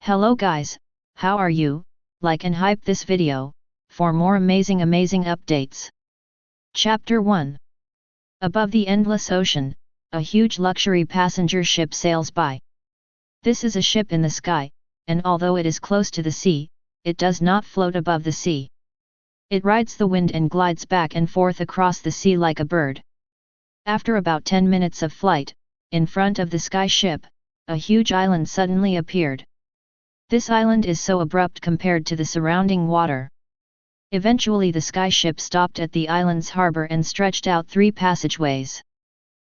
Hello guys, how are you? Like and hype this video, for more amazing updates. Chapter 1. Above the endless ocean, a huge luxury passenger ship sails by. This is a ship in the sky, and although it is close to the sea, it does not float above the sea. It rides the wind and glides back and forth across the sea like a bird. After about 10 minutes of flight, in front of the sky ship, a huge island suddenly appeared. This island is so abrupt compared to the surrounding water. Eventually the sky ship stopped at the island's harbor and stretched out 3 passageways.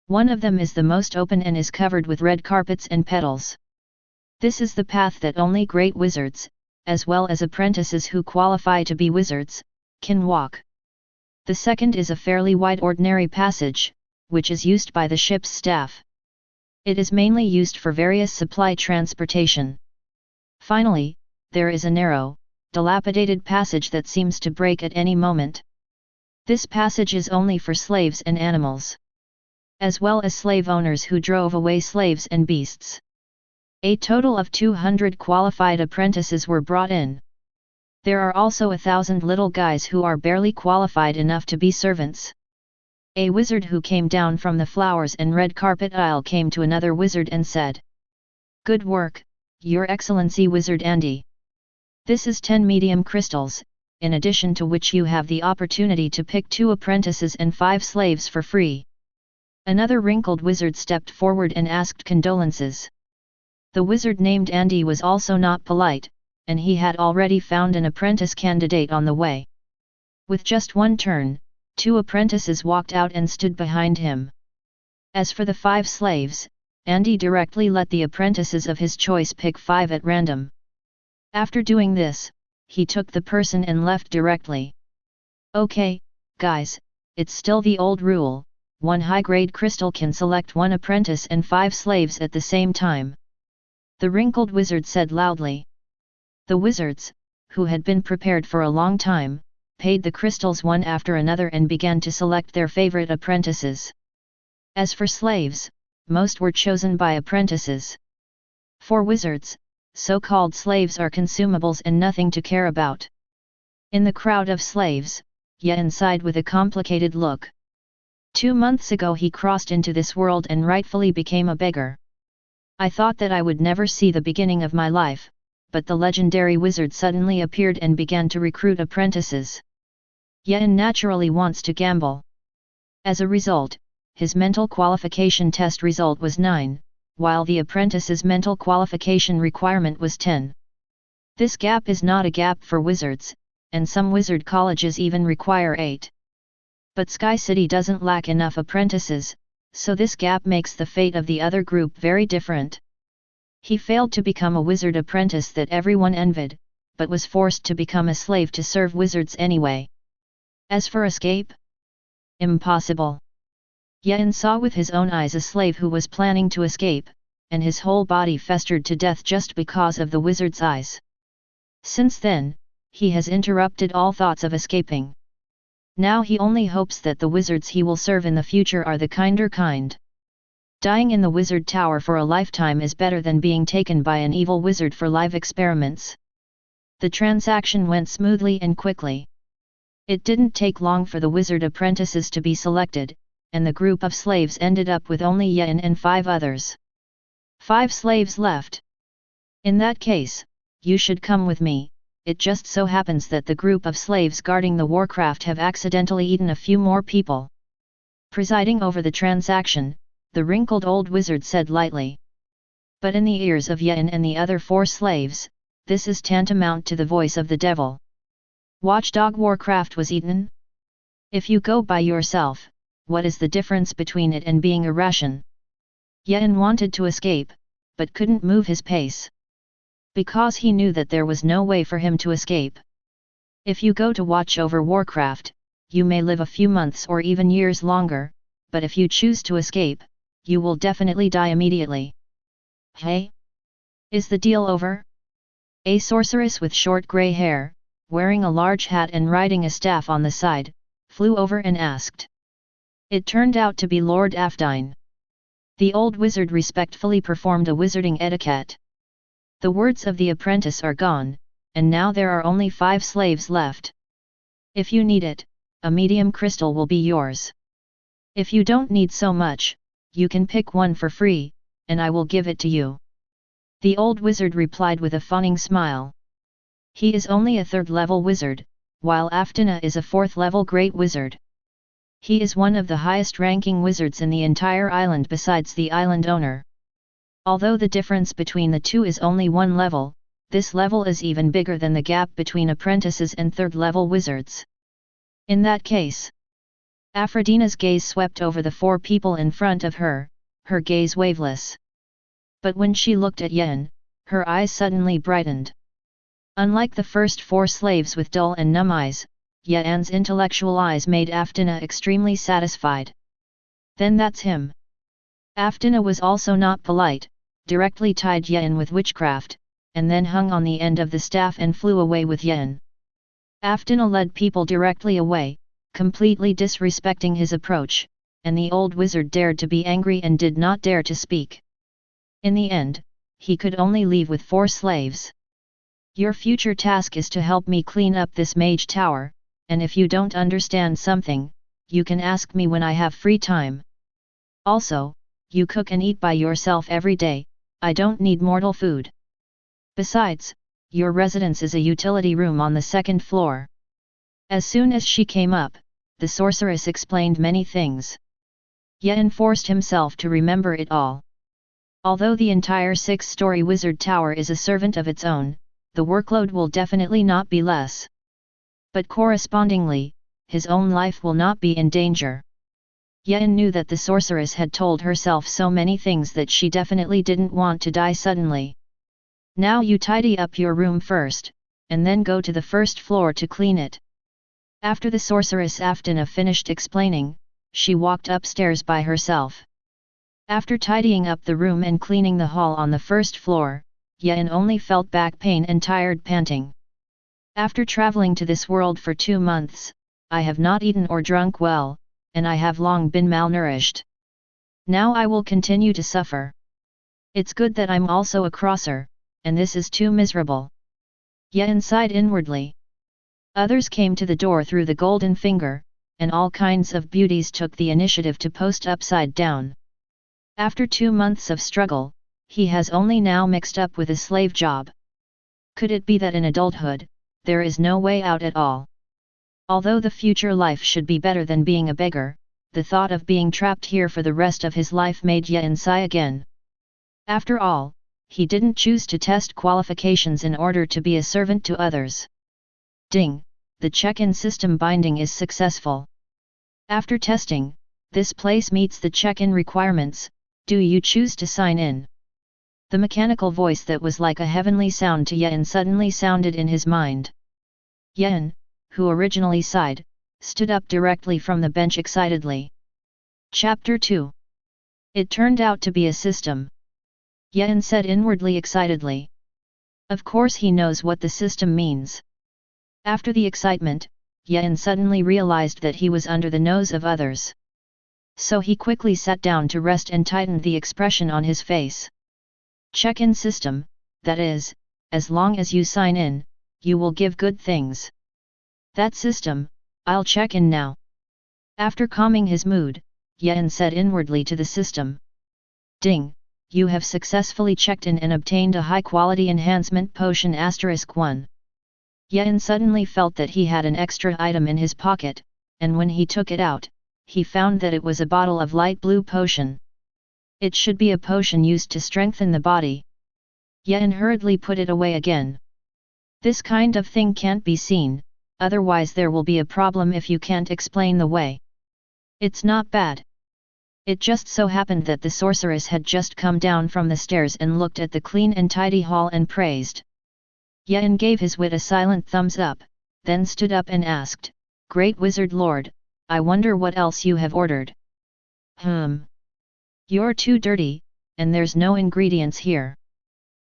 One of them is the most open and is covered with red carpets and petals. This is the path that only great wizards, as well as apprentices who qualify to be wizards, can walk. The second is a fairly wide ordinary passage, which is used by the ship's staff. It is mainly used for various supply transportation. Finally, there is a narrow, dilapidated passage that seems to break at any moment. This passage is only for slaves and animals, as well as slave owners who drove away slaves and beasts. A total of 200 qualified apprentices were brought in. There are also 1,000 little guys who are barely qualified enough to be servants. A wizard who came down from the flowers and red carpet aisle came to another wizard and said, "Good work, Your Excellency Wizard Andy. This is 10 medium crystals, in addition to which you have the opportunity to pick 2 apprentices and 5 slaves for free." Another wrinkled wizard stepped forward and asked condolences. The wizard named Andy was also not polite, and he had already found an apprentice candidate on the way. With just one turn, 2 apprentices walked out and stood behind him. As for the 5 slaves, Andy directly let the apprentices of his choice pick 5 at random. After doing this, he took the person and left directly. "Okay, guys, it's still the old rule, 1 high-grade crystal can select 1 apprentice and 5 slaves at the same time," the wrinkled wizard said loudly. The wizards, who had been prepared for a long time, paid the crystals one after another and began to select their favorite apprentices. As for slaves, most were chosen by apprentices. For wizards, so-called slaves are consumables and nothing to care about. In the crowd of slaves, Yen sighed with a complicated look. 2 months ago he crossed into this world and rightfully became a beggar. I thought that I would never see the beginning of my life, but the legendary wizard suddenly appeared and began to recruit apprentices. Yen naturally wants to gamble. As a result, his mental qualification test result was 9, while the apprentice's mental qualification requirement was 10. This gap is not a gap for wizards, and some wizard colleges even require 8. But Sky City doesn't lack enough apprentices, so this gap makes the fate of the other group very different. He failed to become a wizard apprentice that everyone envied, but was forced to become a slave to serve wizards anyway. As for escape? Impossible. Yen saw with his own eyes a slave who was planning to escape, and his whole body festered to death just because of the wizard's eyes. Since then, he has interrupted all thoughts of escaping. Now he only hopes that the wizards he will serve in the future are the kinder kind. Dying in the wizard tower for a lifetime is better than being taken by an evil wizard for live experiments. The transaction went smoothly and quickly. It didn't take long for the wizard apprentices to be selected, and the group of slaves ended up with only Yen and 5 others. 5 slaves left. "In that case, you should come with me. It just so happens that the group of slaves guarding the Warcraft have accidentally eaten a few more people." Presiding over the transaction, the wrinkled old wizard said lightly. But in the ears of Yen and the other 4 slaves, this is tantamount to the voice of the devil. Watchdog Warcraft was eaten? If you go by yourself, what is the difference between it and being a ration? Yen wanted to escape, but couldn't move his pace. Because he knew that there was no way for him to escape. If you go to watch over Warcraft, you may live a few months or even years longer, but if you choose to escape, you will definitely die immediately. "Hey? Is the deal over?" A sorceress with short grey hair, wearing a large hat and riding a staff on the side, flew over and asked. It turned out to be Lord Afdine. The old wizard respectfully performed a wizarding etiquette. The words of the apprentice are gone, and now there are only 5 slaves left. If you need it, a medium crystal will be yours. If you don't need so much, you can pick one for free, and I will give it to you. The old wizard replied with a fawning smile. He is only a 3rd level wizard, while Aftina is a 4th level great wizard. He is one of the highest ranking wizards in the entire island besides the island owner. Although the difference between the two is only 1 level, this level is even bigger than the gap between apprentices and 3rd level wizards. In that case, Aphrodina's gaze swept over the 4 people in front of her, her gaze waveless. But when she looked at Yen, her eyes suddenly brightened. Unlike the first 4 slaves with dull and numb eyes, Yen's intellectual eyes made Aftina extremely satisfied. Then that's him. Aftina was also not polite, directly tied Yen with witchcraft, and then hung on the end of the staff and flew away with Yen. Aftina led people directly away, completely disrespecting his approach, and the old wizard dared to be angry and did not dare to speak. In the end, he could only leave with 4 slaves. Your future task is to help me clean up this mage tower, and if you don't understand something, you can ask me when I have free time. Also, you cook and eat by yourself every day, I don't need mortal food. Besides, your residence is a utility room on the 2nd floor. As soon as she came up, the sorceress explained many things. Yen forced himself to remember it all. Although the entire 6-story wizard tower is a servant of its own, the workload will definitely not be less. But correspondingly, his own life will not be in danger. Yen knew that the sorceress had told herself so many things that she definitely didn't want to die suddenly. Now you tidy up your room first, and then go to the 1st floor to clean it. After the sorceress Aftina finished explaining, she walked upstairs by herself. After tidying up the room and cleaning the hall on the 1st floor, Yen only felt back pain and tired panting. After traveling to this world for 2 months, I have not eaten or drunk well, and I have long been malnourished. Now I will continue to suffer. It's good that I'm also a crosser, and this is too miserable. Yen sighed inwardly. Others came to the door through the golden finger, and all kinds of beauties took the initiative to post upside down. After 2 months of struggle, he has only now mixed up with a slave job. Could it be that in adulthood, there is no way out at all? Although the future life should be better than being a beggar, the thought of being trapped here for the rest of his life made Yen sigh again. After all, he didn't choose to test qualifications in order to be a servant to others. Ding! The check-in system binding is successful. After testing, this place meets the check-in requirements, do you choose to sign in? The mechanical voice that was like a heavenly sound to Yen suddenly sounded in his mind. Yen, who originally sighed, stood up directly from the bench excitedly. Chapter 2. It turned out to be a system. Yen said inwardly excitedly. Of course he knows what the system means. After the excitement, Yen suddenly realized that he was under the nose of others. So he quickly sat down to rest and tightened the expression on his face. Check-in system, that is, as long as you sign in, you will give good things. That system, I'll check in now. After calming his mood, Yen said inwardly to the system. Ding! You have successfully checked in and obtained a high-quality enhancement potion *1. Yen suddenly felt that he had an extra item in his pocket, and when he took it out, he found that it was a bottle of light blue potion. It should be a potion used to strengthen the body. Yen hurriedly put it away again. This kind of thing can't be seen, otherwise there will be a problem if you can't explain the way. It's not bad. It just so happened that the sorceress had just come down from the stairs and looked at the clean and tidy hall and praised. Yen gave his wit a silent thumbs up, then stood up and asked, Great Wizard Lord, I wonder what else you have ordered. You're too dirty, and there's no ingredients here.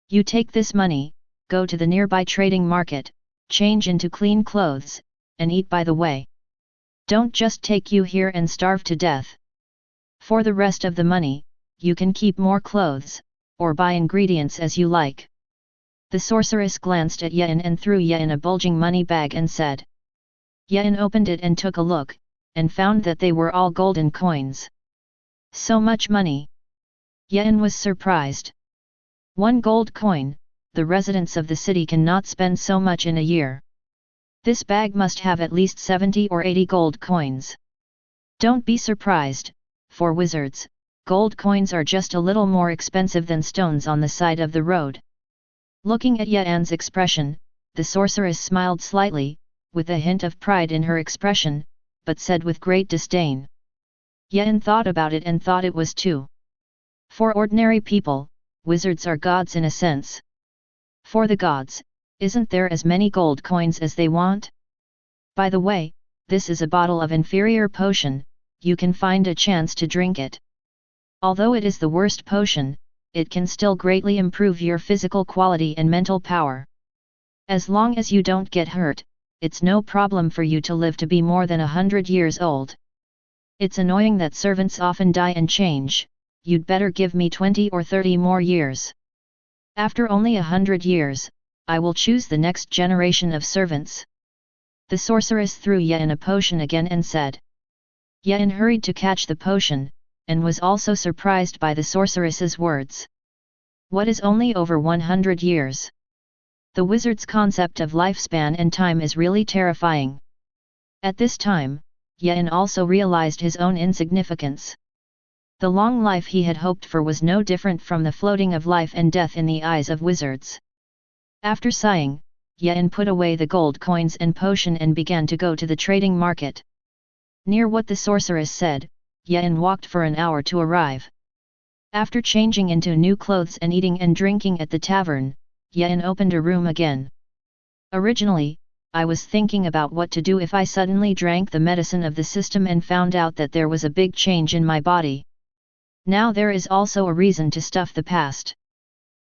You take this money, go to the nearby trading market, change into clean clothes, and eat by the way. Don't just take you here and starve to death. For the rest of the money, you can keep more clothes, or buy ingredients as you like. The sorceress glanced at Yen and threw Yen a bulging money bag and said. Yen opened it and took a look, and found that they were all golden coins. So much money! Yen was surprised. 1 gold coin, the residents of the city cannot spend so much in a year. This bag must have at least 70 or 80 gold coins. Don't be surprised, for wizards, gold coins are just a little more expensive than stones on the side of the road. Looking at Yan's expression, the sorceress smiled slightly, with a hint of pride in her expression, but said with great disdain. Yan thought about it and thought it was too. For ordinary people, wizards are gods in a sense. For the gods, isn't there as many gold coins as they want? By the way, this is a bottle of inferior potion, you can find a chance to drink it. Although it is the worst potion, it can still greatly improve your physical quality and mental power. As long as you don't get hurt, it's no problem for you to live to be more than 100 years old. It's annoying that servants often die and change, you'd better give me 20 or 30 more years. After only 100 years, I will choose the next generation of servants. The sorceress threw Yen a potion again and said. Yen hurried to catch the potion, and was also surprised by the sorceress's words. What is only over 100 years? The wizard's concept of lifespan and time is really terrifying. At this time, Yen also realized his own insignificance. The long life he had hoped for was no different from the floating of life and death in the eyes of wizards. After sighing, Yen put away the gold coins and potion and began to go to the trading market. Near what the sorceress said, Yen walked for an hour to arrive. After changing into new clothes and eating and drinking at the tavern, Yen opened a room again. Originally, I was thinking about what to do if I suddenly drank the medicine of the system and found out that there was a big change in my body. Now there is also a reason to stuff the past.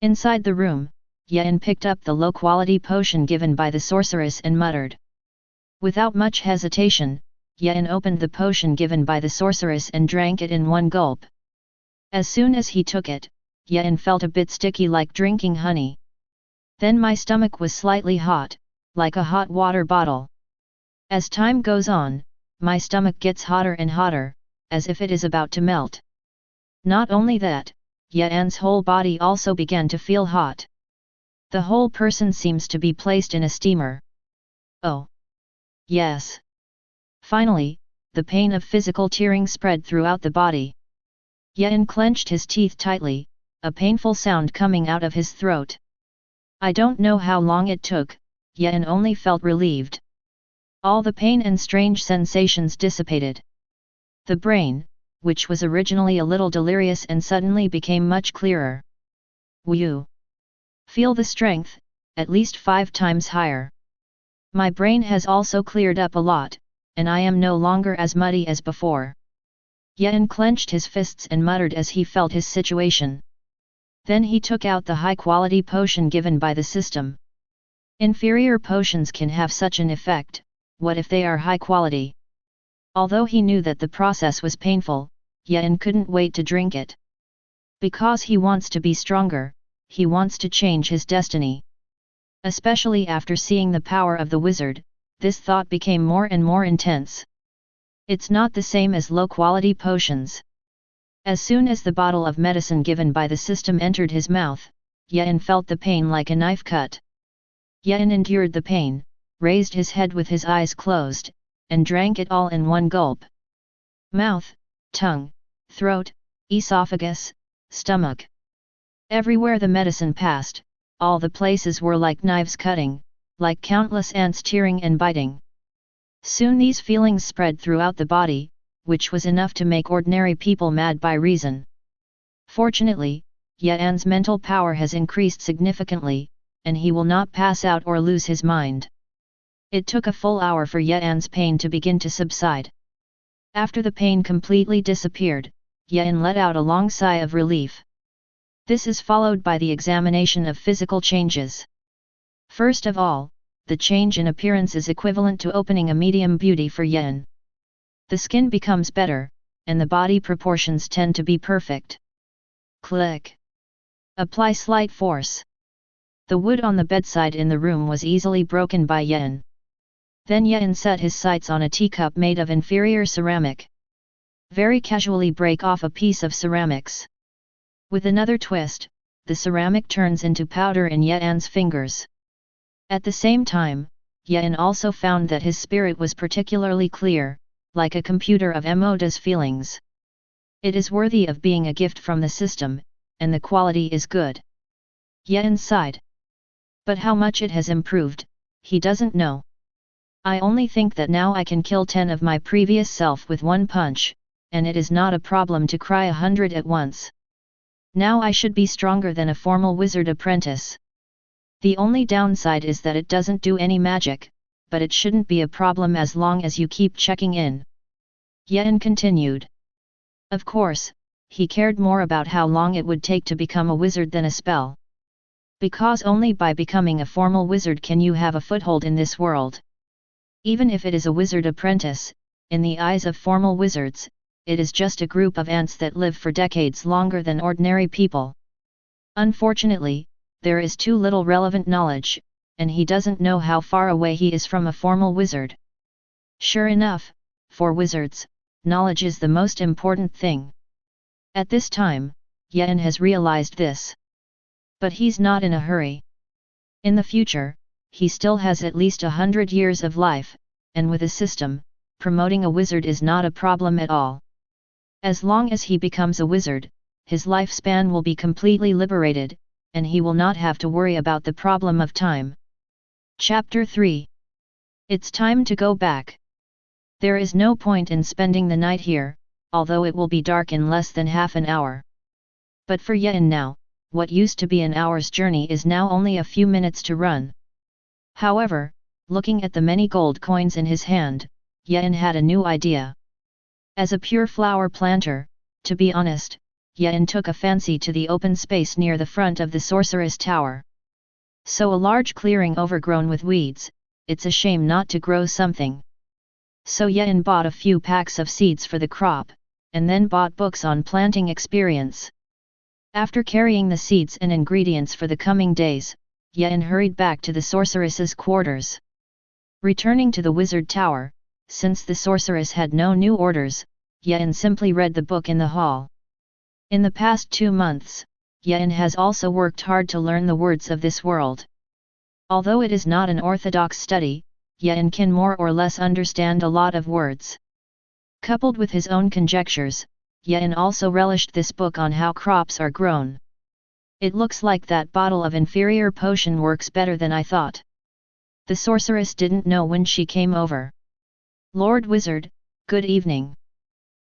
Inside the room, Yen picked up the low-quality potion given by the sorceress and muttered. Without much hesitation, Yen opened the potion given by the sorceress and drank it in one gulp. As soon as he took it, Yen felt a bit sticky like drinking honey. Then my stomach was slightly hot, like a hot water bottle. As time goes on, my stomach gets hotter and hotter, as if it is about to melt. Not only that, Yen's whole body also began to feel hot. The whole person seems to be placed in a steamer. Oh! Yes! Finally, the pain of physical tearing spread throughout the body. Yen clenched his teeth tightly, a painful sound coming out of his throat. I don't know how long it took, Yen only felt relieved. All the pain and strange sensations dissipated. The brain, which was originally a little delirious and suddenly became much clearer. Whew! Feel the strength, at least 5 times higher. My brain has also cleared up a lot, and I am no longer as muddy as before. Yen clenched his fists and muttered as he felt his situation. Then he took out the high-quality potion given by the system. Inferior potions can have such an effect, what if they are high quality? Although he knew that the process was painful, Yen couldn't wait to drink it. Because he wants to be stronger, he wants to change his destiny. Especially after seeing the power of the wizard, this thought became more and more intense. It's not the same as low-quality potions. As soon as the bottle of medicine given by the system entered his mouth, Yen felt the pain like a knife cut. Yen endured the pain, raised his head with his eyes closed, and drank it all in one gulp. Mouth, tongue, throat, esophagus, stomach. Everywhere the medicine passed, all the places were like knives cutting, like countless ants tearing and biting. Soon these feelings spread throughout the body, which was enough to make ordinary people mad by reason. Fortunately, Yen's mental power has increased significantly, and he will not pass out or lose his mind. It took a full hour for Yen's pain to begin to subside. After the pain completely disappeared, Yen let out a long sigh of relief. This is followed by the examination of physical changes. First of all, the change in appearance is equivalent to opening a medium beauty for Yen. The skin becomes better, and the body proportions tend to be perfect. Click. Apply slight force. The wood on the bedside in the room was easily broken by Yen. Then Yen set his sights on a teacup made of inferior ceramic. Very casually break off a piece of ceramics. With another twist, the ceramic turns into powder in Yen's fingers. At the same time, Yen also found that his spirit was particularly clear, like a computer of Moda's feelings. It is worthy of being a gift from the system, and the quality is good. Yen sighed. But how much it has improved, he doesn't know. I only think that now I can kill 10 of my previous self with one punch, and it is not a problem to cry 100 at once. Now I should be stronger than a formal wizard apprentice. The only downside is that it doesn't do any magic, but it shouldn't be a problem as long as you keep checking in. Yen continued. Of course, he cared more about how long it would take to become a wizard than a spell. Because only by becoming a formal wizard can you have a foothold in this world. Even if it is a wizard apprentice, in the eyes of formal wizards, it is just a group of ants that live for decades longer than ordinary people. Unfortunately, there is too little relevant knowledge, and he doesn't know how far away he is from a formal wizard. Sure enough, for wizards, knowledge is the most important thing. At this time, Yen has realized this. But he's not in a hurry. In the future, he still has at least 100 years of life, and with a system, promoting a wizard is not a problem at all. As long as he becomes a wizard, his lifespan will be completely liberated, and he will not have to worry about the problem of time. Chapter 3. It's time to go back. There is no point in spending the night here, although it will be dark in less than half an hour. But for Yen now, what used to be an hour's journey is now only a few minutes to run. However, looking at the many gold coins in his hand, Yen had a new idea. As a pure flower planter, to be honest, Yen took a fancy to the open space near the front of the sorceress tower. So a large clearing overgrown with weeds, it's a shame not to grow something. So Yen bought a few packs of seeds for the crop, and then bought books on planting experience. After carrying the seeds and ingredients for the coming days, Yen hurried back to the sorceress's quarters. Returning to the wizard tower, since the sorceress had no new orders, Yen simply read the book in the hall. In the past 2 months, Yen has also worked hard to learn the words of this world. Although it is not an orthodox study, Yen can more or less understand a lot of words. Coupled with his own conjectures, Yen also relished this book on how crops are grown. It looks like that bottle of inferior potion works better than I thought. The sorceress didn't know when she came over. Lord Wizard, good evening.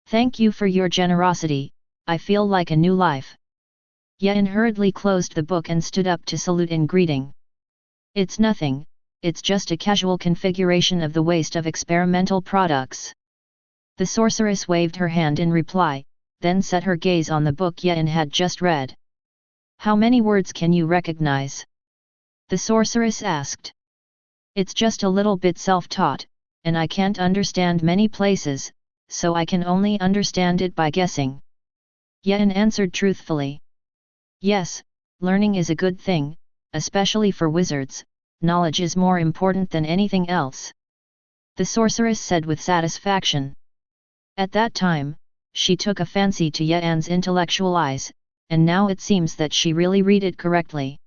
Thank you for your generosity, I feel like a new life. Yen hurriedly closed the book and stood up to salute in greeting. It's nothing, it's just a casual configuration of the waste of experimental products. The sorceress waved her hand in reply, then set her gaze on the book Yen had just read. How many words can you recognize? The sorceress asked. It's just a little bit self-taught, and I can't understand many places, so I can only understand it by guessing. Yen answered truthfully. Yes, learning is a good thing, especially for wizards, knowledge is more important than anything else. The sorceress said with satisfaction. At that time, she took a fancy to Yen's intellectual eyes, and now it seems that she really read it correctly.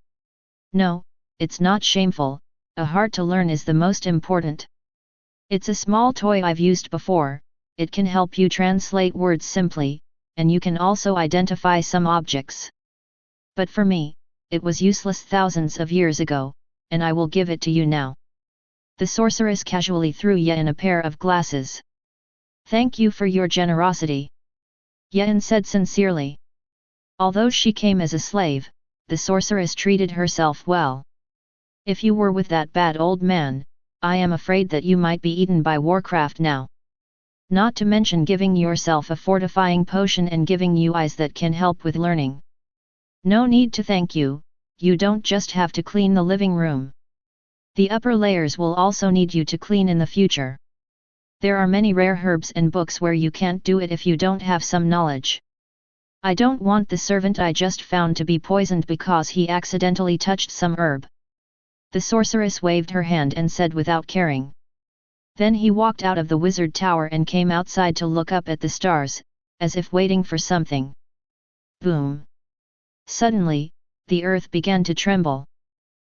No, it's not shameful, a heart to learn is the most important. It's a small toy I've used before, it can help you translate words simply, and you can also identify some objects. But for me, it was useless thousands of years ago, and I will give it to you now. The sorceress casually threw Yen a pair of glasses. Thank you for your generosity. Yen said sincerely. Although she came as a slave, the sorceress treated herself well. If you were with that bad old man, I am afraid that you might be eaten by Warcraft now. Not to mention giving yourself a fortifying potion and giving you eyes that can help with learning. No need to thank you, you don't just have to clean the living room. The upper layers will also need you to clean in the future. There are many rare herbs and books where you can't do it if you don't have some knowledge. I don't want the servant I just found to be poisoned because he accidentally touched some herb. The sorceress waved her hand and said without caring. Then he walked out of the wizard tower and came outside to look up at the stars, as if waiting for something. Boom! Suddenly, the earth began to tremble.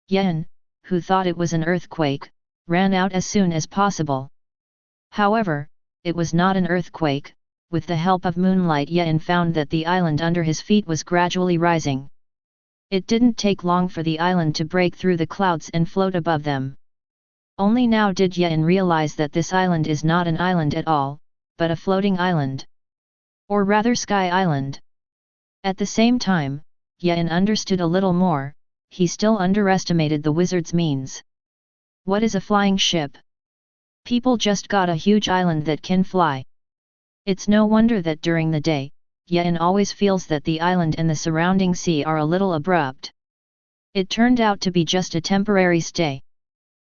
Yen, who thought it was an earthquake, ran out as soon as possible. However, it was not an earthquake. With the help of moonlight, Yen found that the island under his feet was gradually rising. It didn't take long for the island to break through the clouds and float above them. Only now did Yen realize that this island is not an island at all, but a floating island. Or rather Sky Island. At the same time, Yen understood a little more. He still underestimated the wizard's means. What is a flying ship? People just got a huge island that can fly. It's no wonder that during the day, Yen always feels that the island and the surrounding sea are a little abrupt. It turned out to be just a temporary stay.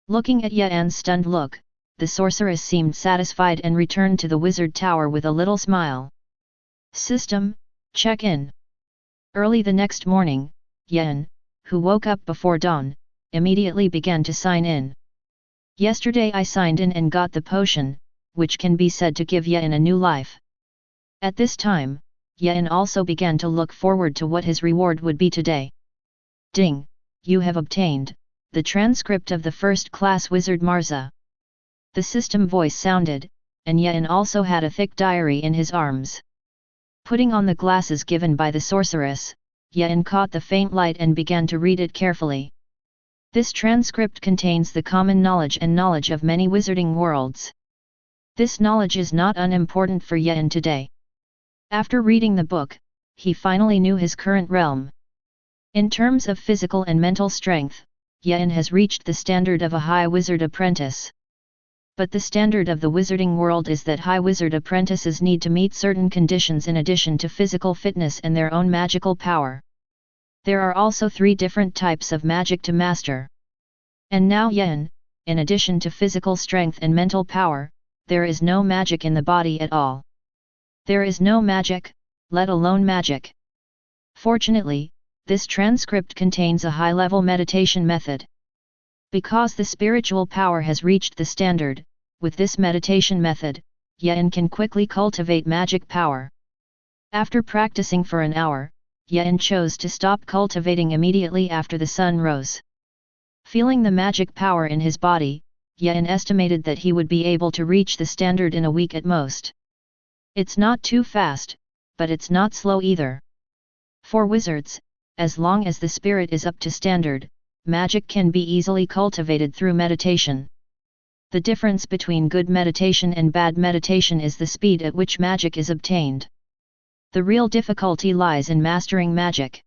Looking at Yen's stunned look, the sorceress seemed satisfied and returned to the wizard tower with a little smile. System, check in. Early the next morning, Yen, who woke up before dawn, immediately began to sign in. Yesterday I signed in and got the potion, which can be said to give Yen a new life. At this time, Yen also began to look forward to what his reward would be today. Ding! You have obtained the transcript of the first-class wizard Marza. The system voice sounded, and Yen also had a thick diary in his arms. Putting on the glasses given by the sorceress, Yen caught the faint light and began to read it carefully. This transcript contains the common knowledge and knowledge of many wizarding worlds. This knowledge is not unimportant for Yen today. After reading the book, he finally knew his current realm. In terms of physical and mental strength, Yen has reached the standard of a high wizard apprentice. But the standard of the wizarding world is that high wizard apprentices need to meet certain conditions in addition to physical fitness and their own magical power. There are also 3 different types of magic to master. And now Yen, in addition to physical strength and mental power, there is no magic in the body at all. There is no magic, let alone magic. Fortunately, this transcript contains a high-level meditation method. Because the spiritual power has reached the standard, with this meditation method, Yen can quickly cultivate magic power. After practicing for an hour, Yen chose to stop cultivating immediately after the sun rose. Feeling the magic power in his body, Yen estimated that he would be able to reach the standard in a week at most. It's not too fast, but it's not slow either. For wizards, as long as the spirit is up to standard, magic can be easily cultivated through meditation. The difference between good meditation and bad meditation is the speed at which magic is obtained. The real difficulty lies in mastering magic.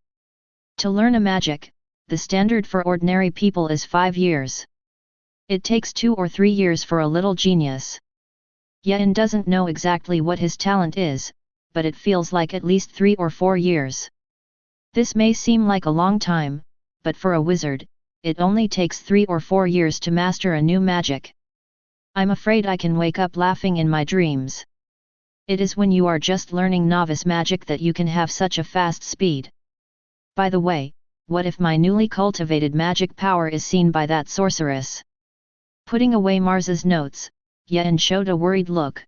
To learn a magic, the standard for ordinary people is 5 years. It takes 2 or 3 years for a little genius. Yen doesn't know exactly what his talent is, but it feels like at least 3 or 4 years. This may seem like a long time, but for a wizard, it only takes 3 or 4 years to master a new magic. I'm afraid I can wake up laughing in my dreams. It is when you are just learning novice magic that you can have such a fast speed. By the way, what if my newly cultivated magic power is seen by that sorceress? Putting away Marza's notes, Yen showed a worried look.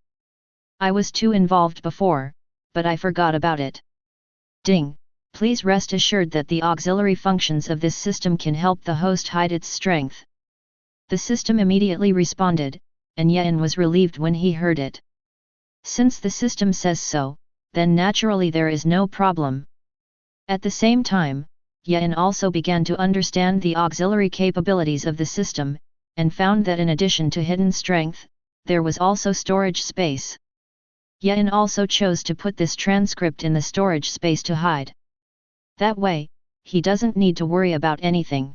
I was too involved before, but I forgot about it. Ding! Please rest assured that the auxiliary functions of this system can help the host hide its strength. The system immediately responded, and Yen was relieved when he heard it. Since the system says so, then naturally there is no problem. At the same time, Yen also began to understand the auxiliary capabilities of the system, and found that in addition to hidden strength, there was also storage space. Yen also chose to put this transcript in the storage space to hide. That way, he doesn't need to worry about anything.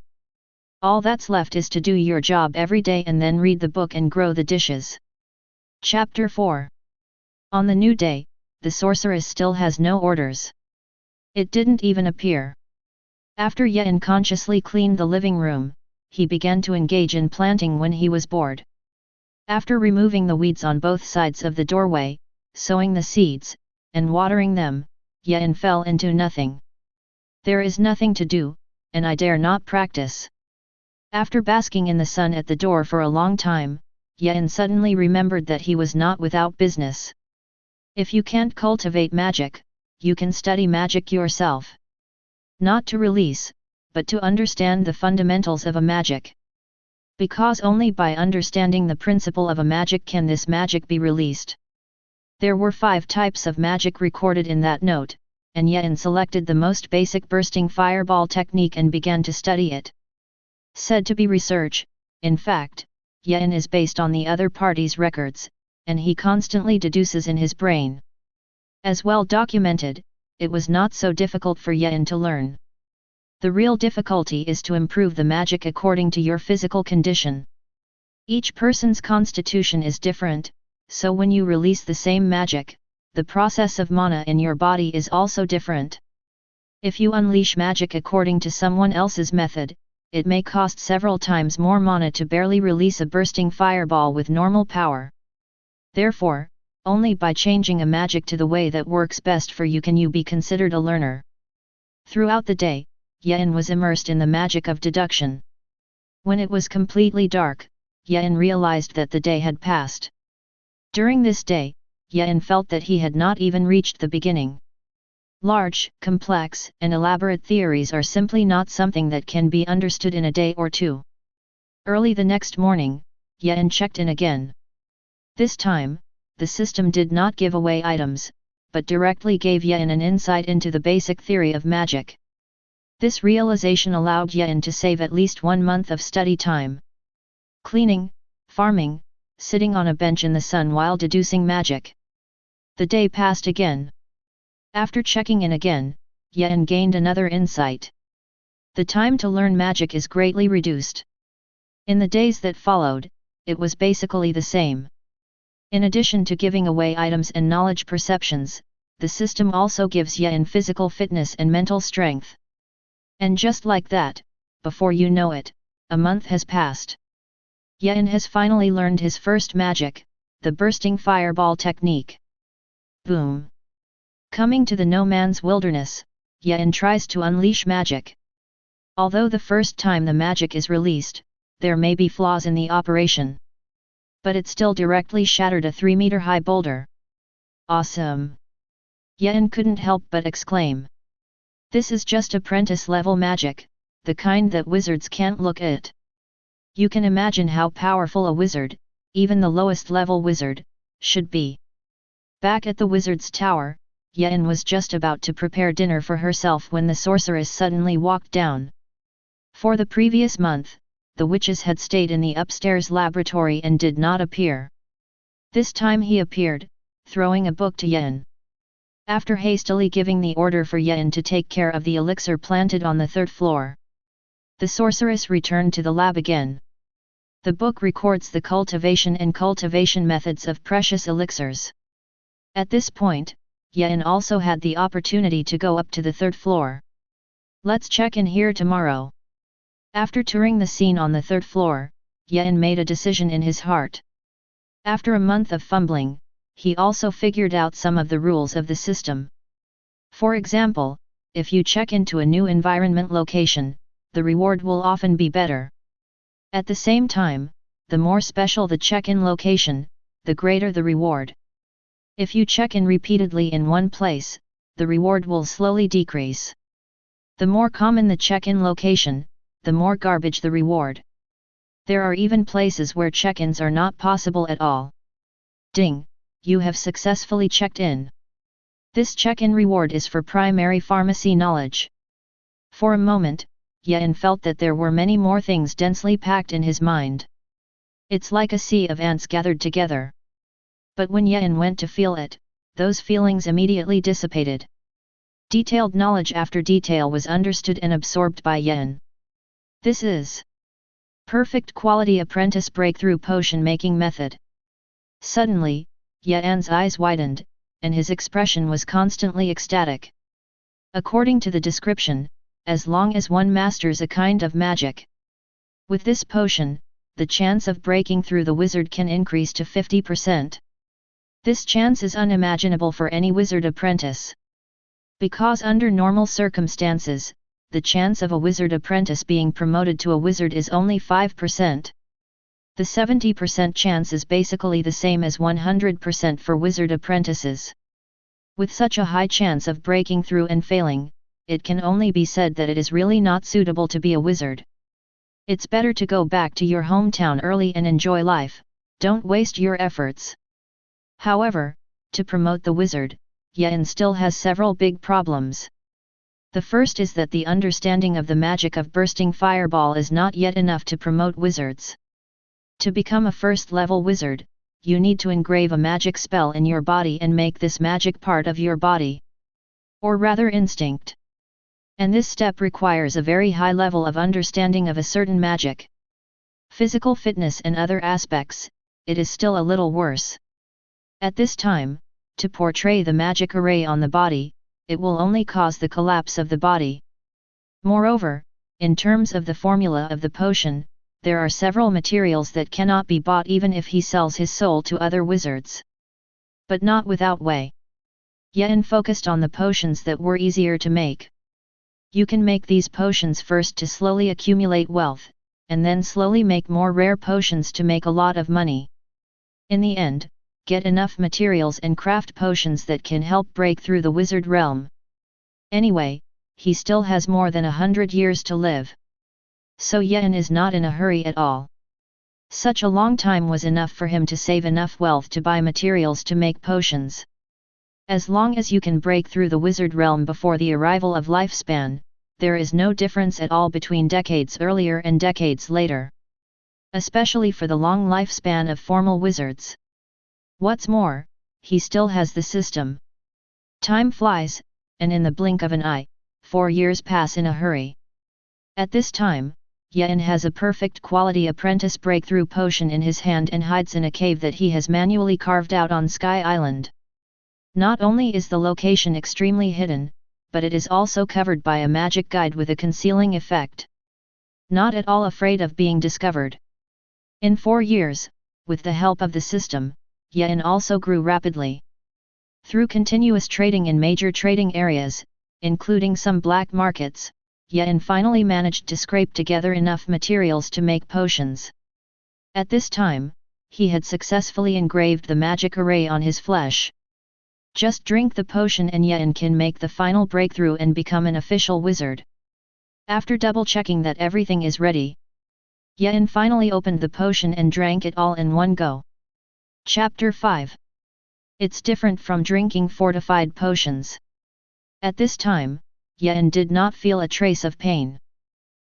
All that's left is to do your job every day and then read the book and grow the dishes. Chapter 4. On the new day, the sorceress still has no orders. It didn't even appear. After Yen consciously cleaned the living room, he began to engage in planting when he was bored. After removing the weeds on both sides of the doorway, sowing the seeds, and watering them, Yen fell into nothing. There is nothing to do, and I dare not practice. After basking in the sun at the door for a long time, Yen suddenly remembered that he was not without business. If you can't cultivate magic, you can study magic yourself. Not to release, but to understand the fundamentals of a magic. Because only by understanding the principle of a magic can this magic be released. There were 5 types of magic recorded in that note, and Yen selected the most basic bursting fireball technique and began to study it. Said to be research, in fact, Yen is based on the other party's records, and he constantly deduces in his brain. As well documented, it was not so difficult for Yen to learn. The real difficulty is to improve the magic according to your physical condition. Each person's constitution is different, so when you release the same magic, the process of mana in your body is also different. If you unleash magic according to someone else's method, it may cost several times more mana to barely release a bursting fireball with normal power. Therefore, only by changing a magic to the way that works best for you can you be considered a learner. Throughout the day, Yen was immersed in the magic of deduction. When it was completely dark, Yen realized that the day had passed. During this day, Yen felt that he had not even reached the beginning. Large, complex, and elaborate theories are simply not something that can be understood in a day or two. Early the next morning, Yen checked in again. This time, the system did not give away items, but directly gave Yen an insight into the basic theory of magic. This realization allowed Yen to save at least 1 month of study time. Cleaning, farming, sitting on a bench in the sun while deducing magic. The day passed again. After checking in again, Yen gained another insight. The time to learn magic is greatly reduced. In the days that followed, it was basically the same. In addition to giving away items and knowledge perceptions, the system also gives Yen physical fitness and mental strength. And just like that, before you know it, a month has passed. Yen has finally learned his first magic, the bursting fireball technique. Boom! Coming to the no man's wilderness, Yen tries to unleash magic. Although the first time the magic is released, there may be flaws in the operation. But it still directly shattered a 3-meter-high boulder. Awesome! Yen couldn't help but exclaim. This is just apprentice-level magic, the kind that wizards can't look at. You can imagine how powerful a wizard, even the lowest-level wizard, should be. Back at the wizard's tower, Yen was just about to prepare dinner for herself when the sorceress suddenly walked down. For the previous month, the witches had stayed in the upstairs laboratory and did not appear. This time he appeared, throwing a book to Yen. After hastily giving the order for Yen to take care of the elixir planted on the 3rd floor, the sorceress returned to the lab again. The book records the cultivation and cultivation methods of precious elixirs. At this point, Yen also had the opportunity to go up to the 3rd floor. Let's check in here tomorrow. After touring the scene on the 3rd floor, Yen made a decision in his heart. After a month of fumbling, he also figured out some of the rules of the system. For example, if you check into a new environment location, the reward will often be better. At the same time, the more special the check-in location, the greater the reward. If you check in repeatedly in one place, the reward will slowly decrease. The more common the check-in location, the more garbage the reward. There are even places where check-ins are not possible at all. Ding! You have successfully checked in. This check-in reward is for primary pharmacy knowledge. For a moment, Yen felt that there were many more things densely packed in his mind. It's like a sea of ants gathered together. But when Yen went to feel it, those feelings immediately dissipated. Detailed knowledge after detail was understood and absorbed by Yen. This is perfect quality apprentice breakthrough potion making method. Suddenly, Yen's eyes widened, and his expression was constantly ecstatic. According to the description, as long as one masters a kind of magic with this potion, the chance of breaking through the wizard can increase to 50%. This chance is unimaginable for any wizard apprentice. Because under normal circumstances, the chance of a wizard apprentice being promoted to a wizard is only 5%. The 70% chance is basically the same as 100% for wizard apprentices. With such a high chance of breaking through and failing, it can only be said that it is really not suitable to be a wizard. It's better to go back to your hometown early and enjoy life, don't waste your efforts. However, to promote the wizard, Yen still has several big problems. The first is that the understanding of the magic of bursting fireball is not yet enough to promote wizards. To become a first-level wizard, you need to engrave a magic spell in your body and make this magic part of your body. Or rather instinct. And this step requires a very high level of understanding of a certain magic. Physical fitness and other aspects, it is still a little worse. At this time, to portray the magic array on the body, it will only cause the collapse of the body. Moreover, in terms of the formula of the potion, there are several materials that cannot be bought even if he sells his soul to other wizards. But not without way. Yen focused on the potions that were easier to make. You can make these potions first to slowly accumulate wealth, and then slowly make more rare potions to make a lot of money. In the end, get enough materials and craft potions that can help break through the wizard realm. Anyway, he still has more than 100 years to live. So Yen is not in a hurry at all. Such a long time was enough for him to save enough wealth to buy materials to make potions. As long as you can break through the wizard realm before the arrival of lifespan, there is no difference at all between decades earlier and decades later. Especially for the long lifespan of formal wizards. What's more, he still has the system. Time flies, and in the blink of an eye, 4 years pass in a hurry. At this time, Yen has a perfect quality apprentice breakthrough potion in his hand and hides in a cave that he has manually carved out on Sky Island. Not only is the location extremely hidden, but it is also covered by a magic guide with a concealing effect. Not at all afraid of being discovered. In 4 years, with the help of the system, Yen also grew rapidly. Through continuous trading in major trading areas, including some black markets, Yen finally managed to scrape together enough materials to make potions. At this time, he had successfully engraved the magic array on his flesh. Just drink the potion and Yen can make the final breakthrough and become an official wizard. After double-checking that everything is ready, Yen finally opened the potion and drank it all in one go. Chapter 5. It's different from drinking fortified potions. At this time, Yen did not feel a trace of pain.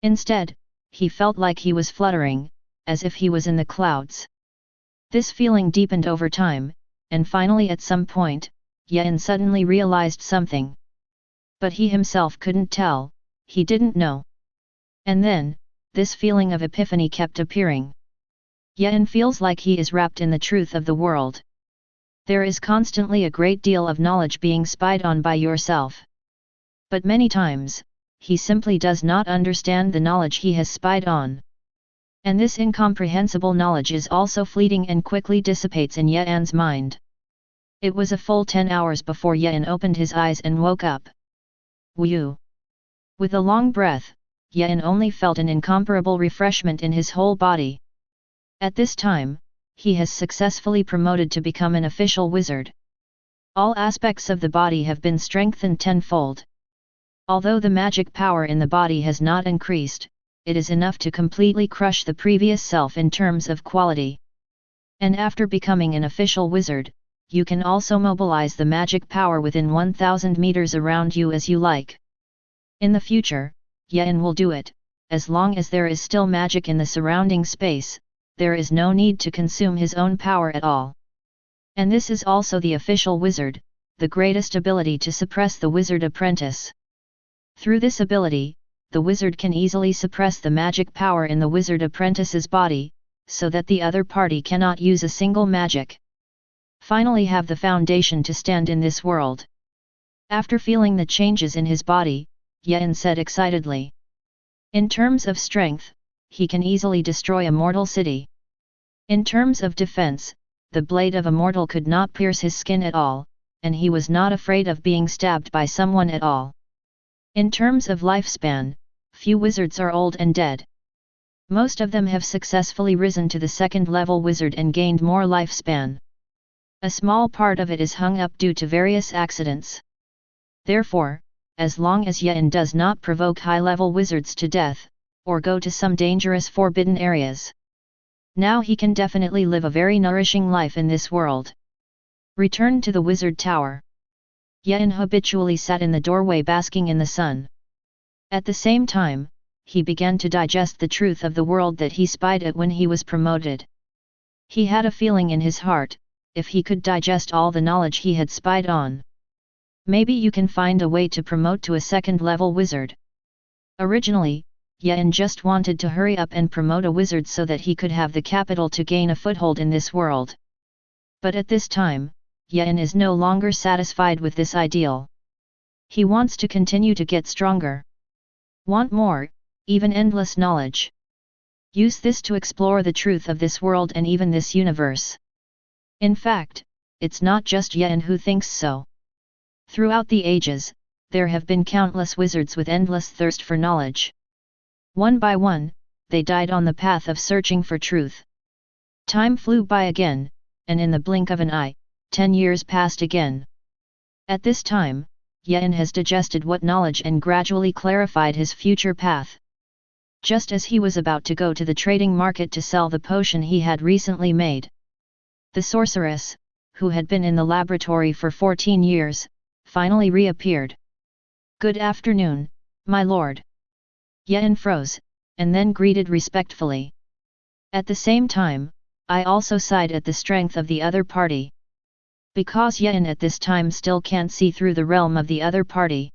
Instead, he felt like he was fluttering, as if he was in the clouds. This feeling deepened over time, and finally at some point, Yen suddenly realized something. But he himself couldn't tell, he didn't know. And then, this feeling of epiphany kept appearing. Yen feels like he is wrapped in the truth of the world. There is constantly a great deal of knowledge being spied on by yourself. But many times, he simply does not understand the knowledge he has spied on. And this incomprehensible knowledge is also fleeting and quickly dissipates in Yen's mind. It was a full 10 hours before Yen opened his eyes and woke up. Whew! With a long breath, Yen only felt an incomparable refreshment in his whole body. At this time, he has successfully promoted to become an official wizard. All aspects of the body have been strengthened tenfold. Although the magic power in the body has not increased, it is enough to completely crush the previous self in terms of quality. And after becoming an official wizard, you can also mobilize the magic power within 1000 meters around you as you like. In the future, Yen will do it, as long as there is still magic in the surrounding space, there is no need to consume his own power at all. And this is also the official wizard, the greatest ability to suppress the wizard apprentice. Through this ability, the wizard can easily suppress the magic power in the wizard apprentice's body, so that the other party cannot use a single magic. Finally have the foundation to stand in this world. After feeling the changes in his body, Yen said excitedly. In terms of strength, he can easily destroy a mortal city. In terms of defense, the blade of a mortal could not pierce his skin at all, and he was not afraid of being stabbed by someone at all. In terms of lifespan, few wizards are old and dead. Most of them have successfully risen to the second-level wizard and gained more lifespan. A small part of it is hung up due to various accidents. Therefore, as long as Yen does not provoke high-level wizards to death, or go to some dangerous forbidden areas, now he can definitely live a very nourishing life in this world. Returned to the wizard tower. Yen habitually sat in the doorway basking in the sun. At the same time, he began to digest the truth of the world that he spied at when he was promoted. He had a feeling in his heart, if he could digest all the knowledge he had spied on, maybe you can find a way to promote to a second-level wizard. Originally, Yen just wanted to hurry up and promote a wizard so that he could have the capital to gain a foothold in this world. But at this time, Yen is no longer satisfied with this ideal. He wants to continue to get stronger. Want more, even endless knowledge. Use this to explore the truth of this world and even this universe. In fact, it's not just Yen who thinks so. Throughout the ages, there have been countless wizards with endless thirst for knowledge. One by one, they died on the path of searching for truth. Time flew by again, and in the blink of an eye, 10 years passed again. At this time, Yen has digested what knowledge and gradually clarified his future path. Just as he was about to go to the trading market to sell the potion he had recently made, the sorceress, who had been in the laboratory for 14 years, finally reappeared. "Good afternoon, my lord." Yen froze, and then greeted respectfully. At the same time, I also sighed at the strength of the other party. Because Yen at this time still can't see through the realm of the other party.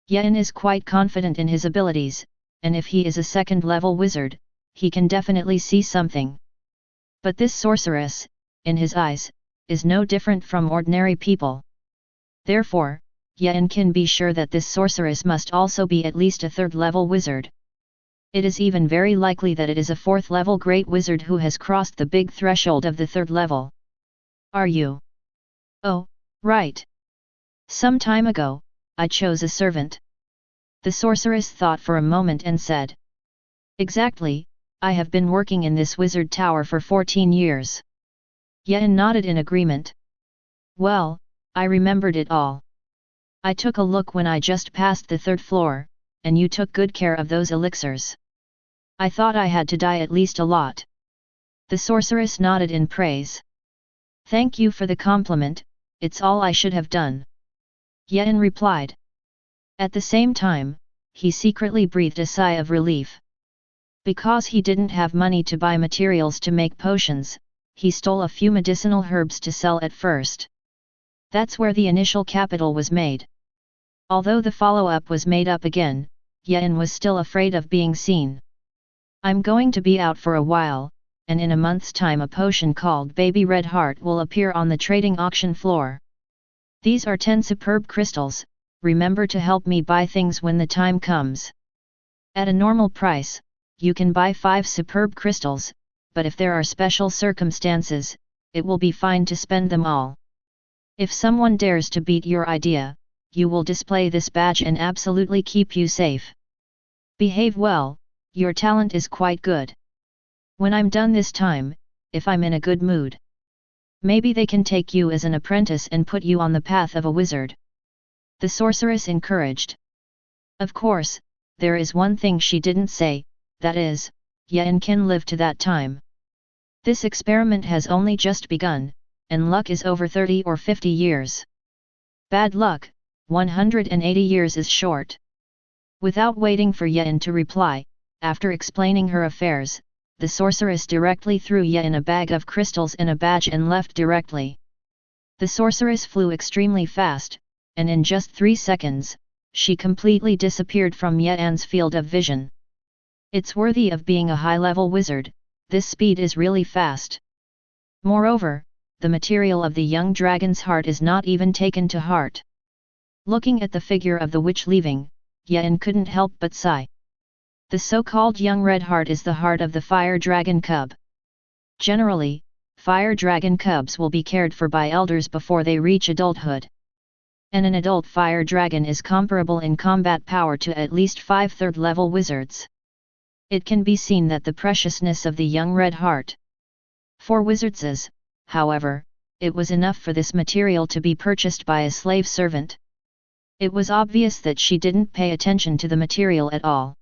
Yen is quite confident in his abilities, and if he is a second-level wizard, he can definitely see something. But this sorceress, in his eyes, is no different from ordinary people. Therefore, Yen can be sure that this sorceress must also be at least a third-level wizard. It is even very likely that it is a fourth-level great wizard who has crossed the big threshold of the third level. "Are you?" "Oh, right. Some time ago, I chose a servant." The sorceress thought for a moment and said. "Exactly, I have been working in this wizard tower for 14 years. Yen nodded in agreement. "Well, I remembered it all. I took a look when I just passed the third floor, and you took good care of those elixirs. I thought I had to die at least a lot." The sorceress nodded in praise. "Thank you for the compliment, it's all I should have done." Yen replied. At the same time, he secretly breathed a sigh of relief. Because he didn't have money to buy materials to make potions, he stole a few medicinal herbs to sell at first. That's where the initial capital was made. Although the follow-up was made up again, Yen was still afraid of being seen. "I'm going to be out for a while, and in a month's time a potion called Baby Red Heart will appear on the trading auction floor. These are 10 superb crystals, remember to help me buy things when the time comes. At a normal price, you can buy 5 superb crystals, but if there are special circumstances, it will be fine to spend them all. If someone dares to beat your idea, you will display this badge and absolutely keep you safe. Behave well, your talent is quite good. When I'm done this time, if I'm in a good mood, maybe they can take you as an apprentice and put you on the path of a wizard." The sorceress encouraged. Of course, there is one thing she didn't say, that is, Yen can live to that time. This experiment has only just begun, and luck is over 30 or 50 years. Bad luck, 180 years is short. Without waiting for Yen to reply, after explaining her affairs, the sorceress directly threw Yen a bag of crystals and a badge and left directly. The sorceress flew extremely fast, and in just 3 seconds, she completely disappeared from Yen's field of vision. It's worthy of being a high-level wizard, this speed is really fast. Moreover, the material of the young dragon's heart is not even taken to heart. Looking at the figure of the witch leaving, Yen couldn't help but sigh. The so-called young red heart is the heart of the fire dragon cub. Generally, fire dragon cubs will be cared for by elders before they reach adulthood. And an adult fire dragon is comparable in combat power to at least 5 third-level wizards. It can be seen that the preciousness of the young red heart. For wizards, however, it was enough for this material to be purchased by a slave servant. It was obvious that she didn't pay attention to the material at all.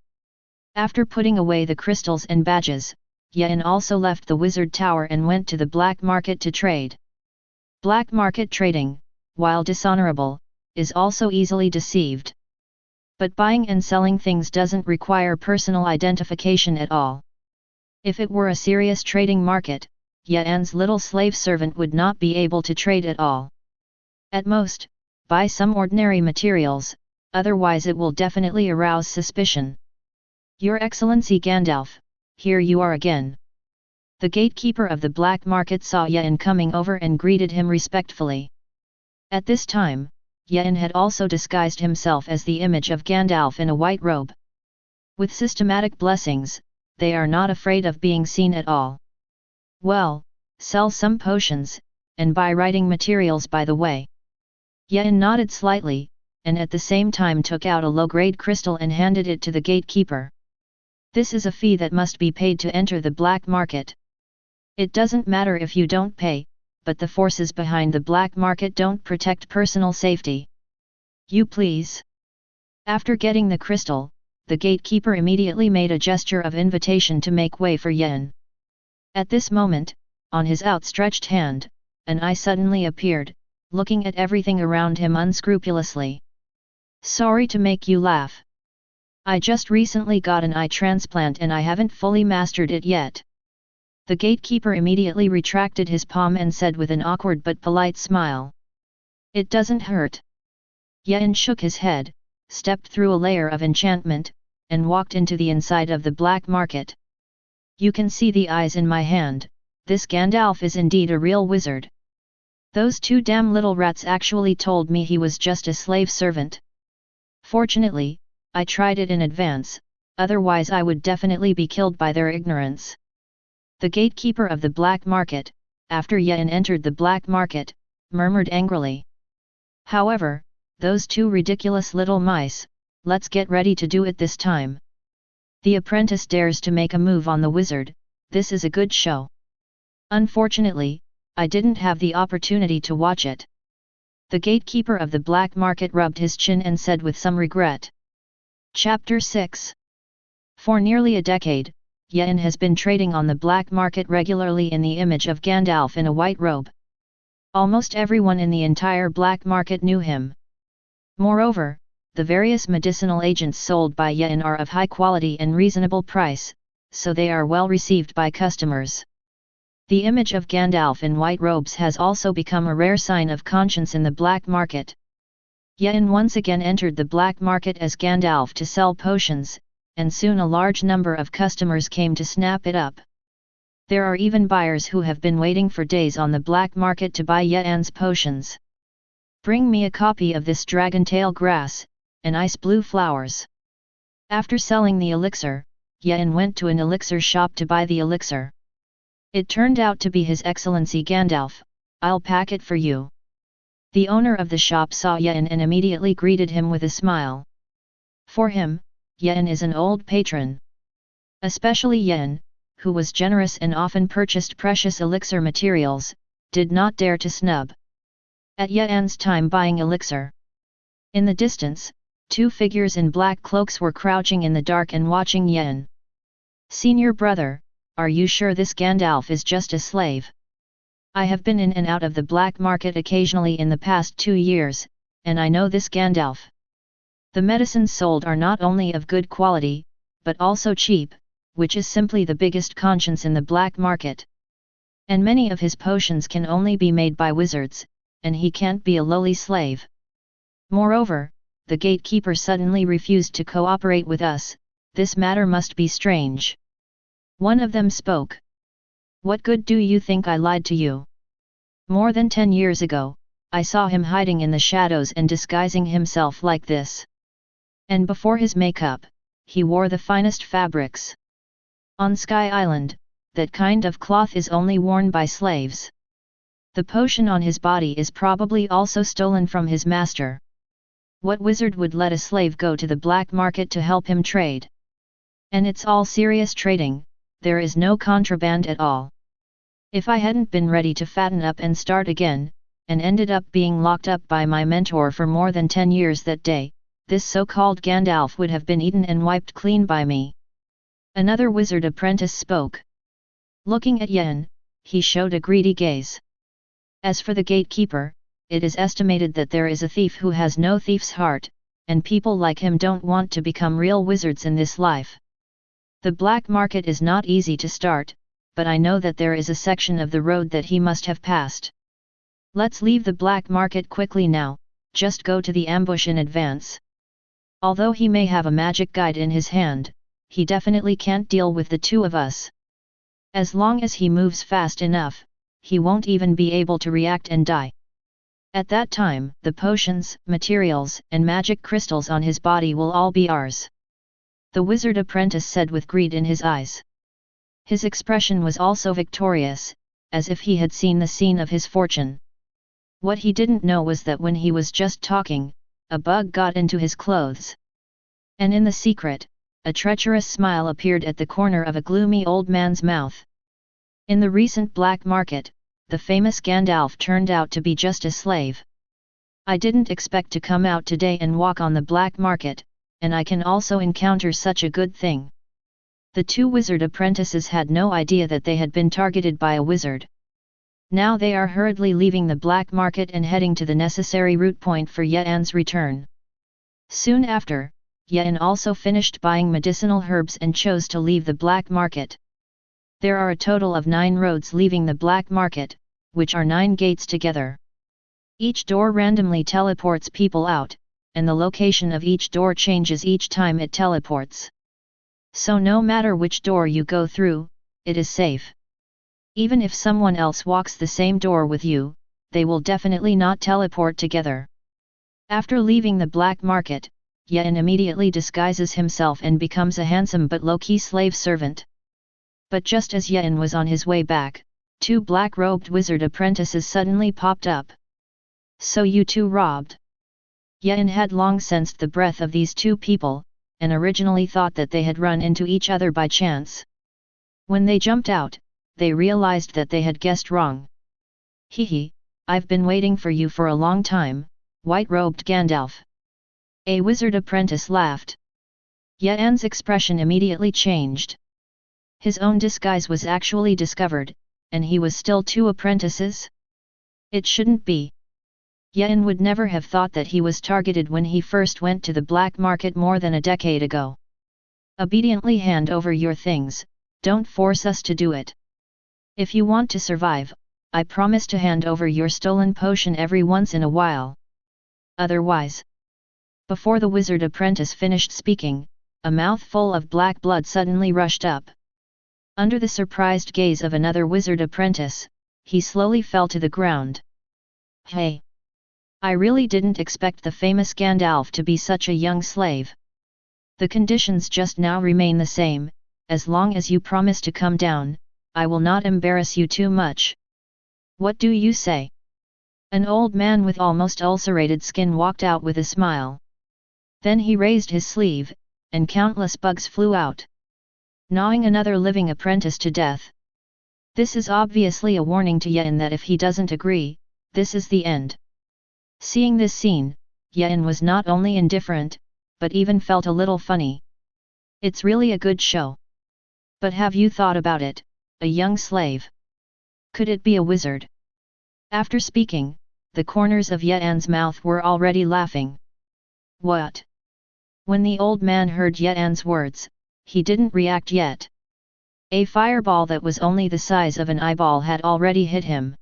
After putting away the crystals and badges, Yen also left the wizard tower and went to the black market to trade. Black market trading, while dishonorable, is also easily deceived. But buying and selling things doesn't require personal identification at all. If it were a serious trading market, Yen's little slave servant would not be able to trade at all. At most, buy some ordinary materials, otherwise it will definitely arouse suspicion. Your Excellency Gandalf, here you are again. The gatekeeper of the black market saw Yen coming over and greeted him respectfully. At this time, Yen had also disguised himself as the image of Gandalf in a white robe. With systematic blessings, they are not afraid of being seen at all. Well, sell some potions, and buy writing materials by the way. Yen nodded slightly, and at the same time took out a low-grade crystal and handed it to the gatekeeper. This is a fee that must be paid to enter the black market. It doesn't matter if you don't pay, but the forces behind the black market don't protect personal safety. You please. After getting the crystal, the gatekeeper immediately made a gesture of invitation to make way for Yen. At this moment, on his outstretched hand, an eye suddenly appeared, looking at everything around him unscrupulously. Sorry to make you laugh. I just recently got an eye transplant and I haven't fully mastered it yet. The gatekeeper immediately retracted his palm and said with an awkward but polite smile. It doesn't hurt. Yen shook his head, stepped through a layer of enchantment, and walked into the inside of the black market. You can see the eyes in my hand, this Gandalf is indeed a real wizard. Those 2 damn little rats actually told me he was just a slave servant. Fortunately, I tried it in advance, otherwise I would definitely be killed by their ignorance. The gatekeeper of the black market, after Yen entered the black market, murmured angrily. However, those 2 ridiculous little mice, let's get ready to do it this time. The apprentice dares to make a move on the wizard, this is a good show. Unfortunately, I didn't have the opportunity to watch it. The gatekeeper of the black market rubbed his chin and said with some regret. Chapter 6. For nearly a decade, Yen has been trading on the black market regularly in the image of Gandalf in a white robe. Almost everyone in the entire black market knew him. Moreover, the various medicinal agents sold by Yen are of high quality and reasonable price, so they are well received by customers. The image of Gandalf in white robes has also become a rare sign of conscience in the black market. Yen once again entered the black market as Gandalf to sell potions, and soon a large number of customers came to snap it up. There are even buyers who have been waiting for days on the black market to buy Yen's potions. Bring me a copy of this dragontail grass, and ice blue flowers. After selling the elixir, Yen went to an elixir shop to buy the elixir. It turned out to be His Excellency Gandalf. I'll pack it for you. The owner of the shop saw Yen and immediately greeted him with a smile. For him, Yen is an old patron. Especially Yen, who was generous and often purchased precious elixir materials, did not dare to snub at Yen's time buying elixir. In the distance, 2 figures in black cloaks were crouching in the dark and watching Yen. Senior brother, are you sure this Gandalf is just a slave? I have been in and out of the black market occasionally in the past 2 years, and I know this Gandalf. The medicines sold are not only of good quality, but also cheap, which is simply the biggest conscience in the black market. And many of his potions can only be made by wizards, and he can't be a lowly slave. Moreover, the gatekeeper suddenly refused to cooperate with us, this matter must be strange. One of them spoke. What good do you think I lied to you? More than 10 years ago, I saw him hiding in the shadows and disguising himself like this. And before his makeup, he wore the finest fabrics. On Sky Island, that kind of cloth is only worn by slaves. The potion on his body is probably also stolen from his master. What wizard would let a slave go to the black market to help him trade? And it's all serious trading, there is no contraband at all. If I hadn't been ready to fatten up and start again, and ended up being locked up by my mentor for more than 10 years that day, this so-called Gandalf would have been eaten and wiped clean by me. Another wizard apprentice spoke. Looking at Yen, he showed a greedy gaze. As for the gatekeeper, it is estimated that there is a thief who has no thief's heart, and people like him don't want to become real wizards in this life. The black market is not easy to start, but I know that there is a section of the road that he must have passed. Let's leave the black market quickly now, just go to the ambush in advance. Although he may have a magic guide in his hand, he definitely can't deal with the two of us. As long as he moves fast enough, he won't even be able to react and die. At that time, the potions, materials, and magic crystals on his body will all be ours. The wizard apprentice said with greed in his eyes. His expression was also victorious, as if he had seen the scene of his fortune. What he didn't know was that when he was just talking, a bug got into his clothes. And in the secret, a treacherous smile appeared at the corner of a gloomy old man's mouth. In the recent black market, the famous Gandalf turned out to be just a slave. I didn't expect to come out today and walk on the black market, and I can also encounter such a good thing. The two wizard apprentices had no idea that they had been targeted by a wizard. Now they are hurriedly leaving the black market and heading to the necessary route point for Yean's return. Soon after, Yean also finished buying medicinal herbs and chose to leave the black market. There are a total of 9 roads leaving the black market, which are 9 gates together. Each door randomly teleports people out, and the location of each door changes each time it teleports. So no matter which door you go through, it is safe. Even if someone else walks the same door with you, they will definitely not teleport together. After leaving the black market, Yean immediately disguises himself and becomes a handsome but low-key slave servant. But just as Yean was on his way back, 2 black-robed wizard apprentices suddenly popped up. So you two robbed? Yean had long sensed the breath of these 2 people, and originally thought that they had run into each other by chance. When they jumped out, they realized that they had guessed wrong. Hee, I've been waiting for you for a long time, white-robed Gandalf. A wizard apprentice laughed. Yean's expression immediately changed. His own disguise was actually discovered, and he was still 2 apprentices? It shouldn't be. Yean would never have thought that he was targeted when he first went to the black market more than a decade ago. Obediently hand over your things, don't force us to do it. If you want to survive, I promise to hand over your stolen potion every once in a while. Otherwise. Before the wizard apprentice finished speaking, a mouthful of black blood suddenly rushed up. Under the surprised gaze of another wizard apprentice, he slowly fell to the ground. Hey! I really didn't expect the famous Gandalf to be such a young slave. The conditions just now remain the same, as long as you promise to come down, I will not embarrass you too much. What do you say? An old man with almost ulcerated skin walked out with a smile. Then he raised his sleeve, and countless bugs flew out, gnawing another living apprentice to death. This is obviously a warning to Yean that if he doesn't agree, this is the end. Seeing this scene, Yean was not only indifferent, but even felt a little funny. It's really a good show. But have you thought about it, a young slave? Could it be a wizard? After speaking, the corners of Yean's mouth were already laughing. What? When the old man heard Yean's words, he didn't react yet. A fireball that was only the size of an eyeball had already hit him.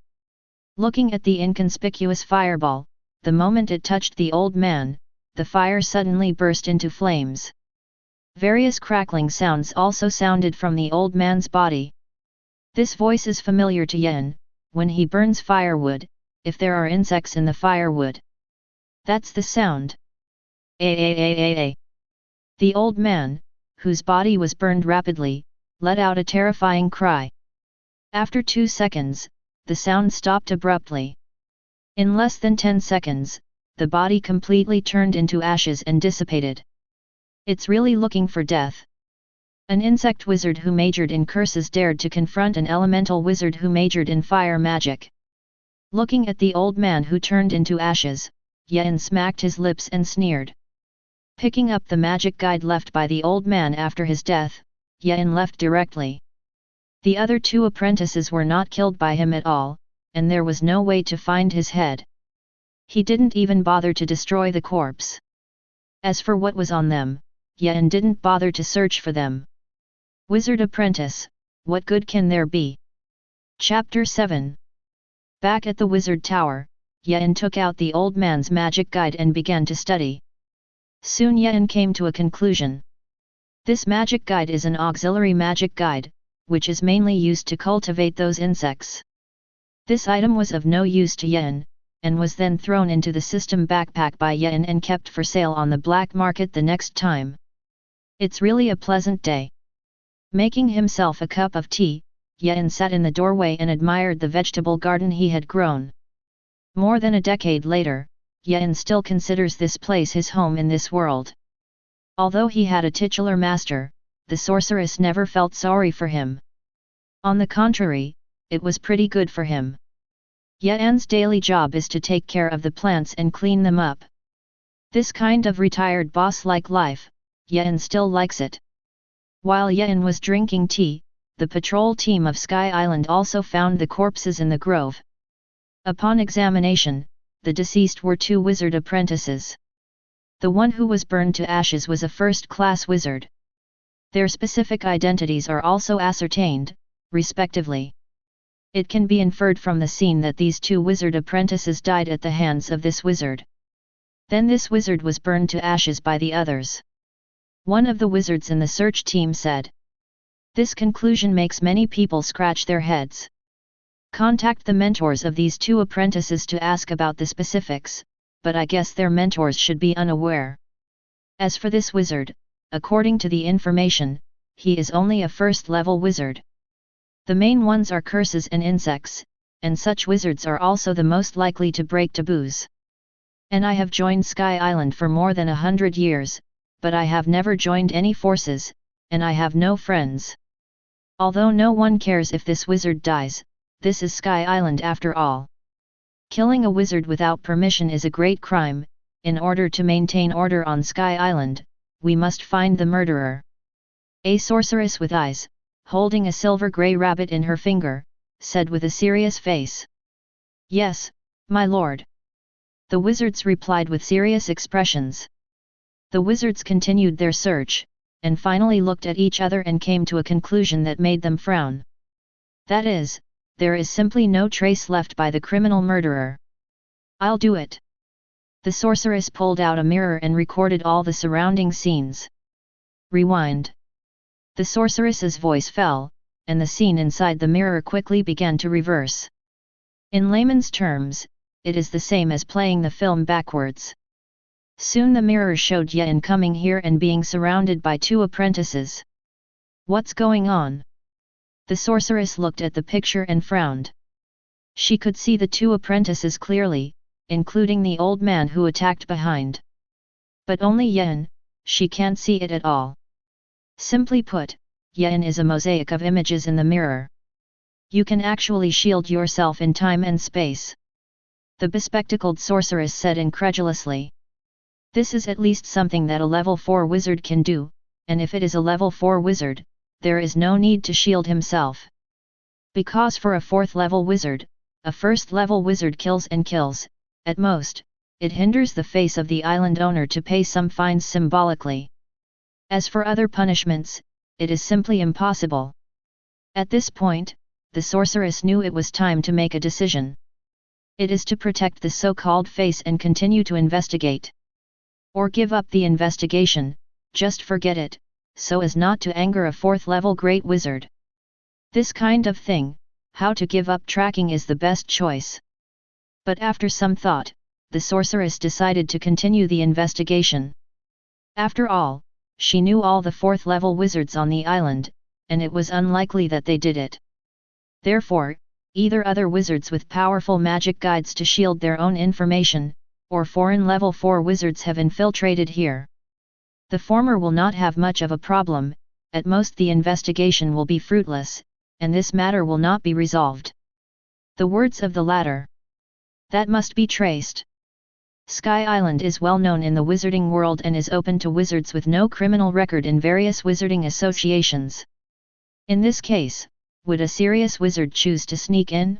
Looking at the inconspicuous fireball, the moment it touched the old man, the fire suddenly burst into flames. Various crackling sounds also sounded from the old man's body. This voice is familiar to Yean, when he burns firewood, if there are insects in the firewood. That's the sound. A. The old man, whose body was burned rapidly, let out a terrifying cry. After 2 seconds, the sound stopped abruptly. In less than 10 seconds, the body completely turned into ashes and dissipated. It's really looking for death. An insect wizard who majored in curses dared to confront an elemental wizard who majored in fire magic. Looking at the old man who turned into ashes, Yen smacked his lips and sneered. Picking up the magic guide left by the old man after his death, Yen left directly. The other 2 apprentices were not killed by him at all, and there was no way to find his head. He didn't even bother to destroy the corpse. As for what was on them, Yen didn't bother to search for them. Wizard Apprentice, what good can there be? Chapter 7. Back at the Wizard Tower, Yen took out the old man's magic guide and began to study. Soon Yen came to a conclusion. This magic guide is an auxiliary magic guide, which is mainly used to cultivate those insects. This item was of no use to Yen, and was then thrown into the system backpack by Yen and kept for sale on the black market the next time. It's really a pleasant day. Making himself a cup of tea, Yen sat in the doorway and admired the vegetable garden he had grown. More than a decade later, Yen still considers this place his home in this world. Although he had a titular master, the sorceress never felt sorry for him. On the contrary, it was pretty good for him. Yen's daily job is to take care of the plants and clean them up. This kind of retired boss-like life, Yen still likes it. While Yen was drinking tea, the patrol team of Sky Island also found the corpses in the grove. Upon examination, the deceased were 2 wizard apprentices. The one who was burned to ashes was a first-class wizard. Their specific identities are also ascertained, respectively. It can be inferred from the scene that these 2 wizard apprentices died at the hands of this wizard. Then this wizard was burned to ashes by the others. One of the wizards in the search team said. This conclusion makes many people scratch their heads. Contact the mentors of these 2 apprentices to ask about the specifics, but I guess their mentors should be unaware. As for this wizard, according to the information, he is only a first-level wizard. The main ones are curses and insects, and such wizards are also the most likely to break taboos. And I have joined Sky Island for more than 100 years, but I have never joined any forces, and I have no friends. Although no one cares if this wizard dies, this is Sky Island after all. Killing a wizard without permission is a great crime. In order to maintain order on Sky Island, we must find the murderer. A sorceress with eyes, holding a silver grey rabbit in her finger, said with a serious face. Yes, my lord. The wizards replied with serious expressions. The wizards continued their search, and finally looked at each other and came to a conclusion that made them frown. That is, there is simply no trace left by the criminal murderer. I'll do it. The sorceress pulled out a mirror and recorded all the surrounding scenes. Rewind. The sorceress's voice fell, and the scene inside the mirror quickly began to reverse. In layman's terms, it is the same as playing the film backwards. Soon the mirror showed Yen coming here and being surrounded by 2 apprentices. What's going on? The sorceress looked at the picture and frowned. She could see the 2 apprentices clearly, including the old man who attacked behind. But only Yen, she can't see it at all. Simply put, Yen is a mosaic of images in the mirror. You can actually shield yourself in time and space. The bespectacled sorceress said incredulously. This is at least something that a level 4 wizard can do, and if it is a level 4 wizard, there is no need to shield himself. Because for a 4th level wizard, a 1st level wizard kills and kills, at most, it hinders the face of the island owner to pay some fines symbolically. As for other punishments, it is simply impossible. At this point, the sorceress knew it was time to make a decision. It is to protect the so-called face and continue to investigate. Or give up the investigation, just forget it, so as not to anger a 4th level great wizard. This kind of thing, how to give up tracking is the best choice. But after some thought, the sorceress decided to continue the investigation. After all, she knew all the 4th level wizards on the island, and it was unlikely that they did it. Therefore, either other wizards with powerful magic guides to shield their own information, or foreign level 4 wizards have infiltrated here. The former will not have much of a problem, at most the investigation will be fruitless, and this matter will not be resolved. The words of the latter. That must be traced. Sky Island is well known in the wizarding world and is open to wizards with no criminal record in various wizarding associations. In this case, would a serious wizard choose to sneak in?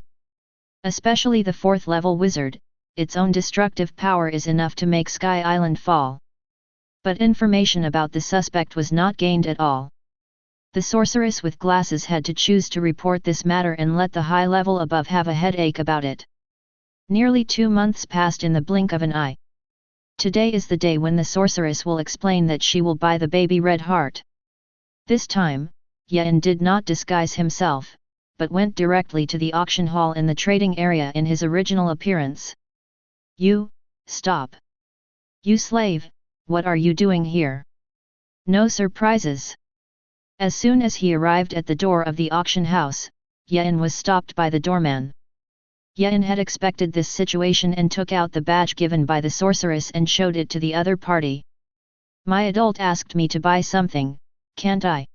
Especially the 4th level wizard, its own destructive power is enough to make Sky Island fall. But information about the suspect was not gained at all. The sorceress with glasses had to choose to report this matter and let the high level above have a headache about it. Nearly 2 months passed in the blink of an eye. Today is the day when the sorceress will explain that she will buy the baby red heart. This time, Yen did not disguise himself, but went directly to the auction hall in the trading area in his original appearance. You, stop. You slave, what are you doing here? No surprises. As soon as he arrived at the door of the auction house, Yen was stopped by the doorman. Yen had expected this situation and took out the badge given by the sorceress and showed it to the other party. My adult asked me to buy something, can't I?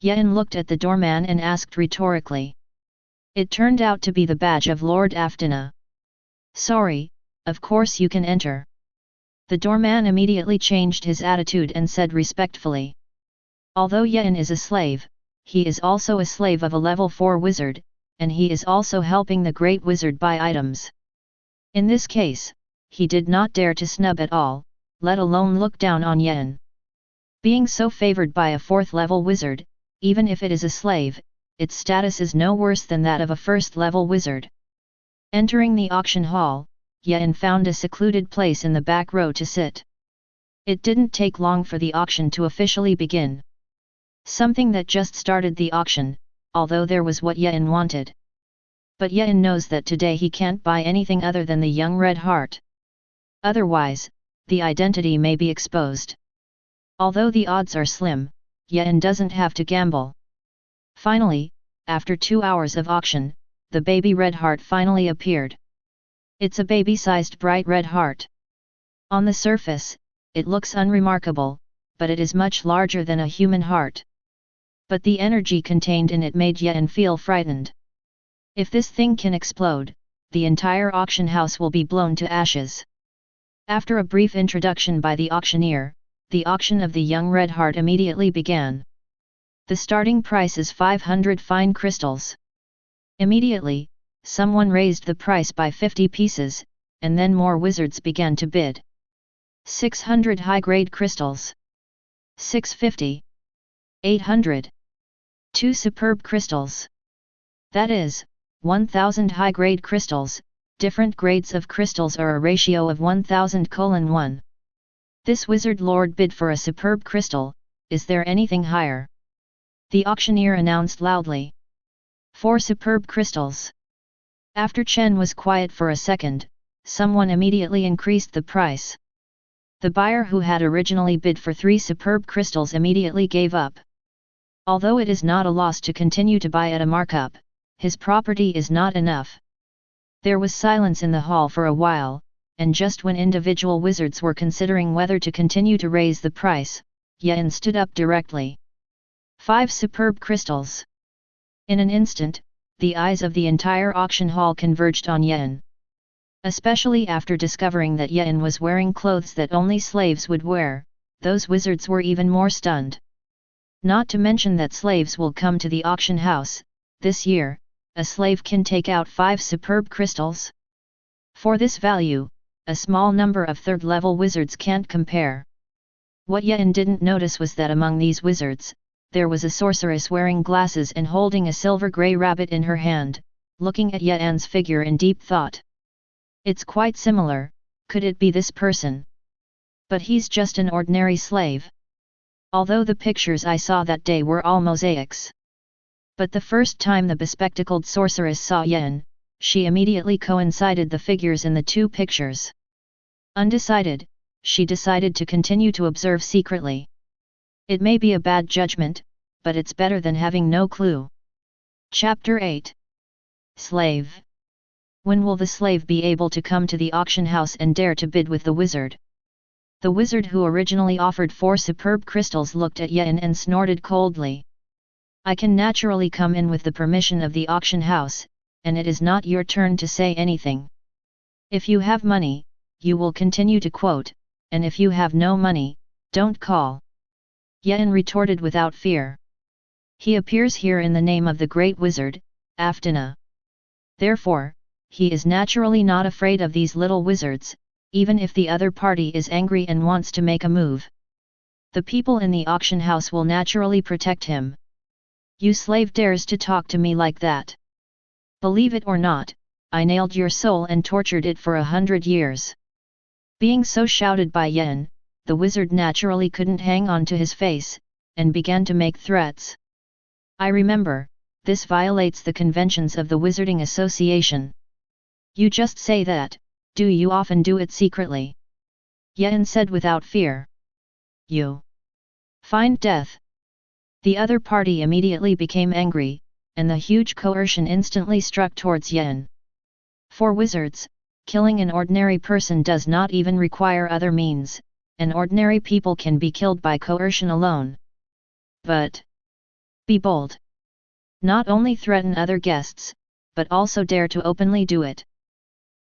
Yen looked at the doorman and asked rhetorically. It turned out to be the badge of Lord Aftina. Sorry, of course you can enter. The doorman immediately changed his attitude and said respectfully. Although Yen is a slave, he is also a slave of a level 4 wizard, and he is also helping the great wizard buy items. In this case, he did not dare to snub at all, let alone look down on Yen. Being so favored by a 4th level wizard, even if it is a slave, its status is no worse than that of a 1st level wizard. Entering the auction hall, Yen found a secluded place in the back row to sit. It didn't take long for the auction to officially begin. Something that just started the auction, although there was what Yen wanted. But Yen knows that today he can't buy anything other than the young red heart. Otherwise, the identity may be exposed. Although the odds are slim, Yen doesn't have to gamble. Finally, after 2 hours of auction, the baby red heart finally appeared. It's a baby-sized bright red heart. On the surface, it looks unremarkable, but it is much larger than a human heart. But the energy contained in it made Yen feel frightened. If this thing can explode, the entire auction house will be blown to ashes. After a brief introduction by the auctioneer, the auction of the young red heart immediately began. The starting price is 500 fine crystals. Immediately, someone raised the price by 50 pieces, and then more wizards began to bid. 600 high-grade crystals. 650. 800. 2 superb crystals. That is, 1000 high-grade crystals. Different grades of crystals are a ratio of 1000:1. This wizard lord bid for a superb crystal. Is there anything higher? The auctioneer announced loudly. 4 superb crystals. After Chen was quiet for a second, someone immediately increased the price. The buyer who had originally bid for 3 superb crystals immediately gave up. Although it is not a loss to continue to buy at a markup, his property is not enough. There was silence in the hall for a while, and just when individual wizards were considering whether to continue to raise the price, Yen stood up directly. 5 superb crystals. In an instant, the eyes of the entire auction hall converged on Yen. Especially after discovering that Yen was wearing clothes that only slaves would wear, those wizards were even more stunned. Not to mention that slaves will come to the auction house. This year, a slave can take out 5 superb crystals. For this value, a small number of third-level wizards can't compare. What Yen didn't notice was that among these wizards, there was a sorceress wearing glasses and holding a silver-grey rabbit in her hand, looking at Yen's figure in deep thought. It's quite similar, could it be this person? But he's just an ordinary slave. Although the pictures I saw that day were all mosaics. But the first time the bespectacled sorceress saw Yen, she immediately coincided the figures in the 2 pictures. Undecided, she decided to continue to observe secretly. It may be a bad judgment, but it's better than having no clue. Chapter 8. Slave. When will the slave be able to come to the auction house and dare to bid with the wizard? The wizard who originally offered 4 superb crystals looked at Yen and snorted coldly. I can naturally come in with the permission of the auction house, and it is not your turn to say anything. If you have money, you will continue to quote, and if you have no money, don't call. Yen retorted without fear. He appears here in the name of the great wizard, Aftina. Therefore, he is naturally not afraid of these little wizards, even if the other party is angry and wants to make a move. The people in the auction house will naturally protect him. You slave dares to talk to me like that. Believe it or not, I nailed your soul and tortured it for 100 years. Being so shouted by Yen, the wizard naturally couldn't hang on to his face, and began to make threats. I remember, this violates the conventions of the Wizarding Association. You just say that, do you often do it secretly? Yen said without fear. You find death. The other party immediately became angry, and the huge coercion instantly struck towards Yen. For wizards, killing an ordinary person does not even require other means, and ordinary people can be killed by coercion alone. But be bold. Not only threaten other guests, but also dare to openly do it.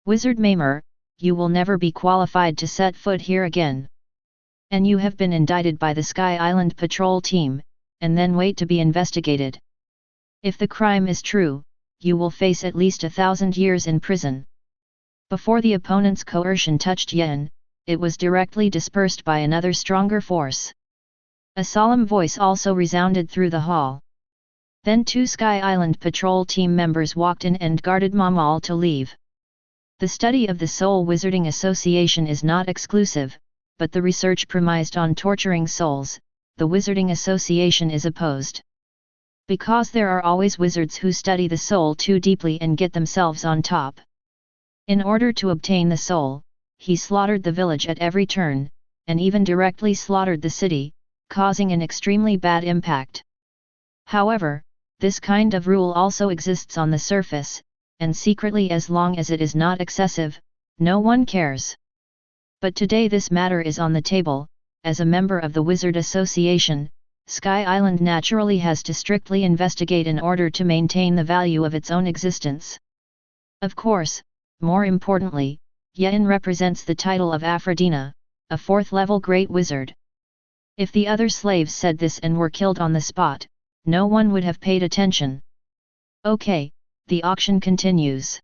Wizard Maimer, you will never be qualified to set foot here again. And you have been indicted by the Sky Island Patrol Team, and then wait to be investigated. If the crime is true, you will face at least 1,000 years in prison. Before the opponent's coercion touched Yen, it was directly dispersed by another stronger force. A solemn voice also resounded through the hall. Then 2 Sky Island Patrol Team members walked in and guarded Mamal to leave. The study of the Soul Wizarding Association is not exclusive, but the research premised on torturing souls, the Wizarding Association is opposed. Because there are always wizards who study the soul too deeply and get themselves on top. In order to obtain the soul, he slaughtered the village at every turn, and even directly slaughtered the city, causing an extremely bad impact. However, this kind of rule also exists on the surface, and secretly as long as it is not excessive, no one cares. But today this matter is on the table. As a member of the Wizard Association, Sky Island naturally has to strictly investigate in order to maintain the value of its own existence. Of course, more importantly, Yen represents the title of Aphrodina, a 4th-level Great Wizard. If the other slaves said this and were killed on the spot, no one would have paid attention. Okay, the auction continues.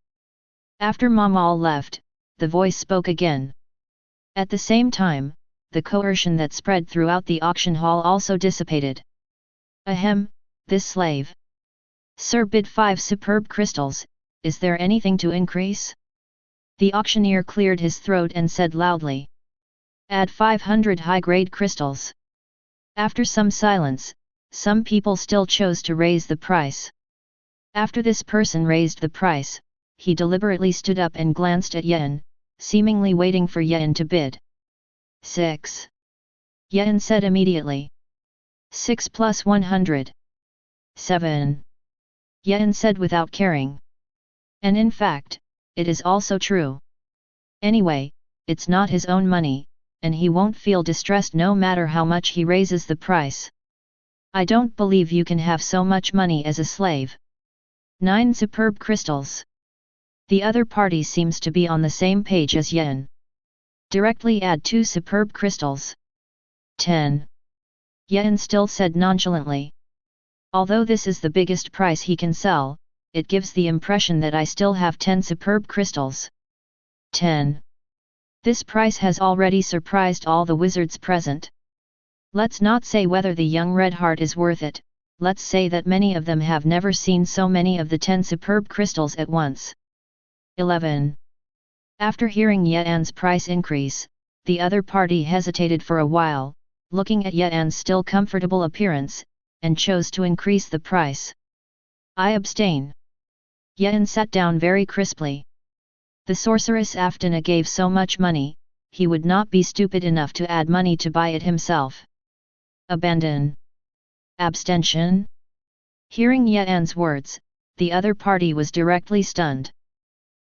After Mamal left, the voice spoke again. At the same time, the coercion that spread throughout the auction hall also dissipated. Ahem, this slave. Sir bid 5 superb crystals, is there anything to increase? The auctioneer cleared his throat and said loudly. Add 500 high-grade crystals. After some silence, some people still chose to raise the price. After this person raised the price, he deliberately stood up and glanced at Yen, seemingly waiting for Yen to bid. 6. Yen said immediately. 6 plus 100. 7. Yen said without caring. And in fact, it is also true. Anyway, it's not his own money, and he won't feel distressed no matter how much he raises the price. I don't believe you can have so much money as a slave. 9 superb crystals. The other party seems to be on the same page as Yen. Directly add 2 superb crystals. 10. Yen still said nonchalantly. Although this is the biggest price he can sell, it gives the impression that I still have 10 superb crystals. 10. This price has already surprised all the wizards present. Let's not say whether the young red heart is worth it, let's say that many of them have never seen so many of the 10 superb crystals at once. 11. After hearing Yen's price increase, the other party hesitated for a while, looking at Yen's still comfortable appearance, and chose to increase the price. I abstain. Yen sat down very crisply. The sorceress Aftina gave so much money, he would not be stupid enough to add money to buy it himself. Abandon. Abstention? Hearing Yen's words, the other party was directly stunned.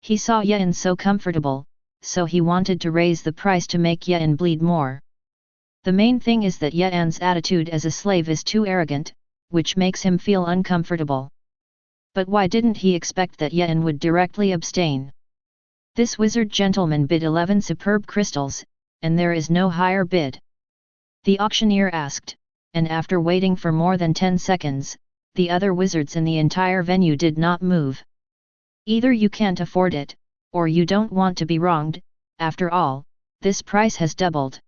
He saw Yen so comfortable, so he wanted to raise the price to make Yen bleed more. The main thing is that Yen's attitude as a slave is too arrogant, which makes him feel uncomfortable. But why didn't he expect that Yen would directly abstain? This wizard gentleman bid 11 superb crystals, and there is no higher bid. The auctioneer asked, and after waiting for more than 10 seconds, the other wizards in the entire venue did not move. Either you can't afford it, or you don't want to be wronged. After all, this price has doubled.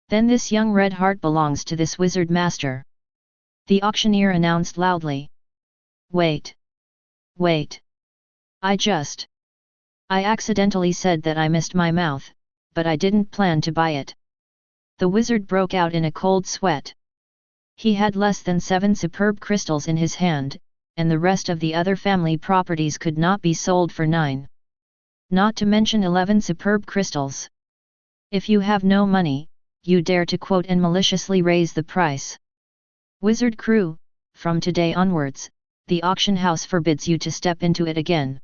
Then this young red heart belongs to this wizard master. The auctioneer announced loudly. Wait. Wait. I accidentally said that I missed my mouth, but I didn't plan to buy it. The wizard broke out in a cold sweat. He had less than 7 superb crystals in his hand, and the rest of the other family properties could not be sold for 9. Not to mention 11 superb crystals. If you have no money, you dare to quote and maliciously raise the price. Wizard crew, from today onwards, the auction house forbids you to step into it again.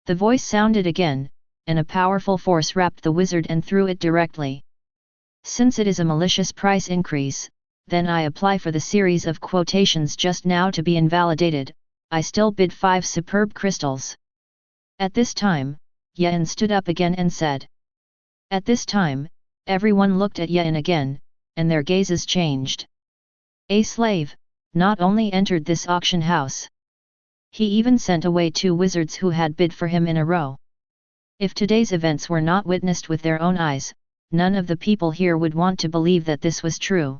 The voice sounded again, and a powerful force wrapped the wizard and threw it directly. Since it is a malicious price increase, then I apply for the series of quotations just now to be invalidated. I still bid 5 superb crystals. At this time, Yen stood up again and said. At this time, everyone looked at Yen again, and their gazes changed. A slave, not only entered this auction house. He even sent away 2 wizards who had bid for him in a row. If today's events were not witnessed with their own eyes, none of the people here would want to believe that this was true.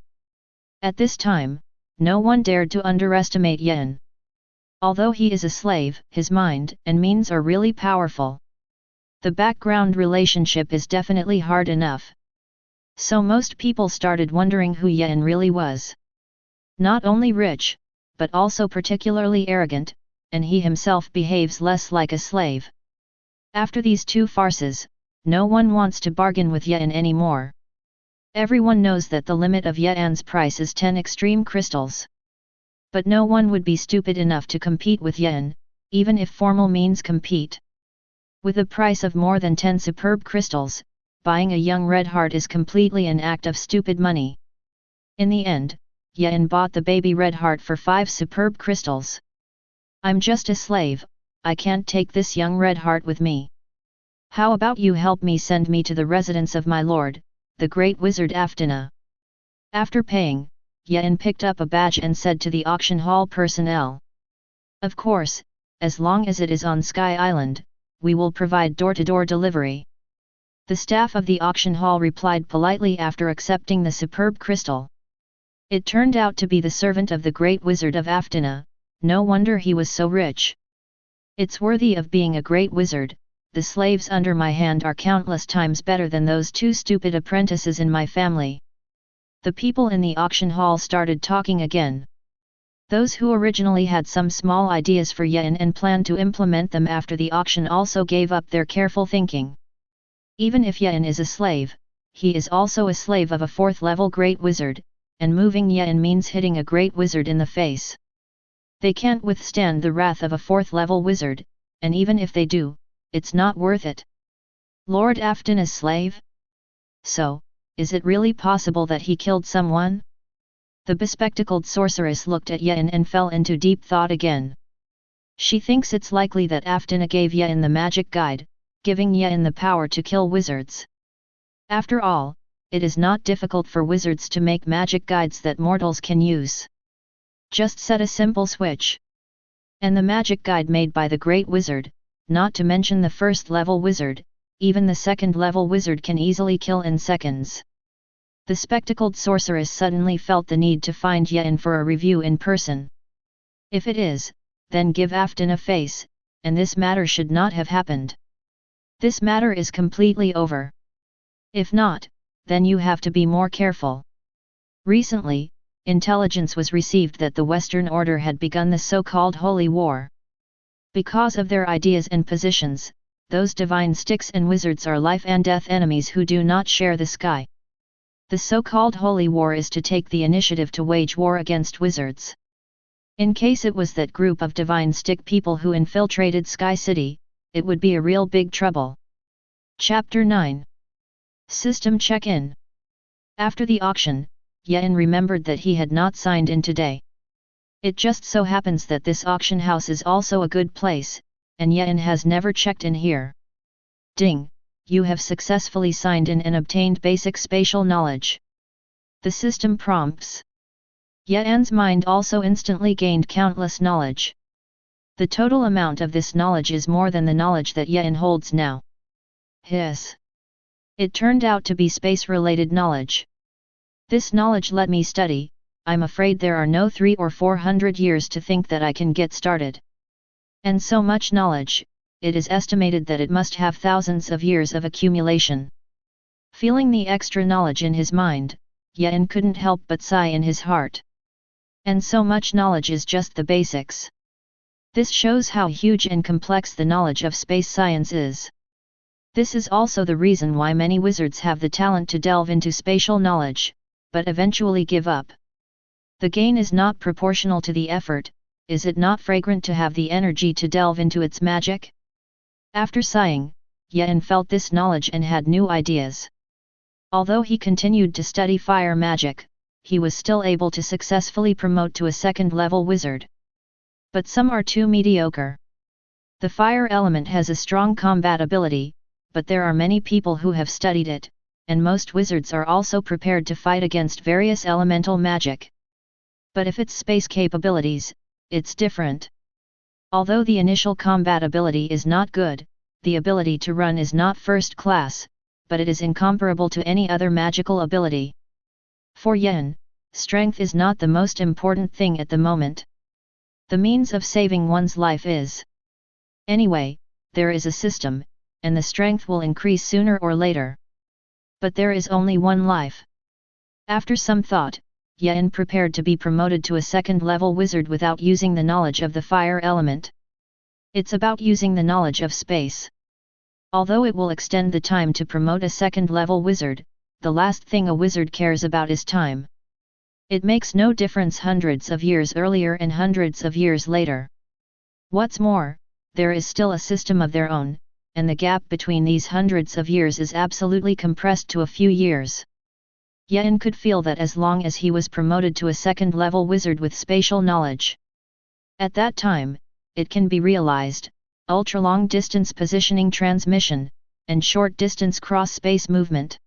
At this time, no one dared to underestimate Yen. Although he is a slave, his mind and means are really powerful. The background relationship is definitely hard enough. So most people started wondering who Yen really was. Not only rich, but also particularly arrogant, and he himself behaves less like a slave. After these 2 farces, no one wants to bargain with Yen anymore. Everyone knows that the limit of Yen's price is 10 extreme crystals. But no one would be stupid enough to compete with Yen, even if formal means compete. With a price of more than 10 superb crystals, buying a young red heart is completely an act of stupid money. In the end, Yen bought the baby red heart for 5 superb crystals. I'm just a slave, I can't take this young red heart with me. How about you help me send me to the residence of my lord, the great wizard Aftina? After paying, Yen picked up a badge and said to the auction hall personnel. Of course, as long as it is on Sky Island, we will provide door-to-door delivery. The staff of the auction hall replied politely after accepting the superb crystal. It turned out to be the servant of the great wizard of Aftina. No wonder he was so rich. It's worthy of being a great wizard. The slaves under my hand are countless times better than those 2 stupid apprentices in my family. The people in the auction hall started talking again. Those who originally had some small ideas for Yen and planned to implement them after the auction also gave up their careful thinking. Even if Yen is a slave, he is also a slave of a 4th-level great wizard, and moving Yen means hitting a great wizard in the face. They can't withstand the wrath of a 4th-level wizard, and even if they do, it's not worth it. Lord Aftina's slave? So, is it really possible that he killed someone? The bespectacled sorceress looked at Yen and fell into deep thought again. She thinks it's likely that Aftina gave Yen the magic guide, giving Yen the power to kill wizards. After all, it is not difficult for wizards to make magic guides that mortals can use. Just set a simple switch. And the magic guide made by the great wizard, not to mention the 1st-level wizard, even the 2nd-level wizard can easily kill in seconds. The spectacled sorceress suddenly felt the need to find Yen for a review in person. If it is, then give Afton a face, and this matter should not have happened. This matter is completely over. If not, then you have to be more careful. Recently, intelligence was received that the Western Order had begun the so-called Holy War. Because of their ideas and positions, those divine sticks and wizards are life and death enemies who do not share the sky. The so-called Holy War is to take the initiative to wage war against wizards. In case it was that group of divine stick people who infiltrated Sky City, it would be a real big trouble. Chapter 9. System Check-in. After the auction, Yen remembered that he had not signed in today. It just so happens that this auction house is also a good place, and Yen has never checked in here. Ding, you have successfully signed in and obtained basic spatial knowledge. The system prompts. Yen's mind also instantly gained countless knowledge. The total amount of this knowledge is more than the knowledge that Yen holds now. Hiss. It turned out to be space-related knowledge. This knowledge let me study. I'm afraid there are no 300 or 400 years to think that I can get started. And so much knowledge, it is estimated that it must have thousands of years of accumulation. Feeling the extra knowledge in his mind, Yen couldn't help but sigh in his heart. And so much knowledge is just the basics. This shows how huge and complex the knowledge of space science is. This is also the reason why many wizards have the talent to delve into spatial knowledge, but eventually give up. The gain is not proportional to the effort. Is it not fragrant to have the energy to delve into its magic? After sighing, Yen felt this knowledge and had new ideas. Although he continued to study fire magic, he was still able to successfully promote to a second-level wizard. But some are too mediocre. The fire element has a strong combat ability, but there are many people who have studied it, and most wizards are also prepared to fight against various elemental magic. But if it's space capabilities, it's different. Although the initial combat ability is not good, the ability to run is not first class, but it is incomparable to any other magical ability. For Yen, strength is not the most important thing at the moment. The means of saving one's life is. Anyway, there is a system, and the strength will increase sooner or later. But there is only one life. After some thought, Yen prepared to be promoted to a second-level wizard without using the knowledge of the fire element. It's about using the knowledge of space. Although it will extend the time to promote a second-level wizard, the last thing a wizard cares about is time. It makes no difference hundreds of years earlier and hundreds of years later. What's more, there is still a system of their own, and the gap between these hundreds of years is absolutely compressed to a few years. Yen could feel that as long as he was promoted to a second-level wizard with spatial knowledge. At that time, it can be realized, ultra-long distance positioning transmission, and short-distance cross-space movement.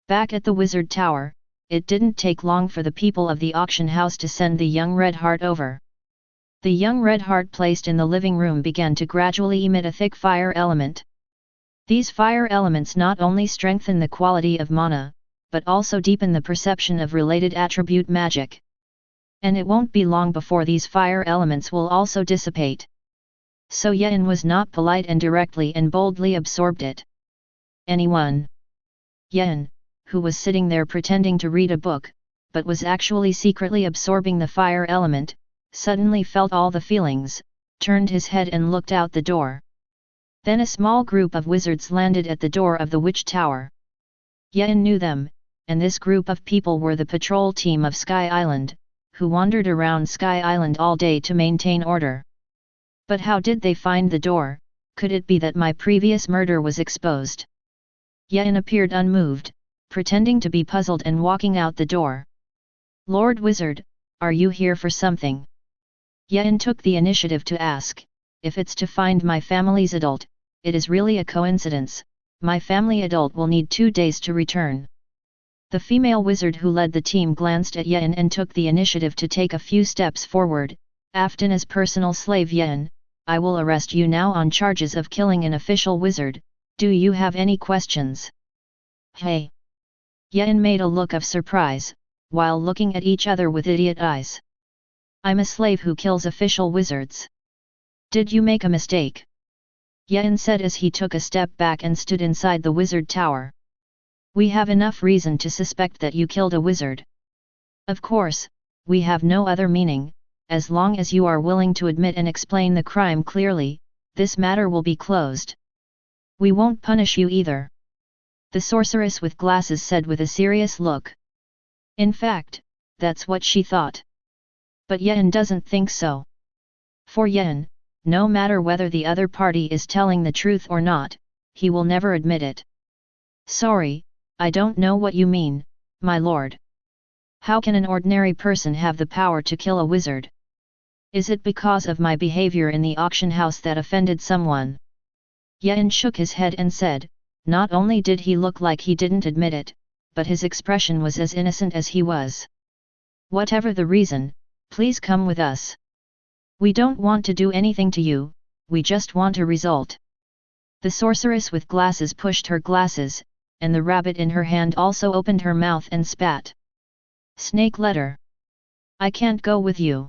Back at the wizard tower, it didn't take long for the people of the auction house to send the young red heart over. The young red heart placed in the living room began to gradually emit a thick fire element. These fire elements not only strengthen the quality of mana, but also deepen the perception of related attribute magic. And it won't be long before these fire elements will also dissipate. So Yen was not polite and directly and boldly absorbed it. Anyone? Yen, who was sitting there pretending to read a book, but was actually secretly absorbing the fire element, suddenly felt all the feelings, turned his head and looked out the door. Then a small group of wizards landed at the door of the witch tower. Yen knew them, and this group of people were the patrol team of Sky Island, who wandered around Sky Island all day to maintain order. But how did they find the door? Could it be that my previous murder was exposed? Yen appeared unmoved, pretending to be puzzled and walking out the door. Lord Wizard, are you here for something? Yen took the initiative to ask. If it's to find my family's adult, it is really a coincidence. My family adult will need 2 days to return. The female wizard who led the team glanced at Yen and took the initiative to take a few steps forward. Afton as personal slave Yen, I will arrest you now on charges of killing an official wizard. Do you have any questions? Hey! Yen made a look of surprise, while looking at each other with idiot eyes. I'm a slave who kills official wizards. Did you make a mistake? Yen said as he took a step back and stood inside the wizard tower. We have enough reason to suspect that you killed a wizard. Of course, we have no other meaning. As long as you are willing to admit and explain the crime clearly, this matter will be closed. We won't punish you either. The sorceress with glasses said with a serious look. In fact, that's what she thought. But Yen doesn't think so. For Yen, no matter whether the other party is telling the truth or not, he will never admit it. Sorry, I don't know what you mean, my lord. How can an ordinary person have the power to kill a wizard? Is it because of my behavior in the auction house that offended someone? Yen shook his head and said, not only did he look like he didn't admit it, but his expression was as innocent as he was. Whatever the reason, please come with us. We don't want to do anything to you, we just want a result. The sorceress with glasses pushed her glasses, and the rabbit in her hand also opened her mouth and spat. Snake letter. I can't go with you.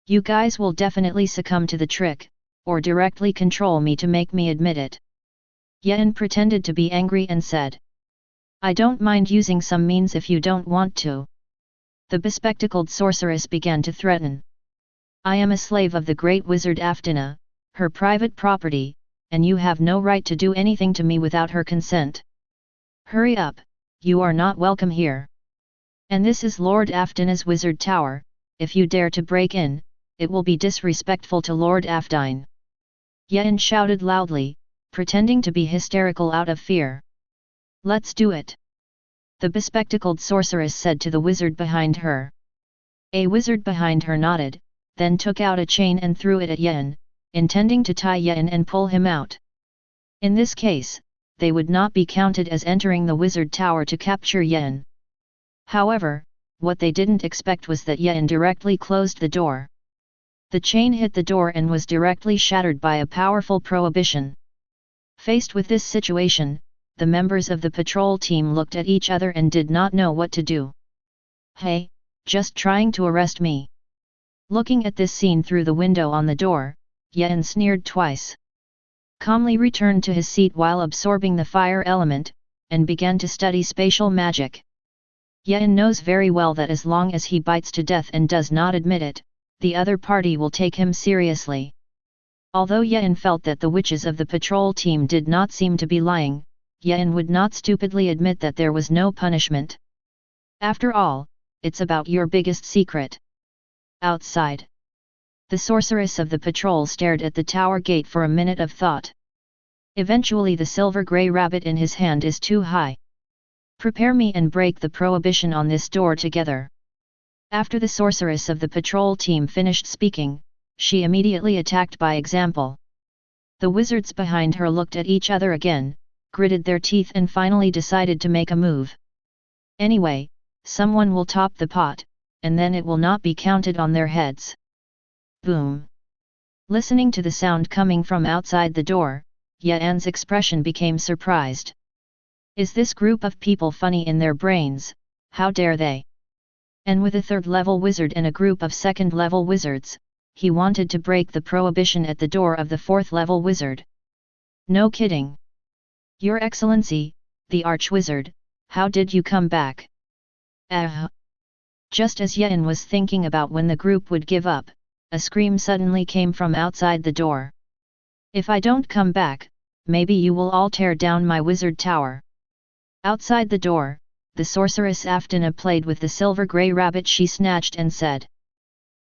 You guys will definitely succumb to the trick, or directly control me to make me admit it. Yen pretended to be angry and said. I don't mind using some means if you don't want to. The bespectacled sorceress began to threaten. I am a slave of the great wizard Aftina, her private property, and you have no right to do anything to me without her consent. Hurry up, you are not welcome here. And this is Lord Aftina's wizard tower, if you dare to break in, it will be disrespectful to Lord Aftine. Yen shouted loudly, pretending to be hysterical out of fear. Let's do it. The bespectacled sorceress said to the wizard behind her. A wizard behind her nodded, then took out a chain and threw it at Yen, intending to tie Yen and pull him out. In this case, they would not be counted as entering the wizard tower to capture Yen. However, what they didn't expect was that Yen directly closed the door. The chain hit the door and was directly shattered by a powerful prohibition. Faced with this situation, the members of the patrol team looked at each other and did not know what to do. Hey, just trying to arrest me. Looking at this scene through the window on the door, Yen sneered twice. Calmly returned to his seat while absorbing the fire element, and began to study spatial magic. Yen knows very well that as long as he bites to death and does not admit it, the other party will take him seriously. Although Yen felt that the witches of the patrol team did not seem to be lying, Yen would not stupidly admit that there was no punishment. After all, it's about your biggest secret. Outside. The sorceress of the patrol stared at the tower gate for a minute of thought. Eventually the silver-grey rabbit in his hand is too high. Prepare me and break the prohibition on this door together. After the sorceress of the patrol team finished speaking, she immediately attacked by example. The wizards behind her looked at each other again, gritted their teeth and finally decided to make a move. Anyway, someone will top the pot, and then it will not be counted on their heads. Boom! Listening to the sound coming from outside the door, Yen's expression became surprised. Is this group of people funny in their brains? How dare they? And with a third-level wizard and a group of second-level wizards, he wanted to break the prohibition at the door of the fourth-level wizard. No kidding. Your Excellency, the Archwizard, how did you come back? Just as Yen was thinking about when the group would give up, a scream suddenly came from outside the door. If I don't come back, maybe you will all tear down my wizard tower. Outside the door, the sorceress Aftina played with the silver-grey rabbit she snatched and said.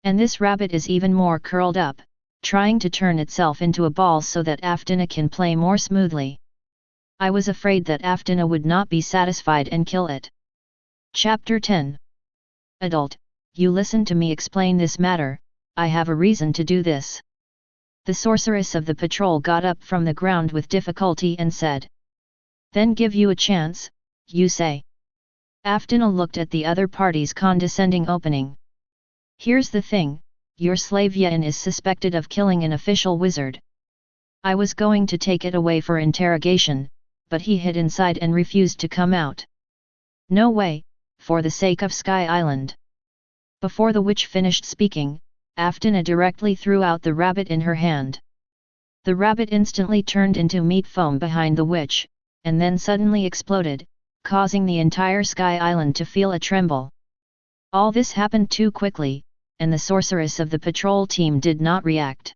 And this rabbit is even more curled up, trying to turn itself into a ball so that Aftina can play more smoothly. I was afraid that Aftina would not be satisfied and kill it. Chapter 10. Adult, you listen to me explain this matter, I have a reason to do this. The sorceress of the patrol got up from the ground with difficulty and said. Then give you a chance, you say. Aftina looked at the other party's condescending opening. Here's the thing, your slave Yen is suspected of killing an official wizard. I was going to take it away for interrogation, but he hid inside and refused to come out. No way, for the sake of Sky Island. Before the witch finished speaking, Aftina directly threw out the rabbit in her hand. The rabbit instantly turned into meat foam behind the witch, and then suddenly exploded, causing the entire Sky Island to feel a tremble. All this happened too quickly, and the sorceress of the patrol team did not react.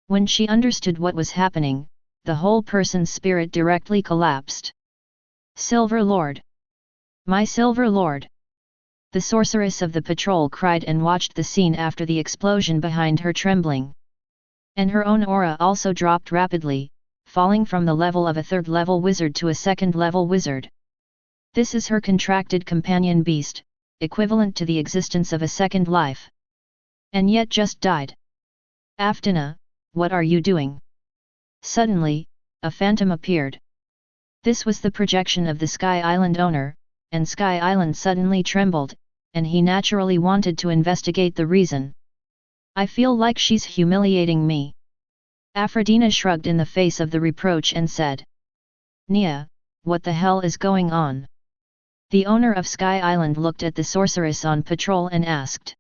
When she understood what was happening, the whole person's spirit directly collapsed. Silver Lord! My Silver Lord! The sorceress of the patrol cried and watched the scene after the explosion behind her trembling. And her own aura also dropped rapidly, falling from the level of a third-level wizard to a second-level wizard. This is her contracted companion beast, equivalent to the existence of a second life. And yet just died. Aftina, what are you doing? Suddenly, a phantom appeared. This was the projection of the Sky Island owner, and Sky Island suddenly trembled, and he naturally wanted to investigate the reason. I feel like she's humiliating me. Aphrodina shrugged in the face of the reproach and said. Nia, what the hell is going on? The owner of Sky Island looked at the sorceress on patrol and asked.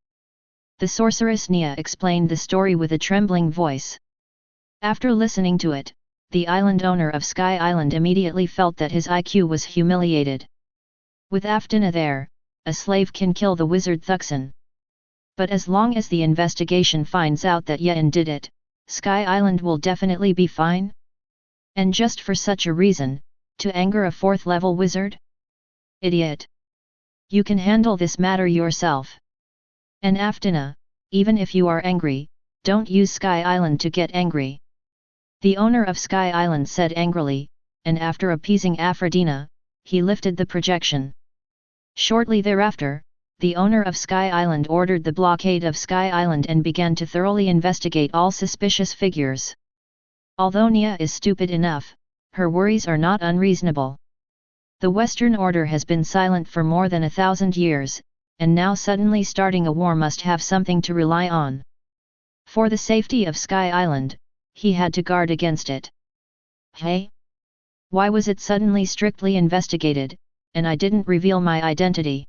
The sorceress Nia explained the story with a trembling voice. After listening to it, the island owner of Sky Island immediately felt that his IQ was humiliated. With Aftina there, a slave can kill the wizard Thuxan. But as long as the investigation finds out that Yen did it, Sky Island will definitely be fine? And just for such a reason, to anger a fourth-level wizard? Idiot! You can handle this matter yourself. And Aftina, even if you are angry, don't use Sky Island to get angry. The owner of Sky Island said angrily, and after appeasing Aphrodina, he lifted the projection. Shortly thereafter, the owner of Sky Island ordered the blockade of Sky Island and began to thoroughly investigate all suspicious figures. Although Nia is stupid enough, her worries are not unreasonable. The Western Order has been silent for more than 1,000 years, and now suddenly starting a war must have something to rely on. For the safety of Sky Island, he had to guard against it. Hey? Why was it suddenly strictly investigated, and I didn't reveal my identity?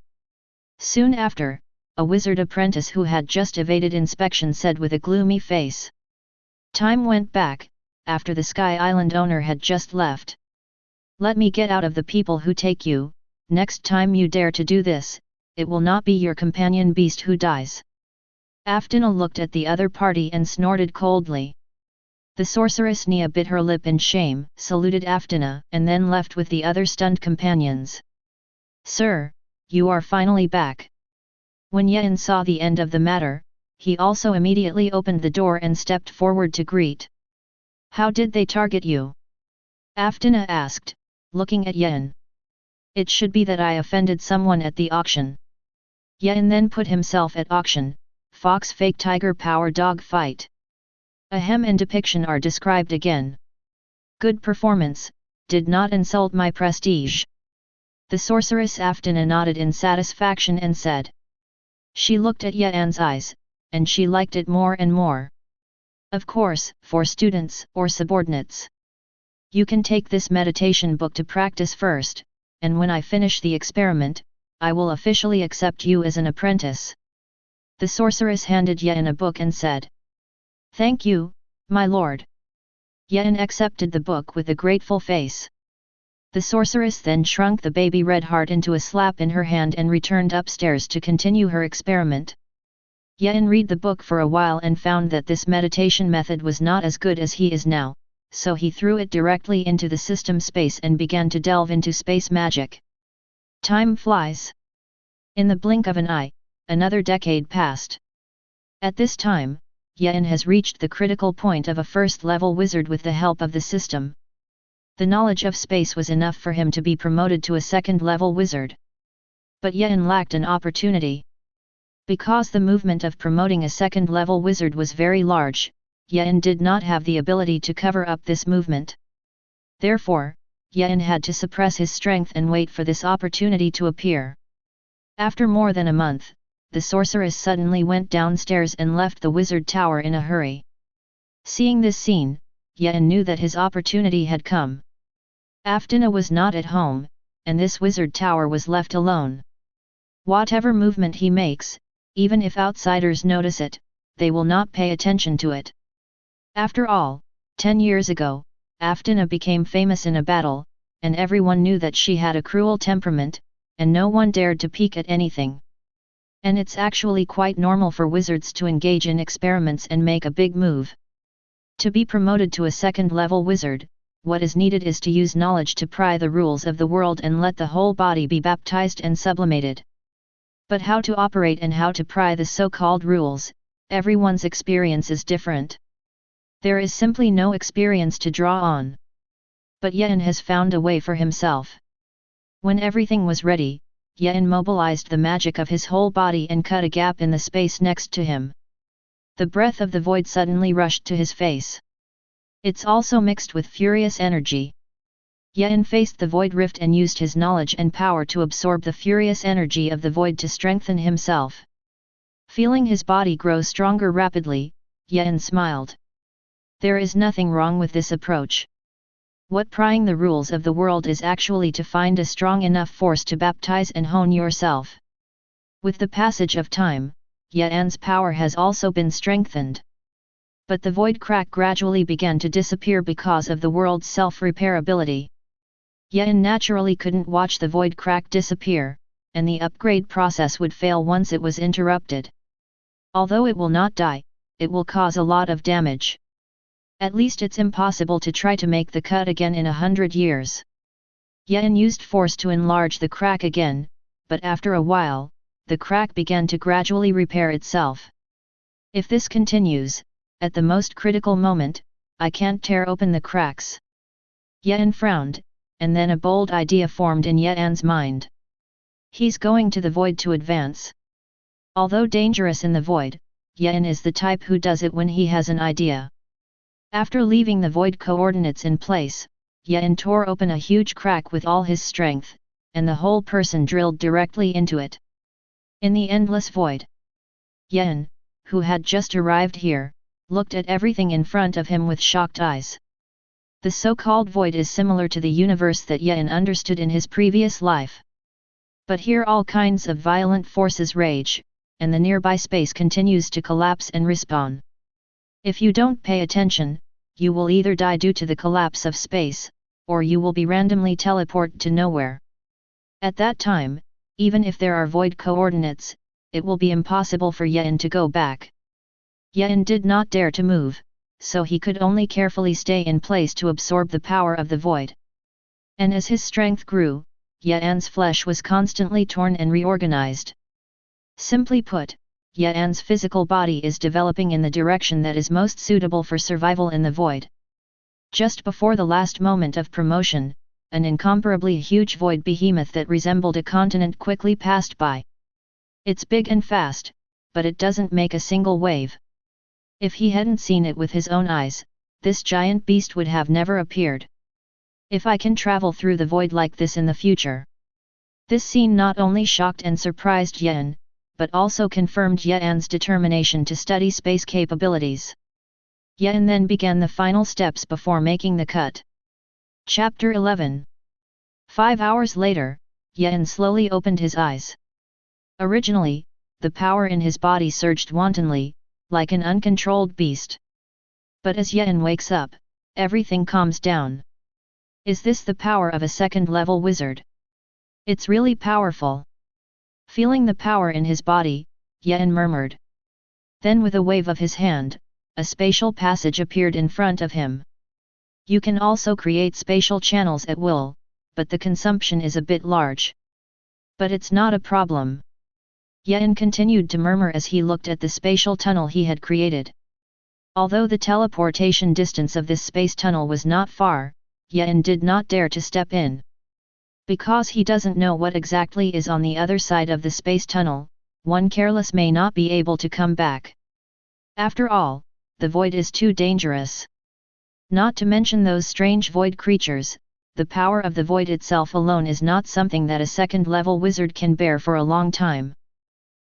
Soon after, a wizard apprentice who had just evaded inspection said with a gloomy face. Time went back, after the Sky Island owner had just left. Let me get out of the people who take you, next time you dare to do this, it will not be your companion beast who dies. Aftina looked at the other party and snorted coldly. The sorceress Nia bit her lip in shame, saluted Aftina, and then left with the other stunned companions. Sir, you are finally back. When Yen saw the end of the matter, he also immediately opened the door and stepped forward to greet. How did they target you? Aftina asked, looking at Yen. It should be that I offended someone at the auction. Yen then put himself at auction, Fox Fake Tiger Power Dog Fight. Ahem and depiction are described again. Good performance, did not insult my prestige. The sorceress Aftina nodded in satisfaction and said. She looked at Yen's eyes, and she liked it more and more. Of course, for students or subordinates. You can take this meditation book to practice first, and when I finish the experiment, I will officially accept you as an apprentice. The sorceress handed Yen a book and said. Thank you, my lord. Yen accepted the book with a grateful face. The sorceress then shrunk the baby red heart into a slap in her hand and returned upstairs to continue her experiment. Yen read the book for a while and found that this meditation method was not as good as he is now, so he threw it directly into the system space and began to delve into space magic. Time flies. In the blink of an eye, another decade passed. At this time, Yen has reached the critical point of a first-level wizard with the help of the system. The knowledge of space was enough for him to be promoted to a second-level wizard. But Yen lacked an opportunity. Because the movement of promoting a second-level wizard was very large, Yen did not have the ability to cover up this movement. Therefore, Yen had to suppress his strength and wait for this opportunity to appear. After more than a month, the sorceress suddenly went downstairs and left the wizard tower in a hurry. Seeing this scene, Yen knew that his opportunity had come. Aftina was not at home, and this wizard tower was left alone. Whatever movement he makes, even if outsiders notice it, they will not pay attention to it. After all, 10 years ago, Aftina became famous in a battle, and everyone knew that she had a cruel temperament, and no one dared to peek at anything. And it's actually quite normal for wizards to engage in experiments and make a big move. To be promoted to a second-level wizard, what is needed is to use knowledge to pry the rules of the world and let the whole body be baptized and sublimated. But how to operate and how to pry the so-called rules, everyone's experience is different. There is simply no experience to draw on. But Yen has found a way for himself. When everything was ready, Yen mobilized the magic of his whole body and cut a gap in the space next to him. The breath of the void suddenly rushed to his face. It's also mixed with furious energy. Yen faced the void rift and used his knowledge and power to absorb the furious energy of the void to strengthen himself. Feeling his body grow stronger rapidly, Yen smiled. There is nothing wrong with this approach. What prying the rules of the world is actually to find a strong enough force to baptize and hone yourself. With the passage of time, Yen's power has also been strengthened. But the void crack gradually began to disappear because of the world's self-repairability. Yen naturally couldn't watch the void crack disappear, and the upgrade process would fail once it was interrupted. Although it will not die, it will cause a lot of damage. At least it's impossible to try to make the cut again in 100 years. Yen used force to enlarge the crack again, but after a while, the crack began to gradually repair itself. If this continues, at the most critical moment, I can't tear open the cracks. Yen frowned, and then a bold idea formed in Yen's mind. He's going to the void to advance. Although dangerous in the void, Yen is the type who does it when he has an idea. After leaving the void coordinates in place, Yen tore open a huge crack with all his strength, and the whole person drilled directly into it. In the endless void. Yen, who had just arrived here, looked at everything in front of him with shocked eyes. The so-called void is similar to the universe that Yen understood in his previous life. But here all kinds of violent forces rage, and the nearby space continues to collapse and respawn. If you don't pay attention, you will either die due to the collapse of space, or you will be randomly teleported to nowhere. At that time, even if there are void coordinates, it will be impossible for Yen to go back. Yen did not dare to move, so he could only carefully stay in place to absorb the power of the void. And as his strength grew, Yen's flesh was constantly torn and reorganized. Simply put, Yen's physical body is developing in the direction that is most suitable for survival in the void. Just before the last moment of promotion, an incomparably huge void behemoth that resembled a continent quickly passed by. It's big and fast, but it doesn't make a single wave. If he hadn't seen it with his own eyes, this giant beast would have never appeared. If I can travel through the void like this in the future. This scene not only shocked and surprised Yen, but also confirmed Yen's determination to study space capabilities. Yen then began the final steps before making the cut. Chapter 11. 5 hours later, Yen slowly opened his eyes. Originally, the power in his body surged wantonly, like an uncontrolled beast. But as Yen wakes up, everything calms down. Is this the power of a second-level wizard? It's really powerful. Feeling the power in his body, Yen murmured. Then with a wave of his hand, a spatial passage appeared in front of him. You can also create spatial channels at will, but the consumption is a bit large. But it's not a problem. Yen continued to murmur as he looked at the spatial tunnel he had created. Although the teleportation distance of this space tunnel was not far, Yen did not dare to step in. Because he doesn't know what exactly is on the other side of the space tunnel, one careless may not be able to come back. After all, the void is too dangerous. Not to mention those strange void creatures, the power of the void itself alone is not something that a second-level wizard can bear for a long time.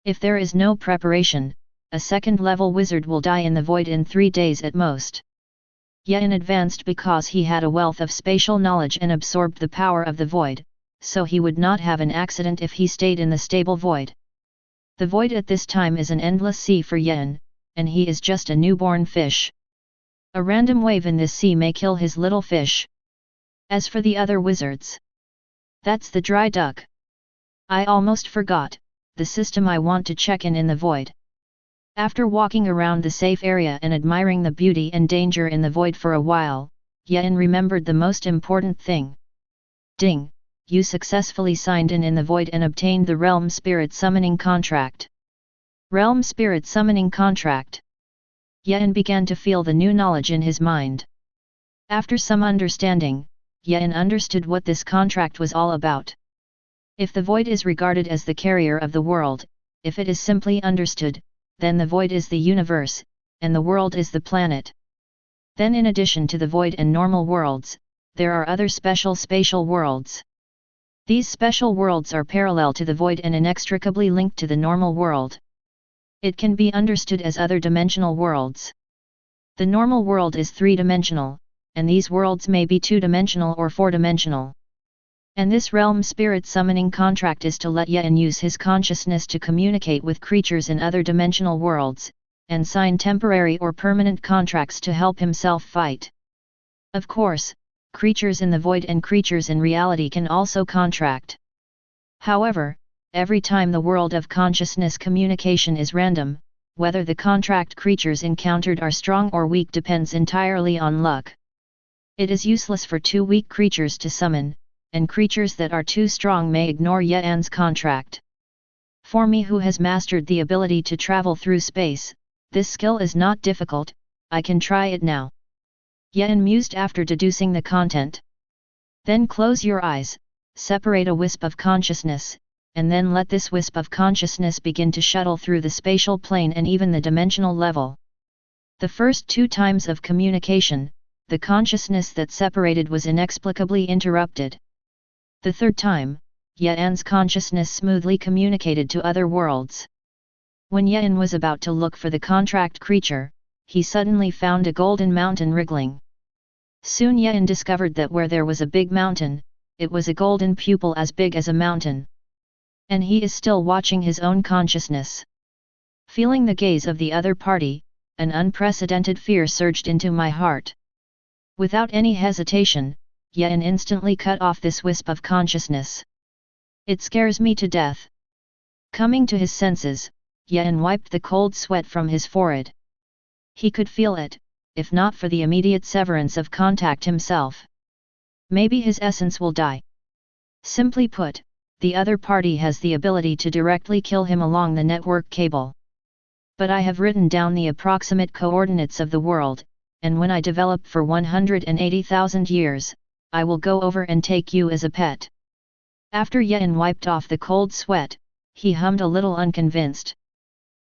If there is no preparation, a second-level wizard will die in the void in 3 days at most. Yen advanced because he had a wealth of spatial knowledge and absorbed the power of the void, so he would not have an accident if he stayed in the stable void. The void at this time is an endless sea for Yen, and he is just a newborn fish. A random wave in this sea may kill his little fish. As for the other wizards, that's the dry duck. I almost forgot, the system I want to check in the void. After walking around the safe area and admiring the beauty and danger in the void for a while, Yen remembered the most important thing. Ding! you successfully signed in the void and obtained the Realm Spirit Summoning Contract. Realm Spirit Summoning Contract. Yen began to feel the new knowledge in his mind. After some understanding, Yen understood what this contract was all about. If the void is regarded as the carrier of the world, if it is simply understood, then the void is the universe, and the world is the planet. Then in addition to the void and normal worlds, there are other special spatial worlds. These special worlds are parallel to the void and inextricably linked to the normal world. It can be understood as other dimensional worlds. The normal world is three-dimensional, and these worlds may be two-dimensional or four-dimensional. And this Realm Spirit Summoning Contract is to let Yen use his consciousness to communicate with creatures in other dimensional worlds, and sign temporary or permanent contracts to help himself fight. Of course, creatures in the void and creatures in reality can also contract. However, every time the world of consciousness communication is random, whether the contract creatures encountered are strong or weak depends entirely on luck. It is useless for two weak creatures to summon, and creatures that are too strong may ignore Yen's contract. For me who has mastered the ability to travel through space, this skill is not difficult, I can try it now. Yen mused after deducing the content. Then close your eyes, separate a wisp of consciousness, and then let this wisp of consciousness begin to shuttle through the spatial plane and even the dimensional level. The first 2 times of communication, the consciousness that separated was inexplicably interrupted. The 3rd time, Yen's consciousness smoothly communicated to other worlds. When Yen was about to look for the contract creature, he suddenly found a golden mountain wriggling. Soon Yen discovered that where there was a big mountain, it was a golden pupil as big as a mountain. And he is still watching his own consciousness. Feeling the gaze of the other party, an unprecedented fear surged into my heart. Without any hesitation, Yen instantly cut off this wisp of consciousness. It scares me to death. Coming to his senses, Yen wiped the cold sweat from his forehead. He could feel it, if not for the immediate severance of contact himself. Maybe his essence will die. Simply put, the other party has the ability to directly kill him along the network cable. But I have written down the approximate coordinates of the world, and when I develop for 180,000 years, I will go over and take you as a pet. After Yen wiped off the cold sweat, he hummed a little unconvinced.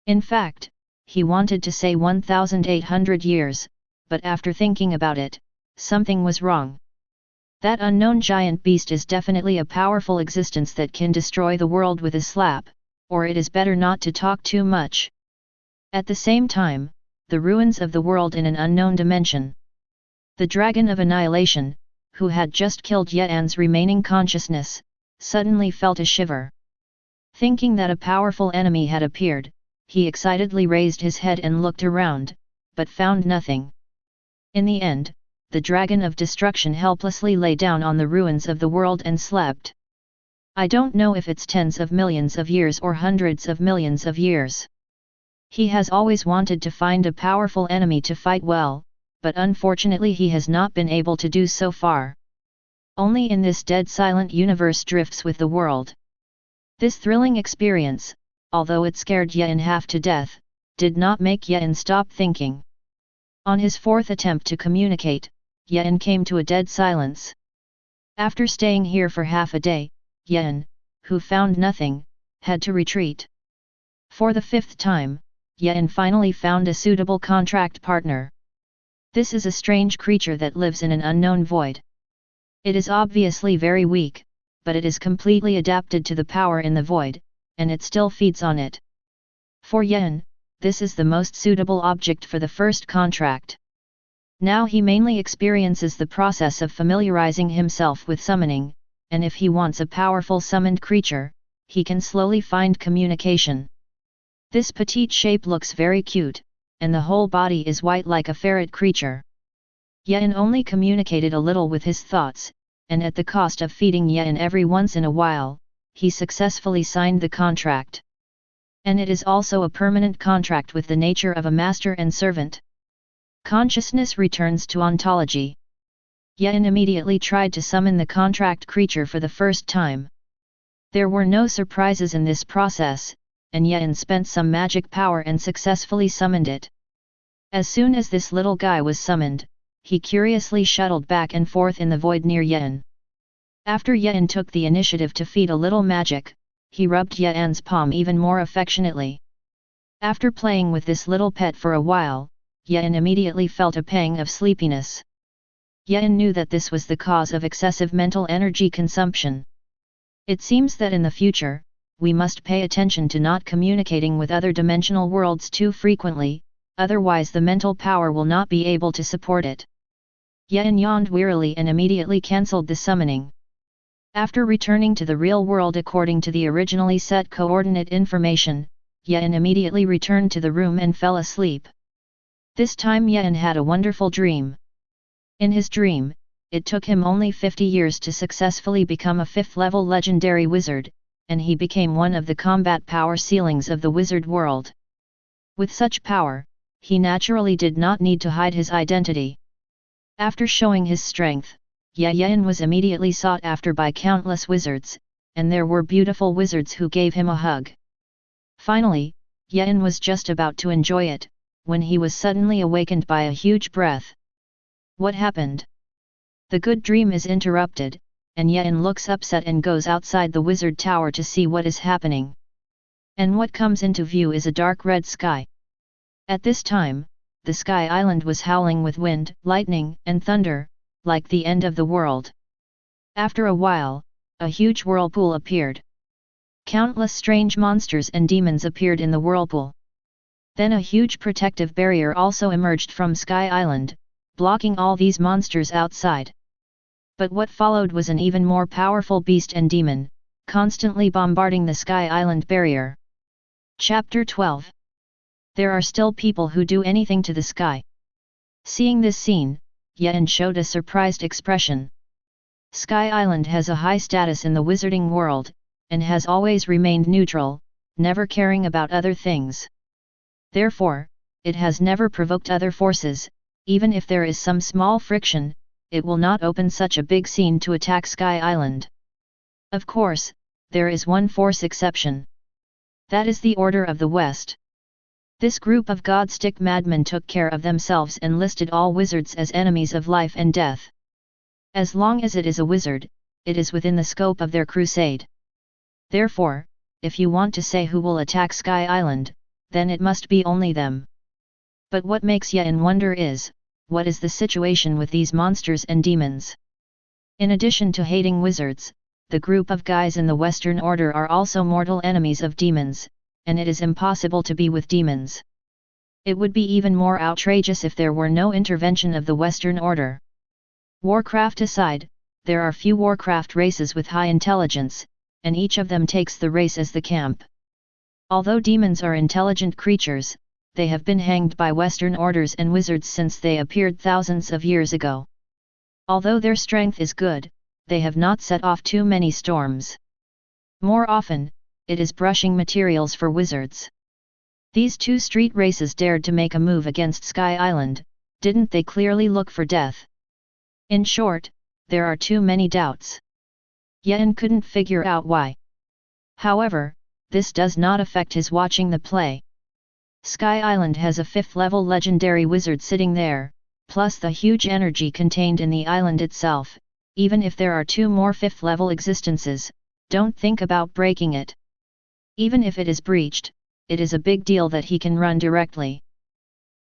In fact, he wanted to say 1,800 years, but after thinking about it, something was wrong. That unknown giant beast is definitely a powerful existence that can destroy the world with a slap, or it is better not to talk too much. At the same time, the ruins of the world in an unknown dimension. The Dragon of Annihilation, who had just killed Yen's remaining consciousness, suddenly felt a shiver. Thinking that a powerful enemy had appeared, he excitedly raised his head and looked around, but found nothing. In the end, the Dragon of Destruction helplessly lay down on the ruins of the world and slept. I don't know if it's tens of millions of years or hundreds of millions of years. He has always wanted to find a powerful enemy to fight well, but unfortunately he has not been able to do so far. Only in this dead silent universe drifts with the world. This thrilling experience, although it scared Yen half to death, did not make Yen stop thinking. On his 4th attempt to communicate, Yen came to a dead silence. After staying here for half a day, Yen, who found nothing, had to retreat. For the 5th time, Yen finally found a suitable contract partner. This is a strange creature that lives in an unknown void. It is obviously very weak, but it is completely adapted to the power in the void, and it still feeds on it. For Yen, this is the most suitable object for the first contract. Now he mainly experiences the process of familiarizing himself with summoning, and if he wants a powerful summoned creature, he can slowly find communication. This petite shape looks very cute, and the whole body is white like a ferret creature. Yen only communicated a little with his thoughts, and at the cost of feeding Yen every once in a while, he successfully signed the contract. And it is also a permanent contract with the nature of a master and servant. Consciousness returns to ontology. Yen immediately tried to summon the contract creature for the first time. There were no surprises in this process, and Yen spent some magic power and successfully summoned it. As soon as this little guy was summoned, he curiously shuttled back and forth in the void near Yen. After Yen took the initiative to feed a little magic, he rubbed Yen's palm even more affectionately. After playing with this little pet for a while, Yen immediately felt a pang of sleepiness. Yen knew that this was the cause of excessive mental energy consumption. It seems that in the future, we must pay attention to not communicating with other dimensional worlds too frequently, otherwise the mental power will not be able to support it. Yen yawned wearily and immediately cancelled the summoning. After returning to the real world according to the originally set coordinate information, Yen immediately returned to the room and fell asleep. This time Yen had a wonderful dream. In his dream, it took him only 50 years to successfully become a 5th-level legendary wizard, and he became one of the combat power ceilings of the wizard world. With such power, he naturally did not need to hide his identity. After showing his strength, Yen was immediately sought after by countless wizards, and there were beautiful wizards who gave him a hug. Finally, Yen was just about to enjoy it, when he was suddenly awakened by a huge breath. What happened? The good dream is interrupted, and Yen looks upset and goes outside the wizard tower to see what is happening. And what comes into view is a dark red sky. At this time, the sky island was howling with wind, lightning, and thunder, like the end of the world. After a while, a huge whirlpool appeared. Countless strange monsters and demons appeared in the whirlpool. Then a huge protective barrier also emerged from Sky Island, blocking all these monsters outside. But what followed was an even more powerful beast and demon, constantly bombarding the Sky Island barrier. Chapter 12. There are still people who do anything to the sky. Seeing this scene, Yen showed a surprised expression. Sky Island has a high status in the wizarding world, and has always remained neutral, never caring about other things. Therefore, it has never provoked other forces. Even if there is some small friction, it will not open such a big scene to attack Sky Island. Of course, there is one force exception. That is the Order of the West. This group of God-stick madmen took care of themselves and listed all wizards as enemies of life and death. As long as it is a wizard, it is within the scope of their crusade. Therefore, if you want to say who will attack Sky Island, then it must be only them. But what makes Yen wonder is, what is the situation with these monsters and demons? In addition to hating wizards, the group of guys in the Western Order are also mortal enemies of demons, and it is impossible to be with demons. It would be even more outrageous if there were no intervention of the Western Order. Warcraft aside, there are few Warcraft races with high intelligence, and each of them takes the race as the camp. Although demons are intelligent creatures, they have been hanged by Western orders and wizards since they appeared thousands of years ago. Although their strength is good, they have not set off too many storms. More often, it is brushing materials for wizards. These two street races dared to make a move against Sky Island, didn't they clearly look for death? In short, there are too many doubts. Yen couldn't figure out why. However, this does not affect his watching the play. Sky Island has a 5th-level legendary wizard sitting there, plus the huge energy contained in the island itself. Even if there are 2 more 5th-level existences, don't think about breaking it. Even if it is breached, it is a big deal that he can run directly.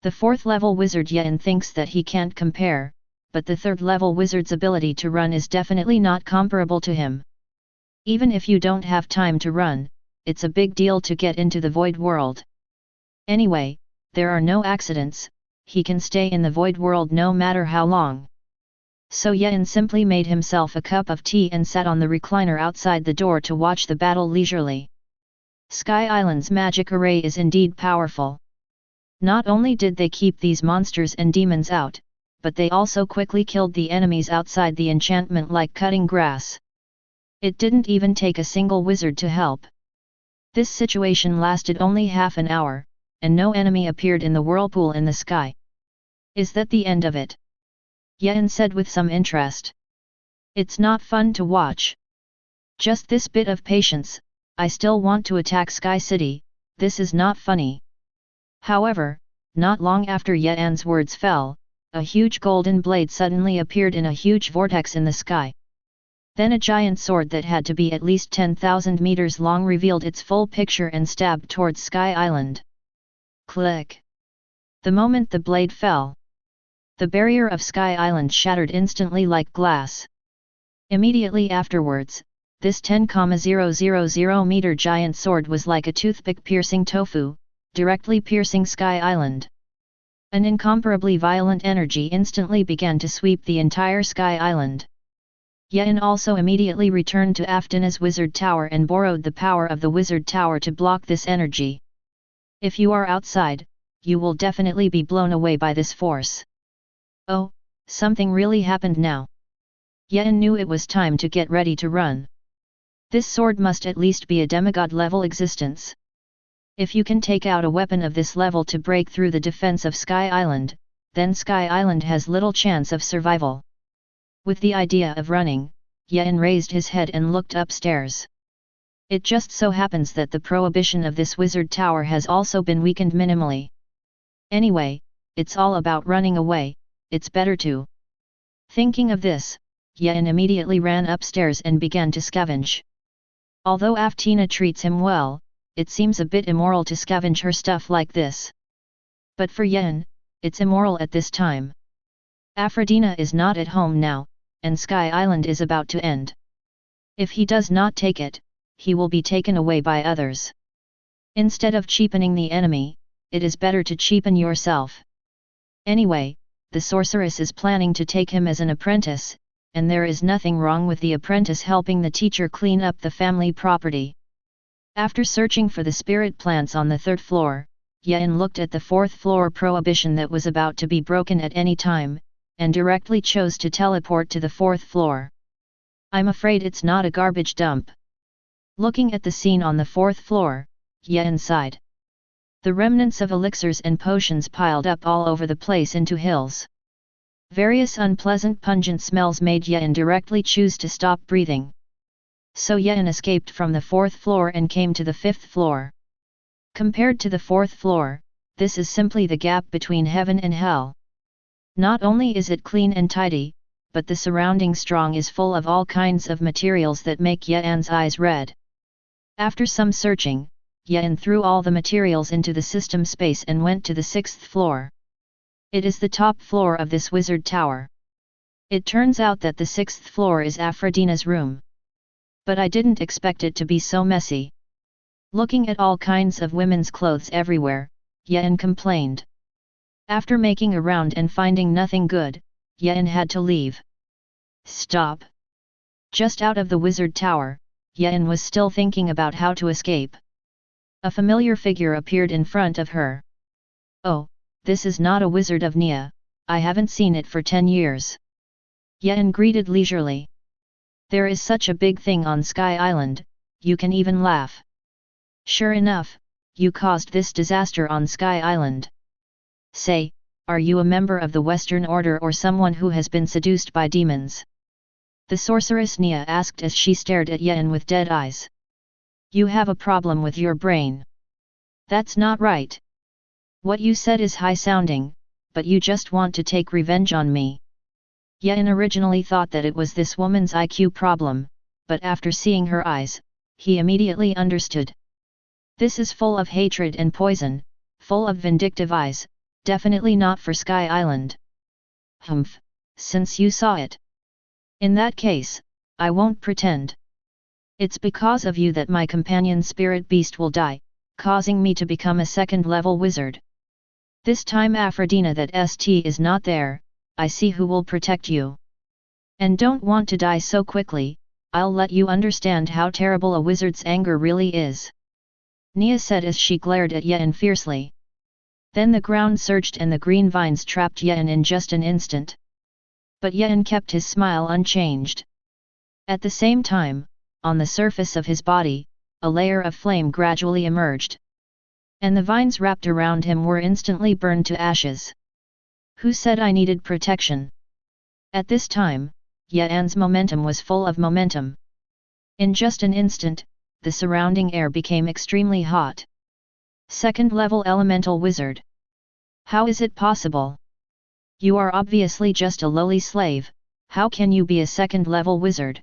The 4th-level wizard Yen thinks that he can't compare, but the 3rd-level wizard's ability to run is definitely not comparable to him. Even if you don't have time to run, it's a big deal to get into the void world. Anyway, there are no accidents, he can stay in the void world no matter how long. So Yen simply made himself a cup of tea and sat on the recliner outside the door to watch the battle leisurely. Sky Island's magic array is indeed powerful. Not only did they keep these monsters and demons out, but they also quickly killed the enemies outside the enchantment like cutting grass. It didn't even take a single wizard to help. This situation lasted only half an hour, and no enemy appeared in the whirlpool in the sky. Is that the end of it? Yen said with some interest. It's not fun to watch. Just this bit of patience, I still want to attack Sky City, this is not funny. However, not long after Yan's words fell, a huge golden blade suddenly appeared in a huge vortex in the sky. Then a giant sword that had to be at least 10,000 meters long revealed its full picture and stabbed towards Sky Island. Click! The moment the blade fell, the barrier of Sky Island shattered instantly like glass. Immediately afterwards, this 10,000 meter giant sword was like a toothpick piercing tofu, directly piercing Sky Island. An incomparably violent energy instantly began to sweep the entire Sky Island. Yen also immediately returned to Aftina's Wizard Tower and borrowed the power of the Wizard Tower to block this energy. If you are outside, you will definitely be blown away by this force. Oh, something really happened now. Yen knew it was time to get ready to run. This sword must at least be a demigod level existence. If you can take out a weapon of this level to break through the defense of Sky Island, then Sky Island has little chance of survival. With the idea of running, Yen raised his head and looked upstairs. It just so happens that the prohibition of this wizard tower has also been weakened minimally. Anyway, it's all about running away, it's better to. Thinking of this, Yen immediately ran upstairs and began to scavenge. Although Aftina treats him well, it seems a bit immoral to scavenge her stuff like this. But for Yen, it's immoral at this time. Aphrodina is not at home now, and Sky Island is about to end. If he does not take it, he will be taken away by others. Instead of cheapening the enemy, it is better to cheapen yourself. Anyway, the sorceress is planning to take him as an apprentice, and there is nothing wrong with the apprentice helping the teacher clean up the family property. After searching for the spirit plants on the 3rd floor, Yen looked at the 4th floor prohibition that was about to be broken at any time, and directly chose to teleport to the 4th floor. I'm afraid it's not a garbage dump. Looking at the scene on the 4th floor, Yen sighed. The remnants of elixirs and potions piled up all over the place into hills. Various unpleasant pungent smells made Yen directly choose to stop breathing. So Yen escaped from the 4th floor and came to the 5th floor. Compared to the 4th floor, this is simply the gap between heaven and hell. Not only is it clean and tidy, but the surrounding strong is full of all kinds of materials that make Yen's eyes red. After some searching, Yen threw all the materials into the system space and went to the 6th floor. It is the top floor of this wizard tower. It turns out that the 6th floor is Aphrodina's room. But I didn't expect it to be so messy. Looking at all kinds of women's clothes everywhere, Yen complained. After making a round and finding nothing good, Yen had to leave. Stop! Just out of the wizard tower, Yen was still thinking about how to escape. A familiar figure appeared in front of her. Oh, this is not a wizard of Nia, I haven't seen it for 10 years. Yen greeted leisurely. There is such a big thing on Sky Island, you can even laugh. Sure enough, you caused this disaster on Sky Island. Say, are you a member of the Western Order or someone who has been seduced by demons? The sorceress Nia asked as she stared at Yen with dead eyes. You have a problem with your brain. That's not right. What you said is high-sounding, but you just want to take revenge on me. Yen originally thought that it was this woman's IQ problem, but after seeing her eyes, he immediately understood. This is full of hatred and poison, full of vindictive eyes, definitely not for Sky Island. Humph, since you saw it. In that case, I won't pretend. It's because of you that my companion spirit beast will die, causing me to become a 2nd-level wizard. This time Aphrodina that St is not there, I see who will protect you. And don't want to die so quickly, I'll let you understand how terrible a wizard's anger really is. Nia said as she glared at Yen fiercely. Then the ground surged and the green vines trapped Yen in just an instant. But Yen kept his smile unchanged. At the same time, on the surface of his body, a layer of flame gradually emerged. And the vines wrapped around him were instantly burned to ashes. Who said I needed protection? At this time, Yan's momentum was full of momentum. In just an instant, the surrounding air became extremely hot. Second level elemental wizard. How is it possible? You are obviously just a lowly slave, how can you be a second level wizard?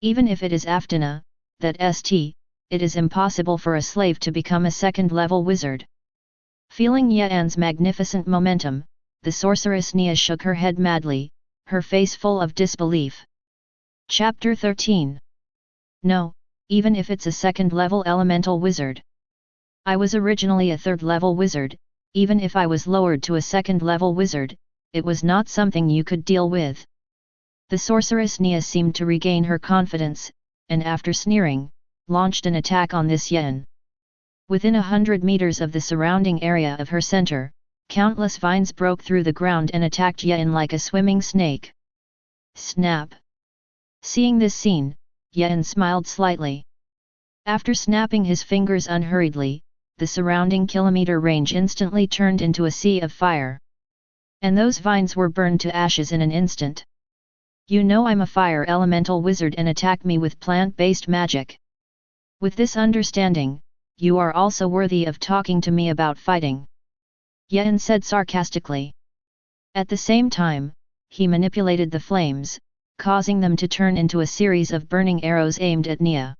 Even if it is Aftana, that st, it is impossible for a slave to become a second level wizard. Feeling Yan's magnificent momentum, the sorceress Nia shook her head madly, her face full of disbelief. Chapter 13. No, even if it's a second level elemental wizard. I was originally a third level wizard, even if I was lowered to a second level wizard, it was not something you could deal with. The sorceress Nia seemed to regain her confidence, and after sneering, launched an attack on this Yan. Within 100 meters of the surrounding area of her center, countless vines broke through the ground and attacked Yan like a swimming snake. Snap! Seeing this scene, Yan smiled slightly. After snapping his fingers unhurriedly, the surrounding kilometer range instantly turned into a sea of fire. And those vines were burned to ashes in an instant. You know I'm a fire elemental wizard and attack me with plant-based magic. With this understanding, you are also worthy of talking to me about fighting. Yan said sarcastically. At the same time, he manipulated the flames, causing them to turn into a series of burning arrows aimed at Nia.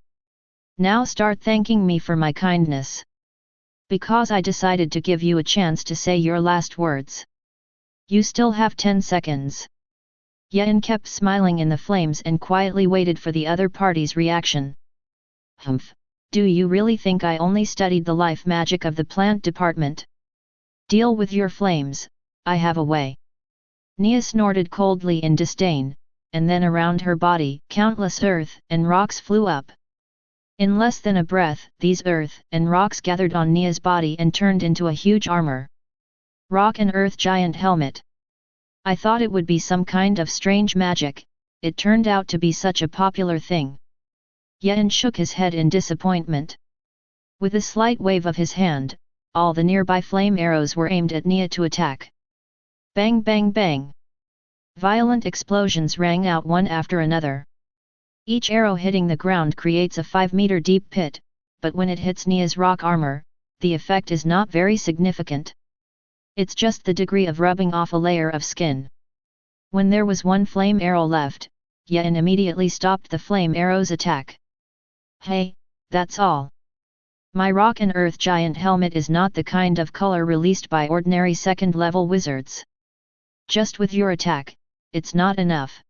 Now start thanking me for my kindness. Because I decided to give you a chance to say your last words. You still have 10 seconds. Yan kept smiling in the flames and quietly waited for the other party's reaction. Humph, do you really think I only studied the life magic of the plant department? Deal with your flames, I have a way. Nia snorted coldly in disdain, and then around her body, countless earth and rocks flew up. In less than a breath, these earth and rocks gathered on Nia's body and turned into a huge armor. Rock and earth giant helmet. I thought it would be some kind of strange magic, it turned out to be such a popular thing. Yan shook his head in disappointment. With a slight wave of his hand, all the nearby flame arrows were aimed at Nia to attack. Bang bang bang! Violent explosions rang out one after another. Each arrow hitting the ground creates a 5-meter deep pit, but when it hits Nia's rock armor, the effect is not very significant. It's just the degree of rubbing off a layer of skin. When there was one flame arrow left, Yan immediately stopped the flame arrow's attack. Hey, that's all. My rock and earth giant helmet is not the kind of color released by ordinary second-level wizards. Just with your attack, it's not enough.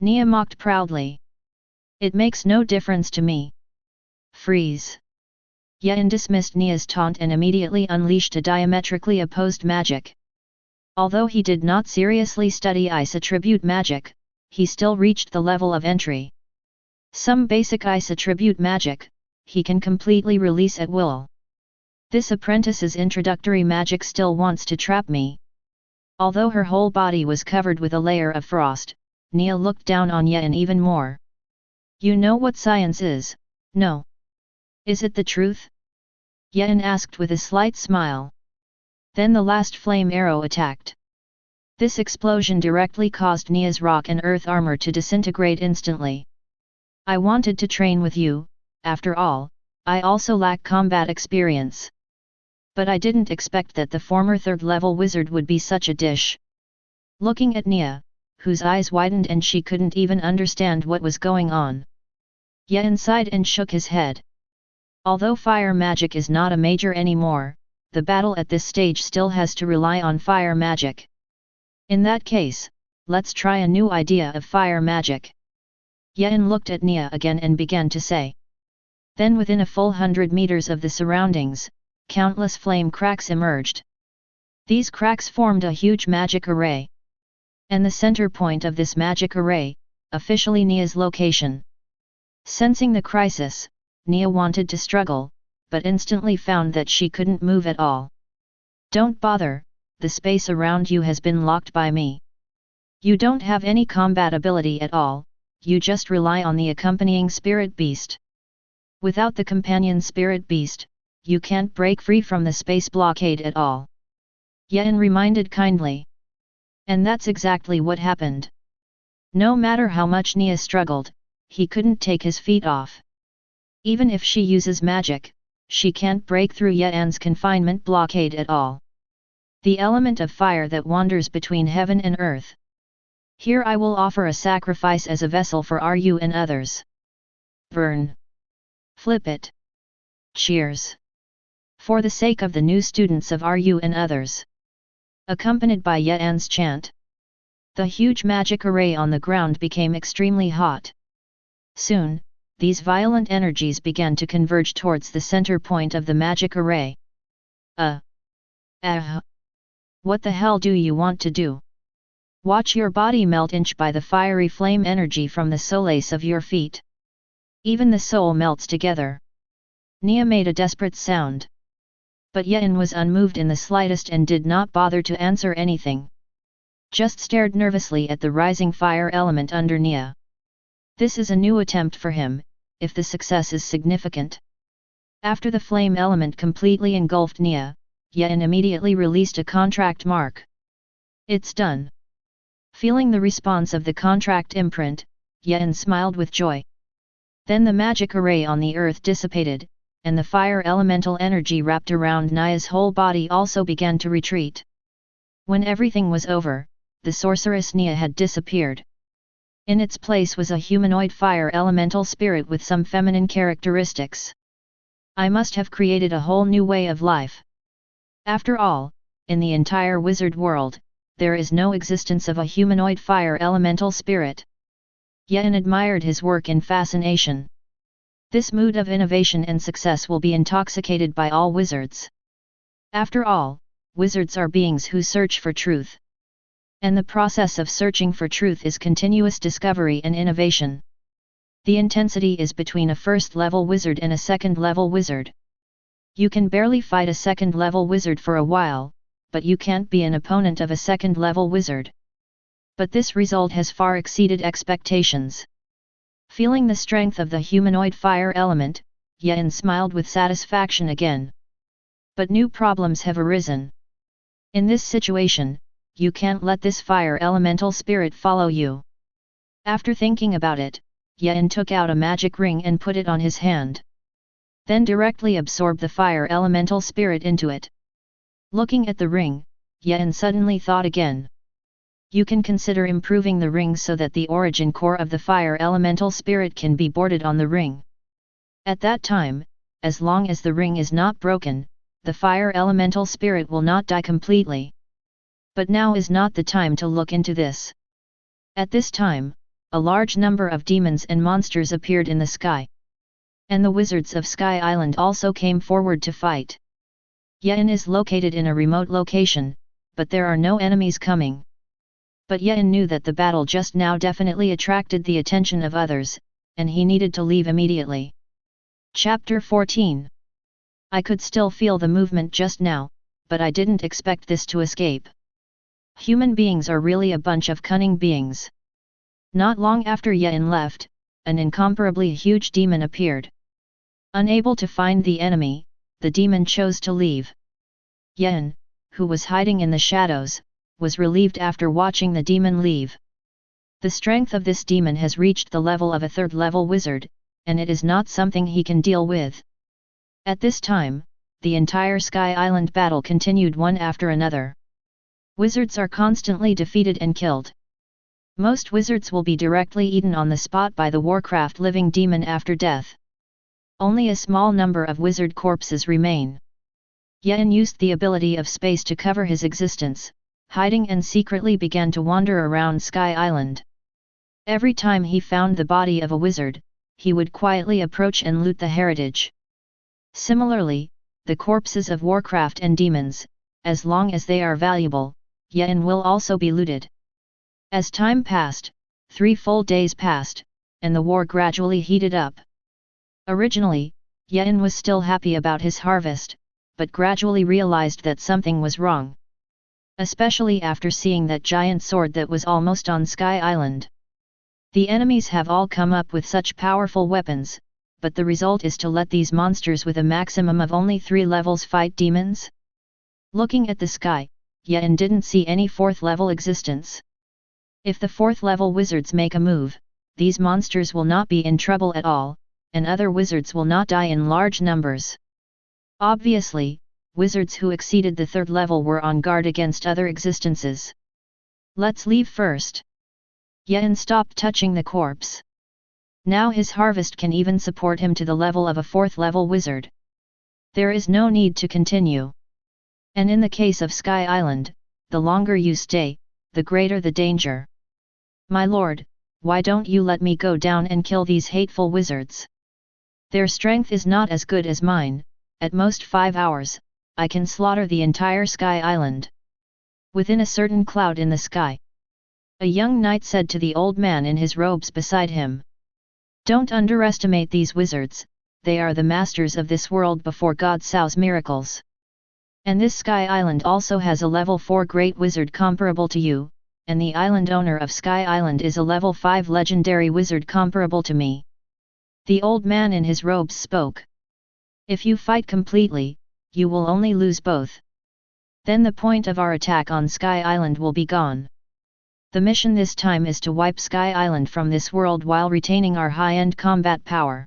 Nia mocked proudly. It makes no difference to me. Freeze. Yan dismissed Nia's taunt and immediately unleashed a diametrically opposed magic. Although he did not seriously study ice attribute magic, he still reached the level of entry. Some basic ice attribute magic, he can completely release at will. This apprentice's introductory magic still wants to trap me. Although her whole body was covered with a layer of frost, Nia looked down on Yan even more. You know what science is, no? Is it the truth? Yan asked with a slight smile. Then the last flame arrow attacked. This explosion directly caused Nia's rock and earth armor to disintegrate instantly. I wanted to train with you, after all, I also lack combat experience. But I didn't expect that the former third-level wizard would be such a dish. Looking at Nia, whose eyes widened and she couldn't even understand what was going on. Yan sighed and shook his head. Although fire magic is not a major anymore, the battle at this stage still has to rely on fire magic. In that case, let's try a new idea of fire magic. Yan looked at Nia again and began to say. Then within a full 100 meters of the surroundings, countless flame cracks emerged. These cracks formed a huge magic array. And the center point of this magic array, officially Nia's location. Sensing the crisis, Nia wanted to struggle, but instantly found that she couldn't move at all. Don't bother, the space around you has been locked by me. You don't have any combat ability at all, you just rely on the accompanying spirit beast. Without the companion spirit beast, you can't break free from the space blockade at all. Yan reminded kindly. And that's exactly what happened. No matter how much Nia struggled, he couldn't take his feet off. Even if she uses magic, she can't break through Yan's confinement blockade at all. The element of fire that wanders between heaven and earth. Here I will offer a sacrifice as a vessel for Ru and others. Burn. Flip it. Cheers. For the sake of the new students of Ru and others. Accompanied by Yan's chant. The huge magic array on the ground became extremely hot. Soon, these violent energies began to converge towards the center point of the magic array. What the hell do you want to do? Watch your body melt inch by the fiery flame energy from the solace of your feet. Even the soul melts together. Nia made a desperate sound. But Yan was unmoved in the slightest and did not bother to answer anything. Just stared nervously at the rising fire element under Nia. This is a new attempt for him, if the success is significant. After the flame element completely engulfed Nia, Yan immediately released a contract mark. It's done. Feeling the response of the contract imprint, Yan smiled with joy. Then the magic array on the earth dissipated, and the fire elemental energy wrapped around Nia's whole body also began to retreat. When everything was over, the sorceress Nia had disappeared. In its place was a humanoid fire elemental spirit with some feminine characteristics. I must have created a whole new way of life. After all, in the entire wizard world, there is no existence of a humanoid fire elemental spirit. Yan admired his work in fascination. This mood of innovation and success will be intoxicated by all wizards. After all, wizards are beings who search for truth. And the process of searching for truth is continuous discovery and innovation. The intensity is between a first-level wizard and a second-level wizard. You can barely fight a second-level wizard for a while, but you can't be an opponent of a second-level wizard. But this result has far exceeded expectations. Feeling the strength of the humanoid fire element, Yan smiled with satisfaction again. But new problems have arisen. In this situation, you can't let this fire elemental spirit follow you. After thinking about it, Yan took out a magic ring and put it on his hand. Then directly absorbed the fire elemental spirit into it. Looking at the ring, Yan suddenly thought again. You can consider improving the ring so that the origin core of the fire elemental spirit can be boarded on the ring. At that time, as long as the ring is not broken, the fire elemental spirit will not die completely. But now is not the time to look into this. At this time, a large number of demons and monsters appeared in the sky. And the wizards of Sky Island also came forward to fight. Yan is located in a remote location, but there are no enemies coming. But Yan knew that the battle just now definitely attracted the attention of others, and he needed to leave immediately. Chapter 14. I could still feel the movement just now, but I didn't expect this to escape. Human beings are really a bunch of cunning beings. Not long after Yan left, an incomparably huge demon appeared. Unable to find the enemy, the demon chose to leave. Yan, who was hiding in the shadows, was relieved after watching the demon leave. The strength of this demon has reached the level of a third-level wizard, and it is not something he can deal with. At this time, the entire Sky Island battle continued one after another. Wizards are constantly defeated and killed. Most wizards will be directly eaten on the spot by the Warcraft living demon after death. Only a small number of wizard corpses remain. Yan used the ability of space to cover his existence, hiding and secretly began to wander around Sky Island. Every time he found the body of a wizard, he would quietly approach and loot the heritage. Similarly, the corpses of Warcraft and demons, as long as they are valuable, Yan will also be looted. As time passed, 3 full days passed, and the war gradually heated up. Originally, Yan was still happy about his harvest, but gradually realized that something was wrong. Especially after seeing that giant sword that was almost on Sky Island. The enemies have all come up with such powerful weapons, but the result is to let these monsters with a maximum of only 3 levels fight demons? Looking at the sky, Yen didn't see any fourth level existence. If the fourth level wizards make a move, these monsters will not be in trouble at all, and other wizards will not die in large numbers. Obviously, wizards who exceeded the third level were on guard against other existences. Let's leave first. Yen stopped touching the corpse. Now his harvest can even support him to the level of a fourth level wizard. There is no need to continue. And in the case of Sky Island, the longer you stay, the greater the danger. My lord, why don't you let me go down and kill these hateful wizards? Their strength is not as good as mine. At most 5 hours, I can slaughter the entire Sky Island. Within a certain cloud in the sky, a young knight said to the old man in his robes beside him. Don't underestimate these wizards, they are the masters of this world before God Sao's miracles. And this Sky Island also has a level 4 great wizard comparable to you, and the island owner of Sky Island is a level 5 legendary wizard comparable to me. The old man in his robes spoke. If you fight completely, you will only lose both. Then the point of our attack on Sky Island will be gone. The mission this time is to wipe Sky Island from this world while retaining our high-end combat power.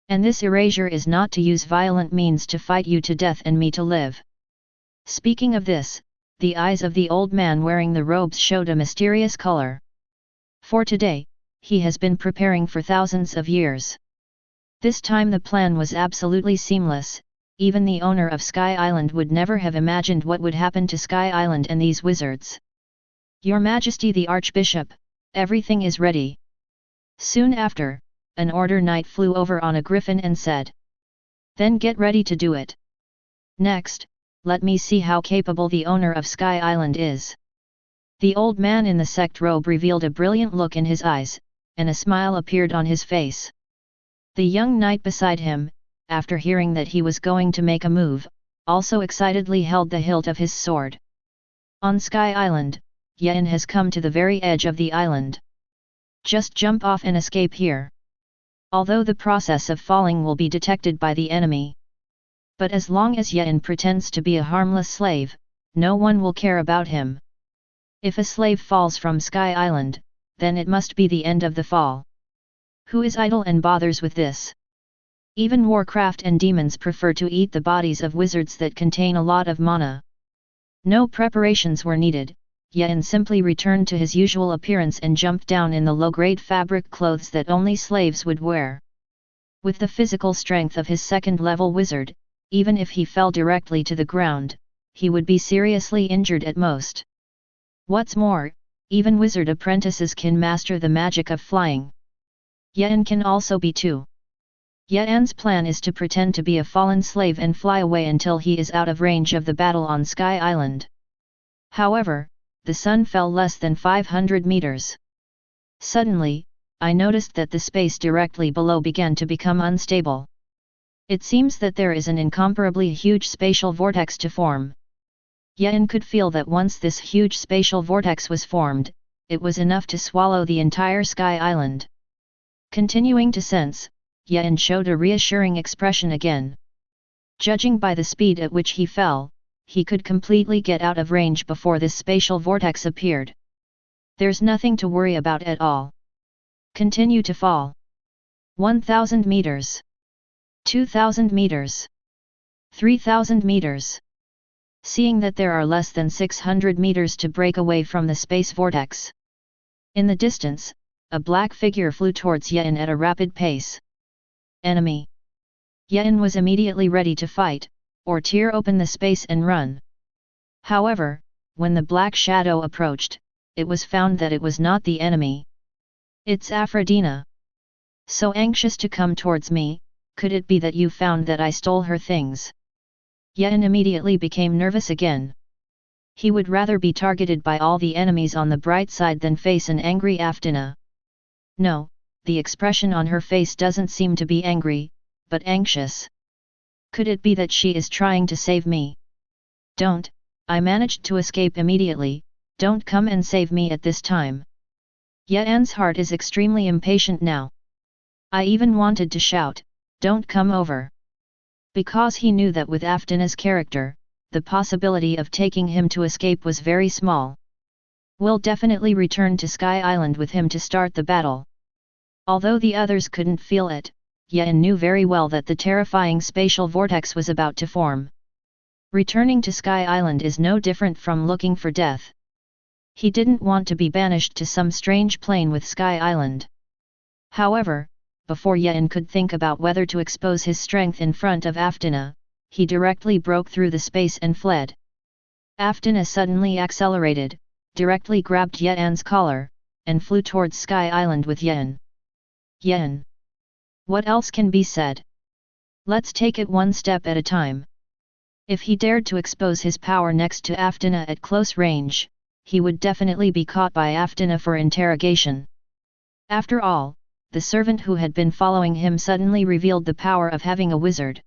And this erasure is not to use violent means to fight you to death and me to live. Speaking of this, the eyes of the old man wearing the robes showed a mysterious color. For today, he has been preparing for thousands of years. This time the plan was absolutely seamless. Even the owner of Sky Island would never have imagined what would happen to Sky Island and these wizards. Your Majesty the Archbishop, everything is ready. Soon after, an order knight flew over on a griffin and said. Then get ready to do it. Next, let me see how capable the owner of Sky Island is. The old man in the sect robe revealed a brilliant look in his eyes, and a smile appeared on his face. The young knight beside him, after hearing that he was going to make a move, also excitedly held the hilt of his sword. On Sky Island, Yen has come to the very edge of the island. Just jump off and escape here. Although the process of falling will be detected by the enemy. But as long as Yen pretends to be a harmless slave, no one will care about him. If a slave falls from Sky Island, then it must be the end of the fall. Who is idle and bothers with this? Even Warcraft and demons prefer to eat the bodies of wizards that contain a lot of mana. No preparations were needed, Yen simply returned to his usual appearance and jumped down in the low-grade fabric clothes that only slaves would wear. With the physical strength of his second-level wizard, even if he fell directly to the ground, he would be seriously injured at most. What's more, even wizard apprentices can master the magic of flying. Yen can also be too. Yen's plan is to pretend to be a fallen slave and fly away until he is out of range of the battle on Sky Island. However, the sun fell less than 500 meters. Suddenly, I noticed that the space directly below began to become unstable. It seems that there is an incomparably huge spatial vortex to form. Yen could feel that once this huge spatial vortex was formed, it was enough to swallow the entire Sky Island. Continuing to sense, Yen showed a reassuring expression again. Judging by the speed at which he fell, he could completely get out of range before this spatial vortex appeared. There's nothing to worry about at all. Continue to fall. 1,000 meters. 2,000 meters. 3,000 meters. Seeing that there are less than 600 meters to break away from the space vortex. In the distance, a black figure flew towards Yen at a rapid pace. Enemy. Yen was immediately ready to fight, or tear open the space and run. However, when the black shadow approached, it was found that it was not the enemy. It's Aphrodina. So anxious to come towards me, could it be that you found that I stole her things? Yen immediately became nervous again. He would rather be targeted by all the enemies on the bright side than face an angry Aphrodina. No, the expression on her face doesn't seem to be angry, but anxious. Could it be that she is trying to save me? Don't, I managed to escape immediately, don't come and save me at this time. Yen's heart is extremely impatient now. I even wanted to shout, don't come over. Because he knew that with Aphrodina's character, the possibility of taking him to escape was very small. We'll definitely return to Sky Island with him to start the battle. Although the others couldn't feel it, Yen knew very well that the terrifying spatial vortex was about to form. Returning to Sky Island is no different from looking for death. He didn't want to be banished to some strange plane with Sky Island. However, before Yen could think about whether to expose his strength in front of Aftina, he directly broke through the space and fled. Aftina suddenly accelerated, directly grabbed Yen's collar, and flew towards Sky Island with Yen. Yen. What else can be said? Let's take it one step at a time. If he dared to expose his power next to Aftina at close range, he would definitely be caught by Aftina for interrogation. After all, the servant who had been following him suddenly revealed the power of having a wizard.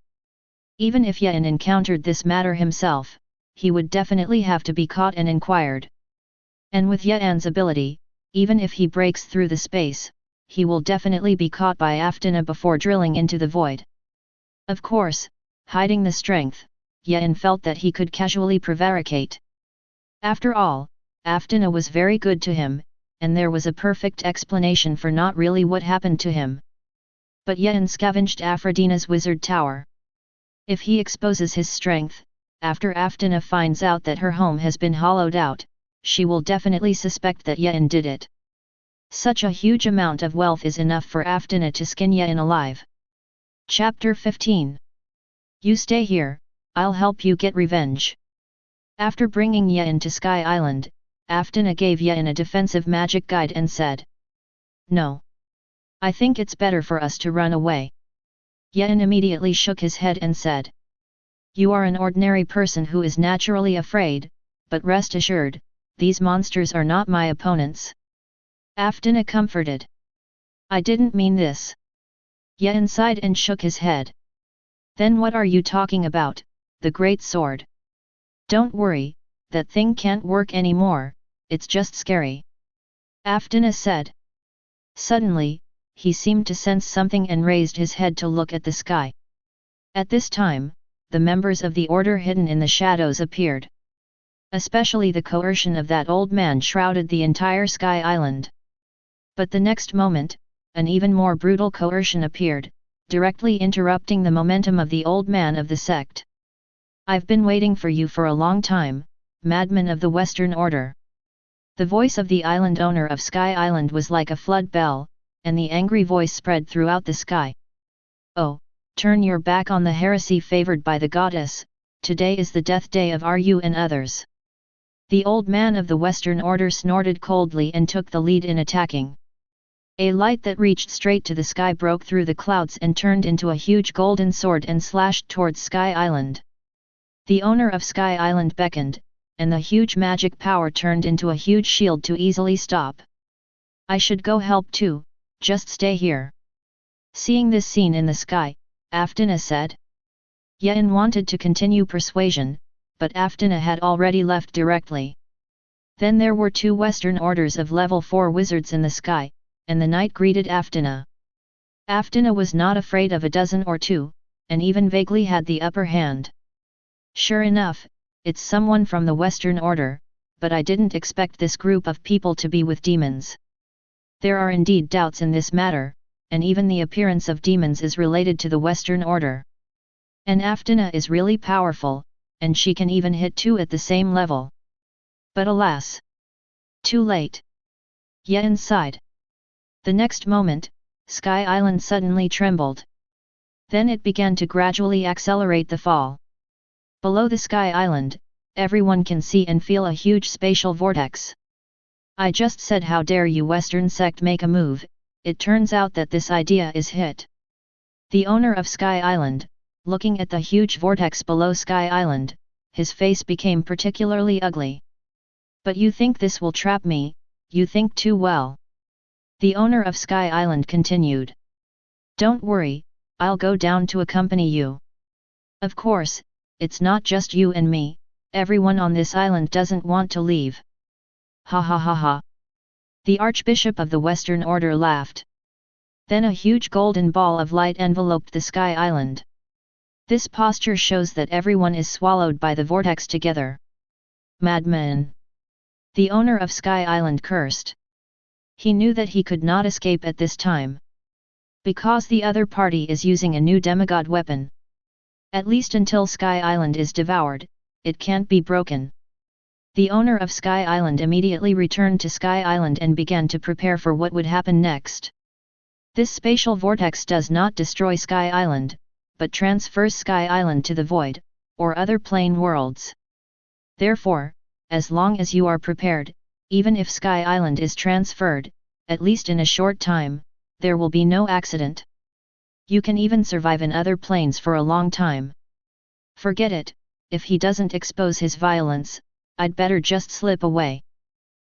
Even if Yen encountered this matter himself, he would definitely have to be caught and inquired. And with Yen's ability, even if he breaks through the space, he will definitely be caught by Aftina before drilling into the void. Of course, hiding the strength, Yen felt that he could casually prevaricate. After all, Aftina was very good to him, and there was a perfect explanation for not really what happened to him. But Yen scavenged Aphrodina's wizard tower. If he exposes his strength, after Aftina finds out that her home has been hollowed out, she will definitely suspect that Yen did it. Such a huge amount of wealth is enough for Aftina to skin Yen alive. Chapter 15. You stay here, I'll help you get revenge. After bringing Yen to Sky Island, Aftina gave Yen a defensive magic guide and said, "No. I think it's better for us to run away." Yen immediately shook his head and said, "You are an ordinary person who is naturally afraid, but rest assured, these monsters are not my opponents." Aftina comforted. "I didn't mean this." Yen sighed and shook his head. "Then what are you talking about, the great sword?" "Don't worry, that thing can't work anymore, it's just scary," Aftina said. Suddenly, he seemed to sense something and raised his head to look at the sky. At this time, the members of the order hidden in the shadows appeared. Especially the coercion of that old man shrouded the entire Sky Island. But the next moment, an even more brutal coercion appeared, directly interrupting the momentum of the old man of the sect. "I've been waiting for you for a long time, madman of the Western Order." The voice of the island owner of Sky Island was like a flood bell, and the angry voice spread throughout the sky. "Oh, turn your back on the heresy favored by the goddess, today is the death day of you and others." The old man of the Western Order snorted coldly and took the lead in attacking. A light that reached straight to the sky broke through the clouds and turned into a huge golden sword and slashed towards Sky Island. The owner of Sky Island beckoned, and the huge magic power turned into a huge shield to easily stop. "I should go help too, just stay here." Seeing this scene in the sky, Aftina said. Yen wanted to continue persuasion, but Aftina had already left directly. Then there were 2 Western orders of level 4 wizards in the sky, and the knight greeted Aftina. Aftina was not afraid of a dozen or 2, and even vaguely had the upper hand. "Sure enough, it's someone from the Western Order, but I didn't expect this group of people to be with demons. There are indeed doubts in this matter, and even the appearance of demons is related to the Western Order. And Aftina is really powerful, and she can even hit 2 at the same level. But alas! Too late." Yen sighed. The next moment, Sky Island suddenly trembled. Then it began to gradually accelerate the fall. Below the Sky Island, everyone can see and feel a huge spatial vortex. "I just said how dare you Western sect make a move, it turns out that this idea is hit." The owner of Sky Island, looking at the huge vortex below Sky Island, his face became particularly ugly. "But you think this will trap me, you think too well." The owner of Sky Island continued. "Don't worry, I'll go down to accompany you. Of course, it's not just you and me, everyone on this island doesn't want to leave." "Ha ha ha ha." The Archbishop of the Western Order laughed. Then a huge golden ball of light enveloped the Sky Island. This posture shows that everyone is swallowed by the vortex together. Madman! The owner of Sky Island cursed. He knew that he could not escape at this time. Because the other party is using a new demigod weapon. At least until Sky Island is devoured, it can't be broken. The owner of Sky Island immediately returned to Sky Island and began to prepare for what would happen next. This spatial vortex does not destroy Sky Island, but transfers Sky Island to the void, or other plane worlds. Therefore, as long as you are prepared, even if Sky Island is transferred, at least in a short time, there will be no accident. You can even survive in other planes for a long time. Forget it, if he doesn't expose his violence, I'd better just slip away.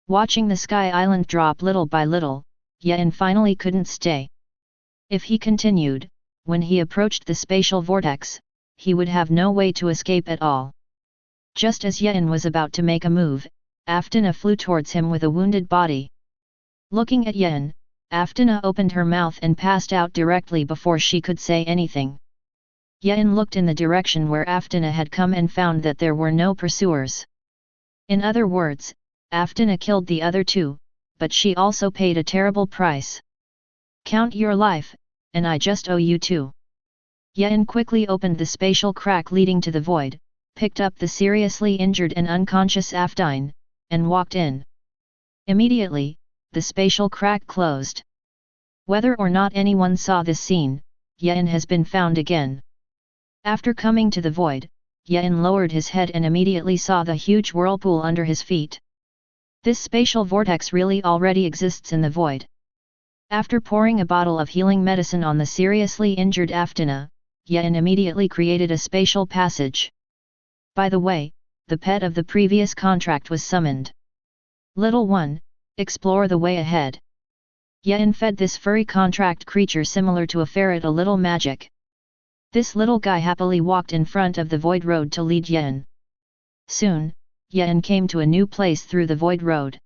Watching the Sky Island drop little by little, Yen finally couldn't stay. If he continued, when he approached the spatial vortex, he would have no way to escape at all. Just as Yen was about to make a move, Aftana flew towards him with a wounded body. Looking at Yen, Aftana opened her mouth and passed out directly before she could say anything. Yen looked in the direction where Aftana had come and found that there were no pursuers. In other words, Aftana killed the other two, but she also paid a terrible price. Count your life, and I just owe you two. Yen quickly opened the spatial crack leading to the void, picked up the seriously injured and unconscious Aftine, and walked in. Immediately, the spatial crack closed. Whether or not anyone saw this scene, Yen has been found again. After coming to the void, Yen lowered his head and immediately saw the huge whirlpool under his feet. This spatial vortex really already exists in the void. After pouring a bottle of healing medicine on the seriously injured Aftana, Yen immediately created a spatial passage. By the way, the pet of the previous contract was summoned. Little one, explore the way ahead. Yen fed this furry contract creature similar to a ferret a little magic. This little guy happily walked in front of the void road to lead Yen. Soon, Yen came to a new place through the void road.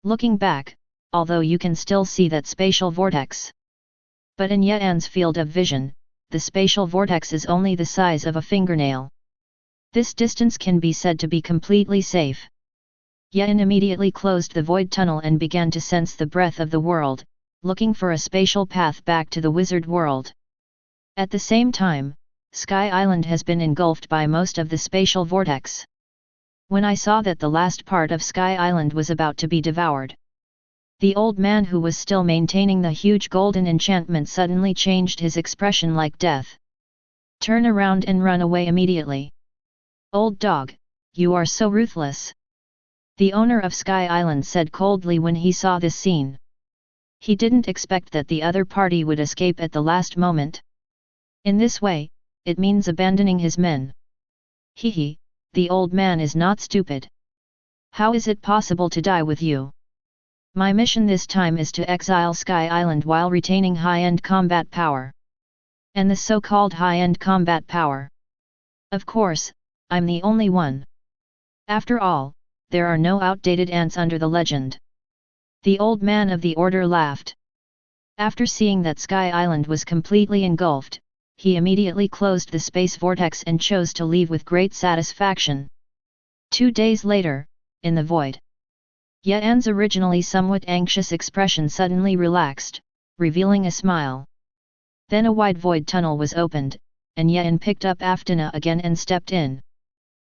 Looking back, although you can still see that spatial vortex. But in Yen's field of vision, the spatial vortex is only the size of a fingernail. This distance can be said to be completely safe. Yen immediately closed the void tunnel and began to sense the breath of the world, looking for a spatial path back to the wizard world. At the same time, Sky Island has been engulfed by most of the spatial vortex. When I saw that the last part of Sky Island was about to be devoured, the old man who was still maintaining the huge golden enchantment suddenly changed his expression like death. Turn around and run away immediately. Old dog, you are so ruthless. The owner of Sky Island said coldly when he saw this scene. He didn't expect that the other party would escape at the last moment. In this way, it means abandoning his men. Hehe, the old man is not stupid. How is it possible to die with you? My mission this time is to exile Sky Island while retaining high-end combat power. And the so-called high-end combat power. Of course, I'm the only one. After all, there are no outdated ants under the legend. The old man of the order laughed. After seeing that Sky Island was completely engulfed, he immediately closed the space vortex and chose to leave with great satisfaction. 2 days later, in the void, Yen's originally somewhat anxious expression suddenly relaxed, revealing a smile. Then a wide void tunnel was opened, and Yen picked up Aftana again and stepped in.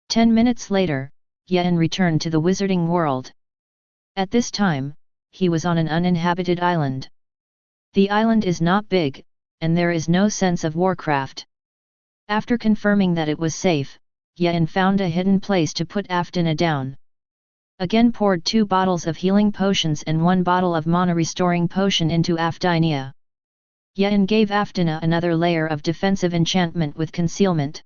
10 minutes later, Yen returned to the wizarding world. At this time, he was on an uninhabited island. The island is not big, and there is no sense of warcraft. After confirming that it was safe, Yen found a hidden place to put Aftana down. Again poured 2 bottles of healing potions and 1 bottle of mana-restoring potion into Afdinia. Yen gave Aftana another layer of defensive enchantment with concealment.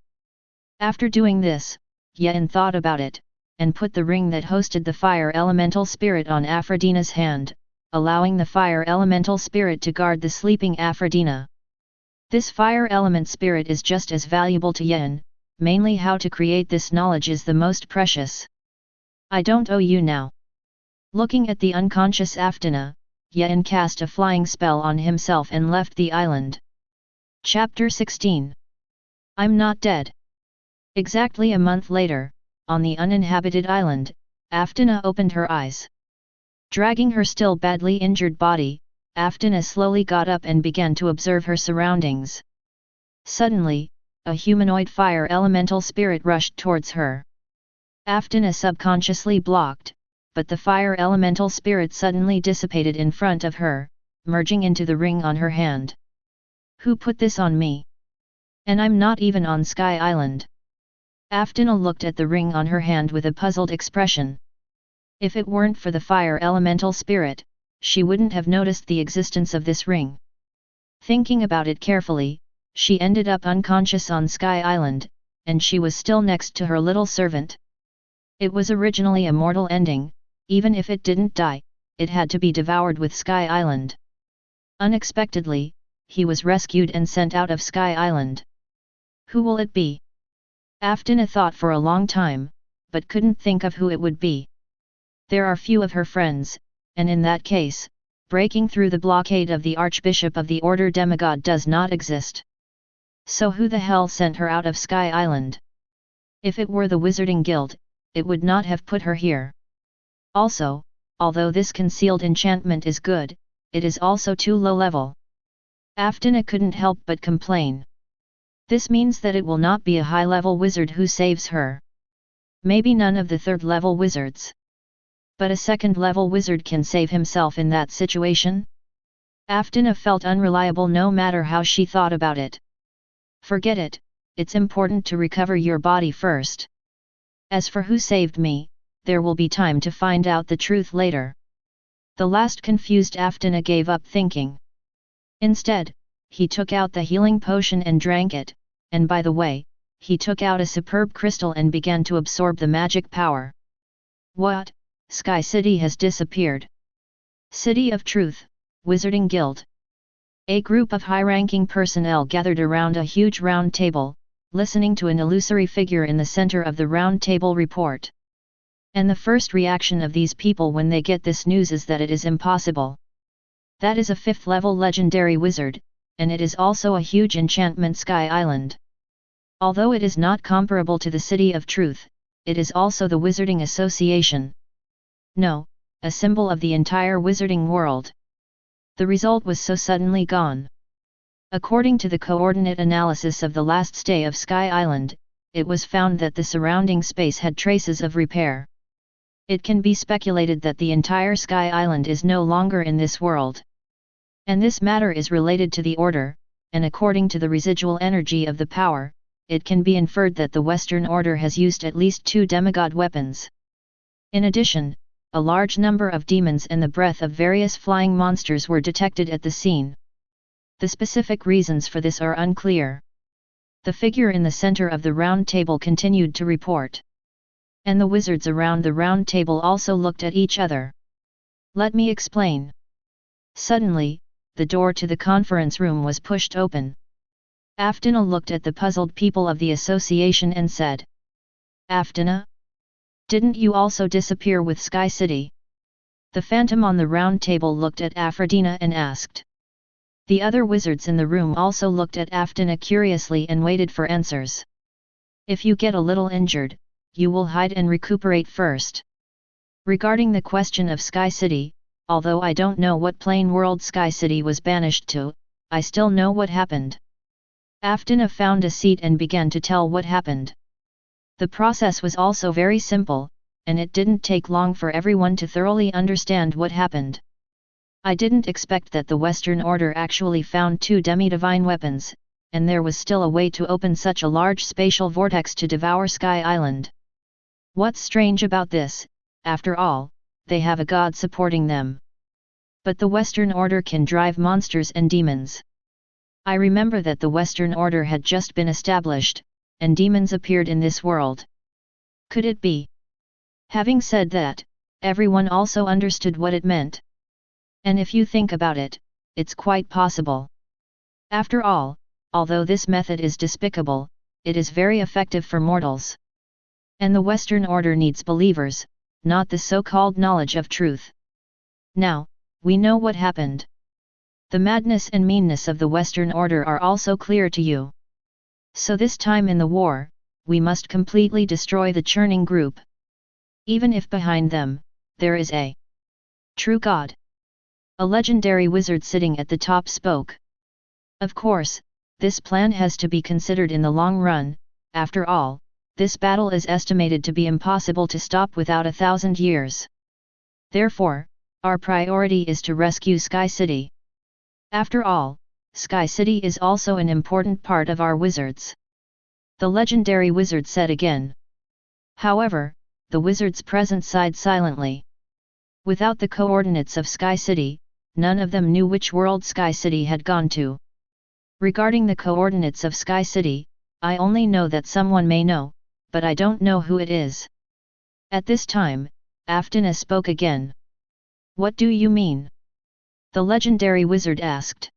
After doing this, Yen thought about it, and put the ring that hosted the fire elemental spirit on Aphrodina's hand, allowing the fire elemental spirit to guard the sleeping Aphrodina. This fire element spirit is just as valuable to Yen, mainly how to create this knowledge is the most precious. I don't owe you now. Looking at the unconscious Aftana, Yen cast a flying spell on himself and left the island. Chapter 16. I'm not dead. Exactly a month later, on the uninhabited island, Aftina opened her eyes. Dragging her still badly injured body, Aftina slowly got up and began to observe her surroundings. Suddenly, a humanoid fire elemental spirit rushed towards her. Aftina subconsciously blocked, but the fire elemental spirit suddenly dissipated in front of her, merging into the ring on her hand. Who put this on me? And I'm not even on Sky Island. Aftina looked at the ring on her hand with a puzzled expression. If it weren't for the fire elemental spirit, she wouldn't have noticed the existence of this ring. Thinking about it carefully, she ended up unconscious on Sky Island, and she was still next to her little servant. It was originally a mortal ending. Even if it didn't die, it had to be devoured with Sky Island. Unexpectedly, he was rescued and sent out of Sky Island. Who will it be? Aftina thought for a long time, but couldn't think of who it would be. There are few of her friends, and in that case, breaking through the blockade of the Archbishop of the Order Demigod does not exist. So who the hell sent her out of Sky Island? If it were the Wizarding Guild, it would not have put her here. Also, although this concealed enchantment is good, it is also too low level. Aftina couldn't help but complain. This means that it will not be a high-level wizard who saves her. Maybe none of the third-level wizards. But a second-level wizard can save himself in that situation? Aftina felt unreliable no matter how she thought about it. Forget it, it's important to recover your body first. As for who saved me, there will be time to find out the truth later. The last confused Aftina gave up thinking. Instead, he took out the healing potion and drank it, and by the way, he took out a superb crystal and began to absorb the magic power. What? Sky City has disappeared. City of Truth, Wizarding Guild. A group of high-ranking personnel gathered around a huge round table, listening to an illusory figure in the center of the round table report. And the first reaction of these people when they get this news is that it is impossible. That is a 5th-level legendary wizard, and it is also a huge enchantment Sky Island. Although it is not comparable to the City of Truth, it is also the Wizarding Association. No, a symbol of the entire wizarding world. The result was so suddenly gone. According to the coordinate analysis of the last stay of Sky Island, it was found that the surrounding space had traces of repair. It can be speculated that the entire Sky Island is no longer in this world. And this matter is related to the Order, and according to the residual energy of the power, it can be inferred that the Western Order has used at least 2 demigod weapons. In addition, a large number of demons and the breath of various flying monsters were detected at the scene. The specific reasons for this are unclear. The figure in the center of the round table continued to report. And the wizards around the round table also looked at each other. Let me explain. Suddenly, the door to the conference room was pushed open. Aftina looked at the puzzled people of the association and said, Aftina? Didn't you also disappear with Sky City? The phantom on the round table looked at Aphrodina and asked. The other wizards in the room also looked at Aftina curiously and waited for answers. If you get a little injured, you will hide and recuperate first. Regarding the question of Sky City, although I don't know what plane world Sky City was banished to, I still know what happened. Aftina found a seat and began to tell what happened. The process was also very simple, and it didn't take long for everyone to thoroughly understand what happened. I didn't expect that the Western Order actually found 2 demi-divine weapons, and there was still a way to open such a large spatial vortex to devour Sky Island. What's strange about this, after all, they have a god supporting them. But the Western Order can drive monsters and demons. I remember that the Western Order had just been established, and demons appeared in this world. Could it be? Having said that, everyone also understood what it meant. And if you think about it, it's quite possible. After all, although this method is despicable, it is very effective for mortals. And the Western Order needs believers, not the so-called knowledge of truth. Now, we know what happened. The madness and meanness of the Western Order are also clear to you. So this time in the war, we must completely destroy the churning group. Even if behind them, there is a true God. A legendary wizard sitting at the top spoke. Of course, this plan has to be considered in the long run. After all, this battle is estimated to be impossible to stop without 1,000 years. Therefore, our priority is to rescue Sky City. After all, Sky City is also an important part of our wizards. The legendary wizard said again. However, the wizards present sighed silently. Without the coordinates of Sky City, none of them knew which world Sky City had gone to. Regarding the coordinates of Sky City, I only know that someone may know, but I don't know who it is. At this time, Aftina spoke again. What do you mean? The legendary wizard asked.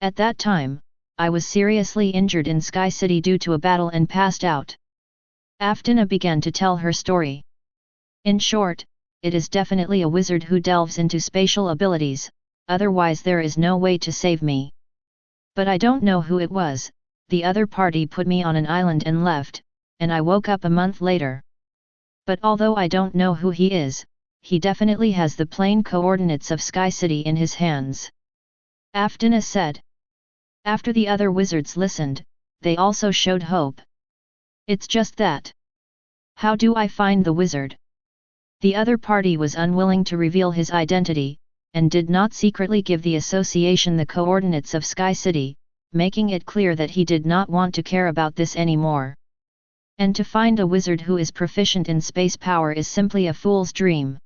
At that time, I was seriously injured in Sky City due to a battle and passed out. Aftina began to tell her story. In short, it is definitely a wizard who delves into spatial abilities, otherwise there is no way to save me. But I don't know who it was. The other party put me on an island and left, and I woke up a month later. But although I don't know who he is, he definitely has the plane coordinates of Sky City in his hands. Aftina said. After the other wizards listened, they also showed hope. It's just that. How do I find the wizard? The other party was unwilling to reveal his identity, and did not secretly give the association the coordinates of Sky City, making it clear that he did not want to care about this anymore. And to find a wizard who is proficient in space power is simply a fool's dream.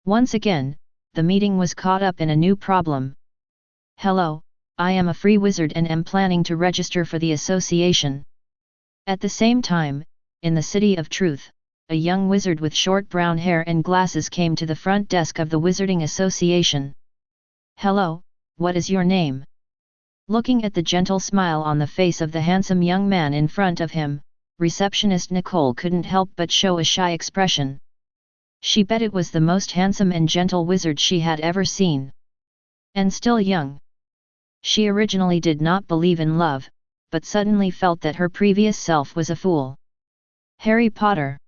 Once again, the meeting was caught up in a new problem. Hello, I am a free wizard and am planning to register for the association. At the same time, in the City of Truth, a young wizard with short brown hair and glasses came to the front desk of the Wizarding Association. Hello, what is your name? Looking at the gentle smile on the face of the handsome young man in front of him, receptionist Nicole couldn't help but show a shy expression. She bet it was the most handsome and gentle wizard she had ever seen. And still young. She originally did not believe in love, but suddenly felt that her previous self was a fool. Harry Potter.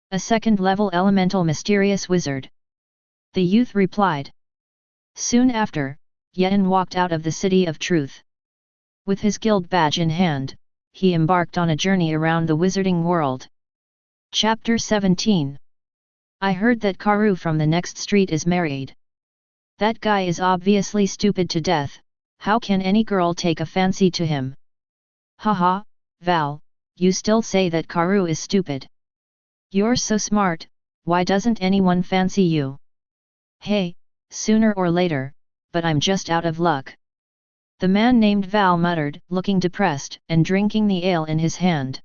A second-level elemental mysterious wizard. The youth replied. Soon after, Yen walked out of the City of Truth. With his guild badge in hand, he embarked on a journey around the wizarding world. Chapter 17. I heard that Karu from the next street is married. That guy is obviously stupid to death. How can any girl take a fancy to him? Haha, Val, you still say that Karu is stupid. You're so smart, why doesn't anyone fancy you? Hey, sooner or later, but I'm just out of luck. The man named Val muttered, looking depressed and drinking the ale in his hand.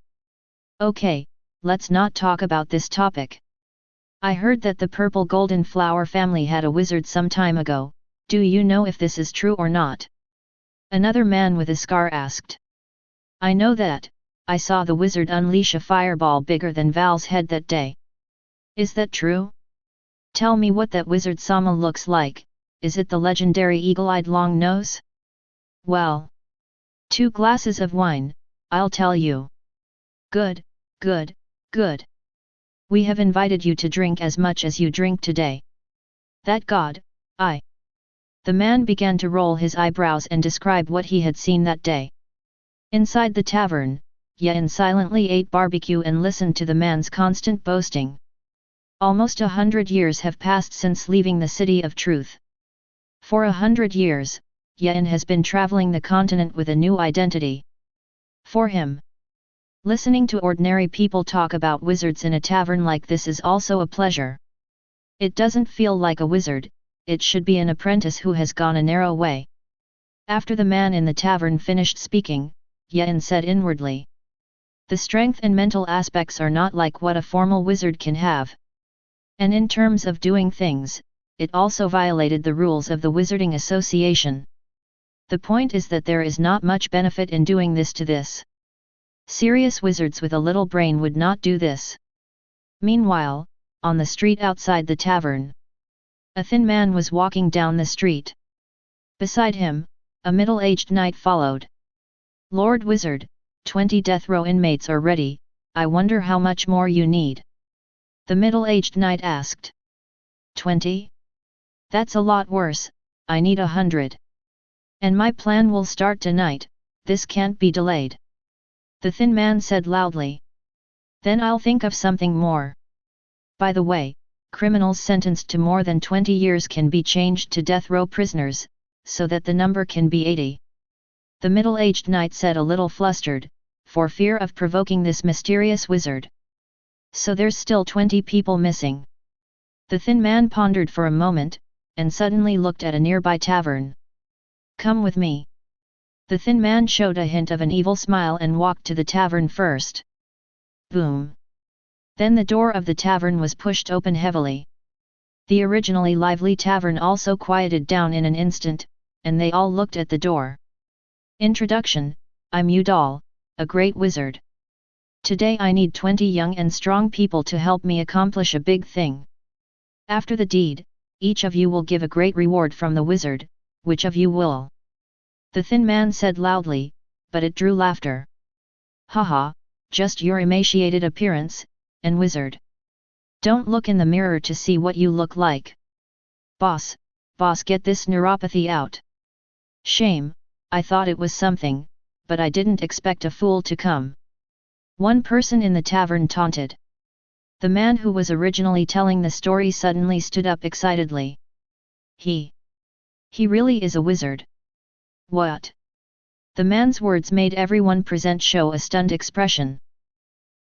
Okay, let's not talk about this topic. I heard that the purple golden flower family had a wizard some time ago. Do you know if this is true or not? Another man with a scar asked. I know that. I saw the wizard unleash a fireball bigger than Val's head that day. Is that true? Tell me what that wizard Sama looks like. Is it the legendary eagle-eyed long nose? Well. 2 glasses of wine, I'll tell you. Good, good, good. We have invited you to drink as much as you drink today. That god, I. The man began to roll his eyebrows and describe what he had seen that day. Inside the tavern, Yen silently ate barbecue and listened to the man's constant boasting. Almost 100 years have passed since leaving the City of Truth. For 100 years, Yen has been traveling the continent with a new identity. For him, listening to ordinary people talk about wizards in a tavern like this is also a pleasure. It doesn't feel like a wizard, it should be an apprentice who has gone a narrow way. After the man in the tavern finished speaking, Yen said inwardly. The strength and mental aspects are not like what a formal wizard can have. And in terms of doing things, it also violated the rules of the Wizarding Association. The point is that there is not much benefit in doing this to this. Serious wizards with a little brain would not do this. Meanwhile, on the street outside the tavern, a thin man was walking down the street. Beside him, a middle-aged knight followed. Lord Wizard, 20 death row inmates are ready, I wonder how much more you need. The middle-aged knight asked. 20? That's a lot worse, I need 100. And my plan will start tonight, this can't be delayed. The thin man said loudly. Then I'll think of something more. By the way, criminals sentenced to more than 20 years can be changed to death row prisoners, so that the number can be 80. The middle-aged knight said a little flustered, for fear of provoking this mysterious wizard. So there's still 20 people missing. The thin man pondered for a moment, and suddenly looked at a nearby tavern. Come with me. The thin man showed a hint of an evil smile and walked to the tavern first. Boom. Then the door of the tavern was pushed open heavily. The originally lively tavern also quieted down in an instant, and they all looked at the door. Introduction: I'm Udal, a great wizard. Today I need 20 young and strong people to help me accomplish a big thing. After the deed, each of you will give a great reward from the wizard. Which of you will? The thin man said loudly, but it drew laughter. Haha, just your emaciated appearance, and wizard. Don't look in the mirror to see what you look like. Boss, get this neuropathy out. Shame, I thought it was something, but I didn't expect a fool to come. One person in the tavern taunted. The man who was originally telling the story suddenly stood up excitedly. He really is a wizard. What? The man's words made everyone present show a stunned expression.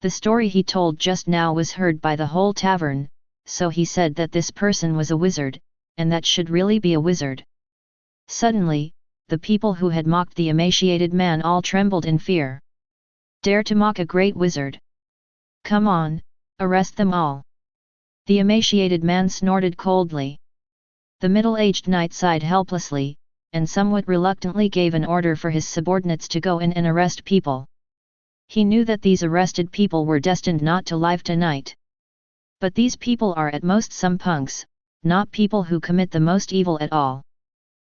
The story he told just now was heard by the whole tavern, so he said that this person was a wizard, and that should really be a wizard. Suddenly, the people who had mocked the emaciated man all trembled in fear. Dare to mock a great wizard? Come on, arrest them all. The emaciated man snorted coldly. The middle-aged knight sighed helplessly, and somewhat reluctantly gave an order for his subordinates to go in and arrest people. He knew that these arrested people were destined not to live tonight. But these people are at most some punks, not people who commit the most evil at all.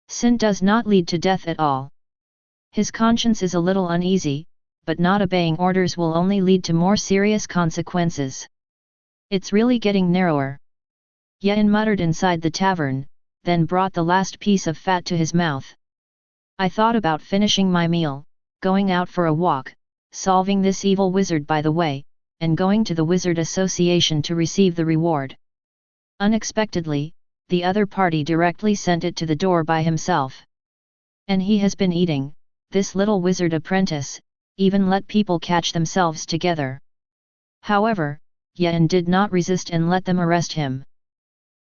Sin does not lead to death at all. His conscience is a little uneasy, but not obeying orders will only lead to more serious consequences. It's really getting narrower. Yen muttered inside the tavern, then brought the last piece of fat to his mouth. I thought about finishing my meal, going out for a walk, solving this evil wizard by the way, and going to the Wizard Association to receive the reward. Unexpectedly, the other party directly sent it to the door by himself. And he has been eating, this little wizard apprentice, even let people catch themselves together. However, Yen did not resist and let them arrest him.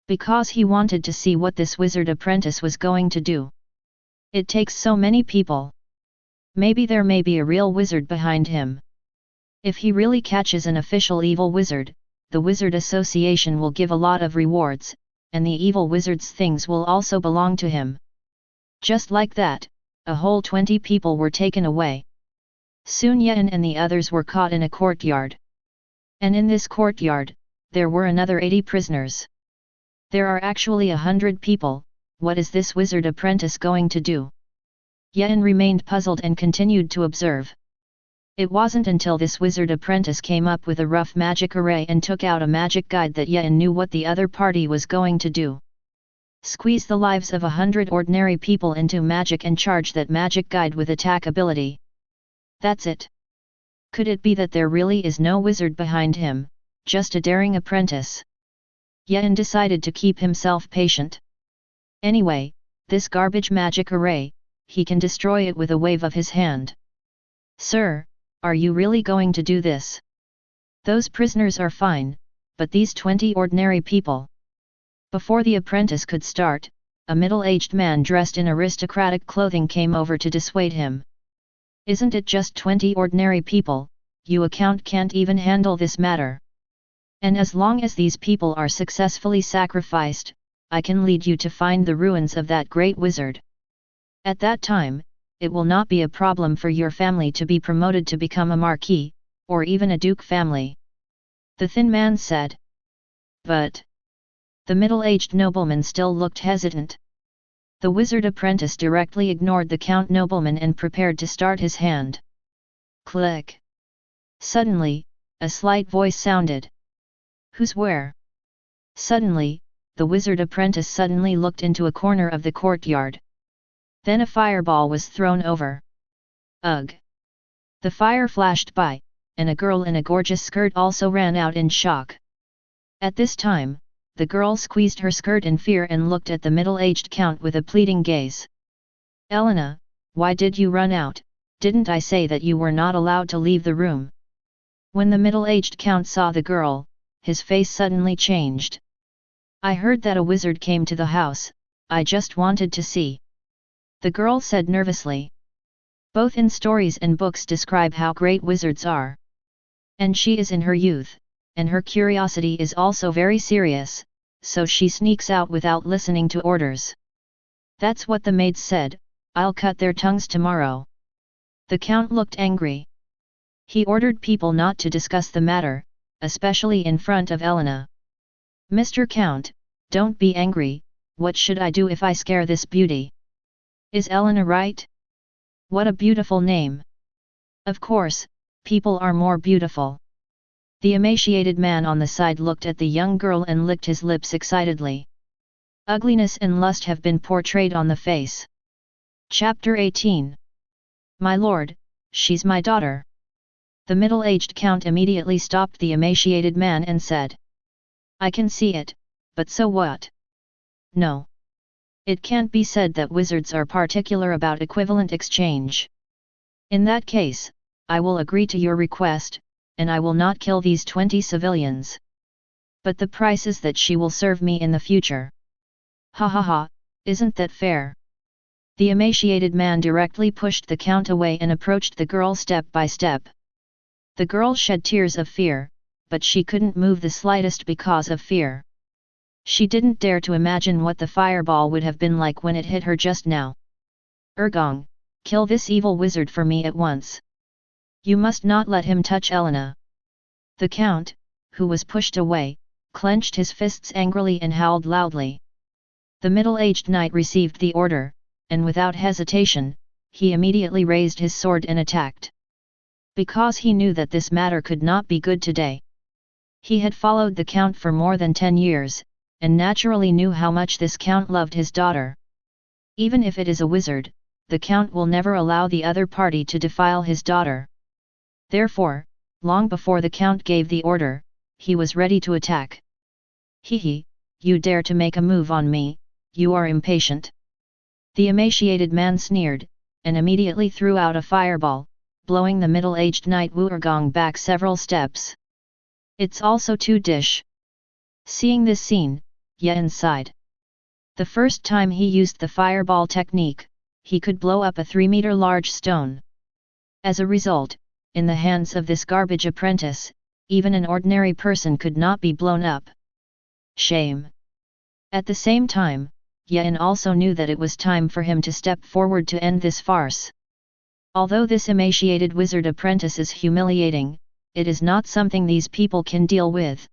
Because he wanted to see what this wizard apprentice was going to do. It takes so many people. Maybe there may be a real wizard behind him. If he really catches an official evil wizard, the Wizard Association will give a lot of rewards, and the evil wizard's things will also belong to him. Just like that, a whole 20 people were taken away. Soon Yen and the others were caught in a courtyard. And in this courtyard, there were another 80 prisoners. There are actually 100 people, what is this wizard apprentice going to do? Yen remained puzzled and continued to observe. It wasn't until this wizard apprentice came up with a rough magic array and took out a magic guide that Yen knew what the other party was going to do. Squeeze the lives of 100 ordinary people into magic and charge that magic guide with attack ability. That's it. Could it be that there really is no wizard behind him, just a daring apprentice? Yen decided to keep himself patient. Anyway, this garbage magic array, he can destroy it with a wave of his hand. Sir, are you really going to do this? Those prisoners are fine, but these 20 ordinary people. Before the apprentice could start, a middle-aged man dressed in aristocratic clothing came over to dissuade him. Isn't it just 20 ordinary people, you account can't even handle this matter. And as long as these people are successfully sacrificed, I can lead you to find the ruins of that great wizard. At that time, it will not be a problem for your family to be promoted to become a marquis, or even a duke family. The thin man said. But the middle-aged nobleman still looked hesitant. The wizard apprentice directly ignored the count nobleman and prepared to start his hand. Click. Suddenly, a slight voice sounded. Who's where? Suddenly, the wizard apprentice suddenly looked into a corner of the courtyard. Then a fireball was thrown over. Ugh! The fire flashed by, and a girl in a gorgeous skirt also ran out in shock. At this time, the girl squeezed her skirt in fear and looked at the middle-aged count with a pleading gaze. Elena, why did you run out? Didn't I say that you were not allowed to leave the room? When the middle-aged count saw the girl, his face suddenly changed. I heard that a wizard came to the house, I just wanted to see. The girl said nervously. Both in stories and books describe how great wizards are. And she is in her youth, and her curiosity is also very serious, so she sneaks out without listening to orders. That's what the maids said, I'll cut their tongues tomorrow. The count looked angry. He ordered people not to discuss the matter, especially in front of Elena. Mr. Count, don't be angry, what should I do if I scare this beauty? Is Elena right? What a beautiful name! Of course, people are more beautiful. The emaciated man on the side looked at the young girl and licked his lips excitedly. Ugliness and lust have been portrayed on the face. Chapter 18. My lord, she's my daughter. The middle-aged count immediately stopped the emaciated man and said. I can see it, but so what? No. It can't be said that wizards are particular about equivalent exchange. In that case, I will agree to your request, and I will not kill these 20 civilians. But the price is that she will serve me in the future. Ha ha ha, isn't that fair? The emaciated man directly pushed the count away and approached the girl step by step. The girl shed tears of fear, but she couldn't move the slightest because of fear. She didn't dare to imagine what the fireball would have been like when it hit her just now. Ergong, kill this evil wizard for me at once. You must not let him touch Elena. The count, who was pushed away, clenched his fists angrily and howled loudly. The middle-aged knight received the order, and without hesitation, he immediately raised his sword and attacked. Because he knew that this matter could not be good today. He had followed the count for more than 10 years, and naturally knew how much this count loved his daughter. Even if it is a wizard, the count will never allow the other party to defile his daughter. Therefore, long before the count gave the order, he was ready to attack. Hee, you dare to make a move on me, you are impatient. The emaciated man sneered, and immediately threw out a fireball, blowing the middle-aged knight Wuergong back several steps. It's also too dish. Seeing this scene, Yen sighed. The first time he used the fireball technique, he could blow up a 3-meter large stone. As a result, in the hands of this garbage apprentice, even an ordinary person could not be blown up. Shame. At the same time, Yen also knew that it was time for him to step forward to end this farce. Although this emaciated wizard apprentice is humiliating, it is not something these people can deal with.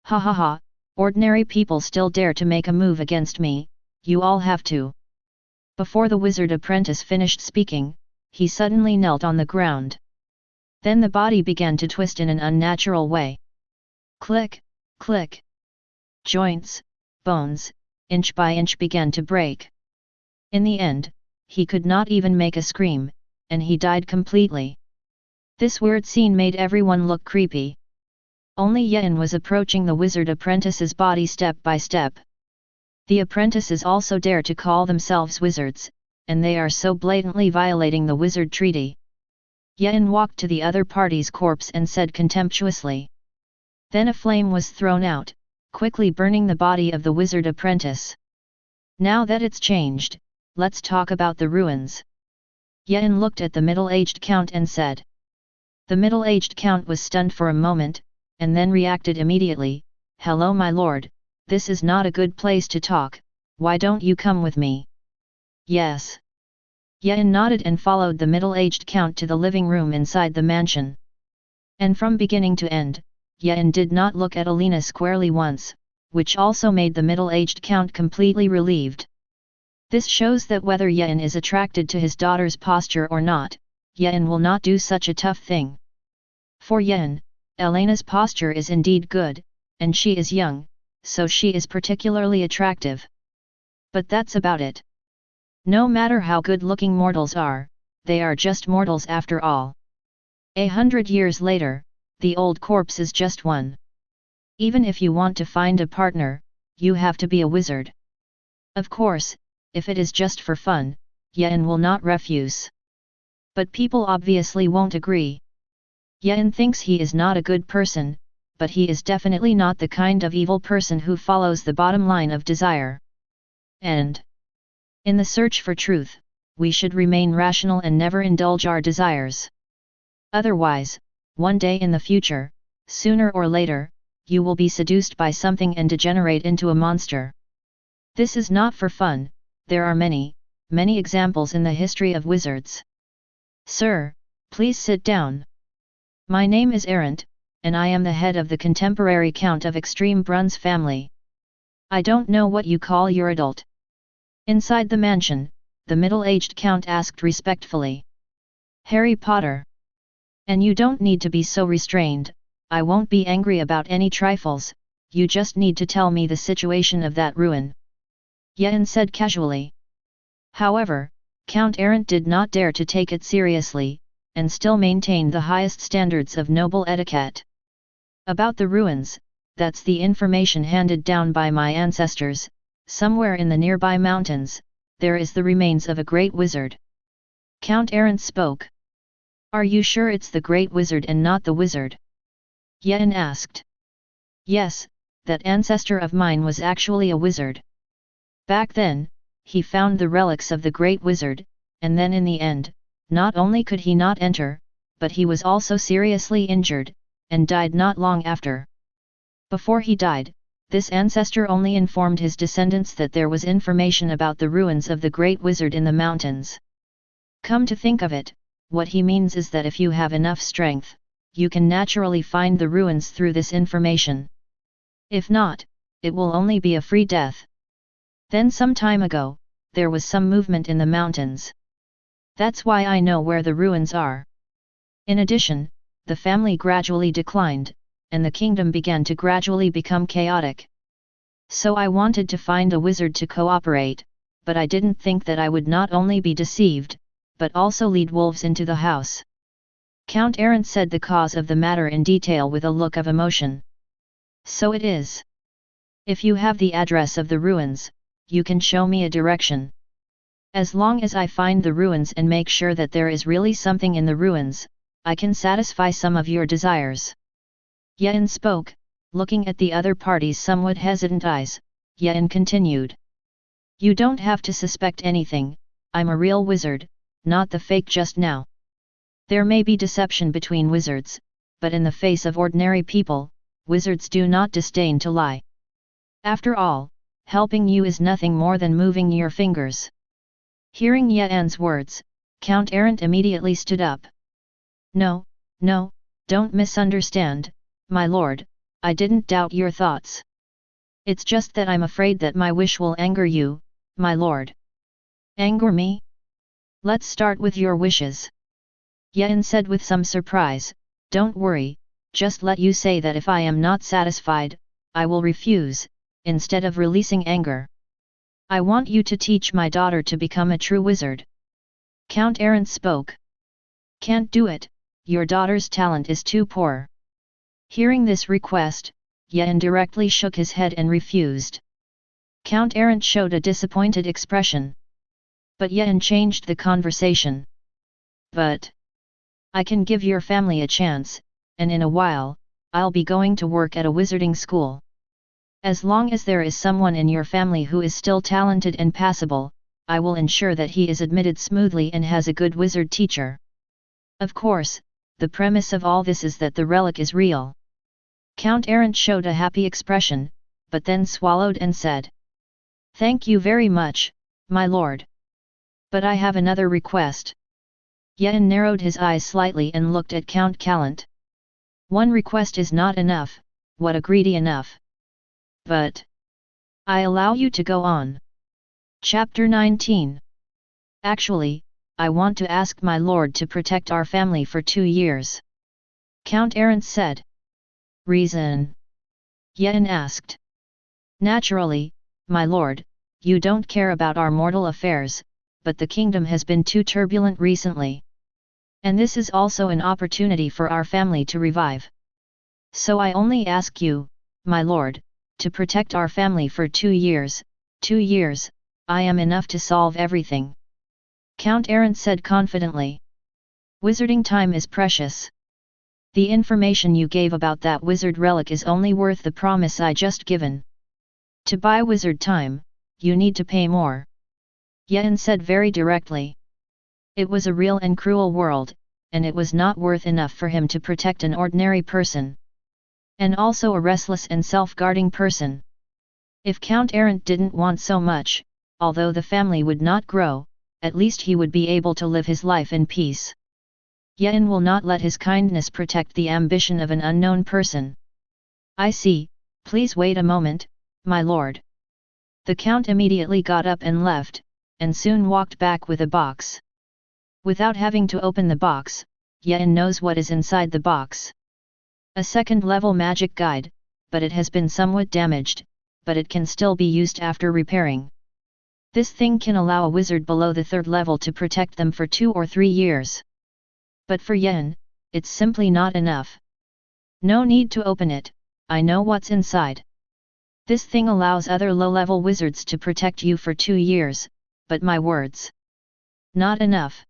Ha ha ha, ordinary people still dare to make a move against me, you all have to. Before the wizard apprentice finished speaking, he suddenly knelt on the ground. Then the body began to twist in an unnatural way. Click, click. Joints, bones, inch by inch began to break. In the end, he could not even make a scream, and he died completely. This weird scene made everyone look creepy. Only Yen was approaching the wizard apprentice's body step by step. The apprentices also dare to call themselves wizards, and they are so blatantly violating the wizard treaty. Yen walked to the other party's corpse and said contemptuously. Then a flame was thrown out, quickly burning the body of the wizard apprentice. Now that it's changed, let's talk about the ruins. Yen looked at the middle-aged count and said. The middle-aged count was stunned for a moment, and then reacted immediately, Hello my lord, this is not a good place to talk, why don't you come with me? Yes. Yen nodded and followed the middle-aged count to the living room inside the mansion. And from beginning to end, Yen did not look at Alina squarely once, which also made the middle-aged count completely relieved. This shows that whether Yen is attracted to his daughter's posture or not, Yen will not do such a tough thing. For Yen, Elena's posture is indeed good, and she is young, so she is particularly attractive. But that's about it. No matter how good-looking mortals are, they are just mortals after all. 100 years later, the old corpse is just one. Even if you want to find a partner, you have to be a wizard. Of course, if it is just for fun, Yen will not refuse. But people obviously won't agree. Yen thinks he is not a good person, but he is definitely not the kind of evil person who follows the bottom line of desire. And in the search for truth, we should remain rational and never indulge our desires. Otherwise, one day in the future, sooner or later, you will be seduced by something and degenerate into a monster. This is not for fun. There are many, many examples in the history of wizards. Sir, please sit down. My name is Arendt, and I am the head of the contemporary Count of Extreme Brun's family. I don't know what you call your adult. Inside the mansion, the middle-aged Count asked respectfully. Harry Potter. And you don't need to be so restrained, I won't be angry about any trifles, you just need to tell me the situation of that ruin. Yen said casually. However, Count Arendt did not dare to take it seriously, and still maintained the highest standards of noble etiquette. About the ruins, that's the information handed down by my ancestors. Somewhere in the nearby mountains, there is the remains of a great wizard. Count Arendt spoke. Are you sure it's the great wizard and not the wizard? Yen asked. Yes, that ancestor of mine was actually a wizard. Back then, he found the relics of the great wizard, and then in the end, not only could he not enter, but he was also seriously injured, and died not long after. Before he died, this ancestor only informed his descendants that there was information about the ruins of the great wizard in the mountains. Come to think of it, what he means is that if you have enough strength, you can naturally find the ruins through this information. If not, it will only be a free death. Then some time ago, there was some movement in the mountains. That's why I know where the ruins are. In addition, the family gradually declined, and the kingdom began to gradually become chaotic. So I wanted to find a wizard to cooperate, but I didn't think that I would not only be deceived, but also lead wolves into the house. Count Arendt said the cause of the matter in detail with a look of emotion. So it is. If you have the address of the ruins, you can show me a direction. As long as I find the ruins and make sure that there is really something in the ruins, I can satisfy some of your desires. Yen spoke, looking at the other party's somewhat hesitant eyes. Yen continued. You don't have to suspect anything, I'm a real wizard, not the fake just now. There may be deception between wizards, but in the face of ordinary people, wizards do not disdain to lie. After all, helping you is nothing more than moving your fingers. Hearing Yen's words, Count Arendt immediately stood up. No, don't misunderstand, my lord, I didn't doubt your thoughts. It's just that I'm afraid that my wish will anger you, my lord. Anger me? Let's start with your wishes. Yen said with some surprise, don't worry, just let you say that if I am not satisfied, I will refuse, instead of releasing anger. I want you to teach my daughter to become a true wizard. Count Arendt spoke. Can't do it, your daughter's talent is too poor. Hearing this request, Yen directly shook his head and refused. Count Arendt showed a disappointed expression. But Yen changed the conversation. But I can give your family a chance, and in a while, I'll be going to work at a wizarding school. As long as there is someone in your family who is still talented and passable, I will ensure that he is admitted smoothly and has a good wizard teacher. Of course, the premise of all this is that the relic is real. Count Arendt showed a happy expression, but then swallowed and said. Thank you very much, my lord. But I have another request. Yen narrowed his eyes slightly and looked at Count Callant. One request is not enough, what a greedy enough. But I allow you to go on. Chapter 19. Actually, I want to ask my lord to protect our family for 2 years. Count Arent said. Reason? Yen asked. Naturally, my lord, you don't care about our mortal affairs, but the kingdom has been too turbulent recently. And this is also an opportunity for our family to revive. So I only ask you, my lord, to protect our family for 2 years. 2 years, I am enough to solve everything. Count Arent said confidently. Wizarding time is precious. The information you gave about that wizard relic is only worth the promise I just given. To buy wizard time, you need to pay more. Yen said very directly. It was a real and cruel world, and it was not worth enough for him to protect an ordinary person. And also a restless and self-guarding person. If Count Arent didn't want so much, although the family would not grow, at least he would be able to live his life in peace. Yen will not let his kindness protect the ambition of an unknown person. I see, please wait a moment, my lord. The count immediately got up and left, and soon walked back with a box. Without having to open the box, Yen knows what is inside the box. A second-level magic guide, but it has been somewhat damaged, but it can still be used after repairing. This thing can allow a wizard below the 3rd level to protect them for 2 or 3 years. But for Yen, it's simply not enough. No need to open it, I know what's inside. This thing allows other low-level wizards to protect you for 2 years, but my words. Not enough.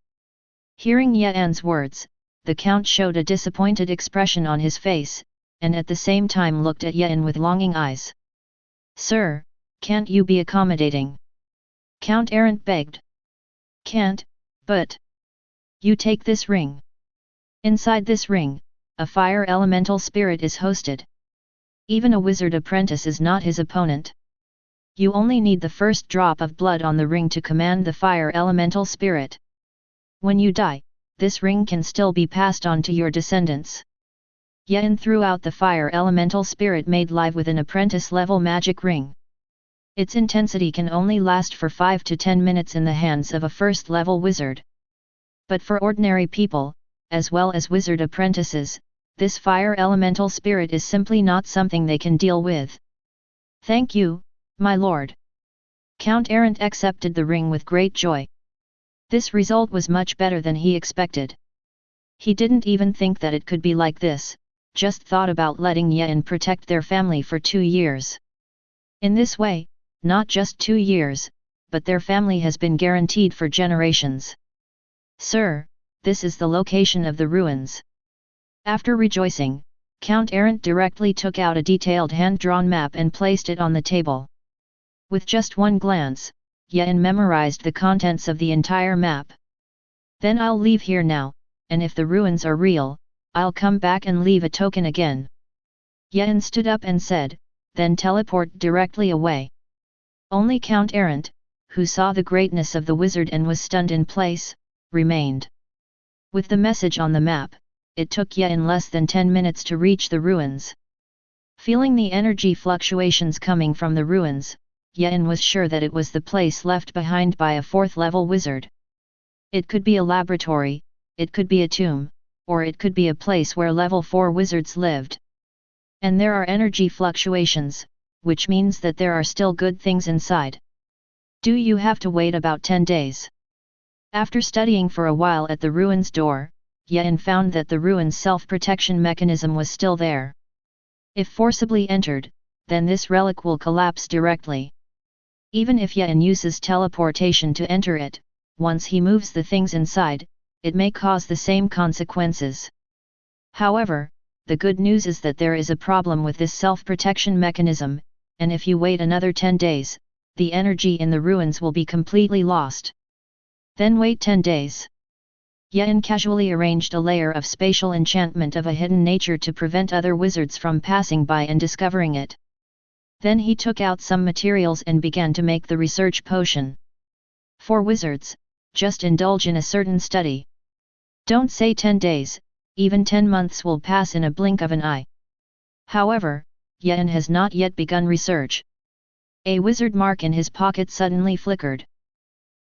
Hearing Yen's words, the count showed a disappointed expression on his face, and at the same time looked at Yen with longing eyes. Sir, can't you be accommodating? Count Arent begged. Can't, but... You take this ring. Inside this ring, a fire elemental spirit is hosted. Even a wizard apprentice is not his opponent. You only need the first drop of blood on the ring to command the fire elemental spirit. When you die, this ring can still be passed on to your descendants. Yen threw out the fire elemental spirit made live with an apprentice-level magic ring. Its intensity can only last for 5 to 10 minutes in the hands of a first-level wizard. But for ordinary people, as well as wizard apprentices, this fire elemental spirit is simply not something they can deal with. Thank you, my lord. Count Arent accepted the ring with great joy. This result was much better than he expected. He didn't even think that it could be like this, just thought about letting Yen protect their family for 2 years. In this way, not just 2 years, but their family has been guaranteed for generations. Sir, this is the location of the ruins. After rejoicing, Count Arent directly took out a detailed hand-drawn map and placed it on the table. With just one glance, Yen memorized the contents of the entire map. Then I'll leave here now, and if the ruins are real, I'll come back and leave a token again. Yen stood up and said, then teleport directly away. Only Count Arent, who saw the greatness of the wizard and was stunned in place, remained. With the message on the map, it took Yen less than 10 minutes to reach the ruins. Feeling the energy fluctuations coming from the ruins, Yen was sure that it was the place left behind by a 4th-level wizard. It could be a laboratory, it could be a tomb, or it could be a place where level 4 wizards lived. And there are energy fluctuations, which means that there are still good things inside. Do you have to wait about 10 days? After studying for a while at the ruins door, Yen found that the ruins' self-protection mechanism was still there. If forcibly entered, then this relic will collapse directly. Even if Yen uses teleportation to enter it, once he moves the things inside, it may cause the same consequences. However, the good news is that there is a problem with this self-protection mechanism, and if you wait another 10 days, the energy in the ruins will be completely lost. Then wait 10 days. Yen casually arranged a layer of spatial enchantment of a hidden nature to prevent other wizards from passing by and discovering it. Then he took out some materials and began to make the research potion. For wizards, just indulge in a certain study. Don't say 10 days, even 10 months will pass in a blink of an eye. However, Yen has not yet begun research. A wizard mark in his pocket suddenly flickered.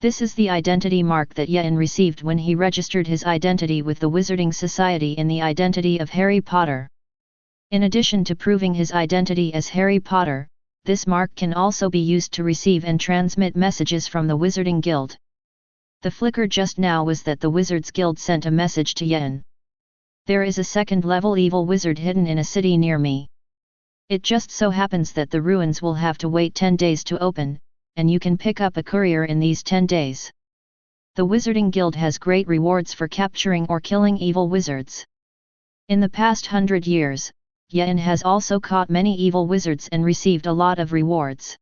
This is the identity mark that Yen received when he registered his identity with the Wizarding Society in the identity of Harry Potter. In addition to proving his identity as Harry Potter, this mark can also be used to receive and transmit messages from the Wizarding Guild. The flicker just now was that the Wizards Guild sent a message to Yen. There is a second-level evil wizard hidden in a city near me. It just so happens that the ruins will have to wait 10 days to open, and you can pick up a courier in these 10 days. The Wizarding Guild has great rewards for capturing or killing evil wizards. In the past 100 years, Yen has also caught many evil wizards and received a lot of rewards.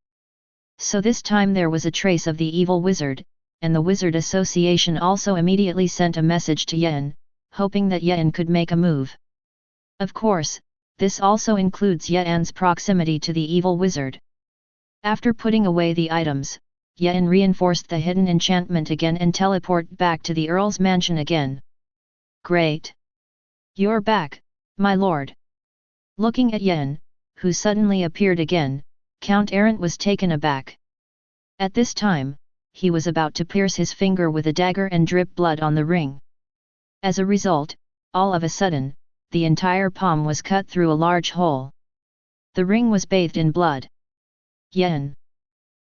So this time there was a trace of the evil wizard, and the Wizard Association also immediately sent a message to Yen, hoping that Yen could make a move. Of course, this also includes Yen's proximity to the evil wizard. After putting away the items, Yen reinforced the hidden enchantment again and teleported back to the Earl's mansion again. Great! You're back, my lord. Looking at Yen, who suddenly appeared again, Count Errant was taken aback. At this time, he was about to pierce his finger with a dagger and drip blood on the ring. As a result, all of a sudden, the entire palm was cut through a large hole. The ring was bathed in blood. Yen.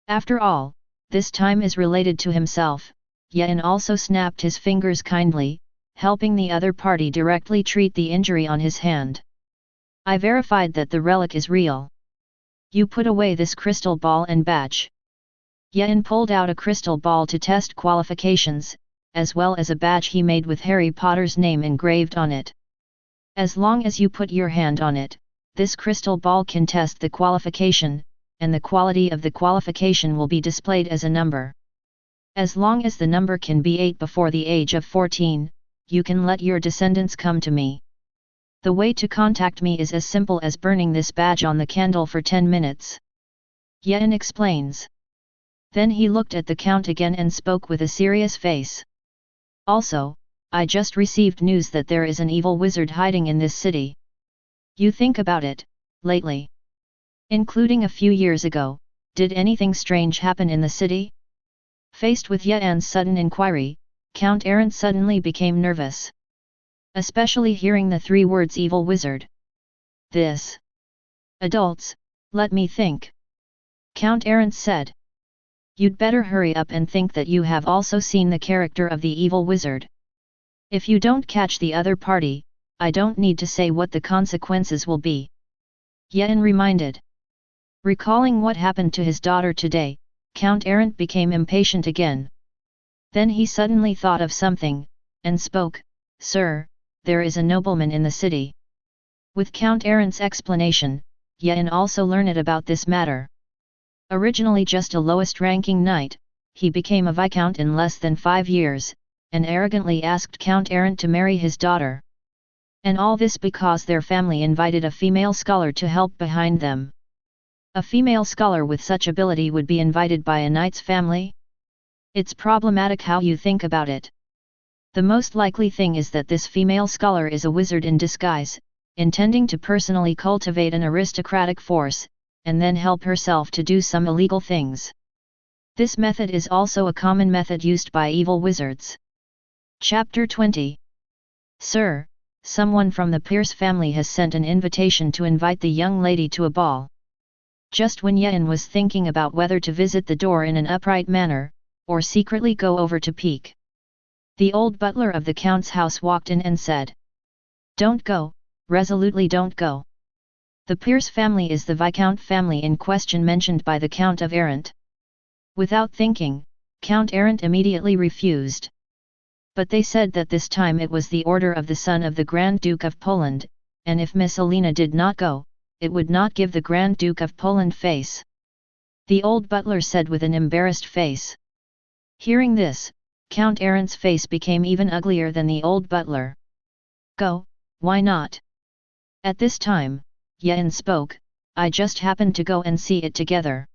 After all, this time is related to himself. Yen also snapped his fingers kindly, helping the other party directly treat the injury on his hand. I verified that the relic is real. You put away this crystal ball and badge. Yen pulled out a crystal ball to test qualifications, as well as a badge he made with Harry Potter's name engraved on it. As long as you put your hand on it, this crystal ball can test the qualification, and the quality of the qualification will be displayed as a number. As long as the number can be 8 before the age of 14, you can let your descendants come to me. The way to contact me is as simple as burning this badge on the candle for 10 minutes. Yen explains. Then he looked at the Count again and spoke with a serious face. Also, I just received news that there is an evil wizard hiding in this city. You think about it, lately. Including a few years ago, did anything strange happen in the city? Faced with Yen's sudden inquiry, Count Errant suddenly became nervous. Especially hearing the 3 words evil wizard. This. Adults, let me think. Count Errant said. You'd better hurry up and think that you have also seen the character of the evil wizard. If you don't catch the other party, I don't need to say what the consequences will be. Yen reminded. Recalling what happened to his daughter today, Count Errant became impatient again. Then he suddenly thought of something, and spoke, Sir, there is a nobleman in the city. With Count Errant's explanation, Yen also learned about this matter. Originally just a lowest-ranking knight, he became a viscount in less than 5 years, and arrogantly asked Count Errant to marry his daughter. And all this because their family invited a female scholar to help behind them. A female scholar with such ability would be invited by a knight's family? It's problematic how you think about it. The most likely thing is that this female scholar is a wizard in disguise, intending to personally cultivate an aristocratic force, and then help herself to do some illegal things. This method is also a common method used by evil wizards. Chapter 20. Sir, someone from the Pierce family has sent an invitation to invite the young lady to a ball. Just when Yen was thinking about whether to visit the door in an upright manner, or secretly go over to peek, the old butler of the Count's house walked in and said, Don't go, resolutely don't go. The Pierce family is the Viscount family in question mentioned by the Count of Errant. Without thinking, Count Errant immediately refused. But they said that this time it was the order of the son of the Grand Duke of Poland, and if Miss Alina did not go, it would not give the Grand Duke of Poland face. The old butler said with an embarrassed face. Hearing this, Count Errant's face became even uglier than the old butler. Go, why not? At this time, Yen spoke, I just happened to go and see it together.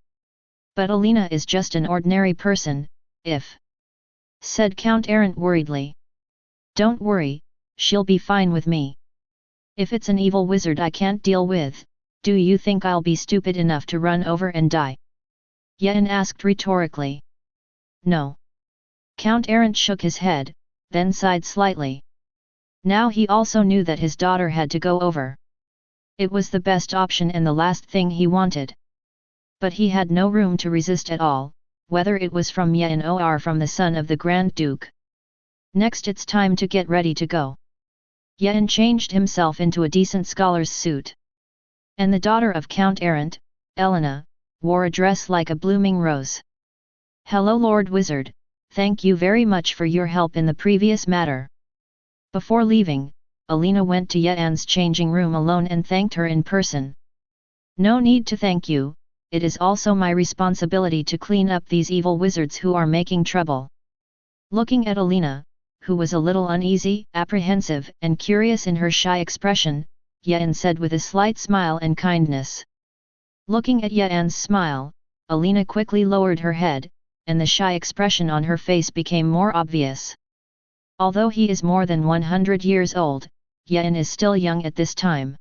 But Alina is just an ordinary person, said Count Errant worriedly. Don't worry, she'll be fine with me. If it's an evil wizard I can't deal with, do you think I'll be stupid enough to run over and die? Yen asked rhetorically. No. Count Arendt shook his head, then sighed slightly. Now he also knew that his daughter had to go over. It was the best option and the last thing he wanted. But he had no room to resist at all, whether it was from Yen or from the son of the Grand Duke. Next it's time to get ready to go. Yen changed himself into a decent scholar's suit. And the daughter of Count Arendt, Elena, wore a dress like a blooming rose. Hello Lord Wizard, thank you very much for your help in the previous matter. Before leaving, Alina went to Yen's changing room alone and thanked her in person. No need to thank you, it is also my responsibility to clean up these evil wizards who are making trouble. Looking at Alina, who was a little uneasy, apprehensive and curious in her shy expression, Yen said with a slight smile and kindness. Looking at Yen's smile, Alina quickly lowered her head, and the shy expression on her face became more obvious. Although he is more than 100 years old, Yen is still young at this time.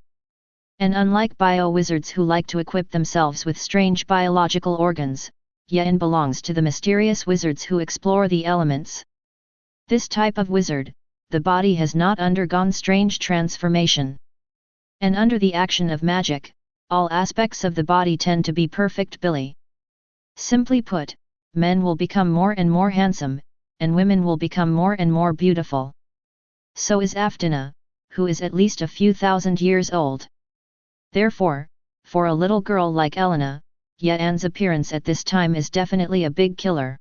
And unlike bio-wizards who like to equip themselves with strange biological organs, Yen belongs to the mysterious wizards who explore the elements. This type of wizard, the body has not undergone strange transformation. And under the action of magic, all aspects of the body tend to be perfect Billy. Simply put, men will become more and more handsome, and women will become more and more beautiful. So is Aftina, who is at least a few thousand years old. Therefore, for a little girl like Elena, Yen's appearance at this time is definitely a big killer.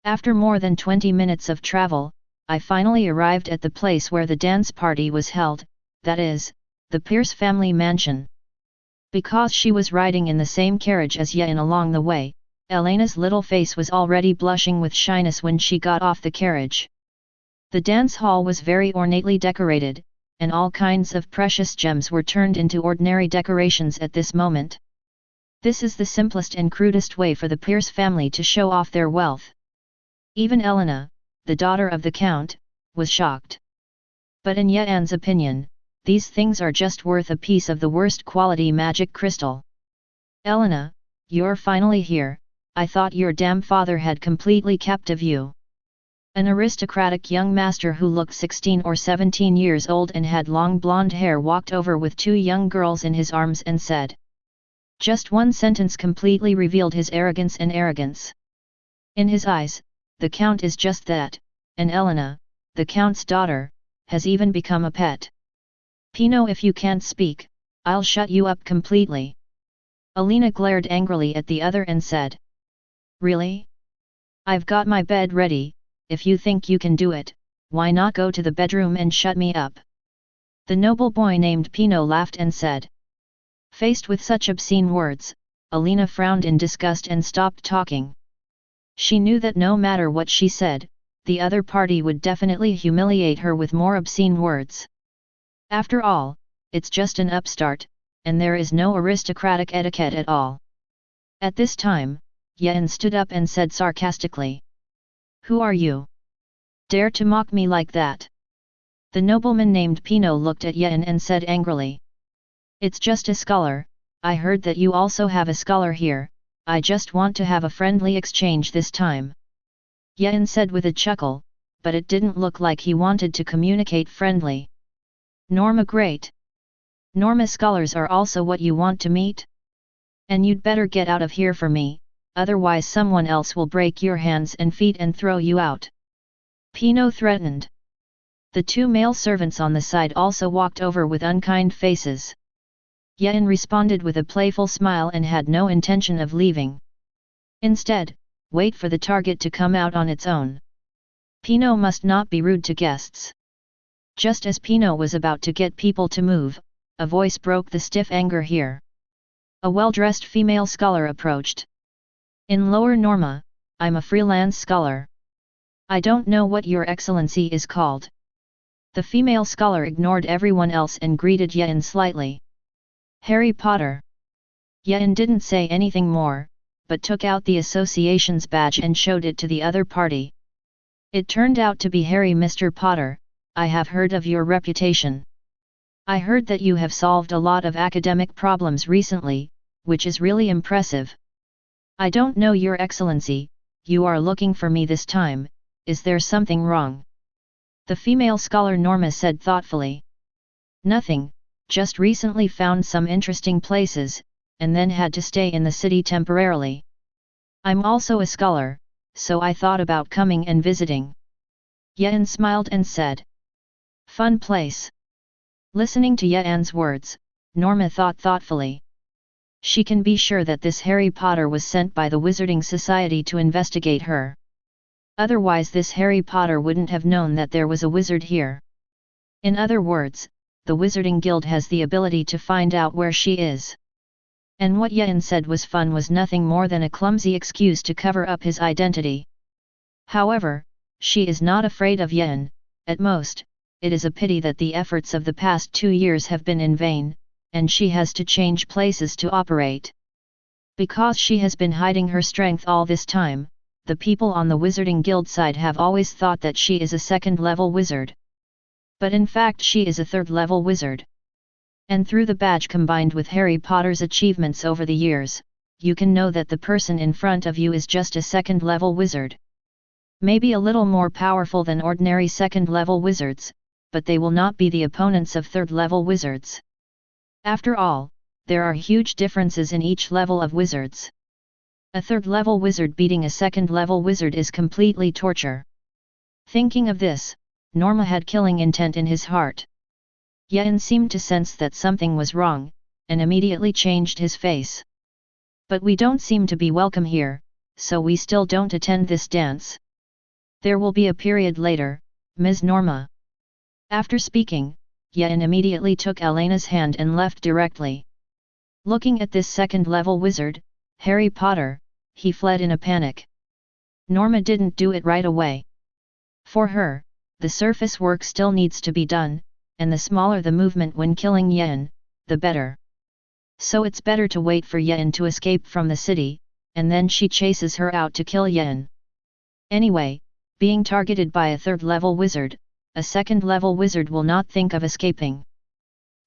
After more than 20 minutes of travel, I finally arrived at the place where the dance party was held, that is, the Pierce family mansion. Because she was riding in the same carriage as Yen along the way, Elena's little face was already blushing with shyness when she got off the carriage. The dance hall was very ornately decorated, and all kinds of precious gems were turned into ordinary decorations at this moment. This is the simplest and crudest way for the Pierce family to show off their wealth. Even Elena, the daughter of the Count, was shocked. But in Yen's opinion, these things are just worth a piece of the worst quality magic crystal. Elena, you're finally here, I thought your damn father had completely captive you. An aristocratic young master who looked 16 or 17 years old and had long blonde hair walked over with two young girls in his arms and said. Just one sentence completely revealed his arrogance and arrogance. In his eyes, the Count is just that, and Elena, the Count's daughter, has even become a pet. Pino, if you can't speak, I'll shut you up completely. Alina glared angrily at the other and said. Really? I've got my bed ready, if you think you can do it, why not go to the bedroom and shut me up? The noble boy named Pino laughed and said. Faced with such obscene words, Alina frowned in disgust and stopped talking. She knew that no matter what she said, the other party would definitely humiliate her with more obscene words. After all, it's just an upstart, and there is no aristocratic etiquette at all. At this time, Yen stood up and said sarcastically. Who are you? Dare to mock me like that? The nobleman named Pino looked at Yen and said angrily. It's just a scholar, I heard that you also have a scholar here, I just want to have a friendly exchange this time. Yen said with a chuckle, but it didn't look like he wanted to communicate friendly. Norma great. Norma scholars are also what you want to meet? And you'd better get out of here for me, otherwise someone else will break your hands and feet and throw you out. Pino threatened. The two male servants on the side also walked over with unkind faces. Yen responded with a playful smile and had no intention of leaving. Instead, wait for the target to come out on its own. Pino must not be rude to guests. Just as Pino was about to get people to move, a voice broke the stiff anger here. A well-dressed female scholar approached. In Lower Norma, I'm a freelance scholar. I don't know what your excellency is called. The female scholar ignored everyone else and greeted Yen slightly. Harry Potter. Yen didn't say anything more, but took out the association's badge and showed it to the other party. It turned out to be Harry. Mr. Potter, I have heard of your reputation. I heard that you have solved a lot of academic problems recently, which is really impressive. I don't know your excellency, you are looking for me this time, is there something wrong? The female scholar Norma said thoughtfully. Nothing, just recently found some interesting places, and then had to stay in the city temporarily. I'm also a scholar, so I thought about coming and visiting. Yen smiled and said. Fun place. Listening to Yen's words, Norma thought thoughtfully. She can be sure that this Harry Potter was sent by the Wizarding Society to investigate her. Otherwise this Harry Potter wouldn't have known that there was a wizard here. In other words, the Wizarding Guild has the ability to find out where she is. And what Yen said was fun was nothing more than a clumsy excuse to cover up his identity. However, she is not afraid of Yen. At most, it is a pity that the efforts of the past 2 years have been in vain, and she has to change places to operate. Because she has been hiding her strength all this time, the people on the Wizarding Guild side have always thought that she is a second-level wizard. But in fact she is a third-level wizard. And through the badge combined with Harry Potter's achievements over the years, you can know that the person in front of you is just a second-level wizard. Maybe a little more powerful than ordinary second-level wizards, but they will not be the opponents of third-level wizards. After all, there are huge differences in each level of wizards. A third-level wizard beating a second-level wizard is completely torture. Thinking of this, Norma had killing intent in his heart. Yen seemed to sense that something was wrong, and immediately changed his face. But we don't seem to be welcome here, so we still don't attend this dance. There will be a period later, Ms. Norma. After speaking, Yen immediately took Elena's hand and left directly. Looking at this second-level wizard, Harry Potter, he fled in a panic. Norma didn't do it right away. For her, the surface work still needs to be done, and the smaller the movement when killing Yen, the better. So it's better to wait for Yen to escape from the city, and then she chases her out to kill Yen. Anyway, being targeted by a third-level wizard, a second-level wizard will not think of escaping.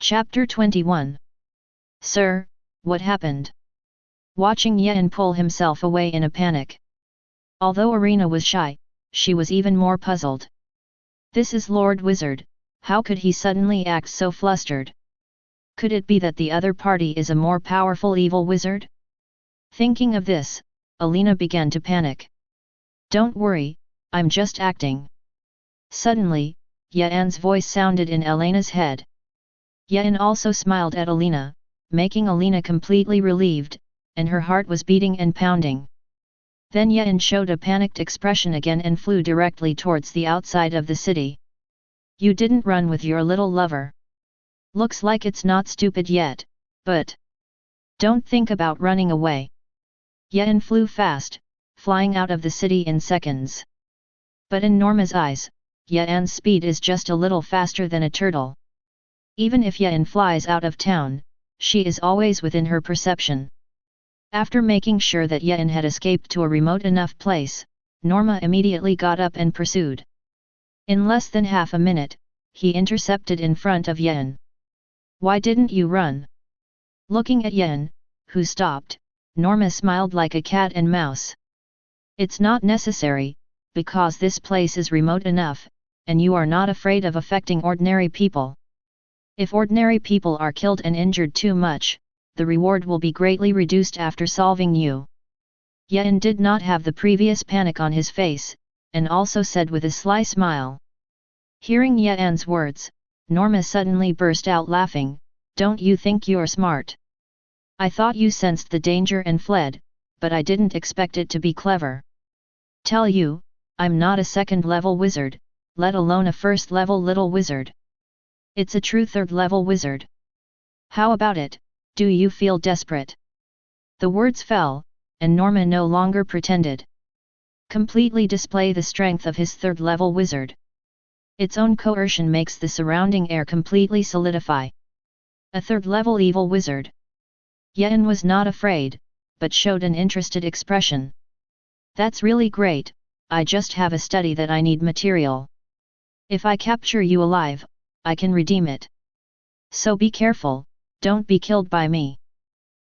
Chapter 21. Sir, what happened? Watching Yen pull himself away in a panic. Although Arena was shy, she was even more puzzled. This is Lord Wizard, how could he suddenly act so flustered? Could it be that the other party is a more powerful evil wizard? Thinking of this, Alina began to panic. Don't worry, I'm just acting. Suddenly, Yen's voice sounded in Elena's head. Yen also smiled at Alina, making Alina completely relieved, and her heart was beating and pounding. Then Yen showed a panicked expression again and flew directly towards the outside of the city. You didn't run with your little lover. Looks like it's not stupid yet, but don't think about running away. Yen flew fast, flying out of the city in seconds. But in Norma's eyes, Yen's speed is just a little faster than a turtle. Even if Yen flies out of town, she is always within her perception. After making sure that Yen had escaped to a remote enough place, Norma immediately got up and pursued. In less than half a minute, he intercepted in front of Yen. Why didn't you run? Looking at Yen, who stopped, Norma smiled like a cat and mouse. It's not necessary, because this place is remote enough, and you are not afraid of affecting ordinary people. If ordinary people are killed and injured too much, the reward will be greatly reduced after solving you. Yen did not have the previous panic on his face, and also said with a sly smile. Hearing Yen's words, Norma suddenly burst out laughing. Don't you think you're smart? I thought you sensed the danger and fled, but I didn't expect it to be clever. Tell you, I'm not a second-level wizard, let alone a first-level little wizard. It's a true third-level wizard. How about it? Do you feel desperate? The words fell, and Norma no longer pretended. Completely display the strength of his third-level wizard. Its own coercion makes the surrounding air completely solidify. A third-level evil wizard. Yen was not afraid, but showed an interested expression. That's really great, I just have a study that I need material. If I capture you alive, I can redeem it. So be careful, don't be killed by me.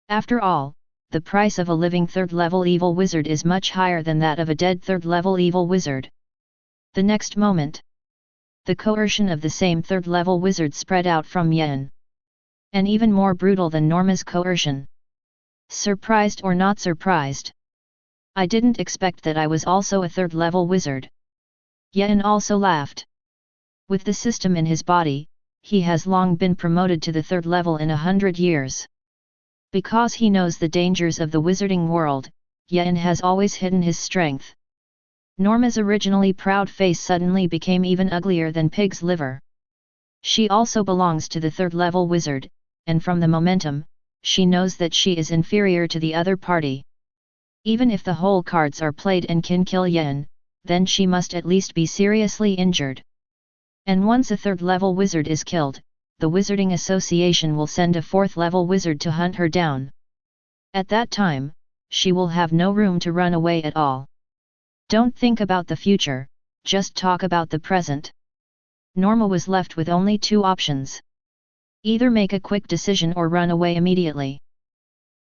After all, the price of a living third-level evil wizard is much higher than that of a dead third-level evil wizard. The next moment, the coercion of the same third-level wizard spread out from Yen. And even more brutal than Norma's coercion. Surprised or not surprised? I didn't expect that I was also a third-level wizard. Yen also laughed. With the system in his body, he has long been promoted to the third level in 100 years. Because he knows the dangers of the wizarding world, Yen has always hidden his strength. Norma's originally proud face suddenly became even uglier than pig's liver. She also belongs to the third-level wizard, and from the momentum, she knows that she is inferior to the other party. Even if the whole cards are played and can kill Yen, then she must at least be seriously injured. And once a third-level wizard is killed, the Wizarding Association will send a fourth-level wizard to hunt her down. At that time, she will have no room to run away at all. Don't think about the future, just talk about the present. Norma was left with only two options. Either make a quick decision or run away immediately.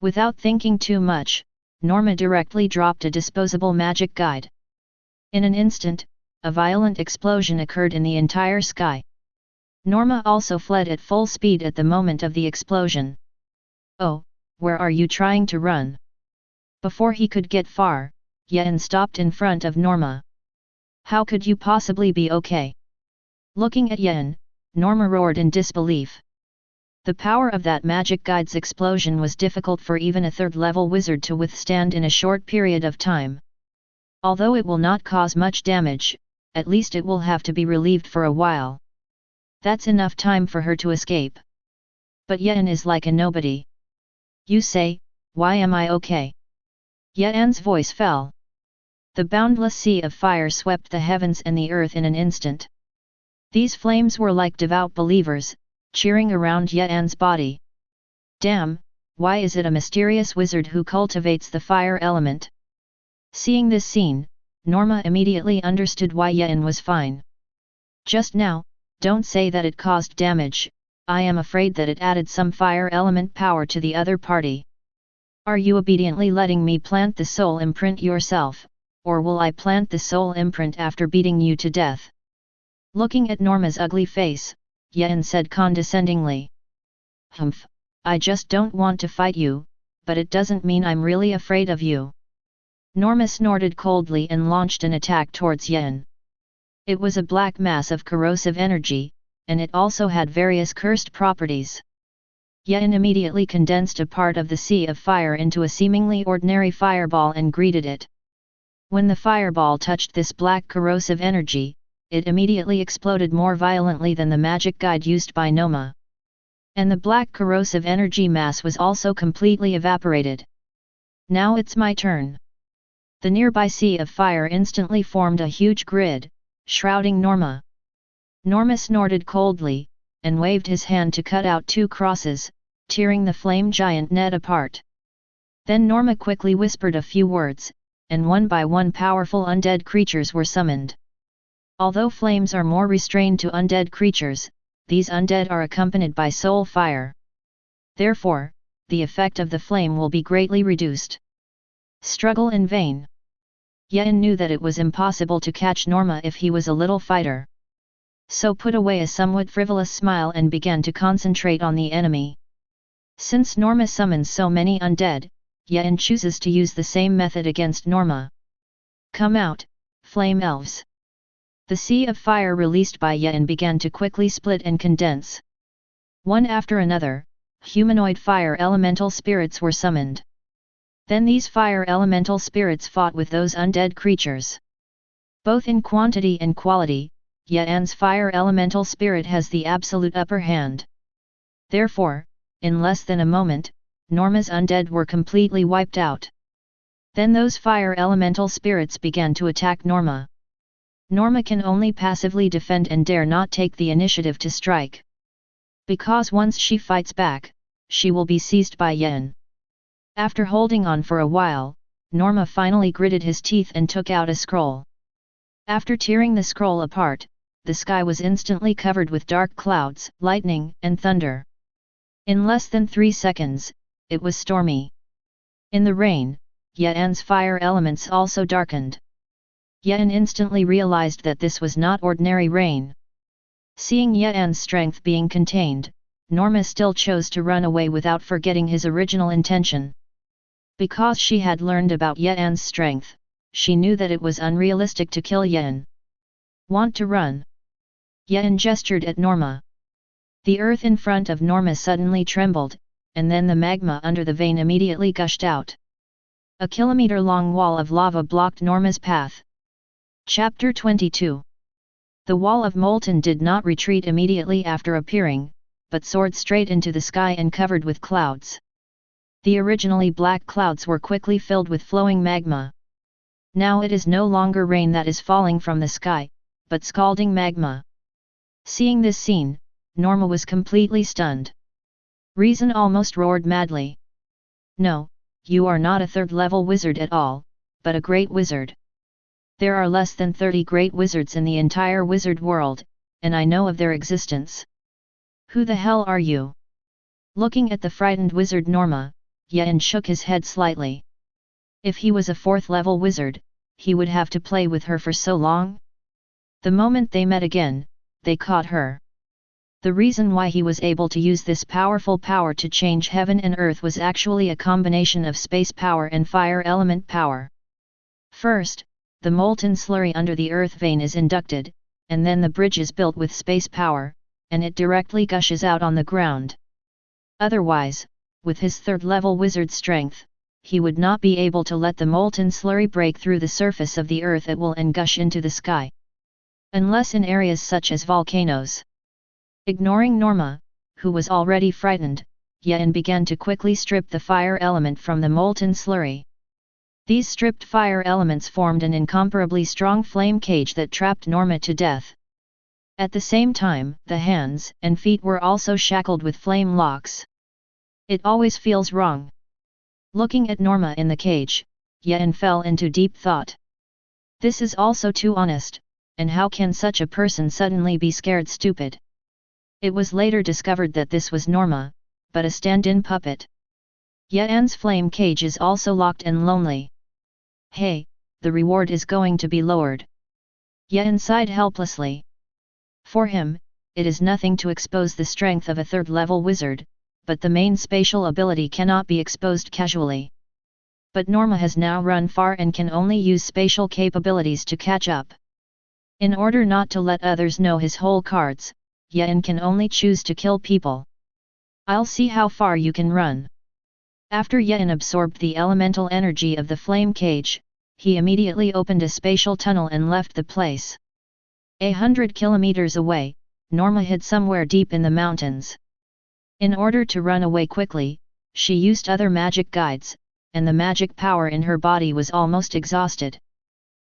Without thinking too much, Norma directly dropped a disposable magic guide. In an instant, a violent explosion occurred in the entire sky. Norma also fled at full speed at the moment of the explosion. Oh, where are you trying to run? Before he could get far, Yen stopped in front of Norma. How could you possibly be okay? Looking at Yen, Norma roared in disbelief. The power of that magic guide's explosion was difficult for even a third-level wizard to withstand in a short period of time. Although it will not cause much damage, at least it will have to be relieved for a while. That's enough time for her to escape. But Yen is like a nobody. You say, why am I okay? Yen's voice fell. The boundless sea of fire swept the heavens and the earth in an instant. These flames were like devout believers, cheering around Yen's body. Damn, why is it a mysterious wizard who cultivates the fire element? Seeing this scene, Norma immediately understood why Yen was fine. Just now, don't say that it caused damage, I am afraid that it added some fire element power to the other party. Are you obediently letting me plant the soul imprint yourself, or will I plant the soul imprint after beating you to death? Looking at Norma's ugly face, Yen said condescendingly. Humph, I just don't want to fight you, but it doesn't mean I'm really afraid of you. Norma snorted coldly and launched an attack towards Yen. It was a black mass of corrosive energy, and it also had various cursed properties. Yen immediately condensed a part of the sea of fire into a seemingly ordinary fireball and greeted it. When the fireball touched this black corrosive energy, it immediately exploded more violently than the magic guide used by Norma. And the black corrosive energy mass was also completely evaporated. Now it's my turn. The nearby sea of fire instantly formed a huge grid, shrouding Norma. Norma snorted coldly, and waved his hand to cut out two crosses, tearing the flame giant net apart. Then Norma quickly whispered a few words, and one by one powerful undead creatures were summoned. Although flames are more restrained to undead creatures, these undead are accompanied by soul fire. Therefore, the effect of the flame will be greatly reduced. Struggle in vain. Yen knew that it was impossible to catch Norma if he was a little fighter. So put away a somewhat frivolous smile and began to concentrate on the enemy. Since Norma summons so many undead, Yen chooses to use the same method against Norma. Come out, flame elves. The sea of fire released by Yen began to quickly split and condense. One after another, humanoid fire elemental spirits were summoned. Then these fire elemental spirits fought with those undead creatures. Both in quantity and quality, Yen's fire elemental spirit has the absolute upper hand. Therefore, in less than a moment, Norma's undead were completely wiped out. Then those fire elemental spirits began to attack Norma. Norma can only passively defend and dare not take the initiative to strike. Because once she fights back, she will be seized by Yen. After holding on for a while, Norma finally gritted his teeth and took out a scroll. After tearing the scroll apart, the sky was instantly covered with dark clouds, lightning, and thunder. In less than 3 seconds, it was stormy. In the rain, Yen's fire elements also darkened. Yan instantly realized that this was not ordinary rain. Seeing Yan's strength being contained, Norma still chose to run away without forgetting his original intention. Because she had learned about Yan's strength, she knew that it was unrealistic to kill Yan. Want to run? Yan gestured at Norma. The earth in front of Norma suddenly trembled, and then the magma under the vein immediately gushed out. A kilometer-long wall of lava blocked Norma's path. Chapter 22. The wall of molten did not retreat immediately after appearing, but soared straight into the sky and covered with clouds. The originally black clouds were quickly filled with flowing magma. Now it is no longer rain that is falling from the sky, but scalding magma. Seeing this scene, Norma was completely stunned. Reason almost roared madly. No, you are not a third-level wizard at all, but a great wizard. There are less than 30 great wizards in the entire wizard world, and I know of their existence. Who the hell are you? Looking at the frightened wizard Norma, Yan shook his head slightly. If he was a fourth-level wizard, he would have to play with her for so long? The moment they met again, they caught her. The reason why he was able to use this powerful power to change heaven and earth was actually a combination of space power and fire element power. First, the molten slurry under the earth vein is inducted, and then the bridge is built with space power, and it directly gushes out on the ground. Otherwise, with his third-level wizard strength, he would not be able to let the molten slurry break through the surface of the earth at will and gush into the sky. Unless in areas such as volcanoes. Ignoring Norma, who was already frightened, Yan began to quickly strip the fire element from the molten slurry. These stripped fire elements formed an incomparably strong flame cage that trapped Norma to death. At the same time, the hands and feet were also shackled with flame locks. It always feels wrong. Looking at Norma in the cage, Yan fell into deep thought. This is also too honest, and how can such a person suddenly be scared stupid? It was later discovered that this was Norma, but a stand-in puppet. Yan's flame cage is also locked and lonely. Hey, the reward is going to be lowered. Yan sighed helplessly. For him, it is nothing to expose the strength of a third-level wizard, but the main spatial ability cannot be exposed casually. But Norma has now run far and can only use spatial capabilities to catch up. In order not to let others know his whole cards, Yan can only choose to kill people. I'll see how far you can run. After Yan absorbed the elemental energy of the flame cage, he immediately opened a spatial tunnel and left the place. 100 kilometers away, Norma hid somewhere deep in the mountains. In order to run away quickly, she used other magic guides, and the magic power in her body was almost exhausted.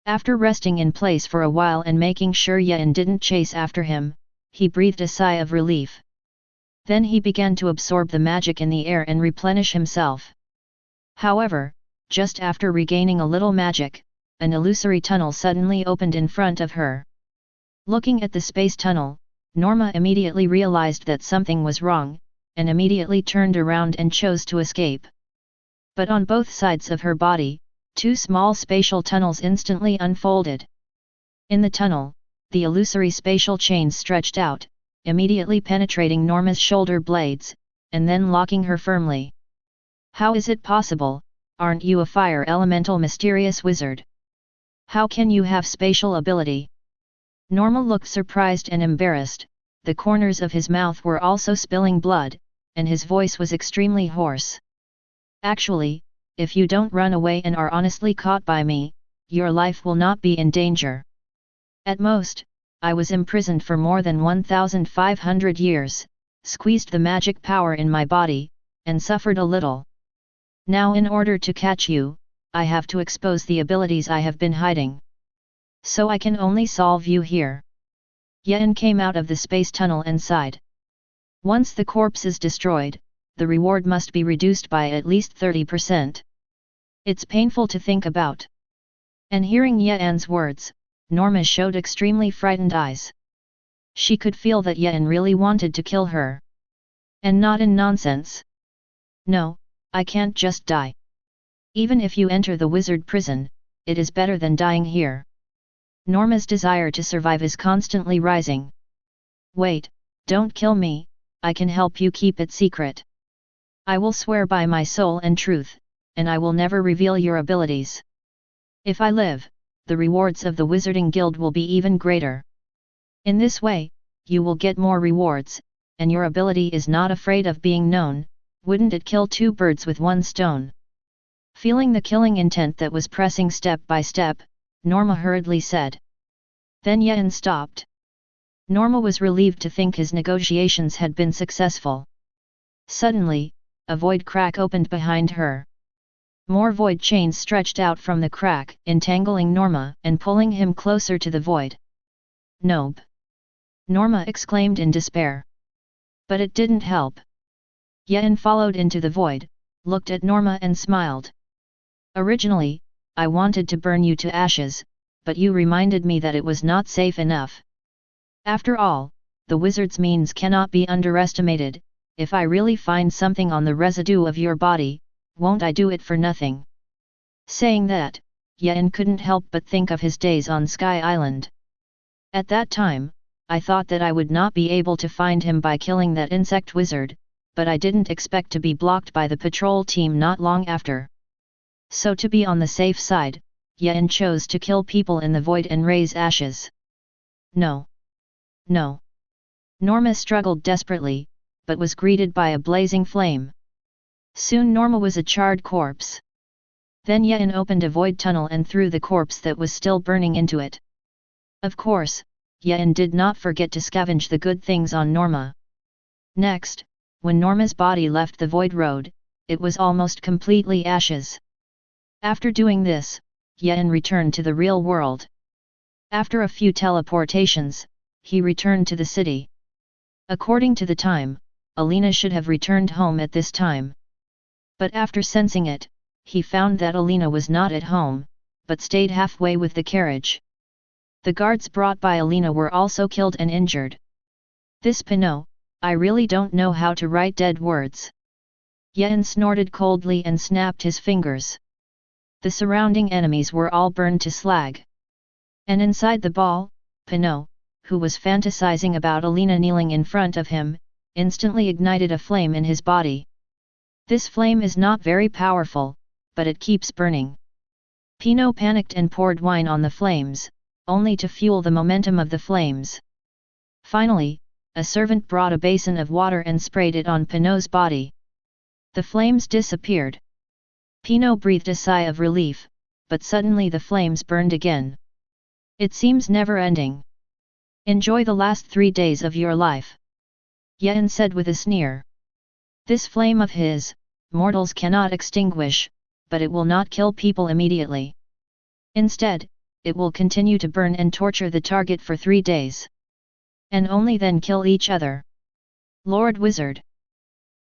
After resting in place for a while and making sure Yan didn't chase after him, he breathed a sigh of relief. Then he began to absorb the magic in the air and replenish himself. However, just after regaining a little magic, an illusory tunnel suddenly opened in front of her. Looking at the space tunnel, Norma immediately realized that something was wrong, and immediately turned around and chose to escape. But on both sides of her body, two small spatial tunnels instantly unfolded. In the tunnel, the illusory spatial chains stretched out, immediately penetrating Norma's shoulder blades, and then locking her firmly. How is it possible? Aren't you a fire elemental mysterious wizard? How can you have spatial ability? Norma looked surprised and embarrassed, the corners of his mouth were also spilling blood, and his voice was extremely hoarse. Actually, if you don't run away and are honestly caught by me, your life will not be in danger. At most, I was imprisoned for more than 1,500 years, squeezed the magic power in my body, and suffered a little. Now in order to catch you, I have to expose the abilities I have been hiding. So I can only solve you here. Yan came out of the space tunnel and sighed. Once the corpse is destroyed, the reward must be reduced by at least 30%. It's painful to think about. And hearing Yan's words, Norma showed extremely frightened eyes. She could feel that Yan really wanted to kill her. And not in nonsense. No, I can't just die. Even if you enter the wizard prison, it is better than dying here. Norma's desire to survive is constantly rising. Wait, don't kill me, I can help you keep it secret. I will swear by my soul and truth, and I will never reveal your abilities. If I live, the rewards of the Wizarding Guild will be even greater. In this way, you will get more rewards, and your ability is not afraid of being known. Wouldn't it kill two birds with one stone? Feeling the killing intent that was pressing step by step, Norma hurriedly said. Then Yen stopped. Norma was relieved to think his negotiations had been successful. Suddenly, a void crack opened behind her. More void chains stretched out from the crack, entangling Norma and pulling him closer to the void. Nope! Norma exclaimed in despair. But it didn't help. Yen followed into the void, looked at Norma and smiled. Originally, I wanted to burn you to ashes, but you reminded me that it was not safe enough. After all, the wizard's means cannot be underestimated. If I really find something on the residue of your body, won't I do it for nothing? Saying that, Yen couldn't help but think of his days on Sky Island. At that time, I thought that I would not be able to find him by killing that insect wizard, but I didn't expect to be blocked by the patrol team not long after. So to be on the safe side, Yen chose to kill people in the void and raise ashes. No. No. Norma struggled desperately, but was greeted by a blazing flame. Soon Norma was a charred corpse. Then Yen opened a void tunnel and threw the corpse that was still burning into it. Of course, Yen did not forget to scavenge the good things on Norma. Next, when Norma's body left the void road, it was almost completely ashes. After doing this, Yen returned to the real world. After a few teleportations, he returned to the city. According to the time, Alina should have returned home at this time. But after sensing it, he found that Alina was not at home, but stayed halfway with the carriage. The guards brought by Alina were also killed and injured. This Pinot, I really don't know how to write dead words. Yen snorted coldly and snapped his fingers. The surrounding enemies were all burned to slag. And inside the ball, Pinot, who was fantasizing about Alina kneeling in front of him, instantly ignited a flame in his body. This flame is not very powerful, but it keeps burning. Pinot panicked and poured wine on the flames, only to fuel the momentum of the flames. Finally, a servant brought a basin of water and sprayed it on Pinot's body. The flames disappeared. Pinot breathed a sigh of relief, but suddenly the flames burned again. It seems never-ending. Enjoy the last 3 days of your life. Yen said with a sneer. This flame of his, mortals cannot extinguish, but it will not kill people immediately. Instead, it will continue to burn and torture the target for 3 days. And only then kill each other. Lord Wizard.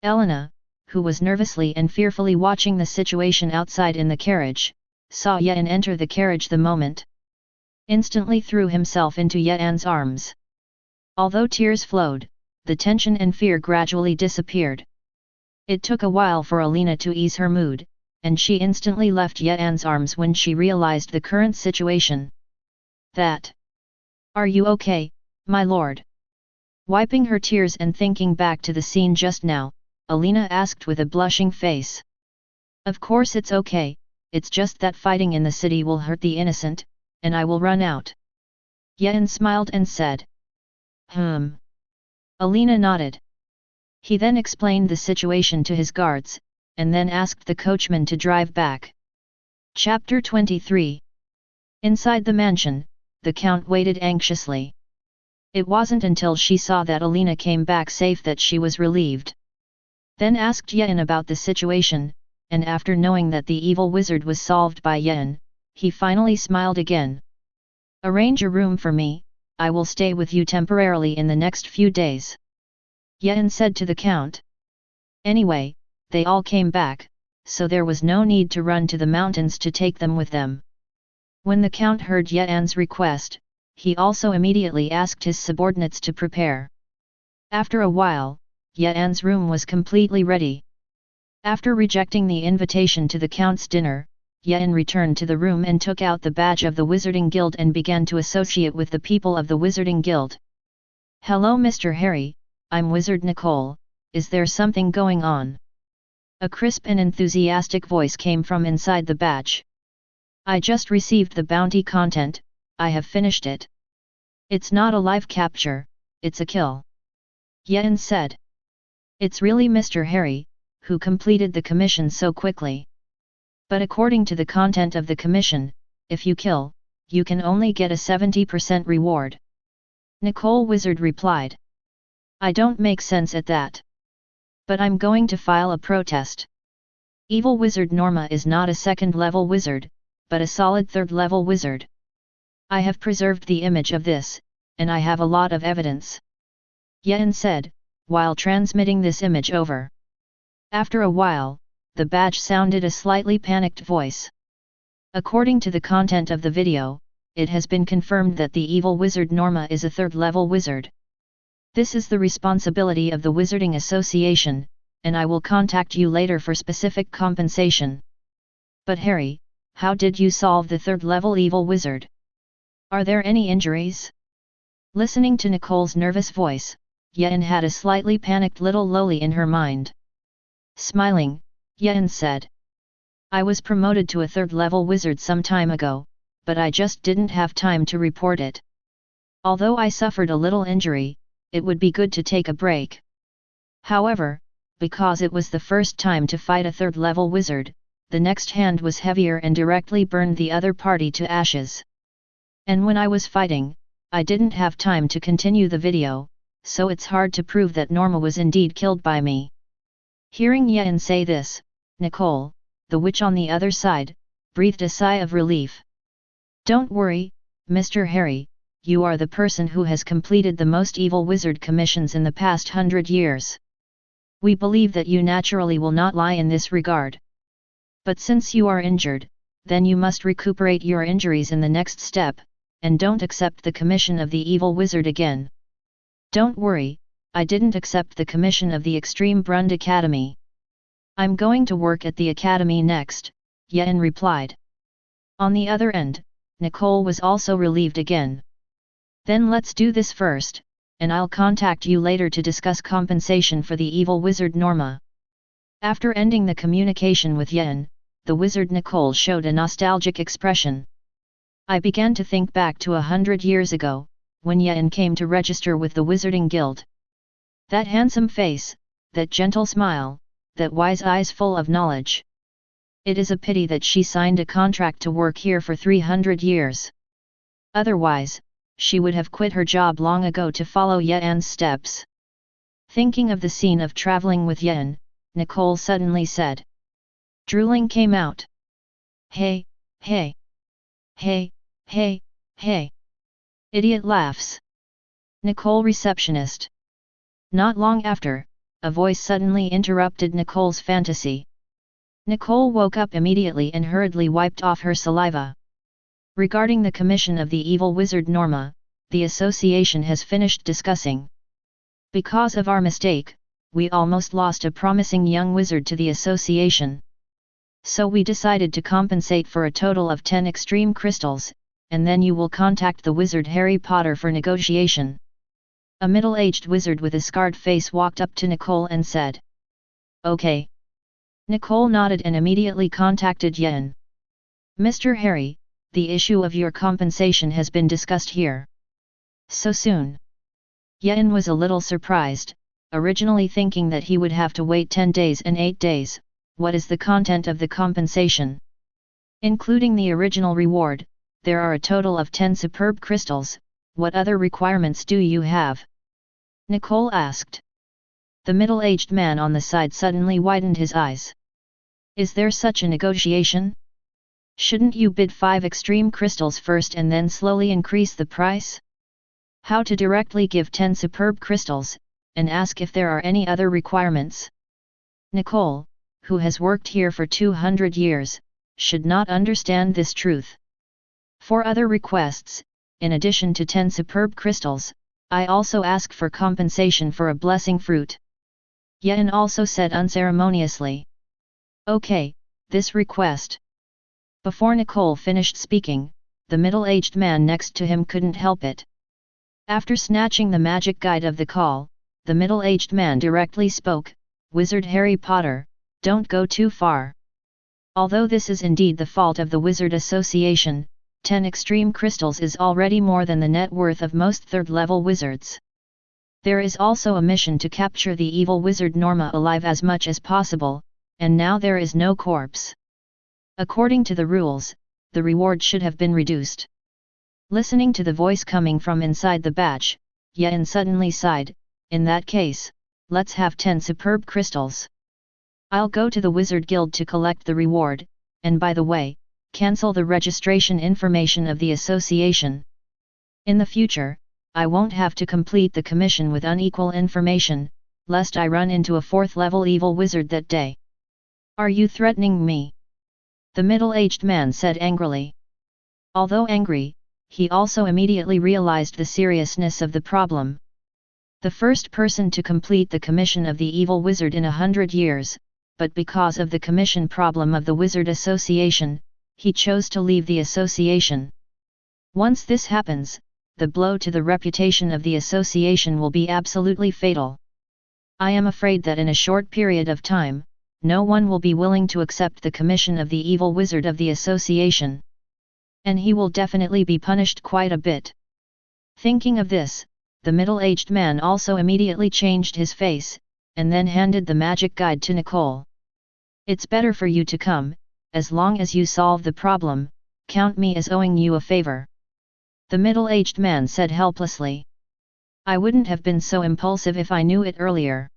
Elena, who was nervously and fearfully watching the situation outside in the carriage, saw Yen enter the carriage the moment. Instantly threw himself into Yen's arms. Although tears flowed, the tension and fear gradually disappeared. It took a while for Alina to ease her mood, and she instantly left Yen's arms when she realized the current situation. That. Are you okay, my lord? Wiping her tears and thinking back to the scene just now, Alina asked with a blushing face. Of course it's okay, it's just that fighting in the city will hurt the innocent, and I will run out. Yen smiled and said. Alina nodded. He then explained the situation to his guards, and then asked the coachman to drive back. Chapter 23. Inside the mansion, the count waited anxiously. It wasn't until she saw that Alina came back safe that she was relieved. Then asked Yen about the situation, and after knowing that the evil wizard was solved by Yen, he finally smiled again. Arrange a room for me, I will stay with you temporarily in the next few days. Yen said to the count. Anyway, they all came back, so there was no need to run to the mountains to take them with them. When the count heard Yen's request, he also immediately asked his subordinates to prepare. After a while, Yen's room was completely ready. After rejecting the invitation to the count's dinner, Yen returned to the room and took out the badge of the Wizarding Guild and began to associate with the people of the Wizarding Guild. "Hello Mr. Harry, I'm Wizard Nicole, is there something going on?" A crisp and enthusiastic voice came from inside the badge. "I just received the bounty content, I have finished it. It's not a live capture, it's a kill," Yen said. "It's really Mr. Harry, who completed the commission so quickly. But according to the content of the commission, if you kill, you can only get a 70% reward." Nicole Wizard replied. "I don't make sense at that. But I'm going to file a protest. Evil Wizard Norma is not a second-level wizard, but a solid third-level wizard. I have preserved the image of this, and I have a lot of evidence," Yen said, while transmitting this image over. After a while, the badge sounded a slightly panicked voice. "According to the content of the video, it has been confirmed that the evil wizard Norma is a third-level wizard. This is the responsibility of the Wizarding Association, and I will contact you later for specific compensation. But Harry, how did you solve the third-level evil wizard? Are there any injuries?" Listening to Nicole's nervous voice, Yen had a slightly panicked little loli in her mind. Smiling, Yen said, "I was promoted to a third-level wizard some time ago, but I just didn't have time to report it. Although I suffered a little injury, it would be good to take a break. However, because it was the first time to fight a third-level wizard, the next hand was heavier and directly burned the other party to ashes. And when I was fighting, I didn't have time to continue the video, so it's hard to prove that Norma was indeed killed by me." Hearing Yen say this, Nicole, the witch on the other side, breathed a sigh of relief. "Don't worry, Mr. Harry, you are the person who has completed the most evil wizard commissions in the past 100 years. We believe that you naturally will not lie in this regard. But since you are injured, then you must recuperate your injuries in the next step, and don't accept the commission of the evil wizard again." "Don't worry, I didn't accept the commission of the Extreme Brund Academy. I'm going to work at the academy next," Yen replied. On the other end, Nicole was also relieved again. "Then let's do this first, and I'll contact you later to discuss compensation for the evil wizard Norma." After ending the communication with Yen, the wizard Nicole showed a nostalgic expression. "I began to think back to 100 years ago, when Yen came to register with the Wizarding Guild. That handsome face, that gentle smile, that wise eyes full of knowledge. It is a pity that she signed a contract to work here for 300 years. Otherwise, she would have quit her job long ago to follow Yen's steps." Thinking of the scene of traveling with Yen, Nicole suddenly said. Drooling came out. "Hey, hey, hey, hey, hey. Idiot laughs." Nicole receptionist. Not long after, a voice suddenly interrupted Nicole's fantasy. Nicole woke up immediately and hurriedly wiped off her saliva. "Regarding the commission of the evil wizard Norma, the association has finished discussing. Because of our mistake, we almost lost a promising young wizard to the association. So we decided to compensate for a total of 10 extreme crystals, and then you will contact the wizard Harry Potter for negotiation." A middle-aged wizard with a scarred face walked up to Nicole and said. "Okay." Nicole nodded and immediately contacted Yen. "Mr. Harry, the issue of your compensation has been discussed here." "So soon?" Yen was a little surprised, originally thinking that he would have to wait 10 days and 8 days. "What is the content of the compensation?" "Including the original reward, there are a total of 10 superb crystals. What other requirements do you have?" Nicole asked. The middle-aged man on the side suddenly widened his eyes. "Is there such a negotiation? Shouldn't you bid 5 extreme crystals first and then slowly increase the price? How to directly give 10 superb crystals, and ask if there are any other requirements?" Nicole, who has worked here for 200 years, should not understand this truth. "For other requests, in addition to 10 superb crystals, I also ask for compensation for a blessing fruit," Yen also said unceremoniously. "Okay, this request. Before Nicole finished speaking, the middle-aged man next to him couldn't help it. After snatching the magic guide of the call, the middle-aged man directly spoke, "Wizard Harry Potter, don't go too far. Although this is indeed the fault of the Wizard Association, 10 extreme crystals is already more than the net worth of most third-level wizards. There is also a mission to capture the evil wizard Norma alive as much as possible, and now there is no corpse. According to the rules, the reward should have been reduced." Listening to the voice coming from inside the batch, Yen suddenly sighed, "In that case, let's have 10 superb crystals. I'll go to the Wizard Guild to collect the reward, and by the way, cancel the registration information of the association. In the future, I won't have to complete the commission with unequal information, lest I run into a 4th-level evil wizard that day." "Are you threatening me?" the middle-aged man said angrily. Although angry, he also immediately realized the seriousness of the problem. The first person to complete the commission of the evil wizard in 100 years, but because of the commission problem of the Wizard Association, he chose to leave the association. Once this happens, the blow to the reputation of the association will be absolutely fatal. I am afraid that in a short period of time, no one will be willing to accept the commission of the evil wizard of the association. And he will definitely be punished quite a bit." Thinking of this, the middle-aged man also immediately changed his face, and then handed the magic guide to Nicole. "It's better for you to come, as long as you solve the problem, count me as owing you a favor," the middle-aged man said helplessly. "I wouldn't have been so impulsive if I knew it earlier."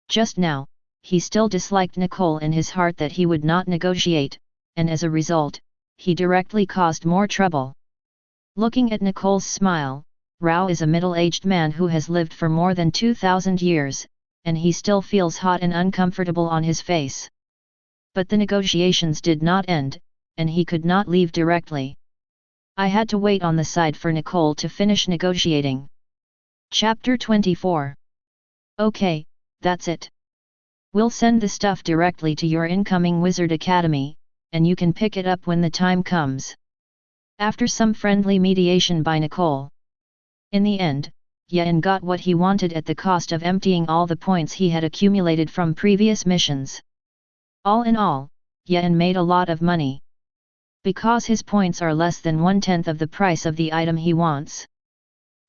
Just now, he still disliked Nicole in his heart that he would not negotiate, and as a result, he directly caused more trouble. Looking at Nicole's smile, Rao is a middle-aged man who has lived for more than 2,000 years, and he still feels hot and uncomfortable on his face. But the negotiations did not end, and he could not leave directly. I had to wait on the side for Nicole to finish negotiating. Chapter 24. Okay, that's it. We'll send the stuff directly to your incoming Wizard Academy, and you can pick it up when the time comes. After some friendly mediation by Nicole. In the end, Yen got what he wanted at the cost of emptying all the points he had accumulated from previous missions. All in all, Yen made a lot of money. Because his points are less than 1/10 of the price of the item he wants.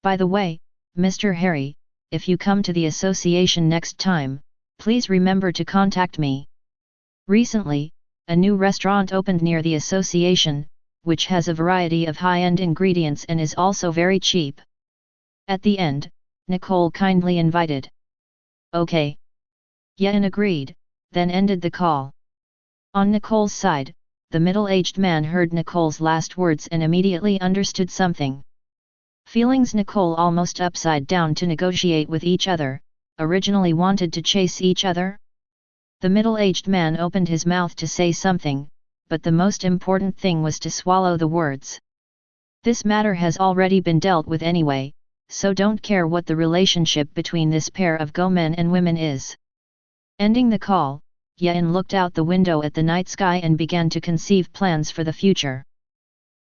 By the way, Mr. Harry, if you come to the association next time, please remember to contact me. Recently, a new restaurant opened near the association, which has a variety of high-end ingredients and is also very cheap. At the end, Nicole kindly invited. Okay. Yen agreed, then ended the call. On Nicole's side, the middle-aged man heard Nicole's last words and immediately understood something. Feelings Nicole almost upside down to negotiate with each other, originally wanted to chase each other? The middle-aged man opened his mouth to say something, but the most important thing was to swallow the words. This matter has already been dealt with anyway, so don't care what the relationship between this pair of men and women is. Ending the call, Yen looked out the window at the night sky and began to conceive plans for the future.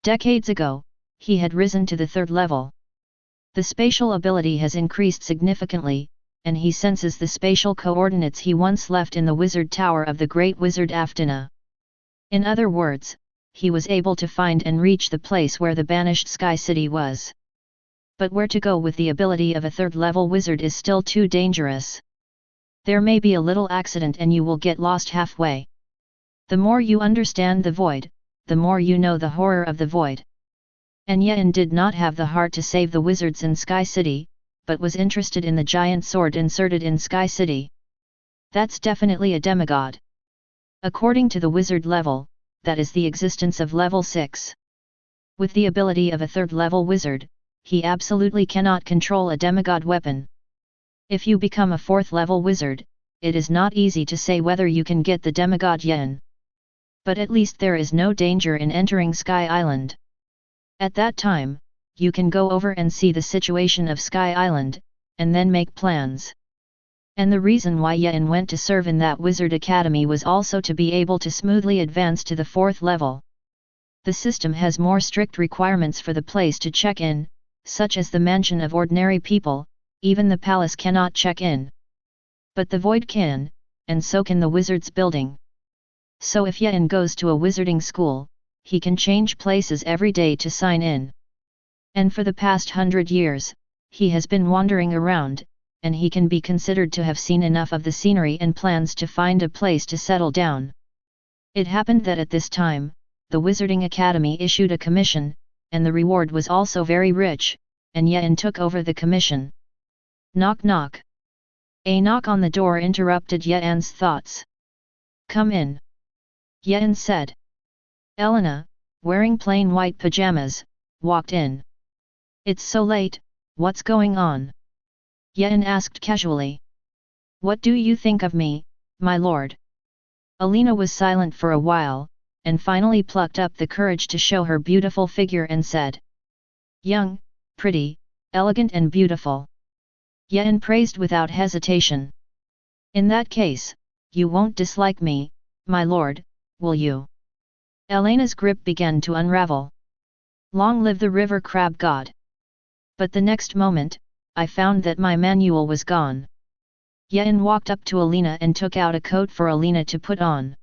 Decades ago, he had risen to the 3rd level. The spatial ability has increased significantly, and he senses the spatial coordinates he once left in the wizard tower of the great wizard Aftina. In other words, he was able to find and reach the place where the banished Sky City was. But where to go with the ability of a 3rd-level wizard is still too dangerous. There may be a little accident and you will get lost halfway. The more you understand the void, the more you know the horror of the void. And Yen did not have the heart to save the wizards in Sky City, but was interested in the giant sword inserted in Sky City. That's definitely a demigod. According to the wizard level, that is the existence of level 6. With the ability of a 3rd-level wizard, he absolutely cannot control a demigod weapon. If you become a 4th-level wizard, it is not easy to say whether you can get the demigod Yen. But at least there is no danger in entering Sky Island. At that time, you can go over and see the situation of Sky Island, and then make plans. And the reason why Yen went to serve in that wizard academy was also to be able to smoothly advance to the 4th level. The system has more strict requirements for the place to check in, such as the mansion of ordinary people, even the palace cannot check in. But the void can, and so can the wizard's building. So if Yen goes to a wizarding school, he can change places every day to sign in. And for the past 100 years, he has been wandering around, and he can be considered to have seen enough of the scenery and plans to find a place to settle down. It happened that at this time, the Wizarding Academy issued a commission, and the reward was also very rich, and Yen took over the commission. Knock knock. A knock on the door interrupted Yen's thoughts. Come in. Yen said. Elena, wearing plain white pajamas, walked in. It's so late, what's going on? Yen asked casually. What do you think of me, my lord? Alina was silent for a while, and finally plucked up the courage to show her beautiful figure and said. Young, pretty, elegant and beautiful. Yen praised without hesitation. In that case, you won't dislike me, my lord, will you? Elena's grip began to unravel. Long live the river crab god! But the next moment, I found that my manual was gone. Yen walked up to Alina and took out a coat for Alina to put on.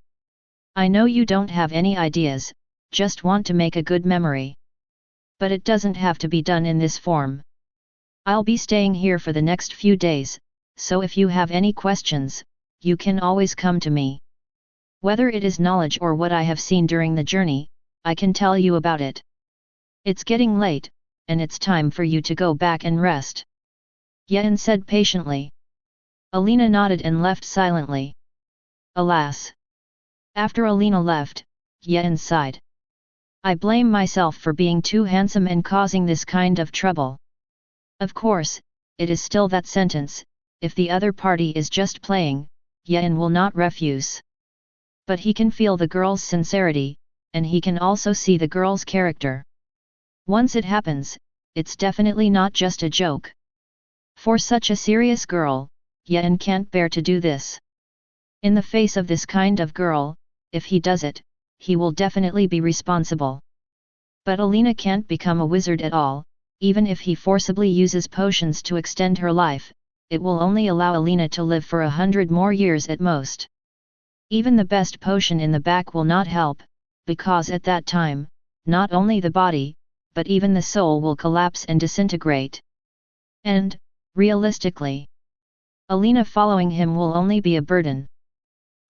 I know you don't have any ideas, just want to make a good memory. But it doesn't have to be done in this form. I'll be staying here for the next few days, so if you have any questions, you can always come to me. Whether it is knowledge or what I have seen during the journey, I can tell you about it. It's getting late, and it's time for you to go back and rest. Yen said patiently. Alina nodded and left silently. Alas! After Alina left, Yen sighed. I blame myself for being too handsome and causing this kind of trouble. Of course, it is still that sentence, if the other party is just playing, Yen will not refuse. But he can feel the girl's sincerity, and he can also see the girl's character. Once it happens, it's definitely not just a joke. For such a serious girl, Yen can't bear to do this. In the face of this kind of girl, if he does it, he will definitely be responsible. But Alina can't become a wizard at all, even if he forcibly uses potions to extend her life, it will only allow Alina to live for 100 more years at most. Even the best potion in the back will not help, because at that time, not only the body, but even the soul will collapse and disintegrate. And, realistically, Alina following him will only be a burden.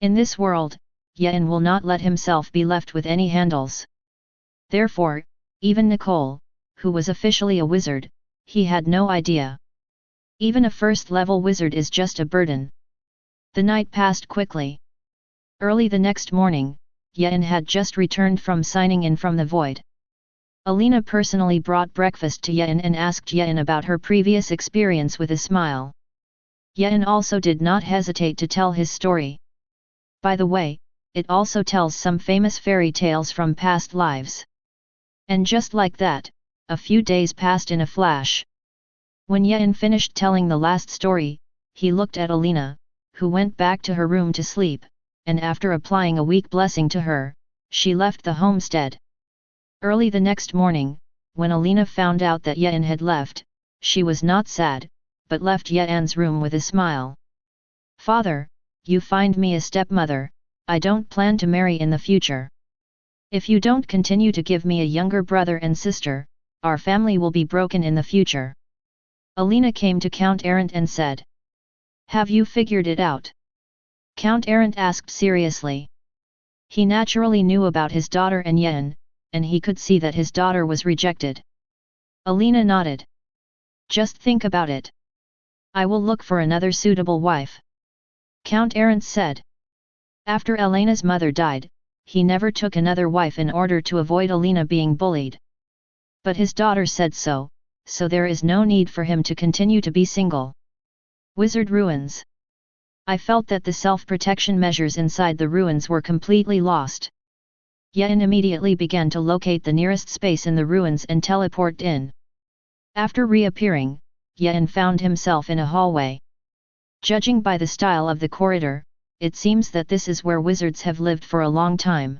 In this world, Yen will not let himself be left with any handles. Therefore, even Nicole, who was officially a wizard, he had no idea. Even a first-level wizard is just a burden. The night passed quickly. Early the next morning, Yen had just returned from signing in from the void. Alina personally brought breakfast to Yen and asked Yen about her previous experience with a smile. Yen also did not hesitate to tell his story. By the way, it also tells some famous fairy tales from past lives. And just like that, a few days passed in a flash. When Yen finished telling the last story, he looked at Alina, who went back to her room to sleep, and after applying a weak blessing to her, she left the homestead. Early the next morning, when Alina found out that Yen had left, she was not sad, but left Yen's room with a smile. Father, you find me a stepmother, I don't plan to marry in the future. If you don't continue to give me a younger brother and sister, our family will be broken in the future. Alina came to Count Arendt and said. Have you figured it out? Count Arendt asked seriously. He naturally knew about his daughter and Yen, and he could see that his daughter was rejected. Alina nodded. Just think about it. I will look for another suitable wife. Count Arendt said. After Elena's mother died, he never took another wife in order to avoid Alina being bullied. But his daughter said so, so there is no need for him to continue to be single. Wizard ruins. I felt that the self-protection measures inside the ruins were completely lost. Yen immediately began to locate the nearest space in the ruins and teleport in. After reappearing, Yen found himself in a hallway. Judging by the style of the corridor, it seems that this is where wizards have lived for a long time.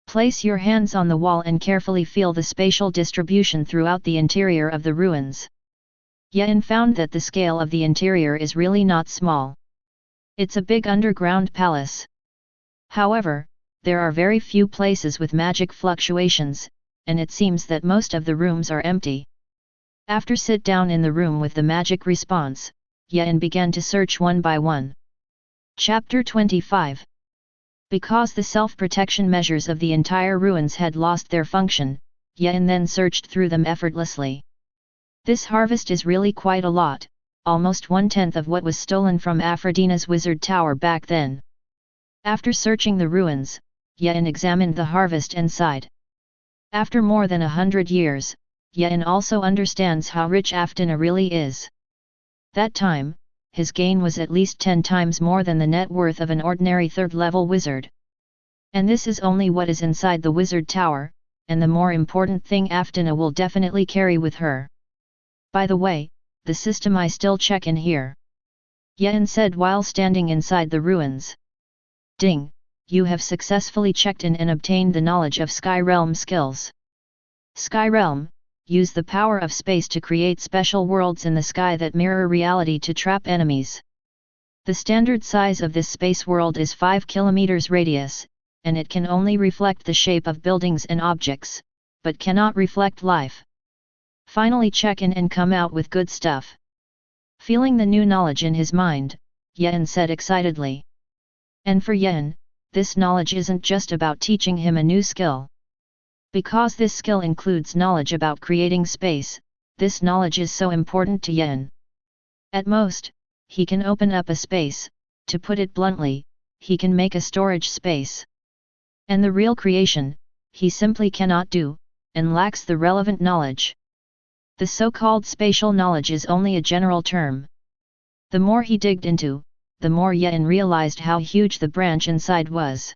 Place your hands on the wall and carefully feel the spatial distribution throughout the interior of the ruins. Yen found that the scale of the interior is really not small. It's a big underground palace. However, there are very few places with magic fluctuations, and it seems that most of the rooms are empty. After sit down in the room with the magic response, Yen began to search one by one. Chapter 25. Because the self-protection measures of the entire ruins had lost their function, Yen then searched through them effortlessly. This harvest is really quite a lot, almost 1/10 of what was stolen from Aphrodina's wizard tower back then. After searching the ruins, Yen examined the harvest and sighed. After more than 100 years, Yen also understands how rich Aphrodina really is. That time, his gain was at least 10 times more than the net worth of an ordinary third-level wizard. And this is only what is inside the wizard tower, and the more important thing Aphrodina will definitely carry with her. By the way, the system I still check in here, Yen said while standing inside the ruins. Ding, you have successfully checked in and obtained the knowledge of Sky Realm skills. Sky Realm, use the power of space to create special worlds in the sky that mirror reality to trap enemies. The standard size of this space world is 5 km radius, and it can only reflect the shape of buildings and objects, but cannot reflect life. Finally check in and come out with good stuff. Feeling the new knowledge in his mind, Yen said excitedly. And for Yen, this knowledge isn't just about teaching him a new skill. Because this skill includes knowledge about creating space, this knowledge is so important to Yen. At most, he can open up a space, to put it bluntly, he can make a storage space. And the real creation, he simply cannot do, and lacks the relevant knowledge. The so-called spatial knowledge is only a general term. The more he digged into, the more Yen realized how huge the branch inside was.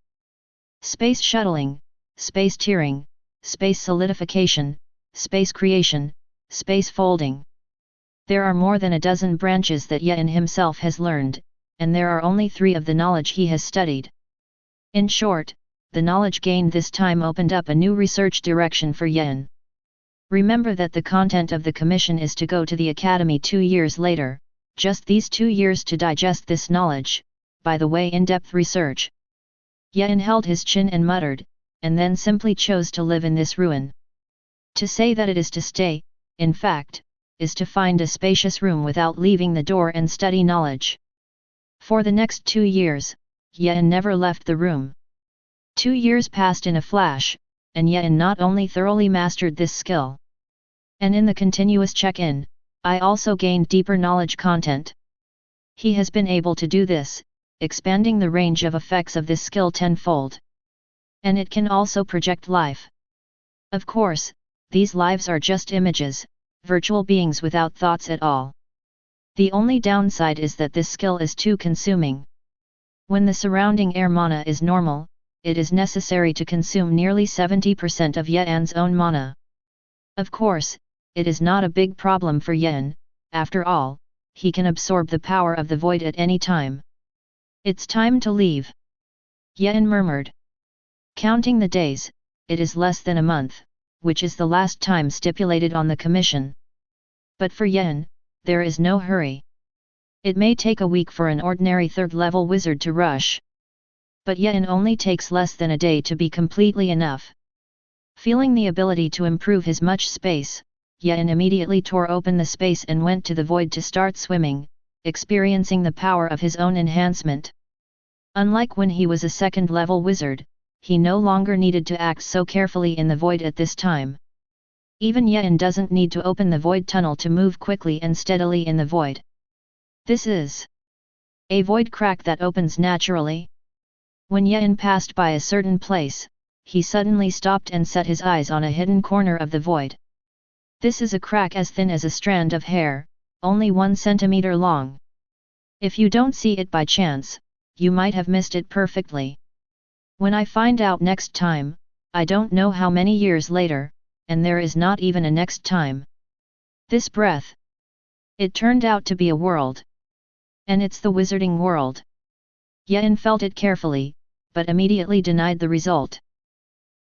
Space shuttling, space tearing, space solidification, space creation, space folding. There are more than a dozen branches that Yen himself has learned, and there are only 3 of the knowledge he has studied. In short, the knowledge gained this time opened up a new research direction for Yen. Remember that the content of the commission is to go to the academy 2 years later, just these 2 years to digest this knowledge, by the way in-depth research. Yen held his chin and muttered, and then simply chose to live in this ruin. To say that it is to stay, in fact, is to find a spacious room without leaving the door and study knowledge. For the next 2 years, Yen never left the room. 2 years passed in a flash, and Yen not only thoroughly mastered this skill. And in the continuous check-in, I also gained deeper knowledge content. He has been able to do this, expanding the range of effects of this skill tenfold. And it can also project life. Of course, these lives are just images, virtual beings without thoughts at all. The only downside is that this skill is too consuming. When the surrounding air mana is normal, it is necessary to consume nearly 70% of Yen's own mana. Of course, it is not a big problem for Yen, after all, he can absorb the power of the void at any time. It's time to leave, Yen murmured. Counting the days, it is less than a month, which is the last time stipulated on the commission. But for Yen, there is no hurry. It may take a week for an ordinary third-level wizard to rush. But Yen only takes less than a day to be completely enough. Feeling the ability to improve his much space, Yen immediately tore open the space and went to the void to start swimming, experiencing the power of his own enhancement. Unlike when he was a second-level wizard, he no longer needed to act so carefully in the void at this time. Even Yen doesn't need to open the void tunnel to move quickly and steadily in the void. This is a void crack that opens naturally. When Yen passed by a certain place, he suddenly stopped and set his eyes on a hidden corner of the void. This is a crack as thin as a strand of hair, only 1 centimeter long. If you don't see it by chance, you might have missed it perfectly. When I find out next time, I don't know how many years later, and there is not even a next time. This breath. It turned out to be a world. And it's the wizarding world. Yen felt it carefully, but immediately denied the result.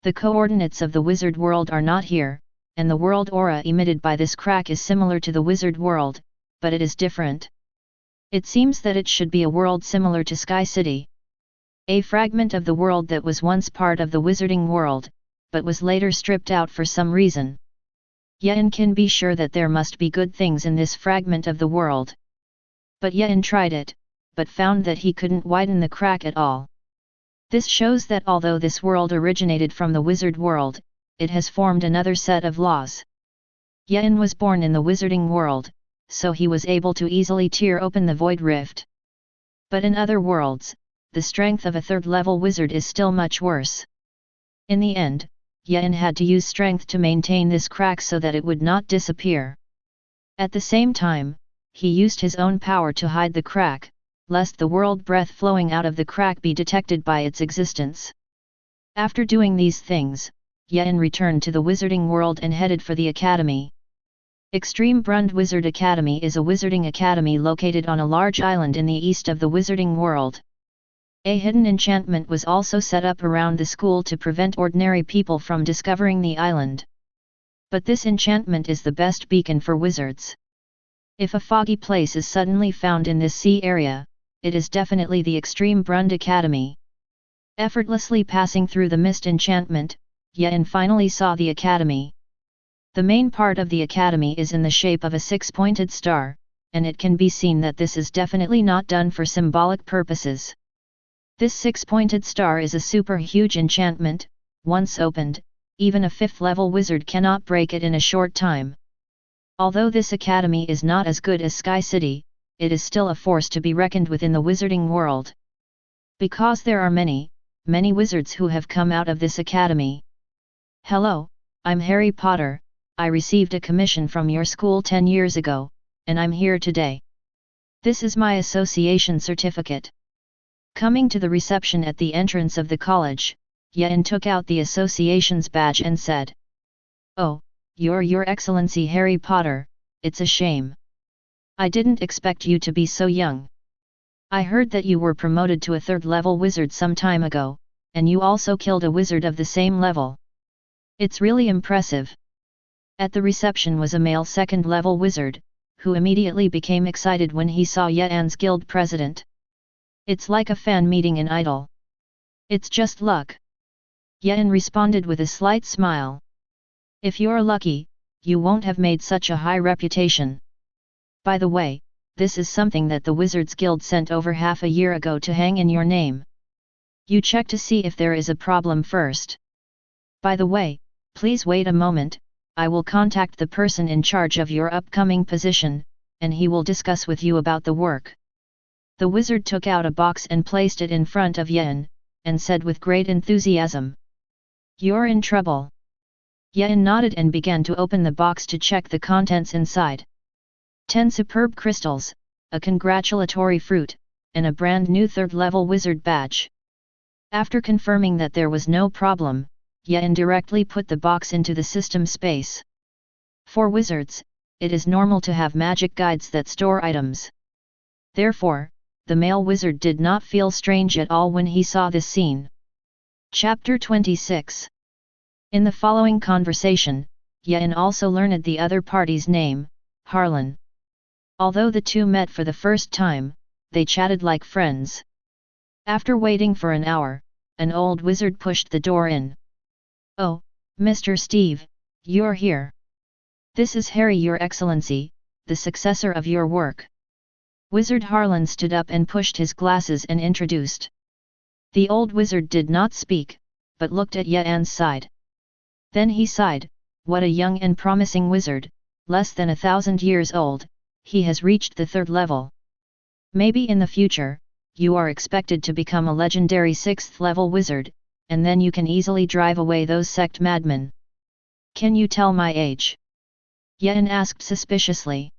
The coordinates of the wizard world are not here, and the world aura emitted by this crack is similar to the wizard world, but it is different. It seems that it should be a world similar to Sky City. A fragment of the world that was once part of the wizarding world, but was later stripped out for some reason. Yen can be sure that there must be good things in this fragment of the world. But Yen tried it, but found that he couldn't widen the crack at all. This shows that although this world originated from the wizard world, it has formed another set of laws. Yen was born in the wizarding world, so he was able to easily tear open the void rift. But in other worlds, the strength of a third-level wizard is still much worse. In the end, Yen had to use strength to maintain this crack so that it would not disappear. At the same time, he used his own power to hide the crack, lest the world breath flowing out of the crack be detected by its existence. After doing these things, Yen returned to the wizarding world and headed for the academy. Extreme Brund Wizard Academy is a wizarding academy located on a large island in the east of the wizarding world. A hidden enchantment was also set up around the school to prevent ordinary people from discovering the island. But this enchantment is the best beacon for wizards. If a foggy place is suddenly found in this sea area, it is definitely the Extreme Brund Academy. Effortlessly passing through the mist enchantment, Yen finally saw the academy. The main part of the academy is in the shape of a six-pointed star, and it can be seen that this is definitely not done for symbolic purposes. This six-pointed star is a super huge enchantment. Once opened, even a fifth-level wizard cannot break it in a short time. Although this academy is not as good as Sky City, it is still a force to be reckoned with in the wizarding world. Because there are many wizards who have come out of this academy. Hello, I'm Harry Potter. I received a commission from your school 10 years ago, and I'm here today. This is my association certificate. Coming to the reception at the entrance of the college, Yen took out the association's badge and said, "Oh, you're Your Excellency Harry Potter, it's a shame. I didn't expect you to be so young. I heard that you were promoted to a third-level wizard some time ago, and you also killed a wizard of the same level. It's really impressive." At the reception was a male second-level wizard, who immediately became excited when he saw Yen's guild president. "It's like a fan meeting in Idol. It's just luck." Yen responded with a slight smile. "If you're lucky, you won't have made such a high reputation. By the way, this is something that the Wizards Guild sent over half a year ago to hang in your name. You check to see if there is a problem first. By the way, please wait a moment, I will contact the person in charge of your upcoming position, and he will discuss with you about the work." The wizard took out a box and placed it in front of Yen, and said with great enthusiasm, "You're in trouble." Yen nodded and began to open the box to check the contents inside. 10 superb crystals, a congratulatory fruit, and a brand new third-level wizard badge. After confirming that there was no problem, Yen directly put the box into the system space. For wizards, it is normal to have magic guides that store items. Therefore, the male wizard did not feel strange at all when he saw this scene. Chapter 26. In the following conversation, Yen also learned the other party's name, Harlan. Although the two met for the first time, they chatted like friends. After waiting for an hour, an old wizard pushed the door in. "Oh, Mr. Steve, you're here. This is Harry, Your Excellency, the successor of your work." Wizard Harlan stood up and pushed his glasses and introduced. The old wizard did not speak, but looked at Yen's side. Then he sighed, "What a young and promising wizard, less than 1,000 years old, he has reached the third level. Maybe in the future, you are expected to become a legendary 6th level wizard, and then you can easily drive away those sect madmen. Can you tell my age?" Yen asked suspiciously.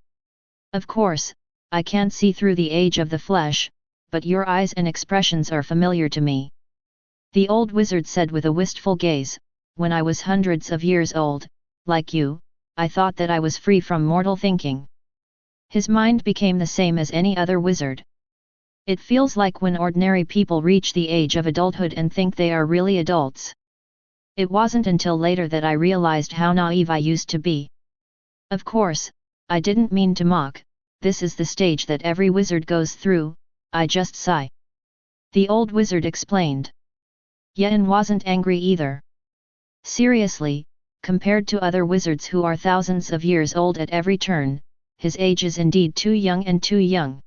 "Of course, I can't see through the age of the flesh, but your eyes and expressions are familiar to me." The old wizard said with a wistful gaze, "When I was hundreds of years old, like you, I thought that I was free from mortal thinking." His mind became the same as any other wizard. It feels like when ordinary people reach the age of adulthood and think they are really adults. It wasn't until later that I realized how naive I used to be. Of course, I didn't mean to mock, this is the stage that every wizard goes through, I just sigh. The old wizard explained. Yen wasn't angry either. Seriously, compared to other wizards who are thousands of years old at every turn, his age is indeed too young and too young.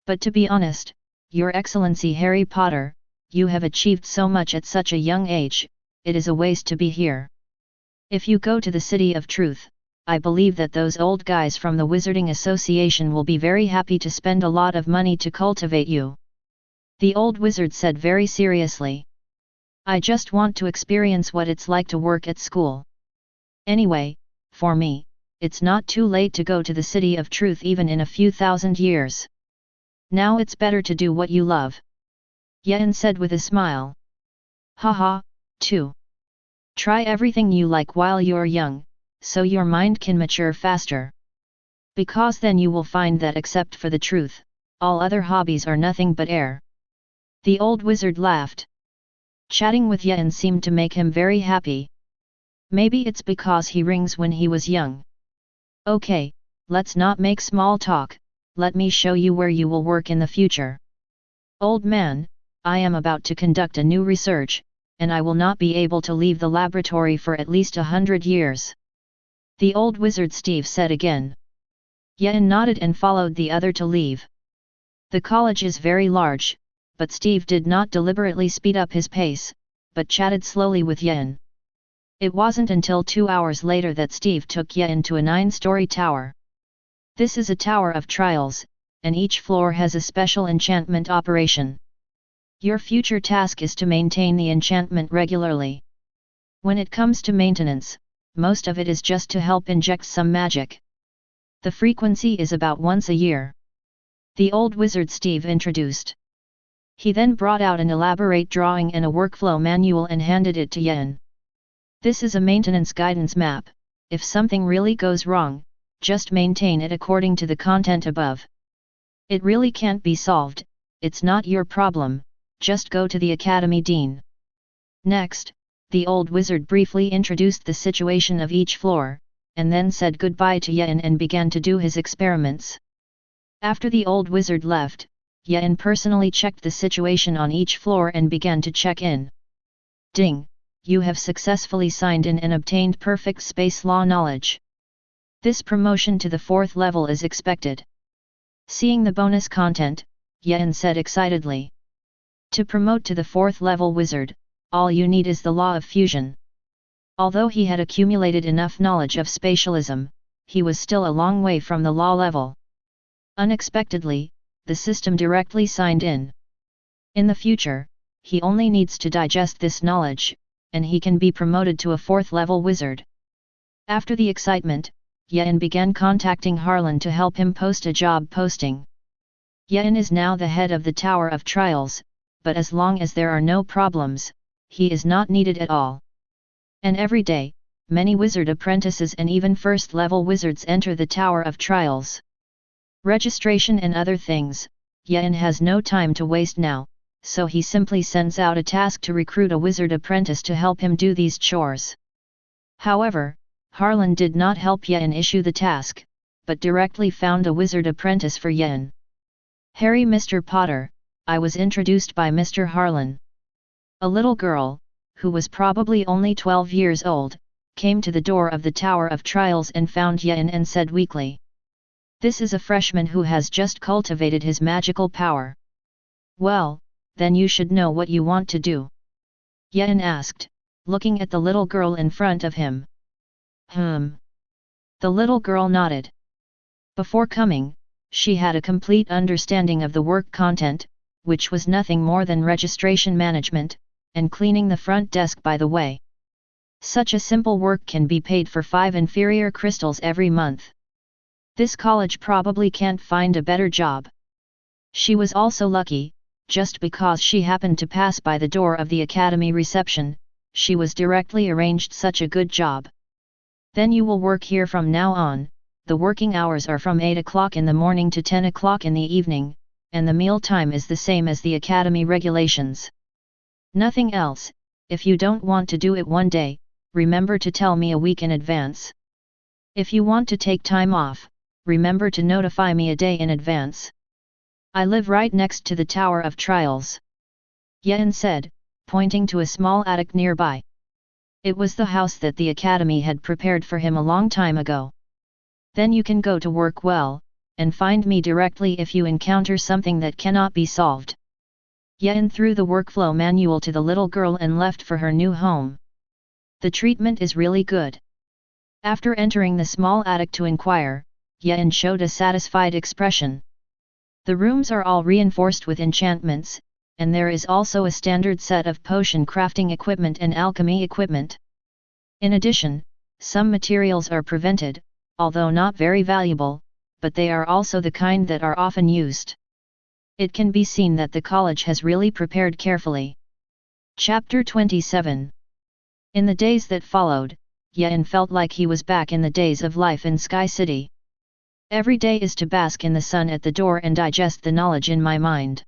But to be honest, Your Excellency Harry Potter, you have achieved so much at such a young age, it is a waste to be here. If you go to the City of Truth, I believe that those old guys from the Wizarding Association will be very happy to spend a lot of money to cultivate you. The old wizard said very seriously. I just want to experience what it's like to work at school. Anyway, for me, it's not too late to go to the City of Truth even in a few thousand years. Now it's better to do what you love. Yen said with a smile. Haha, too. Try everything you like while you're young, so your mind can mature faster. Because then you will find that except for the truth, all other hobbies are nothing but air. The old wizard laughed. Chatting with Yen seemed to make him very happy. Maybe it's because he rings when he was young. Okay, let's not make small talk, let me show you where you will work in the future. Old man, I am about to conduct a new research, and I will not be able to leave the laboratory for at least 100 years. The old wizard Steve said again. Yen nodded and followed the other to leave. The college is very large, but Steve did not deliberately speed up his pace, but chatted slowly with Yen. It wasn't until 2 hours later that Steve took Yen to a 9-story tower. This is a tower of trials, and each floor has a special enchantment operation. Your future task is to maintain the enchantment regularly. When it comes to maintenance, most of it is just to help inject some magic. The frequency is about once a year. The old wizard Steve introduced. He then brought out an elaborate drawing and a workflow manual and handed it to Yen. This is a maintenance guidance map. If something really goes wrong, just maintain it according to the content above. It really can't be solved, it's not your problem, just go to the Academy Dean. Next, the old wizard briefly introduced the situation of each floor, and then said goodbye to Yen and began to do his experiments. After the old wizard left, Yen personally checked the situation on each floor and began to check in. Ding! You have successfully signed in and obtained perfect space law knowledge. This promotion to the 4th level is expected. Seeing the bonus content, Yen said excitedly. To promote to the 4th level wizard, all you need is the law of fusion. Although he had accumulated enough knowledge of spatialism, he was still a long way from the law level. Unexpectedly, the system directly signed in. In the future, he only needs to digest this knowledge, and he can be promoted to a 4th level wizard. After the excitement, Yen began contacting Harlan to help him post a job posting. Yen is now the head of the Tower of Trials, but as long as there are no problems, he is not needed at all. And every day, many wizard apprentices and even 1st level wizards enter the Tower of Trials. Registration and other things, Yen has no time to waste now, so he simply sends out a task to recruit a wizard apprentice to help him do these chores. However, Harlan did not help Yen issue the task, but directly found a wizard apprentice for Yen. Harry Mr. Potter, I was introduced by Mr. Harlan. A little girl, who was probably only 12 years old, came to the door of the Tower of Trials and found Yen and said weakly. This is a freshman who has just cultivated his magical power. Well, then you should know what you want to do. Yen asked, looking at the little girl in front of him. The little girl nodded. Before coming, she had a complete understanding of the work content, which was nothing more than registration management, and cleaning the front desk by the way. Such a simple work can be paid for 5 inferior crystals every month. This college probably can't find a better job. She was also lucky, just because she happened to pass by the door of the academy reception, she was directly arranged such a good job. Then you will work here from now on, the working hours are from 8 o'clock in the morning to 10 o'clock in the evening, and the meal time is the same as the academy regulations. Nothing else, if you don't want to do it one day, remember to tell me a week in advance. If you want to take time off, remember to notify me a day in advance. I live right next to the Tower of Trials. Yen said, pointing to a small attic nearby. It was the house that the academy had prepared for him a long time ago. Then you can go to work well, and find me directly if you encounter something that cannot be solved. Yen threw the workflow manual to the little girl and left for her new home. The treatment is really good. After entering the small attic to inquire, Yen showed a satisfied expression. The rooms are all reinforced with enchantments, and there is also a standard set of potion crafting equipment and alchemy equipment. In addition, some materials are prevented, although not very valuable, but they are also the kind that are often used. It can be seen that the college has really prepared carefully. Chapter 27. In the days that followed, Yen felt like he was back in the days of life in Sky City. Every day is to bask in the sun at the door and digest the knowledge in my mind.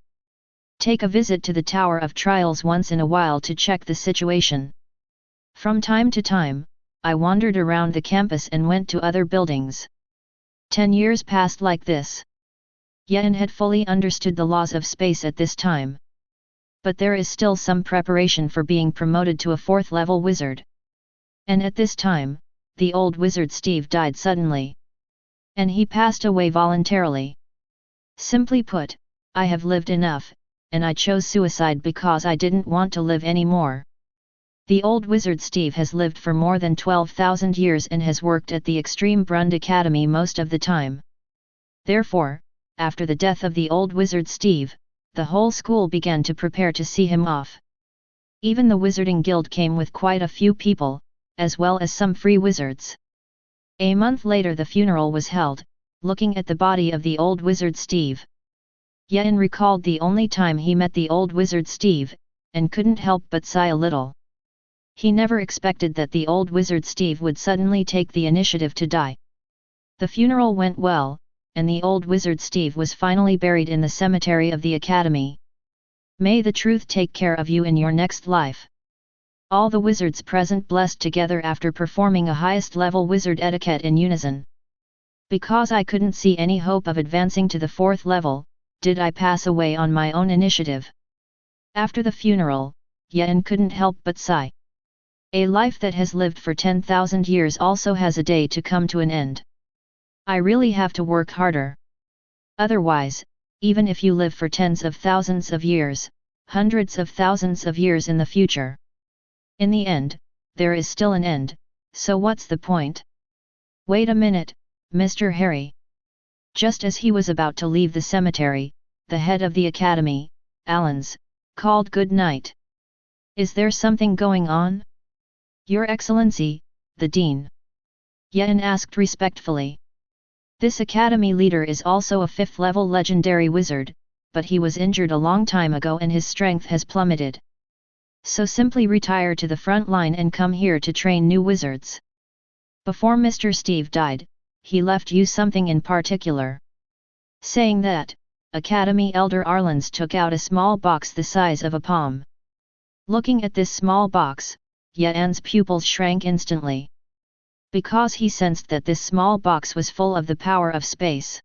Take a visit to the Tower of Trials once in a while to check the situation. From time to time, I wandered around the campus and went to other buildings. 10 years passed like this. Yen had fully understood the laws of space at this time. But there is still some preparation for being promoted to a 4th level wizard. And at this time, the old wizard Steve died suddenly. And he passed away voluntarily. Simply put, I have lived enough, and I chose suicide because I didn't want to live anymore. The old wizard Steve has lived for more than 12,000 years and has worked at the Extreme Brund Academy most of the time. Therefore, after the death of the old wizard Steve, the whole school began to prepare to see him off. Even the Wizarding Guild came with quite a few people, as well as some free wizards. A month later the funeral was held, looking at the body of the old wizard Steve. Yen recalled the only time he met the old wizard Steve, and couldn't help but sigh a little. He never expected that the old wizard Steve would suddenly take the initiative to die. The funeral went well, and the old wizard Steve was finally buried in the cemetery of the academy. May the truth take care of you in your next life. All the wizards present blessed together after performing a highest level wizard etiquette in unison. Because I couldn't see any hope of advancing to the 4th level, did I pass away on my own initiative. After the funeral, Yen couldn't help but sigh. A life that has lived for 10,000 years also has a day to come to an end. I really have to work harder. Otherwise, even if you live for tens of thousands of years, hundreds of thousands of years in the future, in the end, there is still an end, so what's the point? Wait a minute, Mr. Harry. Just as he was about to leave the cemetery, the head of the academy, Allens, called good night. Is there something going on? Your Excellency, the Dean. Yen asked respectfully. This academy leader is also a 5th level legendary wizard, but he was injured a long time ago and his strength has plummeted. So simply retire to the front line and come here to train new wizards. Before Mr. Steve died, he left you something in particular. Saying that, Academy Elder Arlens took out a small box the size of a palm. Looking at this small box, Yen's pupils shrank instantly. Because he sensed that this small box was full of the power of space.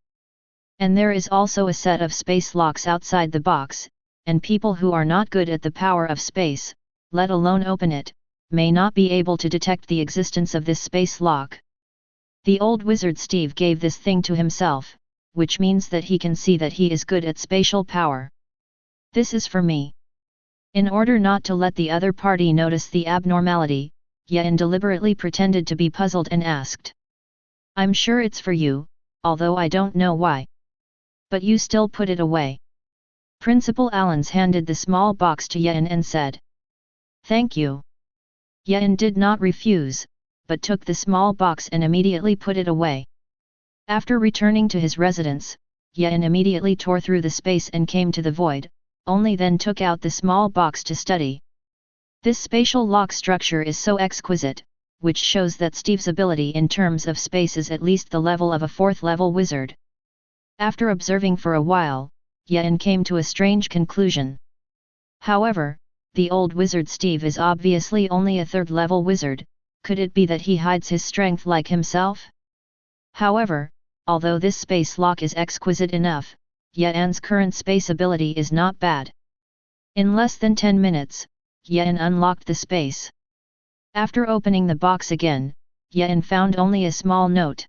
And there is also a set of space locks outside the box, and people who are not good at the power of space, let alone open it, may not be able to detect the existence of this space lock. The old wizard Steve gave this thing to himself, which means that he can see that he is good at spatial power. This is for me. In order not to let the other party notice the abnormality, Yen deliberately pretended to be puzzled and asked. I'm sure it's for you, although I don't know why. But you still put it away. Principal Allens handed the small box to Yen and said. Thank you. Yen did not refuse, but took the small box and immediately put it away. After returning to his residence, Yen immediately tore through the space and came to the void, only then took out the small box to study. This spatial lock structure is so exquisite, which shows that Steve's ability in terms of space is at least the level of a 4th level wizard. After observing for a while, Yen came to a strange conclusion. However, the old wizard Steve is obviously only a third-level wizard, could it be that he hides his strength like himself? However, although this space lock is exquisite enough, Yeon's current space ability is not bad. In less than 10 minutes, Yeon unlocked the space. After opening the box again, Yeon found only a small note.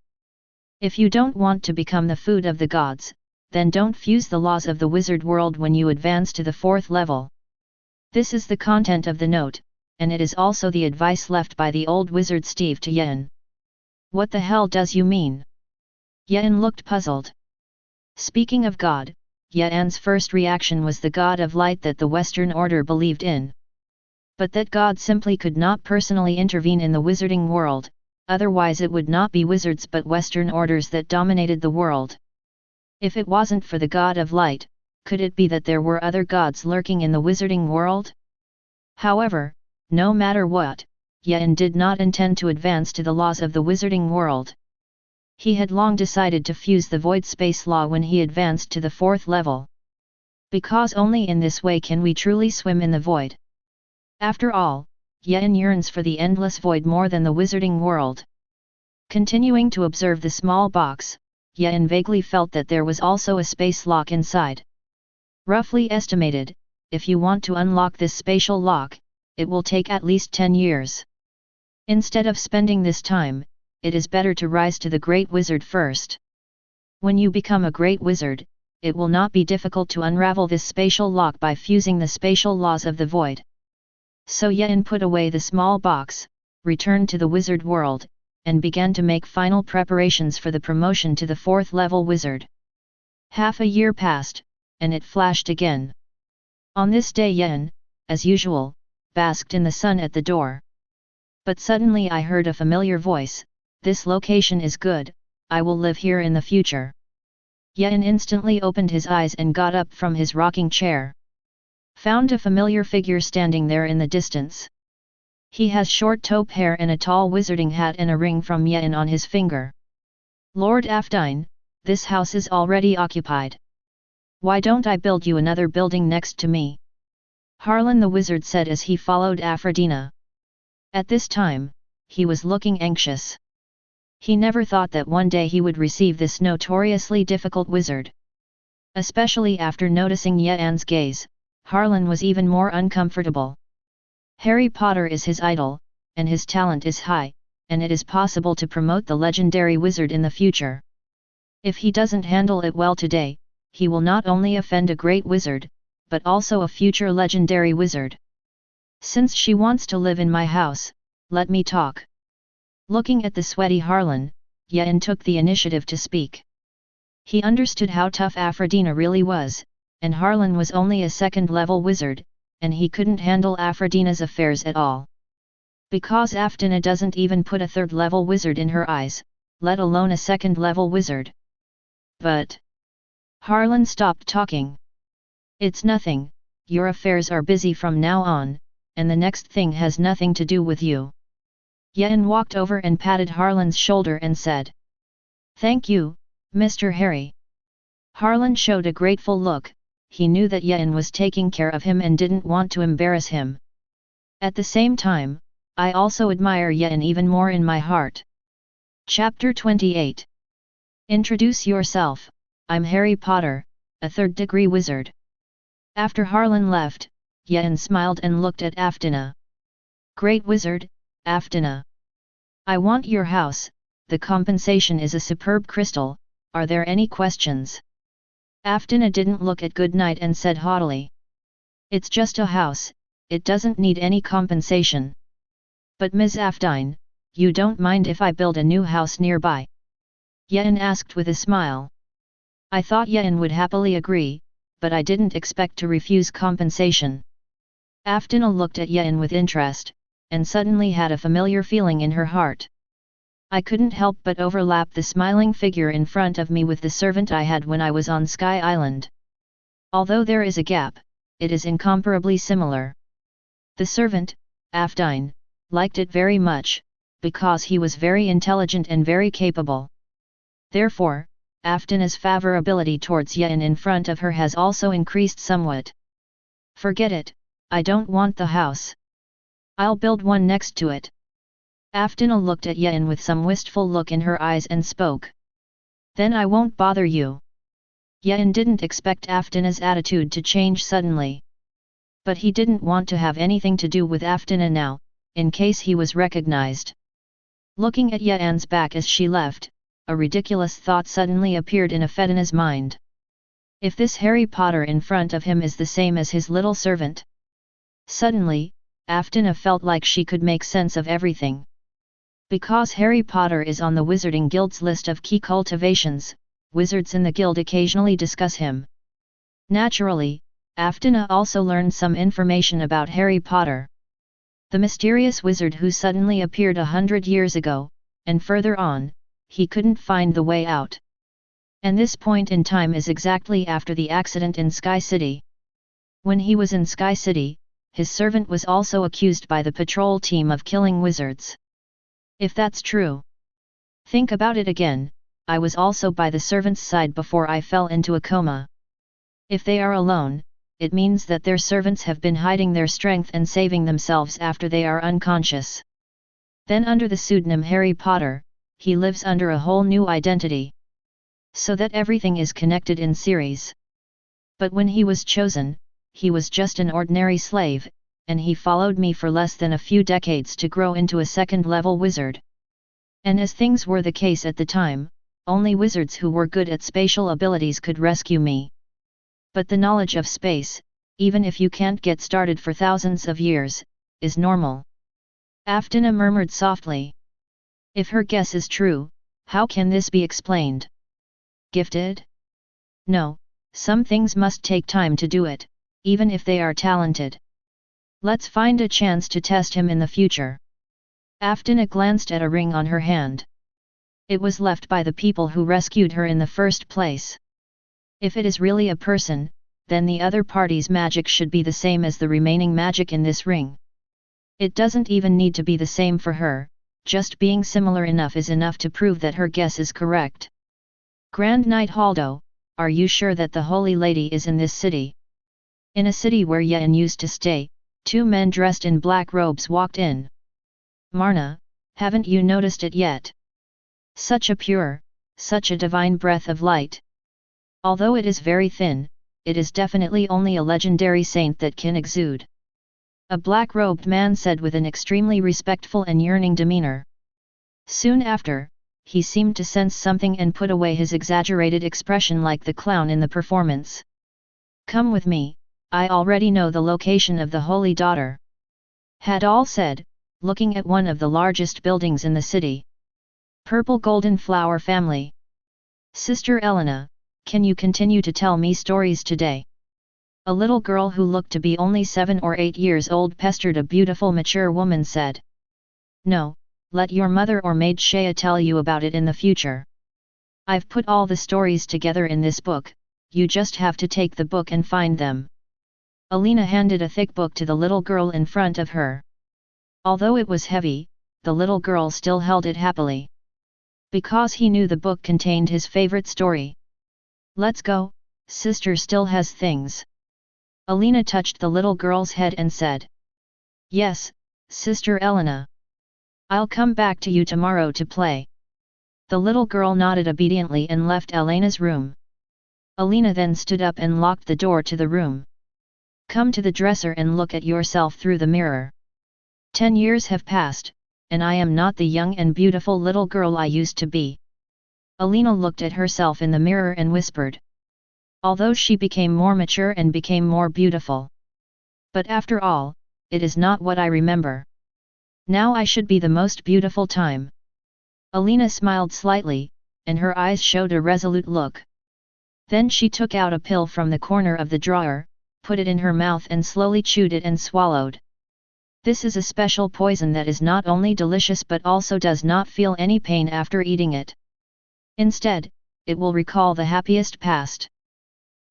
If you don't want to become the food of the gods, then don't fuse the laws of the wizard world when you advance to the 4th level. This is the content of the note, and it is also the advice left by the old wizard Steve to Yeon. What the hell does you mean? Yeon looked puzzled. Speaking of God, Yeon's first reaction was the God of light that the Western Order believed in. But that God simply could not personally intervene in the wizarding world, otherwise it would not be wizards but Western orders that dominated the world. If it wasn't for the God of light, could it be that there were other gods lurking in the wizarding world? However, no matter what, Yeon did not intend to advance to the laws of the wizarding world. He had long decided to fuse the void space law when he advanced to the 4th level. Because only in this way can we truly swim in the void. After all, Yeon yearns for the endless void more than the wizarding world. Continuing to observe the small box, Yeon vaguely felt that there was also a space lock inside. Roughly estimated, if you want to unlock this spatial lock, it will take at least 10 years. Instead of spending this time, it is better to rise to the Great Wizard first. When you become a Great Wizard, it will not be difficult to unravel this spatial lock by fusing the spatial laws of the void. So Yeon put away the small box, returned to the wizard world, and began to make final preparations for the promotion to the 4th level wizard. Half a year passed, and it flashed again. On this day Yeon, as usual, basked in the sun at the door. But suddenly I heard a familiar voice, "This location is good, I will live here in the future." Yeon instantly opened his eyes and got up from his rocking chair. Found a familiar figure standing there in the distance. He has short taupe hair and a tall wizarding hat and a ring from Yeon on his finger. "Lord Afdine, this house is already occupied. Why don't I build you another building next to me?" Harlan the wizard said as he followed Aphrodina. At this time, he was looking anxious. He never thought that one day he would receive this notoriously difficult wizard. Especially after noticing Yeon's gaze, Harlan was even more uncomfortable. Harry Potter is his idol, and his talent is high, and it is possible to promote the legendary wizard in the future. If he doesn't handle it well today, he will not only offend a great wizard, but also a future legendary wizard. Since she wants to live in my house, let me talk. Looking at the sweaty Harlan, Yeon took the initiative to speak. He understood how tough Aphrodina really was, and Harlan was only a 2nd-level wizard, and he couldn't handle Aphrodina's affairs at all. Because Aphrodina doesn't even put a 3rd-level wizard in her eyes, let alone a 2nd-level wizard. But Harlan stopped talking. "It's nothing, your affairs are busy from now on, and the next thing has nothing to do with you." Yeon walked over and patted Harlan's shoulder and said, "Thank you, Mr. Harry." Harlan showed a grateful look. He knew that Yeon was taking care of him and didn't want to embarrass him. At the same time, I also admire Yeon even more in my heart. Chapter 28. Introduce yourself, I'm Harry Potter, a 3rd-degree wizard. After Harlan left, Yeon smiled and looked at Aphrodina. "Great wizard, Aphrodina. I want your house, the compensation is a superb crystal, are there any questions?" Aphrodina didn't look at Goodnight and said haughtily, "It's just a house, it doesn't need any compensation." "But Ms. Afdine, you don't mind if I build a new house nearby?" Yeon asked with a smile. I thought Yeon would happily agree, but I didn't expect to refuse compensation. Aphrodina looked at Yeon with interest, and suddenly had a familiar feeling in her heart. I couldn't help but overlap the smiling figure in front of me with the servant I had when I was on Sky Island. Although there is a gap, it is incomparably similar. The servant, Afdine, liked it very much, because he was very intelligent and very capable. Therefore, Afdina's favorability towards Yeon in front of her has also increased somewhat. "Forget it, I don't want the house. I'll build one next to it. Aftina looked at Yen with some wistful look in her eyes and spoke. Then I won't bother you. Yen didn't expect Aftina's attitude to change suddenly. But he didn't want to have anything to do with Aftina now, in case he was recognized. Looking at Yen's back as she left, a ridiculous thought suddenly appeared in Aftina's mind. If this Harry Potter in front of him is the same as his little servant? Suddenly, Aftina felt like she could make sense of everything. Because Harry Potter is on the Wizarding Guild's list of key cultivations, wizards in the guild occasionally discuss him. Naturally, Aftina also learned some information about Harry Potter. The mysterious wizard who suddenly appeared 100 years ago, and further on, he couldn't find the way out. And this point in time is exactly after the accident in Sky City. When he was in Sky City, his servant was also accused by the patrol team of killing wizards. If that's true. Think about it again, I was also by the servant's side before I fell into a coma. If they are alone, it means that their servants have been hiding their strength and saving themselves after they are unconscious. Then under the pseudonym Harry Potter, he lives under a whole new identity. So that everything is connected in series. But when he was chosen, he was just an ordinary slave, and he followed me for less than a few decades to grow into a second-level wizard. And as things were the case at the time, only wizards who were good at spatial abilities could rescue me. But the knowledge of space, even if you can't get started for thousands of years, is normal. Aftina murmured softly. If her guess is true, how can this be explained? Gifted? No, some things must take time to do it, even if they are talented. Let's find a chance to test him in the future. Aftina glanced at a ring on her hand. It was left by the people who rescued her in the first place. If it is really a person, then the other party's magic should be the same as the remaining magic in this ring. It doesn't even need to be the same for her, just being similar enough is enough to prove that her guess is correct. Grand Knight Haldo, are you sure that the Holy Lady is in this city? In a city where Yen used to stay, 2 men dressed in black robes walked in. Marna, haven't you noticed it yet? Such a pure, such a divine breath of light. Although it is very thin, it is definitely only a legendary saint that can exude. A black-robed man said with an extremely respectful and yearning demeanor. Soon after, he seemed to sense something and put away his exaggerated expression like the clown in the performance. Come with me, I already know the location of the Holy Daughter. Hadal said, looking at one of the largest buildings in the city. Purple Golden Flower Family. Sister Elena, can you continue to tell me stories today? A little girl who looked to be only 7 or 8 years old pestered a beautiful mature woman said. No, let your mother or maid Shea tell you about it in the future. I've put all the stories together in this book, you just have to take the book and find them. Alina handed a thick book to the little girl in front of her. Although it was heavy, the little girl still held it happily. Because he knew the book contained his favorite story. Let's go, sister still has things. Alina touched the little girl's head and said. Yes, Sister Elena. I'll come back to you tomorrow to play. The little girl nodded obediently and left Elena's room. Alina then stood up and locked the door to the room. Come to the dresser and look at yourself through the mirror. 10 years have passed, and I am not the young and beautiful little girl I used to be. Alina looked at herself in the mirror and whispered. Although she became more mature and became more beautiful. But after all, it is not what I remember. Now I should be the most beautiful time. Alina smiled slightly, and her eyes showed a resolute look. Then she took out a pill from the corner of the drawer, put it in her mouth and slowly chewed it and swallowed. This is a special poison that is not only delicious but also does not feel any pain after eating it. Instead, it will recall the happiest past.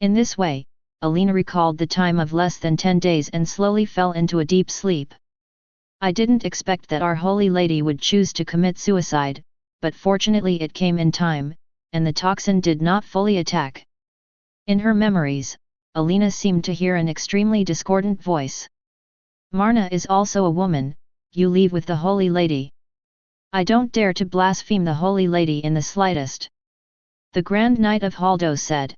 In this way, Alina recalled the time of less than 10 days and slowly fell into a deep sleep. I didn't expect that our Holy Lady would choose to commit suicide, but fortunately it came in time, and the toxin did not fully attack. In her memories, Alina seemed to hear an extremely discordant voice. Marna is also a woman, you leave with the Holy Lady. I don't dare to blaspheme the Holy Lady in the slightest. The Grand Knight of Haldo said.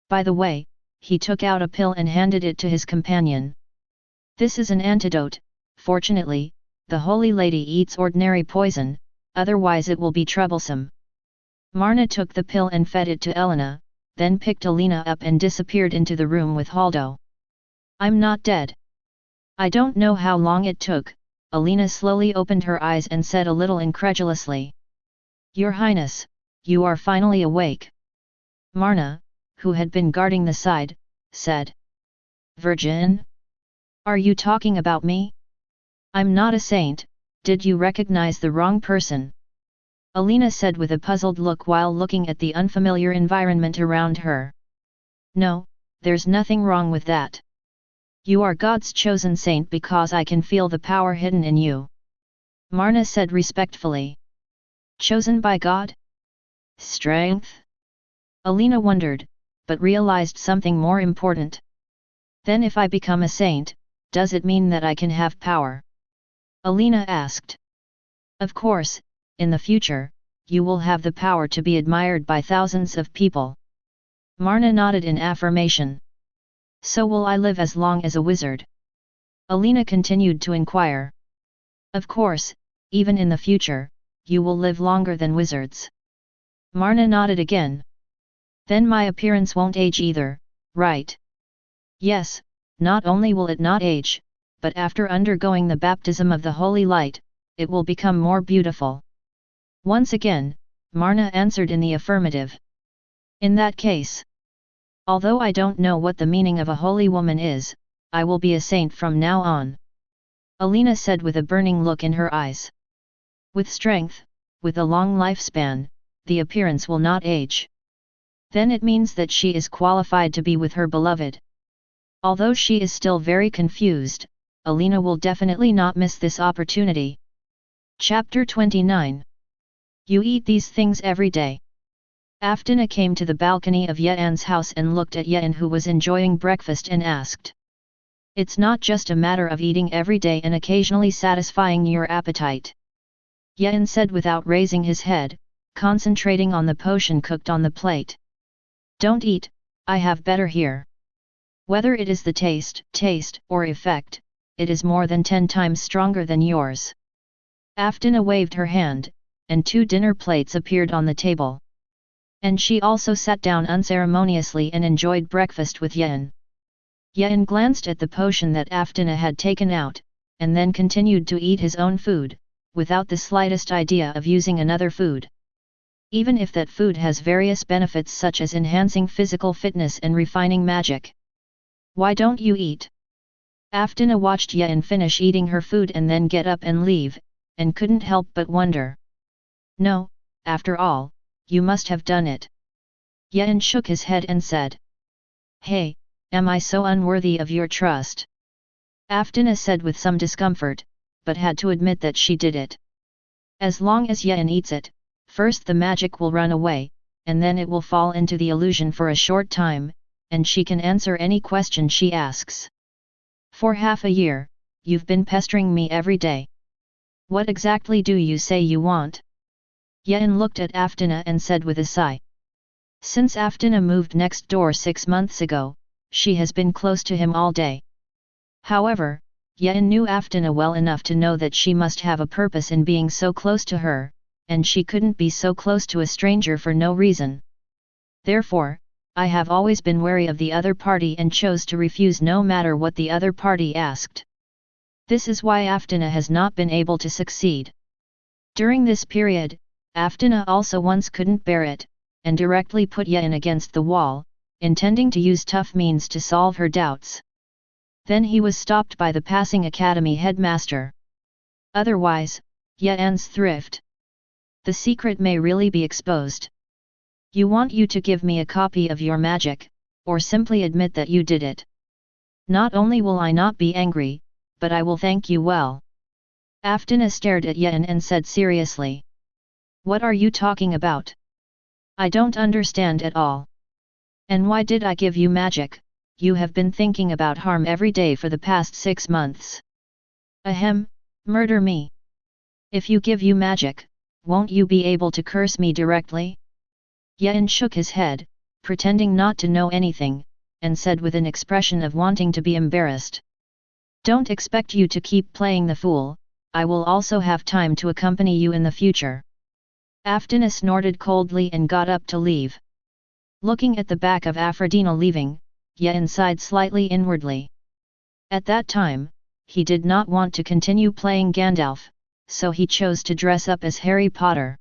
By the way, he took out a pill and handed it to his companion. This is an antidote. Fortunately, the Holy Lady eats ordinary poison, otherwise it will be troublesome. Marna took the pill and fed it to Elena, then picked Alina up and disappeared into the room with Haldo. I'm not dead. I don't know how long it took. Alina slowly opened her eyes and said a little incredulously. Your Highness, you are finally awake. Marna, who had been guarding the side, said. Virgin? Are you talking about me? I'm not a saint, did you recognize the wrong person? Alina said with a puzzled look while looking at the unfamiliar environment around her. No, there's nothing wrong with that. You are God's chosen saint because I can feel the power hidden in you. Marna said respectfully. Chosen by God? Strength? Alina wondered, but realized something more important. Then if I become a saint, does it mean that I can have power? Alina asked. Of course, in the future, you will have the power to be admired by thousands of people. Marna nodded in affirmation. So will I live as long as a wizard? Alina continued to inquire. Of course, even in the future, you will live longer than wizards. Marna nodded again. Then my appearance won't age either, right? Yes, not only will it not age, but after undergoing the baptism of the Holy Light, it will become more beautiful. Once again, Marna answered in the affirmative. In that case, although I don't know what the meaning of a holy woman is, I will be a saint from now on. Alina said with a burning look in her eyes. With strength, with a long lifespan, the appearance will not age. Then it means that she is qualified to be with her beloved. Although she is still very confused, Alina will definitely not miss this opportunity. Chapter 29. You eat these things every day. Aftina came to the balcony of Ye'an's house and looked at Ye'an who was enjoying breakfast and asked. It's not just a matter of eating every day and occasionally satisfying your appetite. Ye'an said without raising his head, concentrating on the potion cooked on the plate. Don't eat, I have better here. Whether it is the taste, or effect, it is more than 10 times stronger than yours. Aftina waved her hand, and 2 dinner plates appeared on the table. And she also sat down unceremoniously and enjoyed breakfast with Ye'an. Ye'an glanced at the potion that Aftina had taken out, and then continued to eat his own food, without the slightest idea of using another food. Even if that food has various benefits such as enhancing physical fitness and refining magic. Why don't you eat? Aftina watched Ye'an finish eating her food and then get up and leave, and couldn't help but wonder. No, after all, you must have done it. Ye'an shook his head and said. Hey, am I so unworthy of your trust? Aftina said with some discomfort, but had to admit that she did it. As long as Ye'an eats it, first the magic will run away, and then it will fall into the illusion for a short time, and she can answer any question she asks. For half a year, you've been pestering me every day. What exactly do you say you want? Ye'an looked at Aftina and said with a sigh. Since Aftina moved next door 6 months ago, she has been close to him all day. However, Ye'an knew Aftina well enough to know that she must have a purpose in being so close to her, and she couldn't be so close to a stranger for no reason. Therefore, I have always been wary of the other party and chose to refuse no matter what the other party asked. This is why Aftina has not been able to succeed. During this period, Aftina also once couldn't bear it, and directly put Ye'an against the wall, intending to use tough means to solve her doubts. Then he was stopped by the passing academy headmaster. Otherwise, Ye'an's thrift. The secret may really be exposed. You want you to give me a copy of your magic, or simply admit that you did it. Not only will I not be angry, but I will thank you well. Aftina stared at Ye'an and said seriously. What are you talking about? I don't understand at all. And why did I give you magic? You have been thinking about harm every day for the past 6 months. Ahem, murder me. If you give you magic, won't you be able to curse me directly? Yen shook his head, pretending not to know anything, and said with an expression of wanting to be embarrassed. Don't expect you to keep playing the fool, I will also have time to accompany you in the future. Aftana snorted coldly and got up to leave. Looking at the back of Aphrodina leaving, Yen sighed slightly inwardly. At that time, he did not want to continue playing Gandalf, so he chose to dress up as Harry Potter.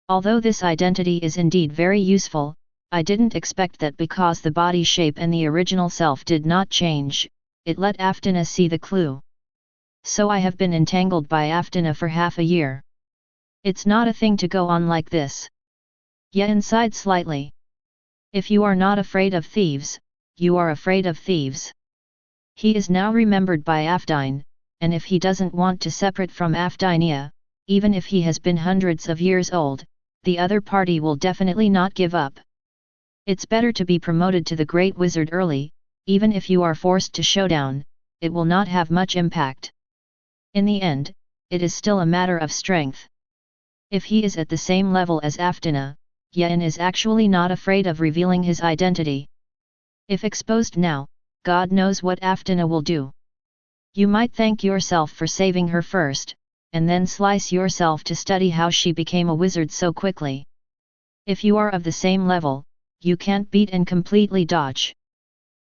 Although this identity is indeed very useful, I didn't expect that because the body shape and the original self did not change, it let Aftana see the clue. So I have been entangled by Aftana for half a year. It's not a thing to go on like this. Yen sighed slightly. If you are not afraid of thieves, you are afraid of thieves. He is now remembered by Afdine, and if he doesn't want to separate from Afdinia, even if he has been hundreds of years old, the other party will definitely not give up. It's better to be promoted to the Great Wizard early, even if you are forced to showdown, it will not have much impact. In the end, it is still a matter of strength. If he is at the same level as Aftana, Yen is actually not afraid of revealing his identity. If exposed now, God knows what Aftana will do. You might thank yourself for saving her first, and then slice yourself to study how she became a wizard so quickly. If you are of the same level, you can't beat and completely dodge.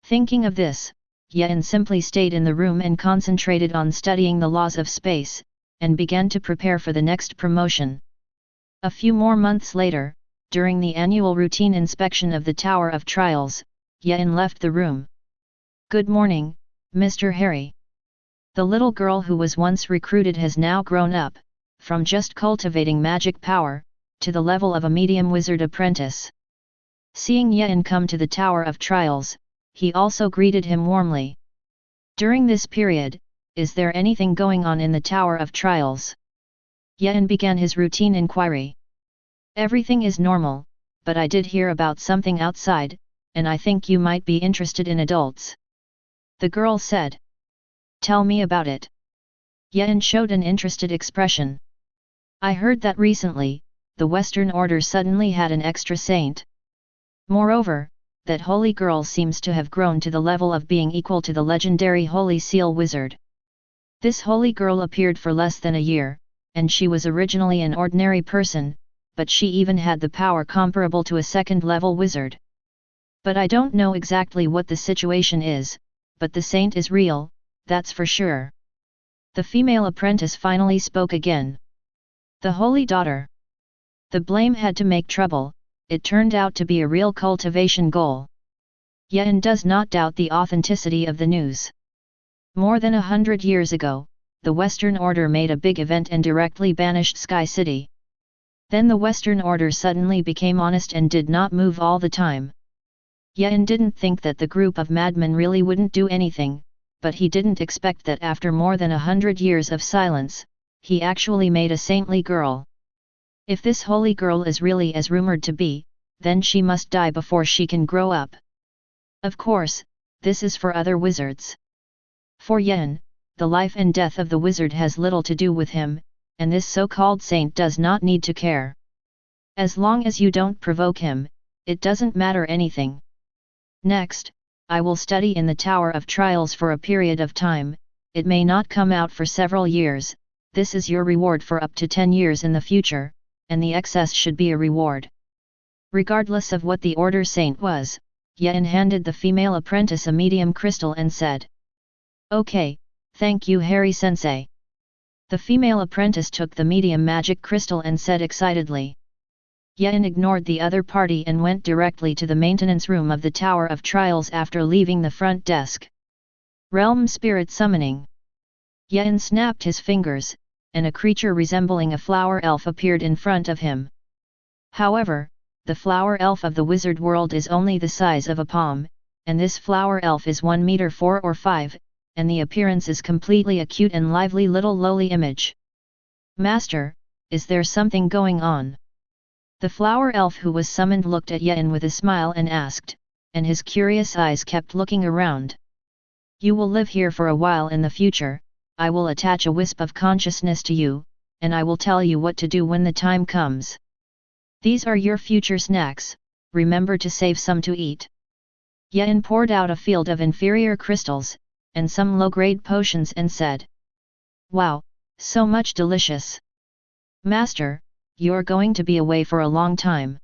Thinking of this, Yen simply stayed in the room and concentrated on studying the laws of space, and began to prepare for the next promotion. A few more months later, during the annual routine inspection of the Tower of Trials, Yen left the room. Good morning, Mr. Harry. The little girl who was once recruited has now grown up, from just cultivating magic power, to the level of a medium wizard apprentice. Seeing Yen come to the Tower of Trials, he also greeted him warmly. During this period, is there anything going on in the Tower of Trials? Yen began his routine inquiry. Everything is normal, but I did hear about something outside, and I think you might be interested in adults. The girl said. Tell me about it. Yen showed an interested expression. I heard that recently, the Western Order suddenly had an extra saint. Moreover, that holy girl seems to have grown to the level of being equal to the legendary Holy Seal Wizard. This holy girl appeared for less than a year, and she was originally an ordinary person, but she even had the power comparable to a second-level wizard. But I don't know exactly what the situation is, but the saint is real, that's for sure. The female apprentice finally spoke again. The Holy Daughter. The blame had to make trouble, it turned out to be a real cultivation goal. Yen does not doubt the authenticity of the news. More than 100 years ago, the Western Order made a big event and directly banished Sky City. Then the Western Order suddenly became honest and did not move all the time. Yen didn't think that the group of madmen really wouldn't do anything, but he didn't expect that after more than 100 years of silence, he actually made a saintly girl. If this holy girl is really as rumored to be, then she must die before she can grow up. Of course, this is for other wizards. For Yen, the life and death of the wizard has little to do with him, and this so-called saint does not need to care. As long as you don't provoke him, it doesn't matter anything. Next, I will study in the Tower of Trials for a period of time, it may not come out for several years, this is your reward for up to 10 years in the future, and the excess should be a reward. Regardless of what the order saint was, Yen handed the female apprentice a medium crystal and said. Okay, thank you Harry-sensei. The female apprentice took the medium magic crystal and said excitedly. Yen ignored the other party and went directly to the maintenance room of the Tower of Trials after leaving the front desk. Realm Spirit Summoning. Yen snapped his fingers, and a creature resembling a flower elf appeared in front of him. However, the flower elf of the wizard world is only the size of a palm, and this flower elf is 1 meter 4 or 5, and the appearance is completely a cute and lively little lowly image. Master, is there something going on? The flower elf who was summoned looked at Yen with a smile and asked, and his curious eyes kept looking around. You will live here for a while in the future, I will attach a wisp of consciousness to you, and I will tell you what to do when the time comes. These are your future snacks, remember to save some to eat. Yen poured out a field of inferior crystals, and some low-grade potions and said, "Wow, so much delicious. Master, you're going to be away for a long time."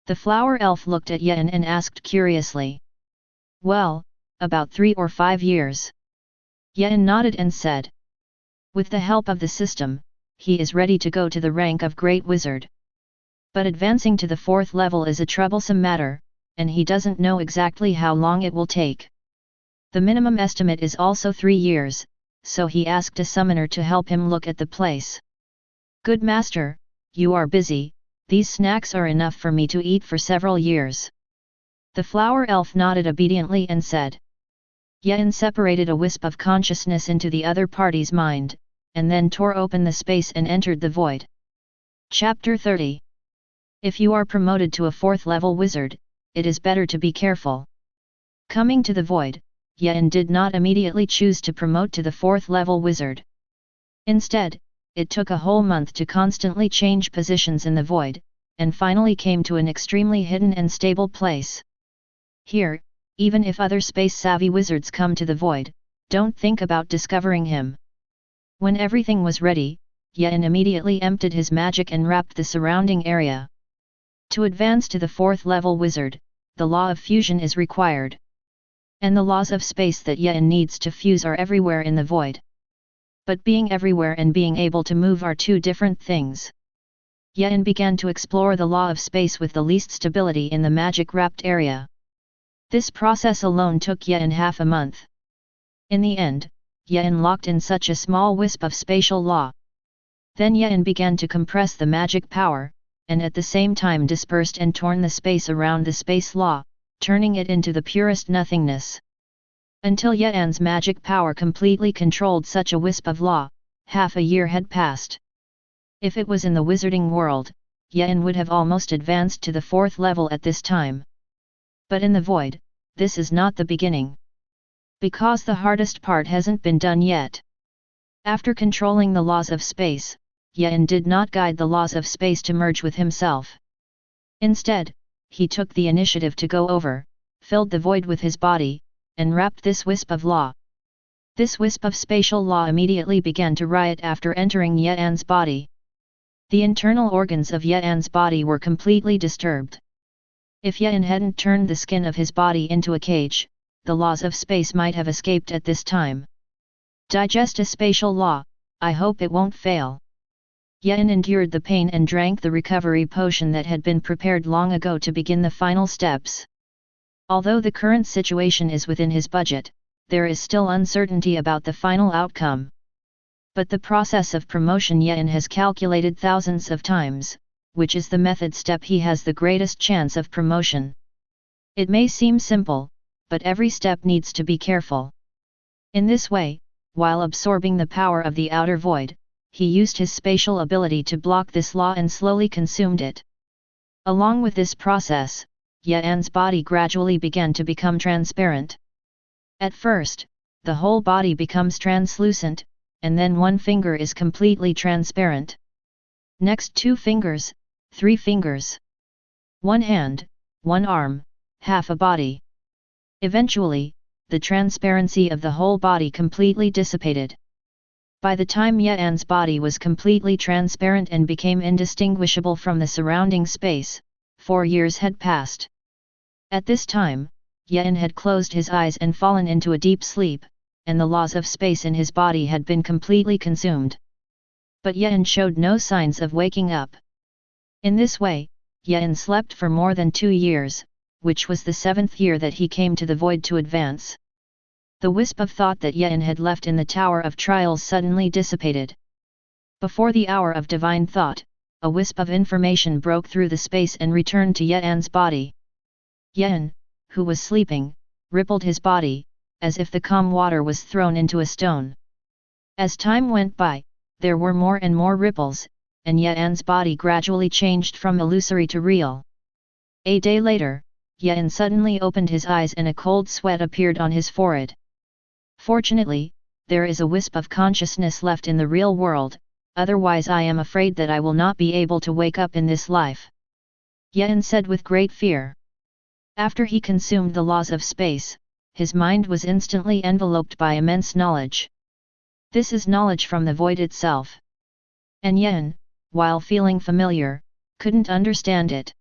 The flower elf looked at Yen and asked curiously, "Well, about 3 or 5 years. Yen nodded and said, "With the help of the system, he is ready to go to the rank of Great Wizard. But advancing to the 4th level is a troublesome matter, and he doesn't know exactly how long it will take. The minimum estimate is also 3 years, so he asked a summoner to help him look at the place." "Good master, you are busy, these snacks are enough for me to eat for several years." The flower elf nodded obediently and said. Yen separated a wisp of consciousness into the other party's mind, and then tore open the space and entered the void. Chapter 30. If you are promoted to a 4th level wizard, it is better to be careful. Coming to the void, Yen did not immediately choose to promote to the 4th level wizard. Instead, it took a whole month to constantly change positions in the void, and finally came to an extremely hidden and stable place. Here, even if other space-savvy wizards come to the void, don't think about discovering him. When everything was ready, Yen immediately emptied his magic and wrapped the surrounding area. To advance to the 4th level wizard, the law of fusion is required. And the laws of space that Yen needs to fuse are everywhere in the void. But being everywhere and being able to move are two different things. Yen began to explore the law of space with the least stability in the magic-wrapped area. This process alone took Yen half a month. In the end, Yen locked in such a small wisp of spatial law. Then Yen began to compress the magic power, and at the same time dispersed and torn the space around the space law, turning it into the purest nothingness. Until Yen's magic power completely controlled such a wisp of law, half a year had passed. If it was in the wizarding world, Yen would have almost advanced to the 4th level at this time. But in the void, this is not the beginning. Because the hardest part hasn't been done yet. After controlling the laws of space, Yen did not guide the laws of space to merge with himself. Instead, he took the initiative to go over, filled the void with his body, and wrapped this wisp of law. This wisp of spatial law immediately began to riot after entering Yen's body. The internal organs of Yen's body were completely disturbed. If Yen hadn't turned the skin of his body into a cage, the laws of space might have escaped at this time. Digest a spatial law, I hope it won't fail. Yen endured the pain and drank the recovery potion that had been prepared long ago to begin the final steps. Although the current situation is within his budget, there is still uncertainty about the final outcome. But the process of promotion Yen has calculated thousands of times, which is the method step he has the greatest chance of promotion. It may seem simple, but every step needs to be careful. In this way, while absorbing the power of the outer void, he used his spatial ability to block this law and slowly consumed it. Along with this process, Yen's body gradually began to become transparent. At first, the whole body becomes translucent, and then one finger is completely transparent. Next 2 fingers, 3 fingers. 1 hand, 1 arm, half a body. Eventually, the transparency of the whole body completely dissipated. By the time Yen's body was completely transparent and became indistinguishable from the surrounding space, 4 years had passed. At this time, Yen had closed his eyes and fallen into a deep sleep, and the laws of space in his body had been completely consumed. But Yen showed no signs of waking up. In this way, Yen slept for more than 2 years, which was the 7th year that he came to the void to advance. The wisp of thought that Yen had left in the Tower of Trials suddenly dissipated. Before the hour of divine thought, a wisp of information broke through the space and returned to Yen's body. Yen, who was sleeping, rippled his body, as if the calm water was thrown into a stone. As time went by, there were more and more ripples, and Yen's body gradually changed from illusory to real. A day later, Yen suddenly opened his eyes and a cold sweat appeared on his forehead. Fortunately, there is a wisp of consciousness left in the real world, otherwise I am afraid that I will not be able to wake up in this life. Yen said with great fear. After he consumed the laws of space, his mind was instantly enveloped by immense knowledge. This is knowledge from the void itself. And Yen, while feeling familiar, couldn't understand it.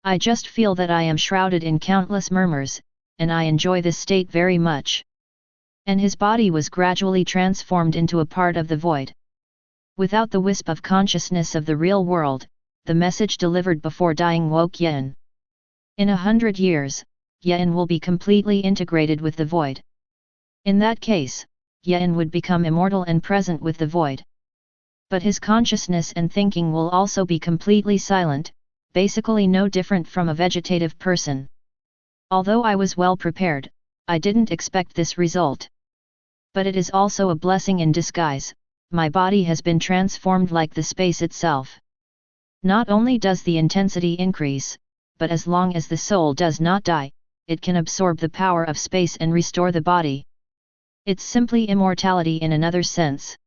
I just feel that I am shrouded in countless murmurs, and I enjoy this state very much. And his body was gradually transformed into a part of the void. Without the wisp of consciousness of the real world, the message delivered before dying woke Yen. In 100 years, Yen will be completely integrated with the void. In that case, Yen would become immortal and present with the void. But his consciousness and thinking will also be completely silent, basically no different from a vegetative person. Although I was well prepared, I didn't expect this result. But it is also a blessing in disguise. My body has been transformed like the space itself. Not only does the intensity increase, but as long as the soul does not die, it can absorb the power of space and restore the body. It's simply immortality in another sense.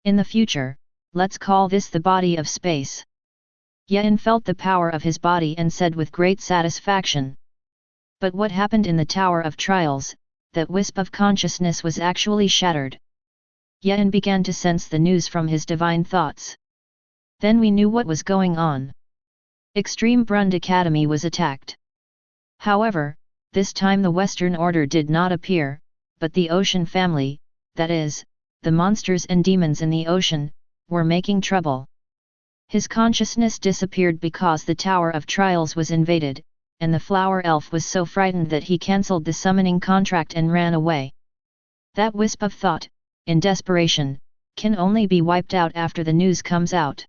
In the future, let's call this the body of space. Yen felt the power of his body and said with great satisfaction. But what happened in the Tower of Trials? That wisp of consciousness was actually shattered. Yen began to sense the news from his divine thoughts. Then we knew what was going on. Extreme Brund Academy was attacked. However, this time the Western Order did not appear, but the Ocean Family, that is, the monsters and demons in the ocean, were making trouble. His consciousness disappeared because the Tower of Trials was invaded, and the Flower Elf was so frightened that he cancelled the summoning contract and ran away. That wisp of thought, in desperation, can only be wiped out after the news comes out.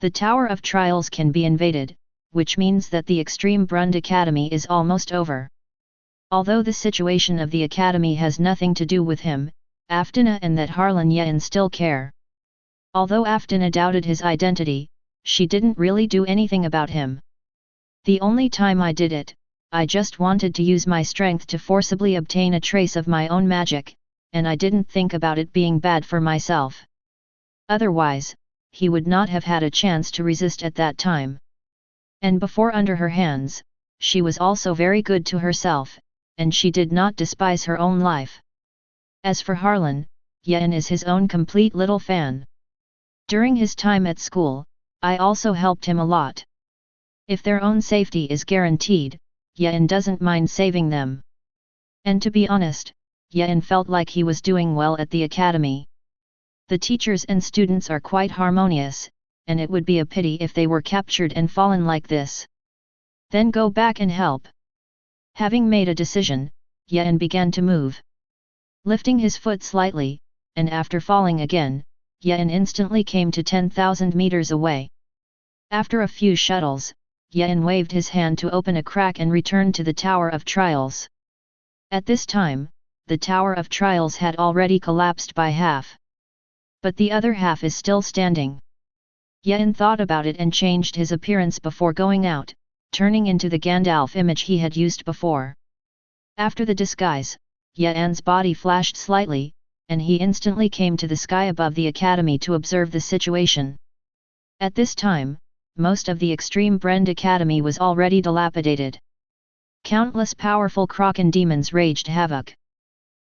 The Tower of Trials can be invaded, which means that the Extreme Brund Academy is almost over. Although the situation of the Academy has nothing to do with him, Aftina and that Harlan Yen still care. Although Aftina doubted his identity, she didn't really do anything about him. The only time I did it, I just wanted to use my strength to forcibly obtain a trace of my own magic, and I didn't think about it being bad for myself. Otherwise, he would not have had a chance to resist at that time. And before under her hands, she was also very good to herself, and she did not despise her own life. As for Harlan, Yen is his own complete little fan. During his time at school, I also helped him a lot. If their own safety is guaranteed, Yen doesn't mind saving them. And to be honest, Yen felt like he was doing well at the academy. The teachers and students are quite harmonious, and it would be a pity if they were captured and fallen like this. Then go back and help. Having made a decision, Yen began to move. Lifting his foot slightly, and after falling again, Yen instantly came to 10,000 meters away. After a few shuttles, Yen waved his hand to open a crack and returned to the Tower of Trials. At this time, the Tower of Trials had already collapsed by half. But the other half is still standing. Yen thought about it and changed his appearance before going out, turning into the Gandalf image he had used before. After the disguise, Yen's body flashed slightly, and he instantly came to the sky above the academy to observe the situation. At this time, most of the Extreme Brund Academy was already dilapidated. Countless powerful Kraken demons raged havoc.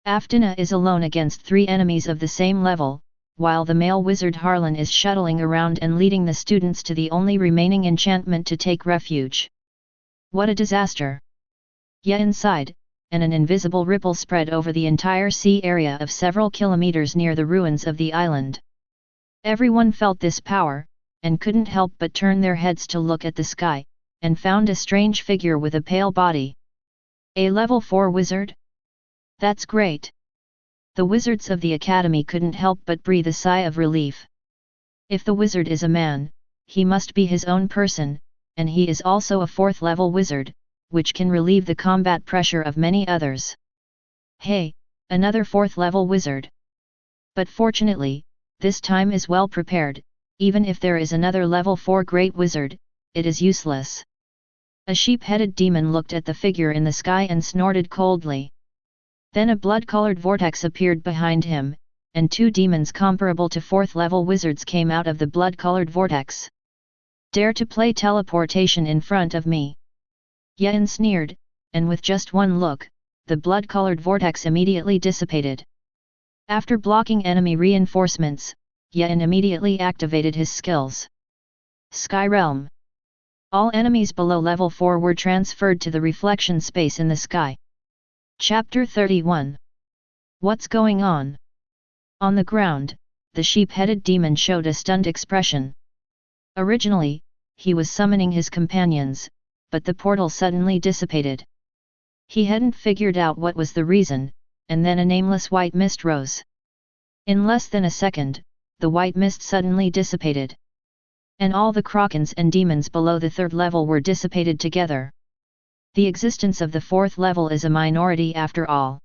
Aftina is alone against 3 enemies of the same level, while the male wizard Harlan is shuttling around and leading the students to the only remaining enchantment to take refuge. What a disaster! Yen sighed, and an invisible ripple spread over the entire sea area of several kilometers near the ruins of the island. Everyone felt this power, and couldn't help but turn their heads to look at the sky, and found a strange figure with a pale body. A level 4 wizard? That's great! The wizards of the academy couldn't help but breathe a sigh of relief. If the wizard is a man, he must be his own person, and he is also a 4th level wizard, which can relieve the combat pressure of many others. Hey, another 4th level wizard! But fortunately, this time is well prepared. Even if there is another level 4 great wizard, it is useless. A sheep-headed demon looked at the figure in the sky and snorted coldly. Then a blood-colored vortex appeared behind him, and 2 demons comparable to 4th-level wizards came out of the blood-colored vortex. "Dare to play teleportation in front of me?" Yen sneered, and with just one look, the blood-colored vortex immediately dissipated. After blocking enemy reinforcements, Yen immediately activated his skills. Sky Realm. All enemies below level 4 were transferred to the reflection space in the sky. Chapter 31. What's going on? On the ground, the sheep-headed demon showed a stunned expression. Originally, he was summoning his companions, but the portal suddenly dissipated. He hadn't figured out what was the reason, and then a nameless white mist rose. In less than a second, the white mist suddenly dissipated. And all the krakens and demons below the 3rd level were dissipated together. The existence of the 4th level is a minority after all.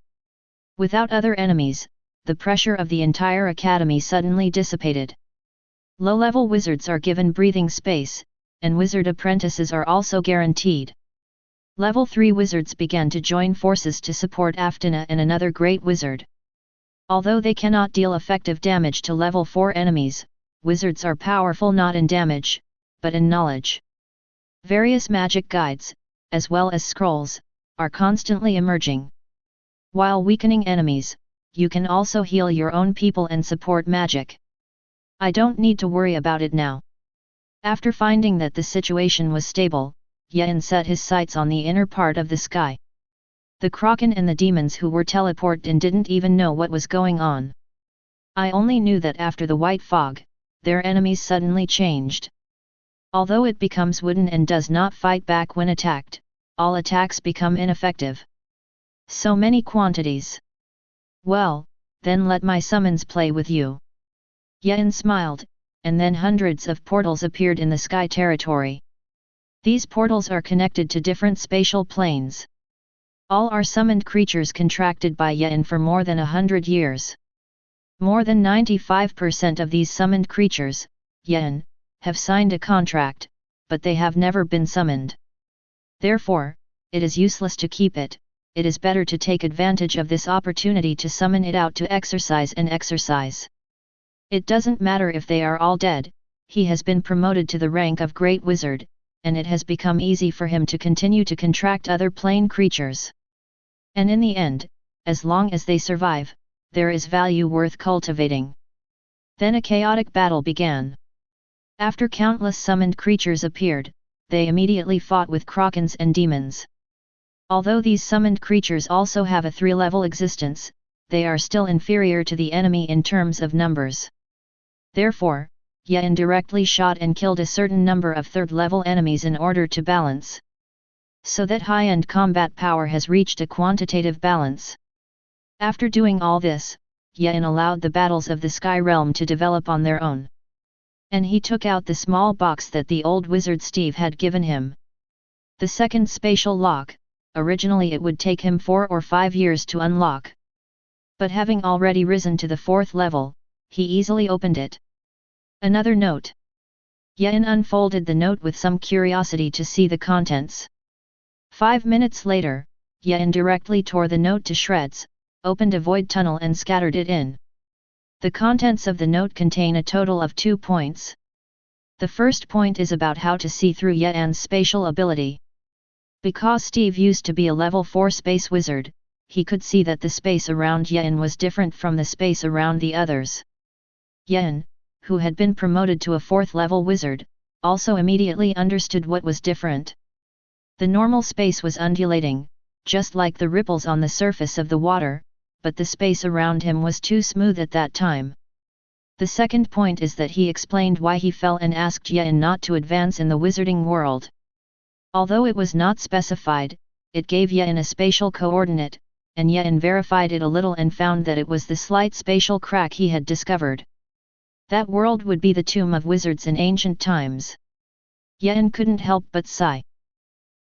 Without other enemies, the pressure of the entire academy suddenly dissipated. Low-level wizards are given breathing space, and wizard apprentices are also guaranteed. Level 3 wizards began to join forces to support Aftina and another great wizard. Although they cannot deal effective damage to level 4 enemies, wizards are powerful not in damage, but in knowledge. Various magic guides, as well as scrolls, are constantly emerging. While weakening enemies, you can also heal your own people and support magic. I don't need to worry about it now. After finding that the situation was stable, Yen set his sights on the inner part of the sky. The kraken and the demons who were teleported in didn't even know what was going on. I only knew that after the white fog, their enemies suddenly changed. Although it becomes wooden and does not fight back when attacked, all attacks become ineffective. So many quantities. Well, then let my summons play with you. Yen smiled, and then hundreds of portals appeared in the sky territory. These portals are connected to different spatial planes. All are summoned creatures contracted by Yen for more than 100 years. More than 95% of these summoned creatures, Yen, have signed a contract, but they have never been summoned. Therefore, it is useless to keep it. It is better to take advantage of this opportunity to summon it out to exercise and exercise. It doesn't matter if they are all dead, he has been promoted to the rank of Great Wizard, and it has become easy for him to continue to contract other plane creatures. And in the end, as long as they survive, there is value worth cultivating. Then a chaotic battle began. After countless summoned creatures appeared, they immediately fought with krakens and demons. Although these summoned creatures also have a 3-level existence, they are still inferior to the enemy in terms of numbers. Therefore, Yen directly shot and killed a certain number of 3rd-level enemies in order to balance. So that high-end combat power has reached a quantitative balance. After doing all this, Yen allowed the battles of the Sky Realm to develop on their own. And he took out the small box that the old wizard Steve had given him. The second spatial lock, originally it would take him 4 or 5 years to unlock. But having already risen to the 4th level, he easily opened it. Another note. Yen unfolded the note with some curiosity to see the contents. 5 minutes later, Yen directly tore the note to shreds, opened a void tunnel and scattered it in. The contents of the note contain a total of 2 points. The first point is about how to see through Yen's spatial ability. Because Steve used to be a level 4 space wizard, he could see that the space around Yen was different from the space around the others. Yen, who had been promoted to a 4th level wizard, also immediately understood what was different. The normal space was undulating, just like the ripples on the surface of the water, but the space around him was too smooth at that time. The second point is that he explained why he fell and asked Yen not to advance in the wizarding world. Although it was not specified, it gave Yen a spatial coordinate, and Yen verified it a little and found that it was the slight spatial crack he had discovered. That world would be the tomb of wizards in ancient times. Yen couldn't help but sigh.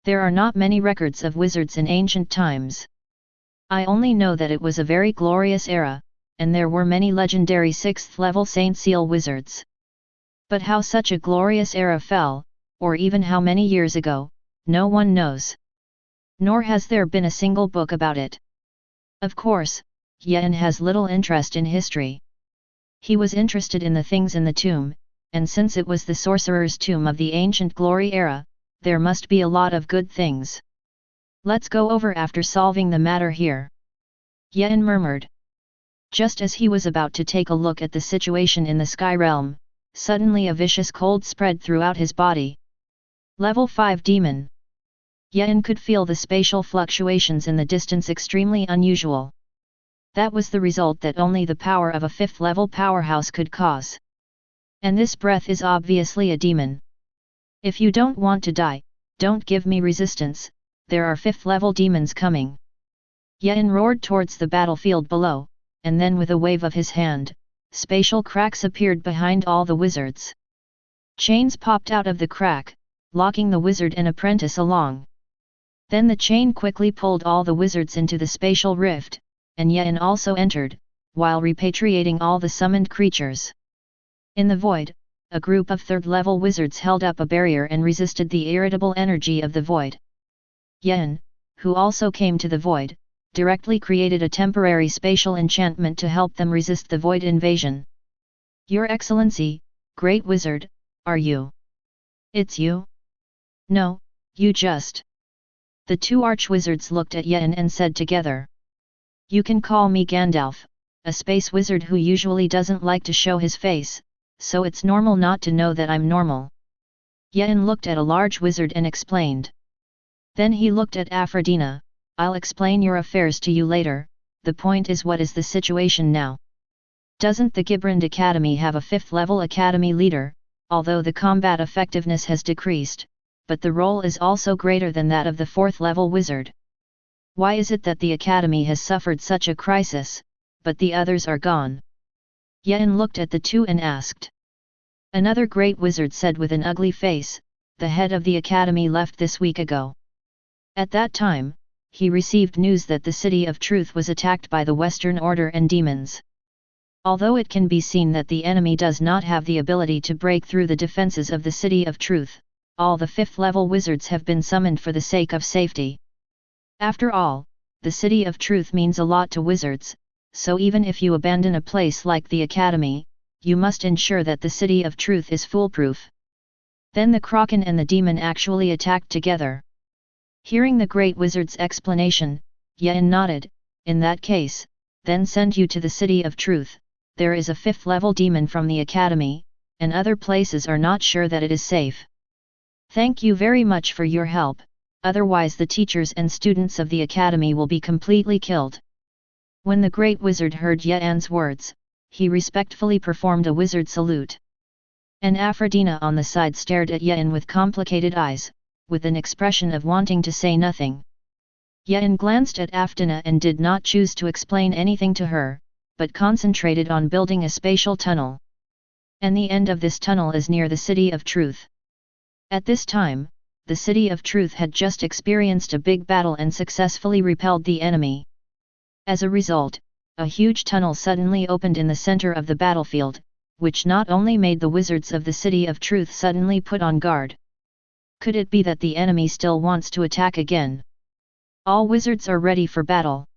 There are not many records of wizards in ancient times. I only know that it was a very glorious era, and there were many legendary 6th level Saint Seal wizards. But how such a glorious era fell, or even how many years ago, no one knows. Nor has there been a single book about it. Of course, Yen has little interest in history. He was interested in the things in the tomb, and since it was the sorcerer's tomb of the ancient glory era, there must be a lot of good things. Let's go over after solving the matter here. Yen murmured. Just as he was about to take a look at the situation in the sky realm, suddenly a vicious cold spread throughout his body. Level 5 Demon. Yen could feel the spatial fluctuations in the distance extremely unusual. That was the result that only the power of a 5th level powerhouse could cause. And this breath is obviously a demon. If you don't want to die, don't give me resistance, there are 5th level demons coming. Yen roared towards the battlefield below, and then with a wave of his hand, spatial cracks appeared behind all the wizards. Chains popped out of the crack, locking the wizard and apprentice along. Then the chain quickly pulled all the wizards into the spatial rift, and Yen also entered, while repatriating all the summoned creatures. In the void, a group of 3rd level wizards held up a barrier and resisted the irritable energy of the void. Yen, who also came to the void, directly created a temporary spatial enchantment to help them resist the void invasion. Your Excellency, Great Wizard, are you? It's you? No, you just. The 2 archwizards looked at Yen and said together. You can call me Gandalf, a space wizard who usually doesn't like to show his face, so it's normal not to know that I'm normal. Yen looked at a large wizard and explained. Then he looked at Aphrodina. I'll explain your affairs to you later, the point is what is the situation now? Doesn't the Gibrand Academy have a 5th level academy leader, although the combat effectiveness has decreased, but the role is also greater than that of the 4th level wizard? Why is it that the academy has suffered such a crisis, but the others are gone? Yen looked at the 2 and asked. Another great wizard said with an ugly face, the head of the academy left this week ago. At that time, he received news that the City of Truth was attacked by the Western Order and demons. Although it can be seen that the enemy does not have the ability to break through the defenses of the City of Truth, all the 5th level wizards have been summoned for the sake of safety. After all, the City of Truth means a lot to wizards, so even if you abandon a place like the Academy, you must ensure that the City of Truth is foolproof. Then the Kraken and the demon actually attacked together. Hearing the great wizard's explanation, Yen nodded. In that case, then send you to the City of Truth. There is a 5th level demon from the Academy, and other places are not sure that it is safe. Thank you very much for your help, otherwise the teachers and students of the Academy will be completely killed. When the great wizard heard Yen's words, he respectfully performed a wizard salute. And Aphrodina on the side stared at Yen with complicated eyes, with an expression of wanting to say nothing. Yen glanced at Aphrodina and did not choose to explain anything to her, but concentrated on building a spatial tunnel. And the end of this tunnel is near the City of Truth. At this time, the City of Truth had just experienced a big battle and successfully repelled the enemy. As a result, a huge tunnel suddenly opened in the center of the battlefield, which not only made the wizards of the City of Truth suddenly put on guard. Could it be that the enemy still wants to attack again? All wizards are ready for battle.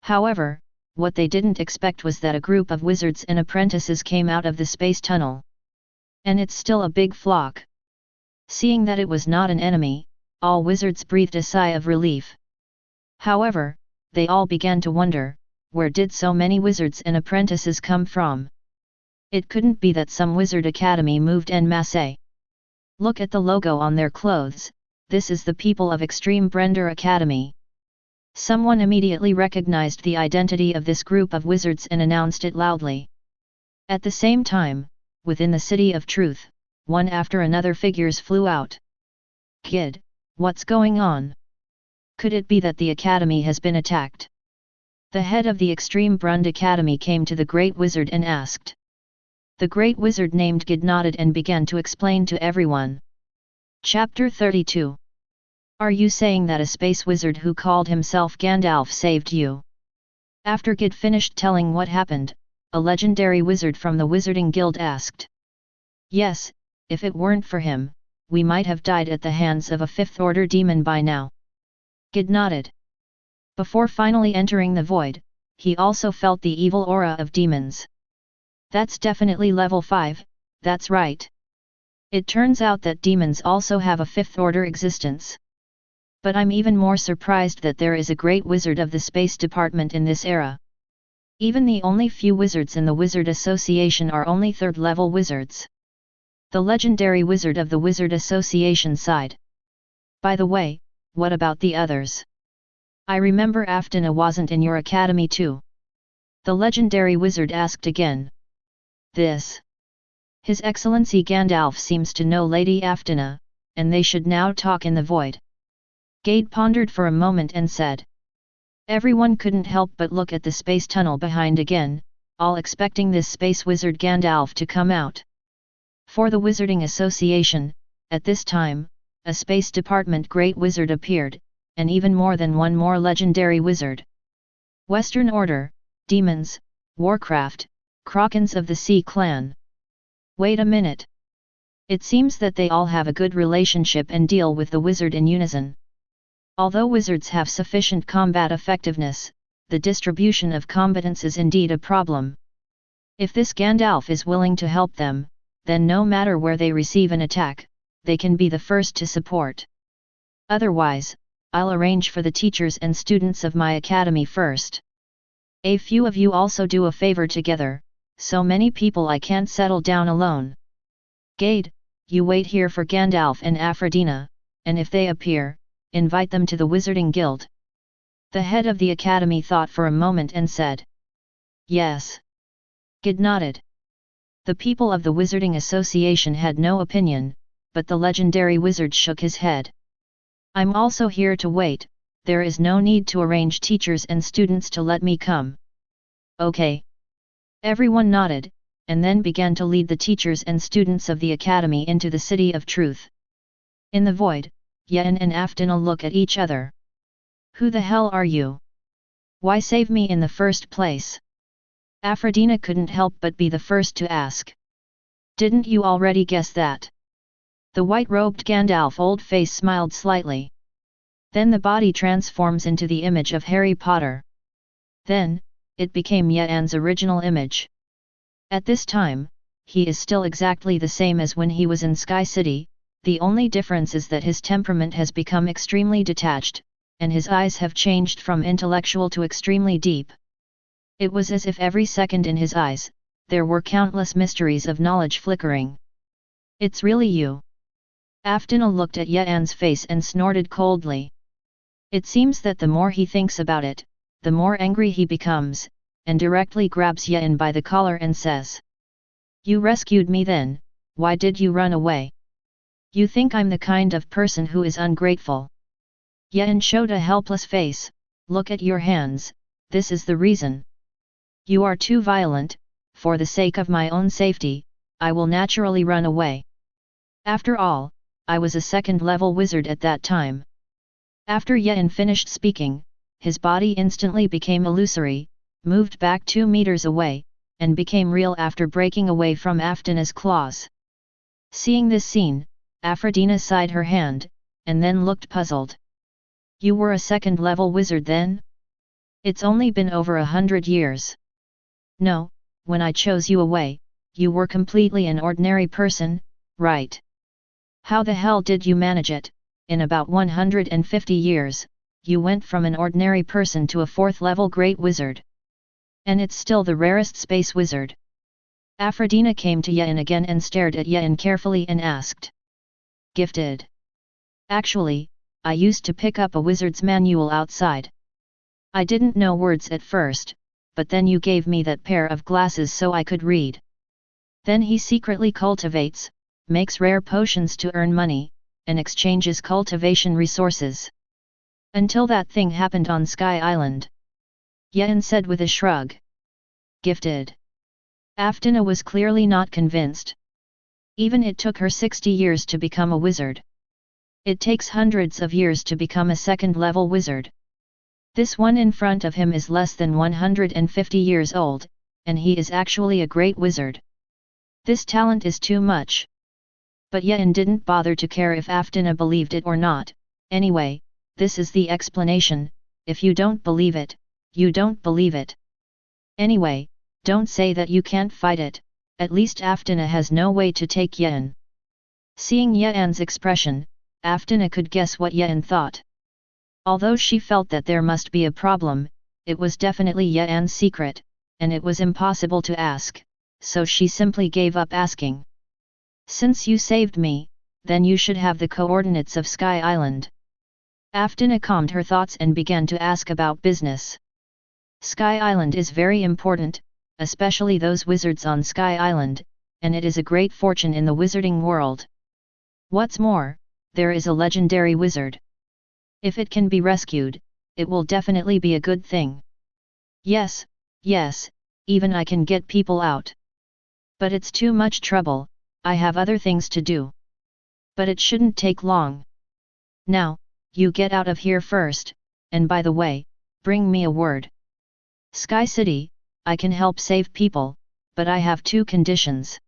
However, what they didn't expect was that a group of wizards and apprentices came out of the space tunnel. And it's still a big flock. Seeing that it was not an enemy, all wizards breathed a sigh of relief. However, they all began to wonder, where did so many wizards and apprentices come from? It couldn't be that some wizard academy moved en masse. Look at the logo on their clothes, this is the people of Extreme Brender Academy. Someone immediately recognized the identity of this group of wizards and announced it loudly. At the same time, within the City of Truth, one after another figures flew out. Kid, what's going on? Could it be that the academy has been attacked? The head of the Extreme Brund Academy came to the Great Wizard and asked. The Great Wizard named Gid nodded and began to explain to everyone. Chapter 32. Are you saying that a space wizard who called himself Gandalf saved you? After Gid finished telling what happened, a legendary wizard from the Wizarding Guild asked. Yes, if it weren't for him, we might have died at the hands of a 5th order demon by now. Gid nodded. Before finally entering the void, he also felt the evil aura of demons. That's definitely level 5, that's right. It turns out that demons also have a fifth-order existence. But I'm even more surprised that there is a great wizard of the space department in this era. Even the only few wizards in the Wizard Association are only third-level wizards. The legendary wizard of the Wizard Association side. By the way, what about the others? I remember Aftina wasn't in your academy too. The legendary wizard asked again. This. His Excellency Gandalf seems to know Lady Aftina, and they should now talk in the void. Gade pondered for a moment and said. Everyone couldn't help but look at the space tunnel behind again, all expecting this space wizard Gandalf to come out. For the Wizarding Association, at this time, a space department great wizard appeared, and even more than one more legendary wizard. Western Order, Demons, Warcraft, Krakens of the Sea Clan. Wait a minute. It seems that they all have a good relationship and deal with the wizard in unison. Although wizards have sufficient combat effectiveness, the distribution of combatants is indeed a problem. If this Gandalf is willing to help them, then no matter where they receive an attack, they can be the first to support. Otherwise, I'll arrange for the teachers and students of my academy first. A few of you also do a favor together, so many people I can't settle down alone. Gade, you wait here for Gandalf and Aphrodina, and if they appear, invite them to the Wizarding Guild. The head of the academy thought for a moment and said. Yes. Gade nodded. The people of the Wizarding Association had no opinion, but the legendary wizard shook his head. I'm also here to wait, there is no need to arrange teachers and students to let me come. Okay. Everyone nodded, and then began to lead the teachers and students of the academy into the City of Truth. In the void, Yen and Aftina look at each other. Who the hell are you? Why save me in the first place? Aphrodina couldn't help but be the first to ask. Didn't you already guess that? The white-robed Gandalf old face smiled slightly. Then the body transforms into the image of Harry Potter. Then, it became Yen's original image. At this time, he is still exactly the same as when he was in Sky City, the only difference is that his temperament has become extremely detached, and his eyes have changed from intellectual to extremely deep. It was as if every second in his eyes, there were countless mysteries of knowledge flickering. It's really you. Aftina looked at Yen's face and snorted coldly. It seems that the more he thinks about it, the more angry he becomes, and directly grabs Yen by the collar and says. You rescued me then, why did you run away? You think I'm the kind of person who is ungrateful. Yen showed a helpless face, look at your hands, this is the reason. You are too violent, for the sake of my own safety, I will naturally run away. After all, I was a second-level wizard at that time. After Yen finished speaking, his body instantly became illusory, moved back 2 meters away, and became real after breaking away from Aftina's claws. Seeing this scene, Aphrodina sighed her hand, and then looked puzzled. You were a second-level wizard then? It's only been over 100 years. No, when I chose you away, you were completely an ordinary person, right? How the hell did you manage it? In about 150 years, you went from an ordinary person to a 4th-level great wizard. And it's still the rarest space wizard. Aphrodina came to Yen again and stared at Yen carefully and asked. Gifted. Actually, I used to pick up a wizard's manual outside. I didn't know words at first, but then you gave me that pair of glasses so I could read. Then he secretly cultivates, makes rare potions to earn money, and exchanges cultivation resources. Until that thing happened on Sky Island. Yen said with a shrug. Gifted. Aftina was clearly not convinced. Even it took her 60 years to become a wizard. It takes hundreds of years to become a second-level wizard. This one in front of him is less than 150 years old, and he is actually a great wizard. This talent is too much. But Yen didn't bother to care if Aftina believed it or not. Anyway, this is the explanation, if you don't believe it, you don't believe it. Anyway, don't say that you can't fight it, at least Aftana has no way to take Yen. Seeing Yen's expression, Aftana could guess what Yen thought. Although she felt that there must be a problem, it was definitely Yen's secret, and it was impossible to ask, so she simply gave up asking. Since you saved me, then you should have the coordinates of Sky Island. Aftana calmed her thoughts and began to ask about business. Sky Island is very important, especially those wizards on Sky Island, and it is a great fortune in the wizarding world. What's more, there is a legendary wizard. If it can be rescued, it will definitely be a good thing. Yes, even I can get people out. But it's too much trouble, I have other things to do. But it shouldn't take long. Now, you get out of here first, and by the way, bring me a word. Sky City, I can help save people, but I have two conditions.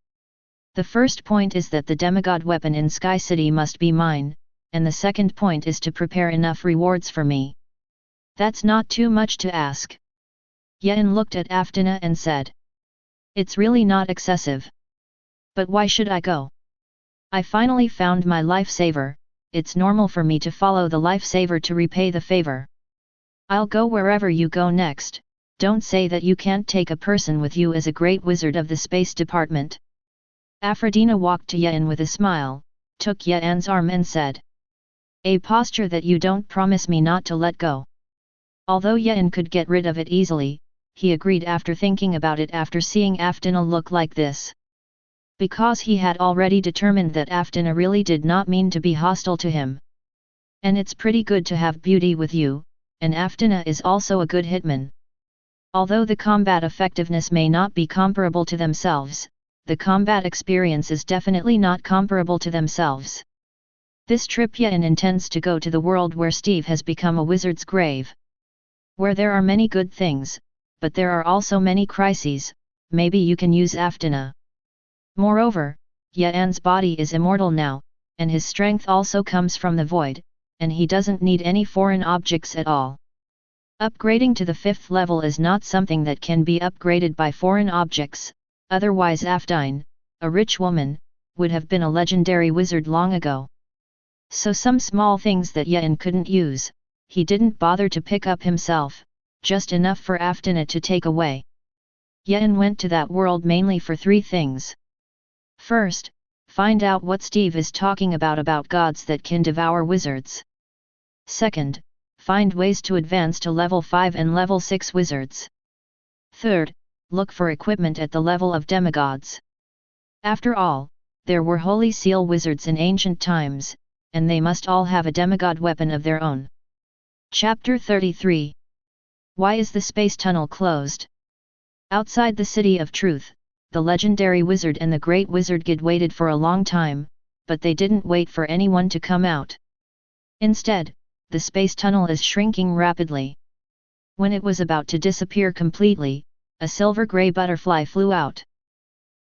The first point is that the demigod weapon in Sky City must be mine, and the second point is to prepare enough rewards for me. That's not too much to ask. Yen looked at Aftana and said. It's really not excessive. But why should I go? I finally found my lifesaver, it's normal for me to follow the lifesaver to repay the favor. I'll go wherever you go next, don't say that you can't take a person with you as a great wizard of the space department. Aphrodina walked to Yen with a smile, took Yen's arm and said. A posture that you don't promise me not to let go. Although Yen could get rid of it easily, he agreed after thinking about it after seeing Aftana look like this. Because he had already determined that Aftana really did not mean to be hostile to him. And it's pretty good to have beauty with you, and Aftana is also a good hitman. Although the combat effectiveness may not be comparable to themselves, the combat experience is definitely not comparable to themselves. This trip Yen intends to go to the world where Steve has become a wizard's grave. Where there are many good things, but there are also many crises, maybe you can use Aftana. Moreover, Yen's body is immortal now, and his strength also comes from the void, and he doesn't need any foreign objects at all. Upgrading to the 5th level is not something that can be upgraded by foreign objects, otherwise Aftine, a rich woman, would have been a legendary wizard long ago. So some small things that Yen couldn't use, he didn't bother to pick up himself, just enough for Aftana to take away. Yen went to that world mainly for 3 things. First, find out what Steve is talking about gods that can devour wizards. Second, find ways to advance to level 5 and level 6 wizards. Third, look for equipment at the level of demigods. After all, there were Holy Seal wizards in ancient times, and they must all have a demigod weapon of their own. Chapter 33. Why is the space tunnel closed? Outside the City of Truth, the legendary wizard and the great wizard Gid waited for a long time, but they didn't wait for anyone to come out. Instead, the space tunnel is shrinking rapidly. When it was about to disappear completely, a silver-gray butterfly flew out.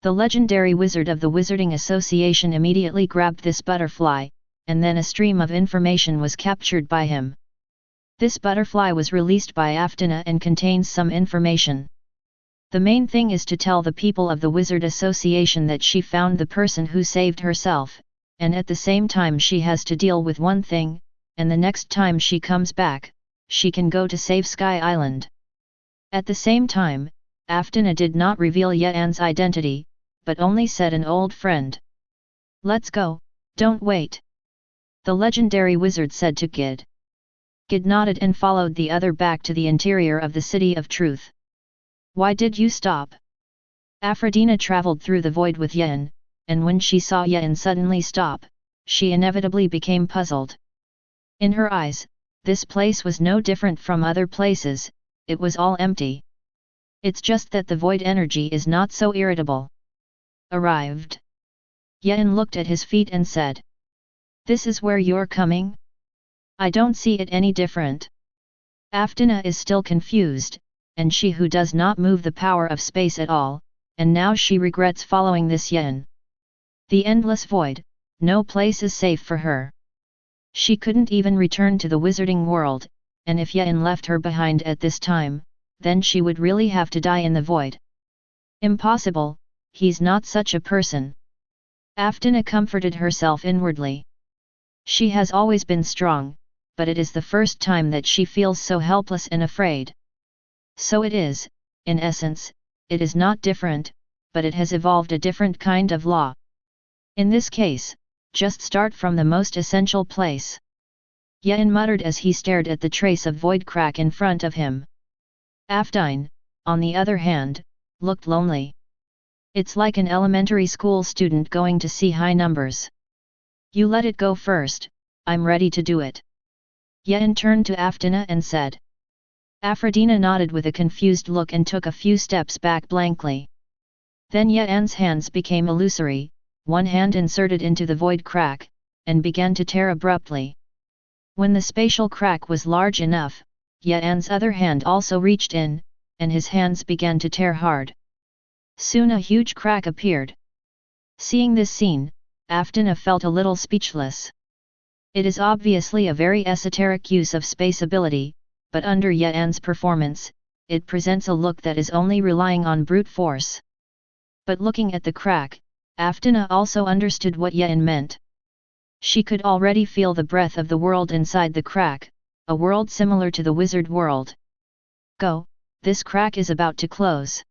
The legendary wizard of the Wizarding Association immediately grabbed this butterfly, and then a stream of information was captured by him. This butterfly was released by Aftana and contains some information. The main thing is to tell the people of the Wizard Association that she found the person who saved herself, and at the same time she has to deal with one thing, and the next time she comes back, she can go to save Sky Island. At the same time, Aftana did not reveal Yen's identity, but only said an old friend. Let's go, don't wait. The legendary wizard said to Gid. Gid nodded and followed the other back to the interior of the City of Truth. Why did you stop? Aphrodina traveled through the void with Yen, and when she saw Yen suddenly stop, she inevitably became puzzled. In her eyes, this place was no different from other places, it was all empty. It's just that the void energy is not so irritable. Arrived. Yen looked at his feet and said. This is where you're coming? I don't see it any different. Aftana is still confused, and she who does not move the power of space at all, and now she regrets following this Yen. The endless void, no place is safe for her. She couldn't even return to the wizarding world, and if Yen left her behind at this time, then she would really have to die in the void. Impossible, he's not such a person. Aftena comforted herself inwardly. She has always been strong, but it is the first time that she feels so helpless and afraid. So it is, in essence, it is not different, but it has evolved a different kind of law. In this case, just start from the most essential place. Yen muttered as he stared at the trace of void crack in front of him. Aftine, on the other hand, looked lonely. It's like an elementary school student going to see high numbers. You let it go first, I'm ready to do it. Yen turned to Aftena and said. Aphrodina nodded with a confused look and took a few steps back blankly. Then Yen's hands became illusory, one hand inserted into the void crack, and began to tear abruptly. When the spatial crack was large enough, Yen's other hand also reached in, and his hands began to tear hard. Soon a huge crack appeared. Seeing this scene, Aftena felt a little speechless. It is obviously a very esoteric use of space ability, but under Yen's performance, it presents a look that is only relying on brute force. But looking at the crack, Aftena also understood what Yen meant. She could already feel the breath of the world inside the crack, a world similar to the wizard world. Go, this crack is about to close.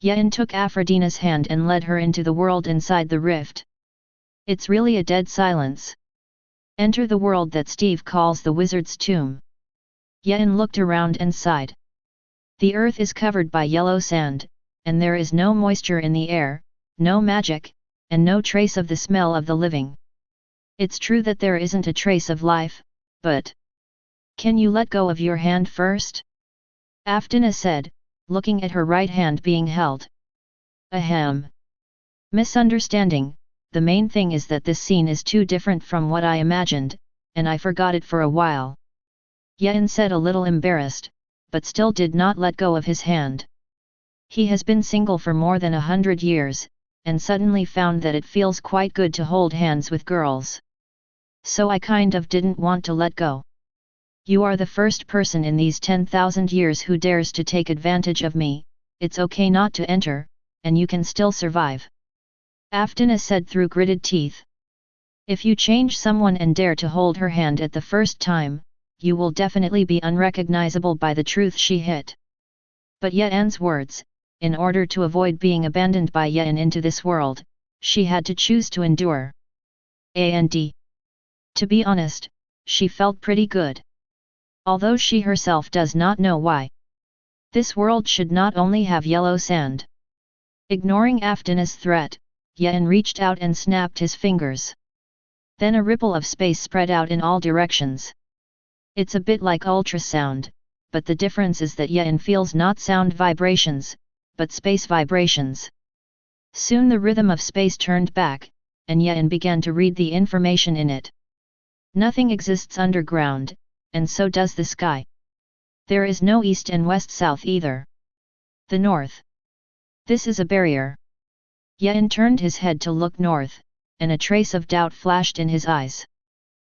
Yen took Aphrodina's hand and led her into the world inside the rift. It's really a dead silence. Enter the world that Steve calls the wizard's tomb. Yen looked around and sighed. The earth is covered by yellow sand, and there is no moisture in the air, no magic, and no trace of the smell of the living. It's true that there isn't a trace of life, but... Can you let go of your hand first? Aftena said, looking at her right hand being held. Ahem. Misunderstanding, the main thing is that this scene is too different from what I imagined, and I forgot it for a while. Yen said a little embarrassed, but still did not let go of his hand. He has been single for more than 100 years, and suddenly found that it feels quite good to hold hands with girls. So I kind of didn't want to let go. You are the first person in these 10,000 years who dares to take advantage of me, it's okay not to enter, and you can still survive. Aftena said through gritted teeth. If you change someone and dare to hold her hand at the first time, you will definitely be unrecognizable by the truth she hit. But Yen's words, in order to avoid being abandoned by Yen into this world, she had to choose to endure. And to be honest, she felt pretty good. Although she herself does not know why. This world should not only have yellow sand. Ignoring Aftena's threat, Yen reached out and snapped his fingers. Then a ripple of space spread out in all directions. It's a bit like ultrasound, but the difference is that Yen feels not sound vibrations, but space vibrations. Soon the rhythm of space turned back, and Yen began to read the information in it. Nothing exists underground, and so does the sky. There is no east and west-south either. The north. This is a barrier. Yen turned his head to look north, and a trace of doubt flashed in his eyes.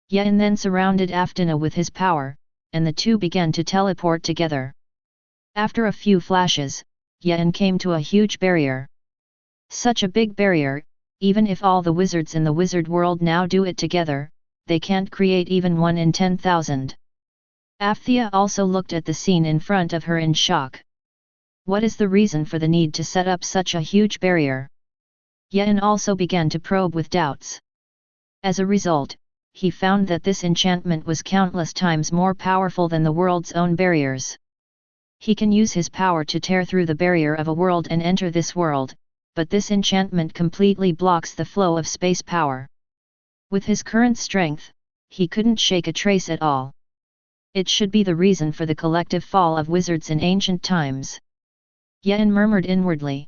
Yen then surrounded Aftena with his power, and the two began to teleport together. After a few flashes, Yen came to a huge barrier. Such a big barrier, even if all the wizards in the wizard world now do it together, they can't create even 1 in 10,000. Aphthea also looked at the scene in front of her in shock. What is the reason for the need to set up such a huge barrier? Yen also began to probe with doubts. As a result, he found that this enchantment was countless times more powerful than the world's own barriers. He can use his power to tear through the barrier of a world and enter this world, but this enchantment completely blocks the flow of space power. With his current strength, he couldn't shake a trace at all. It should be the reason for the collective fall of wizards in ancient times. Yen murmured inwardly.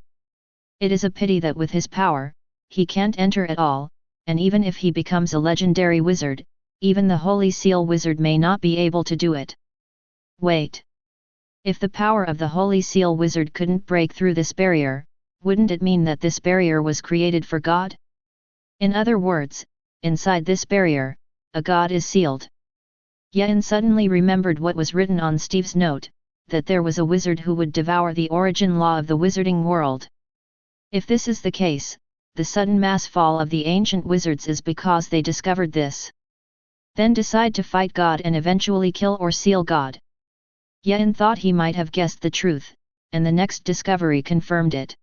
It is a pity that with his power, he can't enter at all, and even if he becomes a legendary wizard, even the Holy Seal wizard may not be able to do it. Wait. If the power of the Holy Seal wizard couldn't break through this barrier, wouldn't it mean that this barrier was created for God? In other words, inside this barrier, a god is sealed. Yen suddenly remembered what was written on Steve's note, that there was a wizard who would devour the origin law of the wizarding world. If this is the case, the sudden mass fall of the ancient wizards is because they discovered this. Then decide to fight God and eventually kill or seal God. Yen thought he might have guessed the truth, and the next discovery confirmed it.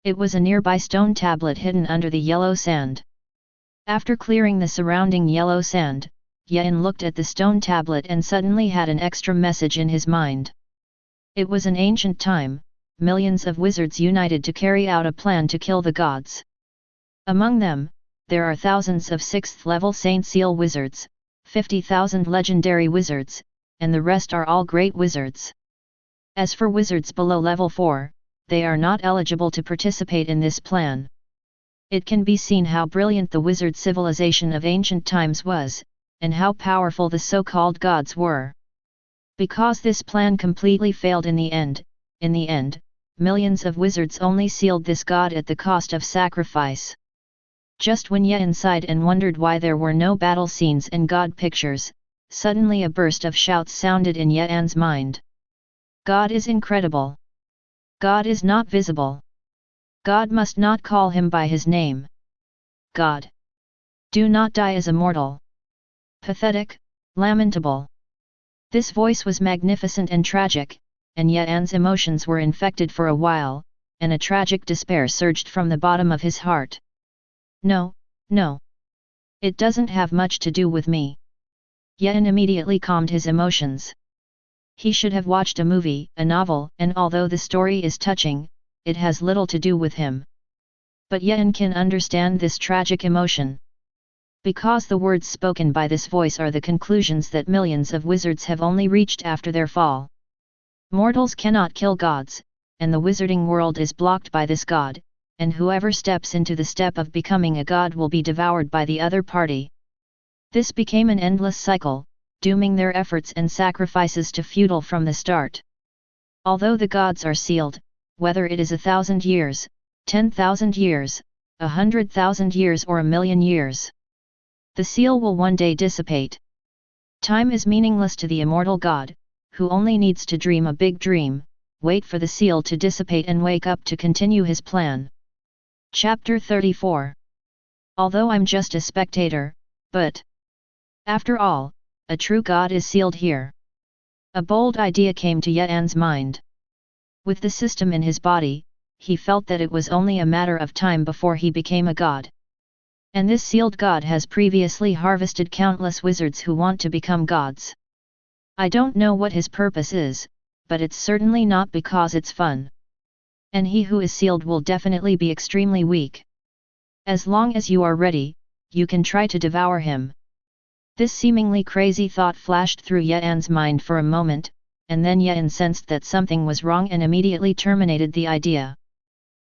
It was a nearby stone tablet hidden under the yellow sand. After clearing the surrounding yellow sand, Yen looked at the stone tablet and suddenly had an extra message in his mind. It was an ancient time, millions of wizards united to carry out a plan to kill the gods. Among them, there are thousands of 6th-level Saint Seal wizards, 50,000 legendary wizards, and the rest are all great wizards. As for wizards below level 4, they are not eligible to participate in this plan. It can be seen how brilliant the wizard civilization of ancient times was, and how powerful the so-called gods were. Because this plan completely failed in the end, millions of wizards only sealed this god at the cost of sacrifice. Just when Yen sighed and wondered why there were no battle scenes and god pictures, suddenly a burst of shouts sounded in Yen's mind. God is incredible. God is not visible. God must not call him by his name. God. Do not die as a mortal. Pathetic, lamentable. This voice was magnificent and tragic, and Yen's emotions were infected for a while, and a tragic despair surged from the bottom of his heart. No, no. It doesn't have much to do with me. Yen immediately calmed his emotions. He should have watched a movie, a novel, and although the story is touching, it has little to do with him. But Yen can understand this tragic emotion. Because the words spoken by this voice are the conclusions that millions of wizards have only reached after their fall. Mortals cannot kill gods, and the wizarding world is blocked by this god, and whoever steps into the step of becoming a god will be devoured by the other party. This became an endless cycle, dooming their efforts and sacrifices to futile from the start. Although the gods are sealed, whether it is 1,000 years, 10,000 years, 100,000 years or 1,000,000 years, the seal will one day dissipate. Time is meaningless to the immortal god, who only needs to dream a big dream, wait for the seal to dissipate and wake up to continue his plan. Chapter 34. Although I'm just a spectator, but after all, a true god is sealed here. A bold idea came to Yen's mind. With the system in his body, he felt that it was only a matter of time before he became a god. And this sealed god has previously harvested countless wizards who want to become gods. I don't know what his purpose is, but it's certainly not because it's fun. And he who is sealed will definitely be extremely weak. As long as you are ready, you can try to devour him. This seemingly crazy thought flashed through Yen's mind for a moment, and then Yen sensed that something was wrong and immediately terminated the idea.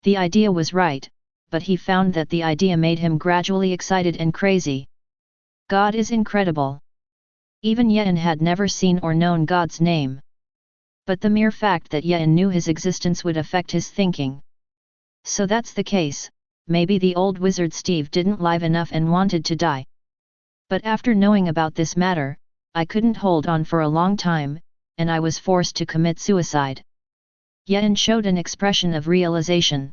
The idea was right, but he found that the idea made him gradually excited and crazy. God is incredible. Even Yen had never seen or known God's name. But the mere fact that Yen knew his existence would affect his thinking. So that's the case, maybe the old wizard Steve didn't live enough and wanted to die. But after knowing about this matter, I couldn't hold on for a long time, and I was forced to commit suicide. Yen showed an expression of realization.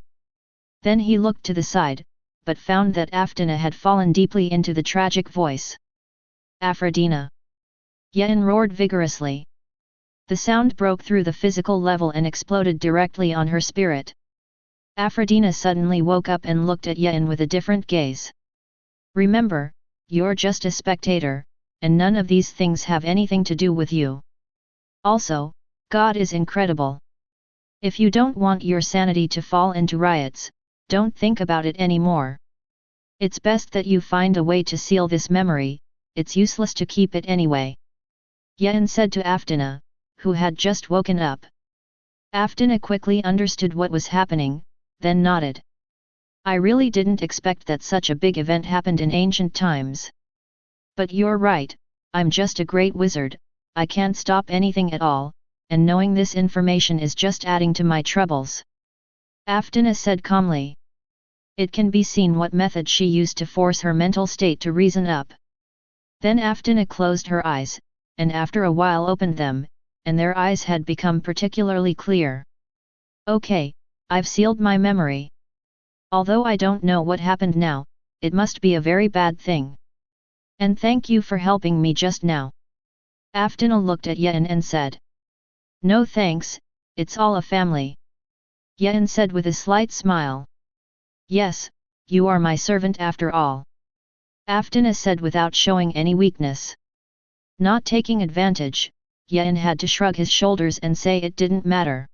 Then he looked to the side, but found that Aphrodite had fallen deeply into the tragic voice. Aphrodite! Yen roared vigorously. The sound broke through the physical level and exploded directly on her spirit. Aphrodite suddenly woke up and looked at Yen with a different gaze. Remember, you're just a spectator, and none of these things have anything to do with you. Also, God is incredible. If you don't want your sanity to fall into riots, don't think about it anymore. It's best that you find a way to seal this memory, it's useless to keep it anyway. Yen said to Aphrodite, who had just woken up. Aphrodite quickly understood what was happening, then nodded. I really didn't expect that such a big event happened in ancient times. But you're right, I'm just a great wizard, I can't stop anything at all, and knowing this information is just adding to my troubles. Aphrodite said calmly. It can be seen what method she used to force her mental state to reason up. Then Aphrodite closed her eyes, and after a while opened them, and their eyes had become particularly clear. Okay, I've sealed my memory. Although I don't know what happened now, it must be a very bad thing. And thank you for helping me just now. Aftana looked at Yen and said. No thanks, it's all a family. Yen said with a slight smile. Yes, you are my servant after all. Aftana said without showing any weakness. Not taking advantage, Yen had to shrug his shoulders and say it didn't matter.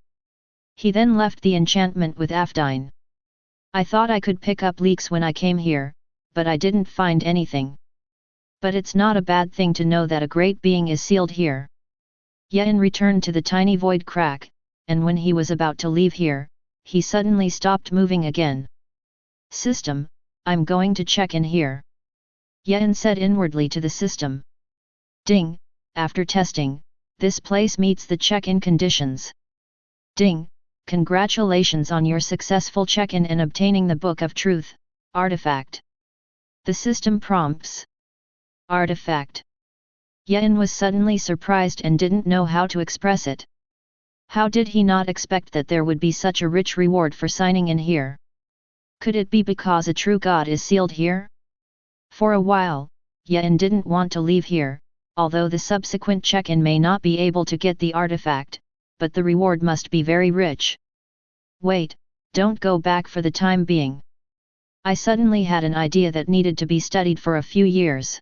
He then left the enchantment with Afdine. I thought I could pick up leaks when I came here, but I didn't find anything. But it's not a bad thing to know that a great being is sealed here. Yen returned to the tiny void crack, and when he was about to leave here, he suddenly stopped moving again. System, I'm going to check in here. Yen said inwardly to the system. Ding, after testing, this place meets the check-in conditions. Ding, congratulations on your successful check-in and obtaining the Book of Truth, artifact. The system prompts. Artifact. Yen was suddenly surprised and didn't know how to express it. How did he not expect that there would be such a rich reward for signing in here? Could it be because a true god is sealed here? For a while, Yen didn't want to leave here, although the subsequent check-in may not be able to get the artifact, but the reward must be very rich. Wait, don't go back for the time being. I suddenly had an idea that needed to be studied for a few years.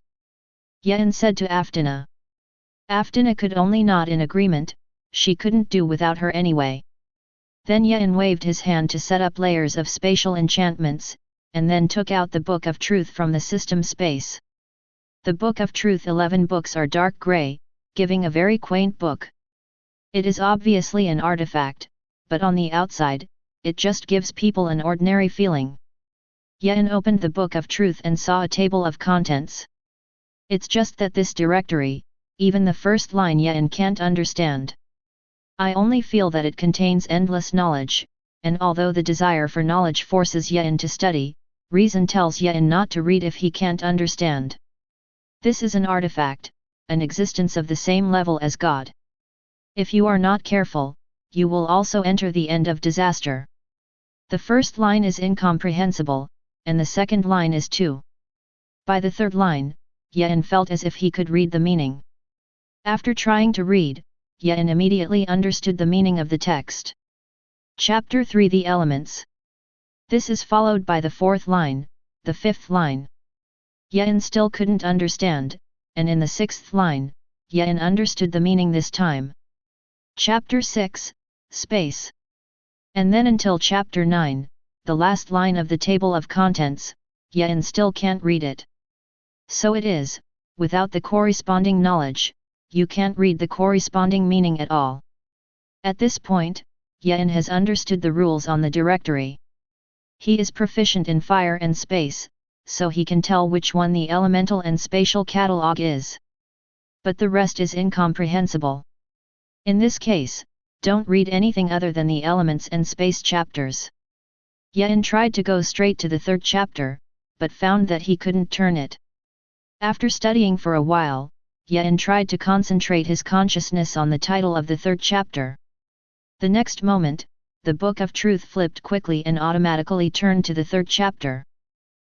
Yen said to Aftana. Aftana could only nod in agreement, she couldn't do without her anyway. Then Yen waved his hand to set up layers of spatial enchantments, and then took out the Book of Truth from the system space. The Book of Truth 11 books are dark grey, giving a very quaint book. It is obviously an artifact, but on the outside, it just gives people an ordinary feeling. Yen opened the Book of Truth and saw a table of contents. It's just that this directory, even the first line Yen can't understand. I only feel that it contains endless knowledge, and although the desire for knowledge forces Yen to study, reason tells Yen not to read if he can't understand. This is an artifact, an existence of the same level as God. If you are not careful, you will also enter the end of disaster. The first line is incomprehensible, and the second line is too. By the third line, Yen felt as if he could read the meaning. After trying to read, Yen immediately understood the meaning of the text. Chapter 3 The Elements. This is followed by the fourth line, the fifth line. Yen still couldn't understand, and in the sixth line, Yen understood the meaning this time. Chapter 6, Space. And then until Chapter 9, the last line of the table of contents, Yen still can't read it. So it is, without the corresponding knowledge, you can't read the corresponding meaning at all. At this point, Yen has understood the rules on the directory. He is proficient in fire and space, so he can tell which one the elemental and spatial catalog is. But the rest is incomprehensible. In this case, don't read anything other than the elements and space chapters. Yen tried to go straight to the third chapter, but found that he couldn't turn it. After studying for a while, Yen tried to concentrate his consciousness on the title of the third chapter. The next moment, the Book of Truth flipped quickly and automatically turned to the third chapter.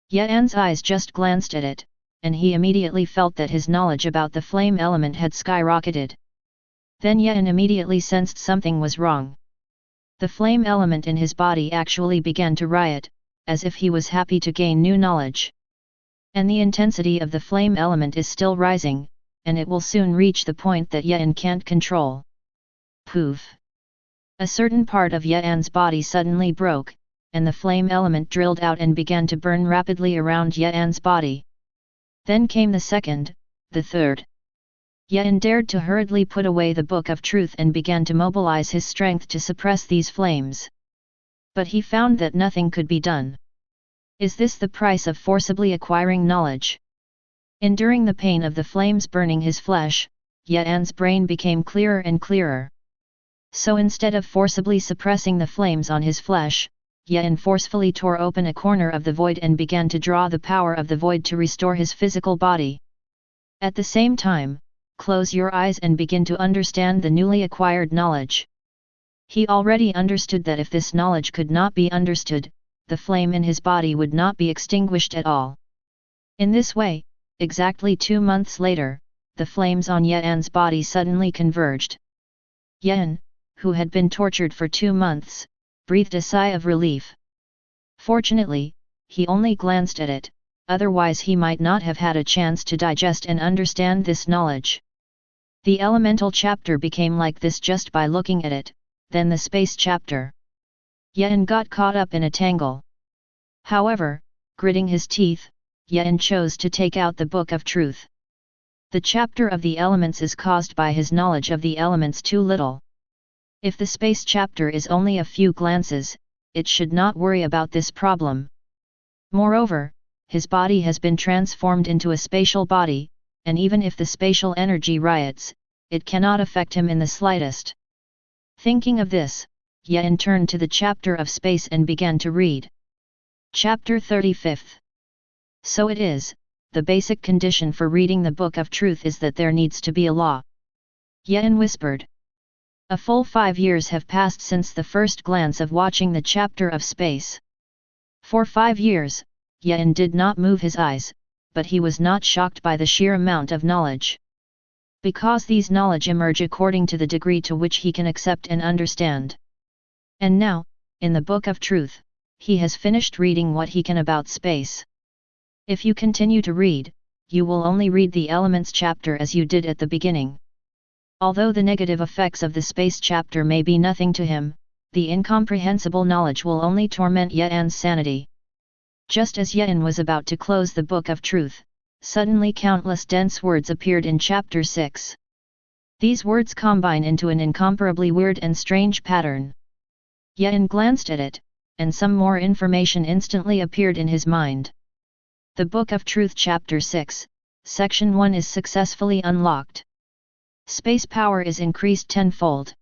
Yen's eyes just glanced at it, and he immediately felt that his knowledge about the flame element had skyrocketed. Then Yen immediately sensed something was wrong. The flame element in his body actually began to riot, as if he was happy to gain new knowledge. And the intensity of the flame element is still rising, and it will soon reach the point that Yen can't control. Poof! A certain part of Yen's body suddenly broke, and the flame element drilled out and began to burn rapidly around Yen's body. Then came the second, the third. Yen dared to hurriedly put away the Book of Truth and began to mobilize his strength to suppress these flames. But he found that nothing could be done. Is this the price of forcibly acquiring knowledge? Enduring the pain of the flames burning his flesh, Yen's brain became clearer and clearer. So instead of forcibly suppressing the flames on his flesh, Yen forcefully tore open a corner of the void and began to draw the power of the void to restore his physical body. At the same time, close your eyes and begin to understand the newly acquired knowledge. He already understood that if this knowledge could not be understood, the flame in his body would not be extinguished at all. In this way, exactly 2 months later, the flames on Yan's body suddenly converged. Yan, who had been tortured for 2 months, breathed a sigh of relief. Fortunately, he only glanced at it, otherwise he might not have had a chance to digest and understand this knowledge. The elemental chapter became like this just by looking at it, then the space chapter. Yan got caught up in a tangle. However, gritting his teeth, Yan chose to take out the Book of Truth. The chapter of the elements is caused by his knowledge of the elements too little. If the space chapter is only a few glances, it should not worry about this problem. Moreover, his body has been transformed into a spatial body, and even if the spatial energy riots, it cannot affect him in the slightest. Thinking of this, Yan turned to the chapter of space and began to read. Chapter 35. So it is, the basic condition for reading the Book of Truth is that there needs to be a law. Yan whispered. A full 5 years have passed since the first glance of watching the chapter of space. For 5 years, Yan did not move his eyes, but he was not shocked by the sheer amount of knowledge. Because these knowledge emerge according to the degree to which he can accept and understand. And now, in the Book of Truth, he has finished reading what he can about space. If you continue to read, you will only read the elements chapter as you did at the beginning. Although the negative effects of the space chapter may be nothing to him, the incomprehensible knowledge will only torment Yan's sanity. Just as Yan was about to close the Book of Truth, suddenly countless dense words appeared in chapter 6. These words combine into an incomparably weird and strange pattern. Yan glanced at it, and some more information instantly appeared in his mind. The Book of Truth Chapter 6, Section 1 is successfully unlocked. Space power is increased tenfold.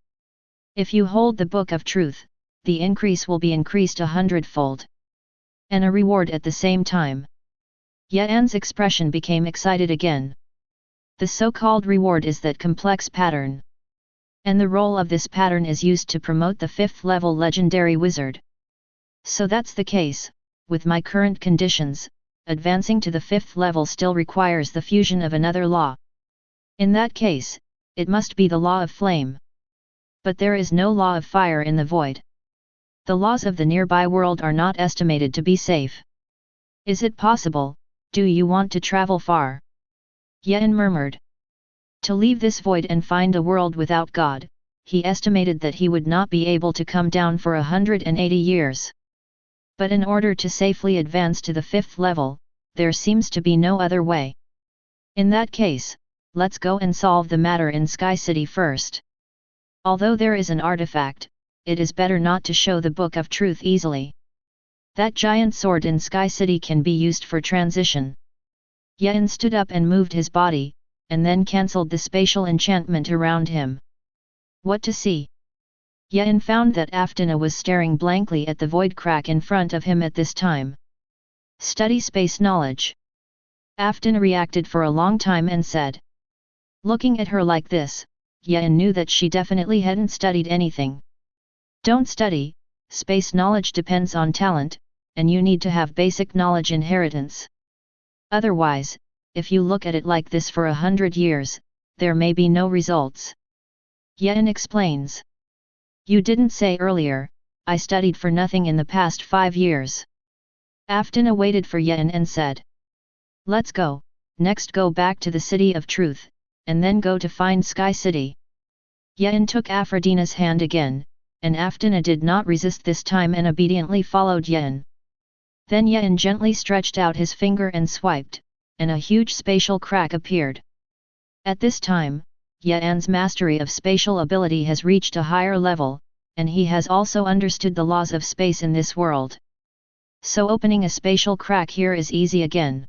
If you hold the Book of Truth, the increase will be increased 100-fold. And a reward at the same time. Yan's expression became excited again. The so-called reward is that complex pattern. And the role of this pattern is used to promote the 5th level legendary wizard. So that's the case, with my current conditions, advancing to the 5th level still requires the fusion of another law. In that case, it must be the law of flame. But there is no law of fire in the void. The laws of the nearby world are not estimated to be safe. Is it possible? Do you want to travel far? Yan murmured. To leave this void and find a world without God, he estimated that he would not be able to come down for 180 years. But in order to safely advance to the 5th level, there seems to be no other way. In that case, let's go and solve the matter in Sky City first. Although there is an artifact, it is better not to show the Book of Truth easily. That giant sword in Sky City can be used for transition. Yan stood up and moved his body, and then cancelled the spatial enchantment around him. What to see? Yan found that Aftina was staring blankly at the void crack in front of him at this time. Study space knowledge. Aftina reacted for a long time and said. Looking at her like this, Yan knew that she definitely hadn't studied anything. Don't study, space knowledge depends on talent, and you need to have basic knowledge inheritance. Otherwise, if you look at it like this for 100 years, there may be no results. Yan explains. You didn't say earlier, I studied for nothing in the past 5 years. Aftina waited for Yan and said. Let's go, next go back to the City of Truth, and then go to find Sky City. Yan took Aphrodina's hand again, and Aftina did not resist this time and obediently followed Yan. Then Yan gently stretched out his finger and swiped, and a huge spatial crack appeared. At this time, Yan's mastery of spatial ability has reached a higher level, and he has also understood the laws of space in this world. So opening a spatial crack here is easy again.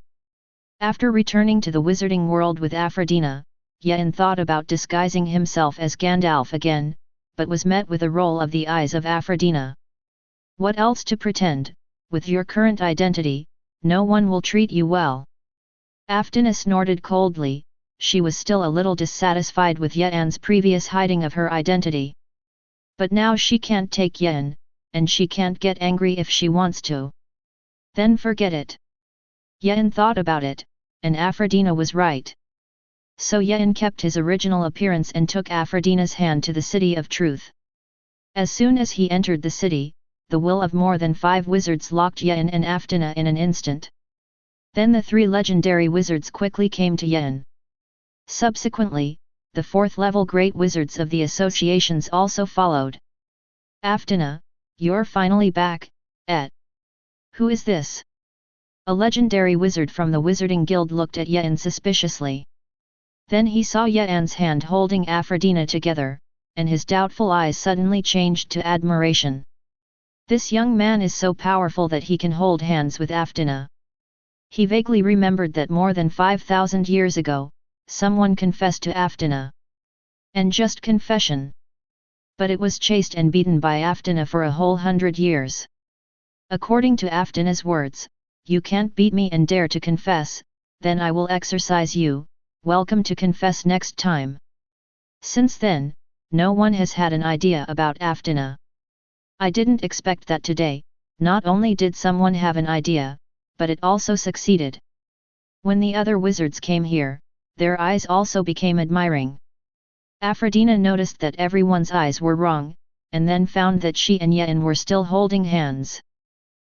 After returning to the wizarding world with Aphrodina, Yan thought about disguising himself as Gandalf again, but was met with a roll of the eyes of Aphrodina. What else to pretend? With your current identity, no one will treat you well. Aftina snorted coldly, she was still a little dissatisfied with Yeon's previous hiding of her identity. But now she can't take Yeon, and she can't get angry if she wants to. Then forget it. Yeon thought about it, and Aphrodina was right. So Yeon kept his original appearance and took Aphrodina's hand to the City of Truth. As soon as he entered the city, the will of more than 5 wizards locked Yeon and Aphrodina in an instant. Then the 3 legendary wizards quickly came to Yeon. Subsequently, the 4th-level great wizards of the associations also followed. Aphrodina, you're finally back, Who is this? A legendary wizard from the Wizarding Guild looked at Yeon suspiciously. Then he saw Yeon's hand holding Aphrodina together, and his doubtful eyes suddenly changed to admiration. This young man is so powerful that he can hold hands with Aphrodina. He vaguely remembered that more than 5,000 years ago, someone confessed to Aphrodina. And just confession. But it was chased and beaten by Aphrodina for a whole 100 years. According to Aphrodina's words, you can't beat me and dare to confess, then I will exorcise you, welcome to confess next time. Since then, no one has had an idea about Aphrodina. I didn't expect that today. Not only did someone have an idea, but it also succeeded. When the other wizards came here, their eyes also became admiring. Aphrodina noticed that everyone's eyes were wrong, and then found that she and Yeon were still holding hands.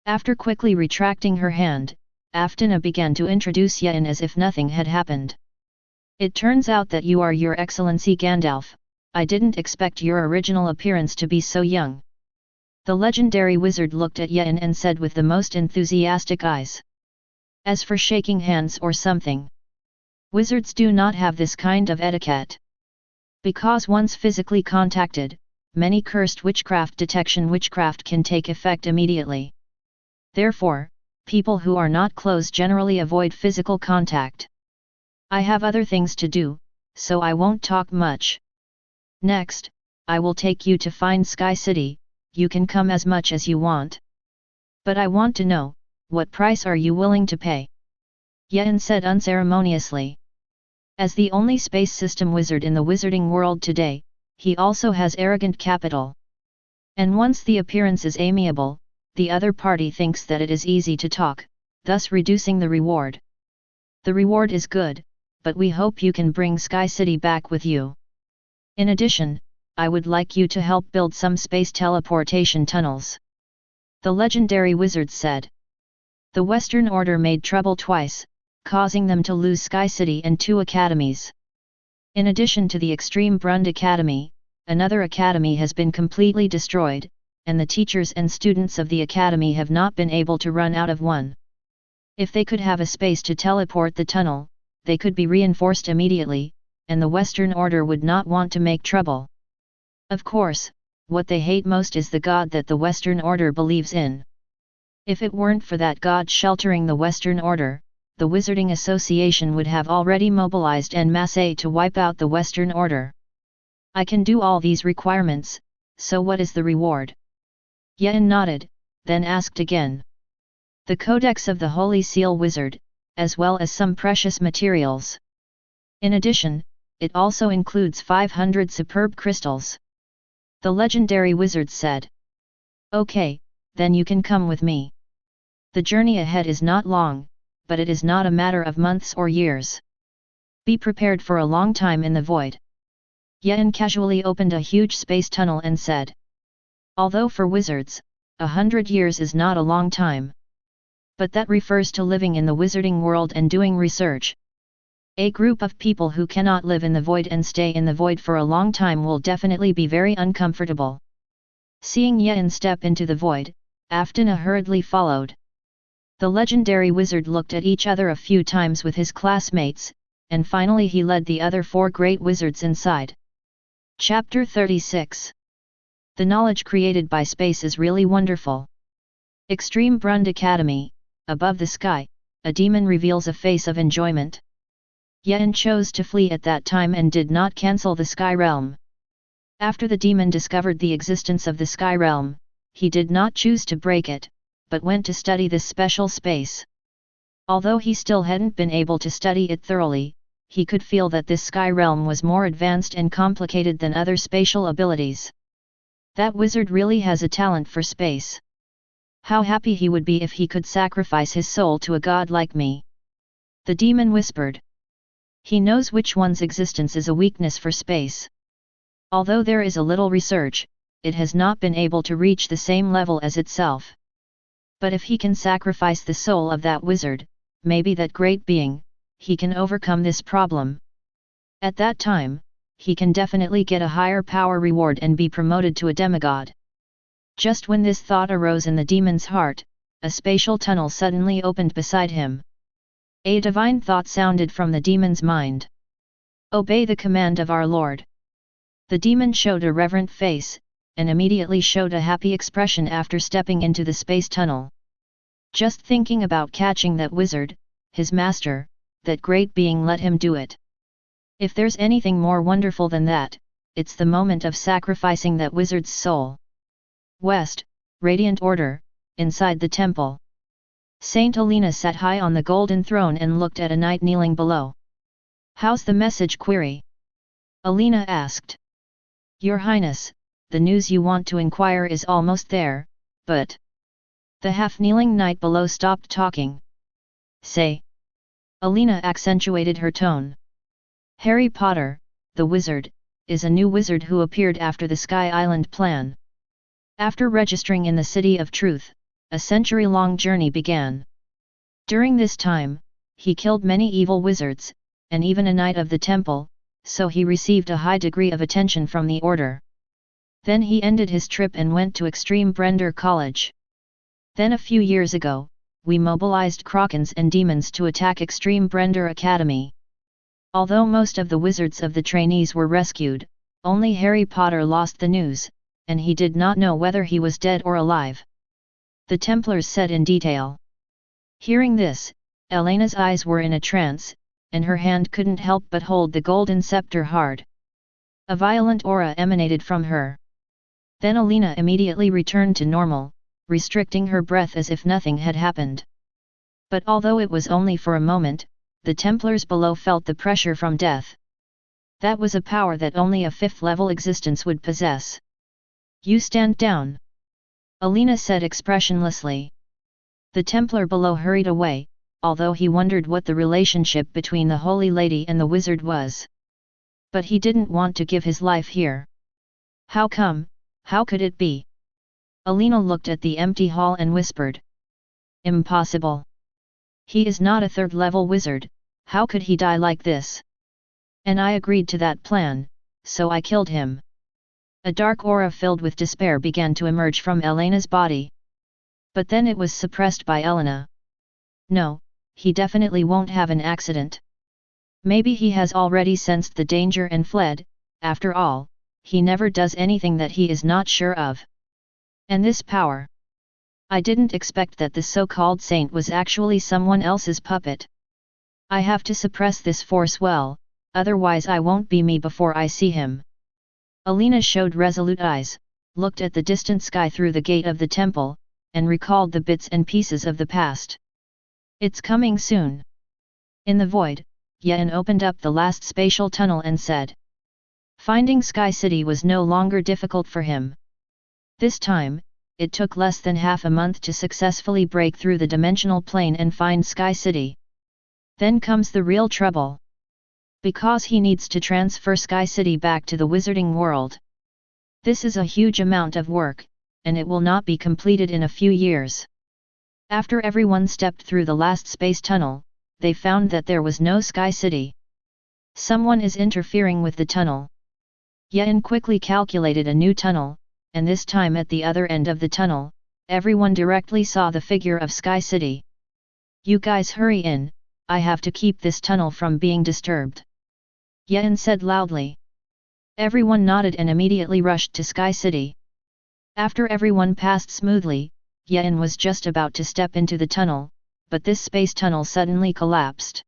After quickly retracting her hand, Aphrodina began to introduce Yeon as if nothing had happened. It turns out that you are Your Excellency Gandalf. I didn't expect your original appearance to be so young. The legendary wizard looked at Yeon and said with the most enthusiastic eyes. As for shaking hands or something, wizards do not have this kind of etiquette. Because once physically contacted, many cursed witchcraft detection witchcraft can take effect immediately. Therefore, people who are not close generally avoid physical contact. I have other things to do, so I won't talk much. Next, I will take you to find Sky City. You can come as much as you want. But I want to know, what price are you willing to pay? Yeon said unceremoniously. As the only space system wizard in the wizarding world today, he also has arrogant capital. And once the appearance is amiable, the other party thinks that it is easy to talk, thus reducing the reward. The reward is good, but we hope you can bring Sky City back with you. In addition, I would like you to help build some space teleportation tunnels. The legendary wizard said. The Western Order made trouble twice, causing them to lose Sky City and 2 academies. In addition to the Extreme Brund Academy, another academy has been completely destroyed, and the teachers and students of the academy have not been able to run out of one. If they could have a space to teleport the tunnel, they could be reinforced immediately, and the Western Order would not want to make trouble. Of course, what they hate most is the god that the Western Order believes in. If it weren't for that god sheltering the Western Order, the Wizarding Association would have already mobilized en masse to wipe out the Western Order. I can do all these requirements, so what is the reward? Yeon nodded, then asked again. The Codex of the Holy Seal Wizard, as well as some precious materials. In addition, it also includes 500 superb crystals. The legendary wizard said. Okay, then you can come with me. The journey ahead is not long, but it is not a matter of months or years. Be prepared for a long time in the void. Yeon casually opened a huge space tunnel and said. Although for wizards, 100 years is not a long time. But that refers to living in the wizarding world and doing research. A group of people who cannot live in the void and stay in the void for a long time will definitely be very uncomfortable. Seeing Yeon step into the void, Aphrodina hurriedly followed. The legendary wizard looked at each other a few times with his classmates, and finally he led the other 4 great wizards inside. Chapter 36. The knowledge created by space is really wonderful. Extreme Brund Academy, above the sky, a demon reveals a face of enjoyment. Yeon chose to flee at that time and did not cancel the Sky Realm. After the demon discovered the existence of the Sky Realm, he did not choose to break it, but went to study this special space. Although he still hadn't been able to study it thoroughly, he could feel that this sky realm was more advanced and complicated than other spatial abilities. That wizard really has a talent for space. How happy he would be if he could sacrifice his soul to a god like me. The demon whispered. He knows which one's existence is a weakness for space. Although there is a little research, it has not been able to reach the same level as itself. But if he can sacrifice the soul of that wizard, maybe that great being, he can overcome this problem. At that time, he can definitely get a higher power reward and be promoted to a demigod. Just when this thought arose in the demon's heart, a spatial tunnel suddenly opened beside him. A divine thought sounded from the demon's mind. Obey the command of our Lord. The demon showed a reverent face, and immediately showed a happy expression after stepping into the space tunnel. Just thinking about catching that wizard, his master, that great being let him do it. If there's anything more wonderful than that, it's the moment of sacrificing that wizard's soul. West, Radiant Order, inside the temple. Saint Alina sat high on the golden throne and looked at a knight kneeling below. How's the message? Query. Alina asked. Your Highness, the news you want to inquire is almost there, but... The half-kneeling knight below stopped talking. Say. Alina accentuated her tone. Harry Potter, the wizard, is a new wizard who appeared after the Sky Island plan. After registering in the City of Truth, a century-long journey began. During this time, he killed many evil wizards, and even a knight of the temple, so he received a high degree of attention from the order. Then he ended his trip and went to Extreme Brender College. Then a few years ago, we mobilized Krakens and demons to attack Extreme Brender Academy. Although most of the wizards of the trainees were rescued, only Harry Potter lost the news, and he did not know whether he was dead or alive. The Templars said in detail. Hearing this, Elena's eyes were in a trance, and her hand couldn't help but hold the golden scepter hard. A violent aura emanated from her. Then Alina immediately returned to normal, restricting her breath as if nothing had happened. But although it was only for a moment, the Templars below felt the pressure from death. That was a power that only a fifth-level existence would possess. You stand down. Alina said expressionlessly. The Templar below hurried away, although he wondered what the relationship between the Holy Lady and the wizard was. But he didn't want to give his life here. How come? How could it be? Alina looked at the empty hall and whispered. Impossible. He is not a third-level wizard, how could he die like this? And I agreed to that plan, so I killed him. A dark aura filled with despair began to emerge from Elena's body. But then it was suppressed by Elena. No, he definitely won't have an accident. Maybe he has already sensed the danger and fled, after all, he never does anything that he is not sure of. And this power. I didn't expect that the so-called saint was actually someone else's puppet. I have to suppress this force well, otherwise I won't be me before I see him. Alina showed resolute eyes, looked at the distant sky through the gate of the temple, and recalled the bits and pieces of the past. It's coming soon. In the void, Yen opened up the last spatial tunnel and said. Finding Sky City was no longer difficult for him. This time, it took less than half a month to successfully break through the dimensional plane and find Sky City. Then comes the real trouble. Because he needs to transfer Sky City back to the wizarding world. This is a huge amount of work, and it will not be completed in a few years. After everyone stepped through the last space tunnel, they found that there was no Sky City. Someone is interfering with the tunnel. Yen quickly calculated a new tunnel, and this time at the other end of the tunnel, everyone directly saw the figure of Sky City. You guys hurry in, I have to keep this tunnel from being disturbed. Yen said loudly. Everyone nodded and immediately rushed to Sky City. After everyone passed smoothly, Yen was just about to step into the tunnel, but this space tunnel suddenly collapsed.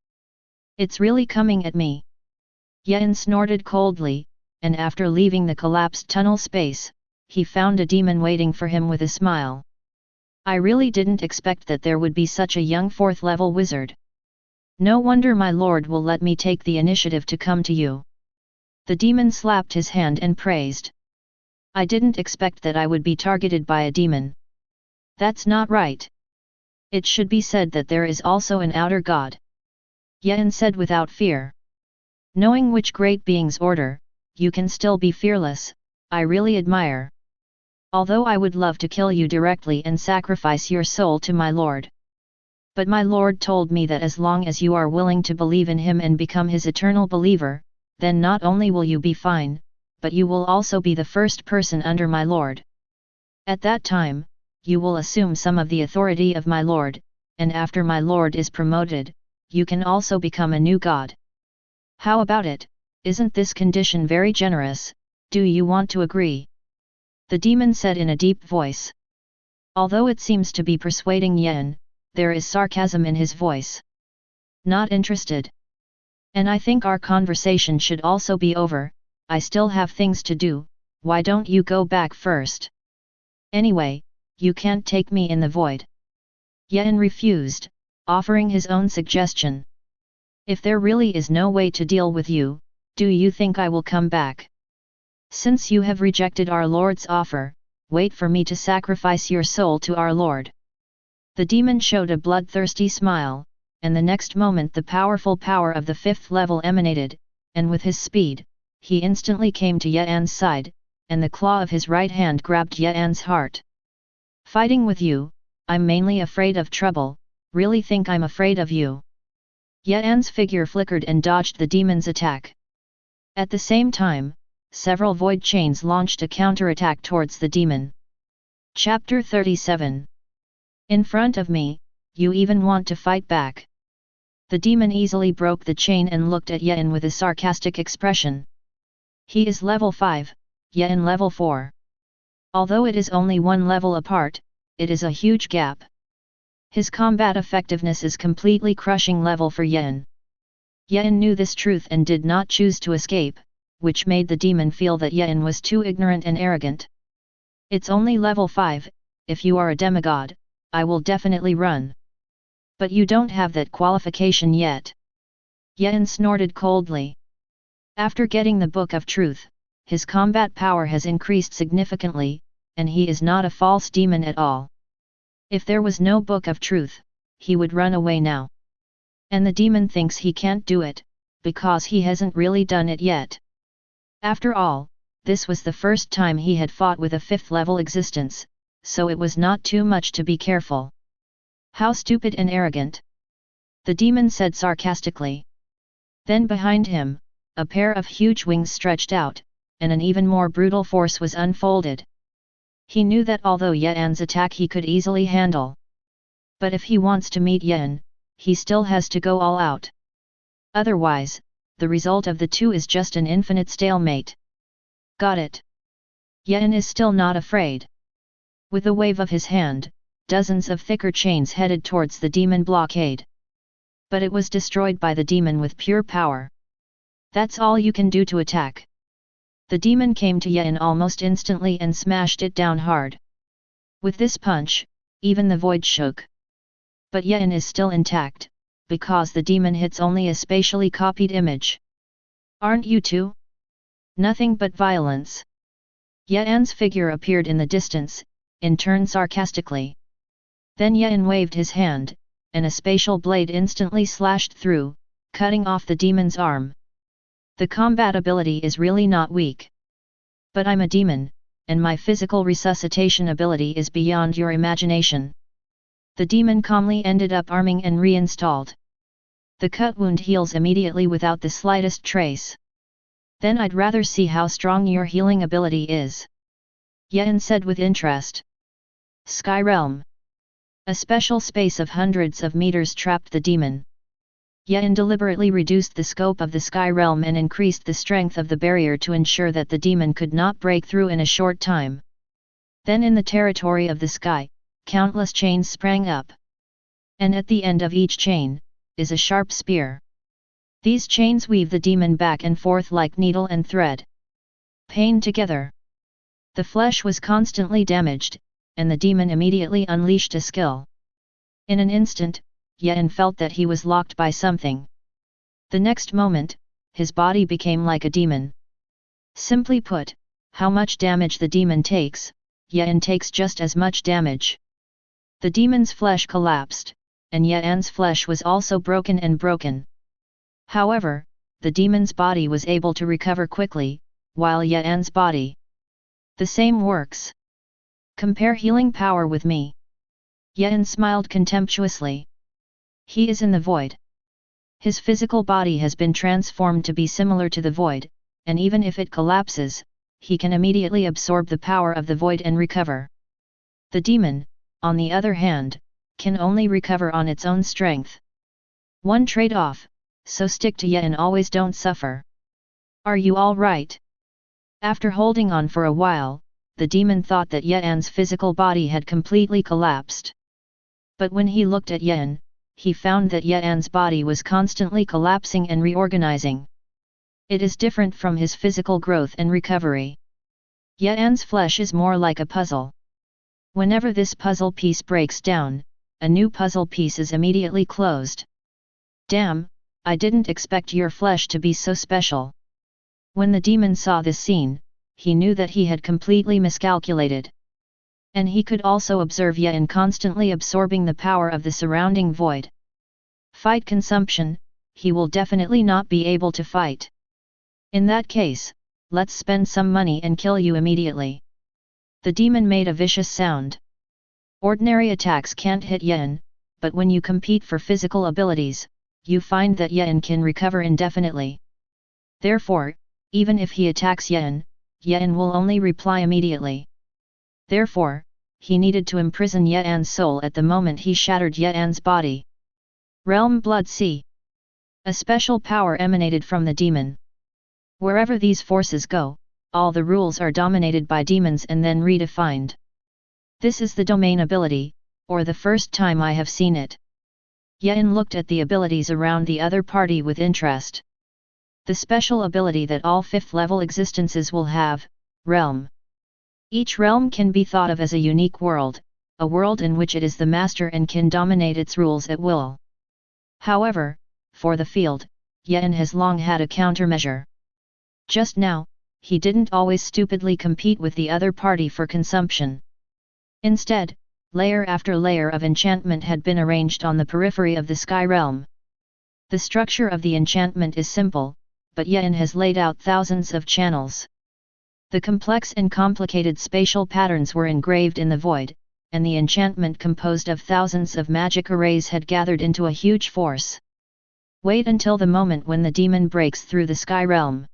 It's really coming at me. Yen snorted coldly, and after leaving the collapsed tunnel space, he found a demon waiting for him with a smile. I really didn't expect that there would be such a young fourth-level wizard. No wonder my lord will let me take the initiative to come to you. The demon slapped his hand and praised. I didn't expect that I would be targeted by a demon. That's not right. It should be said that there is also an outer god. Yen said without fear. Knowing which great being's order, you can still be fearless, I really admire. Although I would love to kill you directly and sacrifice your soul to my lord. But my lord told me that as long as you are willing to believe in him and become his eternal believer, then not only will you be fine, but you will also be the first person under my lord. At that time, you will assume some of the authority of my lord, and after my lord is promoted, you can also become a new god. How about it? Isn't this condition very generous? Do you want to agree? The demon said in a deep voice. Although it seems to be persuading Yen, there is sarcasm in his voice. Not interested. And I think our conversation should also be over. I still have things to do. Why don't you go back first? Anyway, you can't take me in the void. Yen refused, offering his own suggestion. If there really is no way to deal with you, do you think I will come back? Since you have rejected our Lord's offer, wait for me to sacrifice your soul to our Lord. The demon showed a bloodthirsty smile, and the next moment the powerful power of the fifth level emanated, and with his speed, he instantly came to Yan's side, and the claw of his right hand grabbed Yan's heart. Fighting with you, I'm mainly afraid of trouble, really think I'm afraid of you. Yan's figure flickered and dodged the demon's attack. At the same time, several void chains launched a counterattack towards the demon. Chapter 37. In front of me, you even want to fight back? The demon easily broke the chain and looked at Yen with a sarcastic expression. He is level 5, Yen level 4. Although it is only one level apart, it is a huge gap. His combat effectiveness is completely crushing level for Yen. Yen knew this truth and did not choose to escape, which made the demon feel that Yen was too ignorant and arrogant. It's only level 5, if you are a demigod, I will definitely run. But you don't have that qualification yet. Yen snorted coldly. After getting the Book of Truth, his combat power has increased significantly, and he is not a false demon at all. If there was no Book of Truth, he would run away now. And the demon thinks he can't do it, because he hasn't really done it yet. After all, this was the first time he had fought with a 5th level existence, so it was not too much to be careful. How stupid and arrogant! The demon said sarcastically. Then behind him, a pair of huge wings stretched out, and an even more brutal force was unfolded. He knew that although Yan's attack he could easily handle. But if he wants to meet Yan, he still has to go all out. Otherwise, the result of the two is just an infinite stalemate. Got it. Yan is still not afraid. With a wave of his hand, dozens of thicker chains headed towards the demon blockade. But it was destroyed by the demon with pure power. That's all you can do to attack. The demon came to Yan almost instantly and smashed it down hard. With this punch, even the void shook. But Yan is still intact, because the demon hits only a spatially copied image. Aren't you too? Nothing but violence. Yan's figure appeared in the distance, in turn sarcastically. Then Yan waved his hand, and a spatial blade instantly slashed through, cutting off the demon's arm. The combat ability is really not weak. But I'm a demon, and my physical resuscitation ability is beyond your imagination. The demon calmly ended up arming and reinstalled. The cut wound heals immediately without the slightest trace. Then I'd rather see how strong your healing ability is. Yan said with interest. Sky Realm. A special space of hundreds of meters trapped the demon. Yan deliberately reduced the scope of the Sky Realm and increased the strength of the barrier to ensure that the demon could not break through in a short time. Then in the territory of the sky, countless chains sprang up. And at the end of each chain, is a sharp spear. These chains weave the demon back and forth like needle and thread. Pain together. The flesh was constantly damaged, and the demon immediately unleashed a skill. In an instant, Yen felt that he was locked by something. The next moment, his body became like a demon. Simply put, how much damage the demon takes, Yen takes just as much damage. The demon's flesh collapsed, and Yen's flesh was also broken. However, the demon's body was able to recover quickly, while Yen's body. The same works. Compare healing power with me. Yen smiled contemptuously. He is in the void. His physical body has been transformed to be similar to the void, and even if it collapses, he can immediately absorb the power of the void and recover. The demon, on the other hand, can only recover on its own strength. One trade-off, so stick to Yen and always don't suffer. Are you all right? After holding on for a while, the demon thought that Yen's physical body had completely collapsed. But when he looked at Yen, he found that Yen's body was constantly collapsing and reorganizing. It is different from his physical growth and recovery. Yen's flesh is more like a puzzle. Whenever this puzzle piece breaks down, a new puzzle piece is immediately closed. Damn, I didn't expect your flesh to be so special. When the demon saw this scene, he knew that he had completely miscalculated. And he could also observe Yen constantly absorbing the power of the surrounding void. Fight consumption, he will definitely not be able to fight. In that case, let's spend some money and kill you immediately. The demon made a vicious sound. Ordinary attacks can't hit Yen, but when you compete for physical abilities, you find that Yen can recover indefinitely. Therefore, even if he attacks Yen, Yen will only reply immediately. Therefore, he needed to imprison Yen's soul at the moment he shattered Yen's body. Realm Blood Sea. A special power emanated from the demon. Wherever these forces go, all the rules are dominated by demons and then redefined. This is the domain ability, or the first time I have seen it. Yen looked at the abilities around the other party with interest. The special ability that all 5th level existences will have, Realm. Each realm can be thought of as a unique world, a world in which it is the master and can dominate its rules at will. However, for the field, Yen has long had a countermeasure. Just now, he didn't always stupidly compete with the other party for consumption. Instead, layer after layer of enchantment had been arranged on the periphery of the sky realm. The structure of the enchantment is simple, but Yen has laid out thousands of channels. The complex and complicated spatial patterns were engraved in the void, and the enchantment composed of thousands of magic arrays had gathered into a huge force. Wait until the moment when the demon breaks through the sky realm.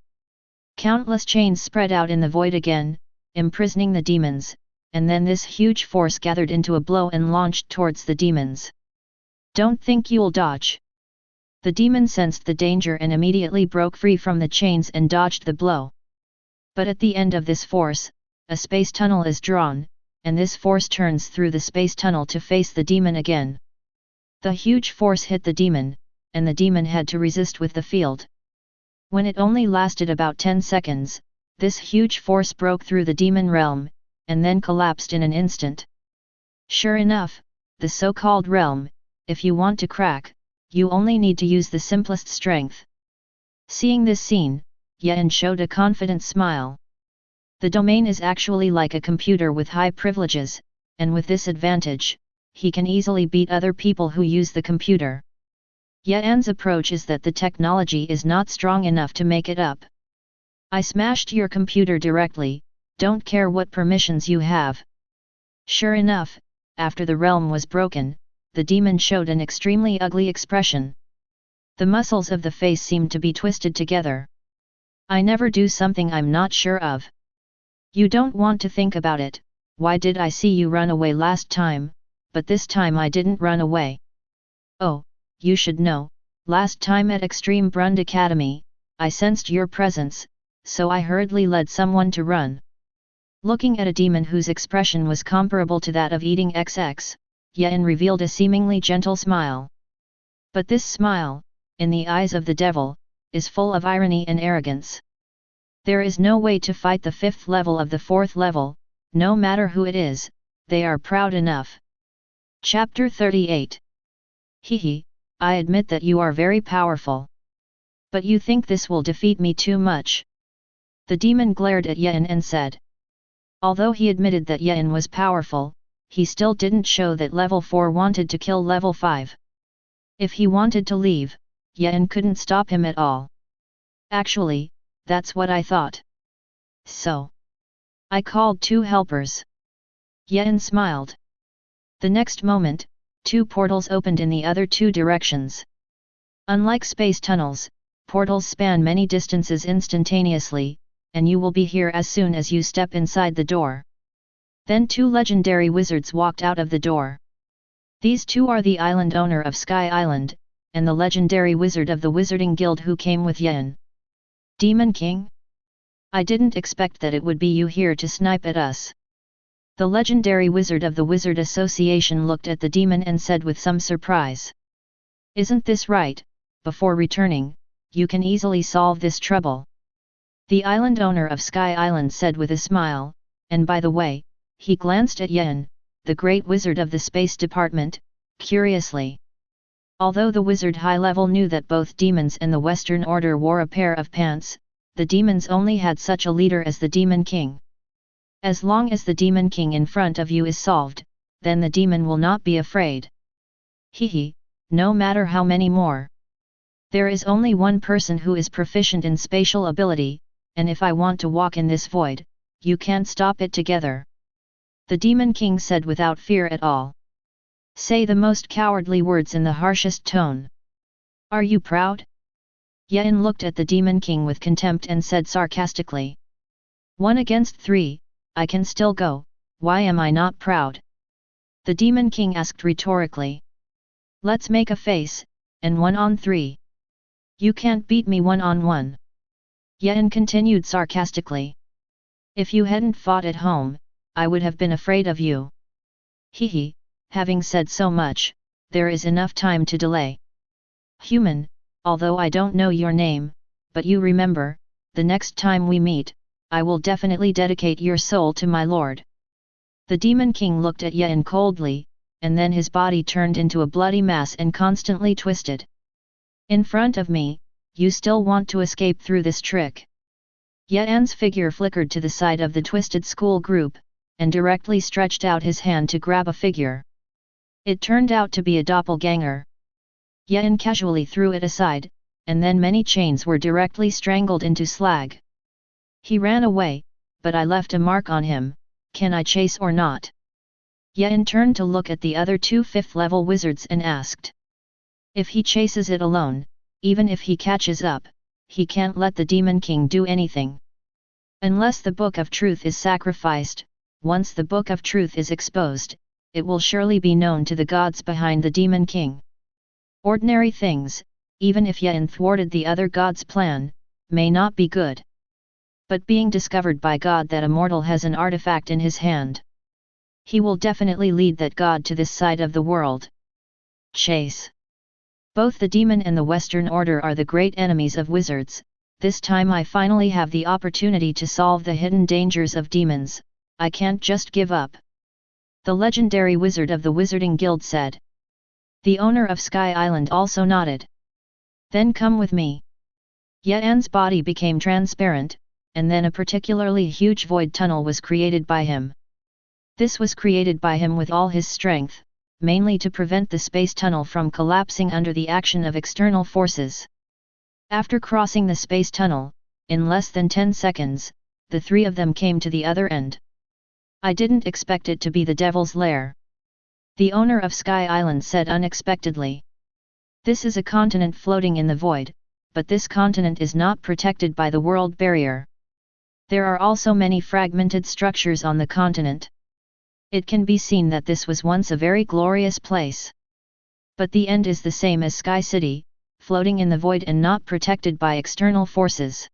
Countless chains spread out in the void again, imprisoning the demons, and then this huge force gathered into a blow and launched towards the demons. Don't think you'll dodge. The demon sensed the danger and immediately broke free from the chains and dodged the blow. But at the end of this force, a space tunnel is drawn, and this force turns through the space tunnel to face the demon again. The huge force hit the demon, and the demon had to resist with the field. When it only lasted about 10 seconds, this huge force broke through the demon realm, and then collapsed in an instant. Sure enough, the so-called realm, if you want to crack, you only need to use the simplest strength. Seeing this scene, Yen showed a confident smile. The domain is actually like a computer with high privileges, and with this advantage, he can easily beat other people who use the computer. Yen's approach is that the technology is not strong enough to make it up. I smashed your computer directly, don't care what permissions you have. Sure enough, after the realm was broken, the demon showed an extremely ugly expression. The muscles of the face seemed to be twisted together. I never do something I'm not sure of. You don't want to think about it. Why did I see you run away last time, but this time I didn't run away? Oh, you should know, last time at Extreme Brund Academy, I sensed your presence, so I hurriedly led someone to run. Looking at a demon whose expression was comparable to that of eating XX, Yen revealed a seemingly gentle smile. But this smile, in the eyes of the devil, is full of irony and arrogance. There is no way to fight the 5th level of the 4th level, no matter who it is, they are proud enough. Chapter 38. Hehe, I admit that you are very powerful. But you think this will defeat me too much? The demon glared at Yen and said. Although he admitted that Yen was powerful, he still didn't show that level 4 wanted to kill level 5. If he wanted to leave, Yen couldn't stop him at all. Actually, that's what I thought. So, I called 2 helpers. Yen smiled. The next moment, 2 portals opened in the other 2 directions. Unlike space tunnels, portals span many distances instantaneously, and you will be here as soon as you step inside the door. Then 2 legendary wizards walked out of the door. These 2 are the island owner of Sky Island, and the legendary wizard of the Wizarding Guild who came with Yen. Demon King? I didn't expect that it would be you here to snipe at us. The legendary wizard of the Wizard Association looked at the demon and said with some surprise. Isn't this right? Before returning, you can easily solve this trouble. The island owner of Sky Island said with a smile, and by the way, he glanced at Yen, the great wizard of the space department, curiously. Although the wizard high level knew that both demons and the Western Order wore a pair of pants, the demons only had such a leader as the Demon King. As long as the Demon King in front of you is solved, then the demon will not be afraid. Hehe, no matter how many more. There is only one person who is proficient in spatial ability, and if I want to walk in this void, you can't stop it together. The Demon King said without fear at all. Say the most cowardly words in the harshest tone. Are you proud? Yen looked at the Demon King with contempt and said sarcastically. 1 against 3, I can still go, why am I not proud? The Demon King asked rhetorically. Let's make a face, and 1 on 3. You can't beat me 1 on 1. Yen continued sarcastically. If you hadn't fought at home, I would have been afraid of you. Hehe, having said so much, there is enough time to delay. Human, although I don't know your name, but you remember, the next time we meet, I will definitely dedicate your soul to my lord. The Demon King looked at Yen coldly, and then his body turned into a bloody mass and constantly twisted. In front of me, you still want to escape through this trick? Yen's figure flickered to the side of the twisted school group, and directly stretched out his hand to grab a figure. It turned out to be a doppelganger. Yen casually threw it aside, and then many chains were directly strangled into slag. He ran away, but I left a mark on him, can I chase or not? Yen turned to look at the other 2 5th-level wizards and asked. If he chases it alone, even if he catches up, he can't let the Demon King do anything. Unless the Book of Truth is sacrificed, once the Book of Truth is exposed, it will surely be known to the gods behind the Demon King. Ordinary things, even if Yen thwarted the other gods' plan, may not be good. But being discovered by God that a mortal has an artifact in his hand, he will definitely lead that god to this side of the world. Chase. Both the demon and the Western Order are the great enemies of wizards. This time I finally have the opportunity to solve the hidden dangers of demons, I can't just give up. The legendary wizard of the Wizarding Guild said. The owner of Sky Island also nodded. Then come with me. Yen's body became transparent, and then a particularly huge void tunnel was created by him. This was created by him with all his strength, mainly to prevent the space tunnel from collapsing under the action of external forces. After crossing the space tunnel, in less than 10 seconds, the 3 of them came to the other end. I didn't expect it to be the Devil's Lair. The owner of Sky Island said unexpectedly. This is a continent floating in the void, but this continent is not protected by the world barrier. There are also many fragmented structures on the continent. It can be seen that this was once a very glorious place. But the end is the same as Sky City, floating in the void and not protected by external forces.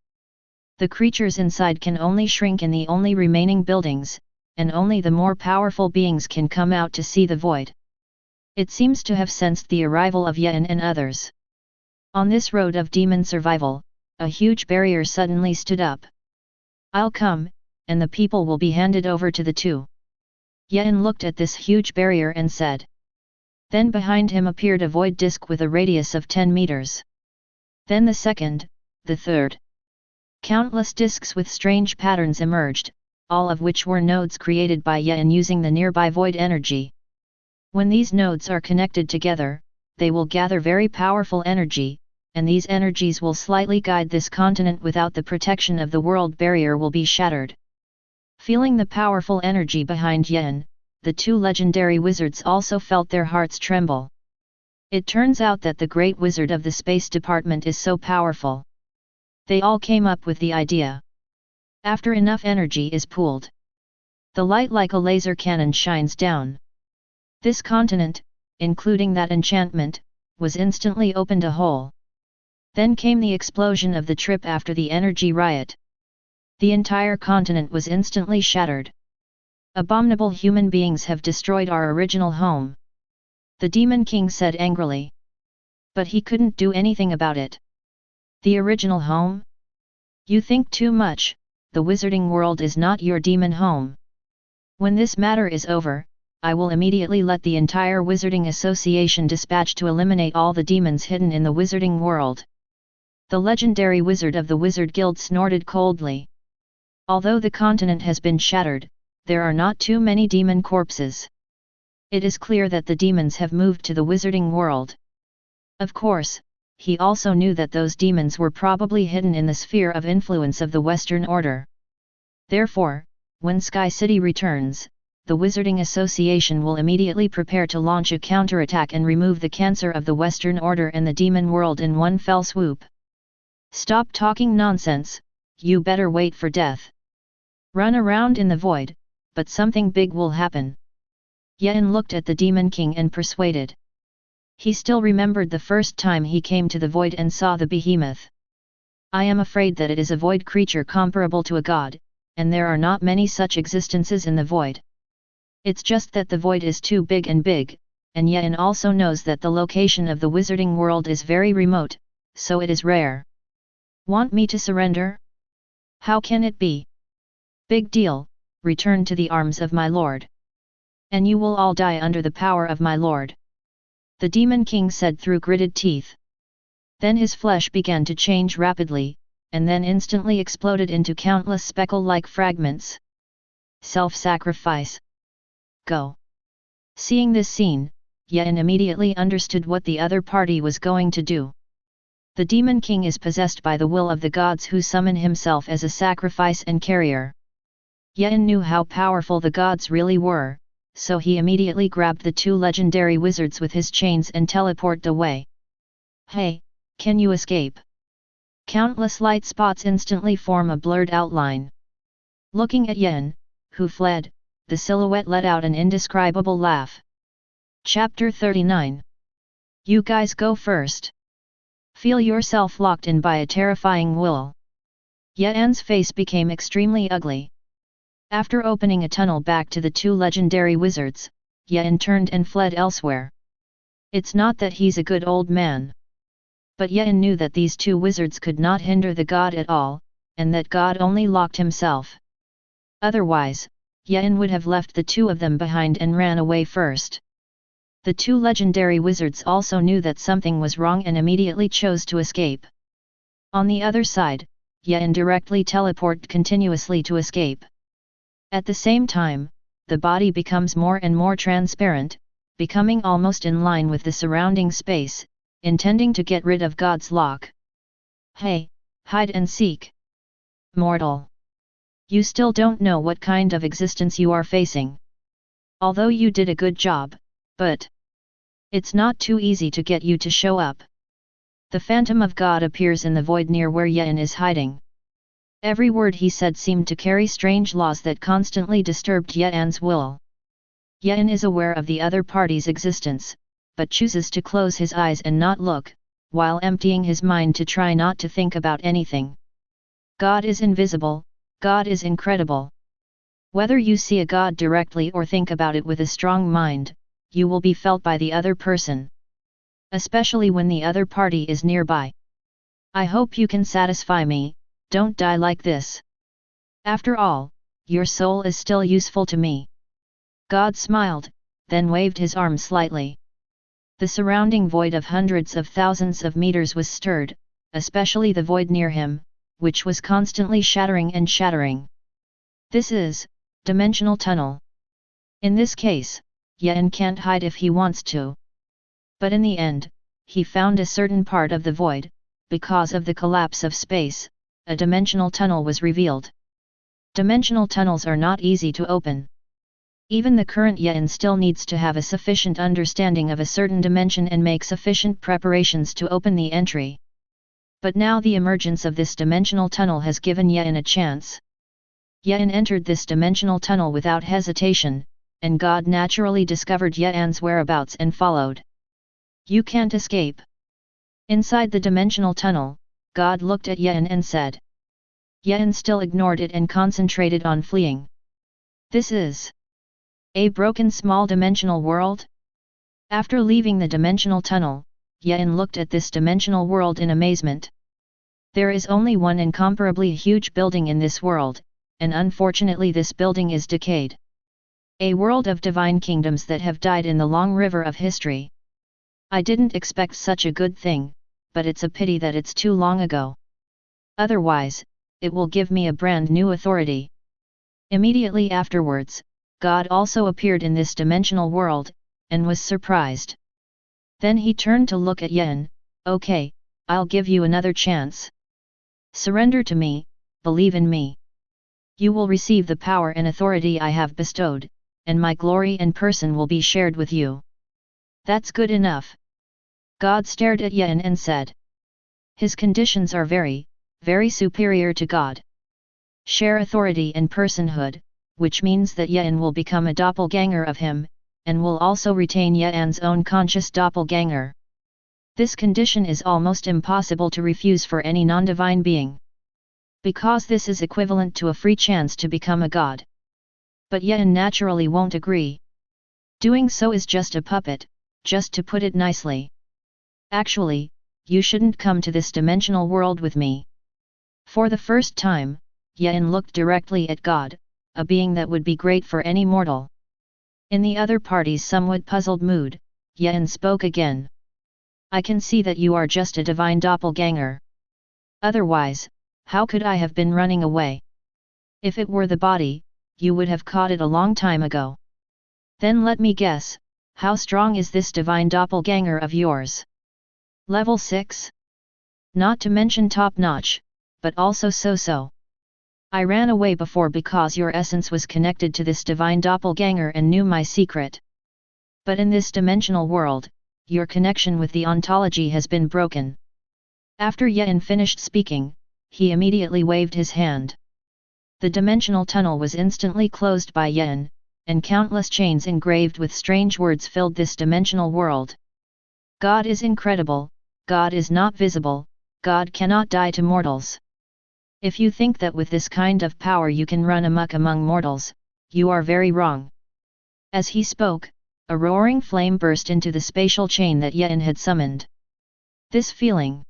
The creatures inside can only shrink in the only remaining buildings, and only the more powerful beings can come out to see the void. It seems to have sensed the arrival of Yen and others. On this road of demon survival, a huge barrier suddenly stood up. I'll come, and the people will be handed over to the 2. Yen looked at this huge barrier and said. Then behind him appeared a void disk with a radius of 10 meters. Then the second, the third. Countless disks with strange patterns emerged, all of which were nodes created by Yin using the nearby void energy. When these nodes are connected together, they will gather very powerful energy, and these energies will slightly guide this continent. Without the protection of the world barrier will be shattered. Feeling the powerful energy behind Yin, the two legendary wizards also felt their hearts tremble. It turns out that the great wizard of the space department is so powerful. They all came up with the idea. After enough energy is pooled, the light like a laser cannon shines down. This continent, including that enchantment, was instantly opened a hole. Then came the explosion of the trip after the energy riot. The entire continent was instantly shattered. Abominable human beings have destroyed our original home, the Demon King said angrily. But he couldn't do anything about it. The original home? You think too much, the wizarding world is not your demon home. When this matter is over, I will immediately let the entire Wizarding Association dispatch to eliminate all the demons hidden in the wizarding world. The legendary wizard of the Wizard Guild snorted coldly. Although the continent has been shattered, there are not too many demon corpses. It is clear that the demons have moved to the wizarding world. Of course, he also knew that those demons were probably hidden in the sphere of influence of the Western Order. Therefore, when Sky City returns, the Wizarding Association will immediately prepare to launch a counterattack and remove the cancer of the Western Order and the demon world in one fell swoop. Stop talking nonsense, you better wait for death. Run around in the void, but something big will happen. Yin looked at the Demon King and persuaded. He still remembered the first time he came to the void and saw the behemoth. I am afraid that it is a void creature comparable to a god, and there are not many such existences in the void. It's just that the void is too big, and Yin also knows that the location of the wizarding world is very remote, so it is rare. Want me to surrender? How can it be? Big deal, return to the arms of my lord. And you will all die under the power of my lord. The Demon King said through gritted teeth. Then his flesh began to change rapidly, and then instantly exploded into countless speckle-like fragments. Self-sacrifice. Go. Seeing this scene, Yin immediately understood what the other party was going to do. The Demon King is possessed by the will of the gods who summon himself as a sacrifice and carrier. Yin knew how powerful the gods really were, so he immediately grabbed the two legendary wizards with his chains and teleported away. Hey, can you escape? Countless light spots instantly form a blurred outline. Looking at Yin, who fled, the silhouette let out an indescribable laugh. Chapter 39. You guys go first. Feel yourself locked in by a terrifying will. Yin's face became extremely ugly. After opening a tunnel back to the two legendary wizards, Yin turned and fled elsewhere. It's not that he's a good old man. But Yin knew that these two wizards could not hinder the god at all, and that God only locked himself. Otherwise, Yin would have left the two of them behind and ran away first. The two legendary wizards also knew that something was wrong and immediately chose to escape. On the other side, Yin directly teleported continuously to escape. At the same time, the body becomes more and more transparent, becoming almost in line with the surrounding space, intending to get rid of God's lock. Hey, hide and seek. Mortal. You still don't know what kind of existence you are facing. Although you did a good job, but it's not too easy to get you to show up. The phantom of God appears in the void near where Yin is hiding. Every word he said seemed to carry strange laws that constantly disturbed Yin's will. Yin is aware of the other party's existence, but chooses to close his eyes and not look, while emptying his mind to try not to think about anything. God is invisible, God is incredible. Whether you see a God directly or think about it with a strong mind, you will be felt by the other person. Especially when the other party is nearby. I hope you can satisfy me, don't die like this. After all, your soul is still useful to me. God smiled, then waved his arm slightly. The surrounding void of hundreds of thousands of meters was stirred, especially the void near him, which was constantly shattering and shattering. This is dimensional tunnel. In this case, Yen can't hide if he wants to. But in the end, he found a certain part of the void. Because of the collapse of space, a dimensional tunnel was revealed. Dimensional tunnels are not easy to open. Even the current Yen still needs to have a sufficient understanding of a certain dimension and make sufficient preparations to open the entry. But now the emergence of this dimensional tunnel has given Yen a chance. Yen entered this dimensional tunnel without hesitation, and God naturally discovered Yen's whereabouts and followed. You can't escape. Inside the dimensional tunnel, God looked at Yen and said. Yen still ignored it and concentrated on fleeing. This is a broken small dimensional world? After leaving the dimensional tunnel, Yen looked at this dimensional world in amazement. There is only one incomparably huge building in this world, and unfortunately this building is decayed. A world of divine kingdoms that have died in the long river of history. I didn't expect such a good thing, but it's a pity that it's too long ago. Otherwise, it will give me a brand new authority. Immediately afterwards, God also appeared in this dimensional world, and was surprised. Then he turned to look at Yen. Okay, I'll give you another chance. Surrender to me, believe in me. You will receive the power and authority I have bestowed, and my glory and person will be shared with you. That's good enough. God stared at Yen and said. His conditions are very, very superior to God. Share authority and personhood, which means that Yen will become a doppelganger of him, and will also retain Yen's own conscious doppelganger. This condition is almost impossible to refuse for any non-divine being. Because this is equivalent to a free chance to become a god. But Yen naturally won't agree. Doing so is just a puppet, just to put it nicely. Actually, you shouldn't come to this dimensional world with me. For the first time, Yen looked directly at God, a being that would be great for any mortal. In the other party's somewhat puzzled mood, Yen spoke again. I can see that you are just a divine doppelganger. Otherwise, how could I have been running away? If it were the body, you would have caught it a long time ago. Then let me guess, how strong is this divine doppelganger of yours? Level 6? Not to mention top-notch, but also so-so. I ran away before because your essence was connected to this divine doppelganger and knew my secret. But in this dimensional world, your connection with the ontology has been broken. After Yen finished speaking, he immediately waved his hand. The dimensional tunnel was instantly closed by Yen, and countless chains engraved with strange words filled this dimensional world. God is incredible, God is not visible, God cannot die to mortals. If you think that with this kind of power you can run amok among mortals, you are very wrong. As he spoke, a roaring flame burst into the spatial chain that Yen had summoned. This feeling.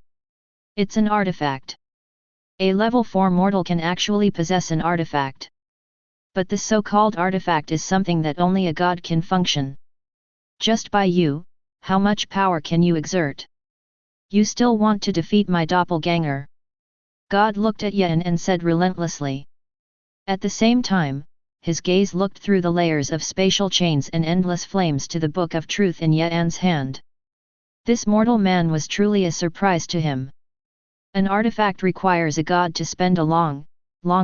It's an artifact. A level 4 mortal can actually possess an artifact. But this so-called artifact is something that only a god can function. Just by you, how much power can you exert? You still want to defeat my doppelganger? God looked at Yen and said relentlessly. At the same time, his gaze looked through the layers of spatial chains and endless flames to the book of truth in Yen's hand. This mortal man was truly a surprise to him. An artifact requires a god to spend a long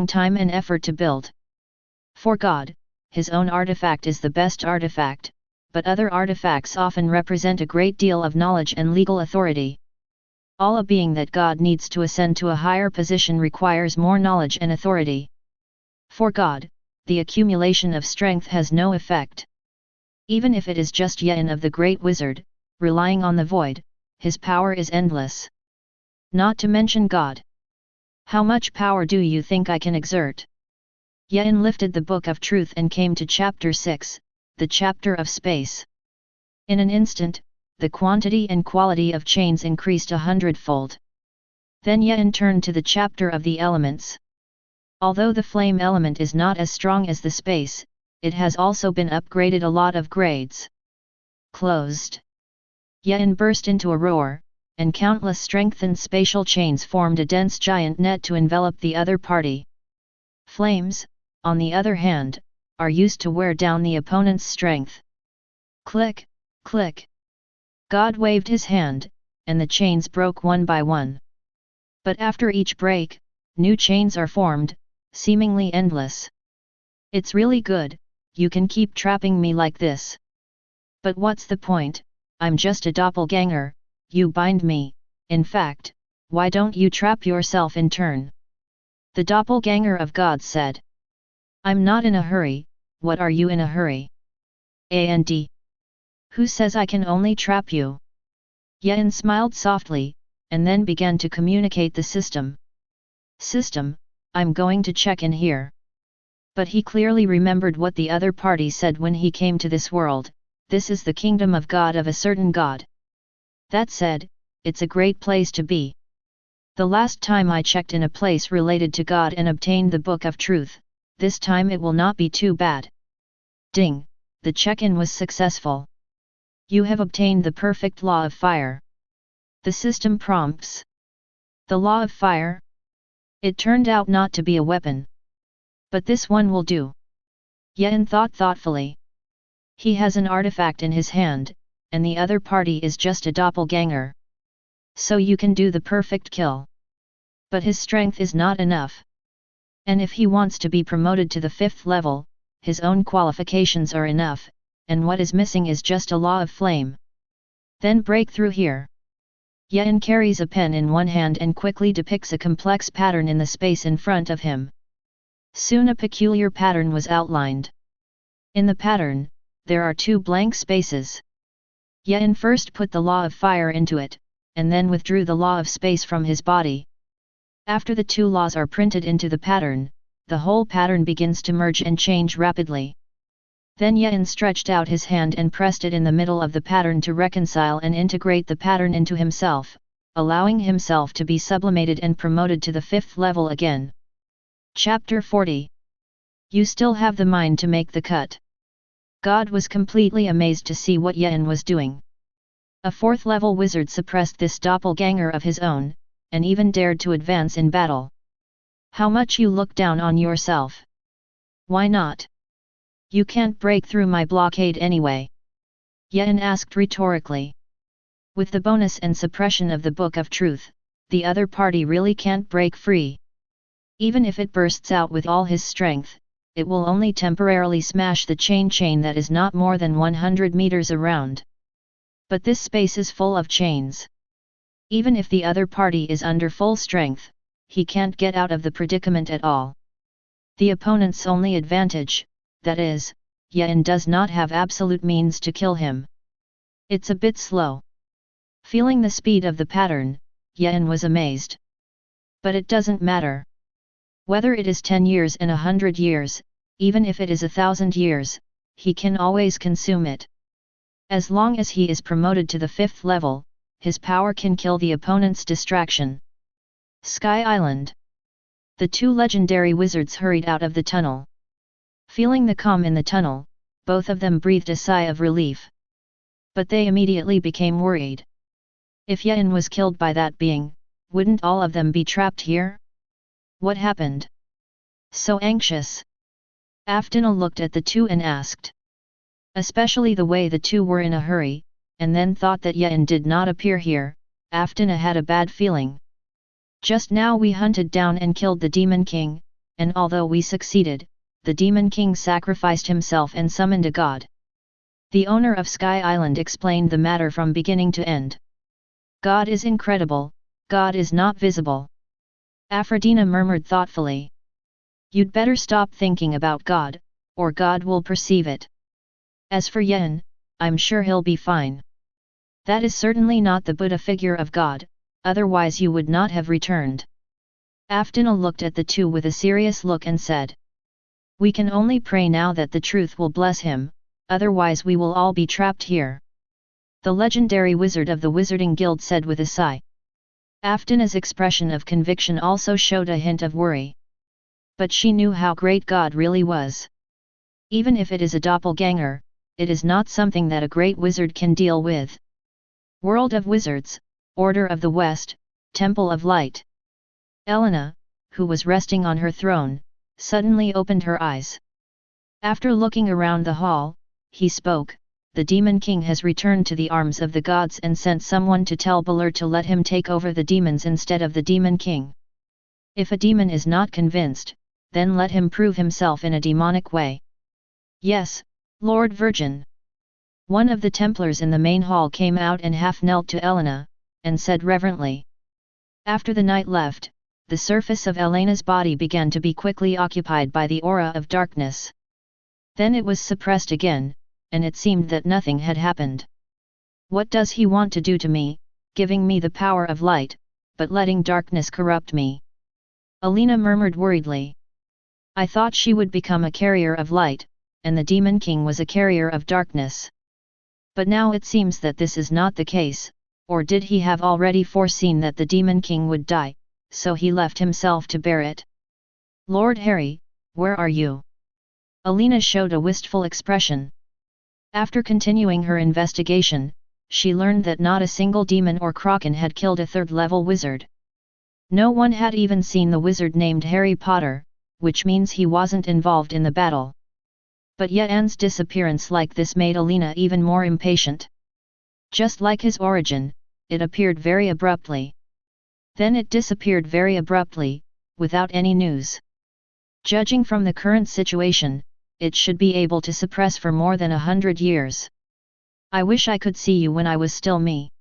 time and effort to build. For God, his own artifact is the best artifact, but other artifacts often represent a great deal of knowledge and legal authority. All a being that God needs to ascend to a higher position requires more knowledge and authority. For God, the accumulation of strength has no effect. Even if it is just Yen of the Great Wizard, relying on the void, his power is endless. Not to mention God. How much power do you think I can exert? Yen lifted the book of truth and came to chapter 6, the chapter of space. In an instant, the quantity and quality of chains increased 100-fold. Then Yen turned to the chapter of the elements. Although the flame element is not as strong as the space, it has also been upgraded a lot of grades. Closed. Yen burst into a roar, and countless strengthened spatial chains formed a dense giant net to envelop the other party. Flames, on the other hand, are used to wear down the opponent's strength. Click, click. God waved his hand, and the chains broke one by one. But after each break, new chains are formed, seemingly endless. It's really good, you can keep trapping me like this. But what's the point? I'm just a doppelganger, you bind me. In fact, why don't you trap yourself in turn? The doppelganger of God said. I'm not in a hurry, what are you in a hurry? And who says I can only trap you? Yen smiled softly, and then began to communicate the system. System, I'm going to check in here. But he clearly remembered what the other party said when he came to this world, this is the kingdom of God of a certain God. That said, it's a great place to be. The last time I checked in a place related to God and obtained the book of truth, this time it will not be too bad. Ding, the check-in was successful. You have obtained the perfect law of fire. The system prompts. The law of fire? It turned out not to be a weapon. But this one will do. Yen thought thoughtfully. He has an artifact in his hand, and the other party is just a doppelganger. So you can do the perfect kill. But his strength is not enough. And if he wants to be promoted to the 5th level, his own qualifications are enough, and what is missing is just a law of flame. Then break through here. Yen carries a pen in one hand and quickly depicts a complex pattern in the space in front of him. Soon a peculiar pattern was outlined. In the pattern, there are 2 blank spaces. Yen first put the law of fire into it, and then withdrew the law of space from his body. After the 2 laws are printed into the pattern, the whole pattern begins to merge and change rapidly. Then Yen stretched out his hand and pressed it in the middle of the pattern to reconcile and integrate the pattern into himself, allowing himself to be sublimated and promoted to the 5th level again. Chapter 40. You still have the mind to make the cut. God was completely amazed to see what Yen was doing. A 4th level wizard suppressed this doppelganger of his own, and even dared to advance in battle. How much you look down on yourself. Why not? You can't break through my blockade anyway. Yen asked rhetorically. With the bonus and suppression of the Book of Truth, the other party really can't break free. Even if it bursts out with all his strength, it will only temporarily smash the chain that is not more than 100 meters around. But this space is full of chains. Even if the other party is under full strength, he can't get out of the predicament at all. The opponent's only advantage, that is, Yen does not have absolute means to kill him. It's a bit slow. Feeling the speed of the pattern, Yen was amazed. But it doesn't matter. Whether it is 10 years and 100 years, even if it is 1,000 years, he can always consume it. As long as he is promoted to the 5th level, his power can kill the opponent's distraction. Sky Island. The 2 legendary wizards hurried out of the tunnel. Feeling the calm in the tunnel, both of them breathed a sigh of relief. But they immediately became worried. If Yen was killed by that being, wouldn't all of them be trapped here? What happened? So anxious. Aftana looked at the 2 and asked. Especially the way the 2 were in a hurry, and then thought that Yen did not appear here, Aftana had a bad feeling. Just now we hunted down and killed the Demon King, and although we succeeded, the Demon King sacrificed himself and summoned a god. The owner of Sky Island explained the matter from beginning to end. God is incredible, God is not visible. Aphrodite murmured thoughtfully. You'd better stop thinking about God, or God will perceive it. As for Yen, I'm sure he'll be fine. That is certainly not the Buddha figure of God, otherwise you would not have returned. Aftana looked at the 2 with a serious look and said. We can only pray now that the truth will bless him, otherwise we will all be trapped here. The legendary wizard of the Wizarding Guild said with a sigh. Aftana's expression of conviction also showed a hint of worry. But she knew how great God really was. Even if it is a doppelganger, it is not something that a great wizard can deal with. World of Wizards, Order of the West, Temple of Light. Elena, who was resting on her throne, suddenly opened her eyes. After looking around the hall, he spoke, "The Demon King has returned to the arms of the gods and sent someone to tell Balor to let him take over the demons instead of the Demon King. If a demon is not convinced, then let him prove himself in a demonic way." "Yes, Lord Virgin." One of the Templars in the main hall came out and half knelt to Elena, and said reverently. After the knight left, the surface of Elena's body began to be quickly occupied by the aura of darkness. Then it was suppressed again, and it seemed that nothing had happened. "What does he want to do to me, giving me the power of light, but letting darkness corrupt me?" Elena murmured worriedly. "I thought she would become a carrier of light, and the Demon King was a carrier of darkness. But now it seems that this is not the case, or did he have already foreseen that the Demon King would die, so he left himself to bear it?" "Lord Harry, where are you?" Elena showed a wistful expression. After continuing her investigation, she learned that not a single demon or kraken had killed a third-level wizard. No one had even seen the wizard named Harry Potter, which means he wasn't involved in the battle. But Ye'an's disappearance like this made Elena even more impatient. Just like his origin, it appeared very abruptly. Then it disappeared very abruptly, without any news. Judging from the current situation, it should be able to suppress for more than 100 years. "I wish I could see you when I was still me."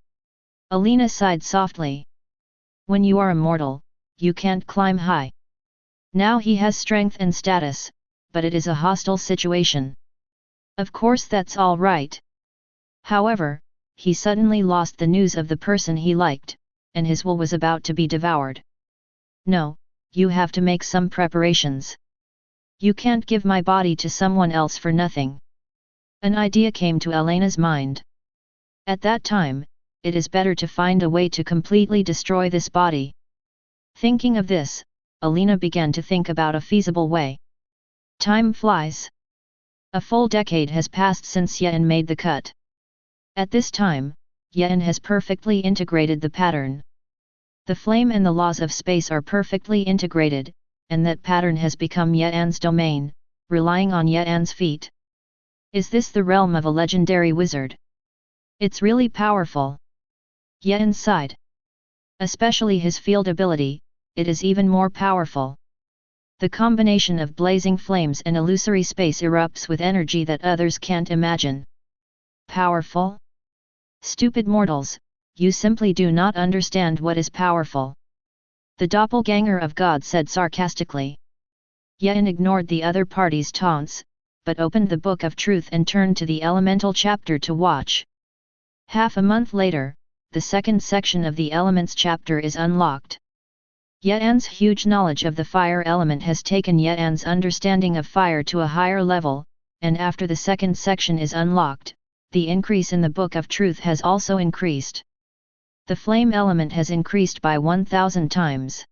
Elena sighed softly. "When you are immortal, you can't climb high. Now he has strength and status, but it is a hostile situation. Of course that's all right. However, he suddenly lost the news of the person he liked, and his will was about to be devoured. No, you have to make some preparations. You can't give my body to someone else for nothing." An idea came to Elena's mind. At that time, it is better to find a way to completely destroy this body. Thinking of this, Elena began to think about a feasible way. Time flies. A full decade has passed since Ye'an made the cut. At this time, Ye'an has perfectly integrated the pattern. The flame and the laws of space are perfectly integrated, and that pattern has become Ye'an's domain, relying on Ye'an's feet. Is this the realm of a legendary wizard? It's really powerful. Ye'an sighed. Especially his field ability, it is even more powerful. The combination of blazing flames and illusory space erupts with energy that others can't imagine. Powerful? Stupid mortals, you simply do not understand what is powerful. The doppelganger of God said sarcastically. Ye'an ignored the other party's taunts, but opened the Book of Truth and turned to the Elemental chapter to watch. Half a month later, the second section of the Elements chapter is unlocked. Ye'an's huge knowledge of the fire element has taken Ye'an's understanding of fire to a higher level, and after the second section is unlocked, the increase in the Book of Truth has also increased. The flame element has increased by 1,000 times.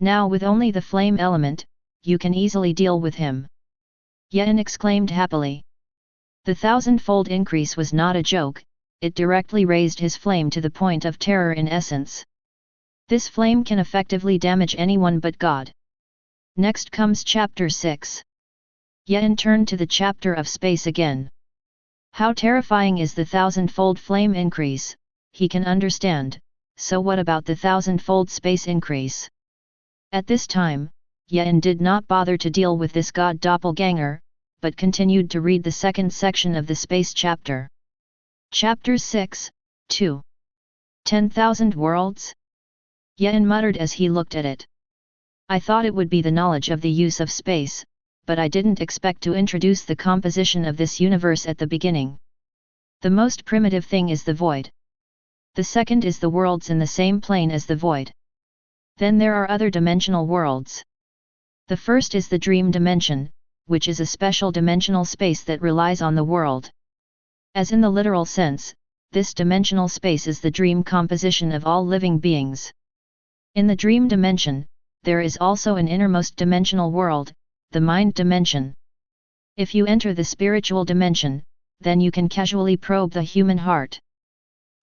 Now with only the flame element, you can easily deal with him. Ye'an exclaimed happily. The 1,000-fold increase was not a joke, it directly raised his flame to the point of terror in essence. This flame can effectively damage anyone but God. Next comes chapter 6. Ye'an turned to the chapter of space again. How terrifying is the 1,000-fold flame increase, he can understand, so what about the 1,000-fold space increase? At this time, Ye'an did not bother to deal with this god doppelganger, but continued to read the second section of the space chapter. Chapter 6, 2. 10,000 worlds? Ye'an muttered as he looked at it. I thought it would be the knowledge of the use of space, but I didn't expect to introduce the composition of this universe at the beginning. The most primitive thing is the void. The second is the worlds in the same plane as the void. Then there are other dimensional worlds. The first is the dream dimension, which is a special dimensional space that relies on the world. As in the literal sense, this dimensional space is the dream composition of all living beings. In the dream dimension, there is also an innermost dimensional world, the mind dimension. If you enter the spiritual dimension, then you can casually probe the human heart.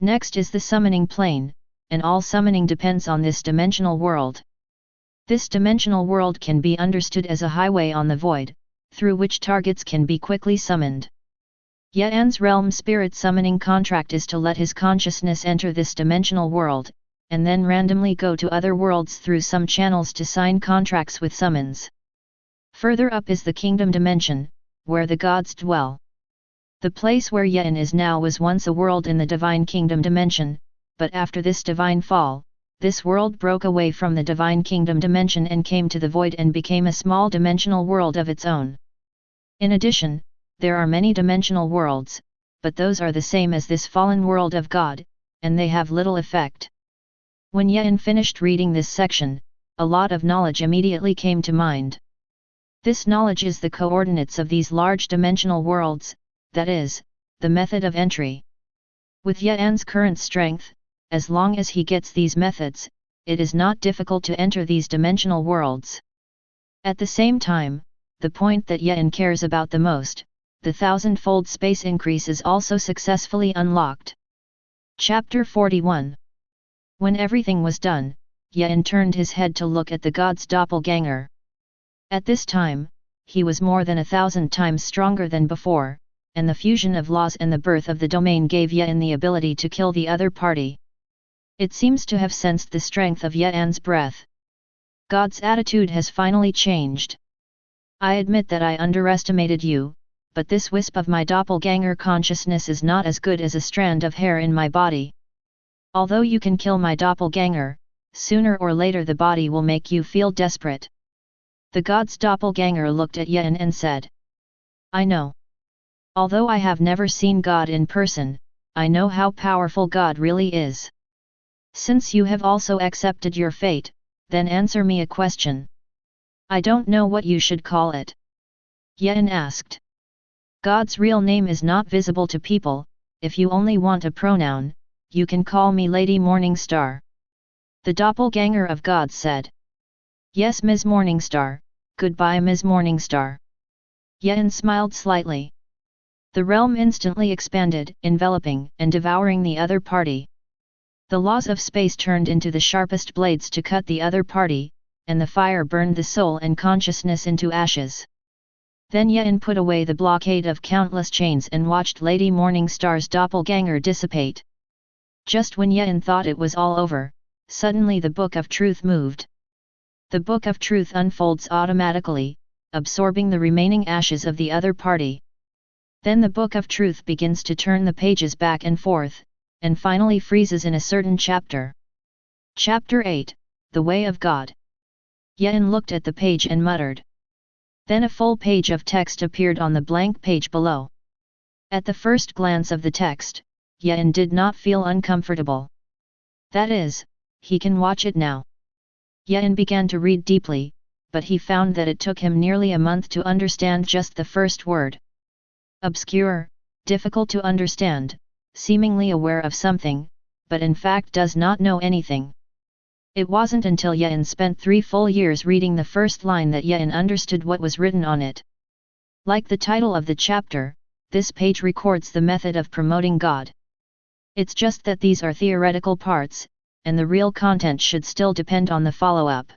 Next is the summoning plane, and all summoning depends on this dimensional world. This dimensional world can be understood as a highway on the void, through which targets can be quickly summoned. Ye'an's realm spirit summoning contract is to let his consciousness enter this dimensional world, and then randomly go to other worlds through some channels to sign contracts with summons. Further up is the kingdom dimension, where the gods dwell. The place where Ye'an is now was once a world in the divine kingdom dimension, but after this divine fall, this world broke away from the divine kingdom dimension and came to the void and became a small dimensional world of its own. In addition, there are many dimensional worlds, but those are the same as this fallen world of God, and they have little effect. When Ye'an finished reading this section, a lot of knowledge immediately came to mind. This knowledge is the coordinates of these large dimensional worlds, that is, the method of entry. With Ye'an's current strength, as long as he gets these methods, it is not difficult to enter these dimensional worlds. At the same time, the point that Ye'an cares about the most, the 1000-fold space increase, is also successfully unlocked. Chapter 41. When everything was done, Ye'an turned his head to look at the god's doppelganger. At this time, he was more than 1,000 times stronger than before, and the fusion of laws and the birth of the domain gave Ye'an the ability to kill the other party. It seems to have sensed the strength of Ye'an's breath. God's attitude has finally changed. I admit that I underestimated you, but this wisp of my doppelganger consciousness is not as good as a strand of hair in my body. Although you can kill my doppelganger, sooner or later the body will make you feel desperate. The god's doppelganger looked at Ye'an and said, I know. Although I have never seen God in person, I know how powerful God really is. Since you have also accepted your fate, then answer me a question. I don't know what you should call it. Ye'an asked. God's real name is not visible to people. If you only want a pronoun, you can call me Lady Morningstar. The doppelganger of God said. Yes, Ms. Morningstar, goodbye Ms. Morningstar. Ye'an smiled slightly. The realm instantly expanded, enveloping and devouring the other party. The laws of space turned into the sharpest blades to cut the other party, and the fire burned the soul and consciousness into ashes. Then Ye'an put away the blockade of countless chains and watched Lady Morningstar's doppelganger dissipate. Just when Ye'an thought it was all over, suddenly the Book of Truth moved. The Book of Truth unfolds automatically, absorbing the remaining ashes of the other party. Then the Book of Truth begins to turn the pages back and forth, and finally freezes in a certain chapter. Chapter 8, The Way of God. Ye'an looked at the page and muttered. Then a full page of text appeared on the blank page below. At the first glance of the text, Ye'an did not feel uncomfortable. That is, he can watch it now. Ye'an began to read deeply, but he found that it took him nearly a month to understand just the first word. Obscure, difficult to understand, seemingly aware of something, but in fact does not know anything. It wasn't until Ye'an spent 3 full years reading the first line that Ye'an understood what was written on it. Like the title of the chapter, this page records the method of promoting God. It's just that these are theoretical parts, and the real content should still depend on the follow-up.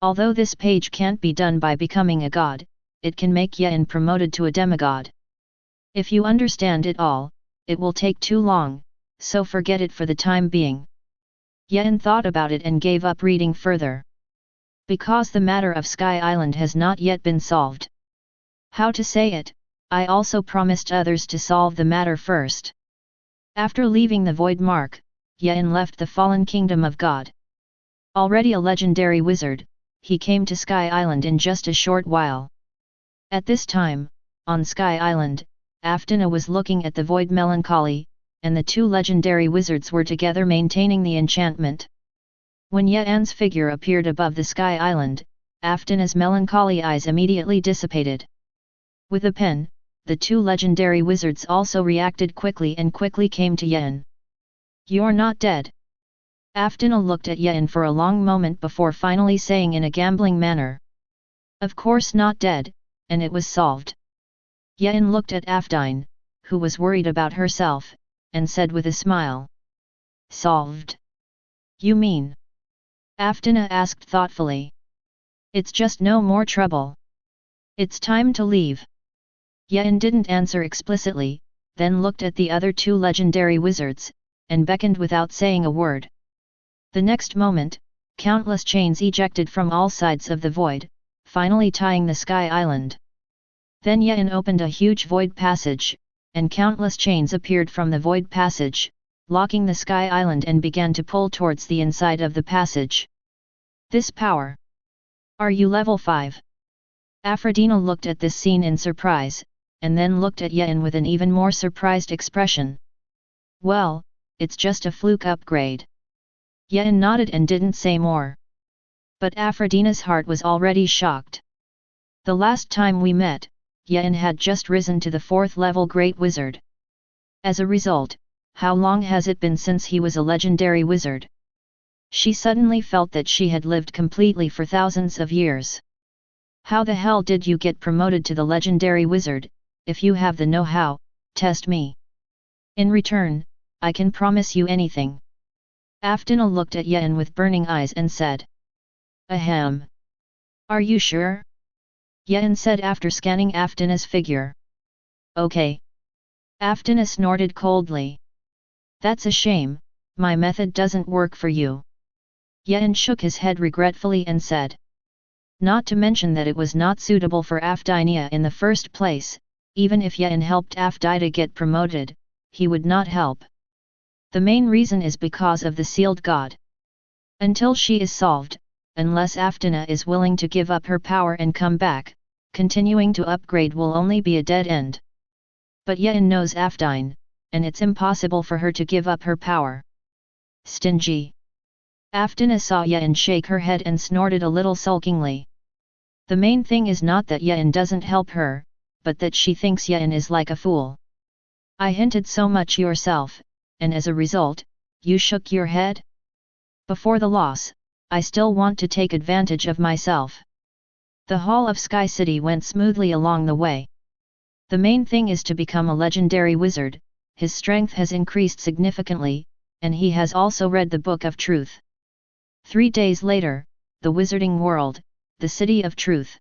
Although this page can't be done by becoming a god, it can make Ye'an promoted to a demigod. If you understand it all, it will take too long, so forget it for the time being. Ye'an thought about it and gave up reading further. Because the matter of Sky Island has not yet been solved. How to say it, I also promised others to solve the matter first. After leaving the Void Mark, Ye'an left the fallen kingdom of God. Already a legendary wizard, he came to Sky Island in just a short while. At this time, on Sky Island, Aftina was looking at the Void Melancholy, and the 2 legendary wizards were together maintaining the enchantment. When Ye'an's figure appeared above the Sky Island, Aftina's melancholy eyes immediately dissipated. With a pen, the 2 legendary wizards also reacted quickly and quickly came to Ye'an. You're not dead. Aftina looked at Ye'an for a long moment before finally saying in a gambling manner. Of course not dead, and it was solved. Ye'an looked at Aftine, who was worried about herself, and said with a smile. Solved. You mean? Aftina asked thoughtfully. It's just no more trouble. It's time to leave. Yen didn't answer explicitly, then looked at the other two legendary wizards, and beckoned without saying a word. The next moment, countless chains ejected from all sides of the void, finally tying the Sky Island. Then Yen opened a huge void passage, and countless chains appeared from the void passage, locking the Sky Island and began to pull towards the inside of the passage. This power! Are you level 5? Aphrodina looked at this scene in surprise, and then looked at Yen with an even more surprised expression. Well, it's just a fluke upgrade. Yen nodded and didn't say more. But Aphrodina's heart was already shocked. The last time we met, Yen had just risen to the 4th level Great Wizard. As a result, how long has it been since he was a legendary wizard? She suddenly felt that she had lived completely for thousands of years. How the hell did you get promoted to the legendary wizard? If you have the know-how, test me. In return, I can promise you anything. Aftina looked at Yen with burning eyes and said. Ahem. Are you sure? Yen said after scanning Aftina's figure. Okay. Aftina snorted coldly. That's a shame, my method doesn't work for you. Yen shook his head regretfully and said. Not to mention that it was not suitable for Afdinia in the first place, even if Yen helped Afdita get promoted, he would not help. The main reason is because of the sealed god. Until she is solved, unless Aftina is willing to give up her power and come back, continuing to upgrade will only be a dead end. But Yen knows Afdine, and it's impossible for her to give up her power. Stingy. Aftina saw Yen shake her head and snorted a little sulkingly. The main thing is not that Yen doesn't help her, but that she thinks Yen is like a fool. I hinted so much yourself, and as a result, you shook your head? Before the loss, I still want to take advantage of myself. The Hall of Sky City went smoothly along the way. The main thing is to become a legendary wizard, his strength has increased significantly, and he has also read the Book of Truth. 3 days later, the Wizarding World, the City of Truth.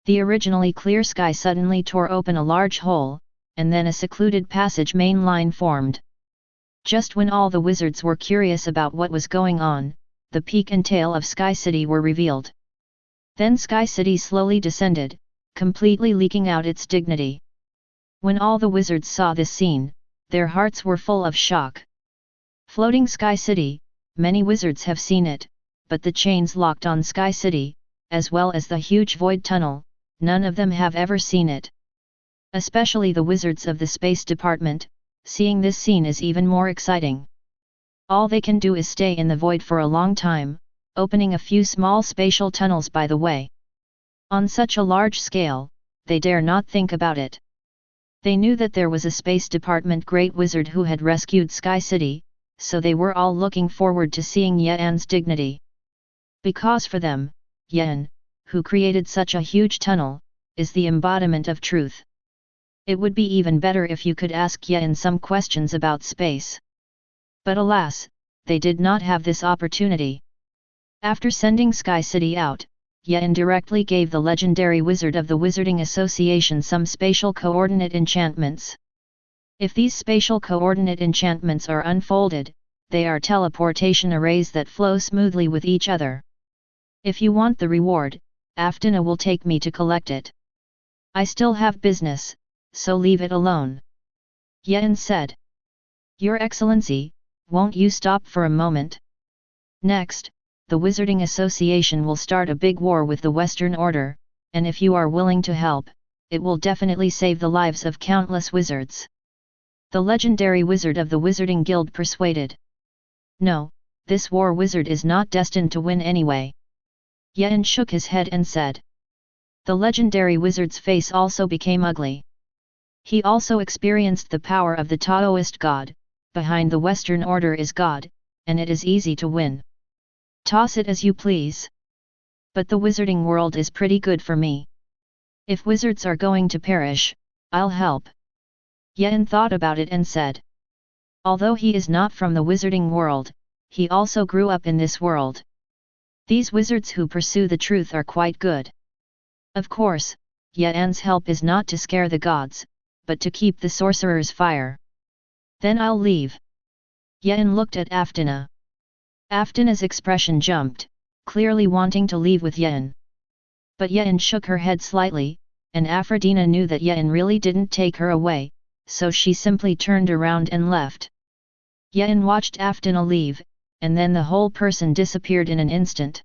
The originally clear sky suddenly tore open a large hole, and then a secluded passage main line formed. Just when all the wizards were curious about what was going on, the peak and tail of Sky City were revealed. Then Sky City slowly descended, completely leaking out its dignity. When all the wizards saw this scene, their hearts were full of shock. Floating Sky City, many wizards have seen it, but the chains locked on Sky City, as well as the huge void tunnel, none of them have ever seen it. Especially the wizards of the Space Department, seeing this scene is even more exciting. All they can do is stay in the void for a long time, opening a few small spatial tunnels by the way. On such a large scale, they dare not think about it. They knew that there was a Space Department Great Wizard who had rescued Sky City, so they were all looking forward to seeing Yen's dignity. Because for them, Yen, who created such a huge tunnel, is the embodiment of truth. It would be even better if you could ask Yen some questions about space. But alas, they did not have this opportunity. After sending Sky City out, Yen directly gave the legendary wizard of the Wizarding Association some spatial coordinate enchantments. If these spatial coordinate enchantments are unfolded, they are teleportation arrays that flow smoothly with each other. If you want the reward, Aftina will take me to collect it. I still have business, so leave it alone. Yen said. Your Excellency, won't you stop for a moment? Next, the Wizarding Association will start a big war with the Western Order, and if you are willing to help, it will definitely save the lives of countless wizards. The legendary wizard of the Wizarding Guild persuaded. No, this war wizard is not destined to win anyway. Yen shook his head and said. The legendary wizard's face also became ugly. He also experienced the power of the Taoist god, behind the Western Order is God, and it is easy to win. Toss it as you please. But the Wizarding World is pretty good for me. If wizards are going to perish, I'll help. Yen thought about it and said. Although he is not from the wizarding world, he also grew up in this world. These wizards who pursue the truth are quite good. Of course, Yan's help is not to scare the gods, but to keep the sorcerer's fire. Then I'll leave. Yan looked at Aftina. Aftina's expression jumped, clearly wanting to leave with Yan. But Yan shook her head slightly, and Aphrodina knew that Yan really didn't take her away, so she simply turned around and left. Yan watched Aftina leave, and then the whole person disappeared in an instant.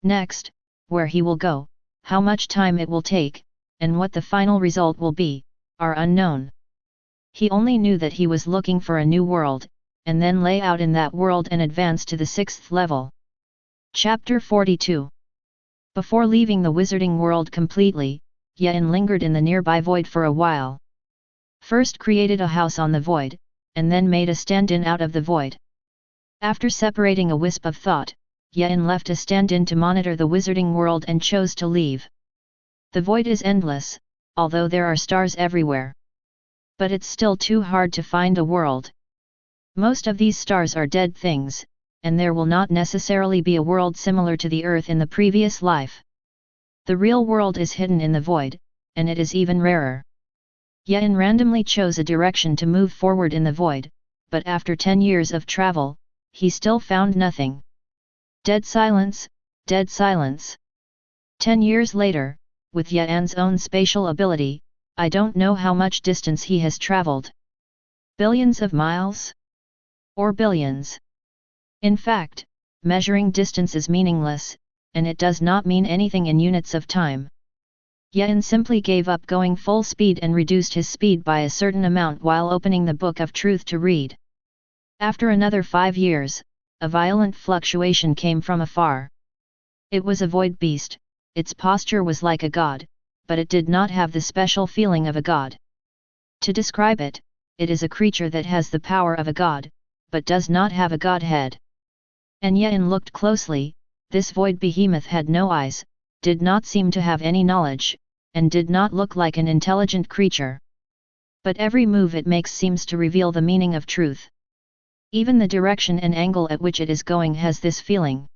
Next, where he will go, how much time it will take, and what the final result will be, are unknown. He only knew that he was looking for a new world, and then lay out in that world and advance to the 6th level. Chapter 42. Before leaving the wizarding world completely, Yan lingered in the nearby void for a while. First created a house on the void, and then made a stand-in out of the void. After separating a wisp of thought, Yan left a stand-in to monitor the wizarding world and chose to leave. The void is endless, although there are stars everywhere. But it's still too hard to find a world. Most of these stars are dead things, and there will not necessarily be a world similar to the Earth in the previous life. The real world is hidden in the void, and it is even rarer. Yan randomly chose a direction to move forward in the void, but after 10 years of travel, he still found nothing. Dead silence, dead silence. 10 years later, with Yan's own spatial ability, I don't know how much distance he has traveled. Billions of miles? Or billions? In fact, measuring distance is meaningless, and it does not mean anything in units of time. Yan simply gave up going full speed and reduced his speed by a certain amount while opening the Book of Truth to read. After another 5 years, a violent fluctuation came from afar. It was a void beast, its posture was like a god, but it did not have the special feeling of a god. To describe it, it is a creature that has the power of a god, but does not have a godhead. And Yan looked closely, this void behemoth had no eyes, did not seem to have any knowledge, and did not look like an intelligent creature. But every move it makes seems to reveal the meaning of truth. Even the direction and angle at which it is going has this feeling.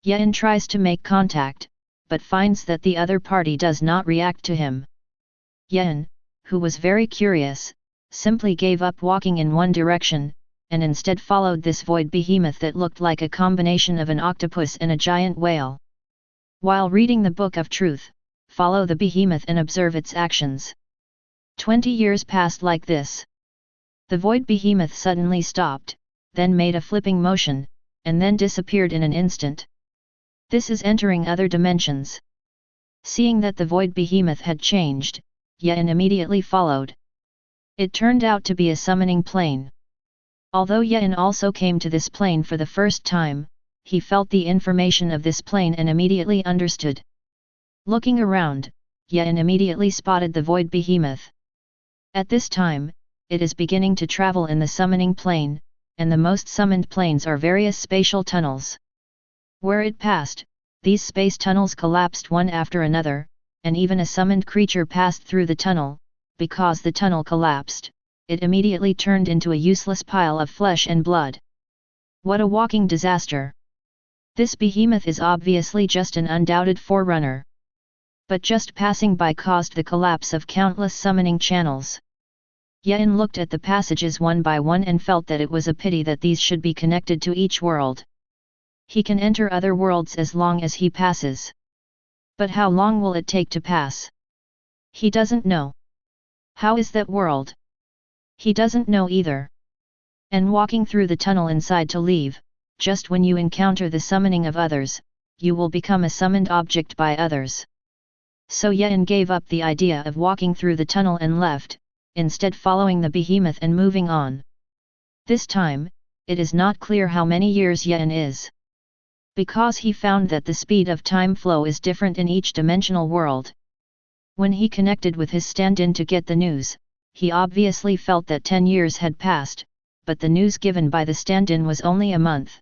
Yan tries to make contact, but finds that the other party does not react to him. Yan, who was very curious, simply gave up walking in one direction, and instead followed this void behemoth that looked like a combination of an octopus and a giant whale. While reading the Book of Truth, follow the behemoth and observe its actions. 20 years passed like this. The void behemoth suddenly stopped, then made a flipping motion, and then disappeared in an instant. This is entering other dimensions. Seeing that the void behemoth had changed, Yan immediately followed. It turned out to be a summoning plane. Although Yan also came to this plane for the first time, he felt the information of this plane and immediately understood. Looking around, Yan immediately spotted the void behemoth. At this time, it is beginning to travel in the summoning plane, and the most summoned planes are various spatial tunnels. Where it passed, these space tunnels collapsed one after another, and even a summoned creature passed through the tunnel. Because the tunnel collapsed, it immediately turned into a useless pile of flesh and blood. What a walking disaster! This behemoth is obviously just an undoubted forerunner. But just passing by caused the collapse of countless summoning channels. Yan looked at the passages one by one and felt that it was a pity that these should be connected to each world. He can enter other worlds as long as he passes. But how long will it take to pass? He doesn't know. How is that world? He doesn't know either. And walking through the tunnel inside to leave, just when you encounter the summoning of others, you will become a summoned object by others. So Yan gave up the idea of walking through the tunnel and left, instead following the behemoth and moving on. This time, it is not clear how many years Yan is. Because he found that the speed of time flow is different in each dimensional world. When he connected with his stand-in to get the news, he obviously felt that 10 years had passed, but the news given by the stand-in was only a month.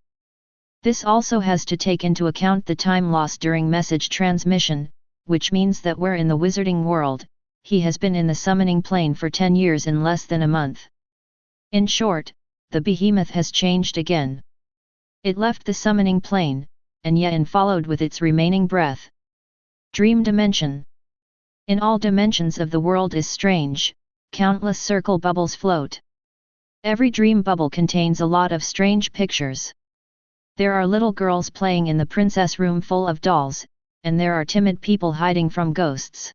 This also has to take into account the time lost during message transmission, which means that where in the wizarding world, he has been in the summoning plane for 10 years in less than a month. In short, the behemoth has changed again. It left the summoning plane, and Yen followed with its remaining breath. Dream dimension. In all dimensions of the world is strange, countless circle bubbles float. Every dream bubble contains a lot of strange pictures. There are little girls playing in the princess room full of dolls, and there are timid people hiding from ghosts.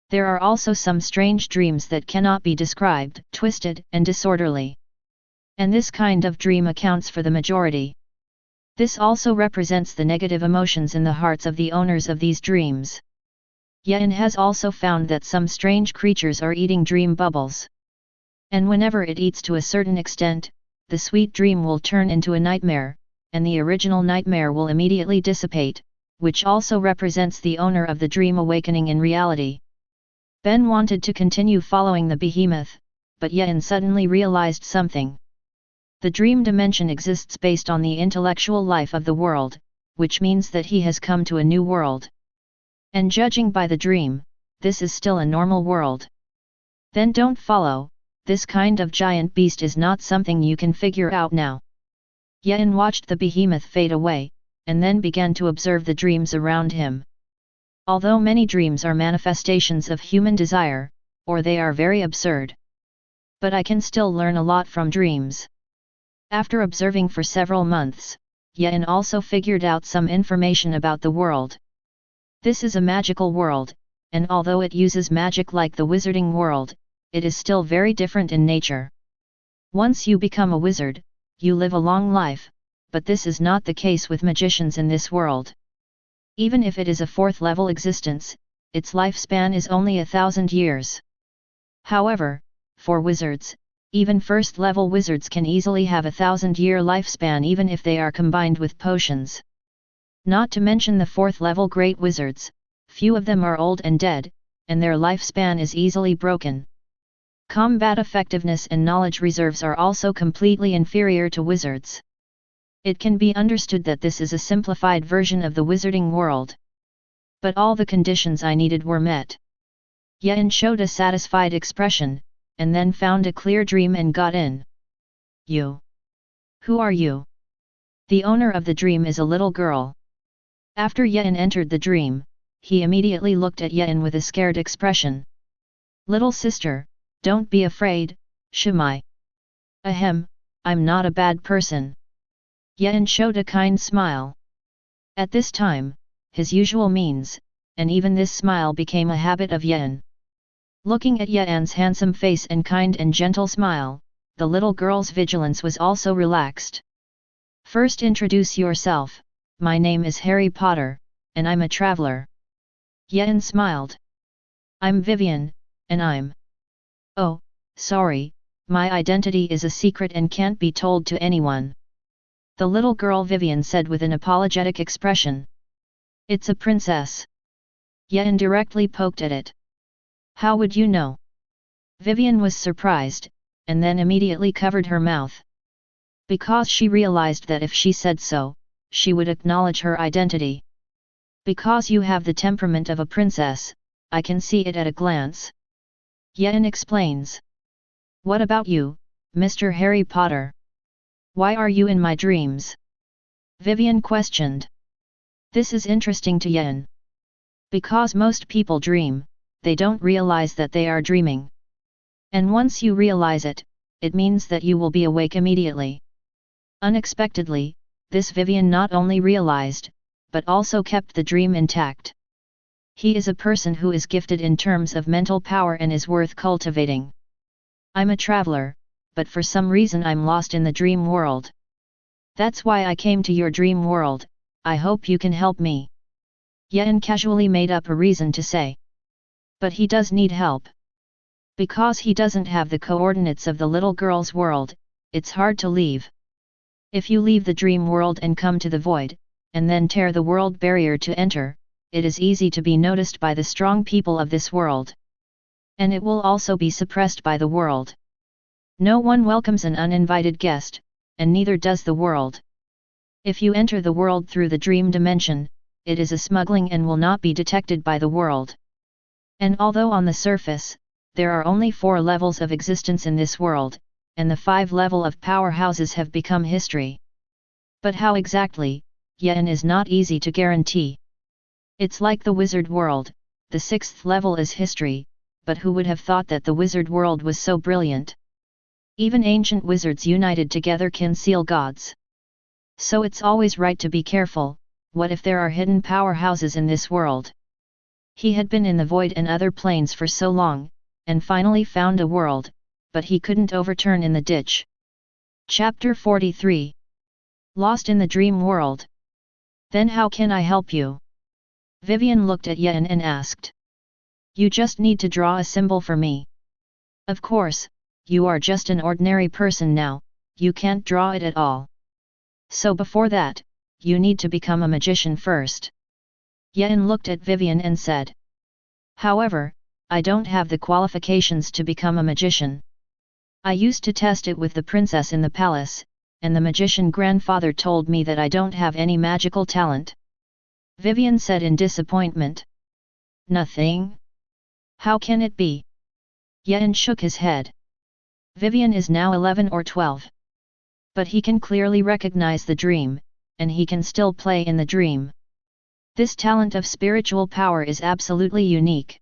There are also some strange dreams that cannot be described, twisted and disorderly. And this kind of dream accounts for the majority. This also represents the negative emotions in the hearts of the owners of these dreams. Yen has also found that some strange creatures are eating dream bubbles. And whenever it eats to a certain extent, the sweet dream will turn into a nightmare, and the original nightmare will immediately dissipate, which also represents the owner of the dream awakening in reality. Ben wanted to continue following the behemoth, but Yen suddenly realized something. The dream dimension exists based on the intellectual life of the world, which means that he has come to a new world. And judging by the dream, this is still a normal world. Then don't follow, this kind of giant beast is not something you can figure out now. Yen watched the behemoth fade away, and then began to observe the dreams around him. Although many dreams are manifestations of human desire, or they are very absurd. But I can still learn a lot from dreams. After observing for several months, Yen also figured out some information about the world. This is a magical world, and although it uses magic like the wizarding world, it is still very different in nature. Once you become a wizard, you live a long life, but this is not the case with magicians in this world. Even if it is a fourth-level existence, its lifespan is only 1,000 years. However, for wizards, even first-level wizards can easily have 1,000-year lifespan even if they are combined with potions. Not to mention the fourth-level great wizards, few of them are old and dead, and their lifespan is easily broken. Combat effectiveness and knowledge reserves are also completely inferior to wizards. It can be understood that this is a simplified version of the wizarding world. But all the conditions I needed were met. Yen showed a satisfied expression, and then found a clear dream and got in. You? Who are you? The owner of the dream is a little girl. After Yen entered the dream, he immediately looked at Yen with a scared expression. Little sister, don't be afraid, Shumai. Ahem, I'm not a bad person. Yen showed a kind smile. At this time, his usual means, and even this smile became a habit of Yen. Looking at Yen's handsome face and kind and gentle smile, the little girl's vigilance was also relaxed. First introduce yourself, my name is Harry Potter, and I'm a traveler. Yen smiled. I'm Vivian, and I'm... Oh, sorry, my identity is a secret and can't be told to anyone. The little girl Vivian said with an apologetic expression. It's a princess. Yen directly poked at it. How would you know? Vivian was surprised, and then immediately covered her mouth. Because she realized that if she said so, she would acknowledge her identity. Because you have the temperament of a princess, I can see it at a glance. Yen explains. What about you, Mr. Harry Potter? Why are you in my dreams? Vivian questioned. This is interesting to Yen. Because most people dream, they don't realize that they are dreaming. And once you realize it, it means that you will be awake immediately. Unexpectedly, this Vivian not only realized, but also kept the dream intact. He is a person who is gifted in terms of mental power and is worth cultivating. I'm a traveler, but for some reason I'm lost in the dream world. That's why I came to your dream world, I hope you can help me. Yen casually made up a reason to say. But he does need help. Because he doesn't have the coordinates of the little girl's world, it's hard to leave. If you leave the dream world and come to the void, and then tear the world barrier to enter, it is easy to be noticed by the strong people of this world. And it will also be suppressed by the world. No one welcomes an uninvited guest, and neither does the world. If you enter the world through the dream dimension, it is a smuggling and will not be detected by the world. And although on the surface, there are only 4 levels of existence in this world, and the 5 level of powerhouses have become history. But how exactly, Yen is not easy to guarantee. It's like the wizard world, the 6th level is history, but who would have thought that the wizard world was so brilliant? Even ancient wizards united together can seal gods. So it's always right to be careful. What if there are hidden powerhouses in this world? He had been in the void and other planes for so long, and finally found a world, but he couldn't overturn in the ditch. Chapter 43. Lost in the dream world. Then how can I help you? Vivian looked at Yen and asked. You just need to draw a symbol for me. Of course, you are just an ordinary person now, you can't draw it at all. So before that, you need to become a magician first. Yen looked at Vivian and said. However, I don't have the qualifications to become a magician. I used to test it with the princess in the palace, and the magician grandfather told me that I don't have any magical talent. Vivian said in disappointment. Nothing? How can it be? Yen shook his head. Vivian is now 11 or 12. But he can clearly recognize the dream, and he can still play in the dream. This talent of spiritual power is absolutely unique.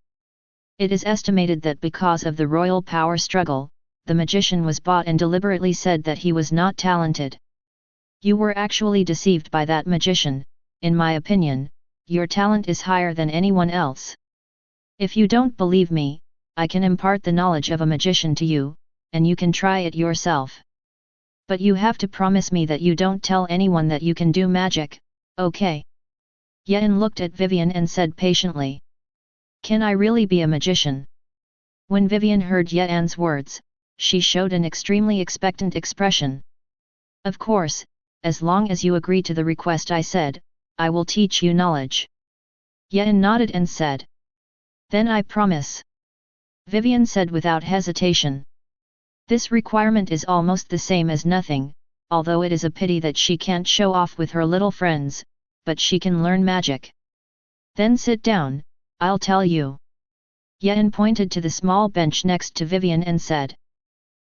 It is estimated that because of the royal power struggle, the magician was bought and deliberately said that he was not talented. You were actually deceived by that magician. In my opinion, your talent is higher than anyone else. If you don't believe me, I can impart the knowledge of a magician to you, and you can try it yourself. But you have to promise me that you don't tell anyone that you can do magic, okay? Yen looked at Vivian and said patiently. Can I really be a magician? When Vivian heard Yen's words, she showed an extremely expectant expression. Of course, as long as you agree to the request I said, I will teach you knowledge. Yen nodded and said. Then I promise. Vivian said without hesitation. This requirement is almost the same as nothing, although it is a pity that she can't show off with her little friends, but she can learn magic. Then sit down, I'll tell you. Yen pointed to the small bench next to Vivian and said.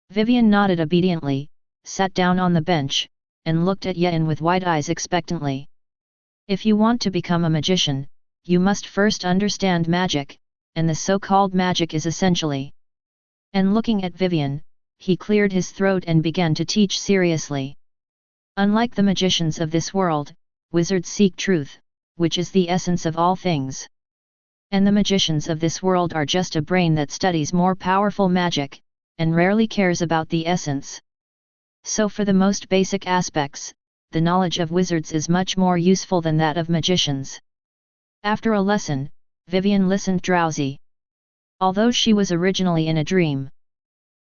Vivian nodded obediently, sat down on the bench, and looked at Yen with wide eyes expectantly. If you want to become a magician, you must first understand magic, and the so-called magic is essentially. And looking at Vivian, he cleared his throat and began to teach seriously. Unlike the magicians of this world, wizards seek truth, which is the essence of all things. And the magicians of this world are just a brain that studies more powerful magic, and rarely cares about the essence. So for the most basic aspects, the knowledge of wizards is much more useful than that of magicians. After a lesson, Vivian listened drowsy. Although she was originally in a dream,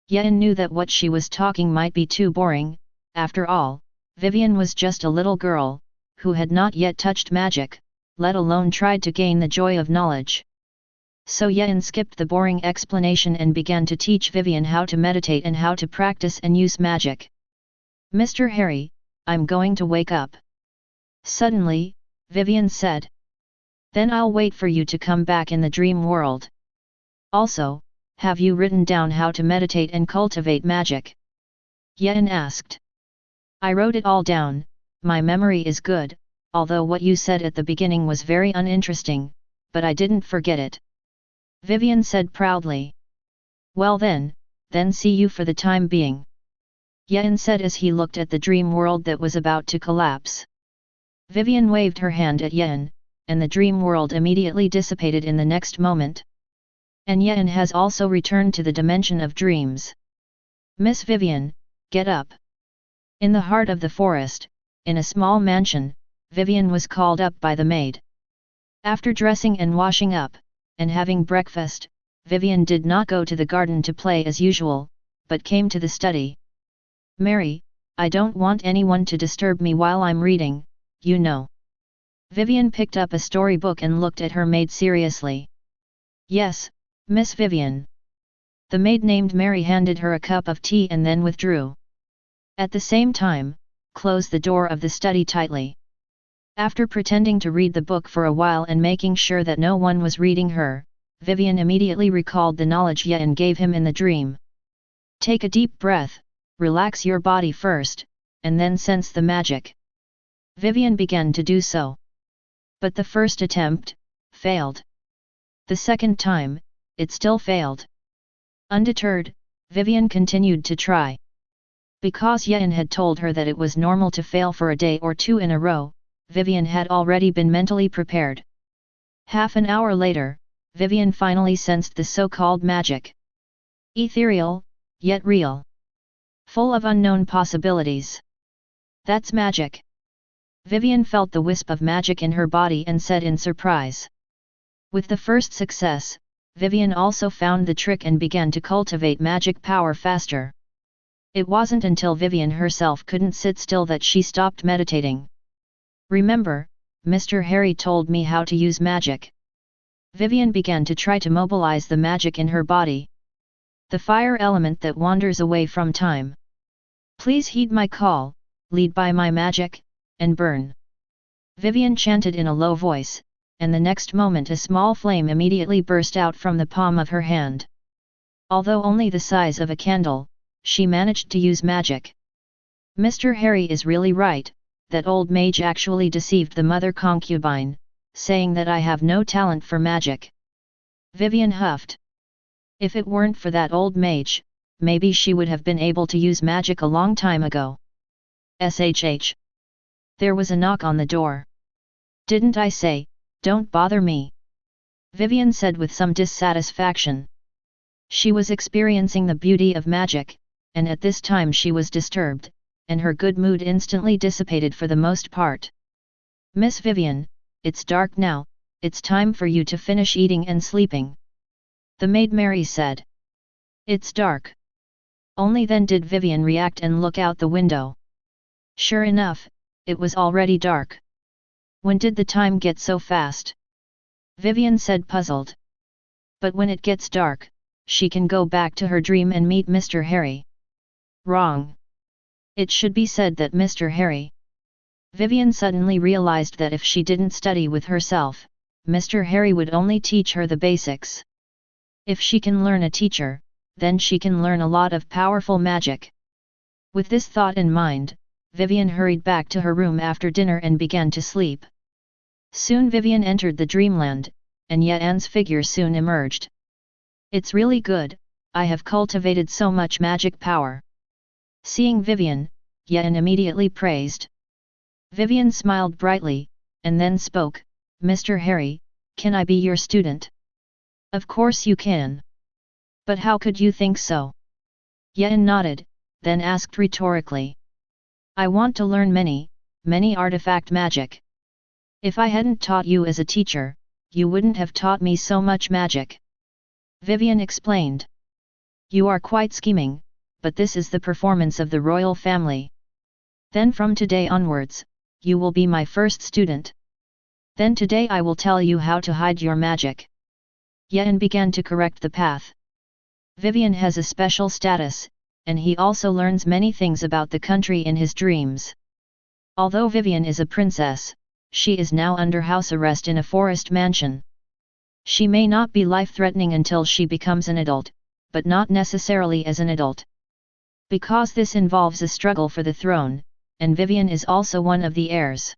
Yen knew that what she was talking might be too boring. After all, Vivian was just a little girl, who had not yet touched magic, let alone tried to gain the joy of knowledge. So Yen skipped the boring explanation and began to teach Vivian how to meditate and how to practice and use magic. Mr. Harry, I'm going to wake up. Suddenly, Vivian said. Then I'll wait for you to come back in the dream world. Also, have you written down how to meditate and cultivate magic? Yen asked. I wrote it all down, my memory is good, although what you said at the beginning was very uninteresting, but I didn't forget it. Vivian said proudly. Well then see you for the time being. Yen said as he looked at the dream world that was about to collapse. Vivian waved her hand at Yen, and the dream world immediately dissipated in the next moment. And Yen has also returned to the dimension of dreams. Miss Vivian, get up. In the heart of the forest, in a small mansion, Vivian was called up by the maid. After dressing and washing up, and having breakfast, Vivian did not go to the garden to play as usual, but came to the study. Mary, I don't want anyone to disturb me while I'm reading, you know. Vivian picked up a storybook and looked at her maid seriously. Yes, Miss Vivian. The maid named Mary handed her a cup of tea and then withdrew. At the same time, closed the door of the study tightly. After pretending to read the book for a while and making sure that no one was reading her, Vivian immediately recalled the knowledge Yen gave him in the dream. Take a deep breath, relax your body first, and then sense the magic. Vivian began to do so. But the first attempt failed. The second time, it still failed. Undeterred, Vivian continued to try. Because Yen had told her that it was normal to fail for a day or two in a row, Vivian had already been mentally prepared. Half an hour later, Vivian finally sensed the so-called magic. Ethereal, yet real. Full of unknown possibilities. That's magic. Vivian felt the wisp of magic in her body and said in surprise. With the first success, Vivian also found the trick and began to cultivate magic power faster. It wasn't until Vivian herself couldn't sit still that she stopped meditating. Remember, Mr. Harry told me how to use magic. Vivian began to try to mobilize the magic in her body. The fire element that wanders away from time. Please heed my call, lead by my magic, and burn. Vivian chanted in a low voice, and the next moment a small flame immediately burst out from the palm of her hand. Although only the size of a candle, she managed to use magic. Mr. Harry is really right, that old mage actually deceived the mother concubine, saying that I have no talent for magic. Vivian huffed. If it weren't for that old mage, maybe she would have been able to use magic a long time ago. SHH. There was a knock on the door. Didn't I say, don't bother me? Vivian said with some dissatisfaction. She was experiencing the beauty of magic, and at this time she was disturbed, and her good mood instantly dissipated for the most part. Miss Vivian, it's dark now, it's time for you to finish eating and sleeping. The maid Mary said. It's dark. Only then did Vivian react and look out the window. Sure enough, it was already dark. When did the time get so fast? Vivian said puzzled. But when it gets dark, she can go back to her dream and meet Mr. Harry. Wrong. It should be said that Mr. Harry. Vivian suddenly realized that if she didn't study with herself, Mr. Harry would only teach her the basics. If she can learn a teacher, then she can learn a lot of powerful magic. With this thought in mind, Vivian hurried back to her room after dinner and began to sleep. Soon Vivian entered the dreamland, and Ye-An's figure soon emerged. It's really good, I have cultivated so much magic power. Seeing Vivian, Ye-An immediately praised. Vivian smiled brightly, and then spoke, Mr. Harry, can I be your student? Of course you can. But how could you think so? Ye-An nodded, then asked rhetorically. I want to learn many artifact magic. If I hadn't taught you as a teacher, you wouldn't have taught me so much magic. Vivian explained. You are quite scheming, but this is the performance of the royal family. Then from today onwards, you will be my first student. Then today I will tell you how to hide your magic. Ye-An began to correct the path. Vivian has a special status, and he also learns many things about the country in his dreams. Although Vivian is a princess, she is now under house arrest in a forest mansion. She may not be life-threatening until she becomes an adult, but not necessarily as an adult. Because this involves a struggle for the throne, and Vivian is also one of the heirs.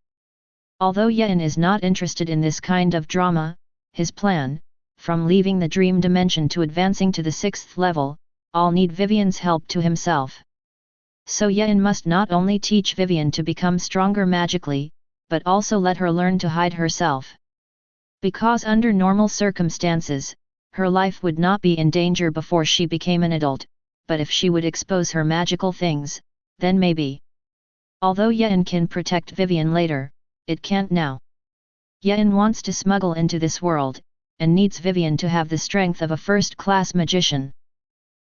Although Ye-An is not interested in this kind of drama, his plan, from leaving the dream dimension to advancing to the 6th level, all need Vivian's help to himself. So Ye-An must not only teach Vivian to become stronger magically, but also let her learn to hide herself. Because under normal circumstances, her life would not be in danger before she became an adult, but if she would expose her magical things, then maybe. Although Ye-An can protect Vivian later, it can't now. Ye-An wants to smuggle into this world, and needs Vivian to have the strength of a first-class magician.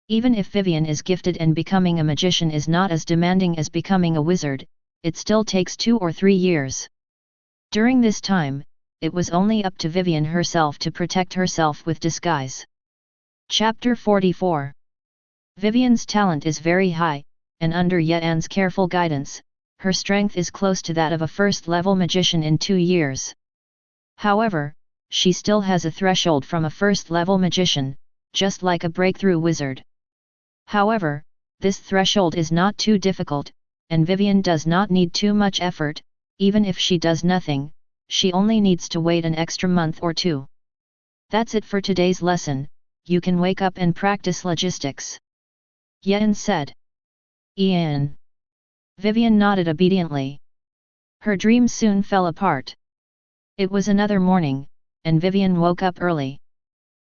Even if Vivian is gifted and becoming a magician is not as demanding as becoming a wizard, it still takes 2 or 3 years. During this time, it was only up to Vivian herself to protect herself with disguise. Chapter 44. Vivian's talent is very high, and under Ye-An's careful guidance, her strength is close to that of a first-level magician in 2 years. However, she still has a threshold from a first-level magician, just like a breakthrough wizard. However, This threshold is not too difficult, and Vivian does not need too much effort. Even if she does nothing, she only needs to wait an extra month or two. That's it for today's lesson. You can wake up and practice logistics. Yen said. Ian. Vivian nodded obediently. Her dreams soon fell apart. It was another morning, and Vivian woke up early.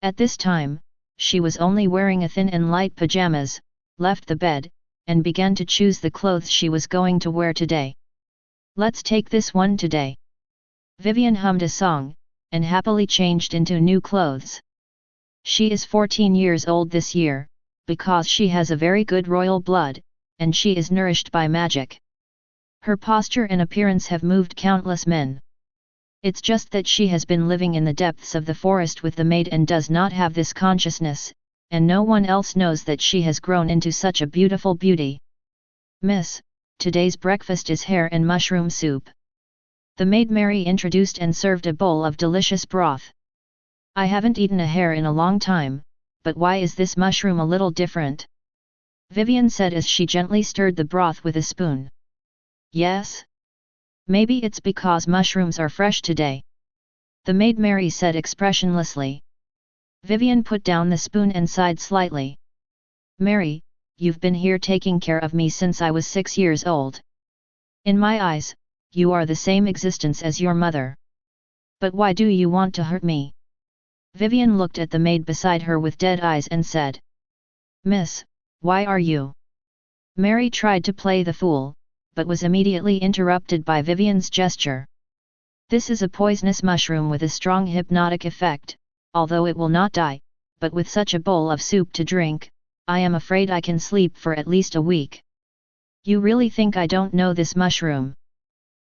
At this time, she was only wearing a thin and light pajamas, left the bed, and began to choose the clothes she was going to wear today. Let's take this one today. Vivian hummed a song, and happily changed into new clothes. She is 14 years old this year, because she has a very good royal blood, and she is nourished by magic. Her posture and appearance have moved countless men. It's just that she has been living in the depths of the forest with the maid and does not have this consciousness, and no one else knows that she has grown into such a beautiful beauty. Miss, today's breakfast is hare and mushroom soup. The maid Mary introduced and served a bowl of delicious broth. I haven't eaten a hare in a long time, but why is this mushroom a little different? Vivian said as she gently stirred the broth with a spoon. Yes? Maybe it's because mushrooms are fresh today. The maid Mary said expressionlessly. Vivian put down the spoon and sighed slightly. Mary, you've been here taking care of me since I was 6 years old. In my eyes, you are the same existence as your mother. But why do you want to hurt me? Vivian looked at the maid beside her with dead eyes and said. Miss, why are you? Mary tried to play the fool, but was immediately interrupted by Vivian's gesture. This is a poisonous mushroom with a strong hypnotic effect, although it will not die, but with such a bowl of soup to drink, I am afraid I can sleep for at least a week. You really think I don't know this mushroom?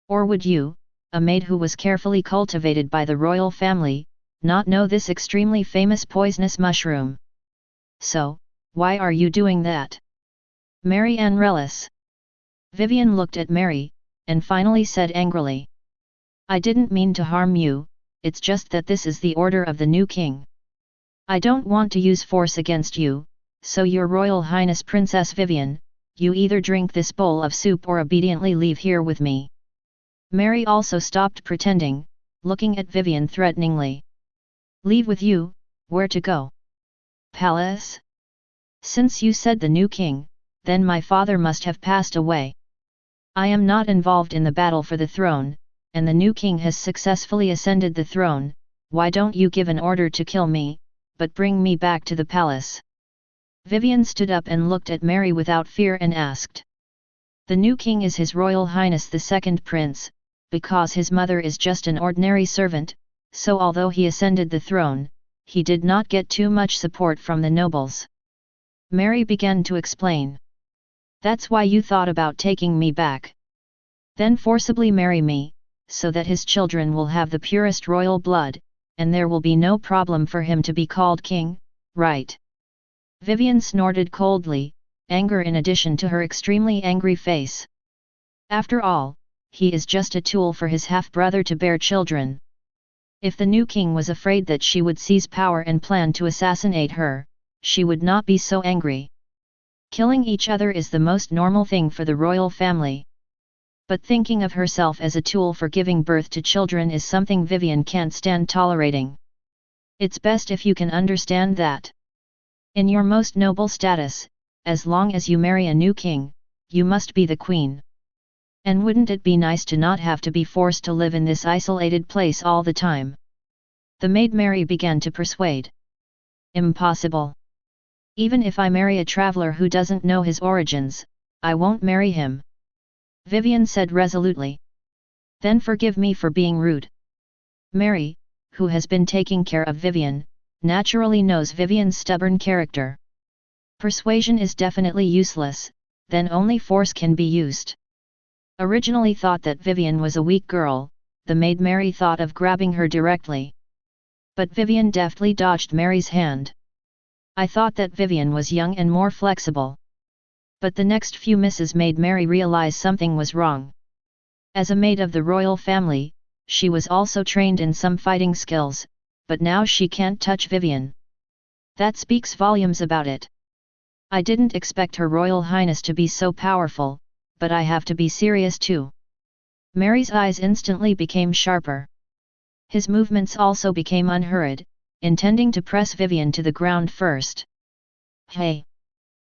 Or would you, a maid who was carefully cultivated by the royal family, not know this extremely famous poisonous mushroom? So, why are you doing that? Mary Ann Relis. Vivian looked at Mary, and finally said angrily. I didn't mean to harm you, it's just that this is the order of the new king. I don't want to use force against you, so your Royal Highness Princess Vivian, you either drink this bowl of soup or obediently leave here with me. Mary also stopped pretending, looking at Vivian threateningly. Leave with you, where to go? Palace? Since you said the new king, then my father must have passed away. I am not involved in the battle for the throne, and the new king has successfully ascended the throne. Why don't you give an order to kill me, but bring me back to the palace? Vivian stood up and looked at Mary without fear and asked. The new king is His Royal Highness the Second Prince, because his mother is just an ordinary servant, so although he ascended the throne, he did not get too much support from the nobles. Mary began to explain. That's why you thought about taking me back. Then forcibly marry me, so that his children will have the purest royal blood, and there will be no problem for him to be called king, right? Vivian snorted coldly, anger in addition to her extremely angry face. After all, he is just a tool for his half-brother to bear children. If the new king was afraid that she would seize power and plan to assassinate her, she would not be so angry. Killing each other is the most normal thing for the royal family. But thinking of herself as a tool for giving birth to children is something Vivian can't stand tolerating. It's best if you can understand that. In your most noble status, as long as you marry a new king, you must be the queen. And wouldn't it be nice to not have to be forced to live in this isolated place all the time? The maid Mary began to persuade. Impossible. Even if I marry a traveler who doesn't know his origins, I won't marry him. Vivian said resolutely. Then forgive me for being rude. Mary, who has been taking care of Vivian, naturally knows Vivian's stubborn character. Persuasion is definitely useless, then only force can be used. Originally thought that Vivian was a weak girl, the maid Mary thought of grabbing her directly. But Vivian deftly dodged Mary's hand. I thought that Vivian was young and more flexible. But the next few misses made Mary realize something was wrong. As a maid of the royal family, she was also trained in some fighting skills, but now she can't touch Vivian. That speaks volumes about it. I didn't expect Her Royal Highness to be so powerful, but I have to be serious too. Mary's eyes instantly became sharper. His movements also became unhurried, intending to press Vivian to the ground first. Hey!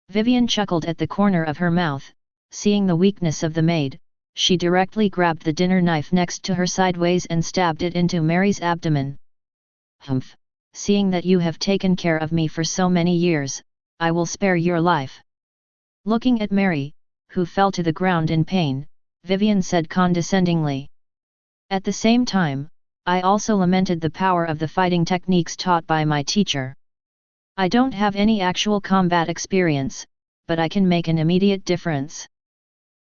Vivian chuckled at the corner of her mouth. Seeing the weakness of the maid, she directly grabbed the dinner knife next to her sideways and stabbed it into Mary's abdomen. Humph! Seeing that you have taken care of me for so many years, I will spare your life. Looking at Mary, who fell to the ground in pain, Vivian said condescendingly. At the same time, I also lamented the power of the fighting techniques taught by my teacher. I don't have any actual combat experience, but I can make an immediate difference.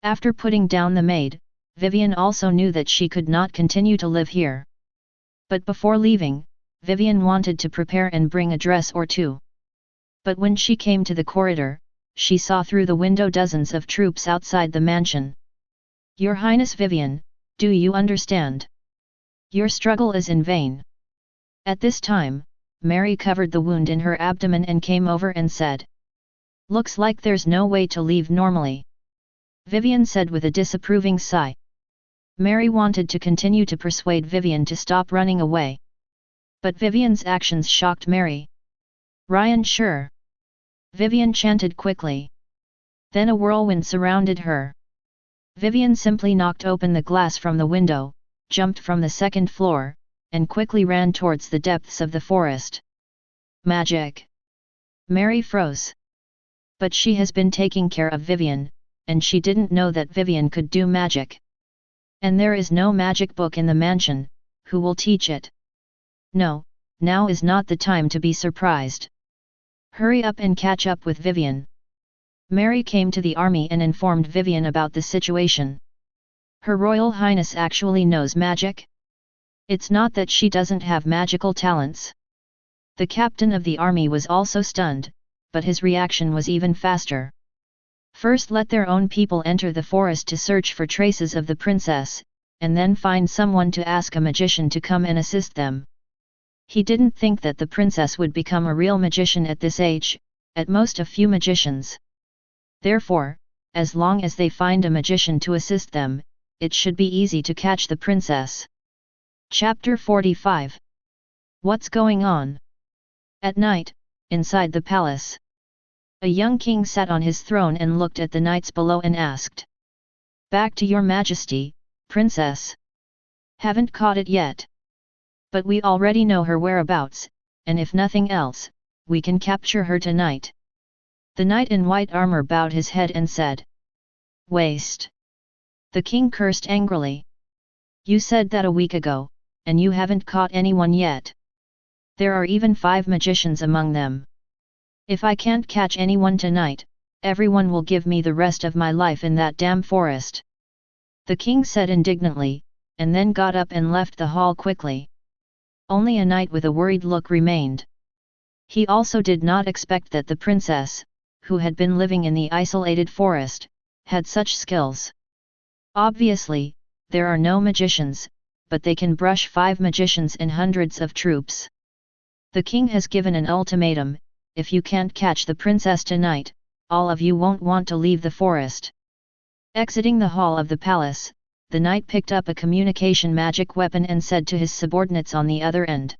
After putting down the maid, Vivian also knew that she could not continue to live here. But before leaving, Vivian wanted to prepare and bring a dress or two. But when she came to the corridor, she saw through the window dozens of troops outside the mansion. Your Highness Vivian, do you understand? Your struggle is in vain. At this time, Mary covered the wound in her abdomen and came over and said. Looks like there's no way to leave normally. Vivian said with a disapproving sigh. Mary wanted to continue to persuade Vivian to stop running away. But Vivian's actions shocked Mary. Ryan sure. Vivian chanted quickly. Then a whirlwind surrounded her. Vivian simply knocked open the glass from the window, jumped from the second floor, and quickly ran towards the depths of the forest. Magic! Mary froze. But she has been taking care of Vivian, and she didn't know that Vivian could do magic. And there is no magic book in the mansion, who will teach it? No, now is not the time to be surprised. Hurry up and catch up with Vivian. Mary came to the army and informed Vivian about the situation. Her Royal Highness actually knows magic? It's not that she doesn't have magical talents. The captain of the army was also stunned, but his reaction was even faster. First let their own people enter the forest to search for traces of the princess, and then find someone to ask a magician to come and assist them. He didn't think that the princess would become a real magician at this age, at most a few magicians. Therefore, as long as they find a magician to assist them, it should be easy to catch the princess. Chapter 45. What's going on? At night, inside the palace. A young king sat on his throne and looked at the knights below and asked. Back to your majesty, princess. Haven't caught it yet. But we already know her whereabouts, and if nothing else, we can capture her tonight. The knight in white armor bowed his head and said. Waste. The king cursed angrily. You said that a week ago, and you haven't caught anyone yet. There are even 5 magicians among them. If I can't catch anyone tonight, everyone will give me the rest of my life in that damn forest. The king said indignantly, and then got up and left the hall quickly. Only a knight with a worried look remained. He also did not expect that the princess, who had been living in the isolated forest, had such skills. Obviously, there are no magicians, but they can brush 5 magicians and hundreds of troops. The king has given an ultimatum, if you can't catch the princess tonight, all of you won't want to leave the forest. Exiting the hall of the palace, the knight picked up a communication magic weapon and said to his subordinates on the other end.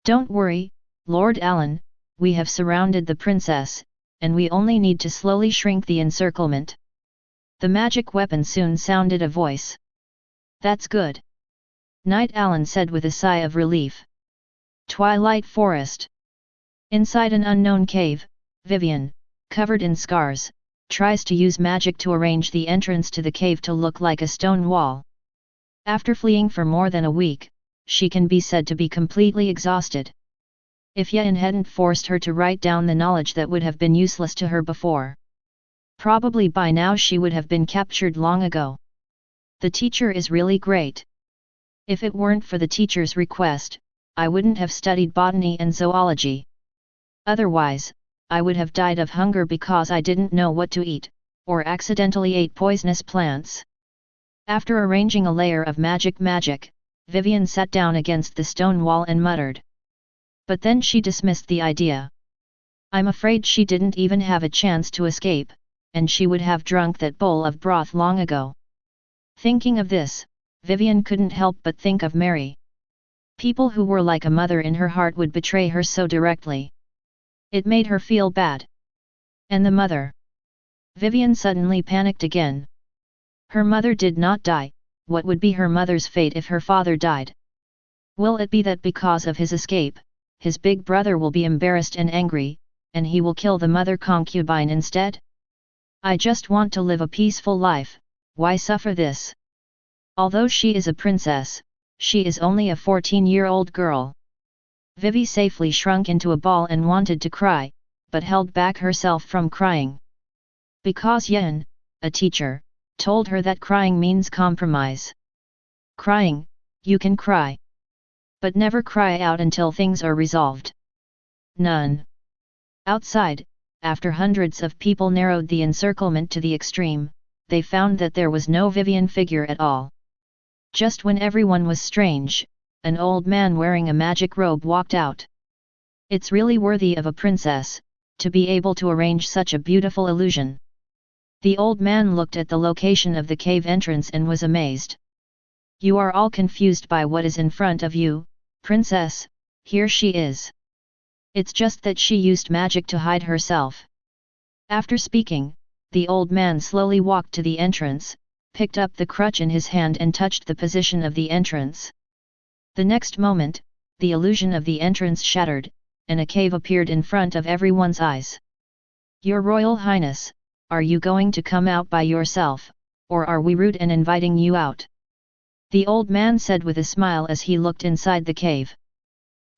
Don't worry, Lord Alan, we have surrounded the princess, and we only need to slowly shrink the encirclement. The magic weapon soon sounded a voice. That's good. Knight Alan said with a sigh of relief. Twilight Forest. Inside an unknown cave, Vivian, covered in scars, tries to use magic to arrange the entrance to the cave to look like a stone wall. After fleeing for more than a week, she can be said to be completely exhausted. If Yen hadn't forced her to write down the knowledge that would have been useless to her before. Probably by now she would have been captured long ago. The teacher is really great. If it weren't for the teacher's request, I wouldn't have studied botany and zoology. Otherwise, I would have died of hunger because I didn't know what to eat, or accidentally ate poisonous plants. After arranging a layer of magic, Vivian sat down against the stone wall and muttered. But then she dismissed the idea. I'm afraid she didn't even have a chance to escape, and she would have drunk that bowl of broth long ago. Thinking of this, Vivian couldn't help but think of Mary. People who were like a mother in her heart would betray her so directly. It made her feel bad. And the mother. Vivian suddenly panicked again. Her mother did not die. What would be her mother's fate if her father died? Will it be that because of his escape, his big brother will be embarrassed and angry, and he will kill the mother concubine instead? I just want to live a peaceful life, why suffer this? Although she is a princess, she is only a 14-year-old girl. Vivi safely shrunk into a ball and wanted to cry, but held back herself from crying. Because Yen, a teacher, told her that crying means compromise. Crying, you can cry. But never cry out until things are resolved. None. Outside, after hundreds of people narrowed the encirclement to the extreme, they found that there was no Vivian figure at all. Just when everyone was strange, an old man wearing a magic robe walked out. It's really worthy of a princess, to be able to arrange such a beautiful illusion. The old man looked at the location of the cave entrance and was amazed. You are all confused by what is in front of you, princess, here she is. It's just that she used magic to hide herself. After speaking, the old man slowly walked to the entrance, picked up the crutch in his hand and touched the position of the entrance. The next moment, the illusion of the entrance shattered, and a cave appeared in front of everyone's eyes. Your Royal Highness, are you going to come out by yourself, or are we rude and inviting you out? The old man said with a smile as he looked inside the cave.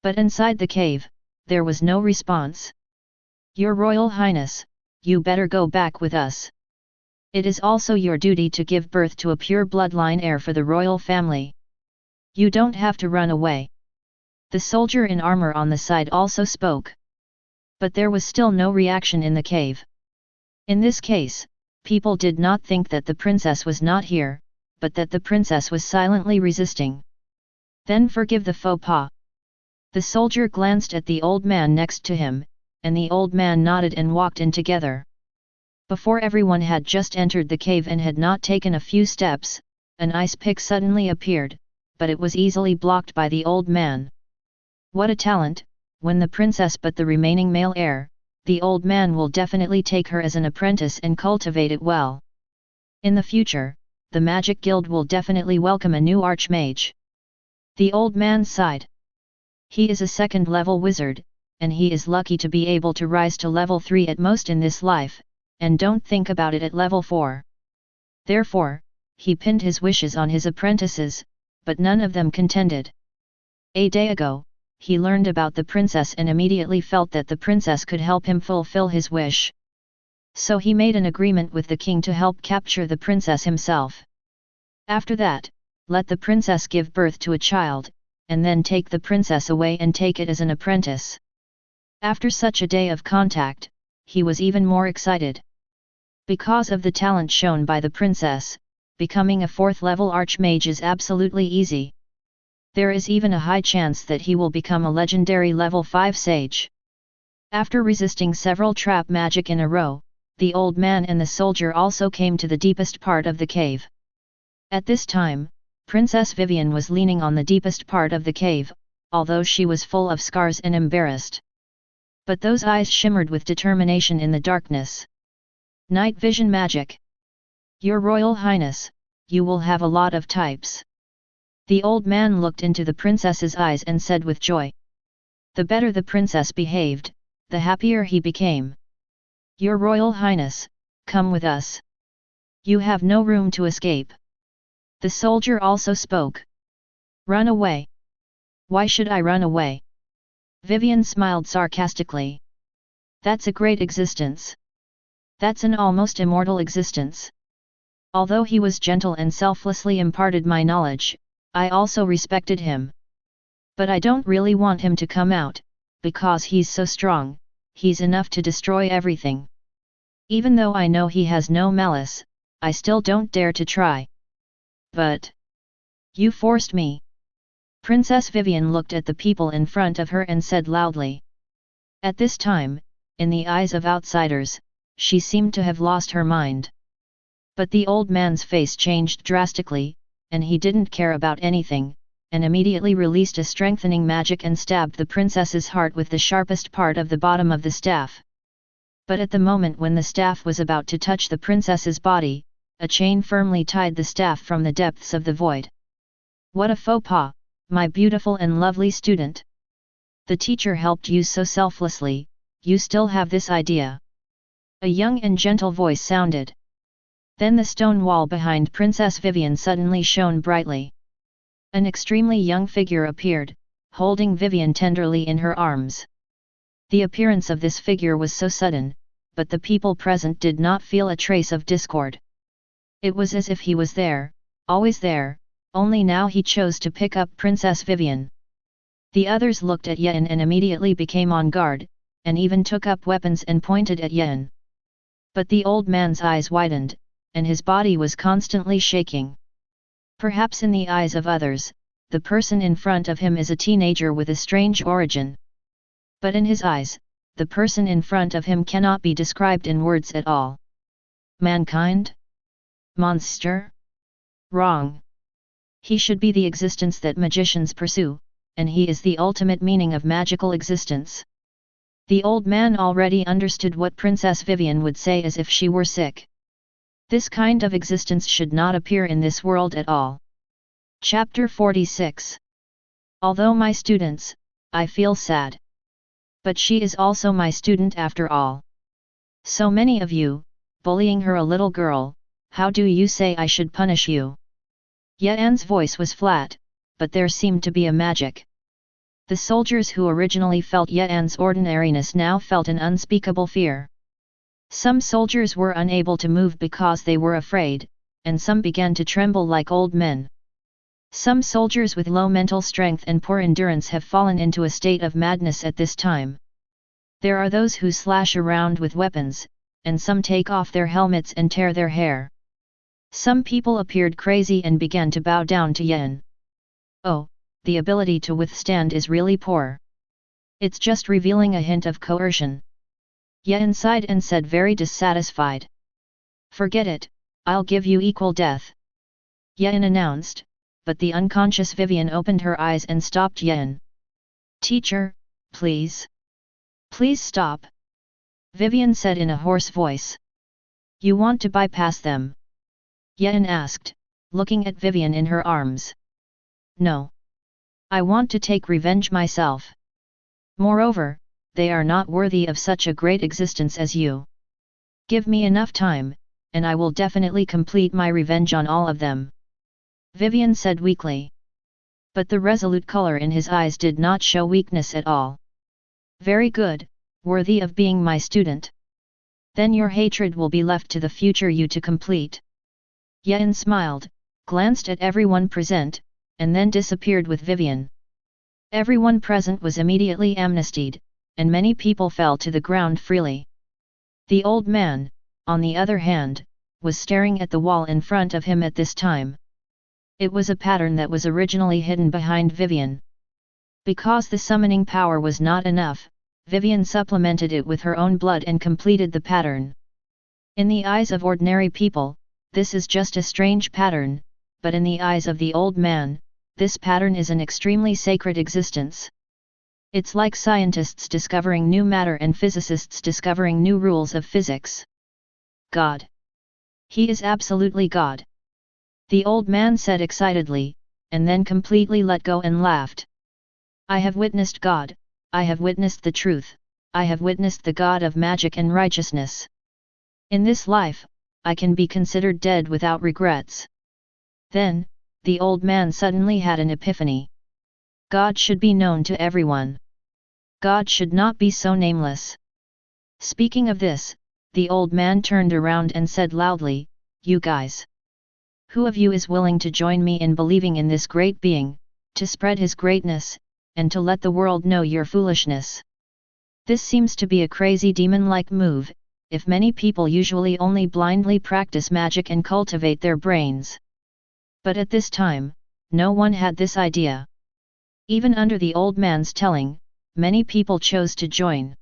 But inside the cave, there was no response. Your Royal Highness, you better go back with us. It is also your duty to give birth to a pure bloodline heir for the royal family. You don't have to run away. The soldier in armor on the side also spoke. But there was still no reaction in the cave. In this case, people did not think that the princess was not here, but that the princess was silently resisting. Then forgive the faux pas. The soldier glanced at the old man next to him, and the old man nodded and walked in together. Before everyone had just entered the cave and had not taken a few steps, an ice pick suddenly appeared, but it was easily blocked by the old man. What a talent, when the princess but the remaining male heir, the old man will definitely take her as an apprentice and cultivate it well. In the future, the Magic Guild will definitely welcome a new archmage. The old man sighed. He is a second-level wizard, and he is lucky to be able to rise to level 3 at most in this life, and don't think about it at level 4. Therefore, he pinned his wishes on his apprentices, but none of them contended. A day ago, he learned about the princess and immediately felt that the princess could help him fulfill his wish. So he made an agreement with the king to help capture the princess himself. After that, let the princess give birth to a child, and then take the princess away and take it as an apprentice. After such a day of contact, he was even more excited. Because of the talent shown by the princess, becoming a 4th-level archmage is absolutely easy. There is even a high chance that he will become a legendary level 5 sage. After resisting several trap magic in a row, the old man and the soldier also came to the deepest part of the cave. At this time, Princess Vivian was leaning on the deepest part of the cave, although she was full of scars and embarrassed. But those eyes shimmered with determination in the darkness. Night vision magic. Your Royal Highness, you will have a lot of types. The old man looked into the princess's eyes and said with joy. The better the princess behaved, the happier he became. Your Royal Highness, come with us. You have no room to escape. The soldier also spoke. Run away. Why should I run away? Vivian smiled sarcastically. That's a great existence. That's an almost immortal existence. Although he was gentle and selflessly imparted my knowledge, I also respected him. But I don't really want him to come out, because he's so strong, he's enough to destroy everything. Even though I know he has no malice, I still don't dare to try. But you forced me. Princess Vivian looked at the people in front of her and said loudly. At this time, in the eyes of outsiders, she seemed to have lost her mind. But the old man's face changed drastically, and he didn't care about anything, and immediately released a strengthening magic and stabbed the princess's heart with the sharpest part of the bottom of the staff. But at the moment when the staff was about to touch the princess's body, a chain firmly tied the staff from the depths of the void. What a faux pas, my beautiful and lovely student! The teacher helped you so selflessly, you still have this idea. A young and gentle voice sounded. Then the stone wall behind Princess Vivian suddenly shone brightly. An extremely young figure appeared, holding Vivian tenderly in her arms. The appearance of this figure was so sudden, but the people present did not feel a trace of discord. It was as if he was there, always there, only now he chose to pick up Princess Vivian. The others looked at Yen and immediately became on guard, and even took up weapons and pointed at Yen. But the old man's eyes widened, and his body was constantly shaking. Perhaps in the eyes of others, the person in front of him is a teenager with a strange origin. But in his eyes, the person in front of him cannot be described in words at all. Mankind? Monster? Wrong. He should be the existence that magicians pursue, and he is the ultimate meaning of magical existence. The old man already understood what Princess Vivian would say as if she were sick. This kind of existence should not appear in this world at all. Chapter 46. Although my students, I feel sad. But she is also my student after all. So many of you, bullying her a little girl, how do you say I should punish you? Yan's voice was flat, but there seemed to be a magic. The soldiers who originally felt Yan's ordinariness now felt an unspeakable fear. Some soldiers were unable to move because they were afraid, and some began to tremble like old men. Some soldiers with low mental strength and poor endurance have fallen into a state of madness at this time. There are those who slash around with weapons, and some take off their helmets and tear their hair. Some people appeared crazy and began to bow down to Yan. Oh, the ability to withstand is really poor. It's just revealing a hint of coercion. Yan sighed and said very dissatisfied. Forget it, I'll give you equal death. Yan announced, but the unconscious Vivian opened her eyes and stopped Yan. Teacher, please. Please stop. Vivian said in a hoarse voice. You want to bypass them? Yan asked, looking at Vivian in her arms. No. I want to take revenge myself. Moreover, they are not worthy of such a great existence as you. Give me enough time, and I will definitely complete my revenge on all of them. Vivian said weakly. But the resolute color in his eyes did not show weakness at all. Very good, worthy of being my student. Then your hatred will be left to the future you to complete. Yan smiled, glanced at everyone present, and then disappeared with Vivian. Everyone present was immediately amnestied, and many people fell to the ground freely. The old man, on the other hand, was staring at the wall in front of him at this time. It was a pattern that was originally hidden behind Vivian. Because the summoning power was not enough, Vivian supplemented it with her own blood and completed the pattern. In the eyes of ordinary people, this is just a strange pattern, but in the eyes of the old man, this pattern is an extremely sacred existence. It's like scientists discovering new matter and physicists discovering new rules of physics. God. He is absolutely God. The old man said excitedly, and then completely let go and laughed. I have witnessed God, I have witnessed the truth, I have witnessed the God of magic and righteousness. In this life, I can be considered dead without regrets. Then, the old man suddenly had an epiphany. God should be known to everyone. God should not be so nameless. Speaking of this, the old man turned around and said loudly, You guys. Who of you is willing to join me in believing in this great being, to spread his greatness, and to let the world know your foolishness? This seems to be a crazy demon-like move, if many people usually only blindly practice magic and cultivate their brains. But at this time, no one had this idea. Even under the old man's telling, many people chose to join.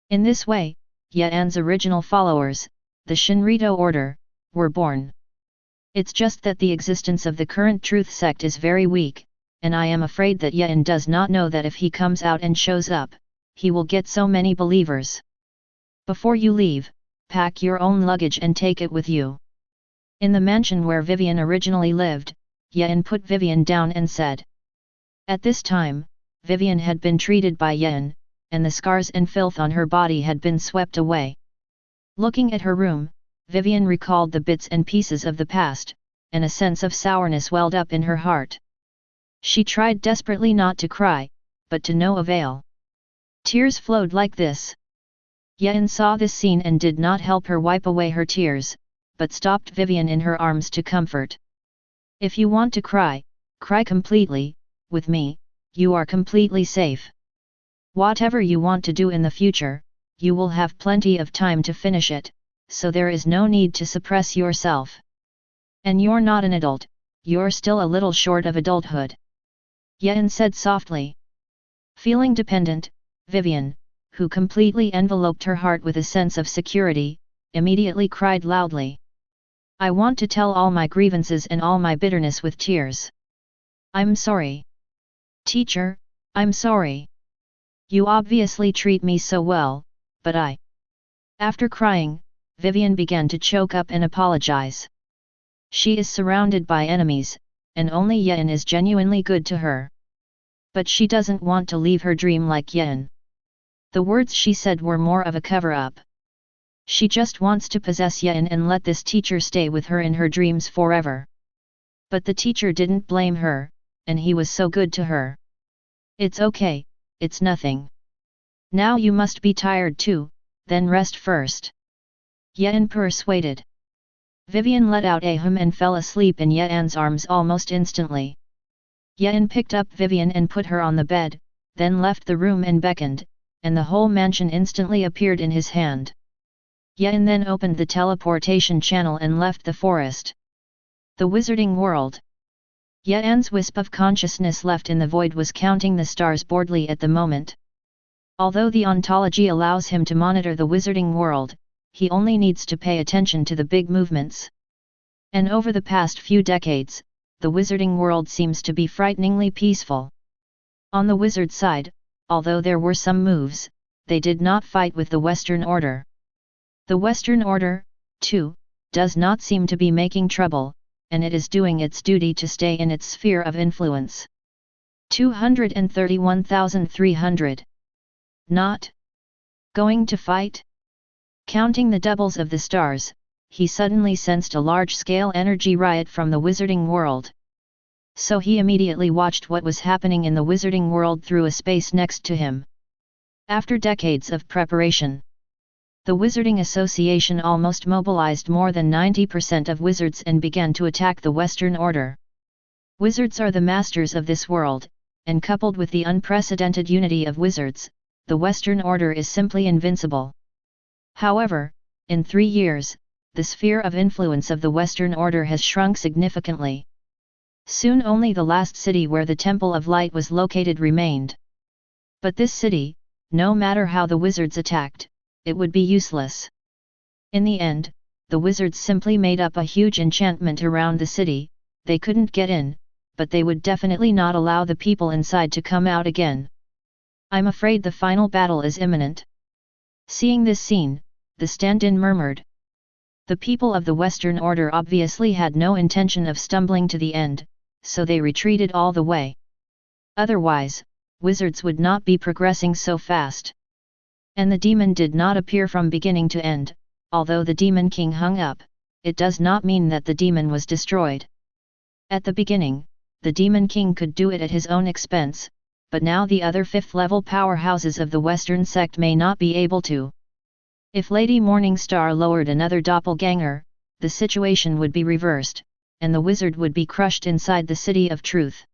In this way, Yan's original followers, the Shinrito order, were born. It's just that the existence of the current truth sect is very weak, and I am afraid that Yan does not know that if he comes out and shows up, he will get so many believers. Before you leave, pack your own luggage and take it with you. In the mansion where Vivian originally lived, Yan put Vivian down and said. At this time, Vivian had been treated by Yan, and the scars and filth on her body had been swept away. Looking at her room, Vivian recalled the bits and pieces of the past, and a sense of sourness welled up in her heart. She tried desperately not to cry, but to no avail. Tears flowed like this. Yan saw this scene and did not help her wipe away her tears, but stopped Vivian in her arms to comfort. If you want to cry, cry completely, with me, you are completely safe. Whatever you want to do in the future, you will have plenty of time to finish it, so there is no need to suppress yourself. And you're not an adult, you're still a little short of adulthood. Yan said softly. Feeling dependent, Vivian, who completely enveloped her heart with a sense of security, immediately cried loudly. I want to tell all my grievances and all my bitterness with tears. I'm sorry. Teacher, I'm sorry. You obviously treat me so well, but I... After crying, Vivian began to choke up and apologize. She is surrounded by enemies, and only Yan is genuinely good to her. But she doesn't want to leave her dream like Yan. The words she said were more of a cover-up. She just wants to possess Yan and let this teacher stay with her in her dreams forever. But the teacher didn't blame her, and he was so good to her. It's okay, it's nothing. Now you must be tired too, then rest first. Yan persuaded. Vivian let out a hum and fell asleep in Yan's arms almost instantly. Yan picked up Vivian and put her on the bed, then left the room and beckoned, and the whole mansion instantly appeared in his hand. Yan then opened the teleportation channel and left the forest. The Wizarding World. Yan's wisp of consciousness left in the void was counting the stars boredly at the moment. Although the ontology allows him to monitor the Wizarding World, he only needs to pay attention to the big movements. And over the past few decades, the Wizarding World seems to be frighteningly peaceful. On the Wizard side, although there were some moves, they did not fight with the Western Order. The Western Order, too, does not seem to be making trouble, and it is doing its duty to stay in its sphere of influence. 231,300. Not going to fight? Counting the doubles of the stars, he suddenly sensed a large-scale energy riot from the Wizarding World. So he immediately watched what was happening in the Wizarding World through a space next to him. After decades of preparation, the Wizarding Association almost mobilized more than 90% of wizards and began to attack the Western Order. Wizards are the masters of this world, and coupled with the unprecedented unity of wizards, the Western Order is simply invincible. However, in 3 years, the sphere of influence of the Western Order has shrunk significantly. Soon only the last city where the Temple of Light was located remained. But this city, no matter how the wizards attacked, it would be useless. In the end, the wizards simply made up a huge enchantment around the city. They couldn't get in, but they would definitely not allow the people inside to come out again. I'm afraid the final battle is imminent. Seeing this scene, the stand-in murmured. The people of the Western Order obviously had no intention of stumbling to the end, so they retreated all the way. Otherwise, wizards would not be progressing so fast. And the demon did not appear from beginning to end. Although the Demon King hung up, it does not mean that the demon was destroyed. At the beginning, the Demon King could do it at his own expense, but now the other 5th-level powerhouses of the Western sect may not be able to. If Lady Morningstar lowered another doppelganger, the situation would be reversed, and the wizard would be crushed inside the City of Truth.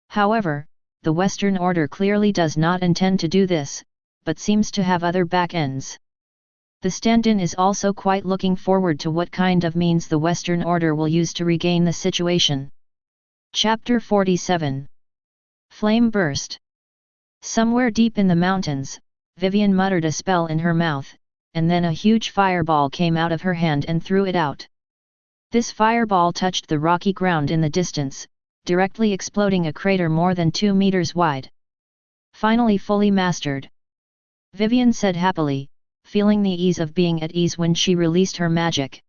However, the Western Order clearly does not intend to do this, but seems to have other back ends. The stand-in is also quite looking forward to what kind of means the Western Order will use to regain the situation. Chapter 47. Flame Burst. Somewhere deep in the mountains, Vivian muttered a spell in her mouth, and then a huge fireball came out of her hand and threw it out. This fireball touched the rocky ground in the distance, directly exploding a crater more than 2 meters wide. Finally fully mastered, Vivian said happily, feeling the ease of being at ease when she released her magic.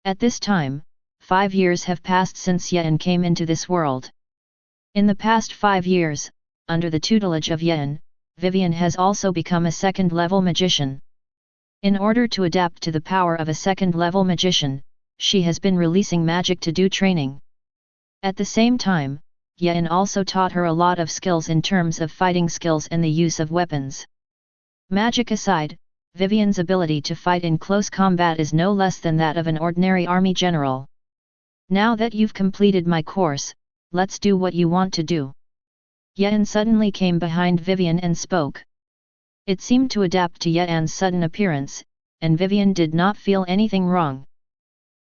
At this time, 5 years have passed since Yen came into this world. In the past 5 years, under the tutelage of Yen, Vivian has also become a second-level magician. In order to adapt to the power of a second-level magician, she has been releasing magic to do training. At the same time, Yen also taught her a lot of skills in terms of fighting skills and the use of weapons. Magic aside, Vivian's ability to fight in close combat is no less than that of an ordinary army general. Now that you've completed my course, let's do what you want to do. Yen suddenly came behind Vivian and spoke. It seemed to adapt to Yen's sudden appearance, and Vivian did not feel anything wrong.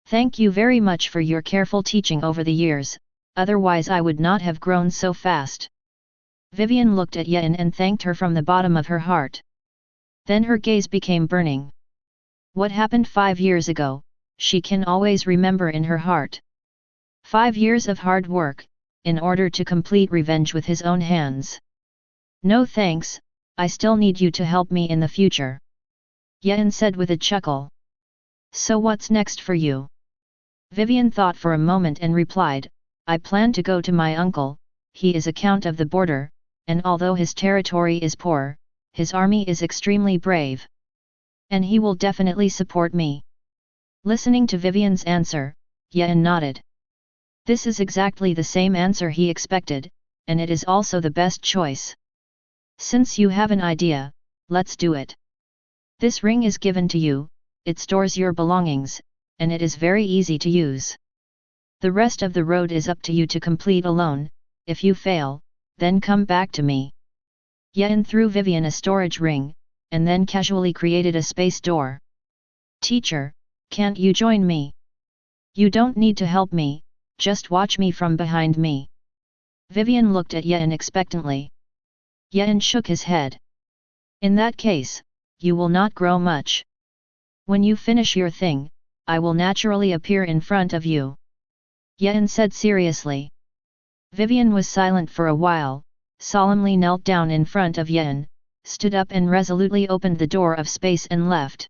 Thank you very much for your careful teaching over the years, otherwise I would not have grown so fast. Vivian looked at Yen and thanked her from the bottom of her heart. Then her gaze became burning. What happened 5 years ago, she can always remember in her heart. 5 years of hard work, in order to complete revenge with his own hands. No thanks, I still need you to help me in the future. Yen said with a chuckle. So what's next for you? Vivian thought for a moment and replied, I plan to go to my uncle, he is a count of the border, and although his territory is poor, his army is extremely brave. And he will definitely support me. Listening to Vivian's answer, Yen nodded. This is exactly the same answer he expected, and it is also the best choice. Since you have an idea, let's do it. This ring is given to you, it stores your belongings, and it is very easy to use. The rest of the road is up to you to complete alone. If you fail, then come back to me. Yen threw Vivian a storage ring, and then casually created a space door. Teacher, can't you join me? You don't need to help me, just watch me from behind me. Vivian looked at Yen expectantly. Yen shook his head. In that case, you will not grow much. When you finish your thing, I will naturally appear in front of you. Yen said seriously. Vivian was silent for a while, solemnly knelt down in front of Yen, stood up and resolutely opened the door of space and left.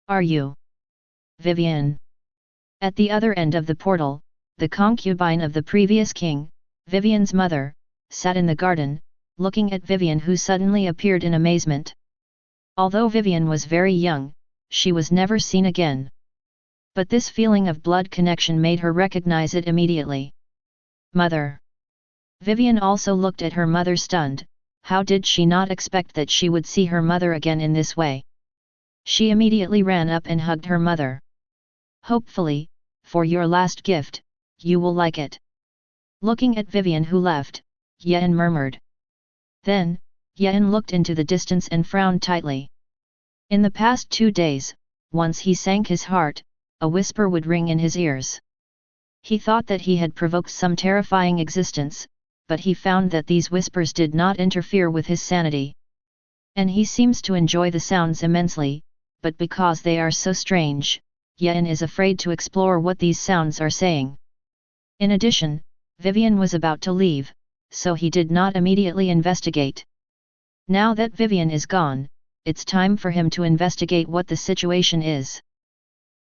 Are you Vivian? At the other end of the portal, the concubine of the previous king, Vivian's mother, sat in the garden, looking at Vivian who suddenly appeared in amazement. Although Vivian was very young, she was never seen again. But this feeling of blood connection made her recognize it immediately. Mother. Vivian also looked at her mother stunned. How did she not expect that she would see her mother again in this way? She immediately ran up and hugged her mother. Hopefully, for your last gift, you will like it. Looking at Vivian who left, Yen murmured. Then, Yen looked into the distance and frowned tightly. In the past 2 days, once he sank his heart, a whisper would ring in his ears. He thought that he had provoked some terrifying existence, but he found that these whispers did not interfere with his sanity. And he seems to enjoy the sounds immensely, but because they are so strange, Yen is afraid to explore what these sounds are saying. In addition, Vivian was about to leave, so he did not immediately investigate. Now that Vivian is gone, it's time for him to investigate what the situation is.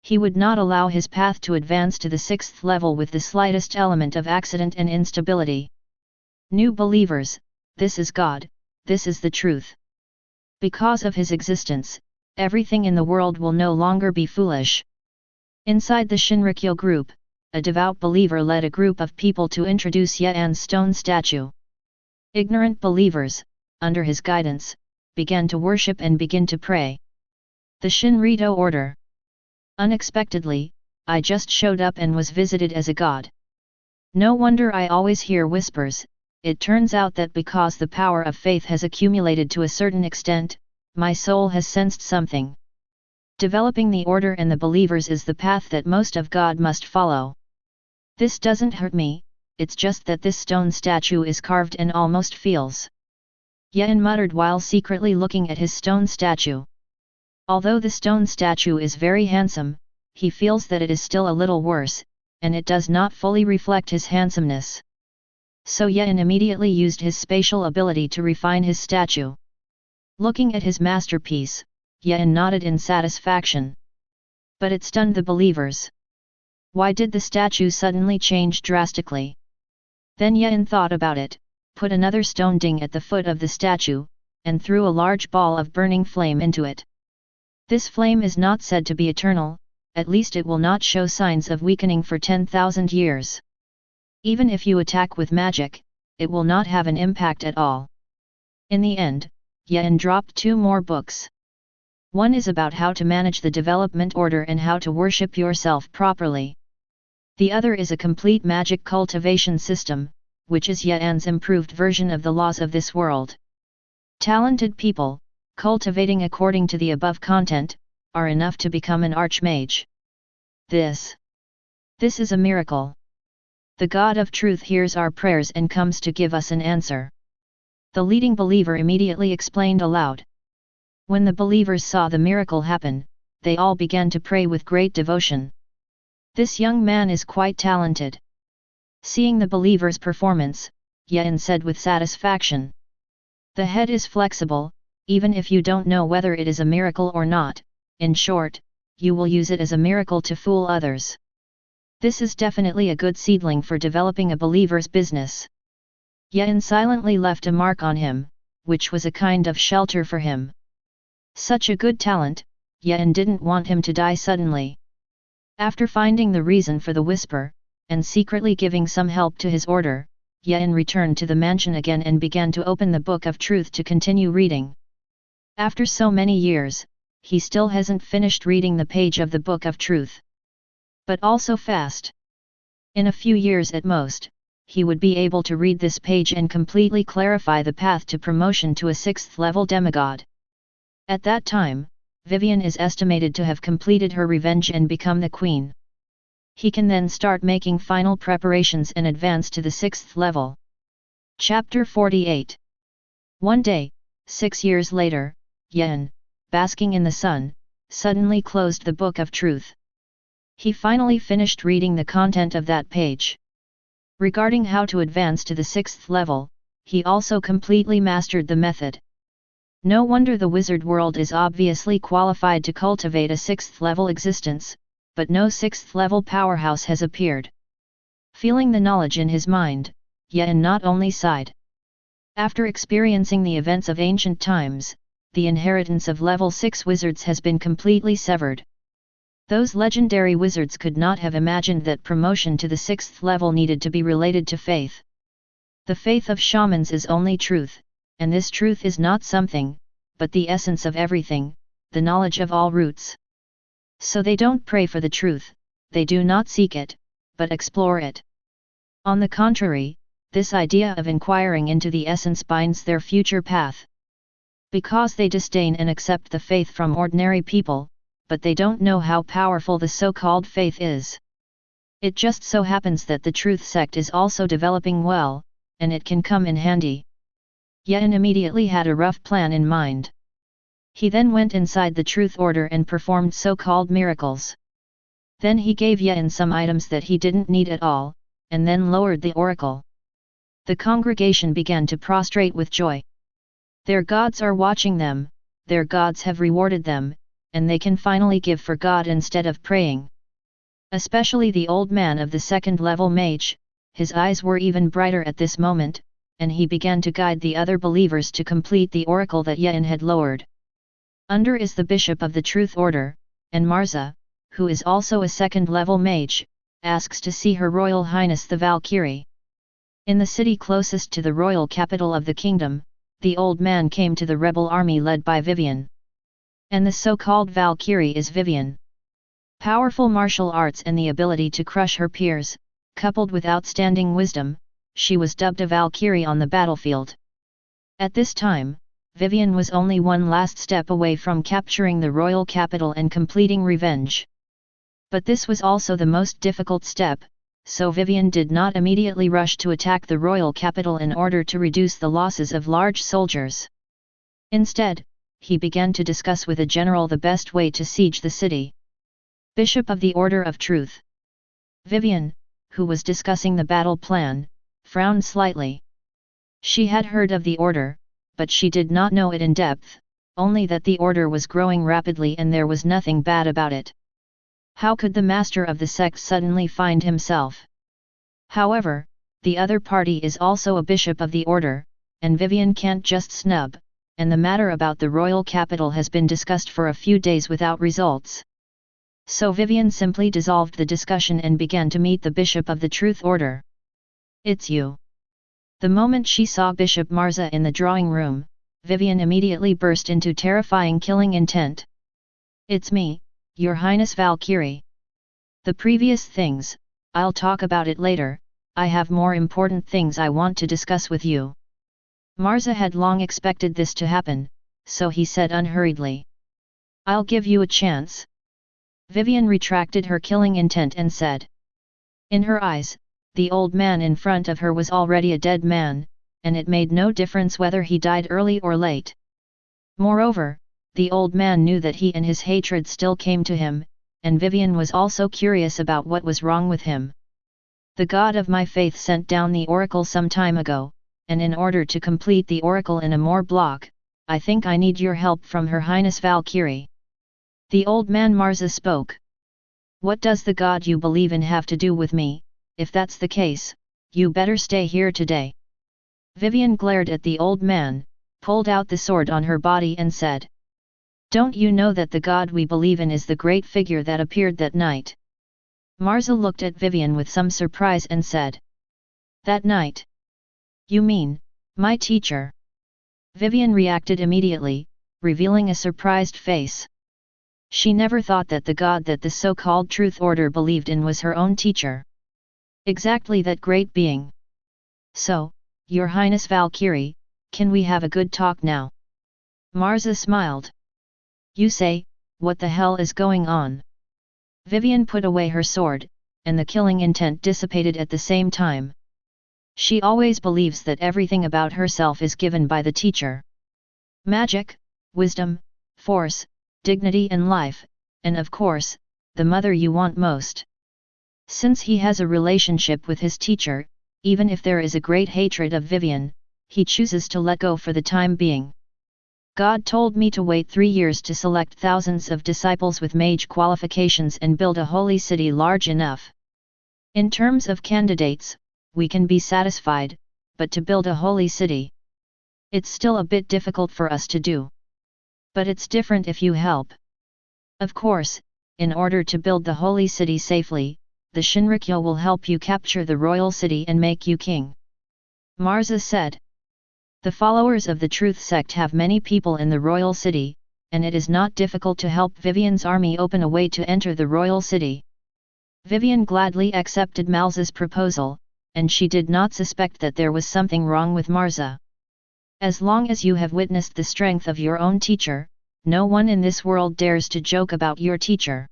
He would not allow his path to advance to the 6th level with the slightest element of accident and instability. New believers, this is God, this is the truth. Because of his existence, everything in the world will no longer be foolish. Inside the Shinrikyo group, a devout believer led a group of people to introduce Yen's stone statue. Ignorant believers, under his guidance, began to worship and begin to pray. The Shinrito order. Unexpectedly, I just showed up and was visited as a god. No wonder I always hear whispers. It turns out that because the power of faith has accumulated to a certain extent, my soul has sensed something. Developing the order and the believers is the path that most of God must follow. This doesn't hurt me, it's just that this stone statue is carved and almost feels Yen muttered while secretly looking at his stone statue. Although the stone statue is very handsome, he feels that it is still a little worse, and it does not fully reflect his handsomeness. So Yen immediately used his spatial ability to refine his statue. Looking at his masterpiece, Yen nodded in satisfaction. But it stunned the believers. Why did the statue suddenly change drastically? Then Yen thought about it, put another stone ding at the foot of the statue, and threw a large ball of burning flame into it. This flame is not said to be eternal, at least it will not show signs of weakening for 10,000 years. Even if you attack with magic, it will not have an impact at all. In the end, Yen dropped 2 more books. One is about how to manage the development order and how to worship yourself properly. The other is a complete magic cultivation system, which is Yen's improved version of the laws of this world. Talented people, cultivating according to the above content, are enough to become an archmage. This is a miracle. The God of Truth hears our prayers and comes to give us an answer. The leading believer immediately explained aloud. When the believers saw the miracle happen, they all began to pray with great devotion. This young man is quite talented. Seeing the believer's performance, Yen said with satisfaction. The head is flexible, even if you don't know whether it is a miracle or not, in short, you will use it as a miracle to fool others. This is definitely a good seedling for developing a believer's business. Yen silently left a mark on him, which was a kind of shelter for him. Such a good talent, Yen didn't want him to die suddenly. After finding the reason for the whisper, and secretly giving some help to his order, Yen returned to the mansion again and began to open the Book of Truth to continue reading. After so many years, he still hasn't finished reading the page of the Book of Truth. But also fast. In a few years at most, he would be able to read this page and completely clarify the path to promotion to a 6th level demigod. At that time, Vivian is estimated to have completed her revenge and become the queen. He can then start making final preparations and advance to the 6th level. Chapter 48. One day, 6 years later, Yen, basking in the sun, suddenly closed the Book of Truth. He finally finished reading the content of that page. Regarding how to advance to the 6th level, he also completely mastered the method. No wonder the wizard world is obviously qualified to cultivate a 6th level existence, but no 6th level powerhouse has appeared. Feeling the knowledge in his mind, Yen not only sighed. After experiencing the events of ancient times, the inheritance of level 6 wizards has been completely severed. Those legendary wizards could not have imagined that promotion to the 6th level needed to be related to faith. The faith of shamans is only truth, and this truth is not something, but the essence of everything, the knowledge of all roots. So they don't pray for the truth, they do not seek it, but explore it. On the contrary, this idea of inquiring into the essence binds their future path. Because they disdain and accept the faith from ordinary people, but they don't know how powerful the so-called faith is. It just so happens that the truth sect is also developing well, and it can come in handy. Yen immediately had a rough plan in mind. He then went inside the truth order and performed so-called miracles. Then he gave Yen some items that he didn't need at all, and then lowered the oracle. The congregation began to prostrate with joy. Their gods are watching them, their gods have rewarded them, and they can finally give for God instead of praying. Especially the old man of the 2nd level mage, his eyes were even brighter at this moment, and he began to guide the other believers to complete the oracle that Yen had lowered. Under is the bishop of the truth order, and Marza, who is also a 2nd level mage, asks to see Her Royal Highness the Valkyrie. In the city closest to the royal capital of the kingdom, the old man came to the rebel army led by Vivian. And the so-called Valkyrie is Vivian. Powerful martial arts and the ability to crush her peers, coupled with outstanding wisdom, she was dubbed a Valkyrie on the battlefield. At this time, Vivian was only one last step away from capturing the royal capital and completing revenge. But this was also the most difficult step, so Vivian did not immediately rush to attack the royal capital in order to reduce the losses of large soldiers. Instead, he began to discuss with a general the best way to siege the city. Bishop of the Order of Truth. Vivian, who was discussing the battle plan, frowned slightly. She had heard of the order, but she did not know it in depth, only that the order was growing rapidly and there was nothing bad about it. How could the master of the sect suddenly find himself? However, the other party is also a bishop of the order, and Vivian can't just snub, and the matter about the royal capital has been discussed for a few days without results. So Vivian simply dissolved the discussion and began to meet the bishop of the Truth Order. "It's you." The moment she saw Bishop Marza in the drawing room, Vivian immediately burst into terrifying killing intent. "It's me, Your Highness Valkyrie. The previous things, I'll talk about it later, I have more important things I want to discuss with you." Marza had long expected this to happen, so he said unhurriedly. "I'll give you a chance." Vivian retracted her killing intent and said. In her eyes, the old man in front of her was already a dead man, and it made no difference whether he died early or late. Moreover, the old man knew that he and his hatred still came to him, and Vivian was also curious about what was wrong with him. "The god of my faith sent down the oracle some time ago, and in order to complete the oracle in a more block, I think I need your help from Her Highness Valkyrie." The old man Marza spoke. "What does the god you believe in have to do with me? If that's the case, you better stay here today." Vivian glared at the old man, pulled out the sword on her body and said. "Don't you know that the god we believe in is the great figure that appeared that night?" Marza looked at Vivian with some surprise and said. "That night? You mean, my teacher?" Vivian reacted immediately, revealing a surprised face. She never thought that the god that the so-called Truth Order believed in was her own teacher. Exactly that great being. "So, Your Highness Valkyrie, can we have a good talk now?" Marza smiled. "You say, what the hell is going on?" Vivian put away her sword, and the killing intent dissipated at the same time. She always believes that everything about herself is given by the teacher. Magic, wisdom, force, dignity and life, and of course, the mother you want most. Since he has a relationship with his teacher, even if there is a great hatred of Vivian, he chooses to let go for the time being. "God told me to wait 3 years to select thousands of disciples with mage qualifications and build a holy city large enough. In terms of candidates, we can be satisfied, but to build a holy city, it's still a bit difficult for us to do. But it's different if you help. Of course, in order to build the holy city safely, the Shinrikyo will help you capture the royal city and make you king," Marza said. "The followers of the Truth sect have many people in the royal city, and it is not difficult to help Vivian's army open a way to enter the royal city." Vivian gladly accepted Marza's proposal, and she did not suspect that there was something wrong with Marza. "As long as you have witnessed the strength of your own teacher, no one in this world dares to joke about your teacher."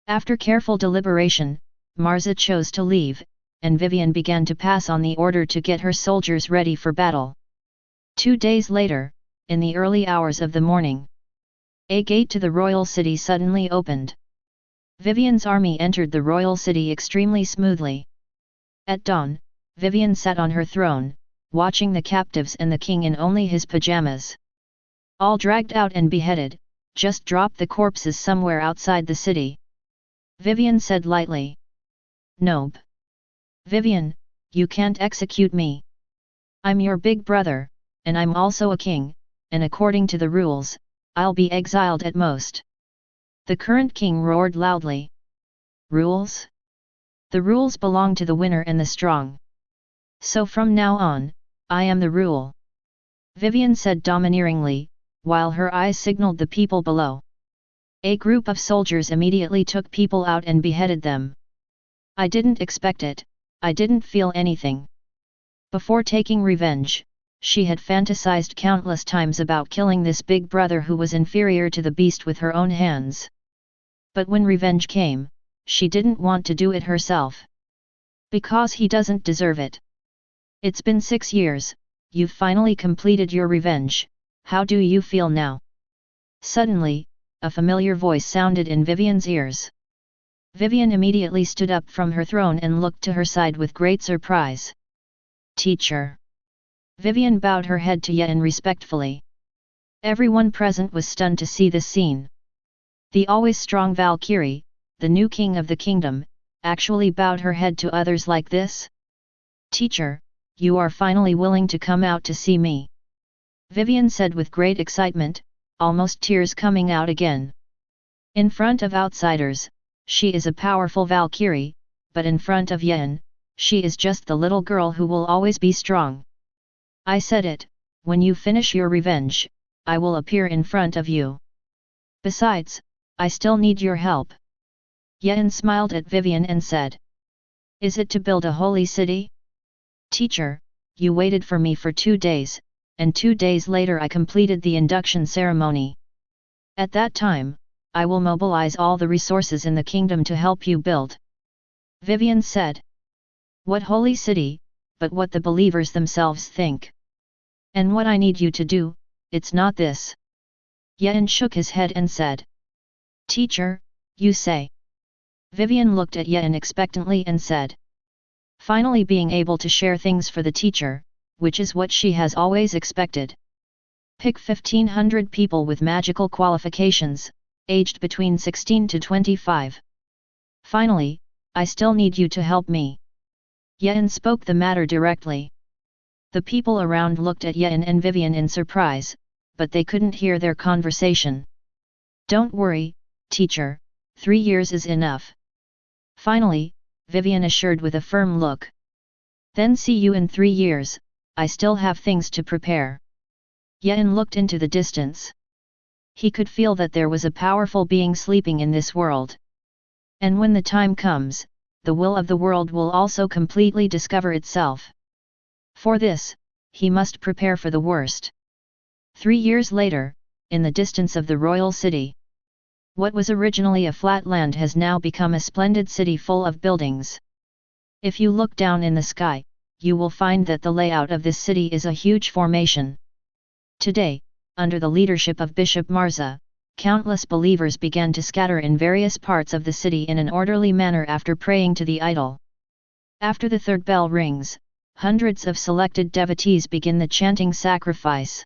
After careful deliberation, Marza chose to leave, and Vivian began to pass on the order to get her soldiers ready for battle. 2 days later, in the early hours of the morning, a gate to the royal city suddenly opened. Vivian's army entered the royal city extremely smoothly. At dawn, Vivian sat on her throne, watching the captives and the king in only his pajamas. All dragged out and beheaded, just drop the corpses somewhere outside the city. Vivian said lightly. "Nope. Vivian, you can't execute me. I'm your big brother, and I'm also a king, and according to the rules, I'll be exiled at most." The current king roared loudly. "Rules? The rules belong to the winner and the strong. So from now on, I am the rule," Vivian said domineeringly, while her eyes signaled the people below. A group of soldiers immediately took people out and beheaded them. "I didn't expect it, I didn't feel anything." Before taking revenge, she had fantasized countless times about killing this big brother who was inferior to the beast with her own hands. But when revenge came, she didn't want to do it herself. Because he doesn't deserve it. It's been 6 years, you've finally completed your revenge, how do you feel now? Suddenly, a familiar voice sounded in Vivian's ears. Vivian immediately stood up from her throne and looked to her side with great surprise. Teacher. Vivian bowed her head to Yen respectfully. Everyone present was stunned to see this scene. The always strong Valkyrie, the new king of the kingdom, actually bowed her head to others like this? Teacher, you are finally willing to come out to see me. Vivian said with great excitement, almost tears coming out again. In front of outsiders, she is a powerful Valkyrie, but in front of Yen, she is just the little girl who will always be strong. I said it, when you finish your revenge, I will appear in front of you. Besides, I still need your help. Yen smiled at Vivian and said. Is it to build a holy city? Teacher, you waited for me for 2 days, and 2 days later I completed the induction ceremony. At that time, I will mobilize all the resources in the kingdom to help you build. Vivian said. What holy city, but what the believers themselves think. And what I need you to do, it's not this. Yen shook his head and said. Teacher, you say. Vivian looked at Yen expectantly and said. Finally being able to share things for the teacher, which is what she has always expected. Pick 1500 people with magical qualifications, aged between 16 to 25. Finally, I still need you to help me. Yen spoke the matter directly. The people around looked at Yen and Vivian in surprise, but they couldn't hear their conversation. Don't worry, teacher, 3 years is enough. Finally, Vivian assured with a firm look. Then see you in 3 years, I still have things to prepare. Yen looked into the distance. He could feel that there was a powerful being sleeping in this world. And when the time comes, the will of the world will also completely discover itself. For this, he must prepare for the worst. 3 years later, in the distance of the royal city. What was originally a flat land has now become a splendid city full of buildings. If you look down in the sky, you will find that the layout of this city is a huge formation. Today, under the leadership of Bishop Marza, countless believers began to scatter in various parts of the city in an orderly manner after praying to the idol. After the third bell rings, hundreds of selected devotees begin the chanting sacrifice.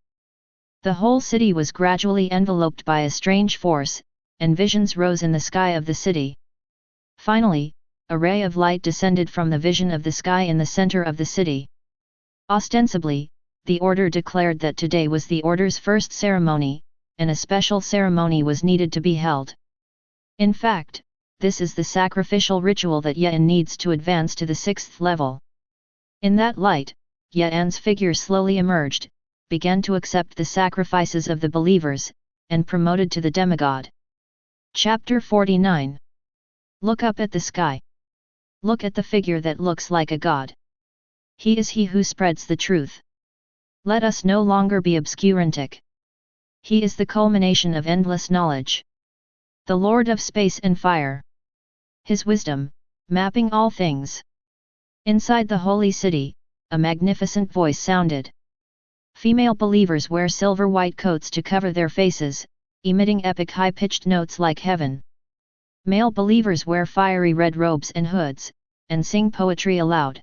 The whole city was gradually enveloped by a strange force, and visions rose in the sky of the city. Finally, a ray of light descended from the vision of the sky in the center of the city. Ostensibly, the order declared that today was the order's first ceremony, and a special ceremony was needed to be held. In fact, this is the sacrificial ritual that Yen needs to advance to the 6th level. In that light, Yen's figure slowly emerged, began to accept the sacrifices of the believers, and promoted to the demigod. Chapter 49. Look up at the sky. Look at the figure that looks like a god. He is he who spreads the truth. Let us no longer be obscurantic. He is the culmination of endless knowledge. The Lord of space and fire. His wisdom, mapping all things. Inside the holy city, a magnificent voice sounded. Female believers wear silver white coats to cover their faces, emitting epic high-pitched notes like heaven. Male believers wear fiery red robes and hoods, and sing poetry aloud.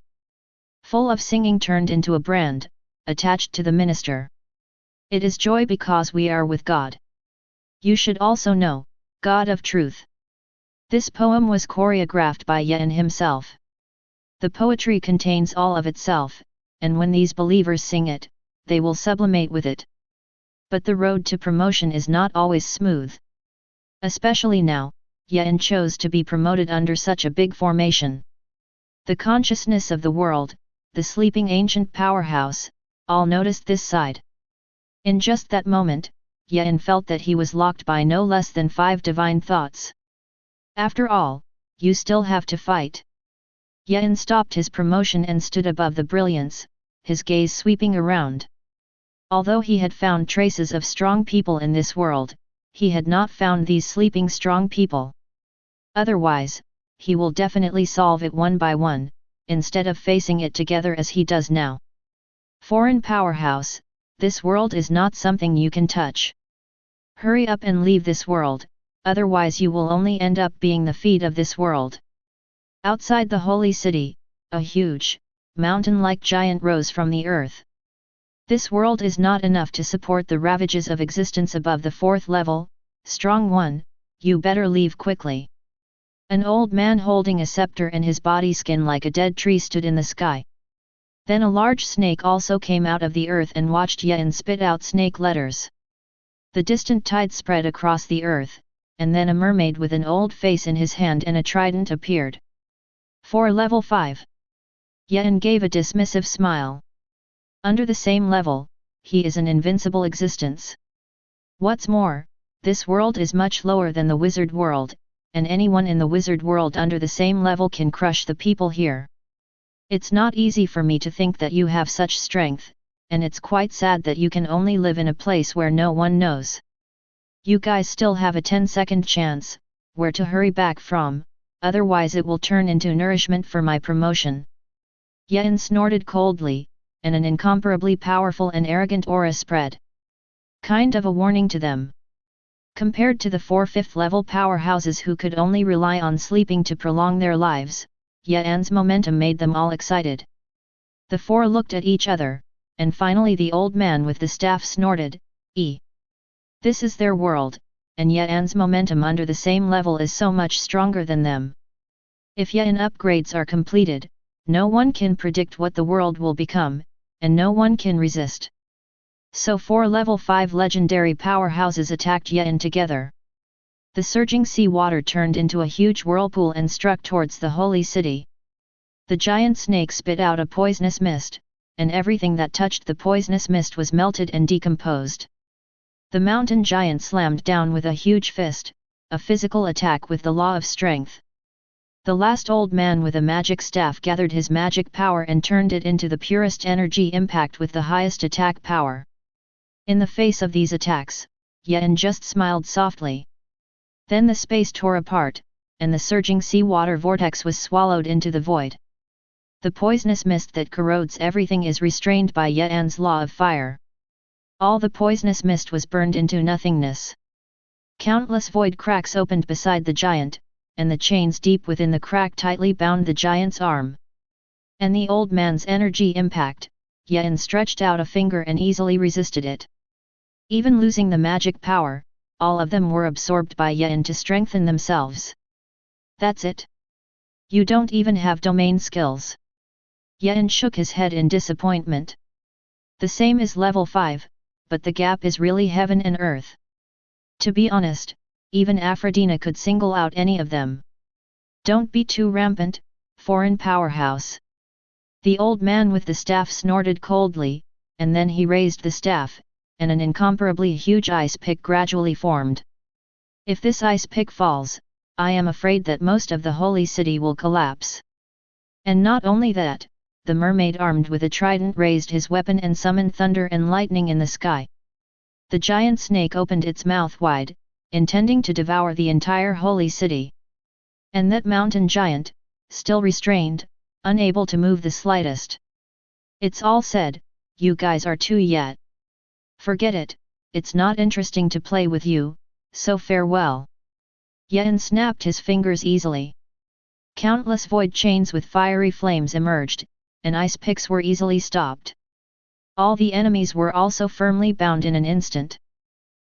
Full of singing turned into a brand, attached to the minister. It is joy because we are with God. You should also know, God of truth. This poem was choreographed by Yen himself. The poetry contains all of itself, and when these believers sing it, they will sublimate with it. But the road to promotion is not always smooth. Especially now, Yen chose to be promoted under such a big formation. The consciousness of the world, the sleeping ancient powerhouse, all noticed this side. In just that moment, Yen felt that he was locked by no less than 5 divine thoughts. After all, you still have to fight. Yen stopped his promotion and stood above the brilliance, his gaze sweeping around. Although he had found traces of strong people in this world, he had not found these sleeping strong people. Otherwise, he will definitely solve it one by one, instead of facing it together as he does now. Foreign powerhouse, this world is not something you can touch. Hurry up and leave this world, otherwise you will only end up being the feet of this world. Outside the holy city, a huge, mountain-like giant rose from the earth. This world is not enough to support the ravages of existence above the fourth level. Strong one, you better leave quickly. An old man holding a scepter and his body skin like a dead tree stood in the sky. Then a large snake also came out of the earth and watched Yen spit out snake letters. The distant tide spread across the earth, and then a mermaid with an old face in his hand and a trident appeared. For level 5. Yen gave a dismissive smile. Under the same level, he is an invincible existence. What's more, this world is much lower than the wizard world, and anyone in the wizard world under the same level can crush the people here. It's not easy for me to think that you have such strength, and it's quite sad that you can only live in a place where no one knows. You guys still have a 10-second chance, where to hurry back from, otherwise it will turn into nourishment for my promotion. Yen snorted coldly, and an incomparably powerful and arrogant aura spread. Kind of a warning to them. Compared to the 4 5th-level powerhouses who could only rely on sleeping to prolong their lives, Yen's momentum made them all excited. The 4 looked at each other, and finally the old man with the staff snorted, This is their world, and Yen's momentum under the same level is so much stronger than them. If Yen upgrades are completed, no one can predict what the world will become, and no one can resist. So 4 level 5 legendary powerhouses attacked Yen together. The surging sea water turned into a huge whirlpool and struck towards the holy city. The giant snake spit out a poisonous mist, and everything that touched the poisonous mist was melted and decomposed. The mountain giant slammed down with a huge fist, a physical attack with the law of strength. The last old man with a magic staff gathered his magic power and turned it into the purest energy impact with the highest attack power. In the face of these attacks, Yen just smiled softly. Then the space tore apart, and the surging seawater vortex was swallowed into the void. The poisonous mist that corrodes everything is restrained by Yen's law of fire. All the poisonous mist was burned into nothingness. Countless void cracks opened beside the giant, and the chains deep within the crack tightly bound the giant's arm. And the old man's energy impact, Yen stretched out a finger and easily resisted it. Even losing the magic power, all of them were absorbed by Yen to strengthen themselves. That's it. You don't even have domain skills. Yen shook his head in disappointment. The same is level 5, but the gap is really heaven and earth. To be honest, even Aphrodite could single out any of them. Don't be too rampant, foreign powerhouse. The old man with the staff snorted coldly, and then he raised the staff, and an incomparably huge ice pick gradually formed. If this ice pick falls, I am afraid that most of the holy city will collapse. And not only that, the mermaid armed with a trident raised his weapon and summoned thunder and lightning in the sky. The giant snake opened its mouth wide, intending to devour the entire holy city. And that mountain giant, still restrained, unable to move the slightest. It's all said, you guys are too yet. Forget it, it's not interesting to play with you, so farewell. Yen snapped his fingers easily. Countless void chains with fiery flames emerged, and ice picks were easily stopped. All the enemies were also firmly bound in an instant.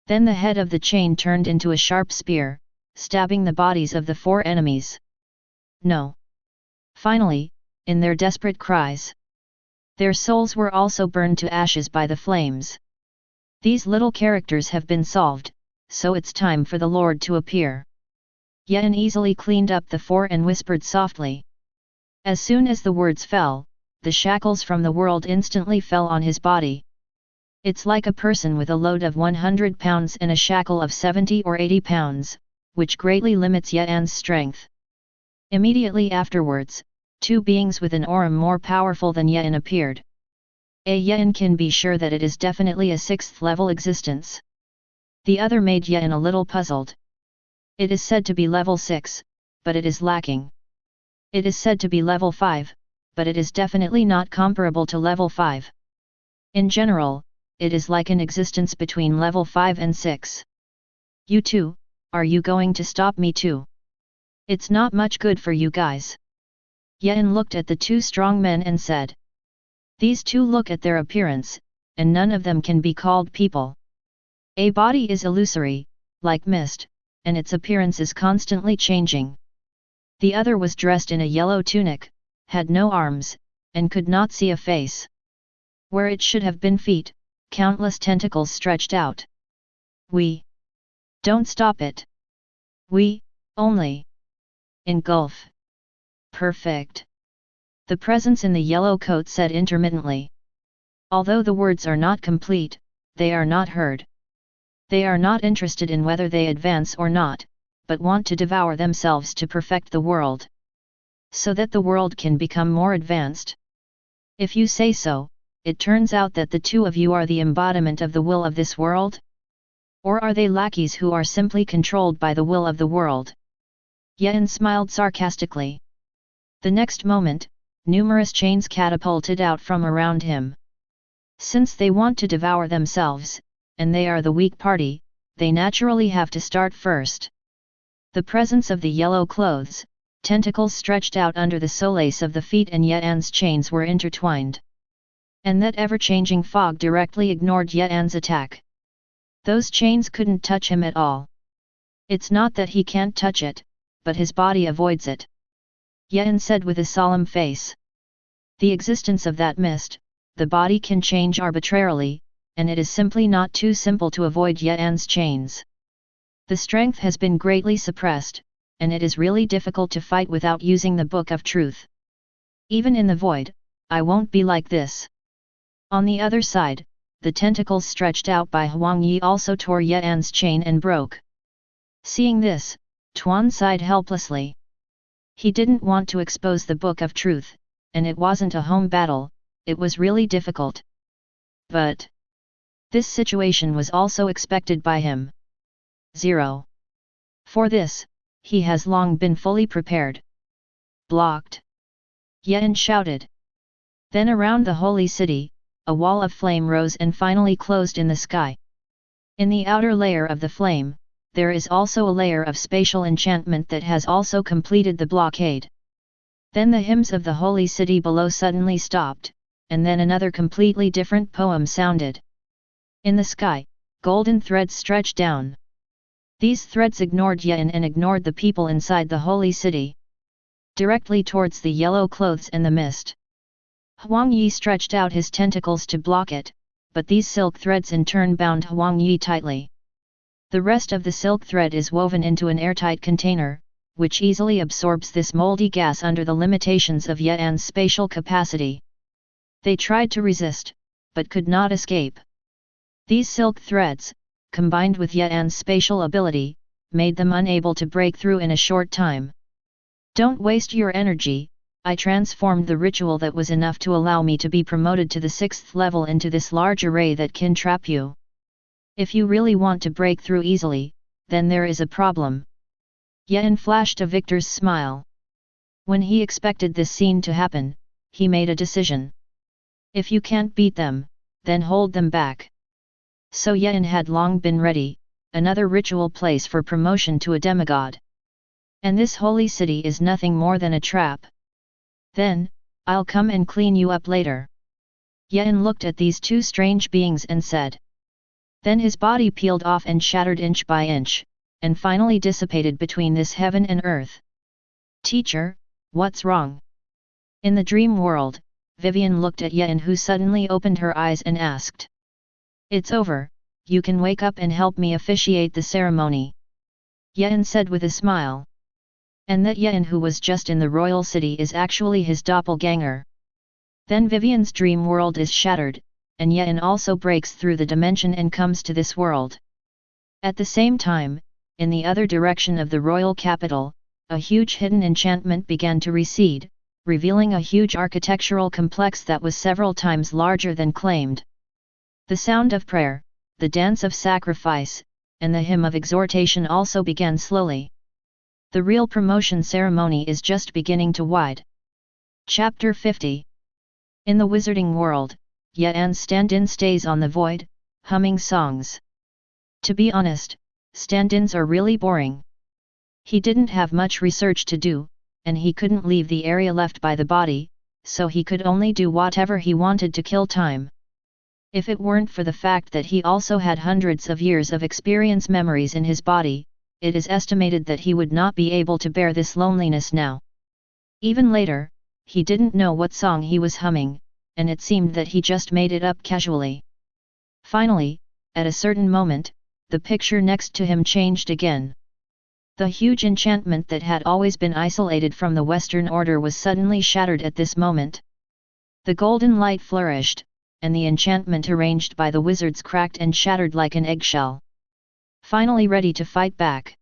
Then the head of the chain turned into a sharp spear, stabbing the bodies of the 4 enemies. No. Finally, in their desperate cries, their souls were also burned to ashes by the flames. These little characters have been solved, so it's time for the Lord to appear. Yen easily cleaned up the 4 and whispered softly. As soon as the words fell, the shackles from the world instantly fell on his body. It's like a person with a load of 100 pounds and a shackle of 70 or 80 pounds, which greatly limits Yen's strength. Immediately afterwards, 2 beings with an aura more powerful than Yen appeared. Yen can be sure that it is definitely a 6th level existence. The other made Yen a little puzzled. It is said to be level 6, but it is lacking. It is said to be level 5, but it is definitely not comparable to level 5. In general, it is like an existence between level 5 and 6. You two, are you going to stop me too? It's not much good for you guys. Yen looked at the two strong men and said. These two look at their appearance, and none of them can be called people. A body is illusory, like mist, and its appearance is constantly changing. The other was dressed in a yellow tunic, had no arms, and could not see a face. Where it should have been feet, countless tentacles stretched out. We don't stop it. We only engulf. Perfect. The presence in the yellow coat said intermittently. Although the words are not complete, they are not heard. They are not interested in whether they advance or not, but want to devour themselves to perfect the world, so that the world can become more advanced. If you say so, it turns out that the two of you are the embodiment of the will of this world? Or are they lackeys who are simply controlled by the will of the world? Yen smiled sarcastically. The next moment, numerous chains catapulted out from around him. Since they want to devour themselves, and they are the weak party, they naturally have to start first. The presence of the yellow clothes, tentacles stretched out under the solace of the feet and Yetan's chains were intertwined. And that ever-changing fog directly ignored Yetan's attack. Those chains couldn't touch him at all. It's not that he can't touch it, but his body avoids it. Yetan said with a solemn face. The existence of that mist, the body can change arbitrarily, and it is simply not too simple to avoid Yetan's chains. The strength has been greatly suppressed, and it is really difficult to fight without using the Book of Truth. Even in the void, I won't be like this. On the other side, the tentacles stretched out by Huang Yi also tore Yetan's chain and broke. Seeing this, Tuan sighed helplessly. He didn't want to expose the Book of Truth, and it wasn't a home battle, it was really difficult. But this situation was also expected by him. 0. For this, he has long been fully prepared. Blocked. Yetan shouted. Then around the holy city, a wall of flame rose and finally closed in the sky. In the outer layer of the flame, there is also a layer of spatial enchantment that has also completed the blockade. Then the hymns of the holy city below suddenly stopped, and then another completely different poem sounded. In the sky, golden threads stretched down. These threads ignored Yetan and ignored the people inside the holy city. Directly towards the yellow clothes and the mist. Huang Yi stretched out his tentacles to block it, but these silk threads in turn bound Huang Yi tightly. The rest of the silk thread is woven into an airtight container, which easily absorbs this moldy gas under the limitations of Yetan's spatial capacity. They tried to resist, but could not escape. These silk threads, combined with Yetan's spatial ability, made them unable to break through in a short time. Don't waste your energy, I transformed the ritual that was enough to allow me to be promoted to the 6th level into this large array that can trap you. If you really want to break through easily, then there is a problem. Yetan flashed a victor's smile. When he expected this scene to happen, he made a decision. If you can't beat them, then hold them back. So Yetan had long been ready, another ritual place for promotion to a demigod. And this holy city is nothing more than a trap. Then, I'll come and clean you up later. Yetan looked at these two strange beings and said. Then his body peeled off and shattered inch by inch, and finally dissipated between this heaven and earth. Teacher, what's wrong? In the dream world, Vivian looked at Yetan, who suddenly opened her eyes and asked. It's over, you can wake up and help me officiate the ceremony. Yetan said with a smile. And that Yetan who was just in the royal city is actually his doppelganger. Then Vivian's dream world is shattered, and Yetan also breaks through the dimension and comes to this world. At the same time, in the other direction of the royal capital, a huge hidden enchantment began to recede, revealing a huge architectural complex that was several times larger than claimed. The sound of prayer, the dance of sacrifice, and the hymn of exhortation also began slowly. The real promotion ceremony is just beginning to wide. Chapter 50. In the wizarding world, Yan stand-in stays on the void, humming songs. To be honest, stand-ins are really boring. He didn't have much research to do, and he couldn't leave the area left by the body, so he could only do whatever he wanted to kill time. If it weren't for the fact that he also had hundreds of years of experience memories in his body, it is estimated that he would not be able to bear this loneliness now. Even later, he didn't know what song he was humming, and it seemed that he just made it up casually. Finally, at a certain moment, the picture next to him changed again. The huge enchantment that had always been isolated from the Western Order was suddenly shattered at this moment. The golden light flourished, and the enchantment arranged by the wizards cracked and shattered like an eggshell. Finally ready to fight back,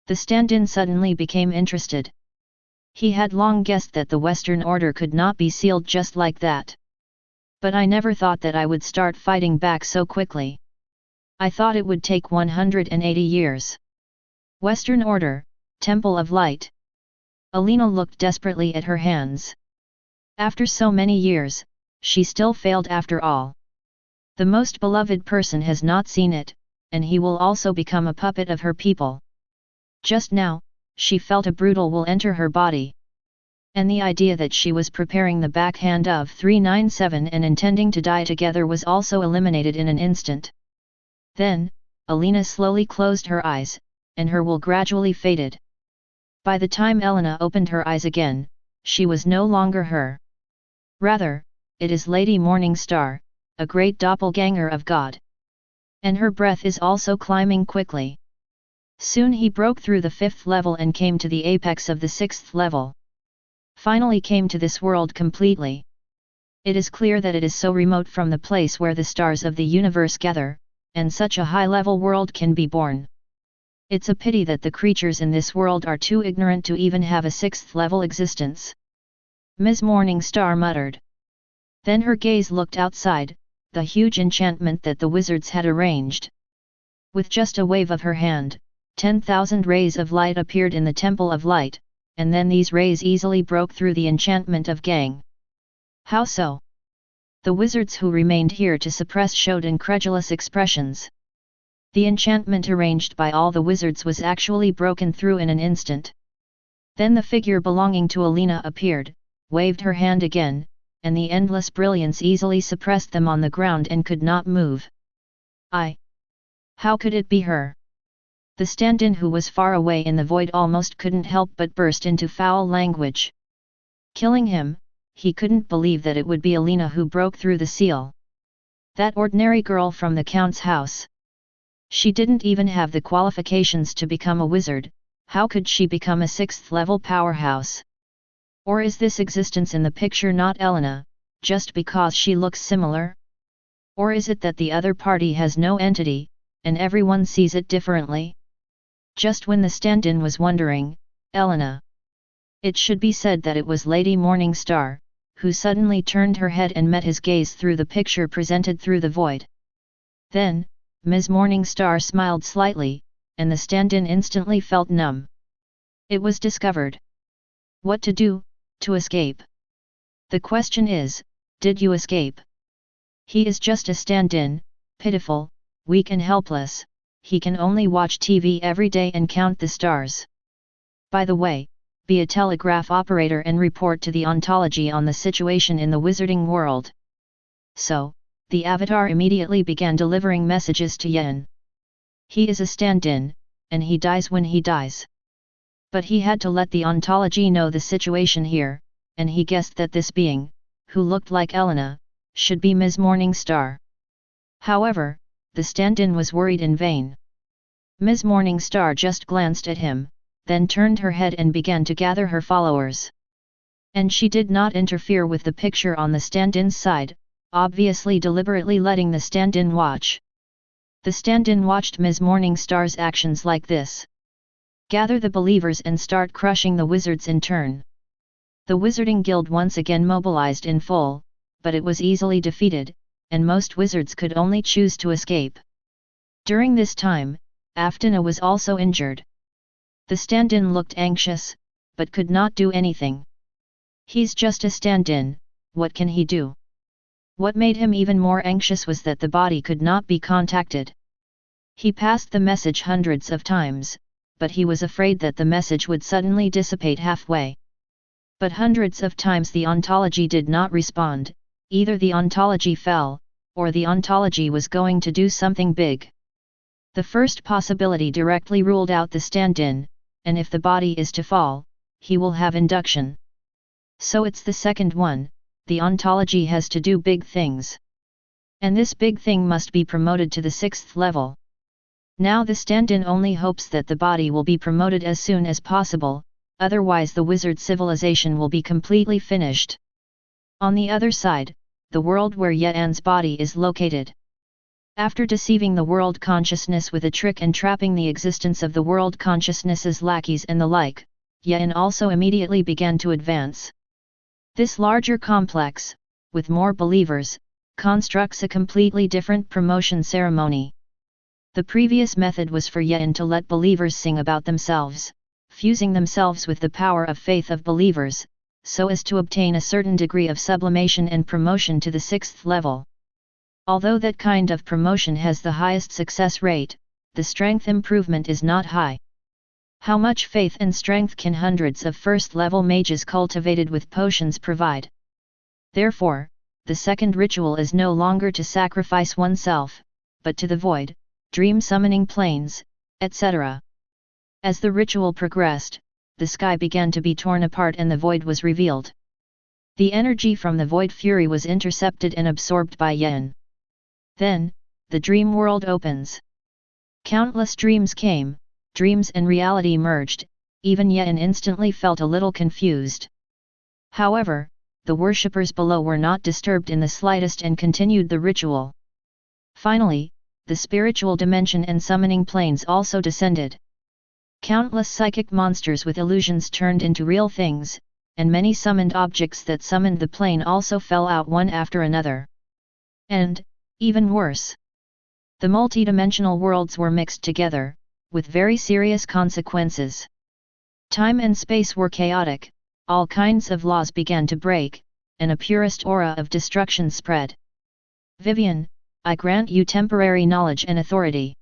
the stand-in suddenly became interested. He had long guessed that the Western Order could not be sealed just like that. But I never thought that I would start fighting back so quickly. I thought it would take 180 years. Western Order, Temple of Light. Alina looked desperately at her hands. After so many years, she still failed after all. The most beloved person has not seen it, and he will also become a puppet of her people. Just now, she felt a brutal will enter her body. And the idea that she was preparing the backhand of 397 and intending to die together was also eliminated in an instant. Then, Alina slowly closed her eyes, and her will gradually faded. By the time Elena opened her eyes again, she was no longer her. Rather, it is Lady Morningstar, a great doppelganger of God. And her breath is also climbing quickly. Soon he broke through the 5th level and came to the apex of the 6th level. Finally came to this world completely. It is clear that it is so remote from the place where the stars of the universe gather, and such a high-level world can be born. It's a pity that the creatures in this world are too ignorant to even have a 6th level existence. Ms. Morningstar muttered. Then her gaze looked outside, the huge enchantment that the wizards had arranged. With just a wave of her hand, 10,000 rays of light appeared in the Temple of Light, and then these rays easily broke through the enchantment of Gang. How so? The wizards who remained here to suppress showed incredulous expressions. The enchantment arranged by all the wizards was actually broken through in an instant. Then the figure belonging to Alina appeared, waved her hand again, and the endless brilliance easily suppressed them on the ground and could not move. How could it be her? The stand-in who was far away in the void almost couldn't help but burst into foul language. Killing him, he couldn't believe that it would be Alina who broke through the seal. That ordinary girl from the Count's house. She didn't even have the qualifications to become a wizard, how could she become a 6th level powerhouse? Or is this existence in the picture not Elena, just because she looks similar? Or is it that the other party has no entity, and everyone sees it differently? Just when the stand-in was wondering, Elena. It should be said that it was Lady Morningstar, who suddenly turned her head and met his gaze through the picture presented through the void. Then, Ms. Morningstar smiled slightly, and the stand-in instantly felt numb. It was discovered. What to do, to escape? The question is, did you escape? He is just a stand-in, pitiful, weak and helpless. He can only watch TV every day and count the stars. By the way, be a telegraph operator and report to the ontology on the situation in the wizarding world. So, the avatar immediately began delivering messages to Yen. He is a stand-in, and he dies when he dies. But he had to let the ontology know the situation here, and he guessed that this being, who looked like Elena, should be Ms. Morningstar. However, the stand-in was worried in vain. Ms. Morningstar just glanced at him, then turned her head and began to gather her followers. And she did not interfere with the picture on the stand-in's side, obviously deliberately letting the stand-in watch. The stand-in watched Ms. Morningstar's actions like this. Gather the believers and start crushing the wizards in turn. The Wizarding Guild once again mobilized in full, but it was easily defeated, and most wizards could only choose to escape. During this time, Aftina was also injured. The stand-in looked anxious, but could not do anything. He's just a stand-in, what can he do? What made him even more anxious was that the body could not be contacted. He passed the message hundreds of times, but he was afraid that the message would suddenly dissipate halfway. But hundreds of times the ontology did not respond, either the ontology fell, or the ontology was going to do something big. The first possibility directly ruled out the stand-in, and if the body is to fall, he will have induction. So it's the second one, the ontology has to do big things. And this big thing must be promoted to the 6th level. Now the stand-in only hopes that the body will be promoted as soon as possible, otherwise the wizard civilization will be completely finished. On the other side, the world where Yan's body is located. After deceiving the world consciousness with a trick and trapping the existence of the world consciousness's lackeys and the like, Yan also immediately began to advance. This larger complex, with more believers, constructs a completely different promotion ceremony. The previous method was for Yan to let believers sing about themselves, fusing themselves with the power of faith of believers, so as to obtain a certain degree of sublimation and promotion to the 6th level. Although that kind of promotion has the highest success rate, the strength improvement is not high. How much faith and strength can hundreds of first-level mages cultivated with potions provide? Therefore, the second ritual is no longer to sacrifice oneself, but to the void, dream summoning planes, etc. As the ritual progressed, the sky began to be torn apart and the void was revealed. The energy from the void fury was intercepted and absorbed by Yan. Then, the dream world opens. Countless dreams came, dreams and reality merged, even Yan instantly felt a little confused. However, the worshippers below were not disturbed in the slightest and continued the ritual. Finally, the spiritual dimension and summoning planes also descended. Countless psychic monsters with illusions turned into real things, and many summoned objects that summoned the plane also fell out one after another. And, even worse, the multidimensional worlds were mixed together, with very serious consequences. Time and space were chaotic, all kinds of laws began to break, and a purest aura of destruction spread. Vivian, I grant you temporary knowledge and authority.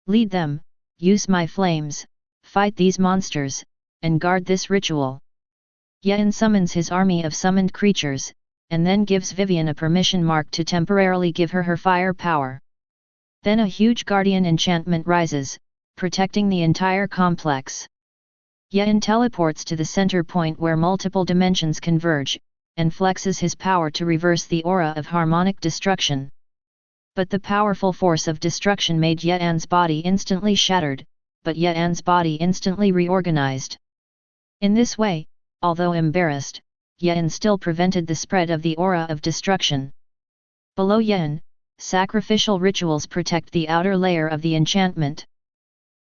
Lead them, use my flames, fight these monsters, and guard this ritual. Yan summons his army of summoned creatures, and then gives Vivian a permission mark to temporarily give her her fire power. Then a huge guardian enchantment rises, protecting the entire complex. Yan teleports to the center point where multiple dimensions converge, and flexes his power to reverse the aura of harmonic destruction. But the powerful force of destruction made Yan's body instantly shattered, but Yan's body instantly reorganized. In this way, although embarrassed, Yan still prevented the spread of the aura of destruction. Below Yan, sacrificial rituals protect the outer layer of the enchantment.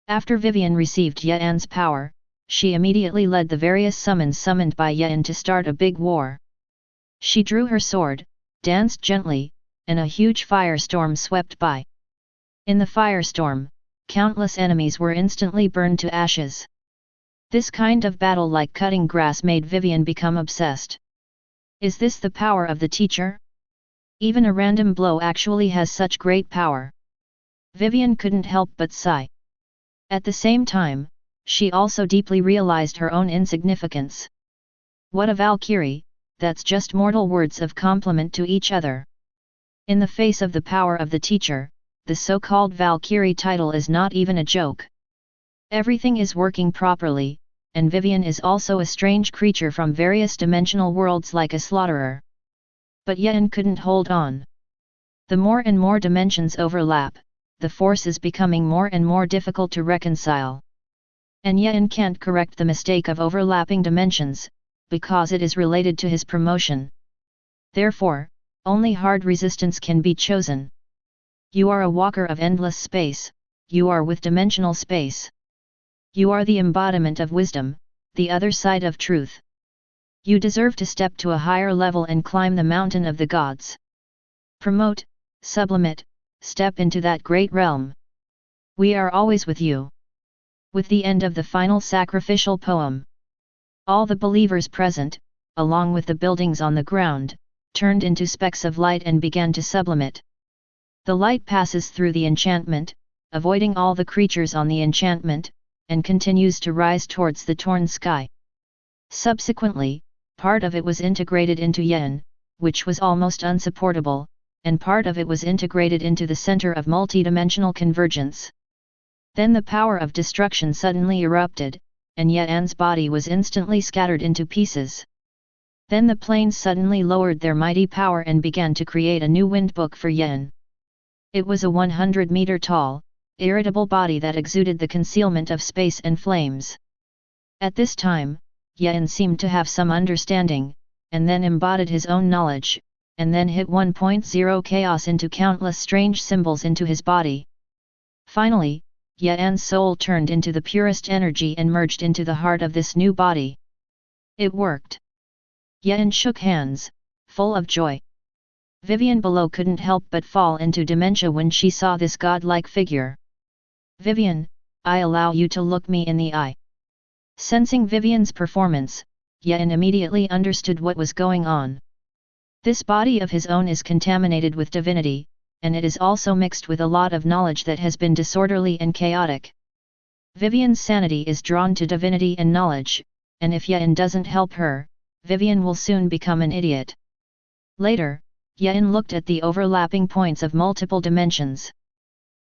After Vivian received Yan's power, she immediately led the various summons summoned by Yan to start a big war. She drew her sword, danced gently, and a huge firestorm swept by. In the firestorm, countless enemies were instantly burned to ashes. This kind of battle, like cutting grass, made Vivian become obsessed. Is this the power of the teacher? Even a random blow actually has such great power. Vivian couldn't help but sigh. At the same time, she also deeply realized her own insignificance. What a Valkyrie, that's just mortal words of compliment to each other. In the face of the power of the teacher, the so-called Valkyrie title is not even a joke. Everything is working properly, and Vivian is also a strange creature from various dimensional worlds like a slaughterer. But Yan couldn't hold on. The more and more dimensions overlap, the force is becoming more and more difficult to reconcile. And Yan can't correct the mistake of overlapping dimensions, because it is related to his promotion. Therefore, only hard resistance can be chosen. You are a walker of endless space, you are with dimensional space. You are the embodiment of wisdom, the other side of truth. You deserve to step to a higher level and climb the mountain of the gods. Promote, sublimate, step into that great realm. We are always with you. With the end of the final sacrificial poem, all the believers present, along with the buildings on the ground, turned into specks of light and began to sublimate. The light passes through the enchantment, avoiding all the creatures on the enchantment, and continues to rise towards the torn sky. Subsequently, part of it was integrated into Yen, which was almost unsupportable, and part of it was integrated into the center of multidimensional convergence. Then the power of destruction suddenly erupted, and Yen's body was instantly scattered into pieces. Then the planes suddenly lowered their mighty power and began to create a new windbook for Yen. It was a 100-meter tall, irritable body that exuded the concealment of space and flames. At this time, Yen seemed to have some understanding, and then embodied his own knowledge, and then hit 1.0 chaos into countless strange symbols into his body. Finally, Yen's soul turned into the purest energy and merged into the heart of this new body. It worked. Yen shook hands, full of joy. Vivian below couldn't help but fall into dementia when she saw this godlike figure. "Vivian, I allow you to look me in the eye." Sensing Vivian's performance, Yen immediately understood what was going on. This body of his own is contaminated with divinity, and it is also mixed with a lot of knowledge that has been disorderly and chaotic. Vivian's sanity is drawn to divinity and knowledge, and if Yen doesn't help her, Vivian will soon become an idiot. Later, Yen looked at the overlapping points of multiple dimensions.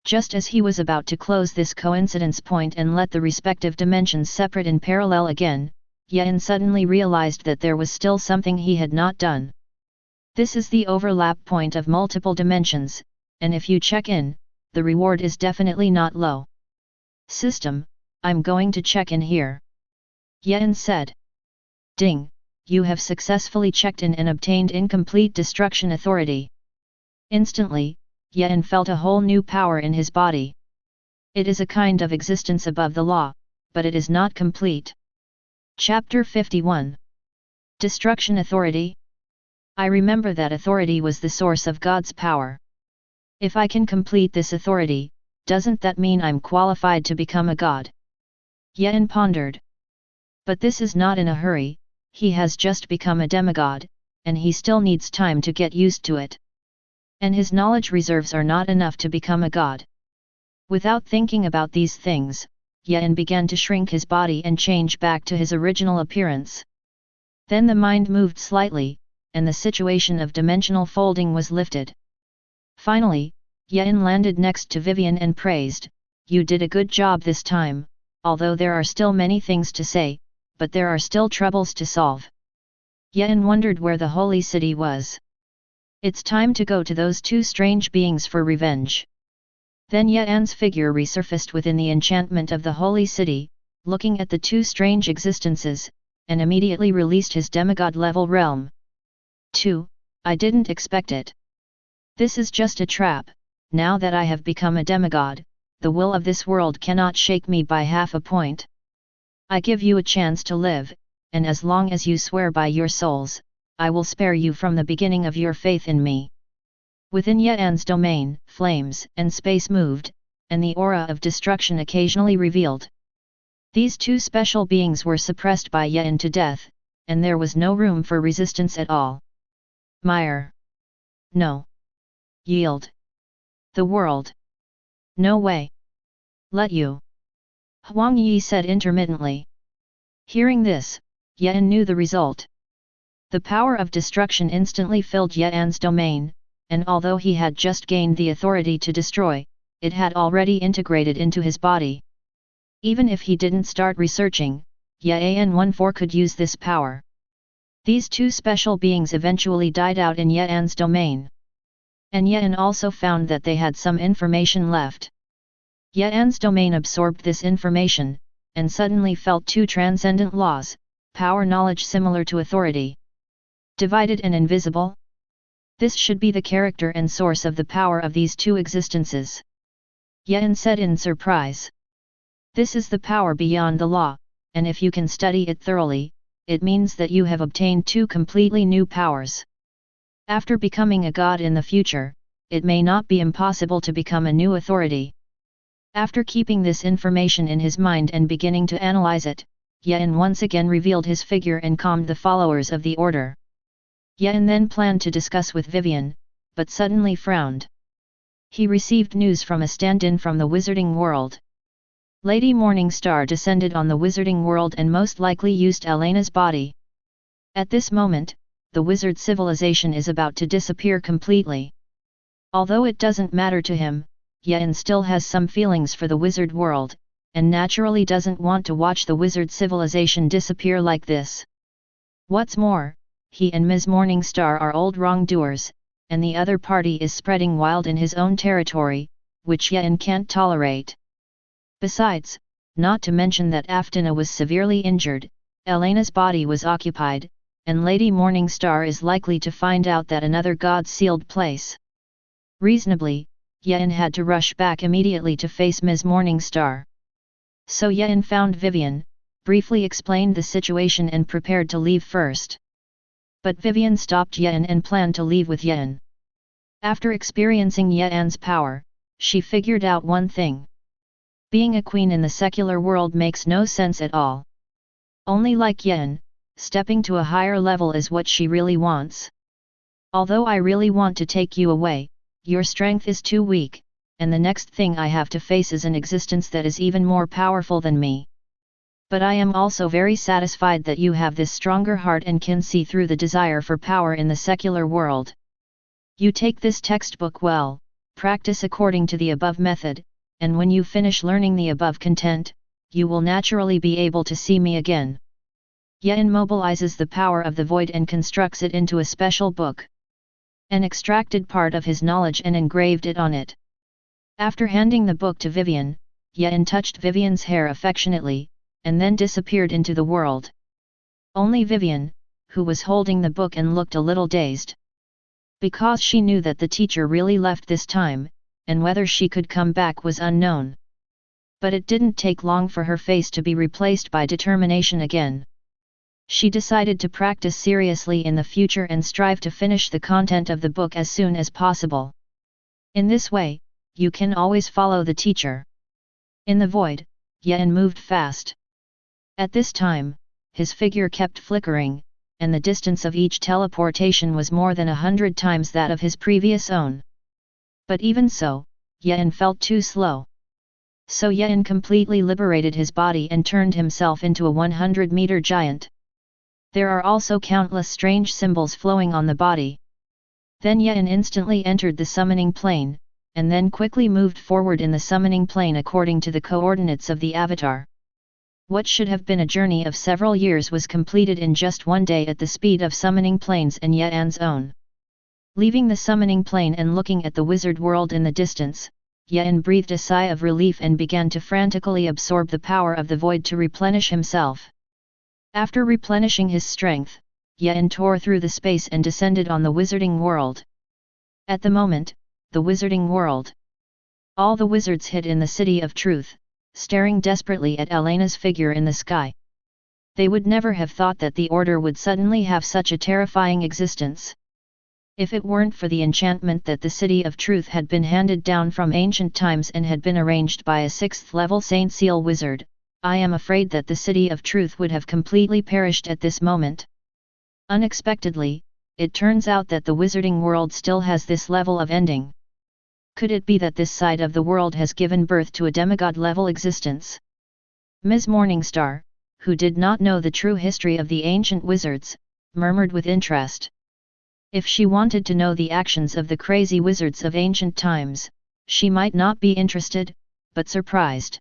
Just as he was about to close this coincidence point and let the respective dimensions separate in parallel again, Yen suddenly realized that there was still something he had not done. This is the overlap point of multiple dimensions, and if you check in, the reward is definitely not low. "System, I'm going to check in here," Yen said. "Ding, you have successfully checked in and obtained incomplete destruction authority." Instantly, Yen felt a whole new power in his body. It is a kind of existence above the law, but it is not complete. Chapter 51. Destruction Authority. I remember that authority was the source of God's power. If I can complete this authority, doesn't that mean I'm qualified to become a god? Yen pondered. But this is not in a hurry, he has just become a demigod, and he still needs time to get used to it. And his knowledge reserves are not enough to become a god. Without thinking about these things, Yen began to shrink his body and change back to his original appearance. Then the mind moved slightly, and the situation of dimensional folding was lifted. Finally, Yen landed next to Vivian and praised, "You did a good job this time, although there are still many things to say, but there are still troubles to solve." Yen wondered where the holy city was. It's time to go to those two strange beings for revenge. Then Yen's figure resurfaced within the enchantment of the holy city, looking at the two strange existences, and immediately released his demigod-level realm. 2. I didn't expect it. This is just a trap. Now that I have become a demigod, the will of this world cannot shake me by half a point. I give you a chance to live, and as long as you swear by your souls, I will spare you from the beginning of your faith in me. Within Yen's domain, flames and space moved, and the aura of destruction occasionally revealed. These two special beings were suppressed by Yen to death, and there was no room for resistance at all. Mire. No. Yield. The world. No way. Let you. Huang Yi said intermittently. Hearing this, Yen knew the result. The power of destruction instantly filled Yen's domain, and although he had just gained the authority to destroy, it had already integrated into his body. Even if he didn't start researching, Yan14 could use this power. These two special beings eventually died out in Yen's domain. And Yen also found that they had some information left. Yen's domain absorbed this information, and suddenly felt two transcendent laws, power knowledge similar to authority. Divided and invisible? This should be the character and source of the power of these two existences. Yen said in surprise. This is the power beyond the law, and if you can study it thoroughly, it means that you have obtained two completely new powers. After becoming a god in the future, it may not be impossible to become a new authority. After keeping this information in his mind and beginning to analyze it, Yen once again revealed his figure and calmed the followers of the order. Yen then planned to discuss with Vivian, but suddenly frowned. He received news from a stand-in from the wizarding world. Lady Morningstar descended on the wizarding world and most likely used Elena's body. At this moment, the wizard civilization is about to disappear completely. Although it doesn't matter to him, Yen still has some feelings for the wizard world, and naturally doesn't want to watch the wizard civilization disappear like this. What's more, he and Ms. Morningstar are old wrongdoers, and the other party is spreading wild in his own territory, which Yen can't tolerate. Besides, not to mention that Aftina was severely injured, Elena's body was occupied, and Lady Morningstar is likely to find out that another god sealed place. Reasonably, Yen had to rush back immediately to face Ms. Morningstar. So Yen found Vivian, briefly explained the situation and prepared to leave first. But Vivian stopped Yen and planned to leave with Yen. After experiencing Yen's power, she figured out one thing. Being a queen in the secular world makes no sense at all. Only like Yen, stepping to a higher level is what she really wants. Although I really want to take you away, your strength is too weak, and the next thing I have to face is an existence that is even more powerful than me. But I am also very satisfied that you have this stronger heart and can see through the desire for power in the secular world. You take this textbook well, practice according to the above method, and when you finish learning the above content, you will naturally be able to see me again. Yen mobilizes the power of the void and constructs it into a special book. An extracted part of his knowledge and engraved it on it. After handing the book to Vivian, Yen touched Vivian's hair affectionately, and then disappeared into the world. Only Vivian, who was holding the book and looked a little dazed. Because she knew that the teacher really left this time, and whether she could come back was unknown. But it didn't take long for her face to be replaced by determination again. She decided to practice seriously in the future and strive to finish the content of the book as soon as possible. In this way, you can always follow the teacher. In the void, Yen moved fast. At this time, his figure kept flickering, and the distance of each teleportation was more than 100 times that of his previous own. But even so, Yen felt too slow. So Yen completely liberated his body and turned himself into a 100-meter giant. There are also countless strange symbols flowing on the body. Then Yen instantly entered the summoning plane, and then quickly moved forward in the summoning plane according to the coordinates of the avatar. What should have been a journey of several years was completed in just one day at the speed of summoning planes and Yen's own. Leaving the summoning plane and looking at the wizard world in the distance, Yen breathed a sigh of relief and began to frantically absorb the power of the void to replenish himself. After replenishing his strength, Yen tore through the space and descended on the wizarding world. At the moment, the wizarding world. All the wizards hid in the City of Truth, staring desperately at Elena's figure in the sky. They would never have thought that the order would suddenly have such a terrifying existence. If it weren't for the enchantment that the City of Truth had been handed down from ancient times and had been arranged by a 6th-level Saint Seal wizard, I am afraid that the City of Truth would have completely perished at this moment. Unexpectedly, it turns out that the wizarding world still has this level of ending. Could it be that this side of the world has given birth to a demigod-level existence? Ms. Morningstar, who did not know the true history of the ancient wizards, murmured with interest. If she wanted to know the actions of the crazy wizards of ancient times, she might not be interested, but surprised.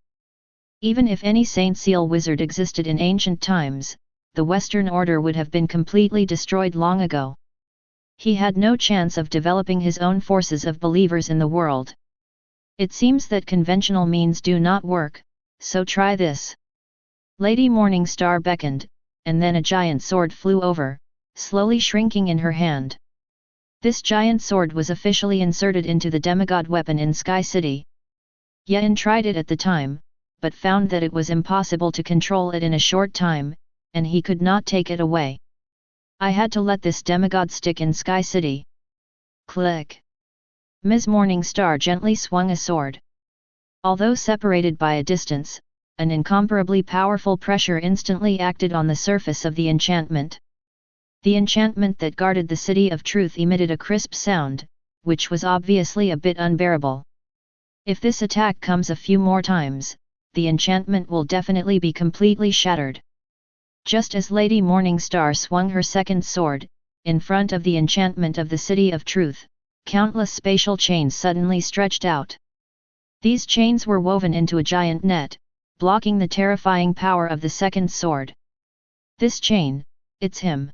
Even if any Saint Seal wizard existed in ancient times, the Western Order would have been completely destroyed long ago. He had no chance of developing his own forces of believers in the world. It seems that conventional means do not work, so try this. Lady Morningstar beckoned, and then a giant sword flew over, slowly shrinking in her hand. This giant sword was officially inserted into the demigod weapon in Sky City. Yen tried it at the time, but found that it was impossible to control it in a short time, and he could not take it away. I had to let this demigod stick in Sky City. Click. Ms. Morningstar gently swung a sword. Although separated by a distance, an incomparably powerful pressure instantly acted on the surface of the enchantment. The enchantment that guarded the city of truth emitted a crisp sound, which was obviously a bit unbearable. If this attack comes a few more times, the enchantment will definitely be completely shattered. Just as Lady Morningstar swung her second sword, in front of the enchantment of the city of truth, countless spatial chains suddenly stretched out. These chains were woven into a giant net, blocking the terrifying power of the second sword. This chain, it's him.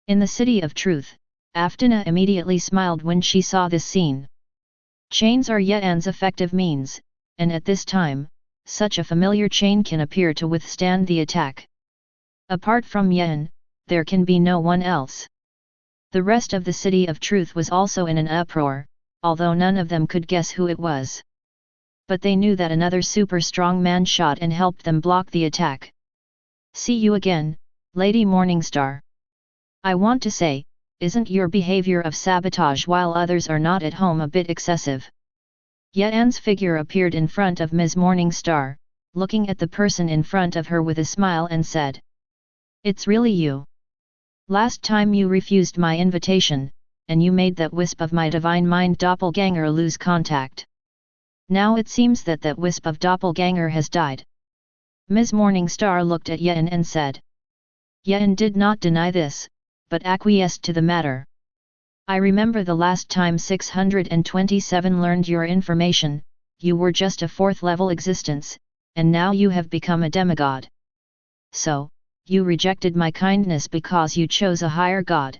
In the city of truth, Aftina immediately smiled when she saw this scene. Chains are Ye'an's effective means, and at this time, such a familiar chain can appear to withstand the attack. Apart from Ye'an, there can be no one else. The rest of the city of truth was also in an uproar, although none of them could guess who it was. But they knew that another super strong man shot and helped them block the attack. See you again, Lady Morningstar. I want to say, isn't your behavior of sabotage while others are not at home a bit excessive? Ye'an's figure appeared in front of Ms. Morningstar, looking at the person in front of her with a smile and said, "It's really you. Last time you refused my invitation, and you made that wisp of my divine mind doppelganger lose contact. Now it seems that that wisp of doppelganger has died." Ms. Morningstar looked at Ye'an and said. Ye'an did not deny this, but acquiesced to the matter. "I remember the last time 627 learned your information, you were just a 4th level existence, and now you have become a demigod. So, you rejected my kindness because you chose a higher god?"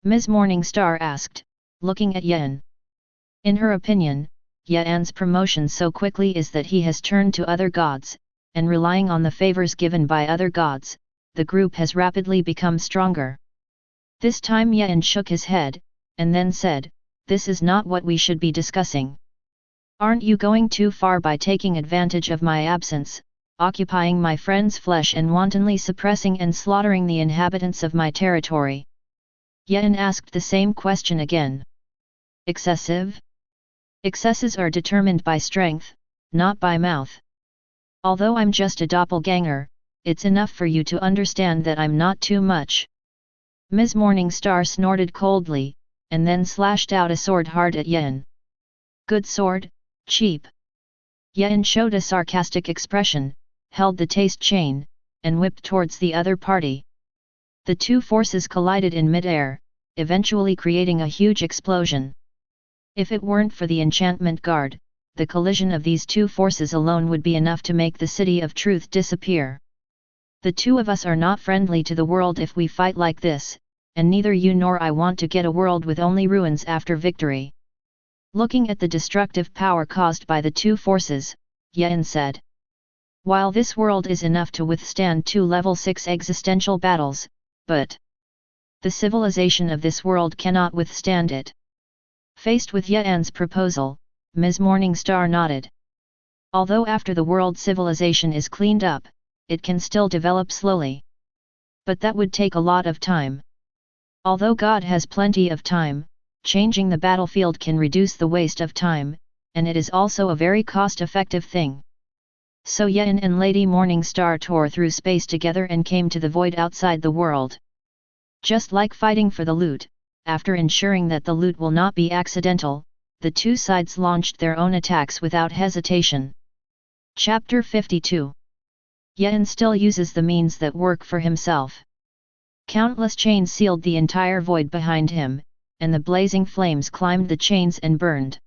Ms. Morningstar asked, looking at Ye'an. In her opinion, Ye'an's promotion so quickly is that he has turned to other gods, and relying on the favors given by other gods, the group has rapidly become stronger. This time Ye'an shook his head, and then said, "This is not what we should be discussing. Aren't you going too far by taking advantage of my absence, occupying my friend's flesh and wantonly suppressing and slaughtering the inhabitants of my territory?" Ye'an asked the same question again. "Excessive? Excesses are determined by strength, not by mouth. Although I'm just a doppelganger, it's enough for you to understand that I'm not too much." Ms. Morningstar snorted coldly, and then slashed out a sword hard at Ye'an. "Good sword, cheap." Ye'an showed a sarcastic expression, held the taste chain, and whipped towards the other party. The two forces collided in mid-air, eventually creating a huge explosion. If it weren't for the enchantment guard, the collision of these two forces alone would be enough to make the city of truth disappear. "The two of us are not friendly to the world if we fight like this, and neither you nor I want to get a world with only ruins after victory." Looking at the destructive power caused by the two forces, Ye'an said, "While this world is enough to withstand 2 level 6 existential battles, but the civilization of this world cannot withstand it." Faced with Ye'an's proposal, Ms. Morningstar nodded. Although after the world civilization is cleaned up, it can still develop slowly. But that would take a lot of time. Although God has plenty of time, changing the battlefield can reduce the waste of time, and it is also a very cost-effective thing. So Ye'an and Lady Morningstar tore through space together and came to the void outside the world. Just like fighting for the loot, after ensuring that the loot will not be accidental, the two sides launched their own attacks without hesitation. Chapter 52. Ye'an still uses the means that work for himself. Countless chains sealed the entire void behind him, and the blazing flames climbed the chains and burned.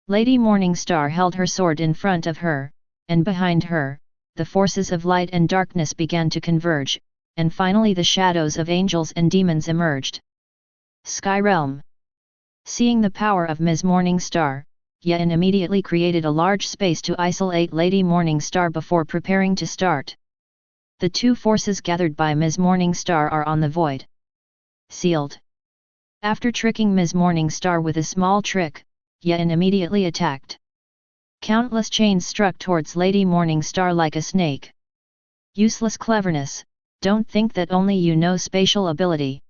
Lady Morningstar held her sword in front of her, and behind her, the forces of light and darkness began to converge, and finally the shadows of angels and demons emerged. Sky Realm. Seeing the power of Ms. Morningstar, Ye'an immediately created a large space to isolate Lady Morningstar before preparing to start. The two forces gathered by Ms. Morningstar are on the void. Sealed. After tricking Ms. Morningstar with a small trick, Ye'an immediately attacked. Countless chains struck towards Lady Morningstar like a snake. Useless cleverness, don't think that only you know spatial ability.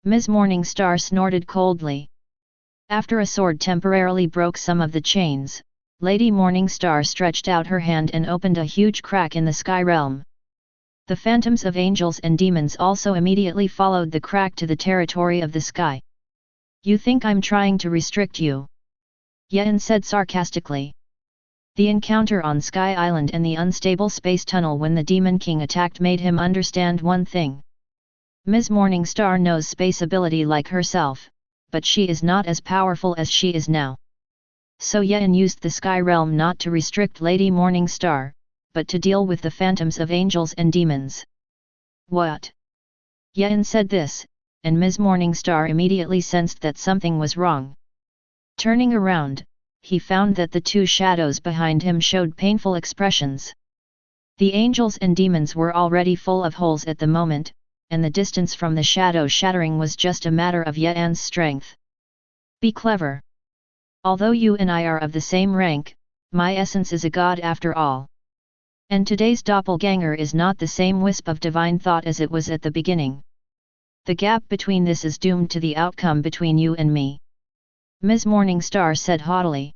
Ms. Morningstar snorted coldly. After a sword temporarily broke some of the chains, Lady Morningstar stretched out her hand and opened a huge crack in the sky realm. The phantoms of angels and demons also immediately followed the crack to the territory of the sky. You think I'm trying to restrict you? Yen said sarcastically. The encounter on Sky Island and the unstable space tunnel when the Demon King attacked made him understand one thing. Ms. Morningstar knows space ability like herself, but she is not as powerful as she is now. So Yen used the Sky Realm not to restrict Lady Morningstar, but to deal with the phantoms of angels and demons. What? Yen said this, and Ms. Morningstar immediately sensed that something was wrong. Turning around, he found that the two shadows behind him showed painful expressions. The angels and demons were already full of holes at the moment, and the distance from the shadow shattering was just a matter of Yen's strength. Be clever. Although you and I are of the same rank, my essence is a god after all. And today's doppelganger is not the same wisp of divine thought as it was at the beginning. The gap between this is doomed to the outcome between you and me. Ms. Morningstar said haughtily.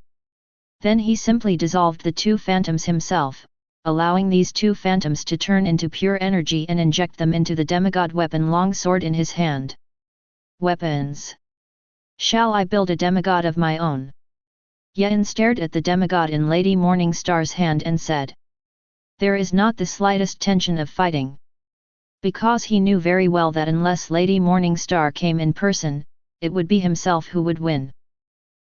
Then he simply dissolved the two phantoms himself, allowing these two phantoms to turn into pure energy and inject them into the demigod weapon longsword in his hand. Weapons. Shall I build a demigod of my own? Yen stared at the demigod in Lady Morningstar's hand and said. There is not the slightest tension of fighting. Because he knew very well that unless Lady Morningstar came in person, it would be himself who would win.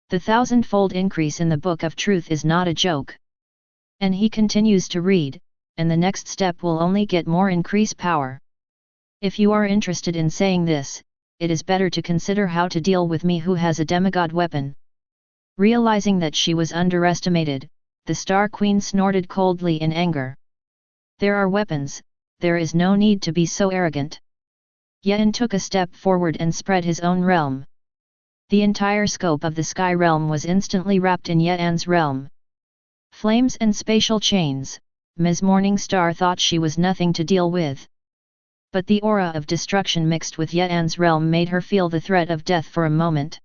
The thousand-fold increase in the Book of Truth is not a joke. And he continues to read, and the next step will only get more increase power. If you are interested in saying this, it is better to consider how to deal with me who has a demigod weapon. Realizing that she was underestimated, the Star Queen snorted coldly in anger. There are weapons, there is no need to be so arrogant. Yen took a step forward and spread his own realm. The entire scope of the sky realm was instantly wrapped in Yen's realm. Flames and spatial chains, Ms. Morningstar thought she was nothing to deal with. But the aura of destruction mixed with Yen's realm made her feel the threat of death for a moment.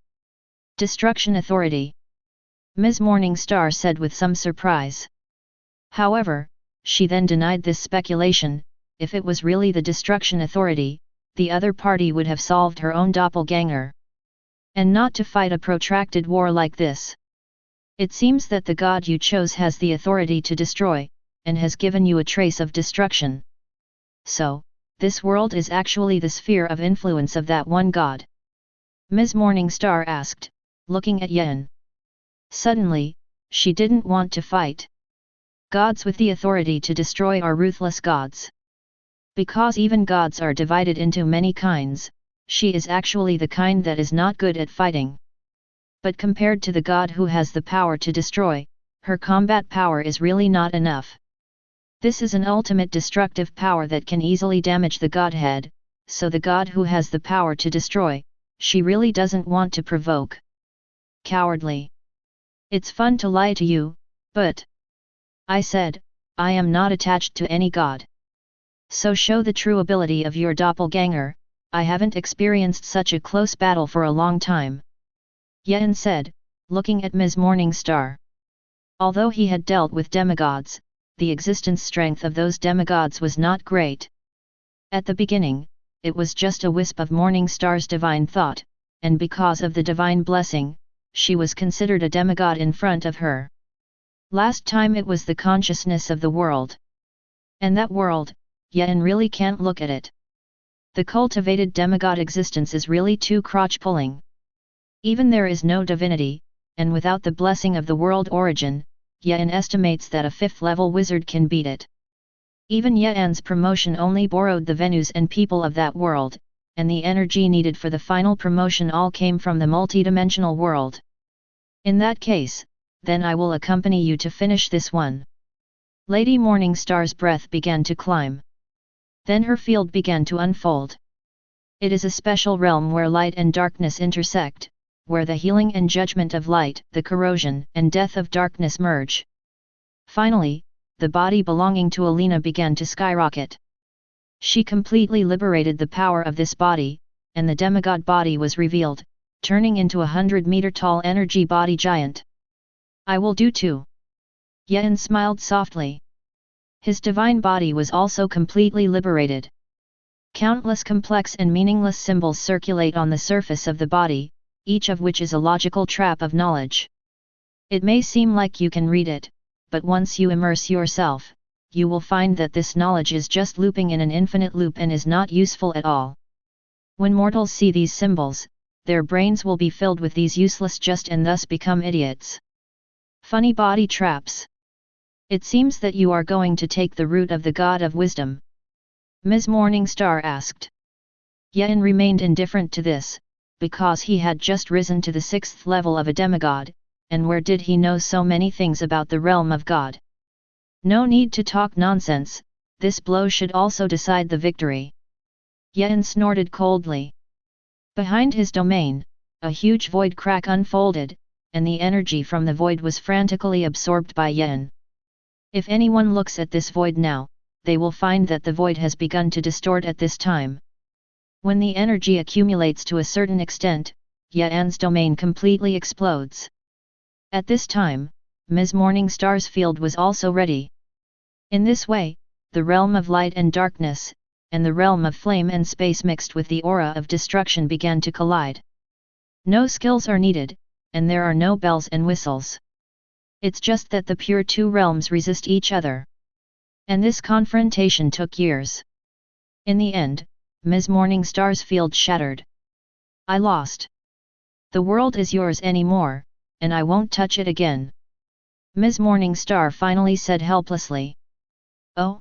Destruction Authority. Ms. Morningstar said with some surprise. However, she then denied this speculation. If it was really the Destruction Authority, the other party would have solved her own doppelganger. And not to fight a protracted war like this. It seems that the god you chose has the authority to destroy, and has given you a trace of destruction. So, this world is actually the sphere of influence of that one god? Ms. Morningstar asked, looking at Yen. Suddenly, she didn't want to fight. Gods with the authority to destroy are ruthless gods. Because even gods are divided into many kinds, she is actually the kind that is not good at fighting. But compared to the god who has the power to destroy, her combat power is really not enough. This is an ultimate destructive power that can easily damage the godhead, so the god who has the power to destroy, she really doesn't want to provoke. Cowardly. It's fun to lie to you, but... I said, I am not attached to any god. So show the true ability of your doppelganger. I haven't experienced such a close battle for a long time. Yen said, looking at Ms. Morningstar. Although he had dealt with demigods, the existence strength of those demigods was not great. At the beginning, it was just a wisp of Morningstar's divine thought, and because of the divine blessing, she was considered a demigod in front of her. Last time it was the consciousness of the world. And that world, Yen really can't look at it. The cultivated demigod existence is really too crotch-pulling. Even there is no divinity, and without the blessing of the world origin, Yen estimates that a 5th-level wizard can beat it. Even Yen's promotion only borrowed the Venus and people of that world, and the energy needed for the final promotion all came from the multidimensional world. In that case, then I will accompany you to finish this one. Lady Morningstar's breath began to climb. Then her field began to unfold. It is a special realm where light and darkness intersect, where the healing and judgment of light, the corrosion and death of darkness merge. Finally, the body belonging to Alina began to skyrocket. She completely liberated the power of this body, and the demigod body was revealed, turning into a 100-meter-tall energy body giant. I will do too. Yen smiled softly. His divine body was also completely liberated. Countless complex and meaningless symbols circulate on the surface of the body, each of which is a logical trap of knowledge. It may seem like you can read it, but once you immerse yourself, you will find that this knowledge is just looping in an infinite loop and is not useful at all. When mortals see these symbols, their brains will be filled with these useless just and thus become idiots. Funny body traps. It seems that you are going to take the route of the God of Wisdom. Ms. Morningstar asked. Yen remained indifferent to this, because he had just risen to the 6th level of a demigod, and where did he know so many things about the realm of God? No need to talk nonsense, this blow should also decide the victory. Yen snorted coldly. Behind his domain, a huge void crack unfolded, and the energy from the void was frantically absorbed by Yen. If anyone looks at this void now, they will find that the void has begun to distort at this time. When the energy accumulates to a certain extent, Yen's domain completely explodes. At this time, Ms. Morningstar's field was also ready. In this way, the realm of light and darkness, and the realm of flame and space mixed with the aura of destruction began to collide. No skills are needed, and there are no bells and whistles. It's just that the pure two realms resist each other. And this confrontation took years. In the end, Ms. Morningstar's field shattered. I lost. The world is yours anymore, and I won't touch it again. Ms. Morningstar finally said helplessly. Oh?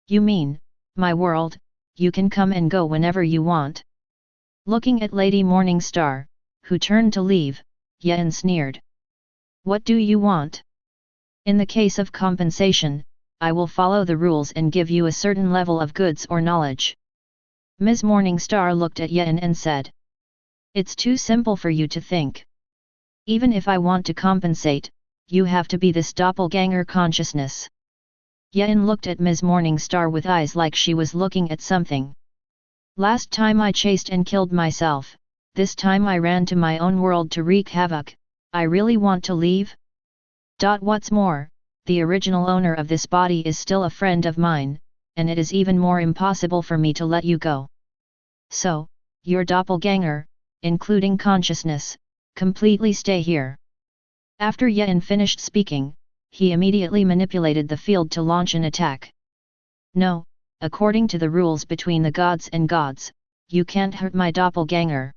You mean, my world, you can come and go whenever you want? Looking at Lady Morningstar, who turned to leave, Yen sneered. What do you want? In the case of compensation, I will follow the rules and give you a certain level of goods or knowledge. Ms. Morningstar looked at Yen and said. It's too simple for you to think. Even if I want to compensate, you have to be this doppelganger consciousness. Yen looked at Ms. Morningstar with eyes like she was looking at something. Last time I chased and killed myself, this time I ran to my own world to wreak havoc. I really want to leave? What's more, the original owner of this body is still a friend of mine, and it is even more impossible for me to let you go. So, your doppelganger, including consciousness, completely stay here. After Yen finished speaking, he immediately manipulated the field to launch an attack. No, according to the rules between the gods and gods, you can't hurt my doppelganger.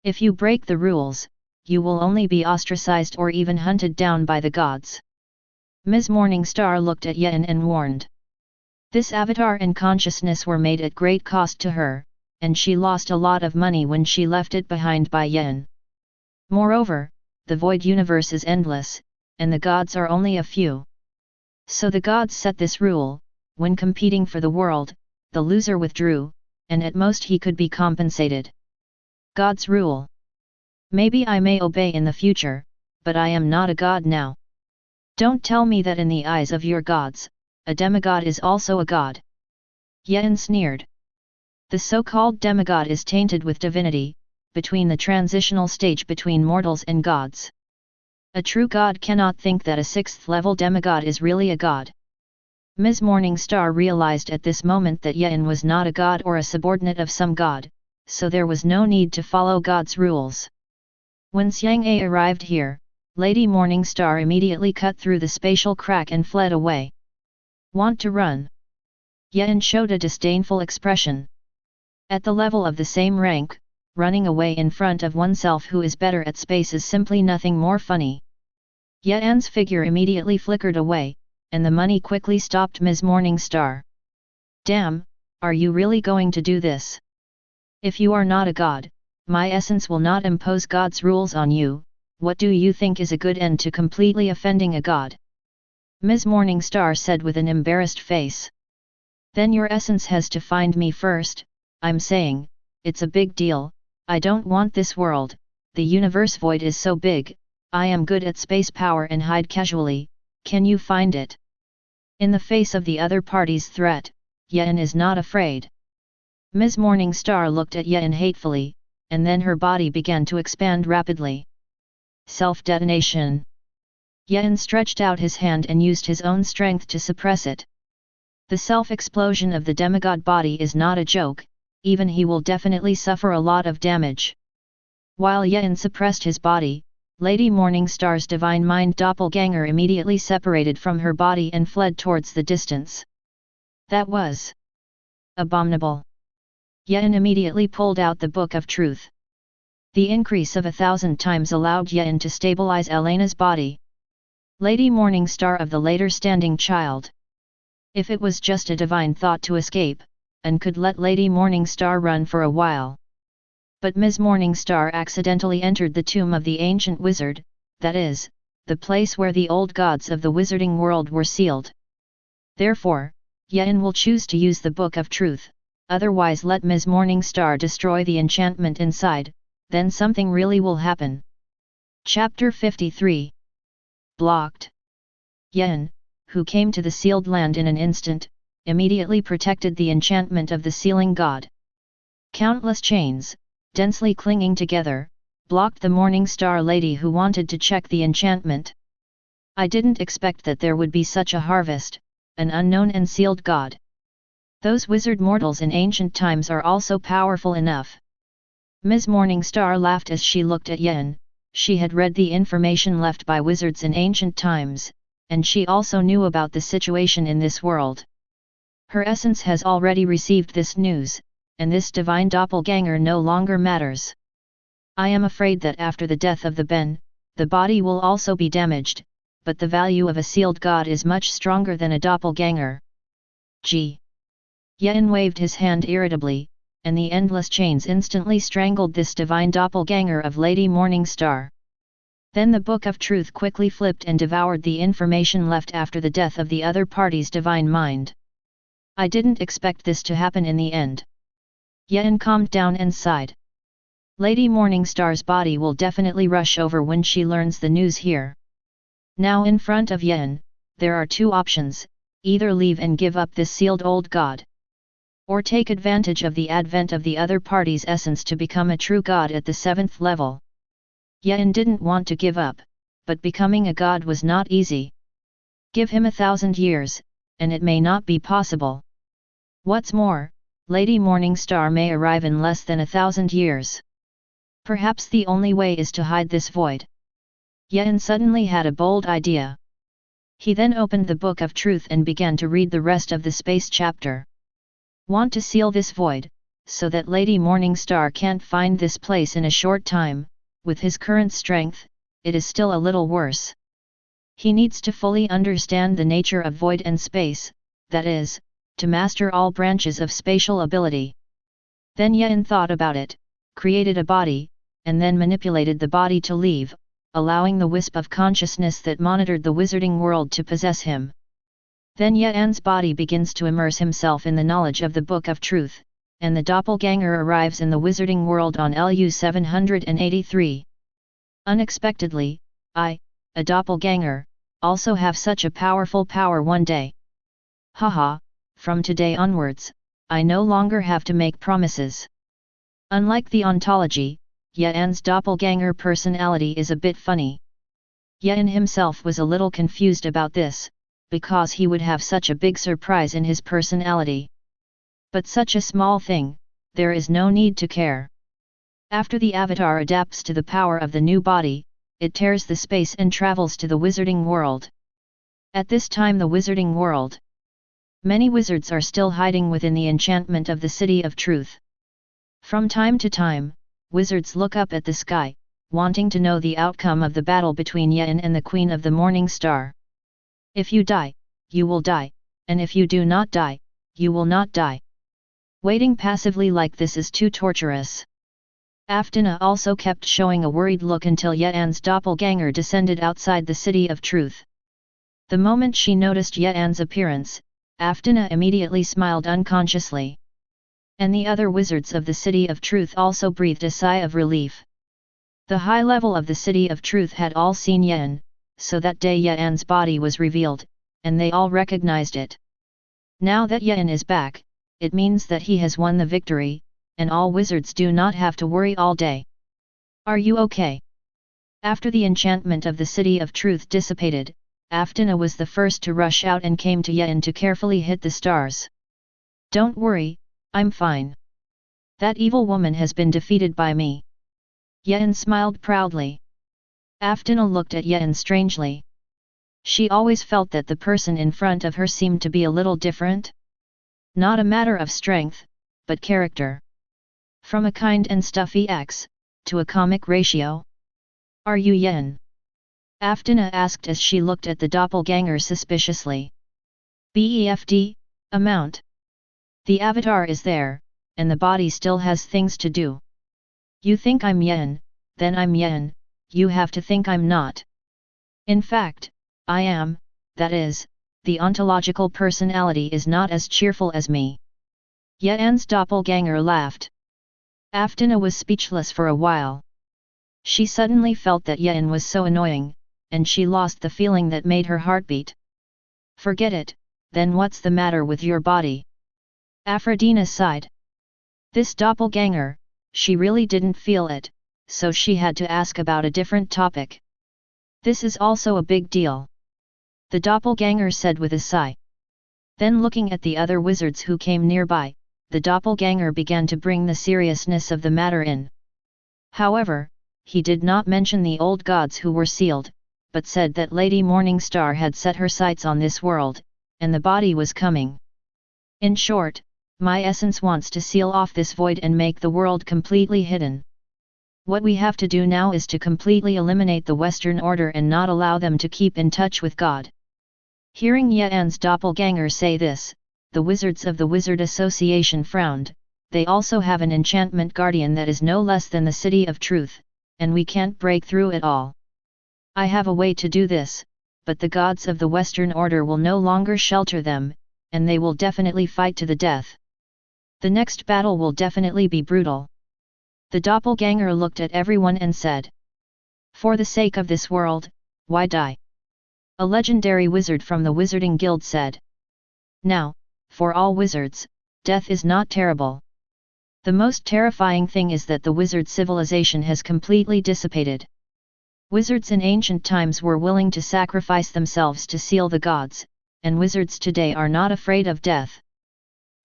If you break the rules, you will only be ostracized or even hunted down by the gods. Ms. Morningstar looked at Yen and warned. This avatar and consciousness were made at great cost to her, and she lost a lot of money when she left it behind by Yen. Moreover, the void universe is endless, and the gods are only a few. So the gods set this rule: when competing for the world, the loser withdrew, and at most he could be compensated. God's rule. Maybe I may obey in the future, but I am not a god now. Don't tell me that in the eyes of your gods, a demigod is also a god. Yen sneered. The so-called demigod is tainted with divinity, between the transitional stage between mortals and gods. A true god cannot think that a 6th-level demigod is really a god. Ms. Morningstar realized at this moment that Yen was not a god or a subordinate of some god, so there was no need to follow God's rules. When Xiang'e arrived here, Lady Morningstar immediately cut through the spatial crack and fled away. Want to run? Yen showed a disdainful expression. At the level of the same rank, running away in front of oneself who is better at space is simply nothing more funny. Yen's figure immediately flickered away, and the money quickly stopped Ms. Morningstar. Damn, are you really going to do this? If you are not a god, my essence will not impose God's rules on you. What do you think is a good end to completely offending a god? Ms. Morningstar said with an embarrassed face. Then your essence has to find me first. I'm saying, it's a big deal. I don't want this world, the universe void is so big. I am good at space power and hide casually. Can you find it? In the face of the other party's threat, Yen is not afraid. Ms. Morningstar looked at Yen hatefully, and then her body began to expand rapidly. Self-detonation. Yen stretched out his hand and used his own strength to suppress it. The self-explosion of the demigod body is not a joke, even he will definitely suffer a lot of damage. While Yen suppressed his body, Lady Morningstar's divine mind doppelganger immediately separated from her body and fled towards the distance. That was abominable. Yen immediately pulled out the Book of Truth. The increase of 1,000 times allowed Yen to stabilize Elena's body. Lady Morningstar of the later standing child. If it was just a divine thought to escape, and could let Lady Morningstar run for a while. But Ms. Morningstar accidentally entered the tomb of the ancient wizard, that is, the place where the old gods of the wizarding world were sealed. Therefore, Yen will choose to use the Book of Truth, otherwise let Ms. Morningstar destroy the enchantment inside, then something really will happen. Chapter 53. Blocked. Yen, who came to the sealed land in an instant, immediately protected the enchantment of the sealing god. Countless chains, densely clinging together, blocked the Morning Star lady who wanted to check the enchantment. I didn't expect that there would be such a harvest, an unknown and sealed god. Those wizard mortals in ancient times are also powerful enough. Ms. Morningstar laughed as she looked at Yen. She had read the information left by wizards in ancient times, and she also knew about the situation in this world. Her essence has already received this news, and this divine doppelganger no longer matters. I am afraid that after the death of the Ben, the body will also be damaged, but the value of a sealed god is much stronger than a doppelganger. Yen waved his hand irritably, and the endless chains instantly strangled this divine doppelganger of Lady Morningstar. Then the Book of Truth quickly flipped and devoured the information left after the death of the other party's divine mind. I didn't expect this to happen in the end. Yen calmed down and sighed. Lady Morningstar's body will definitely rush over when she learns the news here. Now in front of Yen, there are two options, either leave and give up this sealed old god, or take advantage of the advent of the other party's essence to become a true god at the 7th level. Yen didn't want to give up, but becoming a god was not easy. Give him 1,000 years, and it may not be possible. What's more, Lady Morningstar may arrive in less than 1,000 years. Perhaps the only way is to hide this void. Yen suddenly had a bold idea. He then opened the Book of Truth and began to read the rest of the space chapter. Want to seal this void, so that Lady Morningstar can't find this place in a short time. With his current strength, it is still a little worse. He needs to fully understand the nature of void and space, that is, to master all branches of spatial ability. Then Yen thought about it, created a body, and then manipulated the body to leave, allowing the wisp of consciousness that monitored the wizarding world to possess him. Then Yen's body begins to immerse himself in the knowledge of the Book of Truth, and the doppelganger arrives in the wizarding world on LU 783. Unexpectedly, I, a doppelganger, also have such a powerful power one day. Haha, from today onwards, I no longer have to make promises. Unlike the ontology, Yen's doppelganger personality is a bit funny. Yen himself was a little confused about this, because he would have such a big surprise in his personality. But such a small thing, there is no need to care. After the avatar adapts to the power of the new body, it tears the space and travels to the wizarding world. At this time the wizarding world. Many wizards are still hiding within the enchantment of the City of Truth. From time to time, wizards look up at the sky, wanting to know the outcome of the battle between Yen and the Queen of the Morning Star. If you die, you will die, and if you do not die, you will not die. Waiting passively like this is too torturous. Aftina also kept showing a worried look until Yen's doppelganger descended outside the City of Truth. The moment she noticed Yen's appearance, Aftina immediately smiled unconsciously. And the other wizards of the City of Truth also breathed a sigh of relief. The high level of the City of Truth had all seen Yen, so that day Yen's body was revealed, and they all recognized it. Now that Yen is back, it means that he has won the victory, and all wizards do not have to worry all day. Are you okay? After the enchantment of the City of Truth dissipated, Aftina was the first to rush out and came to Yen to carefully hit the stars. "Don't worry, I'm fine. That evil woman has been defeated by me." Yen smiled proudly. Aftina looked at Yen strangely. She always felt that the person in front of her seemed to be a little different. Not a matter of strength, but character. From a kind and stuffy X, to a comic ratio. "Are you Yen?" Aftina asked as she looked at the doppelganger suspiciously. "BEFD, amount. The avatar is there, and the body still has things to do. You think I'm Yen, then I'm Yen, you have to think I'm not. In fact, I am, that is, the ontological personality is not as cheerful as me." Yen's doppelganger laughed. Aftina was speechless for a while. She suddenly felt that Yen was so annoying, and she lost the feeling that made her heart beat. "Forget it, then what's the matter with your body?" Aphrodina sighed. This doppelganger, she really didn't feel it, so she had to ask about a different topic. "This is also a big deal," the doppelganger said with a sigh. Then looking at the other wizards who came nearby, the doppelganger began to bring the seriousness of the matter in. However, he did not mention the old gods who were sealed, but said that Lady Morningstar had set her sights on this world, and the body was coming. "In short, my essence wants to seal off this void and make the world completely hidden. What we have to do now is to completely eliminate the Western Order and not allow them to keep in touch with God." Hearing Yen's doppelganger say this, the wizards of the Wizard Association frowned. "They also have an enchantment guardian that is no less than the City of Truth, and we can't break through it all. I have a way to do this, but the gods of the Western Order will no longer shelter them, and they will definitely fight to the death. The next battle will definitely be brutal." The doppelganger looked at everyone and said, "For the sake of this world, why die?" A legendary wizard from the Wizarding Guild said. "Now, for all wizards, death is not terrible. The most terrifying thing is that the wizard civilization has completely dissipated. Wizards in ancient times were willing to sacrifice themselves to seal the gods, and wizards today are not afraid of death.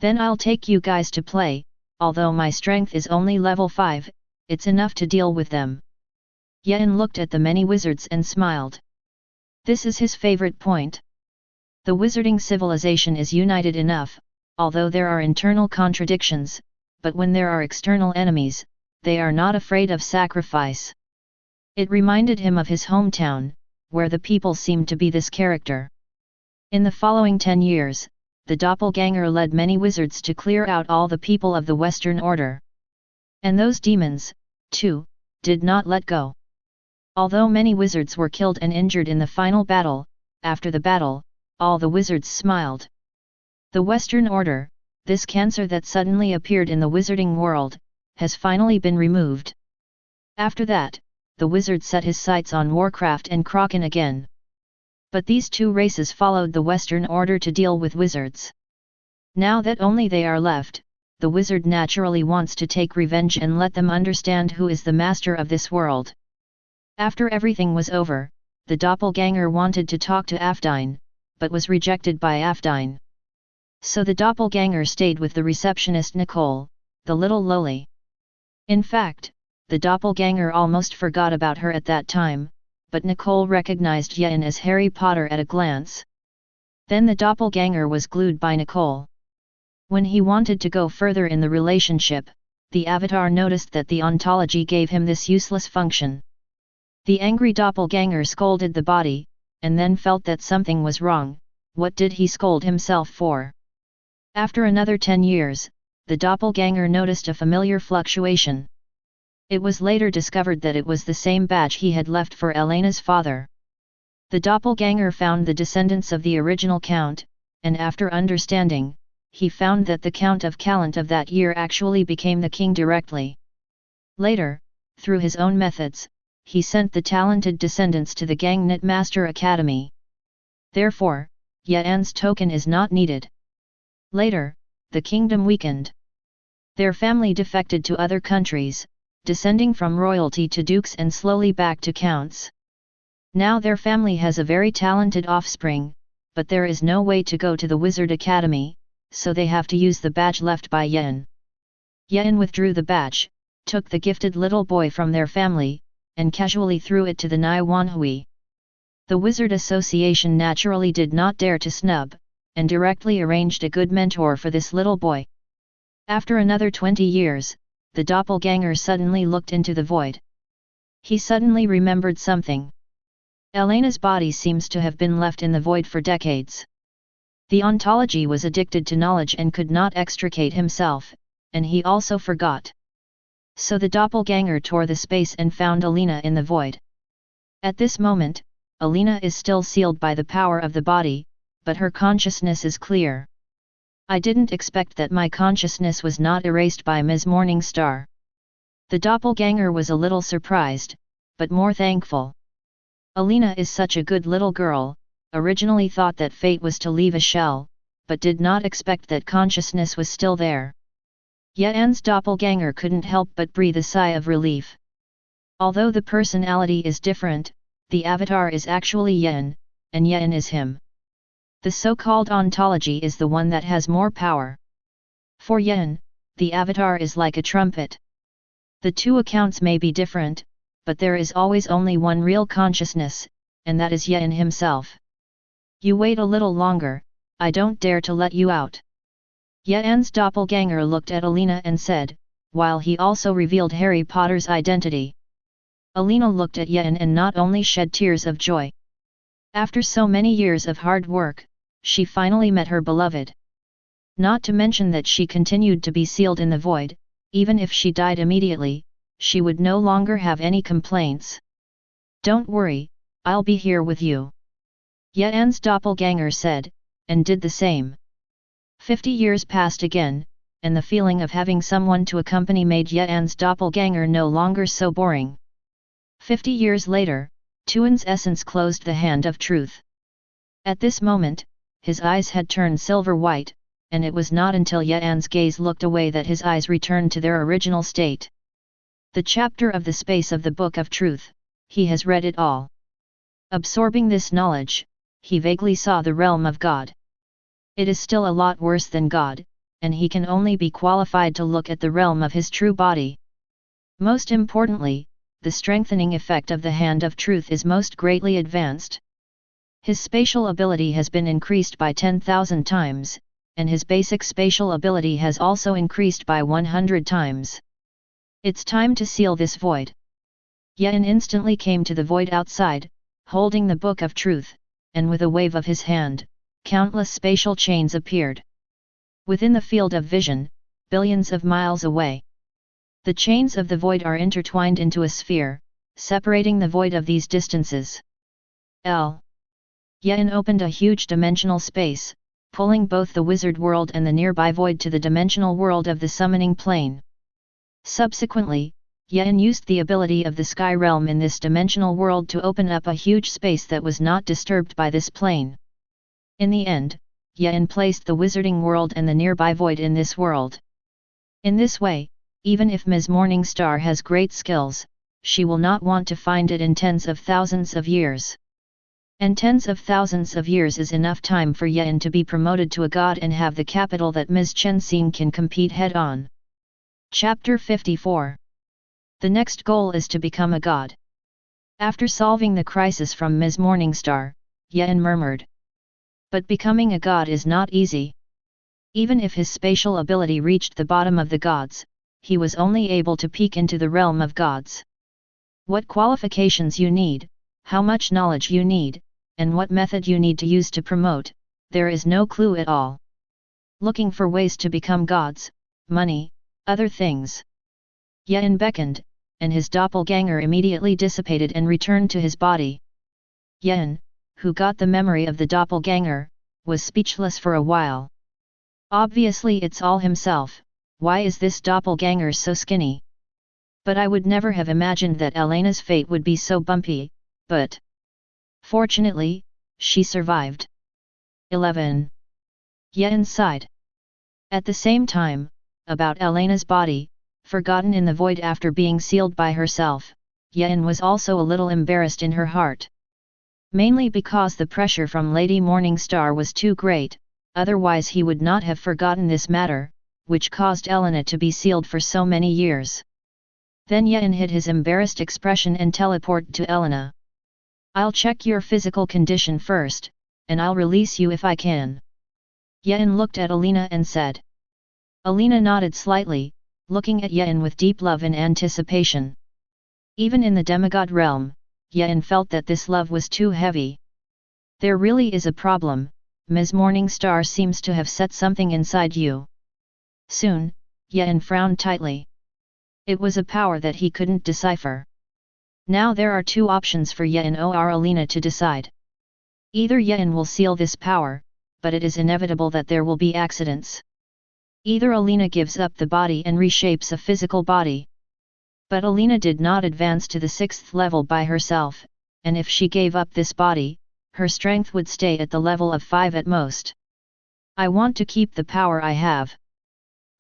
Then I'll take you guys to play, although my strength is only level 5, it's enough to deal with them." Yen looked at the many wizards and smiled. This is his favorite point. The wizarding civilization is united enough, although there are internal contradictions, but when there are external enemies, they are not afraid of sacrifice. It reminded him of his hometown, where the people seemed to be this character. In the following 10 years, the doppelganger led many wizards to clear out all the people of the Western Order. And those demons, too, did not let go. Although many wizards were killed and injured in the final battle, after the battle, all the wizards smiled. The Western Order, this cancer that suddenly appeared in the wizarding world, has finally been removed. After that, the wizard set his sights on Warcraft and Kraken again. But these two races followed the Western Order to deal with wizards. Now that only they are left, the wizard naturally wants to take revenge and let them understand who is the master of this world. After everything was over, the doppelganger wanted to talk to Afdine, but was rejected by Afdine. So the doppelganger stayed with the receptionist Nicole, the little lowly. In fact, the doppelganger almost forgot about her at that time, but Nicole recognized Yen as Harry Potter at a glance. Then the doppelganger was glued by Nicole. When he wanted to go further in the relationship, the avatar noticed that the ontology gave him this useless function. The angry doppelganger scolded the body, and then felt that something was wrong. What did he scold himself for? After another 10 years, the doppelganger noticed a familiar fluctuation. It was later discovered that it was the same badge he had left for Elena's father. The doppelganger found the descendants of the original count, and after understanding, he found that the Count of Callant of that year actually became the king directly. Later, through his own methods, he sent the talented descendants to the Gangnut Master Academy. Therefore, Yen's token is not needed. Later, the kingdom weakened. Their family defected to other countries, descending from royalty to dukes and slowly back to counts. Now their family has a very talented offspring, but there is no way to go to the Wizard Academy, so they have to use the badge left by Yen. Yen withdrew the badge, took the gifted little boy from their family, and casually threw it to the Nai Wanhui. The Wizard Association naturally did not dare to snub, and directly arranged a good mentor for this little boy. After another 20 years, the doppelganger suddenly looked into the void. He suddenly remembered something. Elena's body seems to have been left in the void for decades. The ontology was addicted to knowledge and could not extricate himself, and he also forgot. So the doppelganger tore the space and found Elena in the void. At this moment, Elena is still sealed by the power of the body, but her consciousness is clear. I didn't expect that my consciousness was not erased by Ms. Morningstar. The doppelganger was a little surprised, but more thankful. Elena is such a good little girl, originally thought that fate was to leave a shell, but did not expect that consciousness was still there. Yen's doppelganger couldn't help but breathe a sigh of relief. Although the personality is different, the avatar is actually Yen, and Yen is him. The so-called ontology is the one that has more power. For Yen, the avatar is like a trumpet. The two accounts may be different, but there is always only one real consciousness, and that is Yen himself. You wait a little longer, I don't dare to let you out. Yen's doppelganger looked at Elena and said, while he also revealed Harry Potter's identity. Elena looked at Yen and not only shed tears of joy. After so many years of hard work, she finally met her beloved. Not to mention that she continued to be sealed in the void, even if she died immediately, she would no longer have any complaints. Don't worry, I'll be here with you. Yen's doppelganger said, and did the same. 50 years passed again, and the feeling of having someone to accompany made Yen's doppelganger no longer so boring. 50 years later, Tuan's essence closed the hand of truth. At this moment, his eyes had turned silver white, and it was not until Yen's gaze looked away that his eyes returned to their original state. The chapter of the space of the Book of Truth, he has read it all. Absorbing this knowledge, he vaguely saw the realm of God. It is still a lot worse than God, and he can only be qualified to look at the realm of his true body. Most importantly, the strengthening effect of the hand of truth is most greatly advanced. His spatial ability has been increased by 10,000 times, and his basic spatial ability has also increased by 100 times. It's time to seal this void. Yen instantly came to the void outside, holding the Book of Truth, and with a wave of his hand, countless spatial chains appeared. Within the field of vision, billions of miles away. The chains of the void are intertwined into a sphere, separating the void of these distances. Yen opened a huge dimensional space, pulling both the wizard world and the nearby void to the dimensional world of the summoning plane. Subsequently, Yen used the ability of the sky realm in this dimensional world to open up a huge space that was not disturbed by this plane. In the end, Yen placed the wizarding world and the nearby void in this world. In this way, even if Ms. Morningstar has great skills, she will not want to find it in tens of thousands of years. And tens of thousands of years is enough time for Yen to be promoted to a god and have the capital that Ms. Chenxing can compete head-on. Chapter 54. The next goal is to become a god. After solving the crisis from Ms. Morningstar, Yen murmured. But becoming a god is not easy. Even if his spatial ability reached the bottom of the gods, he was only able to peek into the realm of gods. What qualifications you need, how much knowledge you need, and what method you need to use to promote, there is no clue at all. Looking for ways to become gods, money, other things. Yen beckoned, and his doppelganger immediately dissipated and returned to his body. Yen, who got the memory of the doppelganger, was speechless for a while. Obviously it's all himself. Why is this doppelganger so skinny? But I would never have imagined that Elena's fate would be so bumpy, but fortunately, she survived. 11. Yen sighed. At the same time, about Elena's body, forgotten in the void after being sealed by herself, Yen was also a little embarrassed in her heart. Mainly because the pressure from Lady Morningstar was too great, otherwise he would not have forgotten this matter, which caused Elena to be sealed for so many years. Then Yen hid his embarrassed expression and teleported to Elena. "I'll check your physical condition first, and I'll release you if I can." Yen looked at Alina and said. Alina nodded slightly, looking at Yen with deep love and anticipation. Even in the demigod realm, Yen felt that this love was too heavy. "There really is a problem, Ms. Morningstar seems to have set something inside you." Soon, Yen frowned tightly. It was a power that he couldn't decipher. Now there are two options for Yen or Alina to decide. Either Yen will seal this power, but it is inevitable that there will be accidents. Either Alina gives up the body and reshapes a physical body. But Alina did not advance to the 6th level by herself, and if she gave up this body, her strength would stay at the level of 5 at most. "I want to keep the power I have."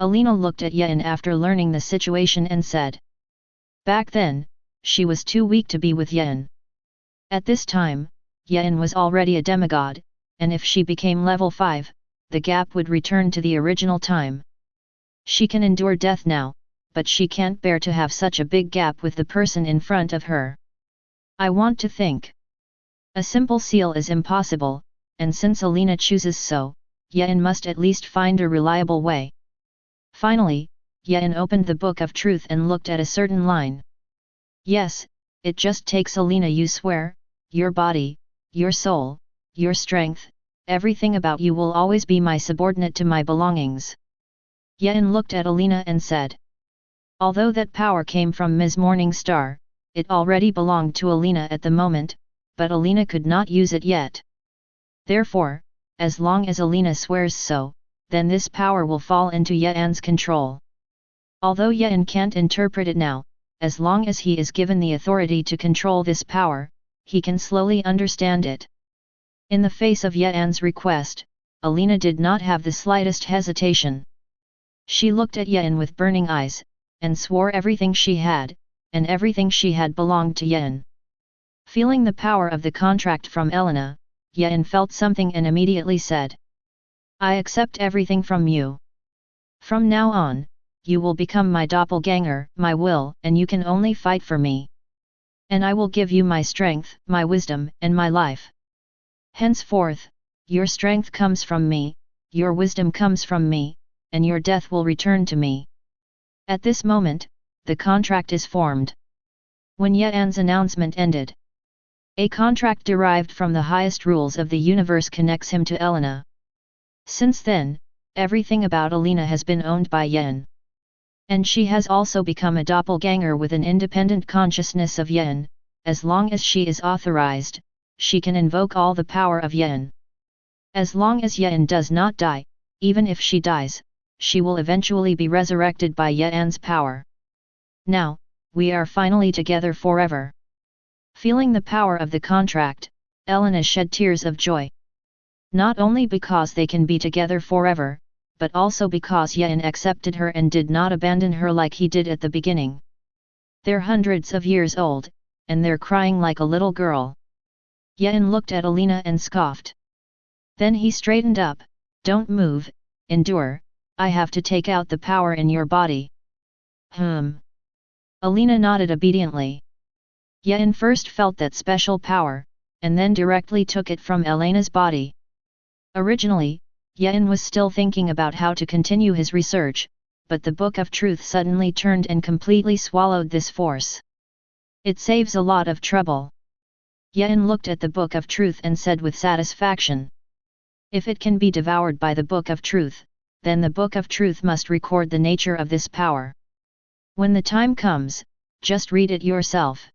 Alina looked at Yen after learning the situation and said. Back then, she was too weak to be with Yen. At this time, Yen was already a demigod, and if she became level 5, the gap would return to the original time. She can endure death now, but she can't bear to have such a big gap with the person in front of her. "I want to think." A simple seal is impossible, and since Alina chooses so, Yen must at least find a reliable way. Finally, Yen opened the Book of Truth and looked at a certain line. "Yes, it just takes Alina, you swear, your body, your soul, your strength, everything about you will always be my subordinate to my belongings." Yen looked at Alina and said. Although that power came from Ms. Morningstar, it already belonged to Alina at the moment, but Alina could not use it yet. Therefore, as long as Alina swears so, then this power will fall into Yen's control. Although Yen can't interpret it now, as long as he is given the authority to control this power, he can slowly understand it. In the face of Yen's request, Alina did not have the slightest hesitation. She looked at Yen with burning eyes, and swore everything she had, and everything she had belonged to Yen. Feeling the power of the contract from Elena, Yen felt something and immediately said. "I accept everything from you. From now on, you will become my doppelganger, my will, and you can only fight for me. And I will give you my strength, my wisdom, and my life. Henceforth, your strength comes from me, your wisdom comes from me, and your death will return to me." At this moment, the contract is formed. When Yen's announcement ended, a contract derived from the highest rules of the universe connects him to Elena. Since then, everything about Alina has been owned by Yen. And she has also become a doppelganger with an independent consciousness of Yen. As long as she is authorized, she can invoke all the power of Yen. As long as Yen does not die, even if she dies, she will eventually be resurrected by Yen's power. Now, we are finally together forever. Feeling the power of the contract, Elena shed tears of joy. Not only because they can be together forever, but also because Yen accepted her and did not abandon her like he did at the beginning. They're hundreds of years old, and they're crying like a little girl. Yen looked at Alina and scoffed. Then he straightened up. "Don't move, endure, I have to take out the power in your body." Alina nodded obediently. Yen first felt that special power, and then directly took it from Elena's body. Originally, Yen was still thinking about how to continue his research, but the Book of Truth suddenly turned and completely swallowed this force. It saves a lot of trouble. Yen looked at the Book of Truth and said with satisfaction. If it can be devoured by the Book of Truth, then the Book of Truth must record the nature of this power. When the time comes, just read it yourself.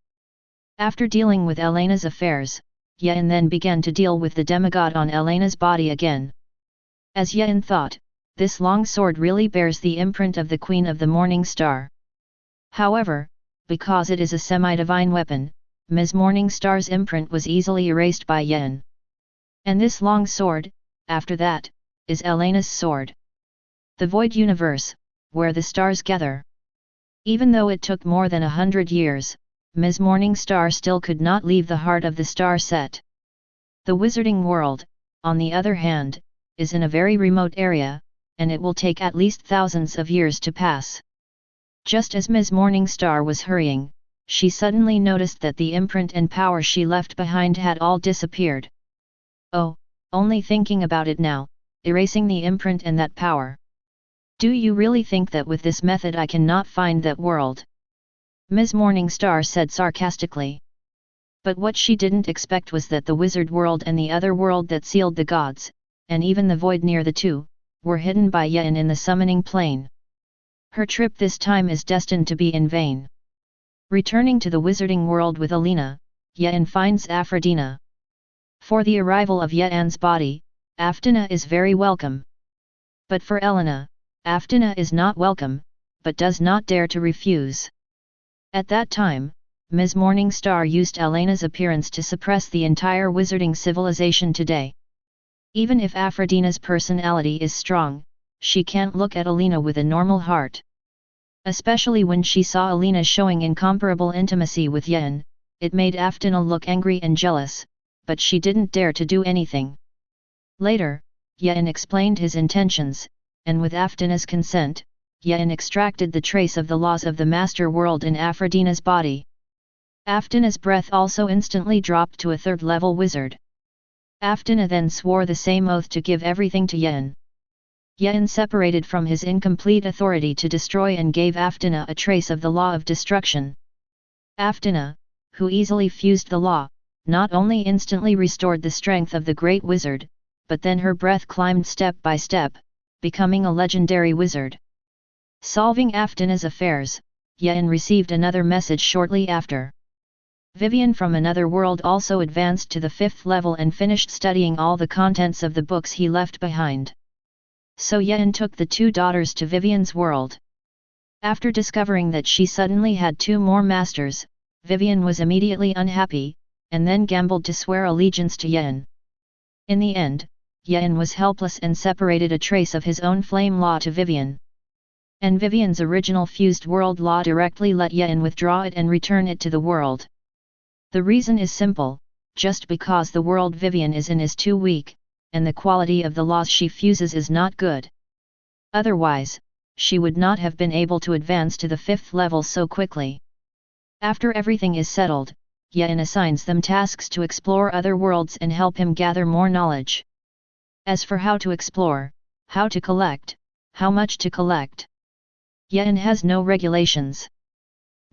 After dealing with Elena's affairs, Yen then began to deal with the demigod on Elena's body again. As Yen thought, this long sword really bears the imprint of the Queen of the Morning Star. However, because it is a semi-divine weapon, Ms. Morningstar's imprint was easily erased by Yen. And this long sword, after that, is Elena's sword. The Void Universe, where the stars gather. Even though it took more than 100 years, Ms. Morningstar still could not leave the heart of the star set. The wizarding world, on the other hand, is in a very remote area, and it will take at least thousands of years to pass. Just as Ms. Morningstar was hurrying, she suddenly noticed that the imprint and power she left behind had all disappeared. Oh, only thinking about it now, erasing the imprint and that power. Do you really think that with this method I cannot find that world? Ms. Morningstar said sarcastically. But what she didn't expect was that the wizard world and the other world that sealed the gods, and even the void near the two, were hidden by Yen in the summoning plane. Her trip this time is destined to be in vain. Returning to the wizarding world with Alina, Yen finds Aphrodina. For the arrival of Yen's body, Aphrodina is very welcome. But for Elena, Aphrodina is not welcome, but does not dare to refuse. At that time, Ms. Morningstar used Elena's appearance to suppress the entire wizarding civilization today. Even if Aphrodina's personality is strong, she can't look at Alina with a normal heart. Especially when she saw Alina showing incomparable intimacy with Yen, it made Aphrodina look angry and jealous, but she didn't dare to do anything. Later, Yen explained his intentions, and with Aphrodina's consent, Yen extracted the trace of the laws of the master world in Aphrodina's body. Aphrodina's breath also instantly dropped to a third-level wizard. Aphrodina then swore the same oath to give everything to Yen. Yen separated from his incomplete authority to destroy and gave Aphrodina a trace of the law of destruction. Aphrodina, who easily fused the law, not only instantly restored the strength of the great wizard, but then her breath climbed step by step, becoming a legendary wizard. Solving Aphrodina's affairs, Yen received another message shortly after. Vivian from another world also advanced to the 5th level and finished studying all the contents of the books he left behind. So Yen took the 2 daughters to Vivian's world. After discovering that she suddenly had 2 more masters, Vivian was immediately unhappy, and then gambled to swear allegiance to Yen. In the end, Yen was helpless and separated a trace of his own flame law to Vivian. And Vivian's original fused world law directly let Yen withdraw it and return it to the world. The reason is simple, just because the world Vivian is in is too weak, and the quality of the laws she fuses is not good. Otherwise, she would not have been able to advance to the 5th level so quickly. After everything is settled, Yen assigns them tasks to explore other worlds and help him gather more knowledge. As for how to explore, how to collect, how much to collect, Yen has no regulations.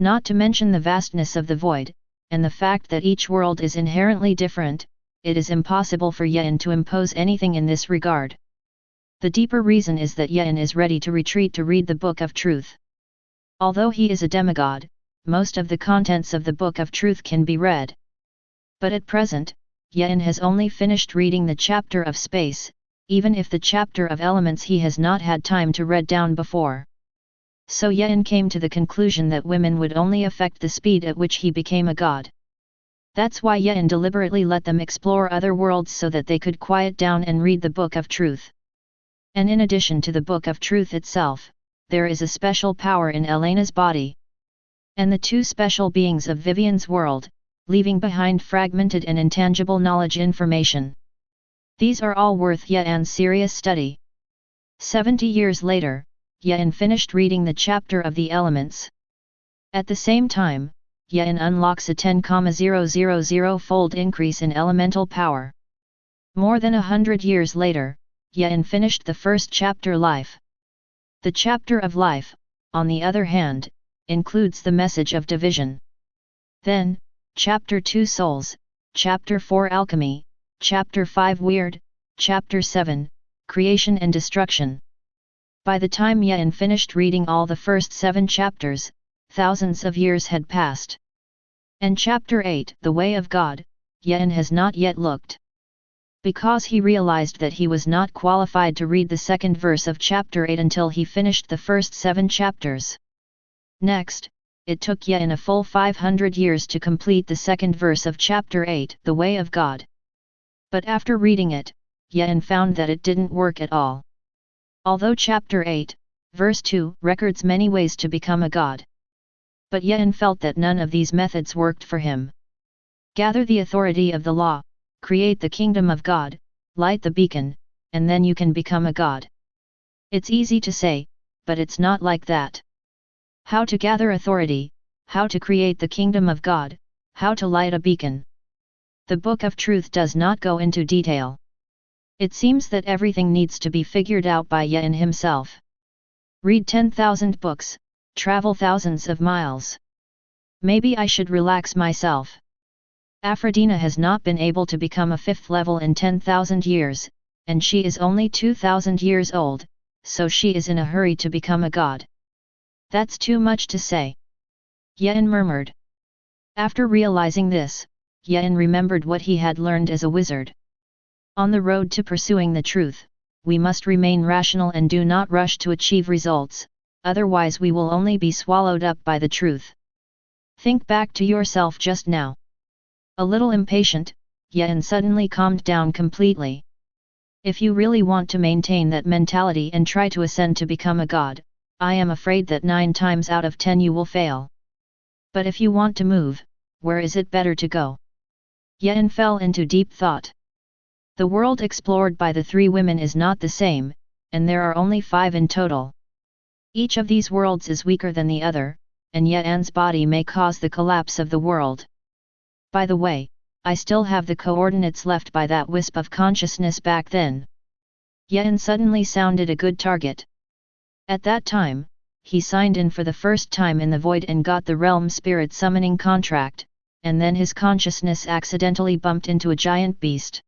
Not to mention the vastness of the void, and the fact that each world is inherently different, it is impossible for Yen to impose anything in this regard. The deeper reason is that Yen is ready to retreat to read the Book of Truth. Although he is a demigod, most of the contents of the Book of Truth can be read. But at present, Yen has only finished reading the chapter of space, even if the chapter of elements he has not had time to read down before. So Yen came to the conclusion that women would only affect the speed at which he became a god. That's why Yen deliberately let them explore other worlds so that they could quiet down and read the Book of Truth. And in addition to the Book of Truth itself, there is a special power in Elena's body. And the 2 special beings of Vivian's world, leaving behind fragmented and intangible knowledge information. These are all worth Yen's serious study. 70 years later, Yen finished reading the chapter of the elements. At the same time, Yen unlocks a 10,000-fold increase in elemental power. More than 100 years later, Yen finished the first chapter Life. The chapter of Life, on the other hand, includes the message of division. Then, Chapter 2 Souls, Chapter 4 Alchemy, Chapter 5 Weird, Chapter 7, Creation and Destruction. By the time Yen finished reading all the first 7 chapters, thousands of years had passed. And Chapter 8, The Way of God, Yen has not yet looked. Because he realized that he was not qualified to read the second verse of Chapter 8 until he finished the first 7 chapters. Next, it took Yen a full 500 years to complete the second verse of Chapter 8, The Way of God. But after reading it, Yen found that it didn't work at all. Although Chapter 8, Verse 2 records many ways to become a god, But Yen felt that none of these methods worked for him. Gather the authority of the law, create the kingdom of God, light the beacon, and then you can become a god. It's easy to say, but it's not like that. How to gather authority, how to create the kingdom of God, how to light a beacon. The Book of Truth does not go into detail. It seems that everything needs to be figured out by Yen himself. Read 10,000 books, travel thousands of miles. Maybe I should relax myself. Aphrodina has not been able to become a fifth level in 10,000 years, and she is only 2,000 years old, so she is in a hurry to become a god. That's too much to say. Yen murmured. After realizing this, Yen remembered what he had learned as a wizard. On the road to pursuing the truth, we must remain rational and do not rush to achieve results, otherwise we will only be swallowed up by the truth. Think back to yourself just now. A little impatient, Yen suddenly calmed down completely. If you really want to maintain that mentality and try to ascend to become a god, I am afraid that 9 times out of 10 you will fail. But if you want to move, where is it better to go? Yen fell into deep thought. The world explored by the 3 women is not the same, and there are only 5 in total. Each of these worlds is weaker than the other, and Yen's body may cause the collapse of the world. By the way, I still have the coordinates left by that wisp of consciousness back then. Yen suddenly sounded a good target. At that time, he signed in for the first time in the void and got the realm spirit summoning contract, and then his consciousness accidentally bumped into a giant beast.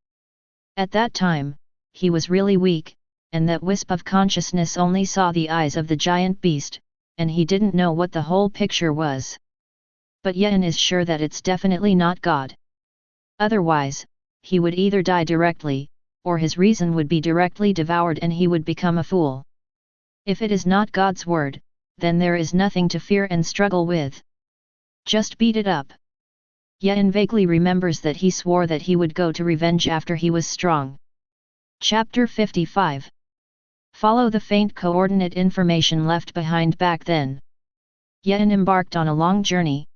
At that time, he was really weak, and that wisp of consciousness only saw the eyes of the giant beast, and he didn't know what the whole picture was. But Yen is sure that it's definitely not God. Otherwise, he would either die directly, or his reason would be directly devoured and he would become a fool. If it is not God's word, then there is nothing to fear and struggle with. Just beat it up. Yen vaguely remembers that he swore that he would go to revenge after he was strong. Chapter 55. Follow the faint coordinate information left behind back then. Yen embarked on a long journey.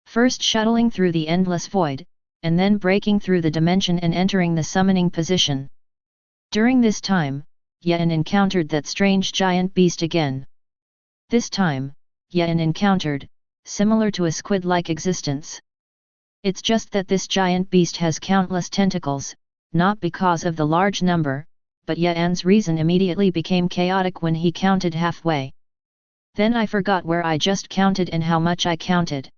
First shuttling through the endless void, and then breaking through the dimension and entering the summoning position. During this time, Yen encountered that strange giant beast again. This time, Yen encountered, similar to a squid-like existence. It's just that this giant beast has countless tentacles, not because of the large number, but Yen's reason immediately became chaotic when he counted halfway. Then I forgot where I just counted and how much I counted.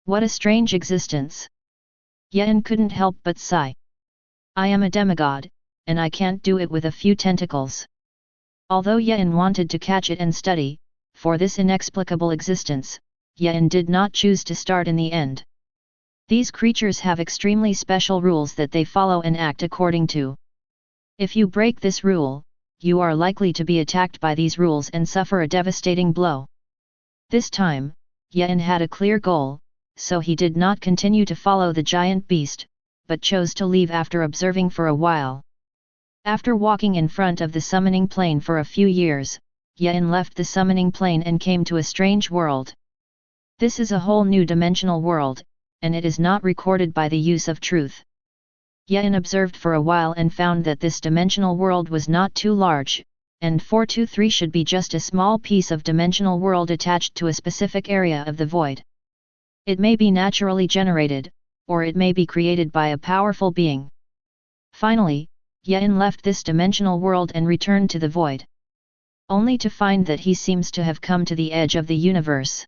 What a strange existence. Yen couldn't help but sigh. I am a demigod, and I can't do it with a few tentacles. Although Yen wanted to catch it and study, for this inexplicable existence, Yen did not choose to start in the end. These creatures have extremely special rules that they follow and act according to. If you break this rule, you are likely to be attacked by these rules and suffer a devastating blow. This time, Yen had a clear goal, so he did not continue to follow the giant beast, but chose to leave after observing for a while. After walking in front of the summoning plane for a few years, Yen left the summoning plane and came to a strange world. This is a whole new dimensional world, and it is not recorded by the use of truth. Yen observed for a while and found that this dimensional world was not too large, and 423 should be just a small piece of dimensional world attached to a specific area of the void. It may be naturally generated, or it may be created by a powerful being. Finally, Yen left this dimensional world and returned to the void. Only to find that he seems to have come to the edge of the universe.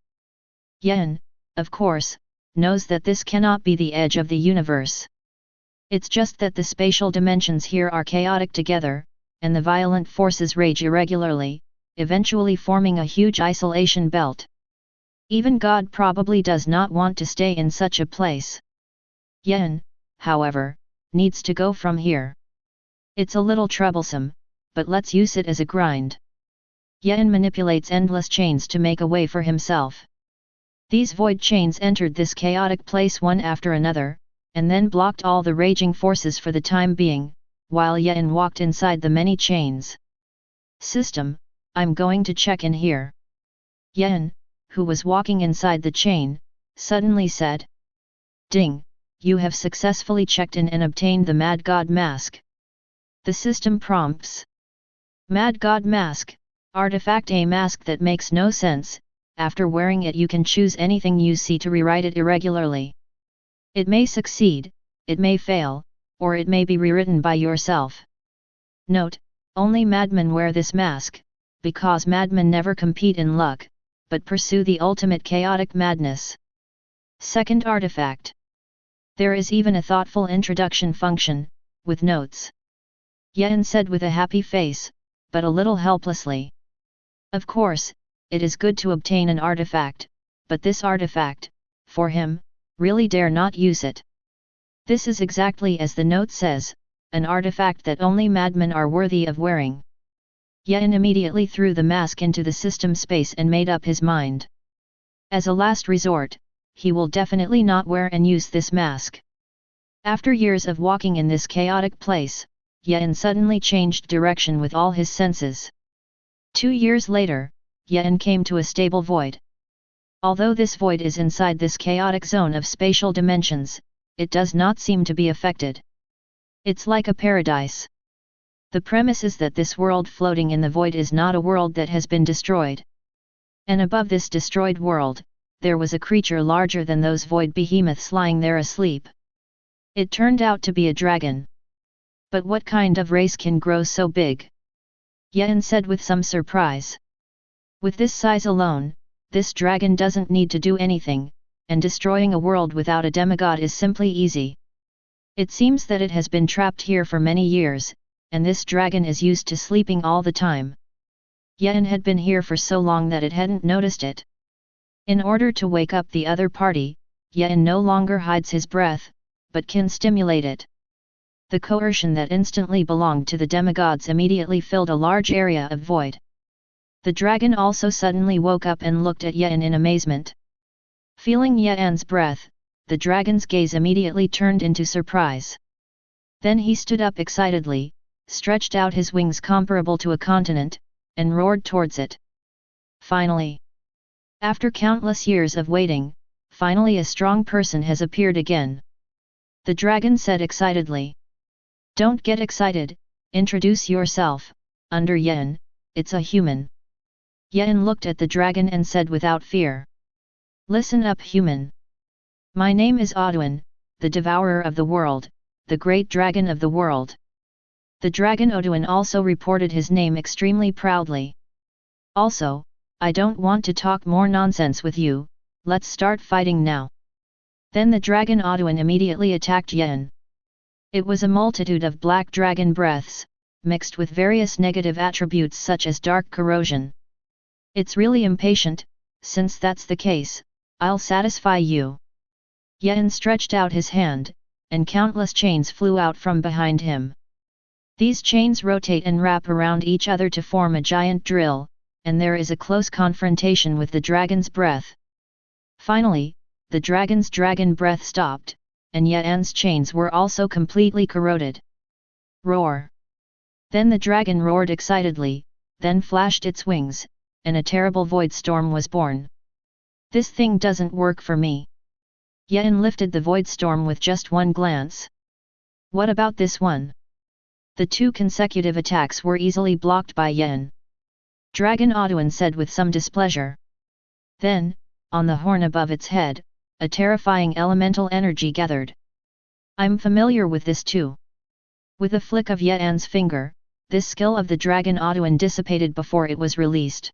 Yen, of course, knows that this cannot be the edge of the universe. It's just that the spatial dimensions here are chaotic together, and the violent forces rage irregularly, eventually forming a huge isolation belt. Even God probably does not want to stay in such a place. Yen, however, needs to go from here. It's a little troublesome, but let's use it as a grind. Yen manipulates endless chains to make a way for himself. These void chains entered this chaotic place one after another, and then blocked all the raging forces for the time being, while Yen walked inside the many chains. System, I'm going to check in here. Yen, who was walking inside the chain, suddenly said, "Ding, you have successfully checked in and obtained the Mad God Mask." The system prompts. Mad God Mask, artifact, a mask that makes no sense. After wearing it you can choose anything you see to rewrite it irregularly. It may succeed, it may fail, or it may be rewritten by yourself. Note, only madmen wear this mask, because madmen never compete in luck, but pursue the ultimate chaotic madness. Second artifact. There is even a thoughtful introduction function, with notes. Yen said with a happy face, but a little helplessly. Of course, it is good to obtain an artifact, but this artifact, for him, really dare not use it. This is exactly as the note says, an artifact that only madmen are worthy of wearing. Yen immediately threw the mask into the system space and made up his mind. As a last resort, he will definitely not wear and use this mask. After years of walking in this chaotic place, Yen suddenly changed direction with all his senses. 2 years later, Yen came to a stable void. Although this void is inside this chaotic zone of spatial dimensions, it does not seem to be affected. It's like a paradise. The premise is that this world floating in the void is not a world that has been destroyed. And above this destroyed world, there was a creature larger than those void behemoths lying there asleep. It turned out to be a dragon. But what kind of race can grow so big? Yen said with some surprise. With this size alone, this dragon doesn't need to do anything, and destroying a world without a demigod is simply easy. It seems that it has been trapped here for many years, and this dragon is used to sleeping all the time. Yen had been here for so long that it hadn't noticed it. In order to wake up the other party, Yen no longer hides his breath, but can stimulate it. The coercion that instantly belonged to the demigods immediately filled a large area of void. The dragon also suddenly woke up and looked at Yen in amazement. Feeling Yen's breath, the dragon's gaze immediately turned into surprise. Then he stood up excitedly, stretched out his wings comparable to a continent, and roared towards it. Finally! After countless years of waiting, finally a strong person has appeared again. The dragon said excitedly. Don't get excited, introduce yourself, under Yen, it's a human. Yen looked at the dragon and said without fear. Listen up, human. My name is Oduin, the devourer of the world, the great dragon of the world. The dragon Oduin also reported his name extremely proudly. Also, I don't want to talk more nonsense with you, let's start fighting now. Then the dragon Oduin immediately attacked Yen. It was a multitude of black dragon breaths, mixed with various negative attributes such as dark corrosion. It's really impatient, since that's the case, I'll satisfy you. Yen stretched out his hand, and countless chains flew out from behind him. These chains rotate and wrap around each other to form a giant drill, and there is a close confrontation with the dragon's breath. Finally, the dragon's dragon breath stopped, and Yen's chains were also completely corroded. Roar! Then the dragon roared excitedly, then flashed its wings, and a terrible void storm was born. This thing doesn't work for me. Yen lifted the void storm with just one glance. What about this one? The 2 consecutive attacks were easily blocked by Yen. Dragon Oduin said with some displeasure. Then, on the horn above its head, a terrifying elemental energy gathered. I'm familiar with this too. With a flick of Yen's finger, this skill of the dragon Oduin dissipated before it was released.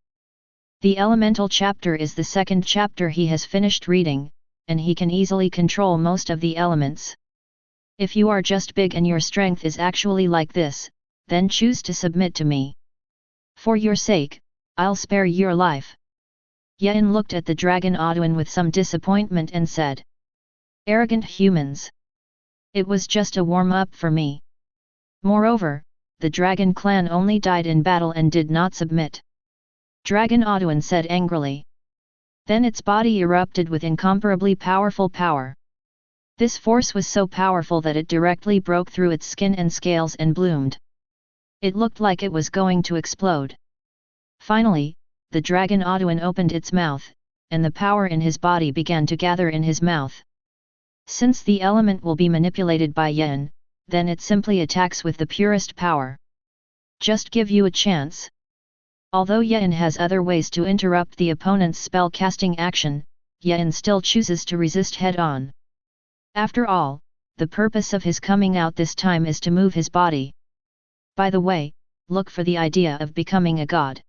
The elemental chapter is the 2nd chapter he has finished reading, and he can easily control most of the elements. If you are just big and your strength is actually like this, then choose to submit to me. For your sake, I'll spare your life. Yen looked at the dragon Oduin with some disappointment and said. Arrogant humans. It was just a warm-up for me. Moreover, the dragon clan only died in battle and did not submit. Dragon Oduin said angrily. Then its body erupted with incomparably powerful power. This force was so powerful that it directly broke through its skin and scales and bloomed. It looked like it was going to explode. Finally, the dragon Oduin opened its mouth, and the power in his body began to gather in his mouth. Since the element will be manipulated by yin, then it simply attacks with the purest power. Just give you a chance. Although yin has other ways to interrupt the opponent's spell casting action, yin still chooses to resist head-on. After all, the purpose of his coming out this time is to move his body. By the way, look for the idea of becoming a god.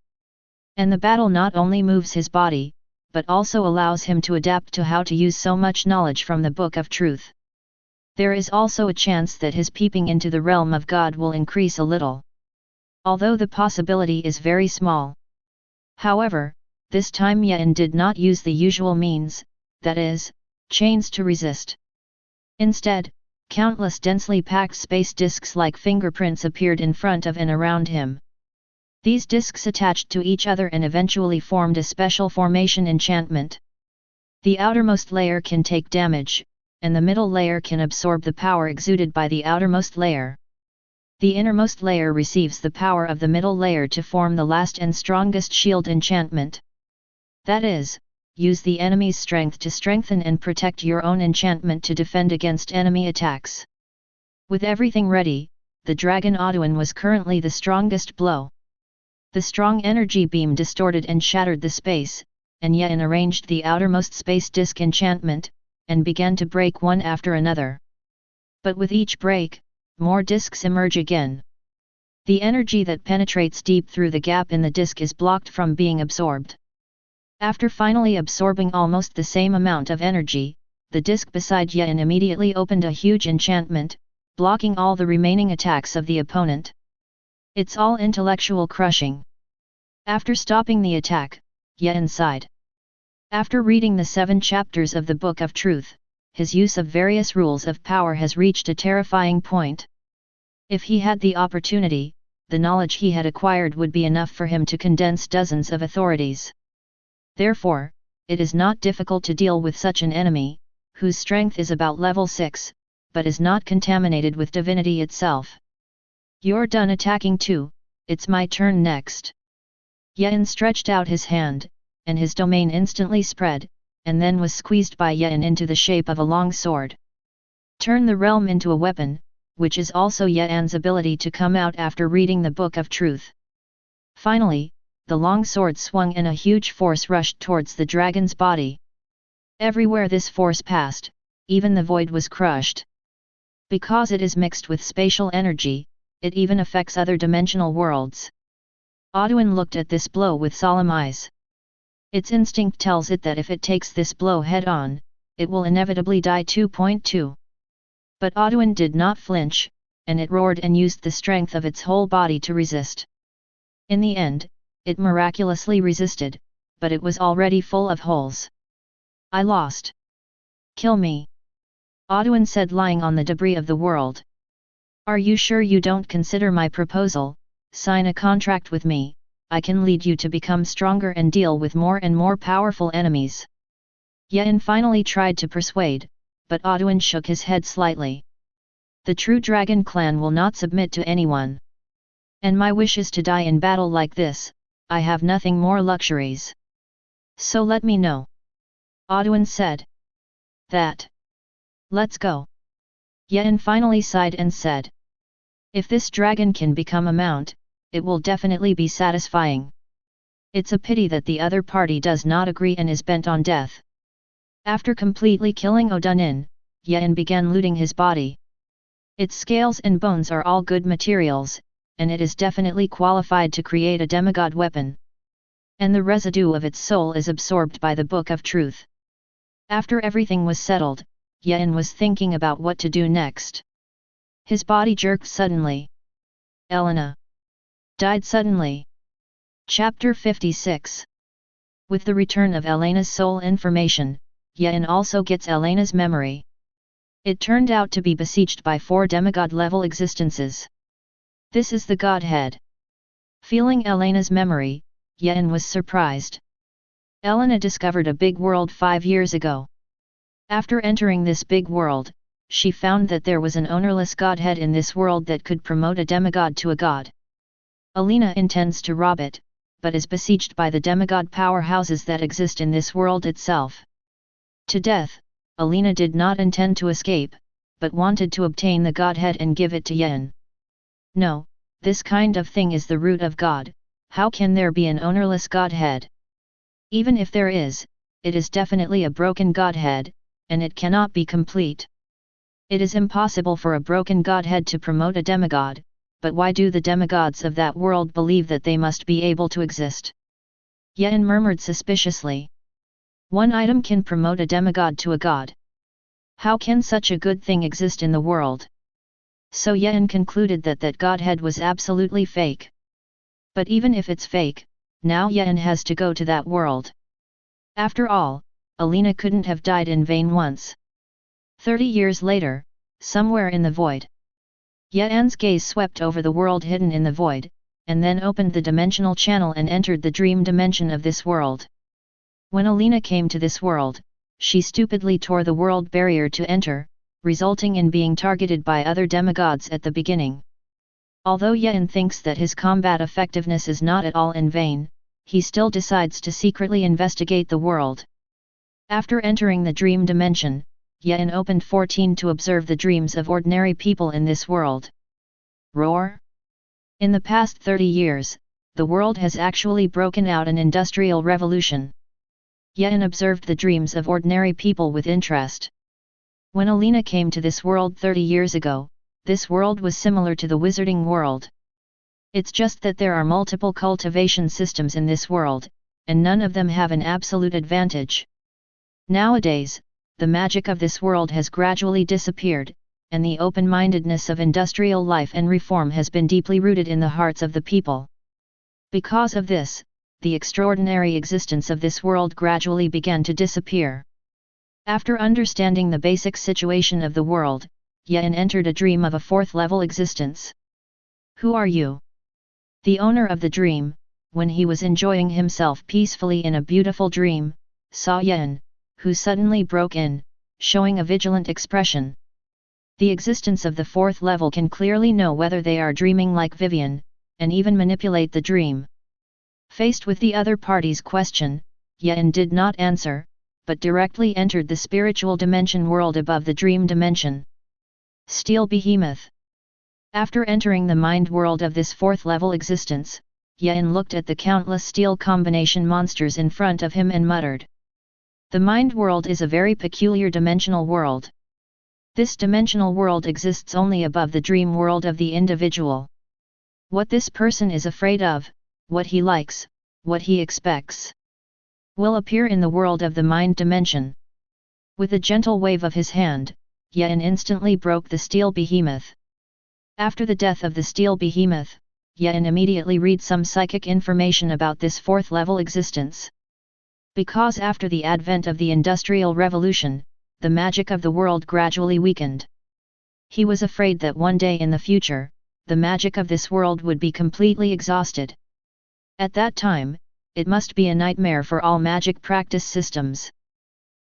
And the battle not only moves his body, but also allows him to adapt to how to use so much knowledge from the Book of Truth. There is also a chance that his peeping into the realm of God will increase a little. Although the possibility is very small. However, this time Yin did not use the usual means, that is, chains to resist. Instead, countless densely packed space disks like fingerprints appeared in front of and around him. These disks attached to each other and eventually formed a special formation enchantment. The outermost layer can take damage, and the middle layer can absorb the power exuded by the outermost layer. The innermost layer receives the power of the middle layer to form the last and strongest shield enchantment. That is, use the enemy's strength to strengthen and protect your own enchantment to defend against enemy attacks. With everything ready, the dragon Aduan was currently the strongest blow. The strong energy beam distorted and shattered the space, and Yin arranged the outermost space disk enchantment, and began to break one after another. But with each break, more disks emerge again. The energy that penetrates deep through the gap in the disk is blocked from being absorbed. After finally absorbing almost the same amount of energy, the disk beside Yin immediately opened a huge enchantment, blocking all the remaining attacks of the opponent. It's all intellectual crushing. After stopping the attack, Yin sighed. After reading the 7 chapters of the Book of Truth, his use of various rules of power has reached a terrifying point. If he had the opportunity, the knowledge he had acquired would be enough for him to condense dozens of authorities. Therefore, it is not difficult to deal with such an enemy, whose strength is about level 6, but is not contaminated with divinity itself. You're done attacking too, it's my turn next. Yin stretched out his hand, and his domain instantly spread, and then was squeezed by Yin into the shape of a long sword. Turn the realm into a weapon, which is also Yin's ability to come out after reading the Book of Truth. Finally, the long sword swung and a huge force rushed towards the dragon's body. Everywhere this force passed, even the void was crushed. Because it is mixed with spatial energy, it even affects other dimensional worlds. Aduan looked at this blow with solemn eyes. Its instinct tells it that if it takes this blow head-on, it will inevitably die. 2.2. But Aduan did not flinch, and it roared and used the strength of its whole body to resist. In the end, it miraculously resisted, but it was already full of holes. I lost. Kill me. Aduan said, lying on the debris of the world. Are you sure you don't consider my proposal? Sign a contract with me, I can lead you to become stronger and deal with more and more powerful enemies. Yin finally tried to persuade, but Aduan shook his head slightly. The true dragon clan will not submit to anyone. And my wish is to die in battle like this, I have nothing more luxuries. So let me know. Aduan said. That. Let's go. Yin finally sighed and said. If this dragon can become a mount, it will definitely be satisfying. It's a pity that the other party does not agree and is bent on death. After completely killing Odunin, Yin began looting his body. Its scales and bones are all good materials, and it is definitely qualified to create a demigod weapon. And the residue of its soul is absorbed by the Book of Truth. After everything was settled, Yin was thinking about what to do next. His body jerked suddenly. Elena died suddenly. Chapter 56. With the return of Elena's soul information, Yin also gets Elena's memory. It turned out to be besieged by 4 demigod-level existences. This is the Godhead. Feeling Elena's memory, Yin was surprised. Elena discovered a big world 5 years ago. After entering this big world, she found that there was an ownerless Godhead in this world that could promote a demigod to a god. Elena intends to rob it, but is besieged by the demigod powerhouses that exist in this world itself. To death, Alina did not intend to escape, but wanted to obtain the Godhead and give it to Yen. No, this kind of thing is the root of God. How can there be an ownerless Godhead? Even if there is, it is definitely a broken Godhead, and it cannot be complete. It is impossible for a broken Godhead to promote a demigod, but why do the demigods of that world believe that they must be able to exist? Yen murmured suspiciously. One item can promote a demigod to a god. How can such a good thing exist in the world? So Yen concluded that that Godhead was absolutely fake. But even if it's fake, now Yen has to go to that world. After all, Alina couldn't have died in vain once. 30 years later, somewhere in the void. Yen's gaze swept over the world hidden in the void, and then opened the dimensional channel and entered the dream dimension of this world. When Alina came to this world, she stupidly tore the world barrier to enter, resulting in being targeted by other demigods at the beginning. Although Yen thinks that his combat effectiveness is not at all in vain, he still decides to secretly investigate the world. After entering the dream dimension, Yen opened 14 to observe the dreams of ordinary people in this world. Roar! In the past 30 years, the world has actually broken out an industrial revolution. Yen observed the dreams of ordinary people with interest. When Alina came to this world 30 years ago, this world was similar to the wizarding world. It's just that there are multiple cultivation systems in this world, and none of them have an absolute advantage. Nowadays, the magic of this world has gradually disappeared, and the open-mindedness of industrial life and reform has been deeply rooted in the hearts of the people. Because of this, the extraordinary existence of this world gradually began to disappear. After understanding the basic situation of the world, Yen entered a dream of a fourth-level existence. Who are you? The owner of the dream, when he was enjoying himself peacefully in a beautiful dream, saw Yen, who suddenly broke in, showing a vigilant expression. The existence of the fourth level can clearly know whether they are dreaming like Vivian, and even manipulate the dream. Faced with the other party's question, Yen did not answer, but directly entered the spiritual dimension world above the dream dimension. Steel Behemoth. After entering the mind world of this fourth-level existence, Yen looked at the countless steel combination monsters in front of him and muttered. The mind world is a very peculiar dimensional world. This dimensional world exists only above the dream world of the individual. What this person is afraid of, what he likes, what he expects, will appear in the world of the mind dimension. With a gentle wave of his hand, Yen instantly broke the steel behemoth. After the death of the steel behemoth, Yen immediately read some psychic information about this fourth-level existence. Because after the advent of the Industrial Revolution, the magic of the world gradually weakened. He was afraid that one day in the future, the magic of this world would be completely exhausted. At that time, it must be a nightmare for all magic practice systems.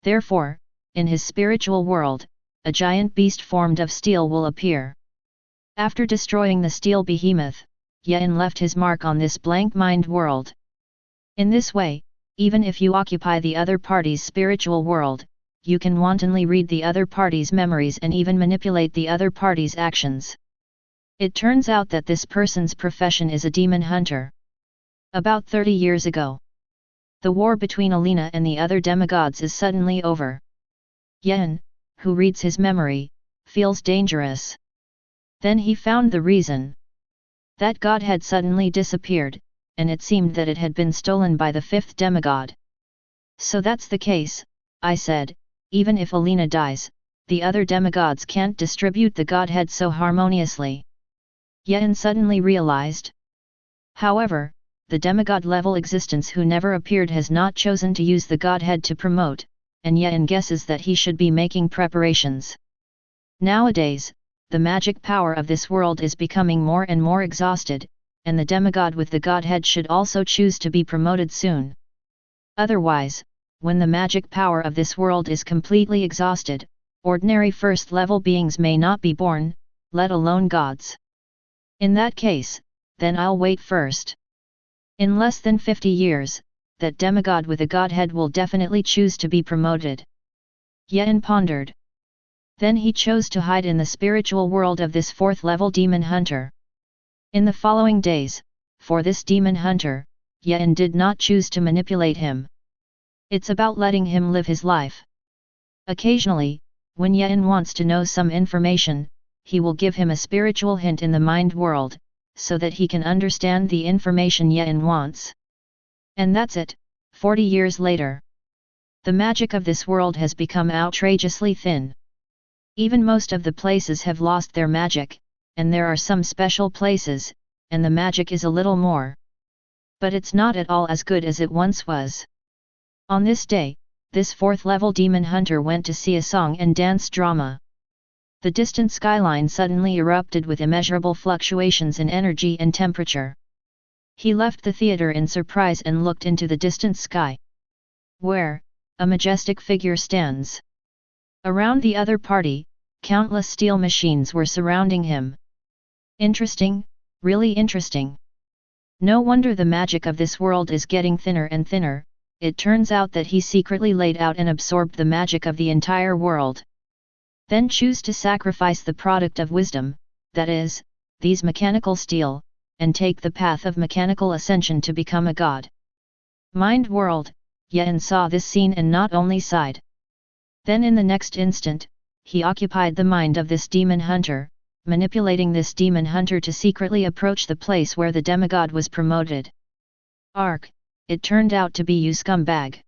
Therefore, in his spiritual world, a giant beast formed of steel will appear. After destroying the steel behemoth, Yen left his mark on this blank mind world. In this way, even if you occupy the other party's spiritual world, you can wantonly read the other party's memories and even manipulate the other party's actions. It turns out that this person's profession is a demon hunter. About 30 years ago, the war between Alina and the other demigods is suddenly over. Yen, who reads his memory, feels dangerous. Then he found the reason. That god had suddenly disappeared, and it seemed that it had been stolen by the fifth demigod. So that's the case, I said, even if Alina dies, the other demigods can't distribute the godhead so harmoniously. Yen suddenly realized. However, the demigod-level existence who never appeared has not chosen to use the godhead to promote, and Yen guesses that he should be making preparations. Nowadays, the magic power of this world is becoming more and more exhausted, and the demigod with the godhead should also choose to be promoted soon. Otherwise, when the magic power of this world is completely exhausted, ordinary first-level beings may not be born, let alone gods. In that case, then I'll wait first. In less than 50 years, that demigod with a godhead will definitely choose to be promoted. Yen pondered. Then he chose to hide in the spiritual world of this fourth-level demon hunter. In the following days, for this demon hunter, Yen did not choose to manipulate him. It's about letting him live his life. Occasionally, when Yen wants to know some information, he will give him a spiritual hint in the mind world, so that he can understand the information Yen wants. And that's it. 40 years later. The magic of this world has become outrageously thin. Even most of the places have lost their magic, and there are some special places, and the magic is a little more. But it's not at all as good as it once was. On this day, this fourth-level demon hunter went to see a song and dance drama. The distant skyline suddenly erupted with immeasurable fluctuations in energy and temperature. He left the theater in surprise and looked into the distant sky, where a majestic figure stands. Around the other party, countless steel machines were surrounding him. Interesting, really interesting. No wonder the magic of this world is getting thinner and thinner. It turns out that he secretly laid out and absorbed the magic of the entire world. Then choose to sacrifice the product of wisdom, that is, these mechanical steel, and take the path of mechanical ascension to become a god. Mind world, Yen saw this scene and not only sighed. Then in the next instant, he occupied the mind of this demon hunter, manipulating this demon hunter to secretly approach the place where the demigod was promoted. Ark, it turned out to be you scumbag.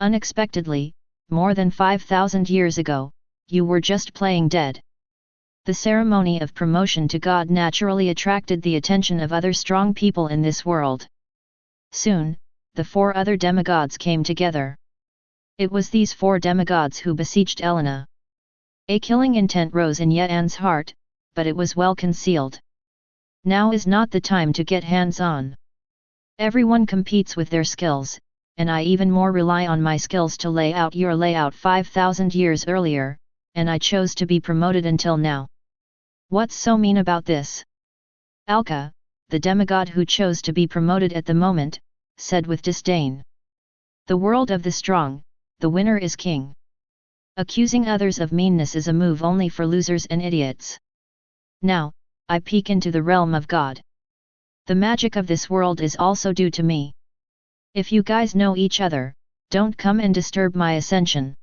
Unexpectedly, more than 5,000 years ago, you were just playing dead. The ceremony of promotion to God naturally attracted the attention of other strong people in this world. Soon, the 4 other demigods came together. It was these 4 demigods who besieged Elena. A killing intent rose in Yen's heart, but it was well concealed. Now is not the time to get hands-on. Everyone competes with their skills, and I even more rely on my skills to lay out your layout 5,000 years earlier, and I chose to be promoted until now. What's so mean about this? Alka, the demigod who chose to be promoted at the moment, said with disdain. The world of the strong, the winner is king. Accusing others of meanness is a move only for losers and idiots. Now, I peek into the realm of God. The magic of this world is also due to me. If you guys know each other, don't come and disturb my ascension.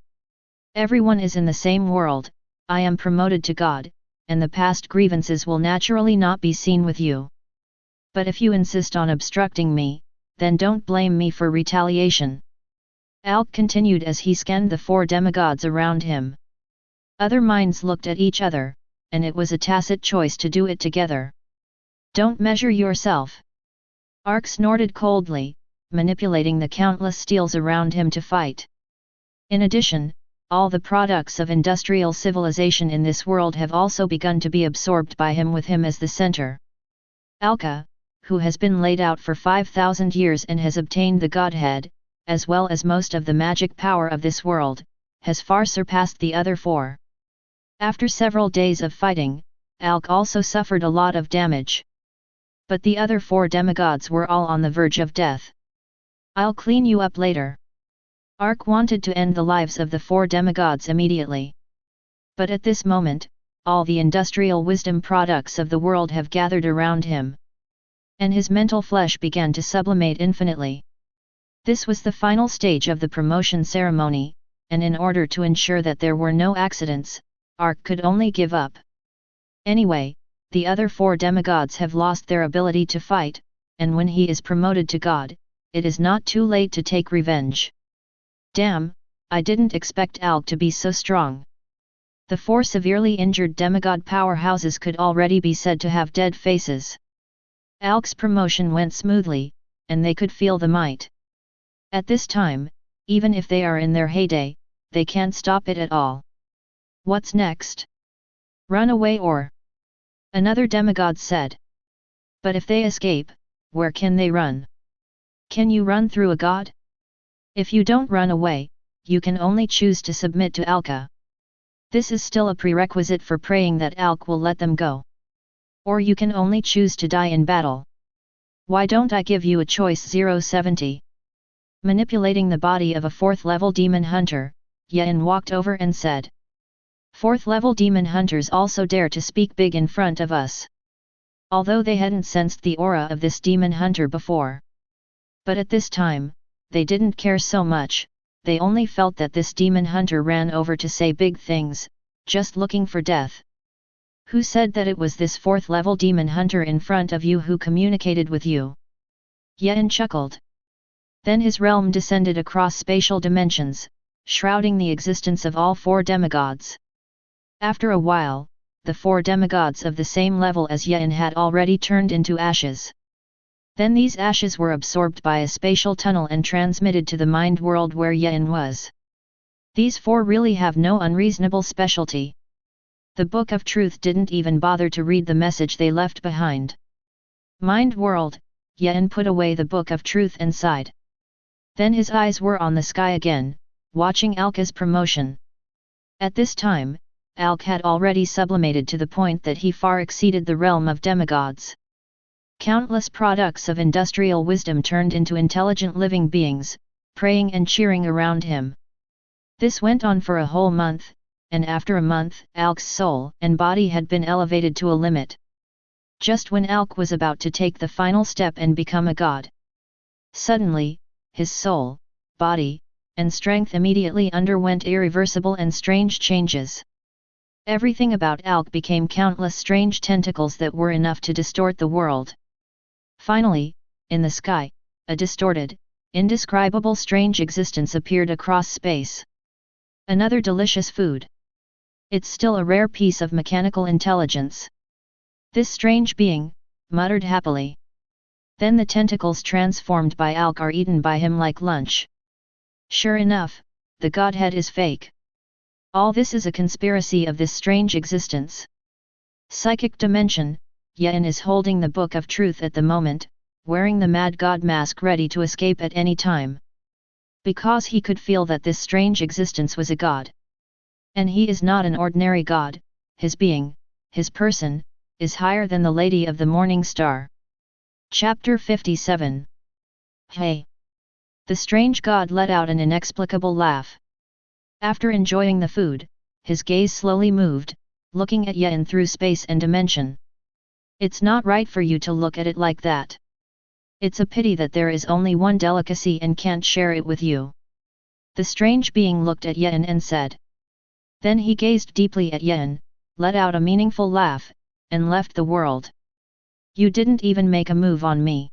Everyone is in the same world, I am promoted to God, and the past grievances will naturally not be seen with you. But if you insist on obstructing me, then don't blame me for retaliation. Alk continued as he scanned the 4 demigods around him. Other minds looked at each other, and it was a tacit choice to do it together. Don't measure yourself. Ark snorted coldly, manipulating the countless steels around him to fight. In addition, all the products of industrial civilization in this world have also begun to be absorbed by him with him as the center. Alka, who has been laid out for 5,000 years and has obtained the godhead, as well as most of the magic power of this world, has far surpassed the other 4. After several days of fighting, Alk also suffered a lot of damage. But the other 4 demigods were all on the verge of death. I'll clean you up later. Ark wanted to end the lives of the 4 demigods immediately. But at this moment, all the industrial wisdom products of the world have gathered around him. And his mental flesh began to sublimate infinitely. This was the final stage of the promotion ceremony, and in order to ensure that there were no accidents, Ark could only give up. Anyway, the other 4 demigods have lost their ability to fight, and when he is promoted to God, it is not too late to take revenge. Damn, I didn't expect Alk to be so strong. The 4 severely injured demigod powerhouses could already be said to have dead faces. Alk's promotion went smoothly, and they could feel the might. At this time, even if they are in their heyday, they can't stop it at all. What's next? Run away or? Another demigod said. But if they escape, where can they run? Can you run through a god? If you don't run away, you can only choose to submit to Alka. This is still a prerequisite for praying that Alk will let them go. Or you can only choose to die in battle. Why don't I give you a choice? 070. Manipulating the body of a 4th level demon hunter, Yen walked over and said. 4th level demon hunters also dare to speak big in front of us. Although they hadn't sensed the aura of this demon hunter before. But at this time, they didn't care so much, they only felt that this demon hunter ran over to say big things, just looking for death. Who said that it was this 4th level demon hunter in front of you who communicated with you? Yen chuckled. Then his realm descended across spatial dimensions, shrouding the existence of all 4 demigods. After a while, the 4 demigods of the same level as Yen had already turned into ashes. Then these ashes were absorbed by a spatial tunnel and transmitted to the mind world where Yen was. These 4 really have no unreasonable specialty. The Book of Truth didn't even bother to read the message they left behind. Mind world, Yen put away the Book of Truth and sighed. Then his eyes were on the sky again, watching Alka's promotion. At this time, Alk had already sublimated to the point that he far exceeded the realm of demigods. Countless products of industrial wisdom turned into intelligent living beings, praying and cheering around him. This went on for a whole month, and after a month, Alk's soul and body had been elevated to a limit. Just when Alk was about to take the final step and become a god. Suddenly, his soul, body, and strength immediately underwent irreversible and strange changes. Everything about Alk became countless strange tentacles that were enough to distort the world. Finally, in the sky, a distorted, indescribable strange existence appeared across space. Another delicious food. It's still a rare piece of mechanical intelligence. This strange being muttered happily. Then the tentacles transformed by Alk are eaten by him like lunch. Sure enough, the godhead is fake. All this is a conspiracy of this strange existence. Psychic dimension, Yen is holding the Book of Truth at the moment, wearing the mad god mask ready to escape at any time. Because he could feel that this strange existence was a god. And he is not an ordinary god, his being, his person, is higher than the Lady of the Morning Star. Chapter 57. Hey! The strange god let out an inexplicable laugh. After enjoying the food, his gaze slowly moved, looking at Yen through space and dimension. It's not right for you to look at it like that. It's a pity that there is only one delicacy and can't share it with you. The strange being looked at Yen and said. Then he gazed deeply at Yen, let out a meaningful laugh, and left the world. You didn't even make a move on me.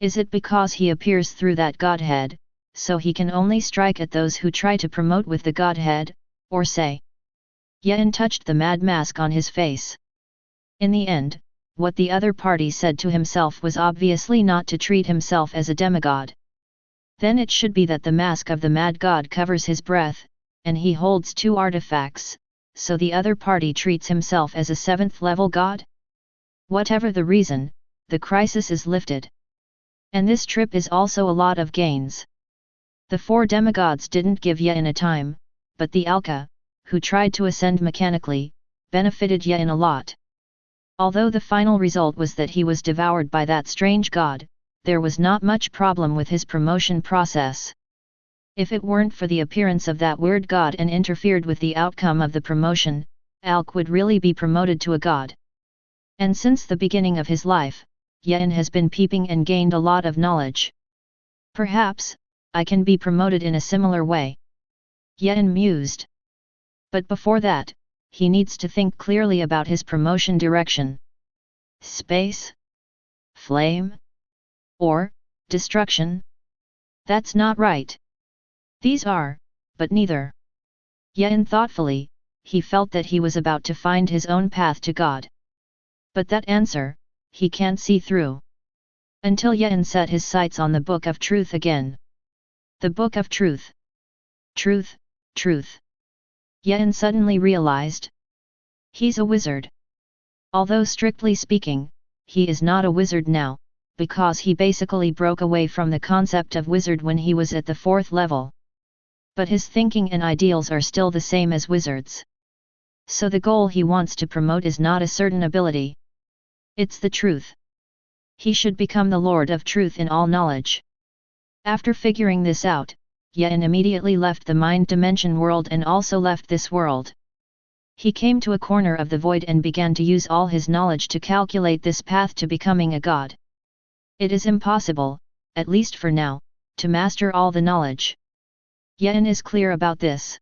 Is it because he appears through that godhead, so he can only strike at those who try to promote with the godhead, or say? Yen touched the mad mask on his face. In the end, what the other party said to himself was obviously not to treat himself as a demigod. Then it should be that the mask of the mad god covers his breath, and he holds 2 artifacts, so the other party treats himself as a 7th level god? Whatever the reason, the crisis is lifted. And this trip is also a lot of gains. The 4 demigods didn't give Yen a time, but the Alka, who tried to ascend mechanically, benefited Yen a lot. Although the final result was that he was devoured by that strange god, there was not much problem with his promotion process. If it weren't for the appearance of that weird god and interfered with the outcome of the promotion, Alk would really be promoted to a god. And since the beginning of his life, Yen has been peeping and gained a lot of knowledge. Perhaps, I can be promoted in a similar way. Yen mused. But before that, he needs to think clearly about his promotion direction. Space? Flame? Or, destruction? That's not right. These are, but neither. Yen thoughtfully, he felt that he was about to find his own path to God. But that answer, he can't see through. Until Yen set his sights on the Book of Truth again. The Book of Truth. Truth, truth. Yen suddenly realized. He's a wizard. Although strictly speaking, he is not a wizard now, because he basically broke away from the concept of wizard when he was at the 4th level. But his thinking and ideals are still the same as wizards. So the goal he wants to promote is not a certain ability. It's the truth. He should become the Lord of Truth in all knowledge. After figuring this out, Yen immediately left the mind dimension world and also left this world. He came to a corner of the void and began to use all his knowledge to calculate this path to becoming a god. It is impossible, at least for now, to master all the knowledge. Yen is clear about this.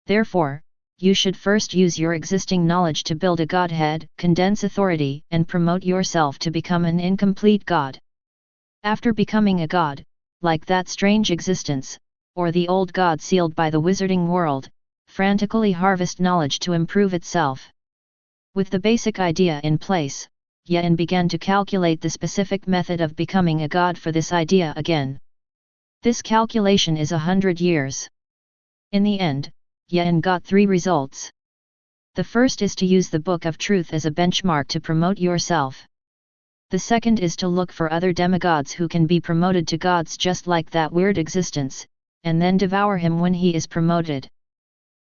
Therefore, you should first use your existing knowledge to build a godhead, condense authority, and promote yourself to become an incomplete god. After becoming a god, like that strange existence, or the old god sealed by the wizarding world, frantically harvest knowledge to improve itself. With the basic idea in place, Yen began to calculate the specific method of becoming a god for this idea again. This calculation is 100 years. In the end, Yen got 3 results. The first is to use the Book of Truth as a benchmark to promote yourself. The second is to look for other demigods who can be promoted to gods just like that weird existence, and then devour him when he is promoted.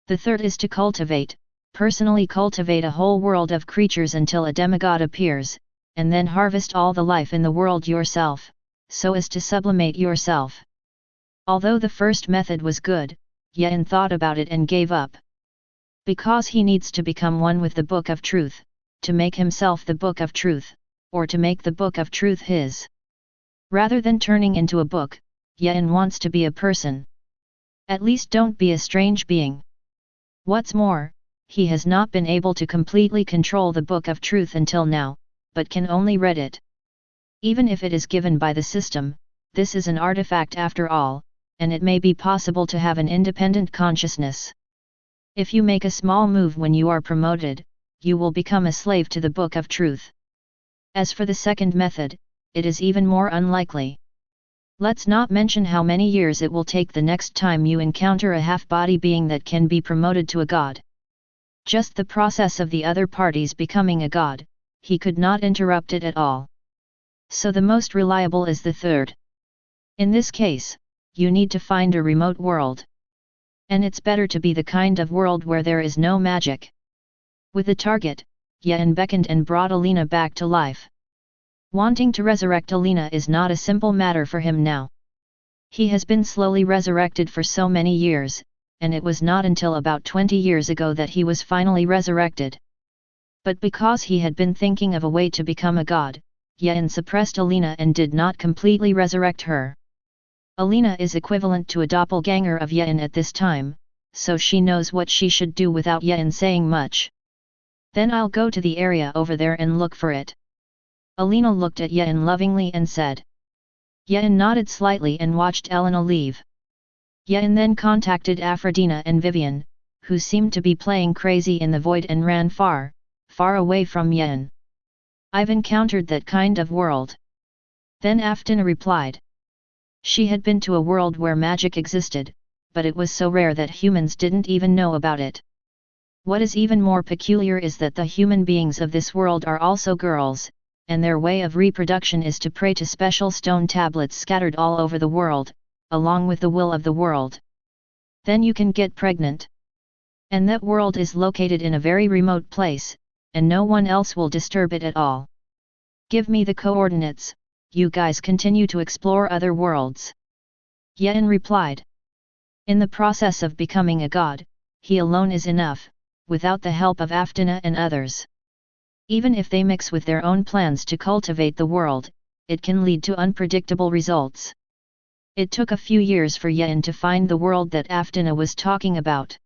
The third is to personally cultivate a whole world of creatures until a demigod appears, and then harvest all the life in the world yourself, so as to sublimate yourself. Although the first method was good, Yen thought about it and gave up. Because he needs to become one with the Book of Truth, to make himself the Book of Truth, or to make the Book of Truth his. Rather than turning into a book, Yen wants to be a person. At least don't be a strange being. What's more, he has not been able to completely control the Book of Truth until now, but can only read it. Even if it is given by the system, this is an artifact after all, and it may be possible to have an independent consciousness. If you make a small move when you are promoted, you will become a slave to the Book of Truth. As for the second method, it is even more unlikely. Let's not mention how many years it will take the next time you encounter a half-body being that can be promoted to a god. Just the process of the other parties becoming a god, he could not interrupt it at all. So the most reliable is the third. In this case, you need to find a remote world. And it's better to be the kind of world where there is no magic. With the target, Yen beckoned and brought Alina back to life. Wanting to resurrect Alina is not a simple matter for him now. He has been slowly resurrected for so many years, and it was not until about 20 years ago that he was finally resurrected. But because he had been thinking of a way to become a god, Yen suppressed Alina and did not completely resurrect her. Alina is equivalent to a doppelganger of Yen at this time, so she knows what she should do without Yen saying much. Then I'll go to the area over there and look for it. Alina looked at Yen lovingly and said. Yen nodded slightly and watched Elena leave. Yen then contacted Aphrodina and Vivian, who seemed to be playing crazy in the void and ran far, far away from Yen. I've encountered that kind of world. Then Aphrodina replied. She had been to a world where magic existed, but it was so rare that humans didn't even know about it. What is even more peculiar is that the human beings of this world are also girls, and their way of reproduction is to pray to special stone tablets scattered all over the world, along with the will of the world. Then you can get pregnant. And that world is located in a very remote place, and no one else will disturb it at all. Give me the coordinates. You guys continue to explore other worlds. Yen replied. In the process of becoming a god, he alone is enough, without the help of Aphrodina and others. Even if they mix with their own plans to cultivate the world, it can lead to unpredictable results. It took a few years for Yen to find the world that Aphrodina was talking about.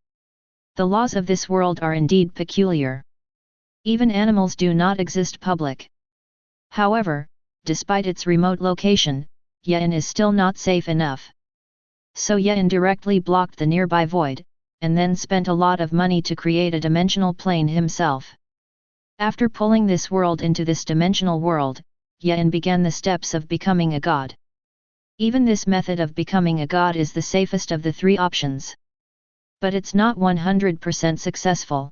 The laws of this world are indeed peculiar. Even animals do not exist public. However, despite its remote location, Yen is still not safe enough. So Yen directly blocked the nearby void, and then spent a lot of money to create a dimensional plane himself. After pulling this world into this dimensional world, Yen began the steps of becoming a god. Even this method of becoming a god is the safest of the 3 options. But it's not 100% successful.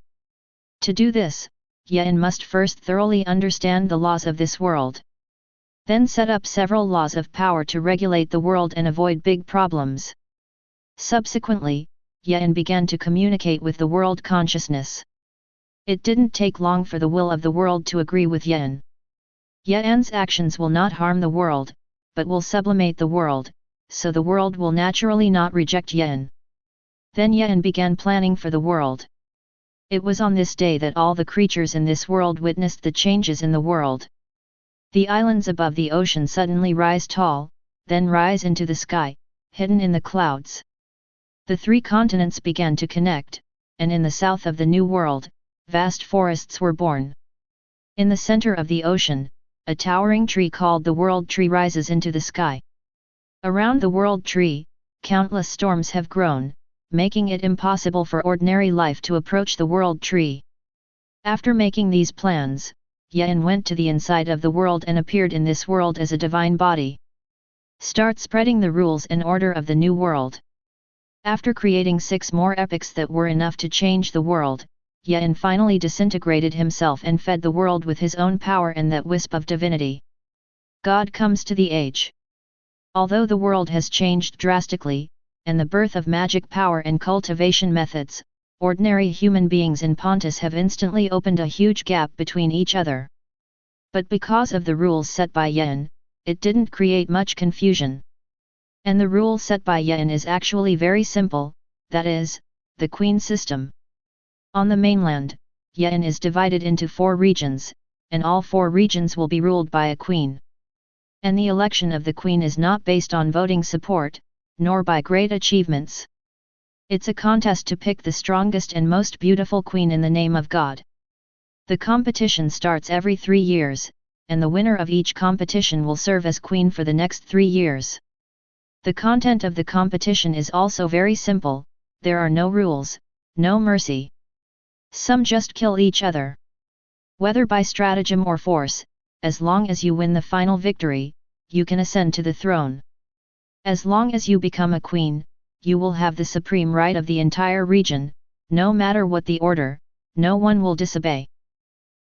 To do this, Yen must first thoroughly understand the laws of this world. Then set up several laws of power to regulate the world and avoid big problems. Subsequently, Yen began to communicate with the world consciousness. It didn't take long for the will of the world to agree with Yen. Yan's actions will not harm the world, but will sublimate the world, so the world will naturally not reject Yan. Then Yan began planning for the world. It was on this day that all the creatures in this world witnessed the changes in the world. The islands above the ocean suddenly rise tall, then rise into the sky, hidden in the clouds. The three continents began to connect, and in the south of the New World, vast forests were born. In the center of the ocean, a towering tree called the World Tree rises into the sky. Around the World Tree, countless storms have grown, making it impossible for ordinary life to approach the World Tree. After making these plans, Yan went to the inside of the world and appeared in this world as a divine body. Start spreading the rules and order of the new world. After creating 6 more epics that were enough to change the world, Yan finally disintegrated himself and fed the world with his own power and that wisp of divinity. God comes to the age. Although the world has changed drastically, and the birth of magic power and cultivation methods, ordinary human beings in Pontus have instantly opened a huge gap between each other. But because of the rules set by Yan, it didn't create much confusion. And the rule set by Yan is actually very simple, that is, the queen system. On the mainland, Yan is divided into 4 regions, and all 4 regions will be ruled by a queen. And the election of the queen is not based on voting support, nor by great achievements. It's a contest to pick the strongest and most beautiful queen in the name of God. The competition starts every 3 years, and the winner of each competition will serve as queen for the next 3 years. The content of the competition is also very simple, there are no rules, no mercy. Some just kill each other. Whether by stratagem or force, as long as you win the final victory, you can ascend to the throne. As long as you become a queen, you will have the supreme right of the entire region, no matter what the order, no one will disobey.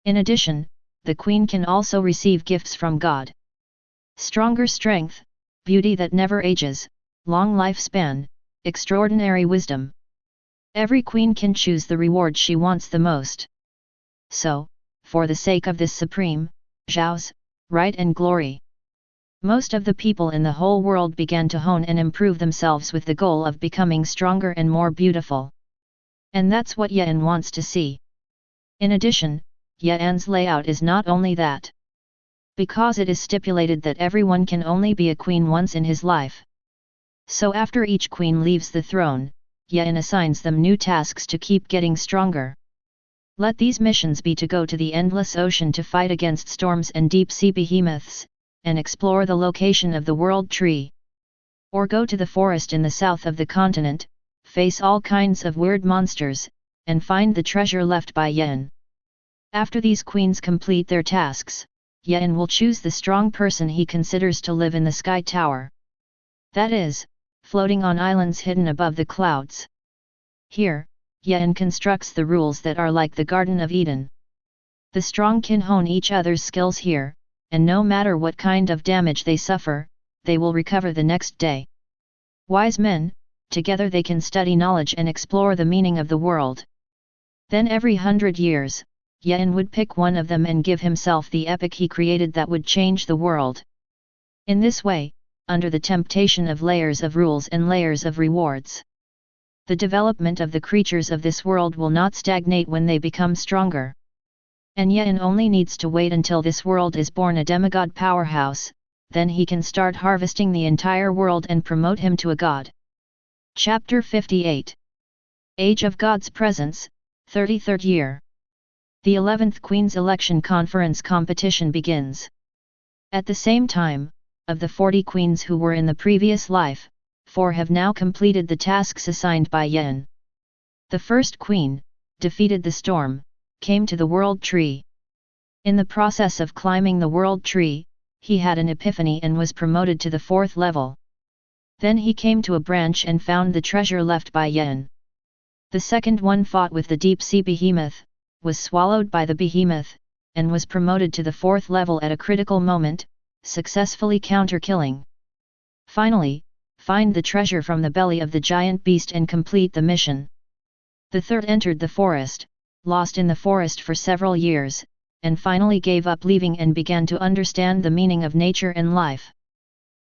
In addition, the queen can also receive gifts from God. Stronger strength, beauty that never ages, long lifespan, extraordinary wisdom. Every queen can choose the reward she wants the most. So, for the sake of this supreme, Zhao's, right and glory, most of the people in the whole world began to hone and improve themselves with the goal of becoming stronger and more beautiful. And that's what Yan wants to see. In addition, Yan's layout is not only that. Because it is stipulated that everyone can only be a queen once in his life. So after each queen leaves the throne, Yan assigns them new tasks to keep getting stronger. Let these missions be to go to the endless ocean to fight against storms and deep-sea behemoths, and explore the location of the World Tree. Or go to the forest in the south of the continent, face all kinds of weird monsters, and find the treasure left by Yan. After these queens complete their tasks, Yan will choose the strong person he considers to live in the sky tower. That is, floating on islands hidden above the clouds. Here, Yan constructs the rules that are like the Garden of Eden. The strong can hone each other's skills here, and no matter what kind of damage they suffer, they will recover the next day. Wise men, together they can study knowledge and explore the meaning of the world. Then every 100 years, Yan would pick one of them and give himself the epic he created that would change the world. In this way, under the temptation of layers of rules and layers of rewards, the development of the creatures of this world will not stagnate when they become stronger. And Yan only needs to wait until this world is born a demigod powerhouse, then he can start harvesting the entire world and promote him to a god. Chapter 58. Age of God's Presence, 33rd year. The 11th Queen's Election Conference competition begins. At the same time, of the 40 queens who were in the previous life, 4 have now completed the tasks assigned by Yan. The first queen, defeated the storm, came to the World Tree. In the process of climbing the World Tree, he had an epiphany and was promoted to the 4th level. Then he came to a branch and found the treasure left by Yan. The second one fought with the deep-sea behemoth, was swallowed by the behemoth, and was promoted to the 4th level at a critical moment, successfully counter-killing. Finally, find the treasure from the belly of the giant beast and complete the mission. The third entered the forest, lost in the forest for several years, and finally gave up leaving and began to understand the meaning of nature and life.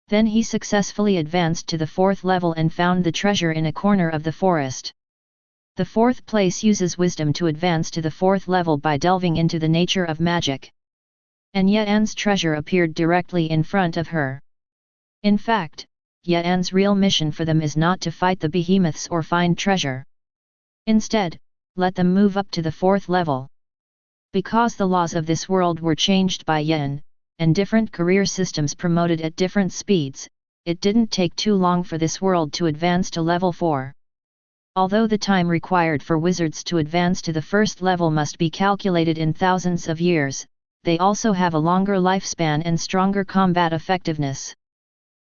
Then he successfully advanced to the 4th level and found the treasure in a corner of the forest. The 4th place uses wisdom to advance to the 4th level by delving into the nature of magic. And Ye'an's treasure appeared directly in front of her. In fact, Ye'an's real mission for them is not to fight the behemoths or find treasure. Instead, let them move up to the 4th level. Because the laws of this world were changed by Ye'an, and different career systems promoted at different speeds, it didn't take too long for this world to advance to level 4. Although the time required for wizards to advance to the 1st level must be calculated in thousands of years, they also have a longer lifespan and stronger combat effectiveness.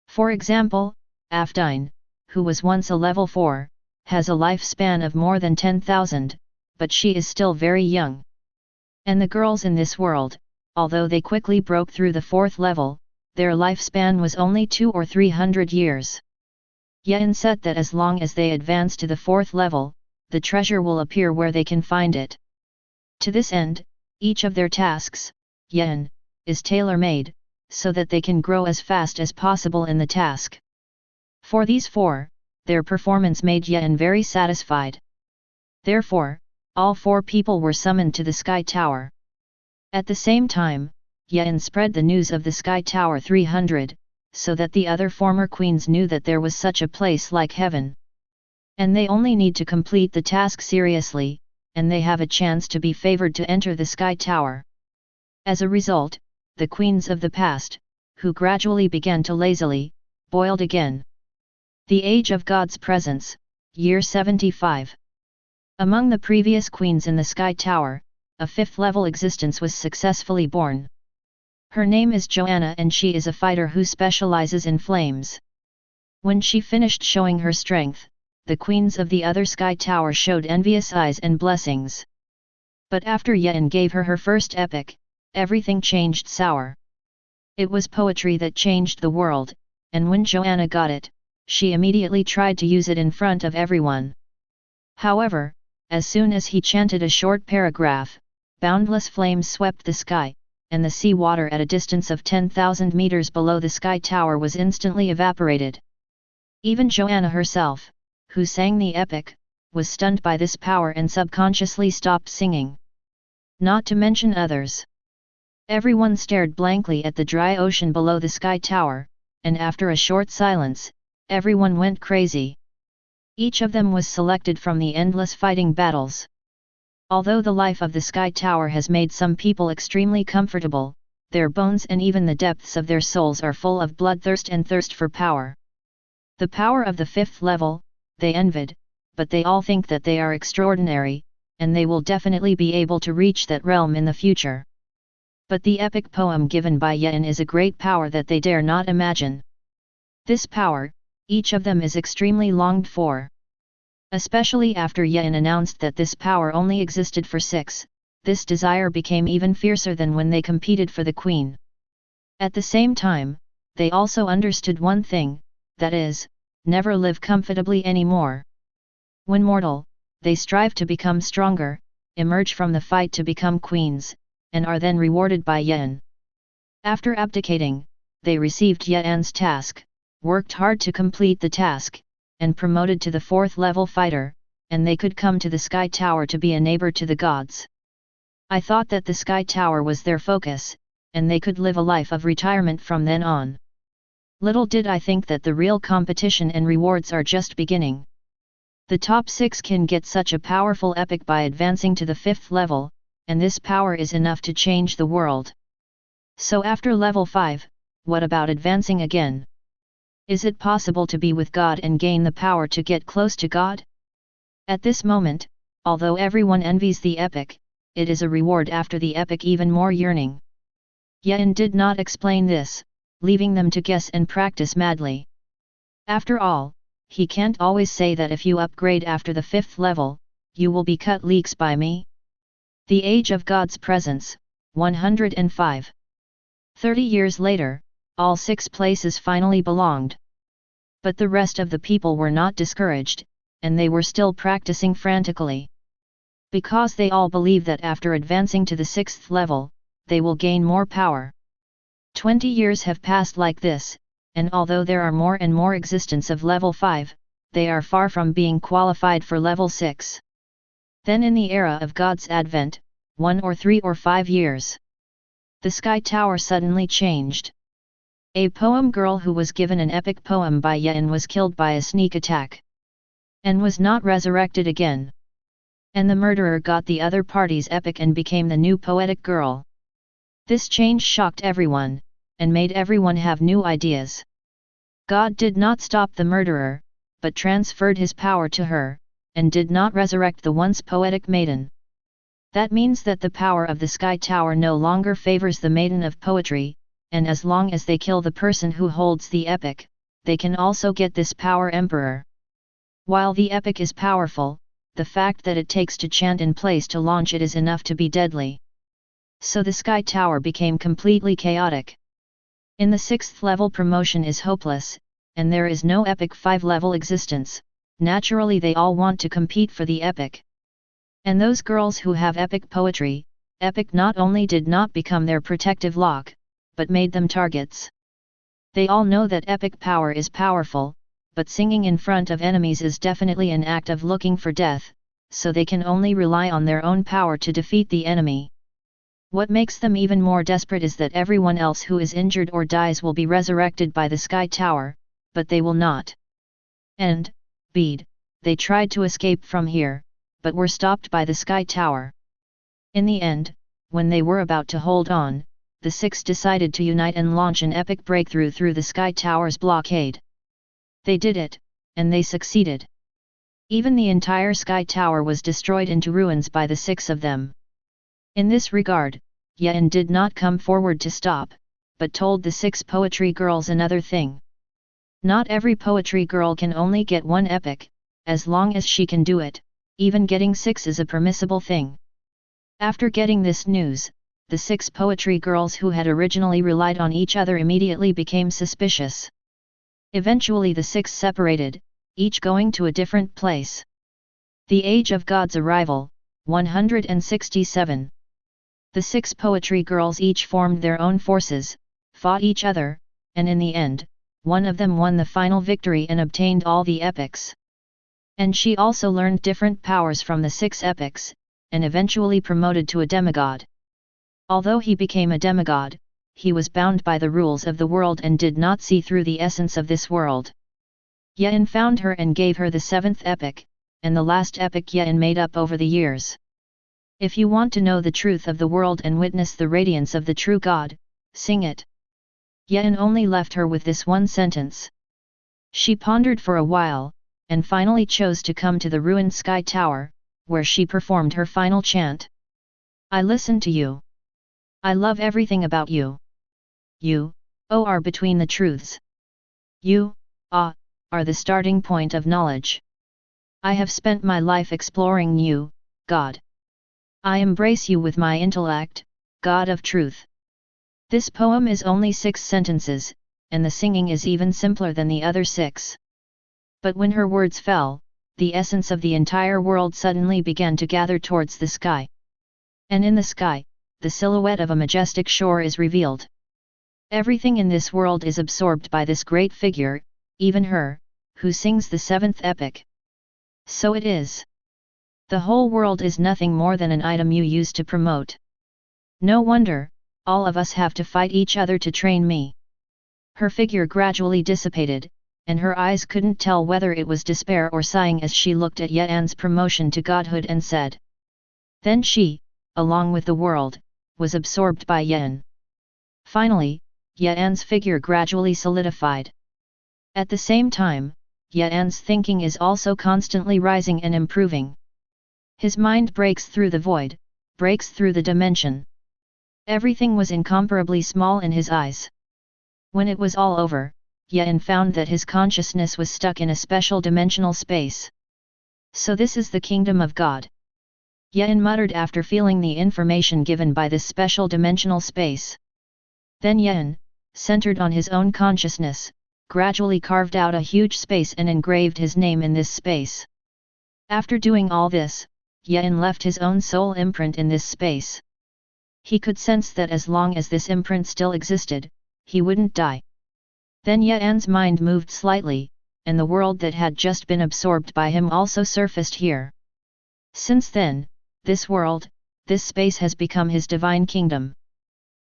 For example, Afdine, who was once a level 4, has a lifespan of more than 10,000, but she is still very young. And the girls in this world, although they quickly broke through the 4th level, their lifespan was only 200 or 300 years. Ye'an said that as long as they advance to the 4th level, the treasure will appear where they can find it. To this end, each of their tasks, Ye'an, is tailor-made, so that they can grow as fast as possible in the task. For these 4, their performance made Ye'an very satisfied. Therefore, all 4 people were summoned to the Sky Tower. At the same time, Ye'an spread the news of the Sky Tower 300, so that the other former queens knew that there was such a place like heaven. And they only need to complete the task seriously, and they have a chance to be favored to enter the Sky Tower. As a result, the queens of the past, who gradually began to lazily, boiled again. The Age of God's Presence, Year 75. Among the previous queens in the Sky Tower, a 5th level existence was successfully born. Her name is Joanna and she is a fighter who specializes in flames. When she finished showing her strength, the queens of the other Sky Tower showed envious eyes and blessings. But after Ye'an gave her her first epic, everything changed sour. It was poetry that changed the world, and when Joanna got it, she immediately tried to use it in front of everyone. However, as soon as he chanted a short paragraph, boundless flames swept the sky, and the sea water at a distance of 10,000 meters below the Sky Tower was instantly evaporated. Even Joanna herself, who sang the epic, was stunned by this power and subconsciously stopped singing. Not to mention others. Everyone stared blankly at the dry ocean below the Sky Tower, and after a short silence, everyone went crazy. Each of them was selected from the endless fighting battles. Although the life of the Sky Tower has made some people extremely comfortable, their bones and even the depths of their souls are full of bloodthirst and thirst for power. The power of the 5th level, they envied, but they all think that they are extraordinary, and they will definitely be able to reach that realm in the future. But the epic poem given by Ye'an is a great power that they dare not imagine. This power, each of them is extremely longed for. Especially after Ye'an announced that this power only existed for 6, this desire became even fiercer than when they competed for the queen. At the same time, they also understood one thing, that is, never live comfortably anymore. When mortal, they strive to become stronger, emerge from the fight to become queens, and are then rewarded by Ye'an. After abdicating, they received Ye'an's task, worked hard to complete the task, and promoted to the 4th level fighter, and they could come to the Sky Tower to be a neighbor to the gods. I thought that the Sky Tower was their focus, and they could live a life of retirement from then on. Little did I think that the real competition and rewards are just beginning. The top 6 can get such a powerful epic by advancing to the 5th level, and this power is enough to change the world. So after level 5, what about advancing again? Is it possible to be with God and gain the power to get close to God? At this moment, although everyone envies the epic, it is a reward after the epic even more yearning. Ye'an did not explain this, leaving them to guess and practice madly. After all, he can't always say that if you upgrade after the 5th level, you will be cut leaks by me. The Age of God's Presence, 105. 30 years later, all 6 places finally belonged. But the rest of the people were not discouraged, and they were still practicing frantically. Because they all believe that after advancing to the 6th level, they will gain more power. 20 years have passed like this, and although there are more and more existence of level 5, they are far from being qualified for level 6. Then in the era of God's advent, 1 or 3 or 5 years, the Sky Tower suddenly changed. A poem girl who was given an epic poem by Yen was killed by a sneak attack, and was not resurrected again. And the murderer got the other party's epic and became the new poetic girl. This change shocked everyone, and made everyone have new ideas. God did not stop the murderer, but transferred his power to her, and did not resurrect the once poetic maiden. That means that the power of the Sky Tower no longer favors the maiden of poetry, and as long as they kill the person who holds the epic, they can also get this power emperor. While the epic is powerful, the fact that it takes to chant in place to launch it is enough to be deadly. So the Sky Tower became completely chaotic. In the 6th level promotion is hopeless, and there is no epic 5 level existence. Naturally they all want to compete for the epic. And those girls who have epic poetry, epic not only did not become their protective lock, but made them targets. They all know that epic power is powerful, but singing in front of enemies is definitely an act of looking for death, so they can only rely on their own power to defeat the enemy. What makes them even more desperate is that everyone else who is injured or dies will be resurrected by the Sky Tower, but they will not. And, Bede, they tried to escape from here, but were stopped by the Sky Tower. In the end, when they were about to hold on, the 6 decided to unite and launch an epic breakthrough through the Sky Tower's blockade. They did it, and they succeeded. Even the entire Sky Tower was destroyed into ruins by the 6 of them. In this regard, Yen did not come forward to stop, but told the 6 poetry girls another thing. Not every poetry girl can only get 1 epic, as long as she can do it, even getting 6 is a permissible thing. After getting this news, the 6 poetry girls who had originally relied on each other immediately became suspicious. Eventually the 6 separated, each going to a different place. The Age of God's Arrival, 167. The 6 poetry girls each formed their own forces, fought each other, and in the end, one of them won the final victory and obtained all the epics. And she also learned different powers from the 6 epics, and eventually promoted to a demigod. Although he became a demigod, he was bound by the rules of the world and did not see through the essence of this world. Yen found her and gave her the 7th epic, and the last epic Yen made up over the years. If you want to know the truth of the world and witness the radiance of the true God, sing it. Yen only left her with this one sentence. She pondered for a while, and finally chose to come to the ruined Sky Tower, where she performed her final chant. I listen to you. I love everything about you. You, are between the truths. You, are the starting point of knowledge. I have spent my life exploring you, God. I embrace you with my intellect, God of truth. This poem is only 6 sentences, and the singing is even simpler than the other 6. But when her words fell, the essence of the entire world suddenly began to gather towards the sky. And in the sky, the silhouette of a majestic shore is revealed. Everything in this world is absorbed by this great figure, even her, who sings the 7th epic. So it is. The whole world is nothing more than an item you use to promote. No wonder, all of us have to fight each other to train me. Her figure gradually dissipated, and her eyes couldn't tell whether it was despair or sighing as she looked at Yen's promotion to godhood and said. Then she, along with the world, was absorbed by Yen. Finally, Yen's figure gradually solidified. At the same time, Yen's thinking is also constantly rising and improving. His mind breaks through the void, breaks through the dimension. Everything was incomparably small in his eyes. When it was all over, Yen found that his consciousness was stuck in a special dimensional space. So this is the kingdom of God. Yen muttered after feeling the information given by this special dimensional space. Then Yen, centered on his own consciousness, gradually carved out a huge space and engraved his name in this space. After doing all this, Yen left his own soul imprint in this space. He could sense that as long as this imprint still existed, he wouldn't die. Then Yan's mind moved slightly, and the world that had just been absorbed by him also surfaced here. Since then, this world, this space has become his divine kingdom.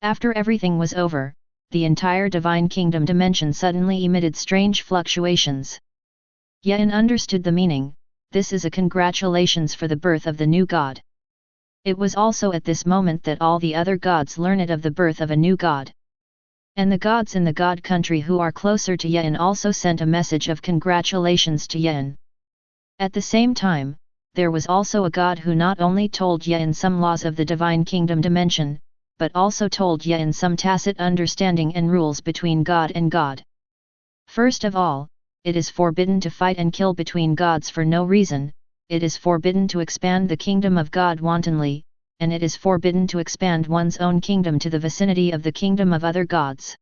After everything was over, the entire divine kingdom dimension suddenly emitted strange fluctuations. Yan understood the meaning. This is a congratulations for the birth of the new god. It was also at this moment that all the other gods learned of the birth of a new god. And the gods in the god country who are closer to Yan also sent a message of congratulations to Yan. At the same time, there was also a god who not only told Yan some laws of the divine kingdom dimension, but also told Yan some tacit understanding and rules between god and god. First of all, it is forbidden to fight and kill between gods for no reason, it is forbidden to expand the kingdom of God wantonly, and it is forbidden to expand one's own kingdom to the vicinity of the kingdom of other gods.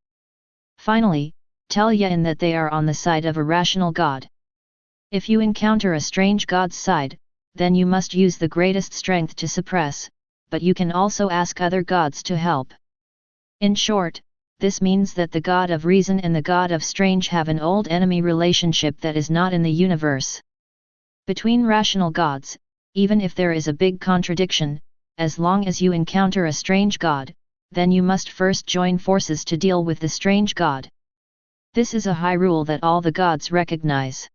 Finally, tell Yan that they are on the side of a rational God. If you encounter a strange god's side, then you must use the greatest strength to suppress, but you can also ask other gods to help. In short, this means that the God of reason and the God of strange have an old enemy relationship that is not in the universe. Between rational gods, even if there is a big contradiction, as long as you encounter a strange God, then you must first join forces to deal with the strange God. This is a high rule that all the gods recognize.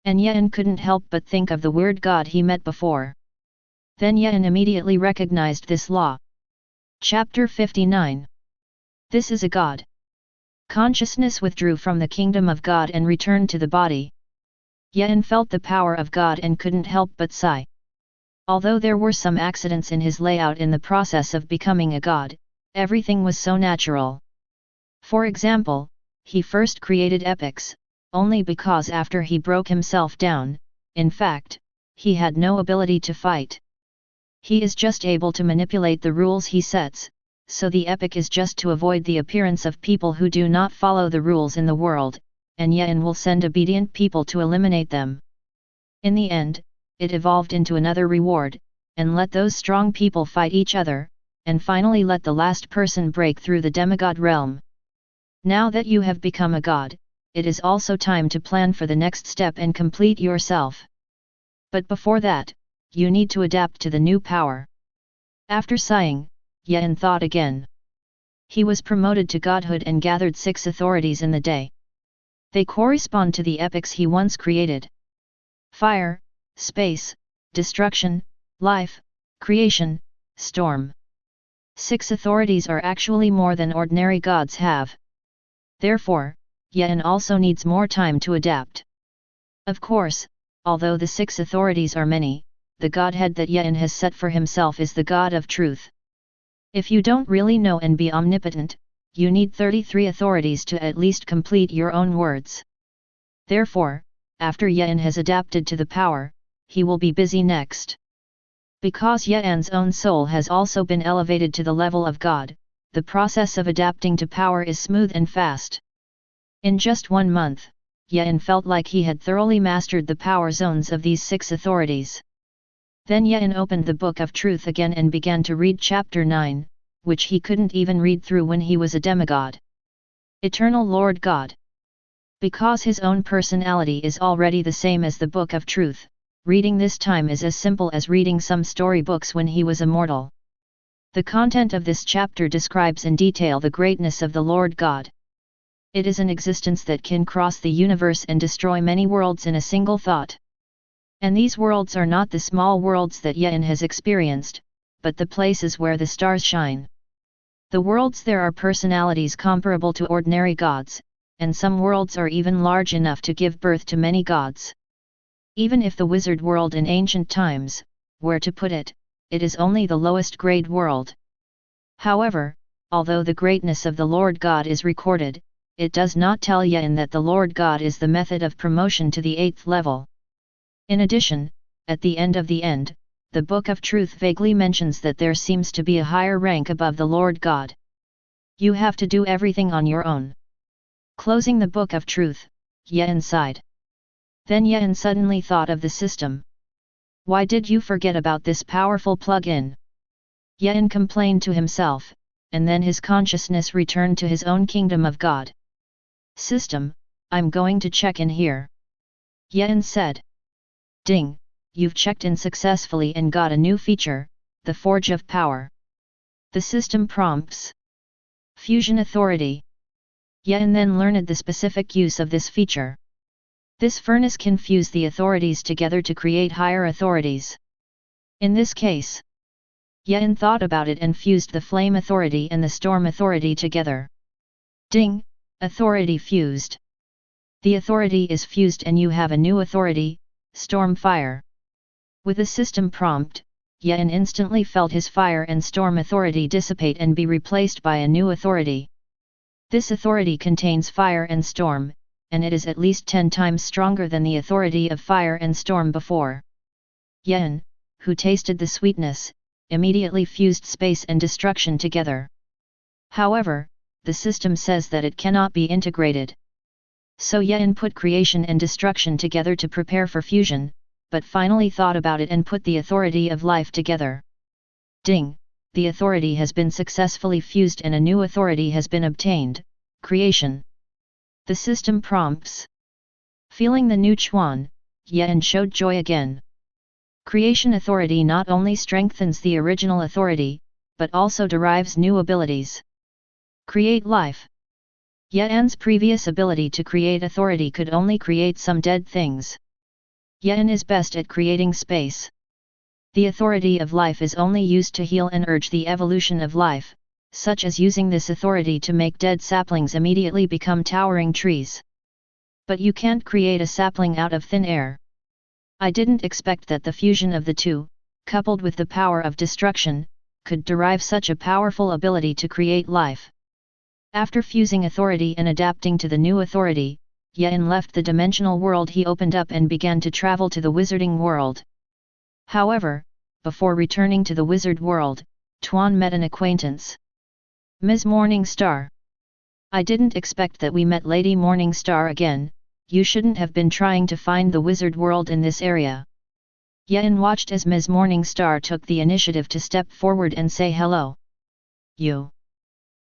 And Yan couldn't help but think of the weird god he met before. Then Yan immediately recognized this law. Chapter 59. This is a god. Consciousness withdrew from the kingdom of God and returned to the body. Yan felt the power of God and couldn't help but sigh. Although there were some accidents in his layout in the process of becoming a god, everything was so natural. For example, he first created epics, only because after he broke himself down, in fact, he had no ability to fight. He is just able to manipulate the rules he sets, so the epic is just to avoid the appearance of people who do not follow the rules in the world, and Yan will send obedient people to eliminate them. In the end, it evolved into another reward, and let those strong people fight each other, and finally let the last person break through the demigod realm. Now that you have become a god, it is also time to plan for the next step and complete yourself. But before that, you need to adapt to the new power. After sighing, Yan thought again. He was promoted to godhood and gathered 6 authorities in the day. They correspond to the epics he once created. Fire, space, destruction, life, creation, storm. 6 authorities are actually more than ordinary gods have. Therefore, Yan also needs more time to adapt. Of course, although the 6 authorities are many, the godhead that Yan has set for himself is the God of truth. If you don't really know and be omnipotent, you need 33 authorities to at least complete your own words. Therefore, after Yan has adapted to the power, he will be busy next. Because Yan's own soul has also been elevated to the level of God, the process of adapting to power is smooth and fast. In just 1 month, Yan felt like he had thoroughly mastered the power zones of these 6 authorities. Then Yan opened the Book of Truth again and began to read Chapter 9, which he couldn't even read through when he was a demigod. Eternal Lord God. Because his own personality is already the same as the Book of Truth, reading this time is as simple as reading some storybooks when he was a mortal. The content of this chapter describes in detail the greatness of the Lord God. It is an existence that can cross the universe and destroy many worlds in a single thought. And these worlds are not the small worlds that Yan has experienced, but the places where the stars shine. The worlds there are personalities comparable to ordinary gods, and some worlds are even large enough to give birth to many gods. Even if the wizard world in ancient times, where to put it, it is only the lowest grade world. However, although the greatness of the Lord God is recorded, it does not tell Yan that the Lord God is the method of promotion to the 8th level. In addition, at the end of the end, the Book of Truth vaguely mentions that there seems to be a higher rank above the Lord God. You have to do everything on your own. Closing the Book of Truth, Yan sighed. Then Yan suddenly thought of the system. Why did you forget about this powerful plug-in? Yen complained to himself, and then his consciousness returned to his own kingdom of God. System, I'm going to check in here. Yen said. Ding, you've checked in successfully and got a new feature, the Forge of Power. The system prompts. Fusion Authority. Yen then learned the specific use of this feature. This furnace can fuse the authorities together to create higher authorities. In this case, Yen thought about it and fused the Flame Authority and the Storm Authority together. Ding, authority fused. The authority is fused and you have a new authority, Storm Fire. With the system prompt, Yen instantly felt his fire and storm authority dissipate and be replaced by a new authority. This authority contains fire and storm, and it is at least 10 times stronger than the authority of fire and storm before. Yen, who tasted the sweetness, immediately fused space and destruction together. However, the system says that it cannot be integrated. So Yen put creation and destruction together to prepare for fusion, but finally thought about it and put the authority of life together. Ding, the authority has been successfully fused and a new authority has been obtained, creation. The system prompts. Feeling the new Chuan, Yen showed joy again. Creation authority not only strengthens the original authority, but also derives new abilities. Create life. Yen's previous ability to create authority could only create some dead things. Yen is best at creating space. The authority of life is only used to heal and urge the evolution of life, such as using this authority to make dead saplings immediately become towering trees. But you can't create a sapling out of thin air. I didn't expect that the fusion of the two, coupled with the power of destruction, could derive such a powerful ability to create life. After fusing authority and adapting to the new authority, Yen left the dimensional world he opened up and began to travel to the wizarding world. However, before returning to the wizard world, Tuan met an acquaintance. Ms. Morningstar. I didn't expect that we met Lady Morningstar again. You shouldn't have been trying to find the wizard world in this area. Yen watched as Ms. Morningstar took the initiative to step forward and say hello. You.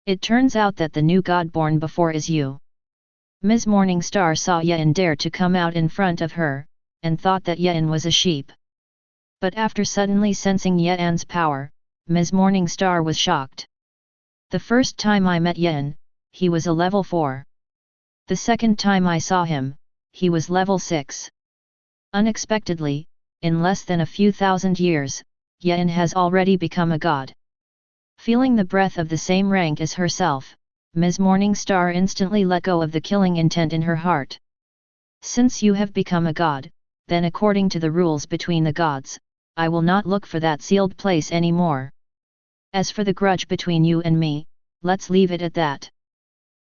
It turns out that the new god born before is you. Ms. Morningstar saw Yen dare to come out in front of her, and thought that Yen was a sheep. But after suddenly sensing Yen's power, Ms. Morningstar was shocked. The first time I met Yen, he was a level 4. The second time I saw him, he was level 6. Unexpectedly, in less than a few thousand years, Yen has already become a god. Feeling the breath of the same rank as herself, Ms. Morningstar instantly let go of the killing intent in her heart. Since you have become a god, then according to the rules between the gods, I will not look for that sealed place anymore. As for the grudge between you and me, let's leave it at that.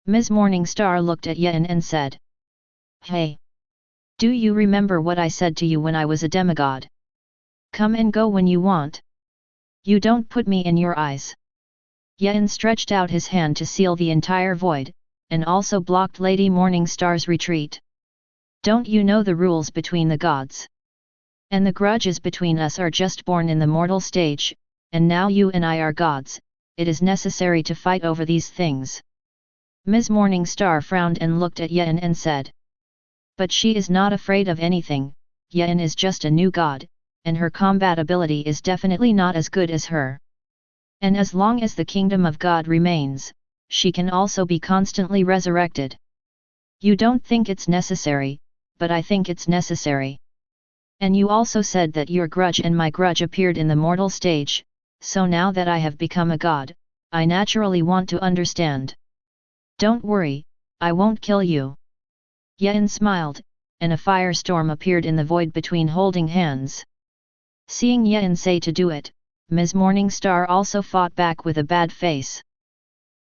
Ms. Morningstar looked at Yen and said. Hey! Do you remember what I said to you when I was a demigod? Come and go when you want. You don't put me in your eyes. Yen stretched out his hand to seal the entire void, and also blocked Lady Morningstar's retreat. Don't you know the rules between the gods? And the grudges between us are just born in the mortal stage, and now you and I are gods, it is necessary to fight over these things. Ms. Morningstar frowned and looked at Yen and said. But she is not afraid of anything. Yen is just a new god, and her combat ability is definitely not as good as her. And as long as the kingdom of God remains, she can also be constantly resurrected. You don't think it's necessary, but I think it's necessary. And you also said that your grudge and my grudge appeared in the mortal stage, so now that I have become a god, I naturally want to understand. Don't worry, I won't kill you. Yen smiled, and a firestorm appeared in the void between holding hands. Seeing Yen say to do it, Ms. Morningstar also fought back with a bad face.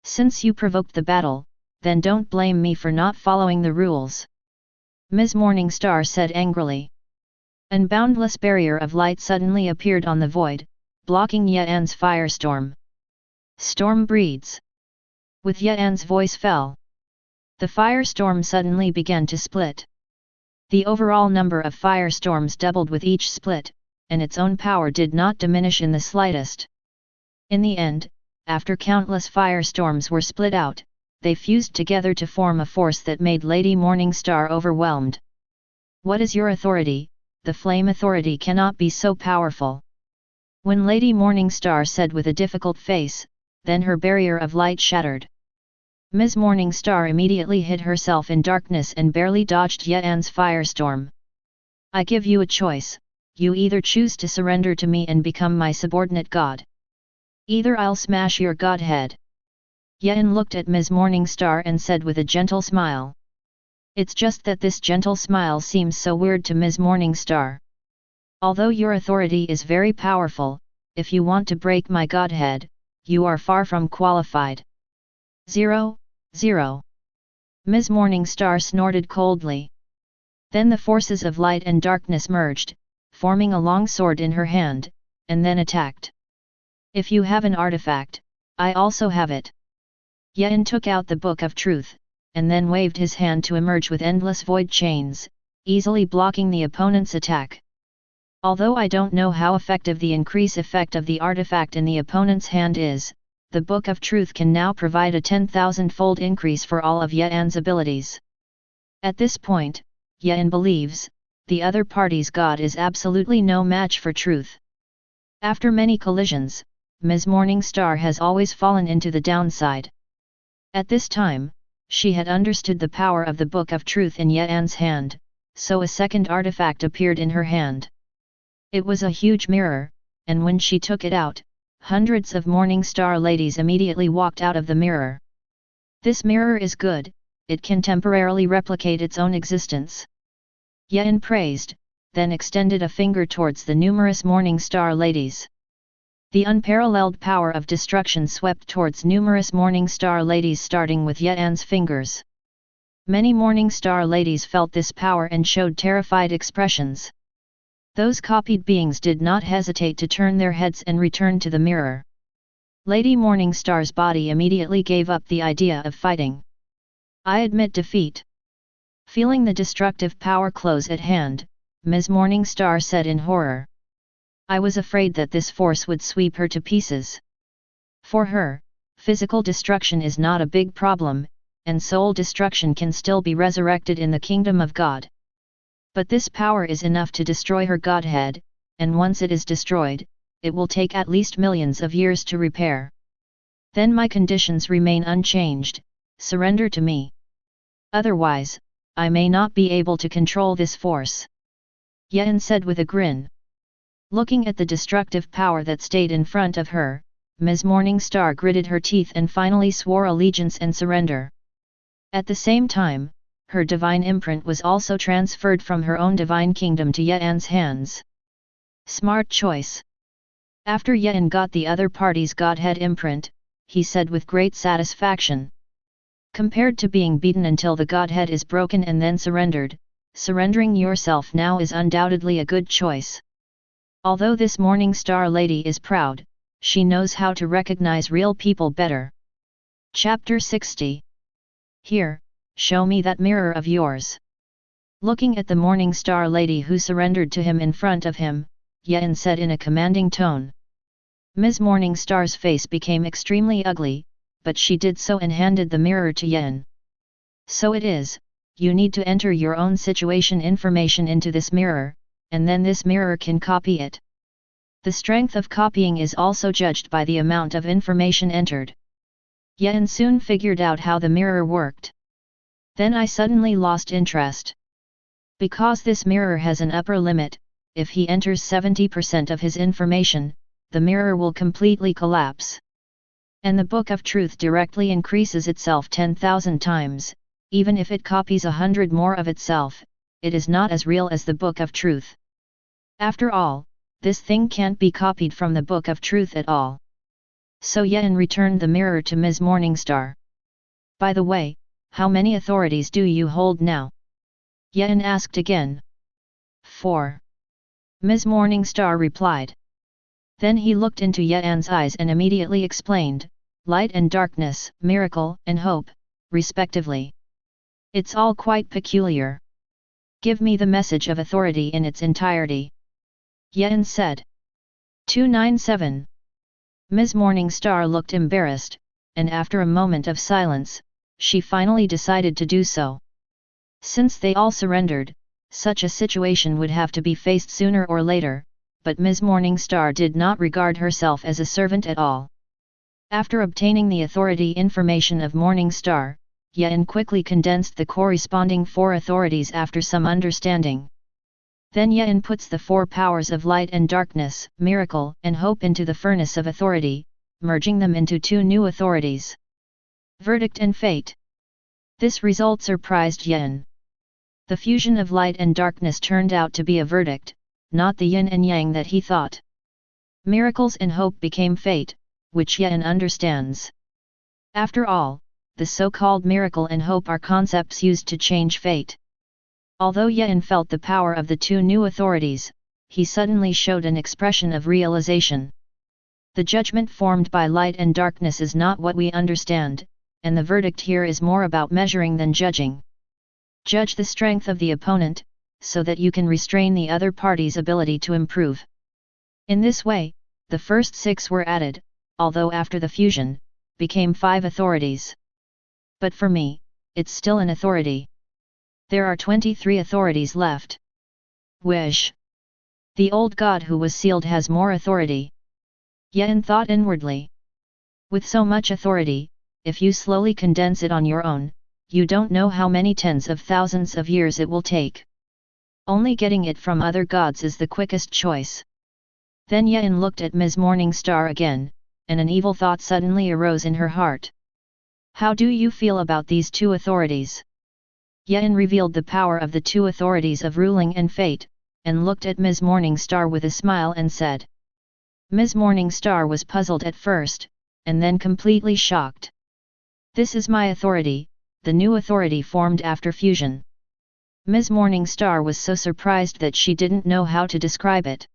Since you provoked the battle, then don't blame me for not following the rules. Ms. Morningstar said angrily. An boundless barrier of light suddenly appeared on the void, blocking Yen's firestorm. Storm breeds. With Yen's voice fell. The firestorm suddenly began to split. The overall number of firestorms doubled with each split, and its own power did not diminish in the slightest. In the end, after countless firestorms were split out, they fused together to form a force that made Lady Morningstar overwhelmed. "What is your authority? The flame authority cannot be so powerful." When Lady Morningstar said with a difficult face, then her barrier of light shattered. Ms. Morningstar immediately hid herself in darkness and barely dodged Ye'an's firestorm. "I give you a choice, you either choose to surrender to me and become my subordinate god. Either I'll smash your godhead." Ye'an looked at Ms. Morningstar and said with a gentle smile. It's just that this gentle smile seems so weird to Ms. Morningstar. "Although your authority is very powerful, if you want to break my godhead, you are far from qualified." 0, 0. Ms. Morningstar snorted coldly. Then the forces of light and darkness merged, forming a long sword in her hand, and then attacked. "If you have an artifact, I also have it." Ye'an took out the Book of Truth, and then waved his hand to emerge with endless void chains, easily blocking the opponent's attack. "Although I don't know how effective the increase effect of the artifact in the opponent's hand is, the Book of Truth can now provide a 10,000-fold increase for all of Ye'an's abilities." At this point, Ye'an believes, the other party's god is absolutely no match for truth. After many collisions, Ms. Morningstar has always fallen into the downside. At this time, she had understood the power of the Book of Truth in Ye'an's hand, so a second artifact appeared in her hand. It was a huge mirror, and when she took it out, hundreds of Morningstar ladies immediately walked out of the mirror. "This mirror is good, it can temporarily replicate its own existence." Ye'an praised, then extended a finger towards the numerous Morningstar ladies. The unparalleled power of destruction swept towards numerous Morningstar ladies starting with Ye'an's fingers. Many Morningstar ladies felt this power and showed terrified expressions. Those copied beings did not hesitate to turn their heads and return to the mirror. Lady Morningstar's body immediately gave up the idea of fighting. "I admit defeat." Feeling the destructive power close at hand, Ms. Morningstar said in horror. "I was afraid that this force would sweep her to pieces." For her, physical destruction is not a big problem, and soul destruction can still be resurrected in the kingdom of God. But this power is enough to destroy her godhead, and once it is destroyed, it will take at least millions of years to repair. "Then my conditions remain unchanged, surrender to me. Otherwise, I may not be able to control this force." Ye'an said with a grin. Looking at the destructive power that stayed in front of her, Ms. Morningstar gritted her teeth and finally swore allegiance and surrender. At the same time, her divine imprint was also transferred from her own divine kingdom to Ye'an's hands. Smart choice. After Ye'an got the other party's godhead imprint, he said with great satisfaction. Compared to being beaten until the godhead is broken and then surrendered, surrendering yourself now is undoubtedly a good choice. Although this Morningstar lady is proud, she knows how to recognize real people better. Chapter 60. Here, show me that mirror of yours. Looking at the Morningstar lady who surrendered to him in front of him, Ye'an said in a commanding tone. Ms. Morningstar's face became extremely ugly, but she did so and handed the mirror to Ye'an. "So it is, you need to enter your own situation information into this mirror, and then this mirror can copy it. The strength of copying is also judged by the amount of information entered." Ye'an soon figured out how the mirror worked. "Then I suddenly lost interest. Because this mirror has an upper limit, if he enters 70% of his information, the mirror will completely collapse. And the Book of Truth directly increases itself 10,000 times, even if it copies 100 more of itself, it is not as real as the Book of Truth. After all, this thing can't be copied from the Book of Truth at all." So Ye'an returned the mirror to Ms. Morningstar. "By the way, how many authorities do you hold now?" Ye'an asked again. 4. Ms. Morningstar replied. Then he looked into Ye'an's eyes and immediately explained, "Light and darkness, miracle and hope, respectively. It's all quite peculiar. Give me the message of authority in its entirety." Ye'an said. 297. Ms. Morningstar looked embarrassed, and after a moment of silence, she finally decided to do so. Since they all surrendered, such a situation would have to be faced sooner or later, but Ms. Morningstar did not regard herself as a servant at all. After obtaining the authority information of Morningstar, Yen quickly condensed the corresponding 4 authorities after some understanding. Then Yen puts the 4 powers of light and darkness, miracle and hope into the furnace of authority, merging them into 2 new authorities. Verdict and fate. This result surprised Yen. The fusion of light and darkness turned out to be a verdict, not the yin and yang that he thought. Miracles and hope became fate, which Yen understands. After all, the so-called miracle and hope are concepts used to change fate. Although Yen felt the power of the 2 new authorities, he suddenly showed an expression of realization. The judgment formed by light and darkness is not what we understand, and the verdict here is more about measuring than judging. Judge the strength of the opponent, so that you can restrain the other party's ability to improve. In this way, the first 6 were added, although after the fusion, became 5 authorities. But for me, it's still an authority. There are 23 authorities left. Wish. The old god who was sealed has more authority. Yen thought inwardly. With so much authority, if you slowly condense it on your own, you don't know how many tens of thousands of years it will take. Only getting it from other gods is the quickest choice. Then Yen looked at Ms. Morningstar again, and an evil thought suddenly arose in her heart. How do you feel about these 2 authorities? Yen revealed the power of the 2 authorities of ruling and fate, and looked at Ms. Morningstar with a smile and said. Ms. Morningstar was puzzled at first, and then completely shocked. This is my authority, the new authority formed after fusion. Ms. Morningstar was so surprised that she didn't know how to describe it.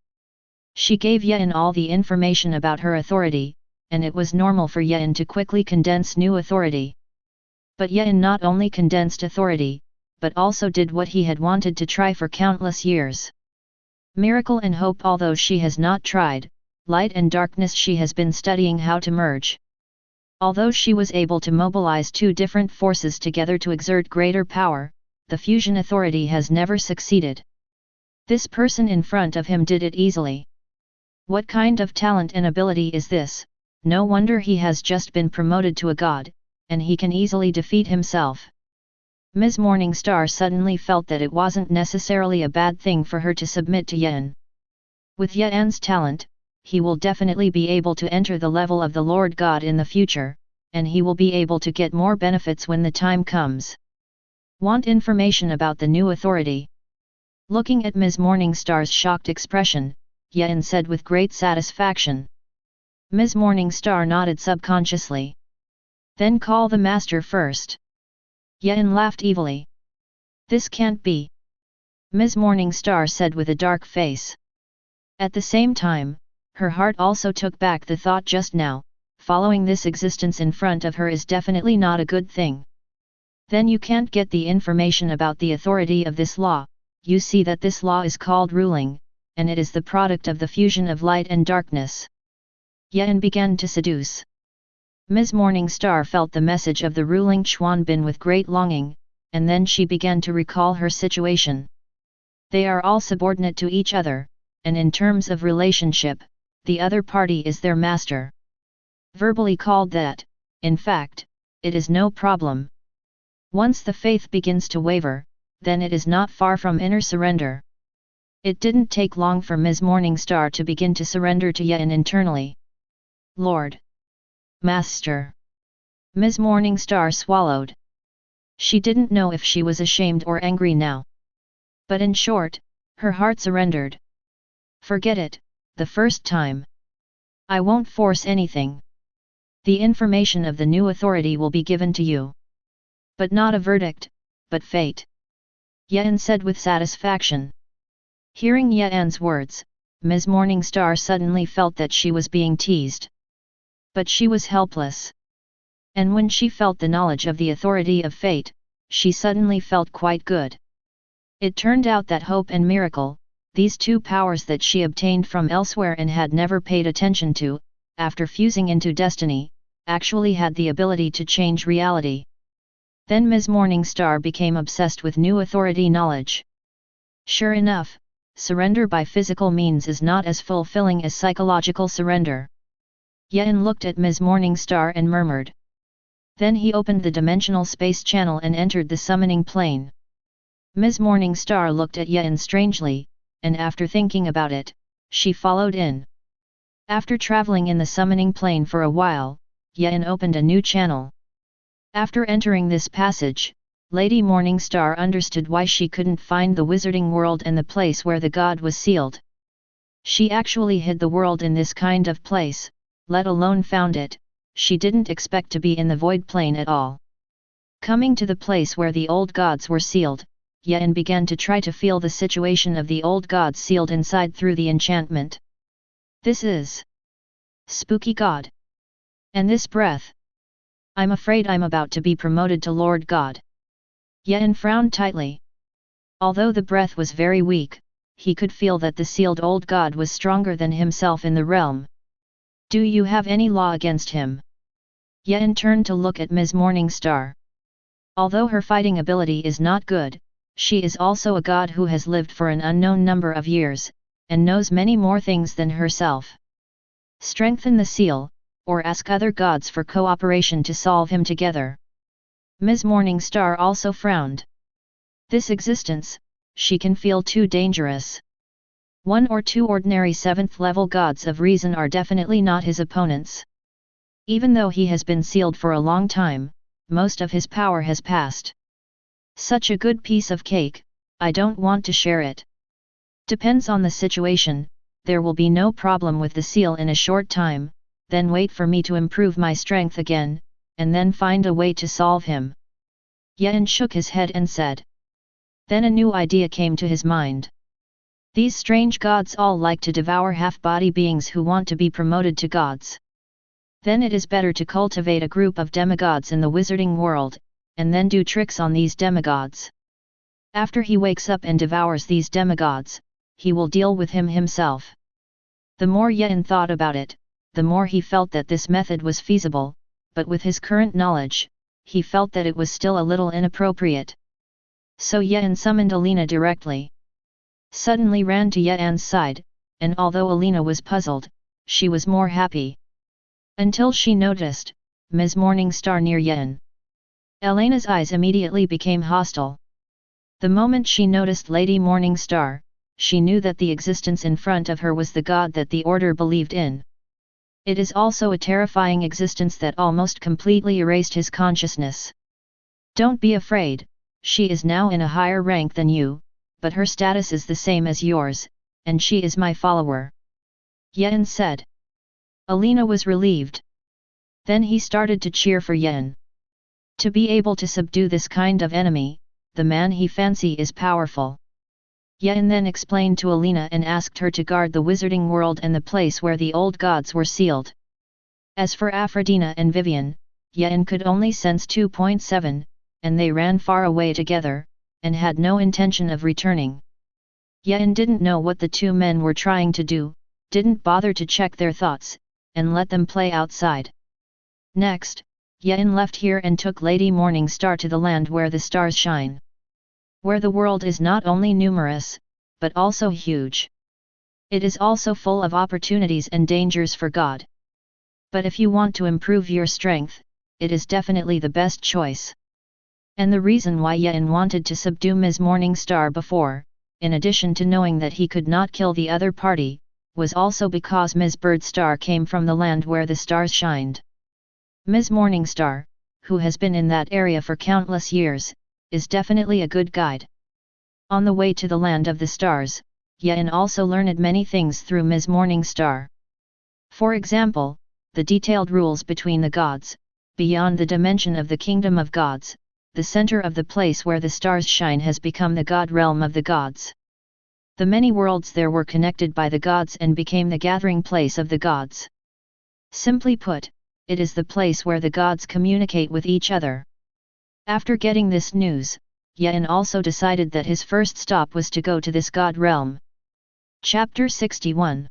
She gave Yen all the information about her authority, and it was normal for Yen to quickly condense new authority. But Yen not only condensed authority, but also did what he had wanted to try for countless years. Miracle and hope. Although she has not tried, light and darkness she has been studying how to merge. Although she was able to mobilize 2 different forces together to exert greater power, the fusion authority has never succeeded. This person in front of him did it easily. What kind of talent and ability is this? No wonder he has just been promoted to a god, and he can easily defeat himself. Ms. Morningstar suddenly felt that it wasn't necessarily a bad thing for her to submit to Yen. With Yen's talent, he will definitely be able to enter the level of the Lord God in the future, and he will be able to get more benefits when the time comes. Want information about the new authority? Looking at Ms. Morningstar's shocked expression, Yen said with great satisfaction. Ms. Morningstar nodded subconsciously. Then call the master first. Yen laughed evilly. This can't be. Ms. Morningstar said with a dark face. At the same time, her heart also took back the thought just now, following this existence in front of her is definitely not a good thing. Then you can't get the information about the authority of this law. You see that this law is called ruling, and it is the product of the fusion of light and darkness. Yen began to seduce. Ms. Morningstar felt the message of the ruling Chuanbin with great longing, and then she began to recall her situation. They are all subordinate to each other, and in terms of relationship, the other party is their master. Verbally called that, in fact, it is no problem. Once the faith begins to waver, then it is not far from inner surrender. It didn't take long for Ms. Morningstar to begin to surrender to Yen internally. Lord! Master! Ms. Morningstar swallowed. She didn't know if she was ashamed or angry now. But in short, her heart surrendered. Forget it, the first time. I won't force anything. The information of the new authority will be given to you. But not a verdict, but fate. Yen said with satisfaction. Hearing Yen's words, Ms. Morningstar suddenly felt that she was being teased. But she was helpless. And when she felt the knowledge of the authority of fate, she suddenly felt quite good. It turned out that hope and miracle, these 2 powers that she obtained from elsewhere and had never paid attention to, after fusing into destiny, actually had the ability to change reality. Then Ms. Morningstar became obsessed with new authority knowledge. Sure enough, surrender by physical means is not as fulfilling as psychological surrender. Yen looked at Ms. Morningstar and murmured. Then he opened the dimensional space channel and entered the summoning plane. Ms. Morningstar looked at Yen strangely, and after thinking about it, she followed in. After traveling in the summoning plane for a while, Yen opened a new channel. After entering this passage, Lady Morningstar understood why she couldn't find the wizarding world and the place where the god was sealed. She actually hid the world in this kind of place, let alone found it. She didn't expect to be in the void plane at all. Coming to the place where the old gods were sealed, Yen began to try to feel the situation of the old gods sealed inside through the enchantment. This is spooky god. And this breath. I'm afraid I'm about to be promoted to Lord God. Yen frowned tightly. Although the breath was very weak, he could feel that the sealed old god was stronger than himself in the realm. Do you have any law against him? Yen turned to look at Ms. Morningstar. Although her fighting ability is not good, she is also a god who has lived for an unknown number of years, and knows many more things than herself. Strengthen the seal, or ask other gods for cooperation to solve him together. Ms. Morningstar also frowned. This existence, she can feel too dangerous. 1 or 2 ordinary 7th level gods of reason are definitely not his opponents. Even though he has been sealed for a long time, most of his power has passed. Such a good piece of cake, I don't want to share it. Depends on the situation, there will be no problem with the seal in a short time, then wait for me to improve my strength again, and then find a way to solve him. Yen shook his head and said. Then a new idea came to his mind. These strange gods all like to devour half-body beings who want to be promoted to gods. Then it is better to cultivate a group of demigods in the wizarding world, and then do tricks on these demigods. After he wakes up and devours these demigods, he will deal with him himself. The more Yen thought about it, the more he felt that this method was feasible, but with his current knowledge, he felt that it was still a little inappropriate. So Yen summoned Alina directly. Suddenly ran to Yen's side, and although Alina was puzzled, she was more happy. Until she noticed Ms. Morningstar near Yen. Elena's eyes immediately became hostile. The moment she noticed Lady Morningstar, she knew that the existence in front of her was the god that the order believed in. It is also a terrifying existence that almost completely erased his consciousness. Don't be afraid, she is now in a higher rank than you, but her status is the same as yours, and she is my follower. Yen said. Alina was relieved. Then he started to cheer for Yen. To be able to subdue this kind of enemy, the man he fancy is powerful. Yen then explained to Alina and asked her to guard the wizarding world and the place where the old gods were sealed. As for Aphrodina and Vivian, Yen could only sense 2.7, and they ran far away together, and had no intention of returning. Yen didn't know what the two men were trying to do, didn't bother to check their thoughts, and let them play outside. Next, Yen left here and took Lady Morningstar to the land where the stars shine. Where the world is not only numerous, but also huge. It is also full of opportunities and dangers for God. But if you want to improve your strength, it is definitely the best choice. And the reason why Yen wanted to subdue Ms. Morningstar before, in addition to knowing that he could not kill the other party, was also because Ms. Birdstar came from the land where the stars shined. Ms. Morningstar, who has been in that area for countless years, is definitely a good guide. On the way to the land of the stars, Yen also learned many things through Ms. Morningstar. For example, the detailed rules between the gods, beyond the dimension of the kingdom of gods, the center of the place where the stars shine has become the god realm of the gods. The many worlds there were connected by the gods and became the gathering place of the gods. Simply put, it is the place where the gods communicate with each other. After getting this news, Yen also decided that his first stop was to go to this god realm. Chapter 61.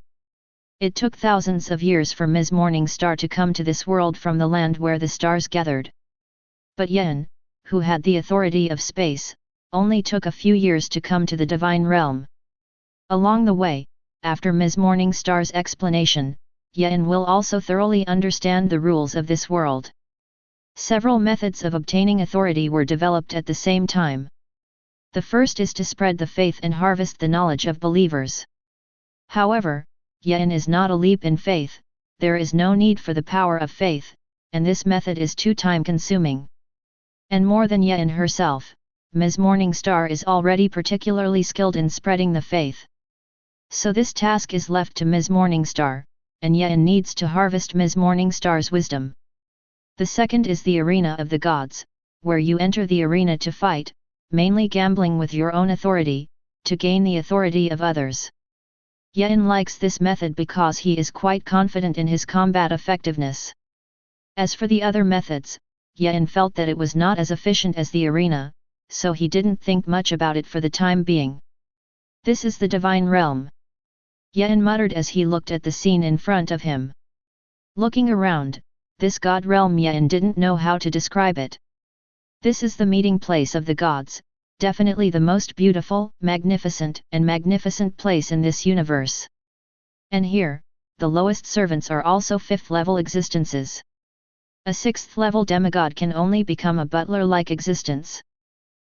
It took thousands of years for Ms. Morningstar to come to this world from the land where the stars gathered. But Yen, who had the authority of space, only took a few years to come to the divine realm. Along the way, after Ms. Morningstar's explanation, Yen will also thoroughly understand the rules of this world. Several methods of obtaining authority were developed at the same time. The first is to spread the faith and harvest the knowledge of believers. However, Yen is not a leap in faith, there is no need for the power of faith, and this method is too time-consuming. And more than Yen herself, Ms. Morningstar is already particularly skilled in spreading the faith. So this task is left to Ms. Morningstar, and Yen needs to harvest Ms. Morningstar's wisdom. The second is the arena of the gods, where you enter the arena to fight, mainly gambling with your own authority, to gain the authority of others. Yen likes this method because he is quite confident in his combat effectiveness. As for the other methods, Yen felt that it was not as efficient as the arena, so he didn't think much about it for the time being. This is the divine realm. Yen muttered as he looked at the scene in front of him. Looking around, this god realm Yen didn't know how to describe it. This is the meeting place of the gods, definitely the most beautiful, magnificent place in this universe. And here, the lowest servants are also fifth-level existences. A sixth-level demigod can only become a butler-like existence.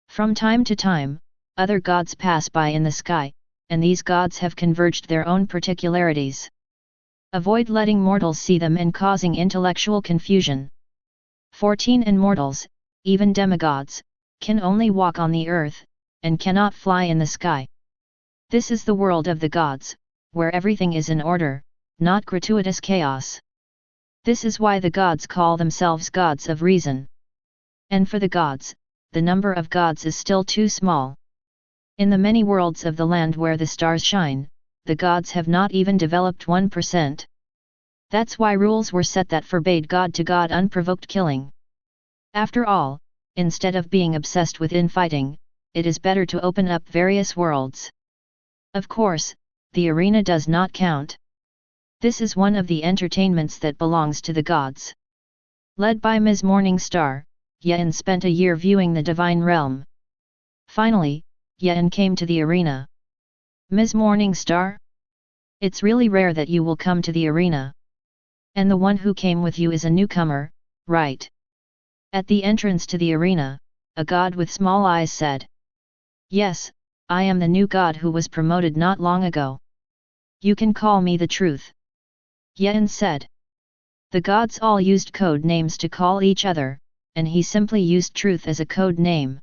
From time to time, other gods pass by in the sky, and these gods have converged their own particularities. Avoid letting mortals see them and causing intellectual confusion. 14 and mortals, even demigods, can only walk on the earth, and cannot fly in the sky. This is the world of the gods, where everything is in order, not gratuitous chaos. This is why the gods call themselves gods of reason. And for the gods, the number of gods is still too small. In the many worlds of the land where the stars shine, the gods have not even developed 1%. That's why rules were set that forbade god-to-god unprovoked killing. After all, instead of being obsessed with infighting, it is better to open up various worlds. Of course, the arena does not count. This is one of the entertainments that belongs to the gods. Led by Ms. Morningstar, Yen spent a year viewing the divine realm. Finally, Yen came to the arena. Ms. Morningstar? It's really rare that you will come to the arena. And the one who came with you is a newcomer, right? At the entrance to the arena, a god with small eyes said. Yes, I am the new god who was promoted not long ago. You can call me the Truth. Yen said. The gods all used code names to call each other, and he simply used Truth as a code name.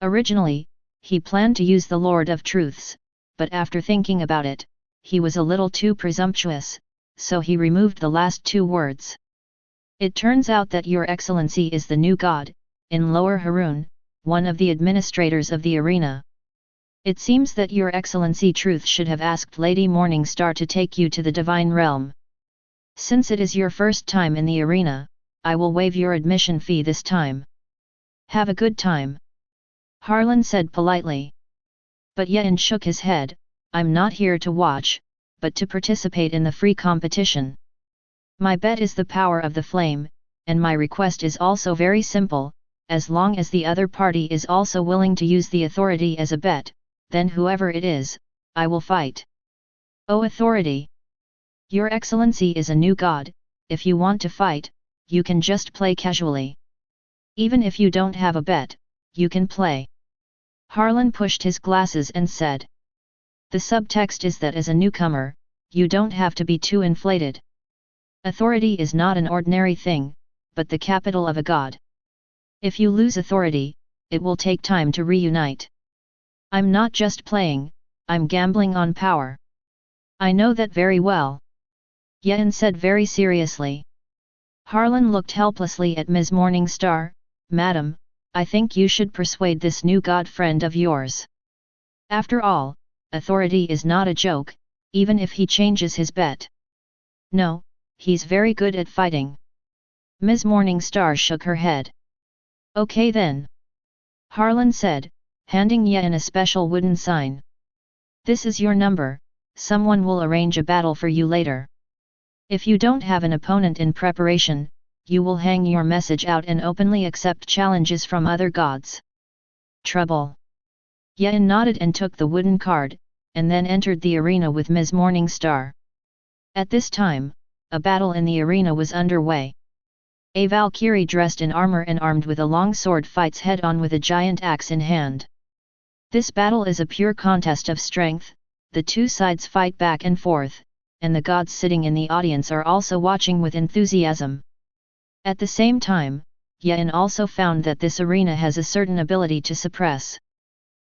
Originally, he planned to use the Lord of Truths, but after thinking about it, he was a little too presumptuous, so he removed the last two words. It turns out that Your Excellency is the new god, in Lower Harun, one of the administrators of the arena. It seems that Your Excellency Truth should have asked Lady Morningstar to take you to the divine realm. Since it is your first time in the arena, I will waive your admission fee this time. Have a good time. Harlan said politely. But Yen shook his head, I'm not here to watch, but to participate in the free competition. My bet is the power of the flame, and my request is also very simple, as long as the other party is also willing to use the authority as a bet, then whoever it is, I will fight. Oh authority! Your Excellency is a new god, if you want to fight, you can just play casually. Even if you don't have a bet, you can play. Harlan pushed his glasses and said. The subtext is that as a newcomer, you don't have to be too inflated. Authority is not an ordinary thing, but the capital of a god. If you lose authority, it will take time to reunite. I'm not just playing, I'm gambling on power. I know that very well. Yen said very seriously. Harlan looked helplessly at Ms. Morningstar. Madam, I think you should persuade this new god friend of yours. After all, authority is not a joke, even if he changes his bet. No, he's very good at fighting. Ms. Morningstar shook her head. Okay then. Harlan said, handing Yen a special wooden sign. This is your number, someone will arrange a battle for you later. If you don't have an opponent in preparation, you will hang your message out and openly accept challenges from other gods. Trouble. Yen nodded and took the wooden card, and then entered the arena with Ms. Morningstar. At this time, a battle in the arena was underway. A Valkyrie dressed in armor and armed with a long sword fights head-on with a giant axe in hand. This battle is a pure contest of strength, the two sides fight back and forth, and the gods sitting in the audience are also watching with enthusiasm. At the same time, Yen also found that this arena has a certain ability to suppress.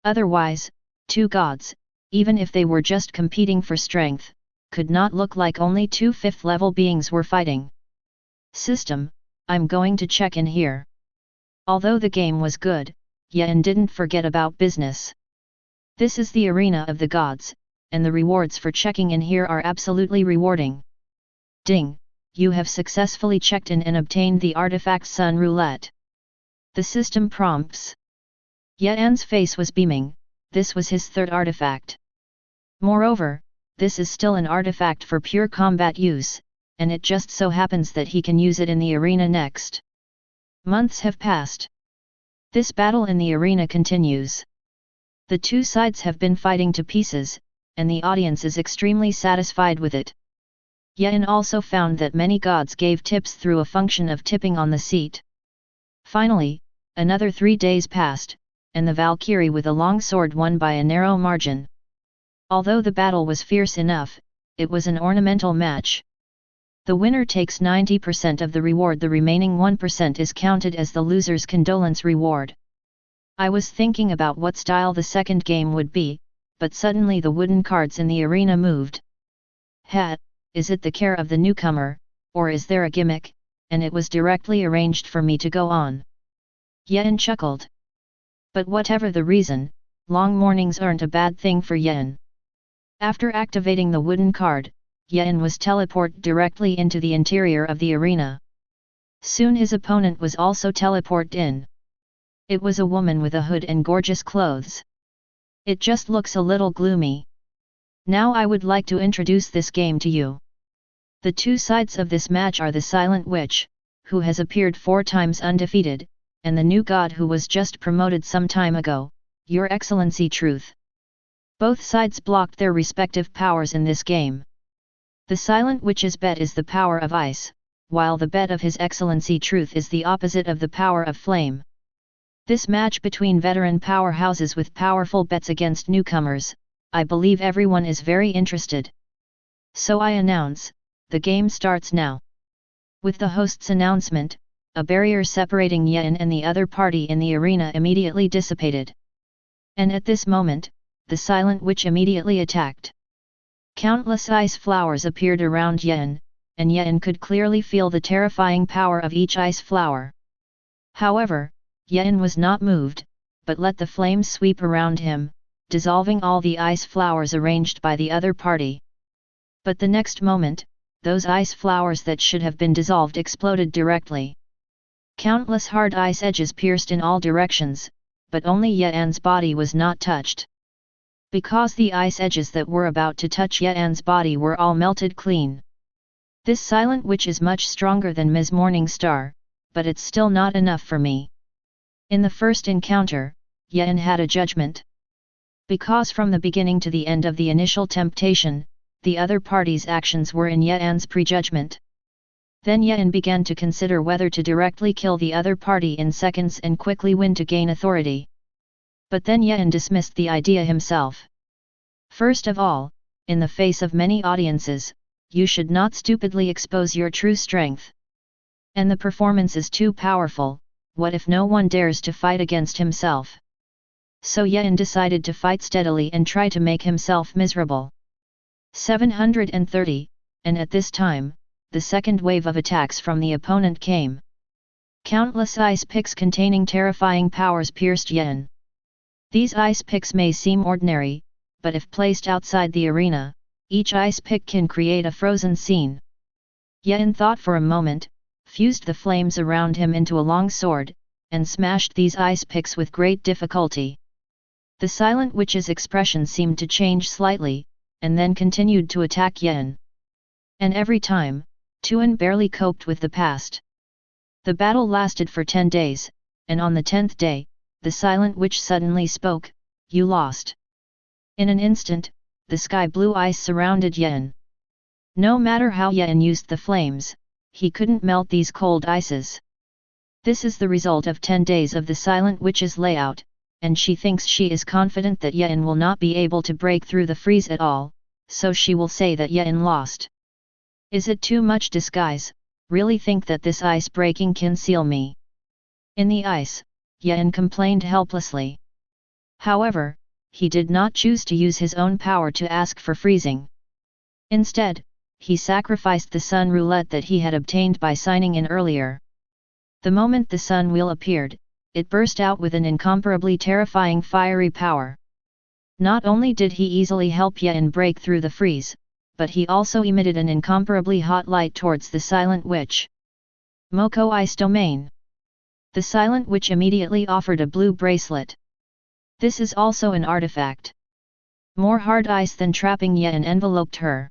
Otherwise, two gods, even if they were just competing for strength, could not look like only two fifth-level beings were fighting. System, I'm going to check in here. Although the game was good, Yen didn't forget about business. This is the arena of the gods, and the rewards for checking in here are absolutely rewarding. Ding! You have successfully checked in and obtained the artifact Sun Roulette. The system prompts. Yen's face was beaming, this was his third artifact. Moreover, this is still an artifact for pure combat use, and it just so happens that he can use it in the arena next. Months have passed. This battle in the arena continues. The two sides have been fighting to pieces, and the audience is extremely satisfied with it. Yen also found that many gods gave tips through a function of tipping on the seat. Finally, another 3 days passed, and the Valkyrie with a long sword won by a narrow margin. Although the battle was fierce enough, it was an ornamental match. The winner takes 90% of the reward, the remaining 1% is counted as the loser's condolence reward. I was thinking about what style the second game would be, but suddenly the wooden cards in the arena moved. Is it the care of the newcomer, or is there a gimmick, and it was directly arranged for me to go on. Yen chuckled. But whatever the reason, long mornings aren't a bad thing for Yen. After activating the wooden card, Yen was teleported directly into the interior of the arena. Soon his opponent was also teleported in. It was a woman with a hood and gorgeous clothes. It just looks a little gloomy. Now I would like to introduce this game to you. The two sides of this match are the Silent Witch, who has appeared 4 times undefeated, and the new god who was just promoted some time ago, Your Excellency Truth. Both sides blocked their respective powers in this game. The Silent Witch's bet is the power of ice, while the bet of His Excellency Truth is the opposite of the power of flame. This match between veteran powerhouses with powerful bets against newcomers, I believe everyone is very interested. So I announce, the game starts now. With the host's announcement, a barrier separating Yen and the other party in the arena immediately dissipated. And at this moment, the Silent Witch immediately attacked. Countless ice flowers appeared around Yen, and Yen could clearly feel the terrifying power of each ice flower. However, Yen was not moved, but let the flames sweep around him, dissolving all the ice flowers arranged by the other party. But the next moment, those ice flowers that should have been dissolved exploded directly. Countless hard ice edges pierced in all directions, but only Yen's body was not touched. Because the ice edges that were about to touch Yen's body were all melted clean. This Silent Witch is much stronger than Ms. Morningstar, but it's still not enough for me. In the first encounter, Yen had a judgment. Because from the beginning to the end of the initial temptation, the other party's actions were in Yen's prejudgment. Then Yen began to consider whether to directly kill the other party in seconds and quickly win to gain authority. But then Yen dismissed the idea himself. First of all, in the face of many audiences, you should not stupidly expose your true strength. And the performance is too powerful, what if no one dares to fight against himself? So Yen decided to fight steadily and try to make himself miserable. 730, and at this time, the second wave of attacks from the opponent came. Countless ice picks containing terrifying powers pierced Yen. These ice picks may seem ordinary, but if placed outside the arena, each ice pick can create a frozen scene. Yen thought for a moment, fused the flames around him into a long sword, and smashed these ice picks with great difficulty. The Silent Witch's expression seemed to change slightly, and then continued to attack Yen. And every time, Tuan barely coped with the past. The battle lasted for 10 days, and on the 10th day, the silent witch suddenly spoke, "You lost." In an instant, the sky blue ice surrounded Yen. No matter how Yen used the flames, he couldn't melt these cold ices. This is the result of 10 days of the silent witch's layout, and she thinks she is confident that Yen will not be able to break through the freeze at all, so she will say that Yen lost. Is it too much disguise? Really think that this ice breaking can seal me? In the ice, Yen complained helplessly. However, he did not choose to use his own power to ask for freezing. Instead, he sacrificed the sun roulette that he had obtained by signing in earlier. The moment the sun wheel appeared, it burst out with an incomparably terrifying fiery power. Not only did he easily help Yen break through the freeze, but he also emitted an incomparably hot light towards the silent witch. Moko Ice Domain. The silent witch immediately offered a blue bracelet. This is also an artifact. More hard ice than trapping Yen enveloped her.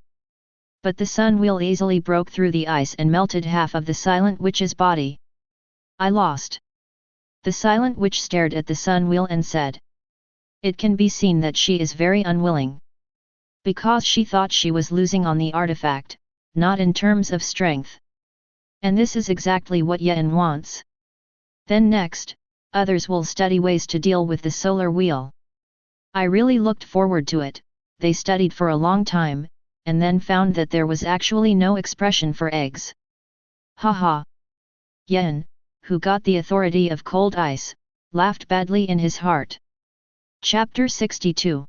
But the sun wheel easily broke through the ice and melted half of the silent witch's body. I lost. The silent witch stared at the sun wheel and said. It can be seen that she is very unwilling. Because she thought she was losing on the artifact, not in terms of strength. And this is exactly what Yen wants. Then next, others will study ways to deal with the solar wheel. I really looked forward to it. They studied for a long time, and then found that there was actually no expression for eggs. Haha. Yen, who got the authority of cold ice, laughed badly in his heart. Chapter 62.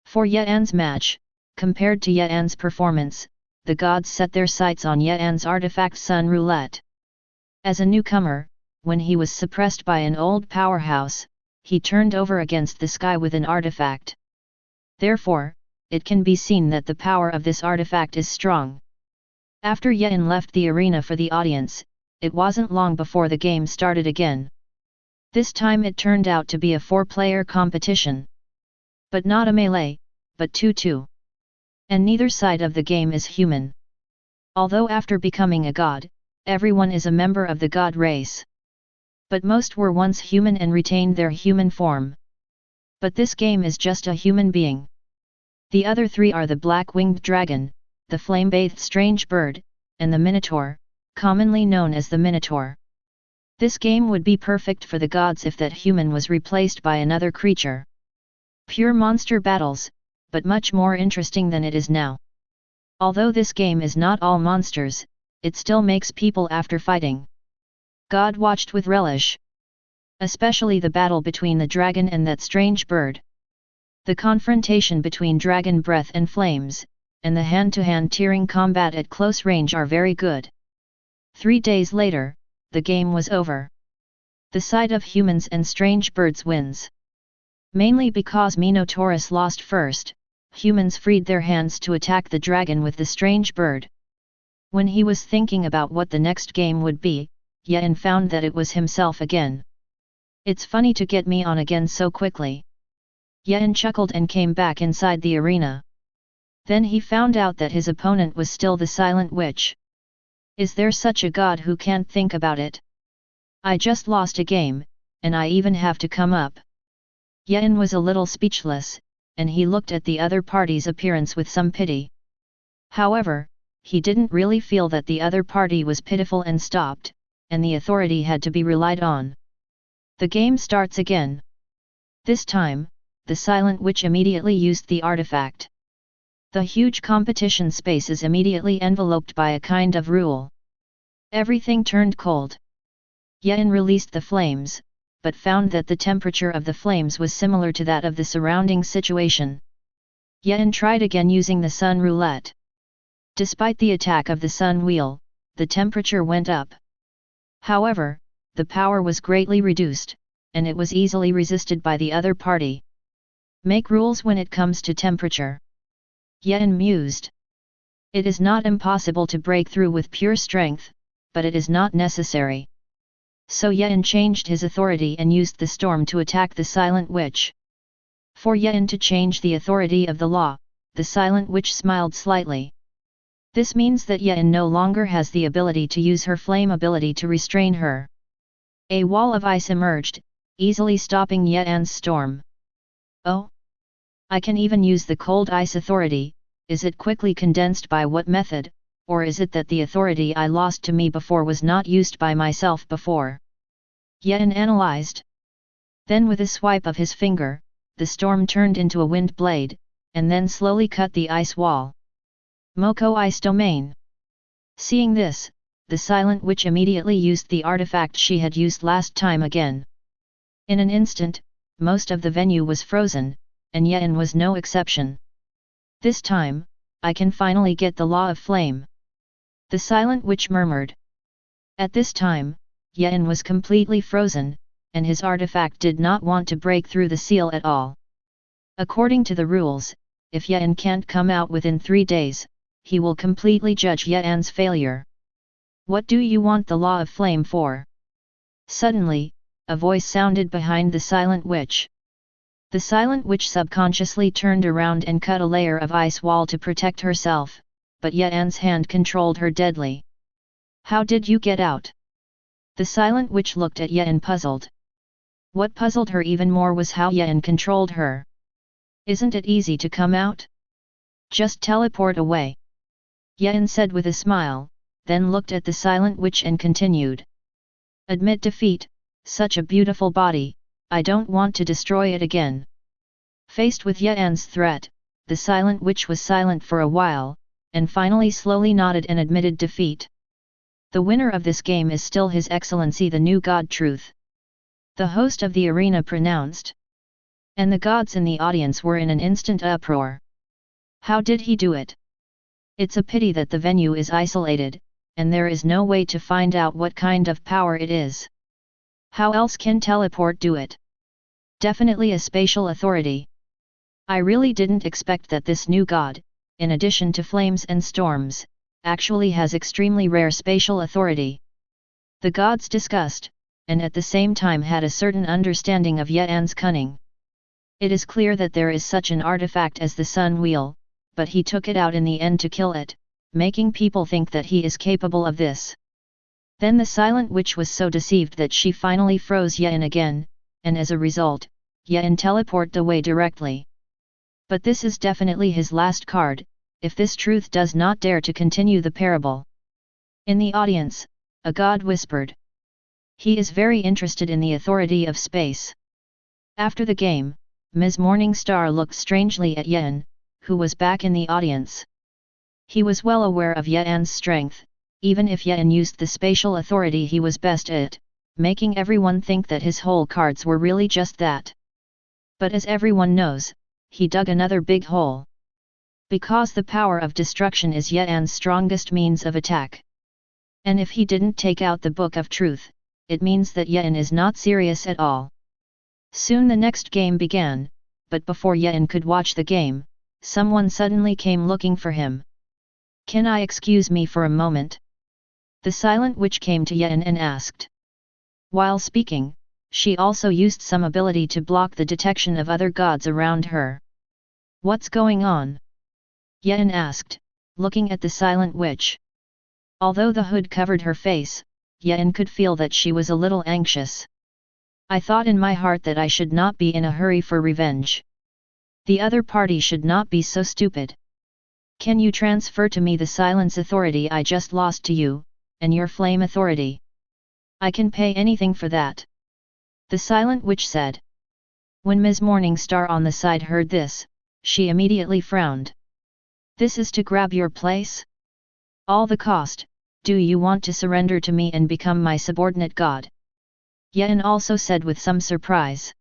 For Yen's match, compared to Yen's performance, the gods set their sights on Yen's artifact Sun Roulette. As a newcomer, when he was suppressed by an old powerhouse, he turned over against the sky with an artifact. Therefore, it can be seen that the power of this artifact is strong. After Yen left the arena for the audience, it wasn't long before the game started again. This time it turned out to be a 4-player competition. But not a melee, but 2-2. And neither side of the game is human. Although after becoming a god, everyone is a member of the god race. But most were once human and retained their human form. But this game is just a human being. The other 3 are the black-winged dragon, the flame-bathed strange bird, and the minotaur, commonly known as the minotaur. This game would be perfect for the gods if that human was replaced by another creature. Pure monster battles, but much more interesting than it is now. Although this game is not all monsters, it still makes people after fighting. God watched with relish. Especially the battle between the dragon and that strange bird. The confrontation between dragon breath and flames, and the hand-to-hand tearing combat at close range are very good. 3 days later, the game was over. The side of humans and strange birds wins. Mainly because Minotaurus lost first, humans freed their hands to attack the dragon with the strange bird. When he was thinking about what the next game would be, Yen found that it was himself again. It's funny to get me on again so quickly. Yen chuckled and came back inside the arena. Then he found out that his opponent was still the silent witch. Is there such a god who can't think about it? I just lost a game, and I even have to come up. Yen was a little speechless, and he looked at the other party's appearance with some pity. However, he didn't really feel that the other party was pitiful and stopped, and the authority had to be relied on. The game starts again. This time, the silent witch immediately used the artifact. The huge competition space is immediately enveloped by a kind of rule. Everything turned cold. Yen released the flames, but found that the temperature of the flames was similar to that of the surrounding situation. Yen tried again using the sun roulette. Despite the attack of the sun wheel, the temperature went up. However, the power was greatly reduced, and it was easily resisted by the other party. Make rules when it comes to temperature. Yen mused. It is not impossible to break through with pure strength, but it is not necessary. So Yen changed his authority and used the storm to attack the silent witch. For Yen to change the authority of the law, the silent witch smiled slightly. This means that Yen no longer has the ability to use her flame ability to restrain her. A wall of ice emerged, easily stopping Yen's storm. Oh? I can even use the cold ice authority. Is it quickly condensed by what method, or is it that the authority I lost to me before was not used by myself before? Yen analyzed. Then with a swipe of his finger, the storm turned into a wind blade, and then slowly cut the ice wall. Moko Ice Domain. Seeing this, the silent witch immediately used the artifact she had used last time again. In an instant, most of the venue was frozen, and Yen was no exception. This time, I can finally get the Law of Flame. The silent witch murmured. At this time, Yen was completely frozen, and his artifact did not want to break through the seal at all. According to the rules, if Yen can't come out within 3 days, he will completely judge Yen's failure. What do you want the Law of Flame for? Suddenly, a voice sounded behind the silent witch. The silent witch subconsciously turned around and cut a layer of ice wall to protect herself, but Yen's hand controlled her deadly. How did you get out? The silent witch looked at Yen puzzled. What puzzled her even more was how Yen controlled her. Isn't it easy to come out? Just teleport away. Yen said with a smile, then looked at the silent witch and continued. Admit defeat, such a beautiful body, I don't want to destroy it again. Faced with Yen's threat, the silent witch was silent for a while, and finally slowly nodded and admitted defeat. The winner of this game is still His Excellency the new God Truth. The host of the arena pronounced. And the gods in the audience were in an instant uproar. How did he do it? It's a pity that the venue is isolated, and there is no way to find out what kind of power it is. How else can teleport do it? Definitely a spatial authority. I really didn't expect that this new god, in addition to flames and storms, actually has extremely rare spatial authority. The gods discussed, and at the same time had a certain understanding of Yen's cunning. It is clear that there is such an artifact as the Sun Wheel, but he took it out in the end to kill it, making people think that he is capable of this. Then the silent witch was so deceived that she finally froze Yen again, and as a result, Yen teleported away directly. But this is definitely his last card, if this truth does not dare to continue the parable. In the audience, a god whispered. He is very interested in the authority of space. After the game, Ms. Morningstar looked strangely at Yen, who was back in the audience. He was well aware of Yen's strength, even if Yen used the spatial authority he was best at, making everyone think that his whole cards were really just that. But as everyone knows, he dug another big hole. Because the power of destruction is Yen's strongest means of attack. And if he didn't take out the Book of Truth, it means that Yen is not serious at all. Soon the next game began, but before Yen could watch the game, someone suddenly came looking for him. Can I excuse me for a moment? The silent witch came to Yen and asked. While speaking, she also used some ability to block the detection of other gods around her. What's going on? Yen asked, looking at the silent witch. Although the hood covered her face, Yen could feel that she was a little anxious. I thought in my heart that I should not be in a hurry for revenge. The other party should not be so stupid. Can you transfer to me the silence authority I just lost to you, and your flame authority? I can pay anything for that. The silent witch said. When Ms. Morningstar on the side heard this, she immediately frowned. This is to grab your place? All the cost, do you want to surrender to me and become my subordinate god? Yen also said with some surprise.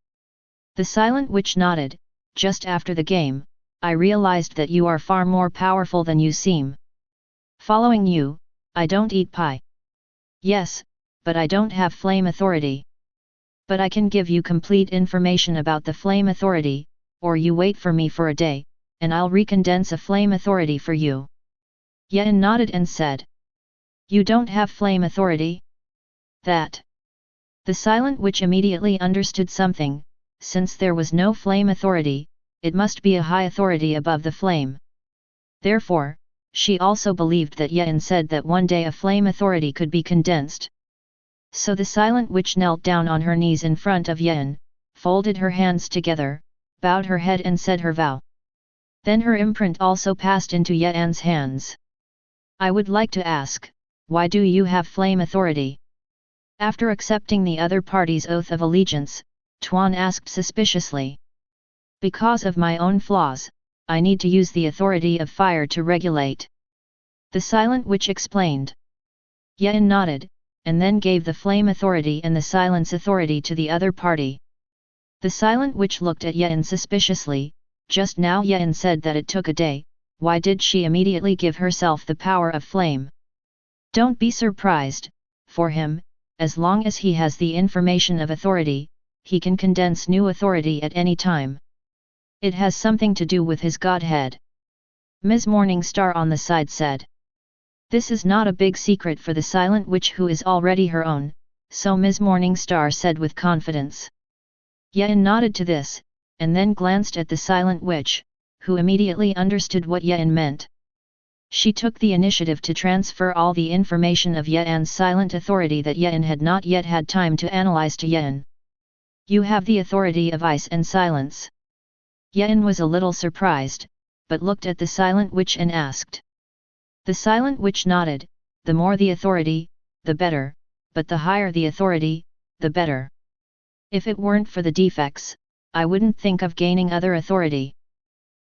The silent witch nodded. Just after the game, I realized that you are far more powerful than you seem. Following you, I don't eat pie. Yes, but I don't have flame authority. But I can give you complete information about the flame authority, or you wait for me for a day, and I'll recondense a flame authority for you. Yen nodded and said. You don't have flame authority? That. The silent witch immediately understood something. Since there was no flame authority, it must be a high authority above the flame. Therefore, she also believed that Yen said that one day a flame authority could be condensed. So the silent witch knelt down on her knees in front of Yen, folded her hands together, bowed her head and said her vow. Then her imprint also passed into Yen's hands. I would like to ask, why do you have flame authority? After accepting the other party's oath of allegiance, Tuan asked suspiciously. Because of my own flaws, I need to use the authority of fire to regulate. The silent witch explained. Yen nodded, and then gave the flame authority and the silence authority to the other party. The silent witch looked at Yen suspiciously. Just now Yen said that it took a day, why did she immediately give herself the power of flame? Don't be surprised, for him, as long as he has the information of authority, he can condense new authority at any time. It has something to do with his godhead. Ms. Morningstar on the side said. This is not a big secret for the silent witch who is already her own, so Ms. Morningstar said with confidence. Yen nodded to this, and then glanced at the silent witch, who immediately understood what Yen meant. She took the initiative to transfer all the information of Yen's silent authority that Yen had not yet had time to analyze to Yen. You have the authority of ice and silence. Yen was a little surprised, but looked at the silent witch and asked. The silent witch nodded, the more the authority, the better, but the higher the authority, the better. If it weren't for the defects, I wouldn't think of gaining other authority.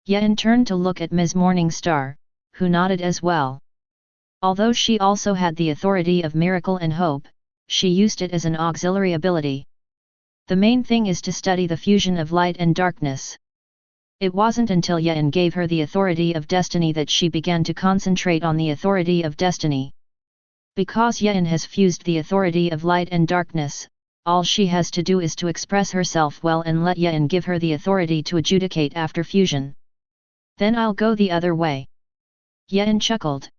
Yen turned to look at Ms. Morningstar, who nodded as well. Although she also had the authority of miracle and hope, she used it as an auxiliary ability. The main thing is to study the fusion of light and darkness. It wasn't until Yen gave her the authority of destiny that she began to concentrate on the authority of destiny. Because Yen has fused the authority of light and darkness, all she has to do is to express herself well and let Yen give her the authority to adjudicate after fusion. Then I'll go the other way. Yen chuckled.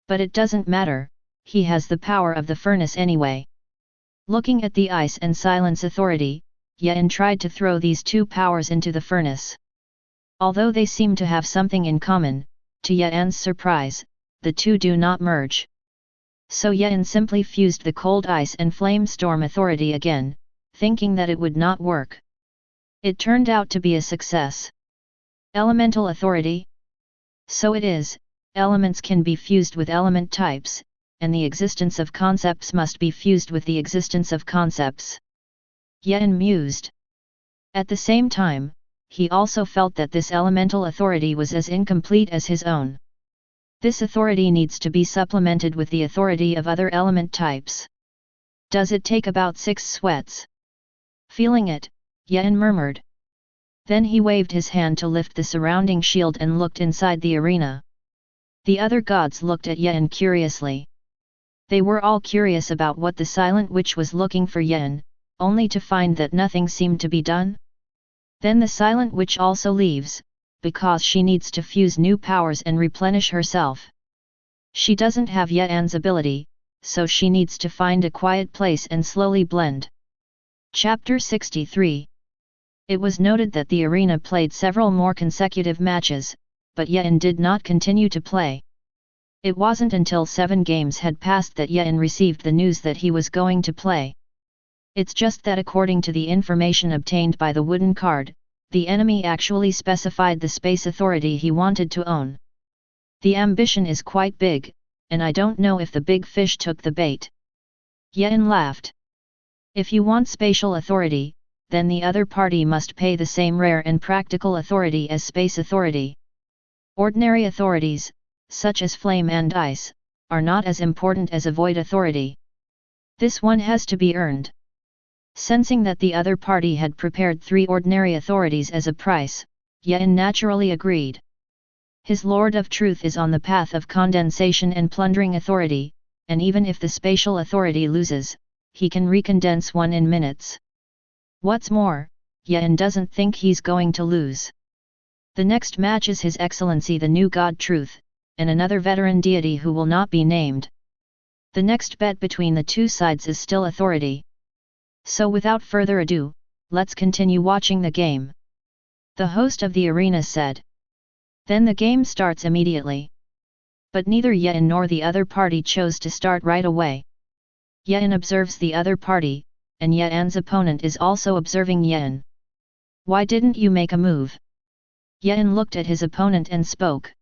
But it doesn't matter, he has the power of the furnace anyway. Looking at the ice and silence authority, Yen tried to throw these two powers into the furnace. Although they seem to have something in common, to Yen's surprise, the two do not merge. So Yen simply fused the cold ice and flame storm authority again, thinking that it would not work. It turned out to be a success. Elemental authority? So it is, elements can be fused with element types, and the existence of concepts must be fused with the existence of concepts. Yen mused. At the same time, he also felt that this elemental authority was as incomplete as his own. This authority needs to be supplemented with the authority of other element types. Does it take about 6 sweats? Feeling it, Yen murmured. Then he waved his hand to lift the surrounding shield and looked inside the arena. The other gods looked at Yen curiously. They were all curious about what the silent witch was looking for Yen, only to find that nothing seemed to be done. Then the silent witch also leaves, because she needs to fuse new powers and replenish herself. She doesn't have Yen's ability, so she needs to find a quiet place and slowly blend. Chapter 63. It was noted that the arena played several more consecutive matches, but Yen did not continue to play. It wasn't until 7 games had passed that Yen received the news that he was going to play. It's just that according to the information obtained by the wooden card, the enemy actually specified the space authority he wanted to own. The ambition is quite big, and I don't know if the big fish took the bait. Yen laughed. If you want spatial authority, then the other party must pay the same rare and practical authority as space authority. Ordinary authorities, such as flame and ice, are not as important as a void authority. This one has to be earned. Sensing that the other party had prepared 3 ordinary authorities as a price, Yen naturally agreed. His Lord of Truth is on the path of condensation and plundering authority, and even if the spatial authority loses, he can recondense one in minutes. What's more, Yen doesn't think he's going to lose. The next match is His Excellency the new God Truth, and another veteran deity who will not be named. The next bet between the two sides is still authority. So without further ado, let's continue watching the game. The host of the arena said. Then the game starts immediately. But neither Yen nor the other party chose to start right away. Yen observes the other party, and Yen's opponent is also observing Yen. Why didn't you make a move? Yen looked at his opponent and spoke.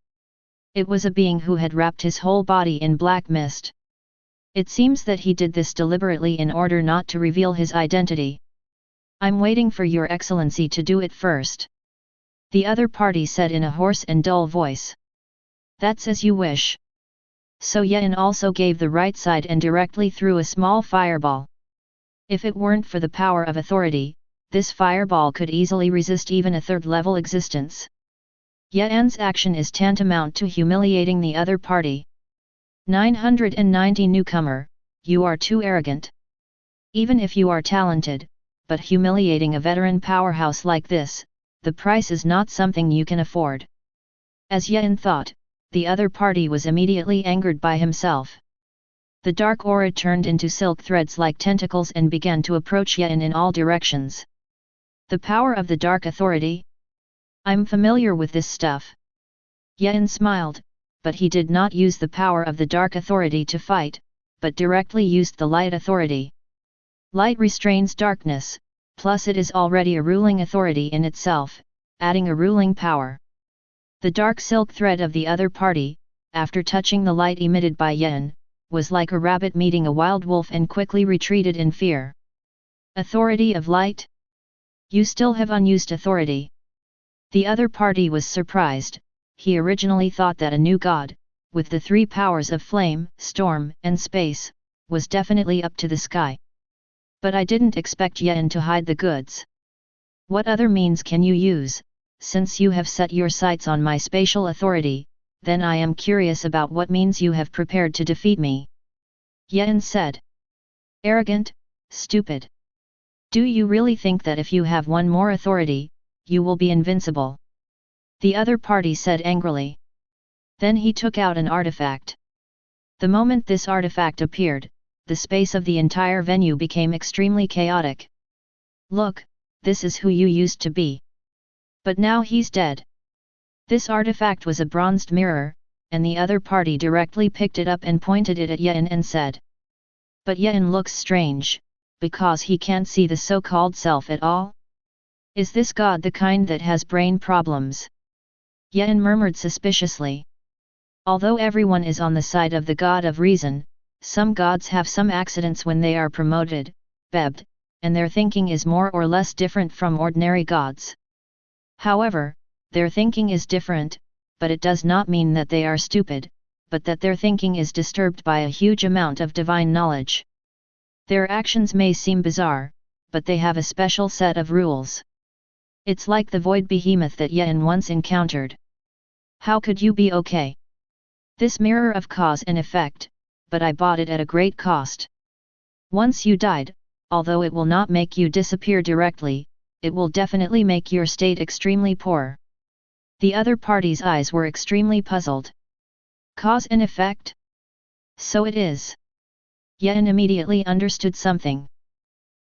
It was a being who had wrapped his whole body in black mist. It seems that he did this deliberately in order not to reveal his identity. I'm waiting for your excellency to do it first. The other party said in a hoarse and dull voice. That's as you wish. So Yen also gave the right side and directly threw a small fireball. If it weren't for the power of authority, this fireball could easily resist even a third-level existence. Yen's action is tantamount to humiliating the other party. 990 Newcomer, you are too arrogant. Even if you are talented, but humiliating a veteran powerhouse like this, the price is not something you can afford. As Yen thought, the other party was immediately angered by himself. The dark aura turned into silk threads like tentacles and began to approach Yen in all directions. The power of the dark authority? I'm familiar with this stuff. Yen smiled, but he did not use the power of the dark authority to fight, but directly used the light authority. Light restrains darkness, plus it is already a ruling authority in itself, adding a ruling power. The dark silk thread of the other party, after touching the light emitted by Yen, was like a rabbit meeting a wild wolf and quickly retreated in fear. Authority of light? You still have unused authority. The other party was surprised. He originally thought that a new god, with the three powers of flame, storm, and space, was definitely up to the sky. But I didn't expect Yen to hide the goods. What other means can you use? Since you have set your sights on my spatial authority, then I am curious about what means you have prepared to defeat me. Yen said. Arrogant, stupid. Do you really think that if you have one more authority, you will be invincible? The other party said angrily. Then he took out an artifact. The moment this artifact appeared, the space of the entire venue became extremely chaotic. Look, this is who you used to be. But now he's dead. This artifact was a bronzed mirror, and the other party directly picked it up and pointed it at Yen and said. But Yen looks strange, because he can't see the so-called self at all? Is this god the kind that has brain problems? Yen murmured suspiciously. Although everyone is on the side of the god of reason, some gods have some accidents when they are promoted, bebbed, and their thinking is more or less different from ordinary gods. However, their thinking is different, but it does not mean that they are stupid, but that their thinking is disturbed by a huge amount of divine knowledge. Their actions may seem bizarre, but they have a special set of rules. It's like the void behemoth that Yen once encountered. How could you be okay? This mirror of cause and effect, but I bought it at a great cost. Once you died, although it will not make you disappear directly, it will definitely make your state extremely poor. The other party's eyes were extremely puzzled. Cause and effect? So it is. Yen immediately understood something.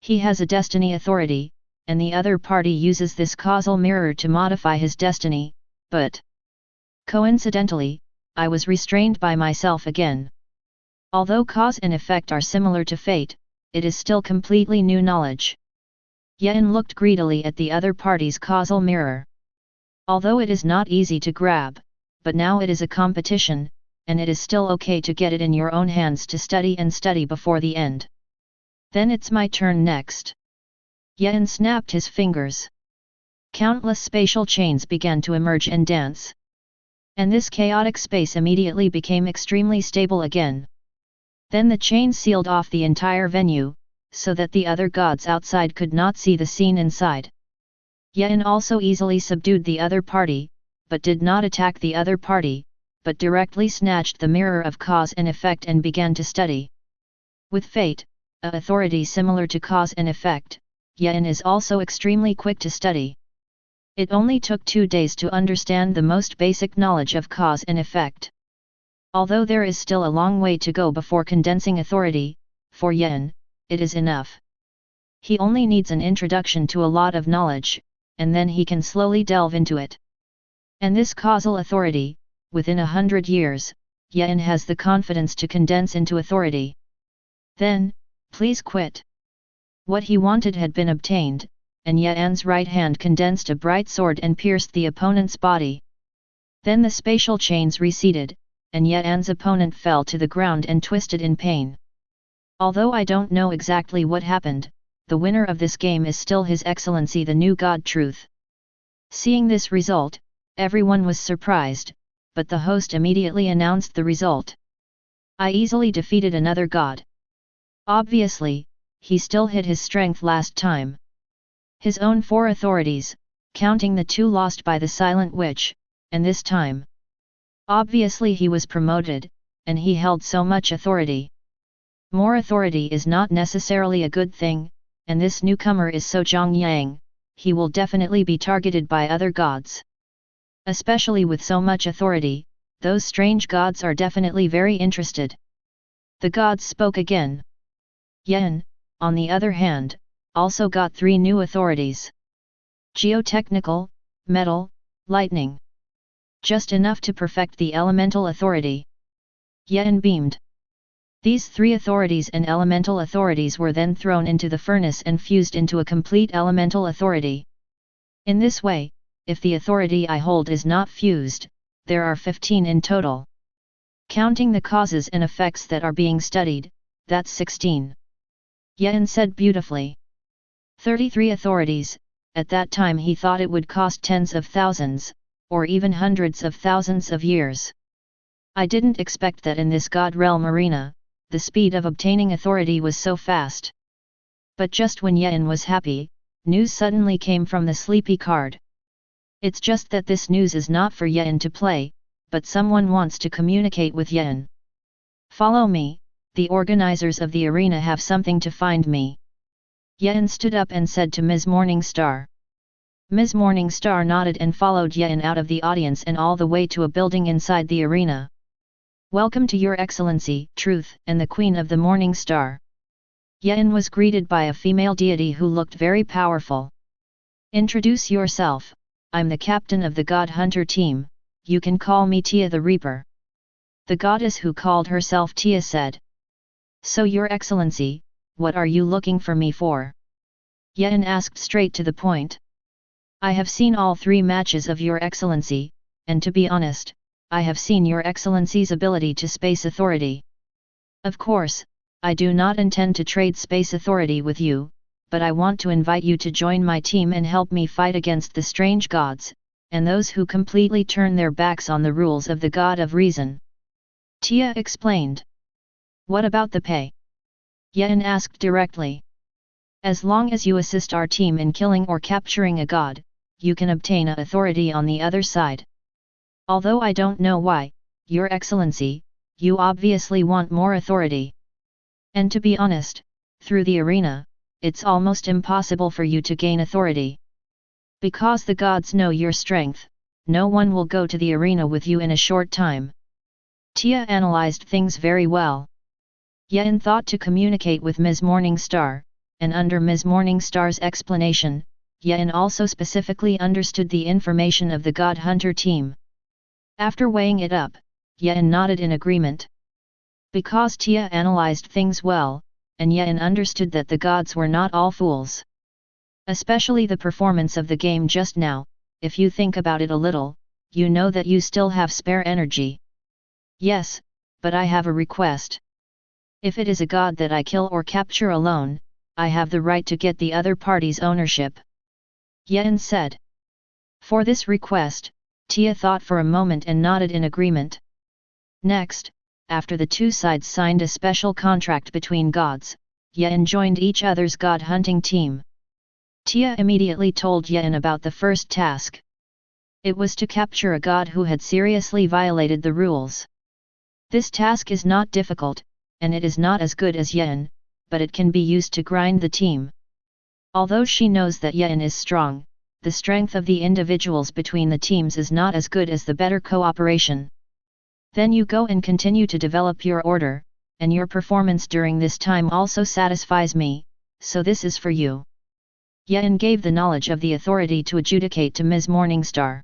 He has a destiny authority, and the other party uses this causal mirror to modify his destiny, but coincidentally, I was restrained by myself again. Although cause and effect are similar to fate, it is still completely new knowledge. Yen looked greedily at the other party's causal mirror. Although it is not easy to grab, but now it is a competition, and it is still okay to get it in your own hands to study and study before the end. Then it's my turn next. Yen snapped his fingers. Countless spatial chains began to emerge and dance. And this chaotic space immediately became extremely stable again. Then the chain sealed off the entire venue, so that the other gods outside could not see the scene inside. Yen also easily subdued the other party, but did not attack the other party, but directly snatched the mirror of cause and effect and began to study. With fate, a authority similar to cause and effect, Yen is also extremely quick to study. It only took 2 days to understand the most basic knowledge of cause and effect. Although there is still a long way to go before condensing authority, for Yen, it is enough. He only needs an introduction to a lot of knowledge, and then he can slowly delve into it. And this causal authority, within 100 years, Yen has the confidence to condense into authority. Then, please quit. What he wanted had been obtained, and Yen's right hand condensed a bright sword and pierced the opponent's body. Then the spatial chains receded, and Yen's opponent fell to the ground and twisted in pain. Although I don't know exactly what happened, the winner of this game is still His Excellency the new God Truth. Seeing this result, everyone was surprised, but the host immediately announced the result. I easily defeated another god. Obviously, he still hid his strength last time. His own 4 authorities, counting the 2 lost by the Silent Witch, and this time. Obviously he was promoted, and he held so much authority. More authority is not necessarily a good thing, and this newcomer is so Zhongyang, he will definitely be targeted by other gods. Especially with so much authority, those strange gods are definitely very interested. The gods spoke again. Yen, on the other hand, also got 3 new authorities. Geotechnical, metal, lightning. Just enough to perfect the elemental authority. Yen beamed. These 3 authorities and elemental authorities were then thrown into the furnace and fused into a complete elemental authority. In this way, if the authority I hold is not fused, there are 15 in total. Counting the causes and effects that are being studied, that's 16. Yen said beautifully. 33 authorities, at that time he thought it would cost tens of thousands, or even hundreds of thousands of years. I didn't expect that in this God Realm arena, the speed of obtaining authority was so fast. But just when Yen was happy, news suddenly came from the sleepy card. It's just that this news is not for Yen to play, but someone wants to communicate with Yen. Follow me, the organizers of the arena have something to find me. Yen stood up and said to Ms. Morningstar. Ms. Morningstar nodded and followed Yen out of the audience and all the way to a building inside the arena. Welcome to Your Excellency, Truth, and the Queen of the Morning Star. Yen was greeted by a female deity who looked very powerful. Introduce yourself, I'm the captain of the God Hunter team, you can call me Tia the Reaper. The goddess who called herself Tia said. So Your Excellency, what are you looking for me for? Yen asked straight to the point. I have seen all 3 matches of Your Excellency, and to be honest, I have seen Your Excellency's ability to space authority. Of course, I do not intend to trade space authority with you, but I want to invite you to join my team and help me fight against the strange gods, and those who completely turn their backs on the rules of the God of Reason. Tia explained. What about the pay? Yen asked directly. As long as you assist our team in killing or capturing a god, you can obtain a authority on the other side. Although I don't know why, Your Excellency, you obviously want more authority. And to be honest, through the arena, it's almost impossible for you to gain authority. Because the gods know your strength, no one will go to the arena with you in a short time. Tia analyzed things very well. Yen thought to communicate with Ms. Morningstar, and under Ms. Morningstar's explanation, Yen also specifically understood the information of the God Hunter team. After weighing it up, Yen nodded in agreement. Because Tia analyzed things well, and Yen understood that the gods were not all fools. Especially the performance of the game just now, if you think about it a little, you know that you still have spare energy. Yes, but I have a request. If it is a god that I kill or capture alone, I have the right to get the other party's ownership. Yen said. For this request, Tia thought for a moment and nodded in agreement. Next, after the 2 sides signed a special contract between gods, Yen joined each other's god hunting team. Tia immediately told Yen about the first task. It was to capture a god who had seriously violated the rules. This task is not difficult, and it is not as good as Yen, but it can be used to grind the team. Although she knows that Yen is strong, the strength of the individuals between the teams is not as good as the better cooperation. Then you go and continue to develop your order, and your performance during this time also satisfies me, so this is for you. Yen gave the knowledge of the authority to adjudicate to Ms. Morningstar.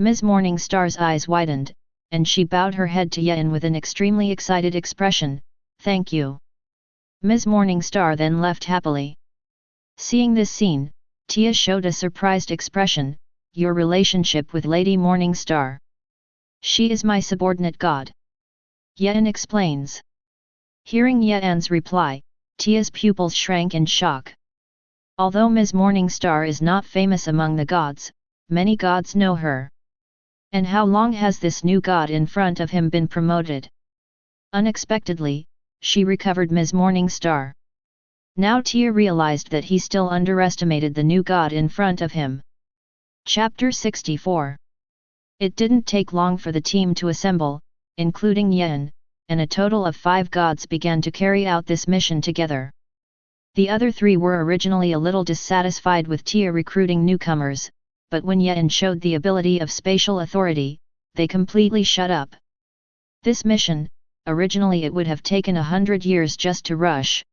Ms. Morningstar's eyes widened, and she bowed her head to Yen with an extremely excited expression. "Thank you." Ms. Morningstar then left happily. Seeing this scene, Tia showed a surprised expression. "Your relationship with Lady Morningstar? She is my subordinate god," Yen explains. Hearing Yen's reply, Tia's pupils shrank in shock. Although Ms. Morningstar is not famous among the gods, many gods know her. And how long has this new god in front of him been promoted? Unexpectedly, she recovered Ms. Morningstar. Now Tia realized that he still underestimated the new god in front of him. Chapter 64. It didn't take long for the team to assemble, including Yen, and a total of 5 gods began to carry out this mission together. The other 3 were originally a little dissatisfied with Tia recruiting newcomers, but when Yen showed the ability of spatial authority, they completely shut up. This mission, originally it would have taken 100 years just to rush.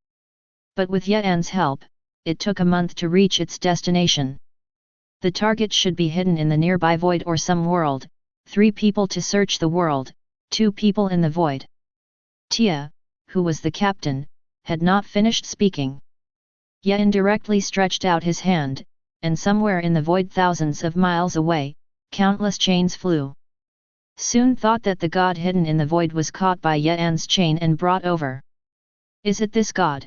But with Yen's help, it took a month to reach its destination. The target should be hidden in the nearby void or some world, 3 people to search the world, 2 people in the void. Tia, who was the captain, had not finished speaking. Yen directly stretched out his hand, and somewhere in the void thousands of miles away, countless chains flew. Soon thought that the god hidden in the void was caught by Yen's chain and brought over. "Is it this god?"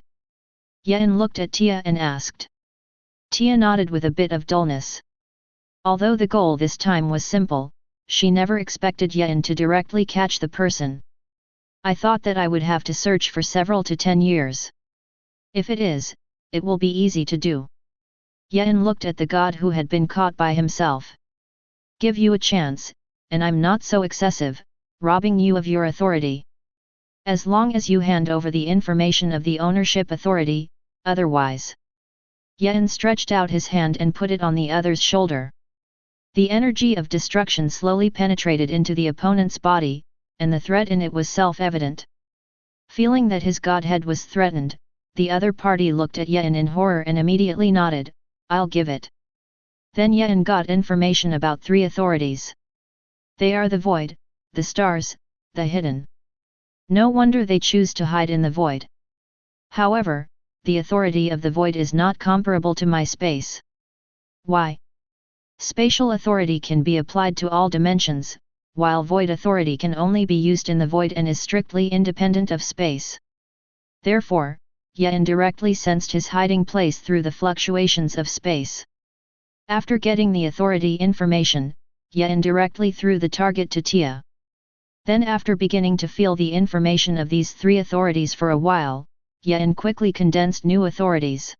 Yen looked at Tia and asked. Tia nodded with a bit of dullness. Although the goal this time was simple, she never expected Yen to directly catch the person. "I thought that I would have to search for several to 10 years. If it is, it will be easy to do." Yen looked at the god who had been caught by himself. "Give you a chance, and I'm not so excessive, robbing you of your authority. As long as you hand over the information of the ownership authority, otherwise." Yen stretched out his hand and put it on the other's shoulder. The energy of destruction slowly penetrated into the opponent's body, and the threat in it was self-evident. Feeling that his godhead was threatened, the other party looked at Yen in horror and immediately nodded. "I'll give it." Then Yen got information about 3 authorities. They are the void, the stars, the hidden. No wonder they choose to hide in the void. However, the authority of the void is not comparable to my space. Why? Spatial authority can be applied to all dimensions, while void authority can only be used in the void and is strictly independent of space. Therefore, Yen directly sensed his hiding place through the fluctuations of space. After getting the authority information, Yen directly threw the target to Tia. Then after beginning to feel the information of these 3 authorities for a while, Yen quickly condensed new authorities.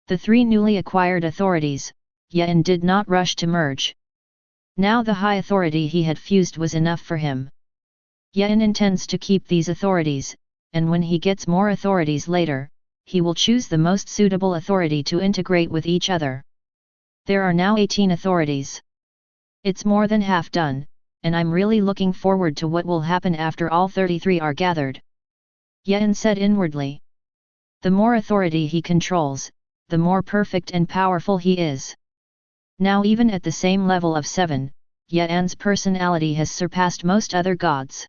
The 3 newly acquired authorities, Yen did not rush to merge. Now the high authority he had fused was enough for him. Yen intends to keep these authorities, and when he gets more authorities later, he will choose the most suitable authority to integrate with each other. There are now 18 authorities. It's more than half done, and I'm really looking forward to what will happen after all 33 are gathered. Yen said inwardly. The more authority he controls, the more perfect and powerful he is. Now even at the same level of 7, Yen's personality has surpassed most other gods.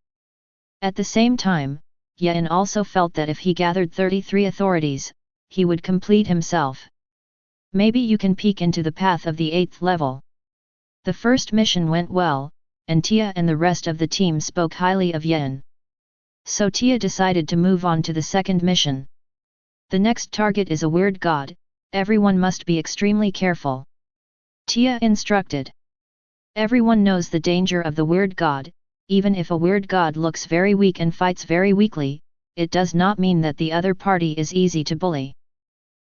At the same time, Yen also felt that if he gathered 33 authorities, he would complete himself. Maybe you can peek into the path of the 8th level. The first mission went well, and Tia and the rest of the team spoke highly of Yen. So Tia decided to move on to the second mission. The next target is a weird god, everyone must be extremely careful. Tia instructed. Everyone knows the danger of the weird god. Even if a weird god looks very weak and fights very weakly, it does not mean that the other party is easy to bully.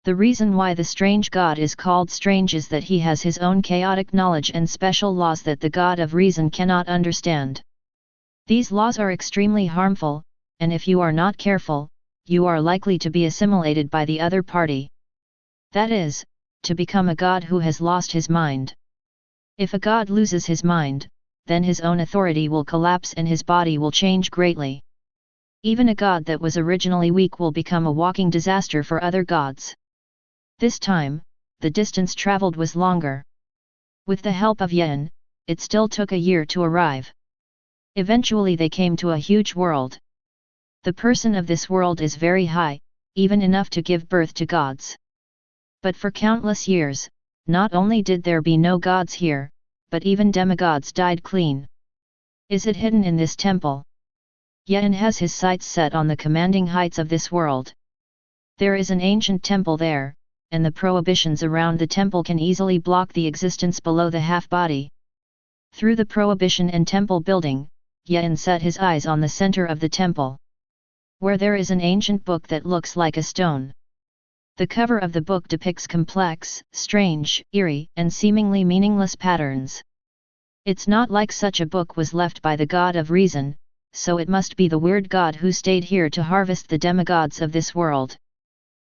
The reason why the strange god is called strange is that he has his own chaotic knowledge and special laws that the god of reason cannot understand. These laws are extremely harmful, and if you are not careful, you are likely to be assimilated by the other party. That is, to become a god who has lost his mind. If a god loses his mind, then his own authority will collapse and his body will change greatly. Even a god that was originally weak will become a walking disaster for other gods. This time, the distance traveled was longer. With the help of Yen, it still took a year to arrive. Eventually they came to a huge world. The person of this world is very high, even enough to give birth to gods. But for countless years, not only did there be no gods here, but even demigods died clean. Is it hidden in this temple? Yen has his sights set on the commanding heights of this world. There is an ancient temple there, and the prohibitions around the temple can easily block the existence below the half-body. Through the prohibition and temple building, Yen set his eyes on the center of the temple, where there is an ancient book that looks like a stone. The cover of the book depicts complex, strange, eerie, and seemingly meaningless patterns. It's not like such a book was left by the god of reason, so it must be the weird god who stayed here to harvest the demigods of this world.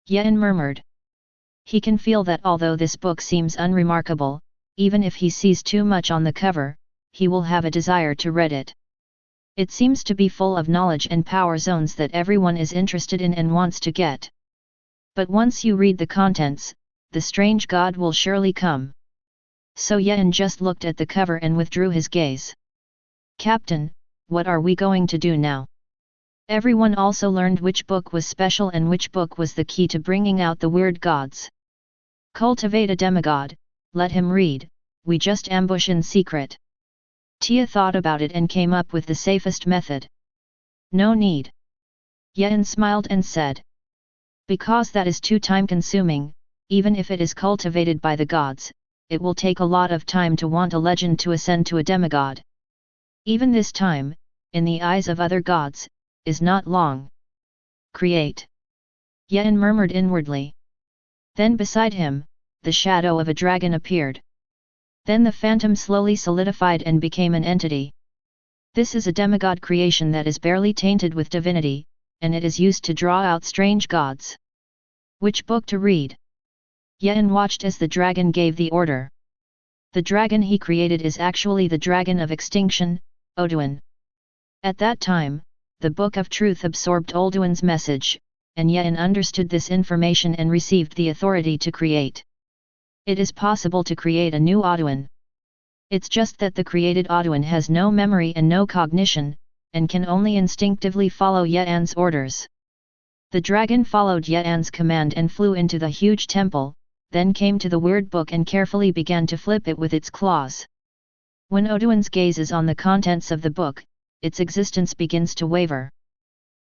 Yen murmured. He can feel that although this book seems unremarkable, even if he sees too much on the cover, he will have a desire to read it. It seems to be full of knowledge and power zones that everyone is interested in and wants to get. But once you read the contents, the strange god will surely come. So Yen just looked at the cover and withdrew his gaze. Captain, what are we going to do now? Everyone also learned which book was special and which book was the key to bringing out the weird gods. Cultivate a demigod, let him read, we just ambush in secret. Tia thought about it and came up with the safest method. No need. Yen smiled and said. Because that is too time-consuming, even if it is cultivated by the gods, it will take a lot of time to want a legend to ascend to a demigod. Even this time, in the eyes of other gods, is not long. Create. Yen murmured inwardly. Then beside him, the shadow of a dragon appeared. Then the phantom slowly solidified and became an entity. This is a demigod creation that is barely tainted with divinity, and it is used to draw out strange gods. Which book to read? Yen watched as the dragon gave the order. The dragon he created is actually the dragon of extinction, Oduin. At that time, the Book of Truth absorbed Olduin's message, and Yen understood this information and received the authority to create. It is possible to create a new Oduin. It's just that the created Oduin has no memory and no cognition, and can only instinctively follow Yen's orders. The dragon followed Yen's command and flew into the huge temple, then came to the weird book and carefully began to flip it with its claws. When Oduin's gazes on the contents of the book, its existence begins to waver.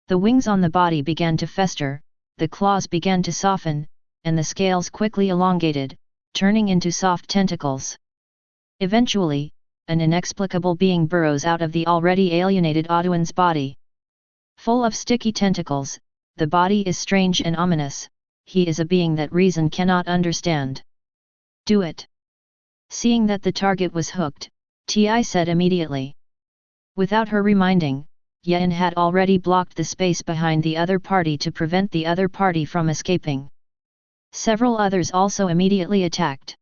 The wings on the body began to fester, the claws began to soften, and the scales quickly elongated, turning into soft tentacles. Eventually, an inexplicable being burrows out of the already alienated Oduin's body. Full of sticky tentacles, the body is strange and ominous. He is a being that reason cannot understand. Do it. Seeing that the target was hooked, Ti said immediately. Without her reminding, Yen had already blocked the space behind the other party to prevent the other party from escaping. Several others also immediately attacked.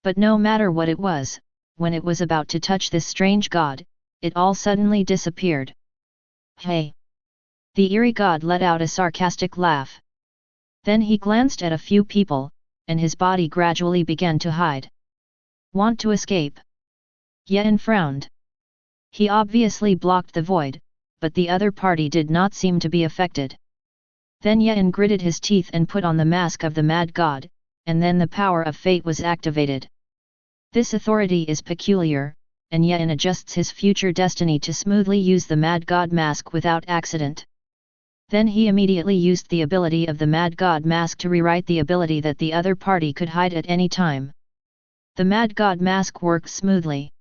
But no matter what it was, when it was about to touch this strange god, it all suddenly disappeared. Hey! The eerie god let out a sarcastic laugh. Then he glanced at a few people, and his body gradually began to hide. Want to escape? Yen frowned. He obviously blocked the void, but the other party did not seem to be affected. Then Yen gritted his teeth and put on the mask of the mad god, and then the power of fate was activated. This authority is peculiar, and Yen adjusts his future destiny to smoothly use the mad god mask without accident. Then he immediately used the ability of the mad god mask to rewrite the ability that the other party could hide at any time. The mad god mask worked smoothly.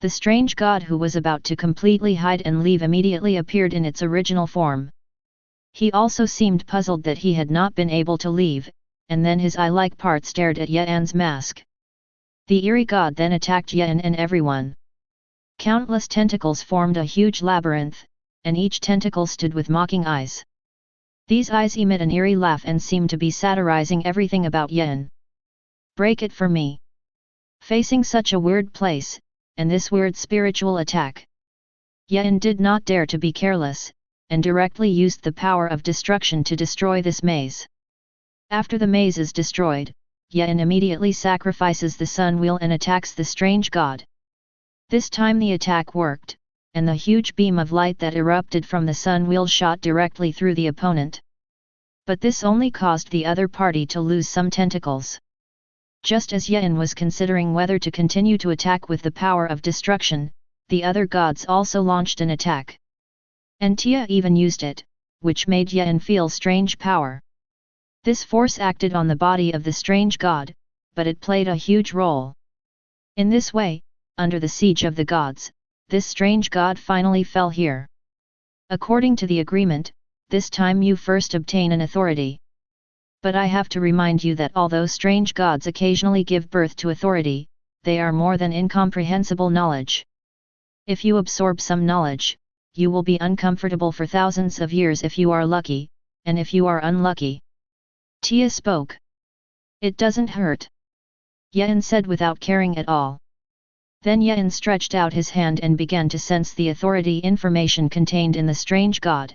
The strange god who was about to completely hide and leave immediately appeared in its original form. He also seemed puzzled that he had not been able to leave, and then his eye-like part stared at Yen's mask. The eerie god then attacked Yen and everyone. Countless tentacles formed a huge labyrinth, and each tentacle stood with mocking eyes. These eyes emit an eerie laugh and seem to be satirizing everything about Yen. Break it for me. Facing such a weird place, and this weird spiritual attack, Yen did not dare to be careless, and directly used the power of destruction to destroy this maze. After the maze is destroyed, Yen immediately sacrifices the sun wheel and attacks the strange god. This time the attack worked, and the huge beam of light that erupted from the sun wheel shot directly through the opponent. But this only caused the other party to lose some tentacles. Just as Yen was considering whether to continue to attack with the power of destruction, the other gods also launched an attack. And Tia even used it, which made Yen feel strange power. This force acted on the body of the strange god, but it played a huge role. In this way, under the siege of the gods, this strange god finally fell here. According to the agreement, this time you first obtain an authority. But I have to remind you that although strange gods occasionally give birth to authority, they are more than incomprehensible knowledge. If you absorb some knowledge, you will be uncomfortable for thousands of years if you are lucky, and if you are unlucky. Tia spoke. It doesn't hurt. Yen said without caring at all. Then Yen stretched out his hand and began to sense the authority information contained in the strange god.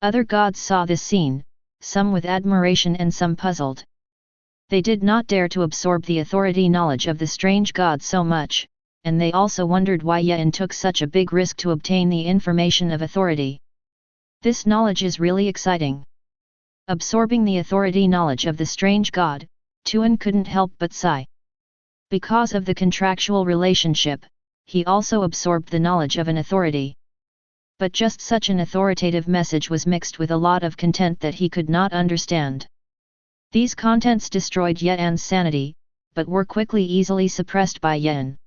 Other gods saw this scene, some with admiration and some puzzled. They did not dare to absorb the authority knowledge of the strange god so much, and they also wondered why Yen took such a big risk to obtain the information of authority. This knowledge is really exciting. Absorbing the authority knowledge of the strange god, Tuan couldn't help but sigh. Because of the contractual relationship, he also absorbed the knowledge of an authority. But just such an authoritative message was mixed with a lot of content that he could not understand. These contents destroyed Yen's sanity, but were quickly easily suppressed by Yen.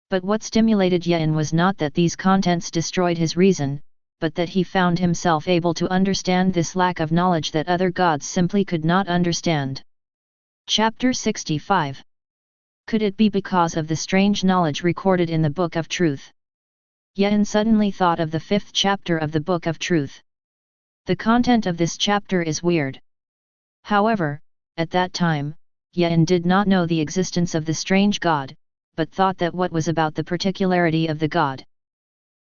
But what stimulated Yen was not that these contents destroyed his reason, but that he found himself able to understand this lack of knowledge that other gods simply could not understand. Chapter 65. Could it be because of the strange knowledge recorded in the Book of Truth? Yen suddenly thought of the 5th chapter of the Book of Truth. The content of this chapter is weird. However, at that time, Yen did not know the existence of the strange god, but thought that what was about the particularity of the god.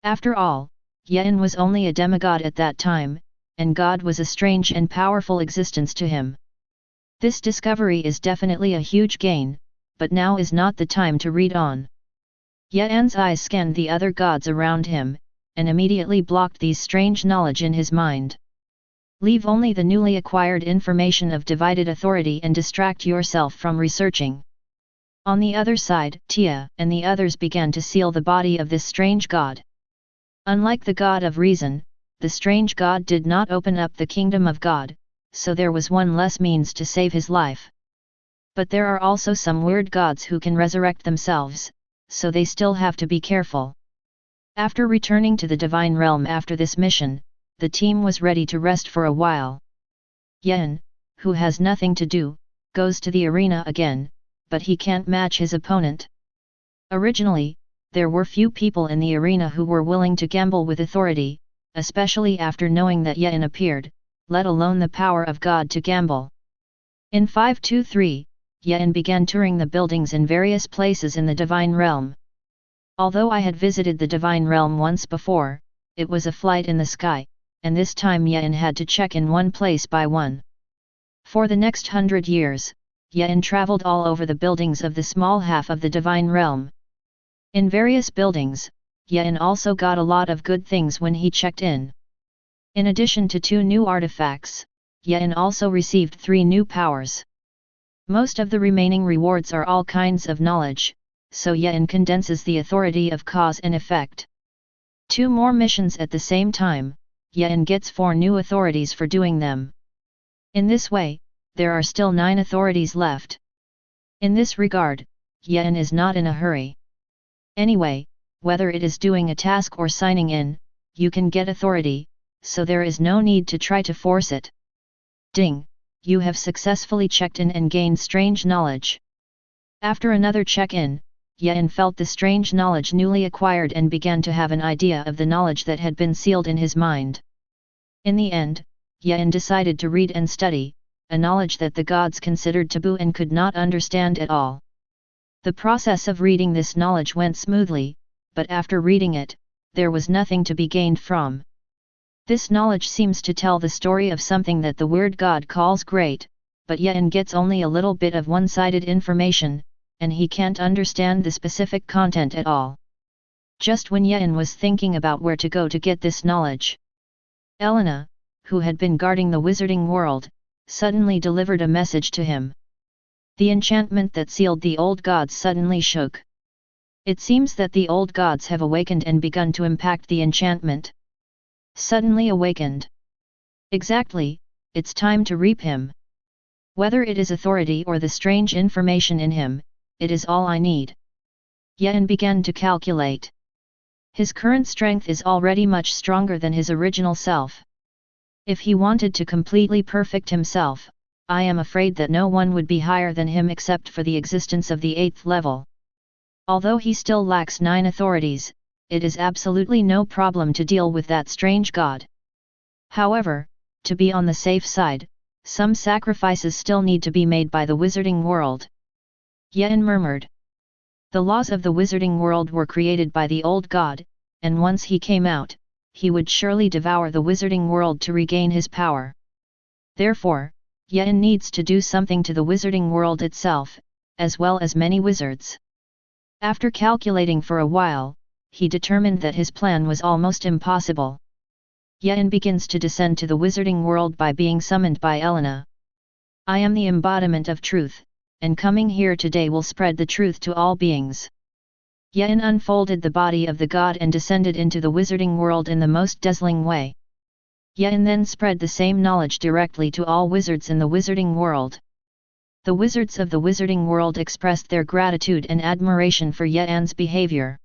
After all, Yen was only a demigod at that time, and God was a strange and powerful existence to him. This discovery is definitely a huge gain, but now is not the time to read on. Yen's eyes scanned the other gods around him, and immediately blocked these strange knowledge in his mind. Leave only the newly acquired information of divided authority and distract yourself from researching. On the other side, Tia and the others began to seal the body of this strange god. Unlike the god of reason, the strange god did not open up the kingdom of God, so there was one less means to save his life. But there are also some weird gods who can resurrect themselves, so they still have to be careful. After returning to the divine realm after this mission, the team was ready to rest for a while. Yen, who has nothing to do, goes to the arena again, but he can't match his opponent. Originally, there were few people in the arena who were willing to gamble with authority, especially after knowing that Yen appeared, let alone the power of God to gamble. In 523, Yen began touring the buildings in various places in the divine realm. Although I had visited the divine realm once before, it was a flight in the sky, and this time Yen had to check in one place by one. For the next 100 years, Yen traveled all over the buildings of the small half of the divine realm. In various buildings, Yen also got a lot of good things when he checked in. In addition to 2 new artifacts, Yen also received 3 new powers. Most of the remaining rewards are all kinds of knowledge, so Yen condenses the authority of cause and effect. 2 more missions at the same time, Yen gets 4 new authorities for doing them. In this way, there are still 9 authorities left. In this regard, Yen is not in a hurry. Anyway, whether it is doing a task or signing in, you can get authority, so there is no need to try to force it. Ding! You have successfully checked in and gained strange knowledge. After another check-in, Yen felt the strange knowledge newly acquired and began to have an idea of the knowledge that had been sealed in his mind. In the end, Yen decided to read and study, a knowledge that the gods considered taboo and could not understand at all. The process of reading this knowledge went smoothly, but after reading it, there was nothing to be gained from. This knowledge seems to tell the story of something that the weird god calls great, but Yen gets only a little bit of one-sided information, and he can't understand the specific content at all. Just when Yen was thinking about where to go to get this knowledge, Elena, who had been guarding the wizarding world, suddenly delivered a message to him. The enchantment that sealed the old gods suddenly shook. It seems that the old gods have awakened and begun to impact the enchantment. Suddenly awakened. Exactly, it's time to reap him. Whether it is authority or the strange information in him, it is all I need. Yen began to calculate. His current strength is already much stronger than his original self. If he wanted to completely perfect himself, I am afraid that no one would be higher than him except for the existence of the 8th level. Although he still lacks 9 authorities, it is absolutely no problem to deal with that strange god. However, to be on the safe side, some sacrifices still need to be made by the wizarding world. Yen murmured. The laws of the wizarding world were created by the old god, and once he came out, he would surely devour the wizarding world to regain his power. Therefore, Yen needs to do something to the wizarding world itself, as well as many wizards. After calculating for a while, he determined that his plan was almost impossible. Yen begins to descend to the wizarding world by being summoned by Elena. I am the embodiment of truth, and coming here today will spread the truth to all beings. Yen unfolded the body of the god and descended into the wizarding world in the most dazzling way. Yen then spread the same knowledge directly to all wizards in the wizarding world. The wizards of the wizarding world expressed their gratitude and admiration for Yen's behavior.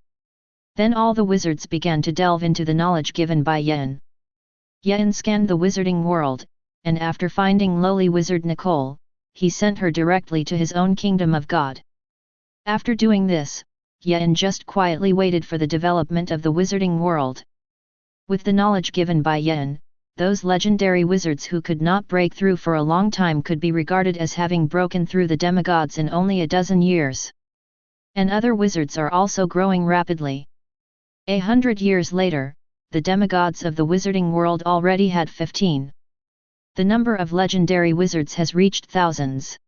Then all the wizards began to delve into the knowledge given by Yen. Yen scanned the wizarding world, and after finding lowly wizard Nicole, he sent her directly to his own kingdom of God. After doing this, Yen just quietly waited for the development of the wizarding world. With the knowledge given by Yen, those legendary wizards who could not break through for a long time could be regarded as having broken through the demigods in only a dozen years. And other wizards are also growing rapidly. 100 years later, the demigods of the wizarding world already had 15. The number of legendary wizards has reached thousands.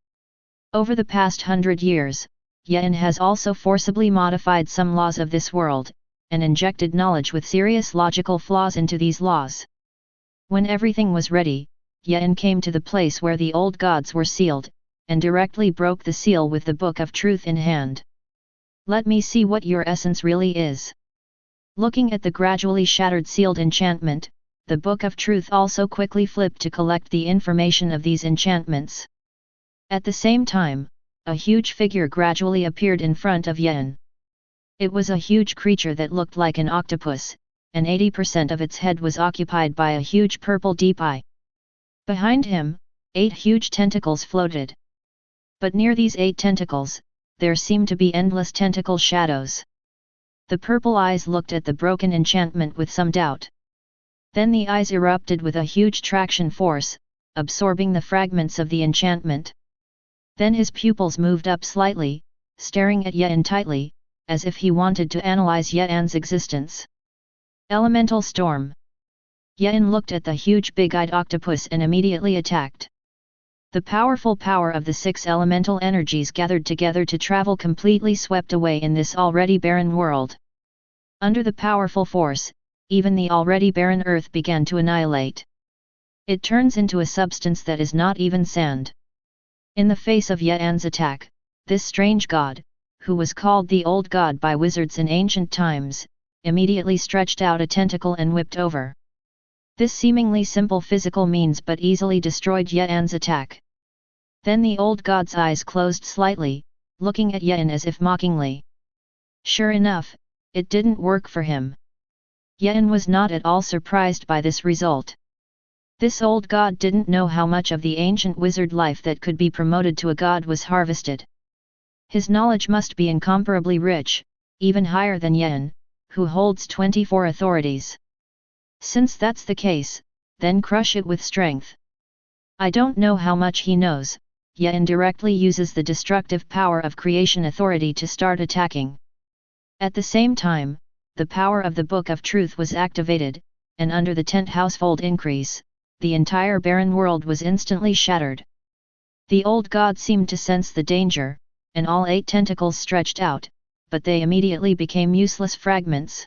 Over the past 100 years, Yen has also forcibly modified some laws of this world, and injected knowledge with serious logical flaws into these laws. When everything was ready, Yen came to the place where the old gods were sealed, and directly broke the seal with the Book of Truth in hand. Let me see what your essence really is. Looking at the gradually shattered sealed enchantment, the Book of Truth also quickly flipped to collect the information of these enchantments. At the same time, a huge figure gradually appeared in front of Yen. It was a huge creature that looked like an octopus, and 80% of its head was occupied by a huge purple deep eye. Behind him, 8 huge tentacles floated. But near these 8 tentacles, there seemed to be endless tentacle shadows. The purple eyes looked at the broken enchantment with some doubt. Then the eyes erupted with a huge traction force, absorbing the fragments of the enchantment. Then his pupils moved up slightly, staring at Yen tightly, as if he wanted to analyze Yen's existence. Elemental storm. Yen looked at the huge big-eyed octopus and immediately attacked. The powerful power of the 6 elemental energies gathered together to travel completely swept away in this already barren world. Under the powerful force, even the already barren earth began to annihilate. It turns into a substance that is not even sand. In the face of Yen's attack, this strange god, who was called the Old God by wizards in ancient times, immediately stretched out a tentacle and whipped over. This seemingly simple physical means but easily destroyed Yen's attack. Then the old god's eyes closed slightly, looking at Yen as if mockingly. Sure enough, it didn't work for him. Yen was not at all surprised by this result. This old god didn't know how much of the ancient wizard life that could be promoted to a god was harvested. His knowledge must be incomparably rich, even higher than Yen, who holds 24 authorities. Since that's the case, then crush it with strength. I don't know how much he knows. Yen directly uses the destructive power of creation authority to start attacking. At the same time, the power of the Book of Truth was activated, and under the 10th housefold increase, the entire barren world was instantly shattered. The old god seemed to sense the danger, and all 8 tentacles stretched out, but they immediately became useless fragments.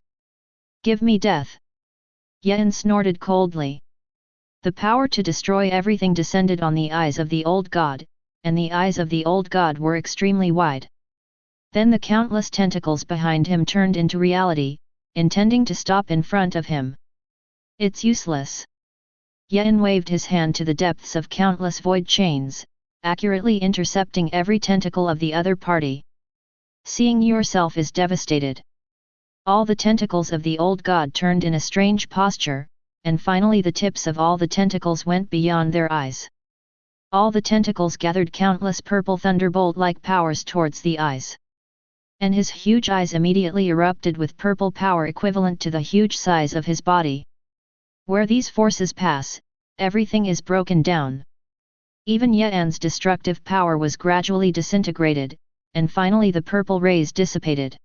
Give me death! Yen snorted coldly. The power to destroy everything descended on the eyes of the old god, and the eyes of the old god were extremely wide. Then the countless tentacles behind him turned into reality, intending to stop in front of him. It's useless. Yen waved his hand to the depths of countless void chains, accurately intercepting every tentacle of the other party. Seeing yourself is devastated. All the tentacles of the old god turned in a strange posture, and finally the tips of all the tentacles went beyond their eyes. All the tentacles gathered countless purple thunderbolt-like powers towards the eyes. And his huge eyes immediately erupted with purple power equivalent to the huge size of his body. Where these forces pass, everything is broken down. Even Yan's destructive power was gradually disintegrated, and finally the purple rays dissipated.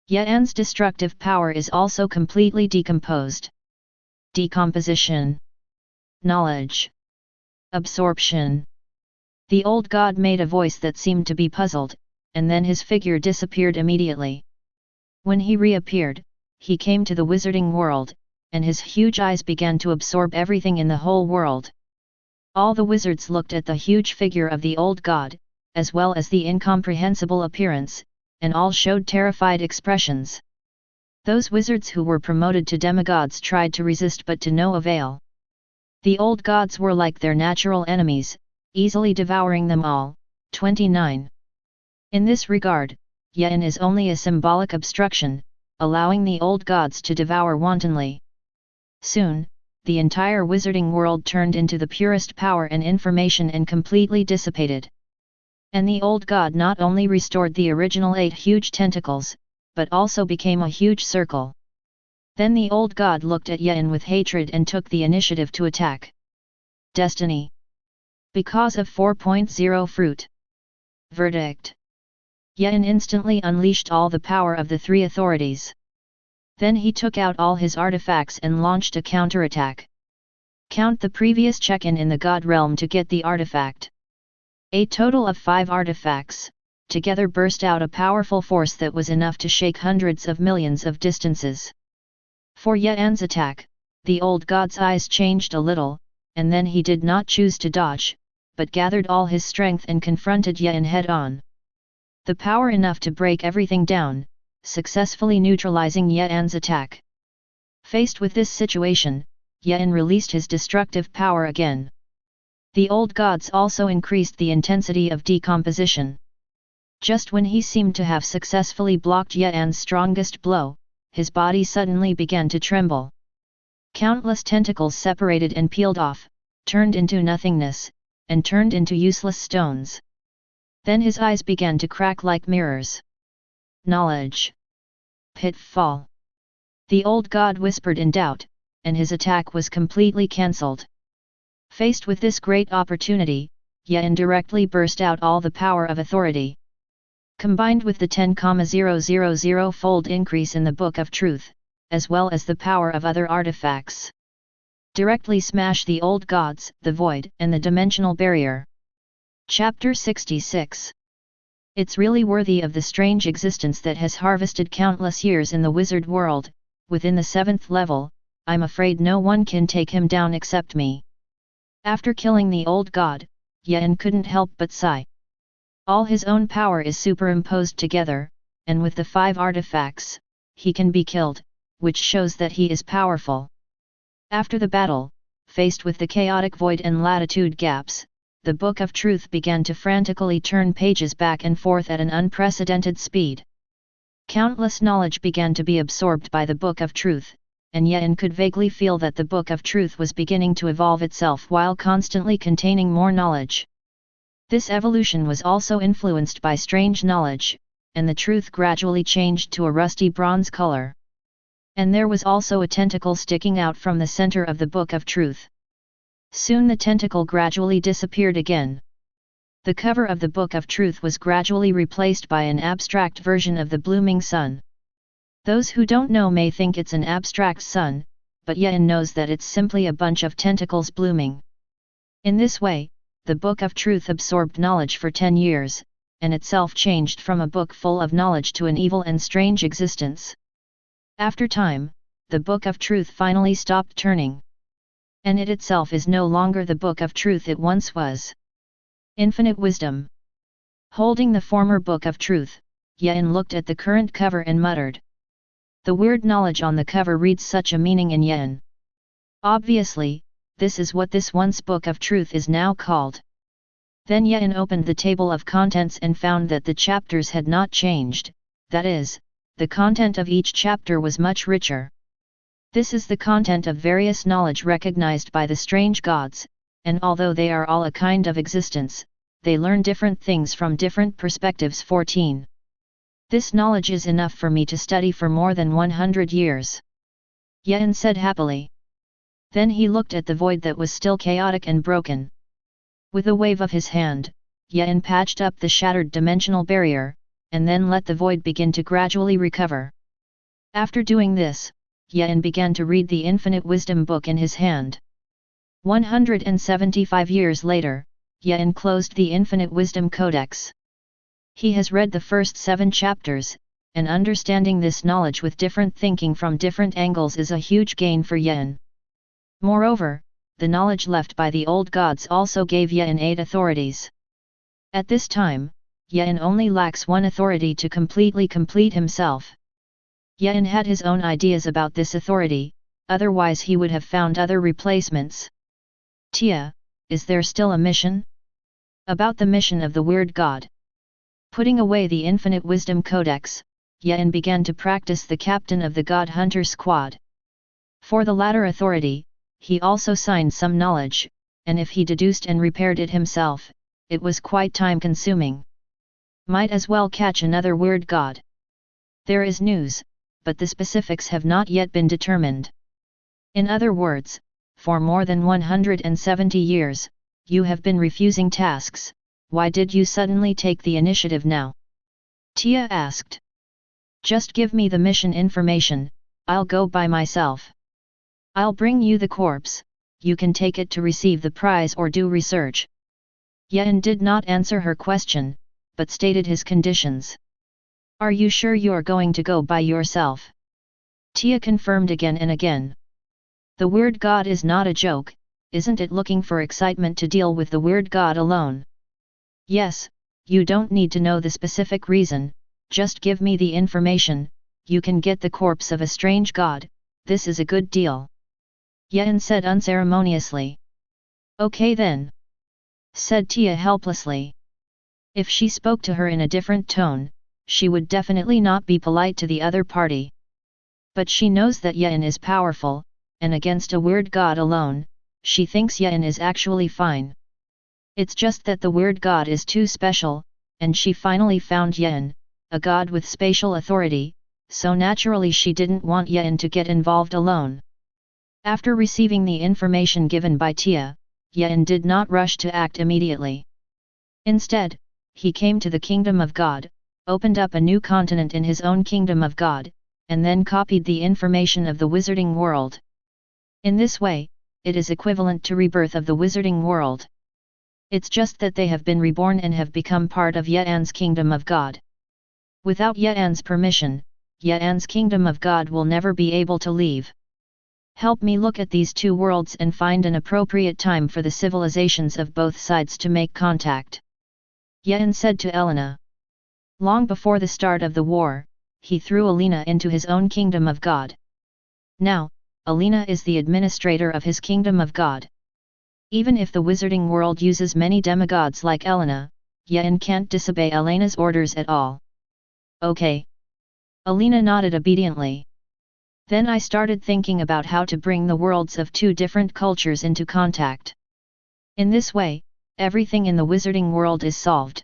Yan's destructive power is also completely decomposed. Decomposition. Knowledge. Absorption. The old god made a voice that seemed to be puzzled, and then his figure disappeared immediately. When he reappeared, he came to the wizarding world, and his huge eyes began to absorb everything in the whole world. All the wizards looked at the huge figure of the old god, as well as the incomprehensible appearance, and all showed terrified expressions. Those wizards who were promoted to demigods tried to resist but to no avail. The old gods were like their natural enemies, easily devouring them all. 29. In this regard, Yen is only a symbolic obstruction, allowing the old gods to devour wantonly. Soon, the entire wizarding world turned into the purest power and information and completely dissipated. And the old god not only restored the original 8 huge tentacles, but also became a huge circle. Then the old god looked at Yen with hatred and took the initiative to attack. Destiny. Because of 4.0 fruit. Verdict. Yen instantly unleashed all the power of the 3 authorities. Then he took out all his artifacts and launched a counterattack. Count the previous check-in in the god realm to get the artifact. A total of 5 artifacts, together burst out a powerful force that was enough to shake hundreds of millions of distances. For Yan's attack, the old god's eyes changed a little, and then he did not choose to dodge, but gathered all his strength and confronted Yan head-on. The power enough to break everything down, successfully neutralizing Yan's attack. Faced with this situation, Yan released his destructive power again. The old gods also increased the intensity of decomposition. Just when he seemed to have successfully blocked Yan's strongest blow, his body suddenly began to tremble. Countless tentacles separated and peeled off, turned into nothingness, and turned into useless stones. Then his eyes began to crack like mirrors. Knowledge. Pitfall. The old god whispered in doubt, and his attack was completely cancelled. Faced with this great opportunity, Yan directly burst out all the power of authority. Combined with the 10,000-fold increase in the Book of Truth, as well as the power of other artifacts. Directly smash the old gods, the void, and the dimensional barrier. Chapter 66. It's really worthy of the strange existence that has harvested countless years in the wizard world. Within the 7th level, I'm afraid no one can take him down except me. After killing the old god, Yan couldn't help but sigh. All his own power is superimposed together, and with the 5 artifacts, he can be killed, which shows that he is powerful. After the battle, faced with the chaotic void and latitude gaps, the Book of Truth began to frantically turn pages back and forth at an unprecedented speed. Countless knowledge began to be absorbed by the Book of Truth, and Yan could vaguely feel that the Book of Truth was beginning to evolve itself while constantly containing more knowledge. This evolution was also influenced by strange knowledge, and the truth gradually changed to a rusty bronze color. And there was also a tentacle sticking out from the center of the Book of Truth. Soon the tentacle gradually disappeared again. The cover of the Book of Truth was gradually replaced by an abstract version of the blooming sun. Those who don't know may think it's an abstract sun, but Yan knows that it's simply a bunch of tentacles blooming. In this way, the Book of Truth absorbed knowledge for 10 years, and itself changed from a book full of knowledge to an evil and strange existence. After time, the book of truth finally stopped turning. And it itself is no longer the book of truth it once was. Infinite wisdom. Holding the former book of truth, Yen looked at the current cover and muttered. The weird knowledge on the cover reads such a meaning in Yen. Obviously, this is what this once book of truth is now called. Then Yen opened the table of contents and found that the chapters had not changed, that is, the content of each chapter was much richer. This is the content of various knowledge recognized by the strange gods, and although they are all a kind of existence, they learn different things from different perspectives. 14. This knowledge is enough for me to study for more than 100 years. Yen said happily. Then he looked at the void that was still chaotic and broken. With a wave of his hand, Yen patched up the shattered dimensional barrier, and then let the void begin to gradually recover. After doing this, Yen began to read the Infinite Wisdom book in his hand. 175 years later, Yen closed the Infinite Wisdom Codex. He has read the first 7 chapters, and understanding this knowledge with different thinking from different angles is a huge gain for Yen. Moreover, the knowledge left by the old gods also gave Yen 8 authorities. At this time, Yen only lacks 1 authority to completely complete himself. Yen had his own ideas about this authority, otherwise he would have found other replacements. Tia, is there still a mission? About the mission of the weird god. Putting away the Infinite Wisdom Codex, Yen began to practice the captain of the God Hunter squad. For the latter authority, he also signed some knowledge, and if he deduced and repaired it himself, it was quite time-consuming. Might as well catch another weird god. There is news, but the specifics have not yet been determined. In other words, for more than 170 years, you have been refusing tasks. Why did you suddenly take the initiative now? Tia asked. Just give me the mission information, I'll go by myself. I'll bring you the corpse, you can take it to receive the prize or do research. Yen did not answer her question, but stated his conditions. Are you sure you're going to go by yourself? Tia confirmed again and again. The weird god is not a joke, isn't it? Looking for excitement to deal with the weird god alone? Yes, you don't need to know the specific reason, just give me the information, you can get the corpse of a strange god, this is a good deal. Yen said unceremoniously. Okay then. Said Tia helplessly. If she spoke to her in a different tone, she would definitely not be polite to the other party. But she knows that Yen is powerful, and against a weird god alone, she thinks Yen is actually fine. It's just that the weird god is too special, and she finally found Yen, a god with spatial authority, so naturally she didn't want Yen to get involved alone. After receiving the information given by Tia, Yen did not rush to act immediately. Instead, he came to the Kingdom of God, opened up a new continent in his own Kingdom of God, and then copied the information of the Wizarding world. In this way, it is equivalent to rebirth of the Wizarding world. It's just that they have been reborn and have become part of Ye'an's Kingdom of God. Without Ye'an's permission, Ye'an's Kingdom of God will never be able to leave. Help me look at these 2 worlds and find an appropriate time for the civilizations of both sides to make contact. Ye'an said to Elena. Long before the start of the war, he threw Alina into his own Kingdom of God. Now, Alina is the administrator of his Kingdom of God. Even if the Wizarding world uses many demigods like Elena, Ye'an can't disobey Elena's orders at all. Okay. Alina nodded obediently. Then I started thinking about how to bring the worlds of 2 different cultures into contact. In this way, everything in the Wizarding world is solved.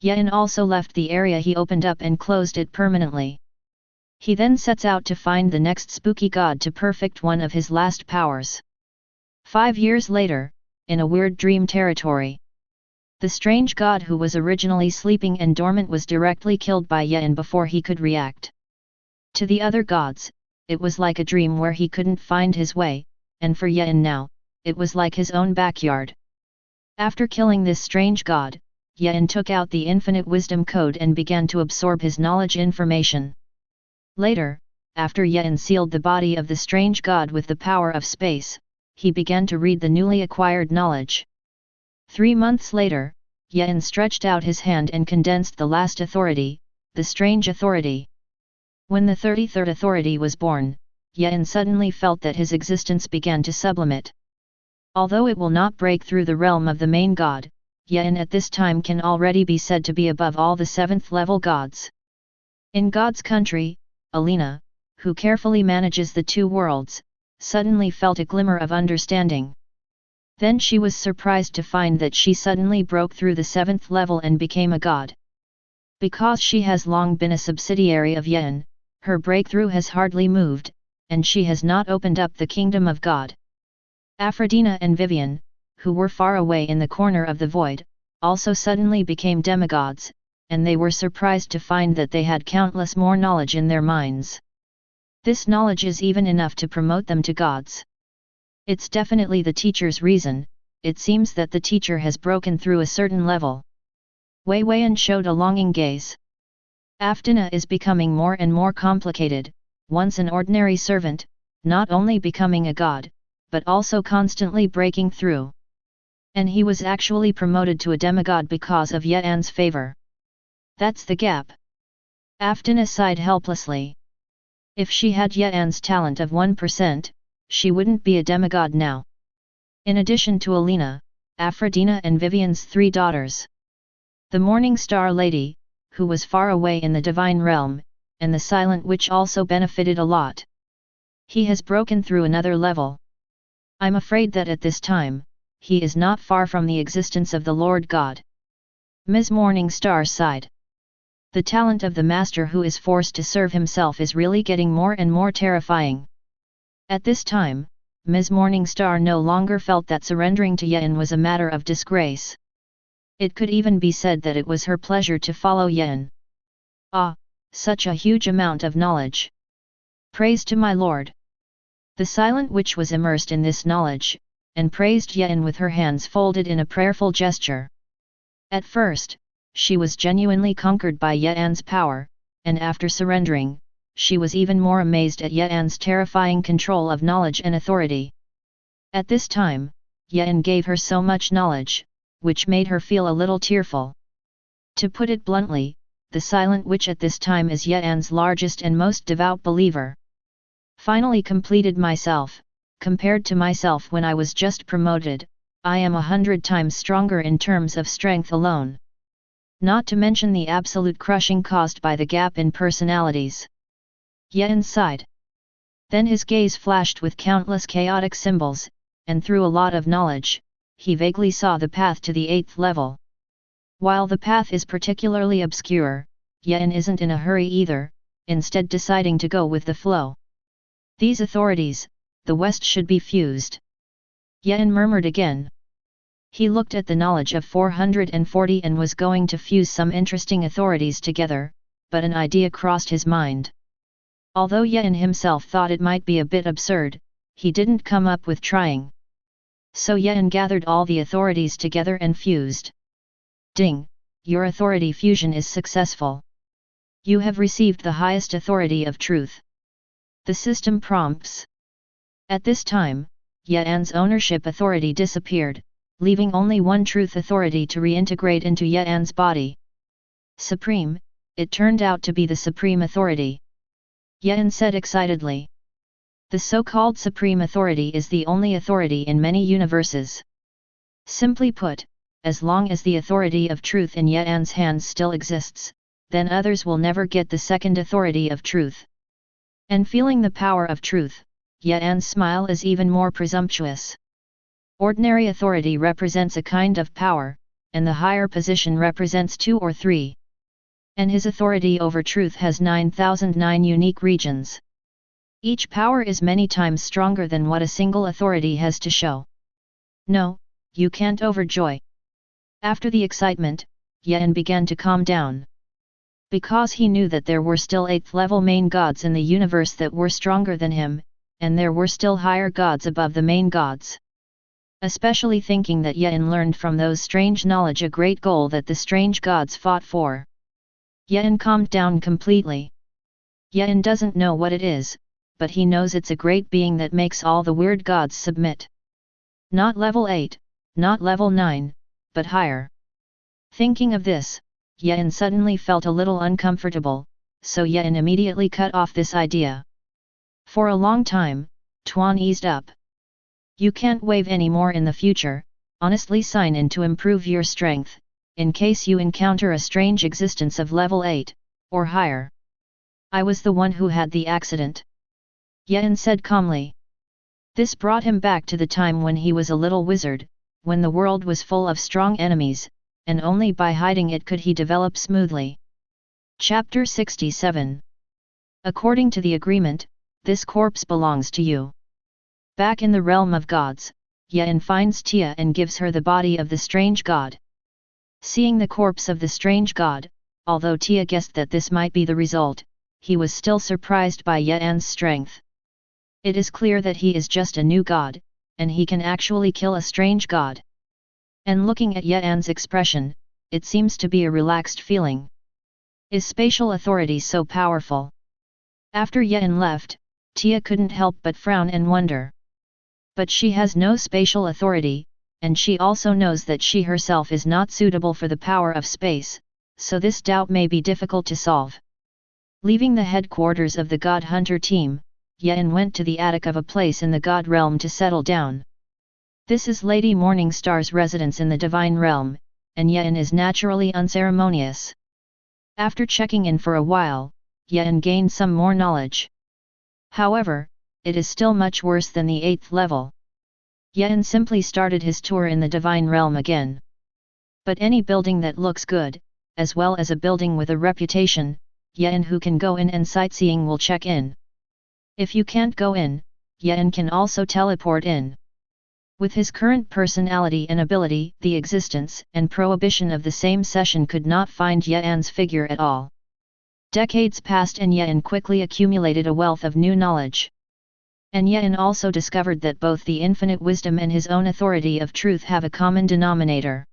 Ye'an also left the area he opened up and closed it permanently. He then sets out to find the next spooky god to perfect one of his last powers. 5 years later, in a weird dream territory. The strange god who was originally sleeping and dormant was directly killed by Ye'an before he could react. To the other gods, it was like a dream where he couldn't find his way, and for Ye'an now, it was like his own backyard. After killing this strange god, Yen took out the infinite wisdom code and began to absorb his knowledge information. Later, after Yen sealed the body of the strange god with the power of space, he began to read the newly acquired knowledge. 3 months later, Yen stretched out his hand and condensed the last authority, the strange authority. When the 33rd authority was born, Yen suddenly felt that his existence began to sublimate. Although it will not break through the realm of the main god, Yen at this time can already be said to be above all the 7th level gods. In God's country, Alina, who carefully manages the 2 worlds, suddenly felt a glimmer of understanding. Then she was surprised to find that she suddenly broke through the 7th level and became a god. Because she has long been a subsidiary of Yen, her breakthrough has hardly moved, and she has not opened up the kingdom of God. Aphrodite and Vivian, who were far away in the corner of the void, also suddenly became demigods, and they were surprised to find that they had countless more knowledge in their minds. This knowledge is even enough to promote them to gods. It's definitely the teacher's reason. It seems that the teacher has broken through a certain level. Wei Weian showed a longing gaze. Aphrodite is becoming more and more complicated, once an ordinary servant, not only becoming a god, but also constantly breaking through. And he was actually promoted to a demigod because of Yan's favor. That's the gap. Aphrodite sighed helplessly. If she had Yan's talent of 1%, she wouldn't be a demigod now. In addition to Alina, Aphrodite and Vivian's 3 daughters. The Morning Star Lady, who was far away in the divine realm, and the Silent Witch also benefited a lot. He has broken through another level. I'm afraid that at this time, he is not far from the existence of the Lord God. Ms. Morning Star sighed. The talent of the master who is forced to serve himself is really getting more and more terrifying. At this time, Ms. Morning Star no longer felt that surrendering to Yen was a matter of disgrace. It could even be said that it was her pleasure to follow Yen. Ah, such a huge amount of knowledge! Praise to my lord! The Silent Witch was immersed in this knowledge, and praised Yen with her hands folded in a prayerful gesture. At first, she was genuinely conquered by Yan's power, and after surrendering, she was even more amazed at Yan's terrifying control of knowledge and authority. At this time, Yan gave her so much knowledge, which made her feel a little tearful. To put it bluntly, the Silent Witch at this time is Yan's largest and most devout believer. Finally completed myself, compared to myself when I was just promoted, I am 100 times stronger in terms of strength alone. Not to mention the absolute crushing caused by the gap in personalities. Yan sighed. Then his gaze flashed with countless chaotic symbols, and through a lot of knowledge, he vaguely saw the path to the 8th level. While the path is particularly obscure, Yan isn't in a hurry either, instead deciding to go with the flow. These authorities, the West should be fused. Yan murmured again. He looked at the knowledge of 440 and was going to fuse some interesting authorities together, but an idea crossed his mind. Although Yan himself thought it might be a bit absurd, he didn't come up with trying. So Yan gathered all the authorities together and fused. Ding! Your authority fusion is successful. You have received the highest authority of truth. The system prompts. At this time, Yan's ownership authority disappeared, leaving only one truth authority to reintegrate into Yan's body. Supreme, it turned out to be the supreme authority. Yan said excitedly. The so-called supreme authority is the only authority in many universes. Simply put, as long as the authority of truth in Yan's hands still exists, then others will never get the second authority of truth. And feeling the power of truth, Yan's smile is even more presumptuous. Ordinary authority represents a kind of power, and the higher position represents 2 or 3. And his authority over truth has 9009 unique regions. Each power is many times stronger than what a single authority has to show. No, you can't overjoy. After the excitement, Yan began to calm down. Because he knew that there were still 8th level main gods in the universe that were stronger than him, and there were still higher gods above the main gods. especially thinking that Yen learned from those strange knowledge a great goal that the strange gods fought for. Yen calmed down completely. Yen doesn't know what it is, but he knows it's a great being that makes all the weird gods submit. Not level 8, not level 9, but higher. Thinking of this, Yen suddenly felt a little uncomfortable, so Yen immediately cut off this idea. For a long time, Tuan eased up. You can't wave any more in the future, honestly sign in to improve your strength, in case you encounter a strange existence of level 8, or higher. I was the one who had the accident. Yen said calmly. This brought him back to the time when he was a little wizard, when the world was full of strong enemies, and only by hiding it could he develop smoothly. Chapter 67. According to the agreement, this corpse belongs to you. Back in the realm of gods, Yen finds Tia and gives her the body of the strange god. Seeing the corpse of the strange god, although Tia guessed that this might be the result, he was still surprised by Yen's strength. It is clear that he is just a new god, and he can actually kill a strange god. And looking at Yen's expression, it seems to be a relaxed feeling. Is spatial authority so powerful? After Yen left, Tia couldn't help but frown and wonder. But she has no spatial authority, and she also knows that she herself is not suitable for the power of space, so this doubt may be difficult to solve. Leaving the headquarters of the God Hunter team, Yen went to the attic of a place in the God realm to settle down. This is Lady Morningstar's residence in the Divine Realm, and Yen is naturally unceremonious. After checking in for a while, Yen gained some more knowledge. However, it is still much worse than the 8th level. Yen simply started his tour in the Divine Realm again. But any building that looks good, as well as a building with a reputation, Yen who can go in and sightseeing will check in. If you can't go in, Yen can also teleport in. With his current personality and ability, the existence and prohibition of the same session could not find Yen's figure at all. Decades passed and Yen quickly accumulated a wealth of new knowledge. And Yen also discovered that both the infinite wisdom and his own authority of truth have a common denominator.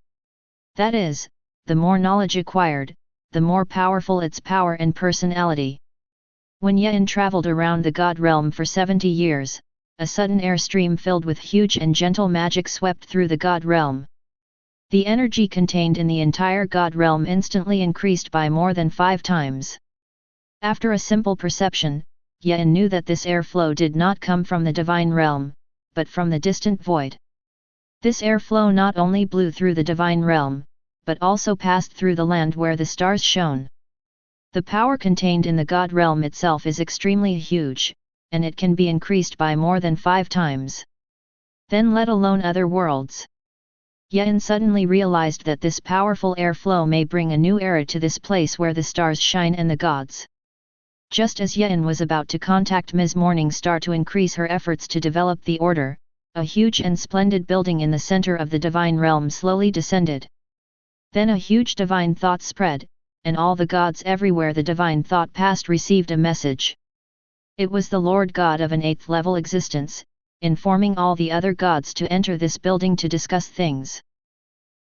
That is, the more knowledge acquired, the more powerful its power and personality. When Yen traveled around the God realm for 70 years, a sudden airstream filled with huge and gentle magic swept through the God realm. The energy contained in the entire God realm instantly increased by more than 5 times. After a simple perception, Yen knew that this airflow did not come from the divine realm, but from the distant void. This airflow not only blew through the divine realm, but also passed through the land where the stars shone. The power contained in the God realm itself is extremely huge, and it can be increased by more than 5 times. Then let alone other worlds. Yen suddenly realized that this powerful airflow may bring a new era to this place where the stars shine and the gods. Just as Yen was about to contact Ms. Morningstar to increase her efforts to develop the order, a huge and splendid building in the center of the divine realm slowly descended. Then a huge divine thought spread, and all the gods everywhere the divine thought passed received a message. It was the Lord God of an 8th level existence, informing all the other gods to enter this building to discuss things.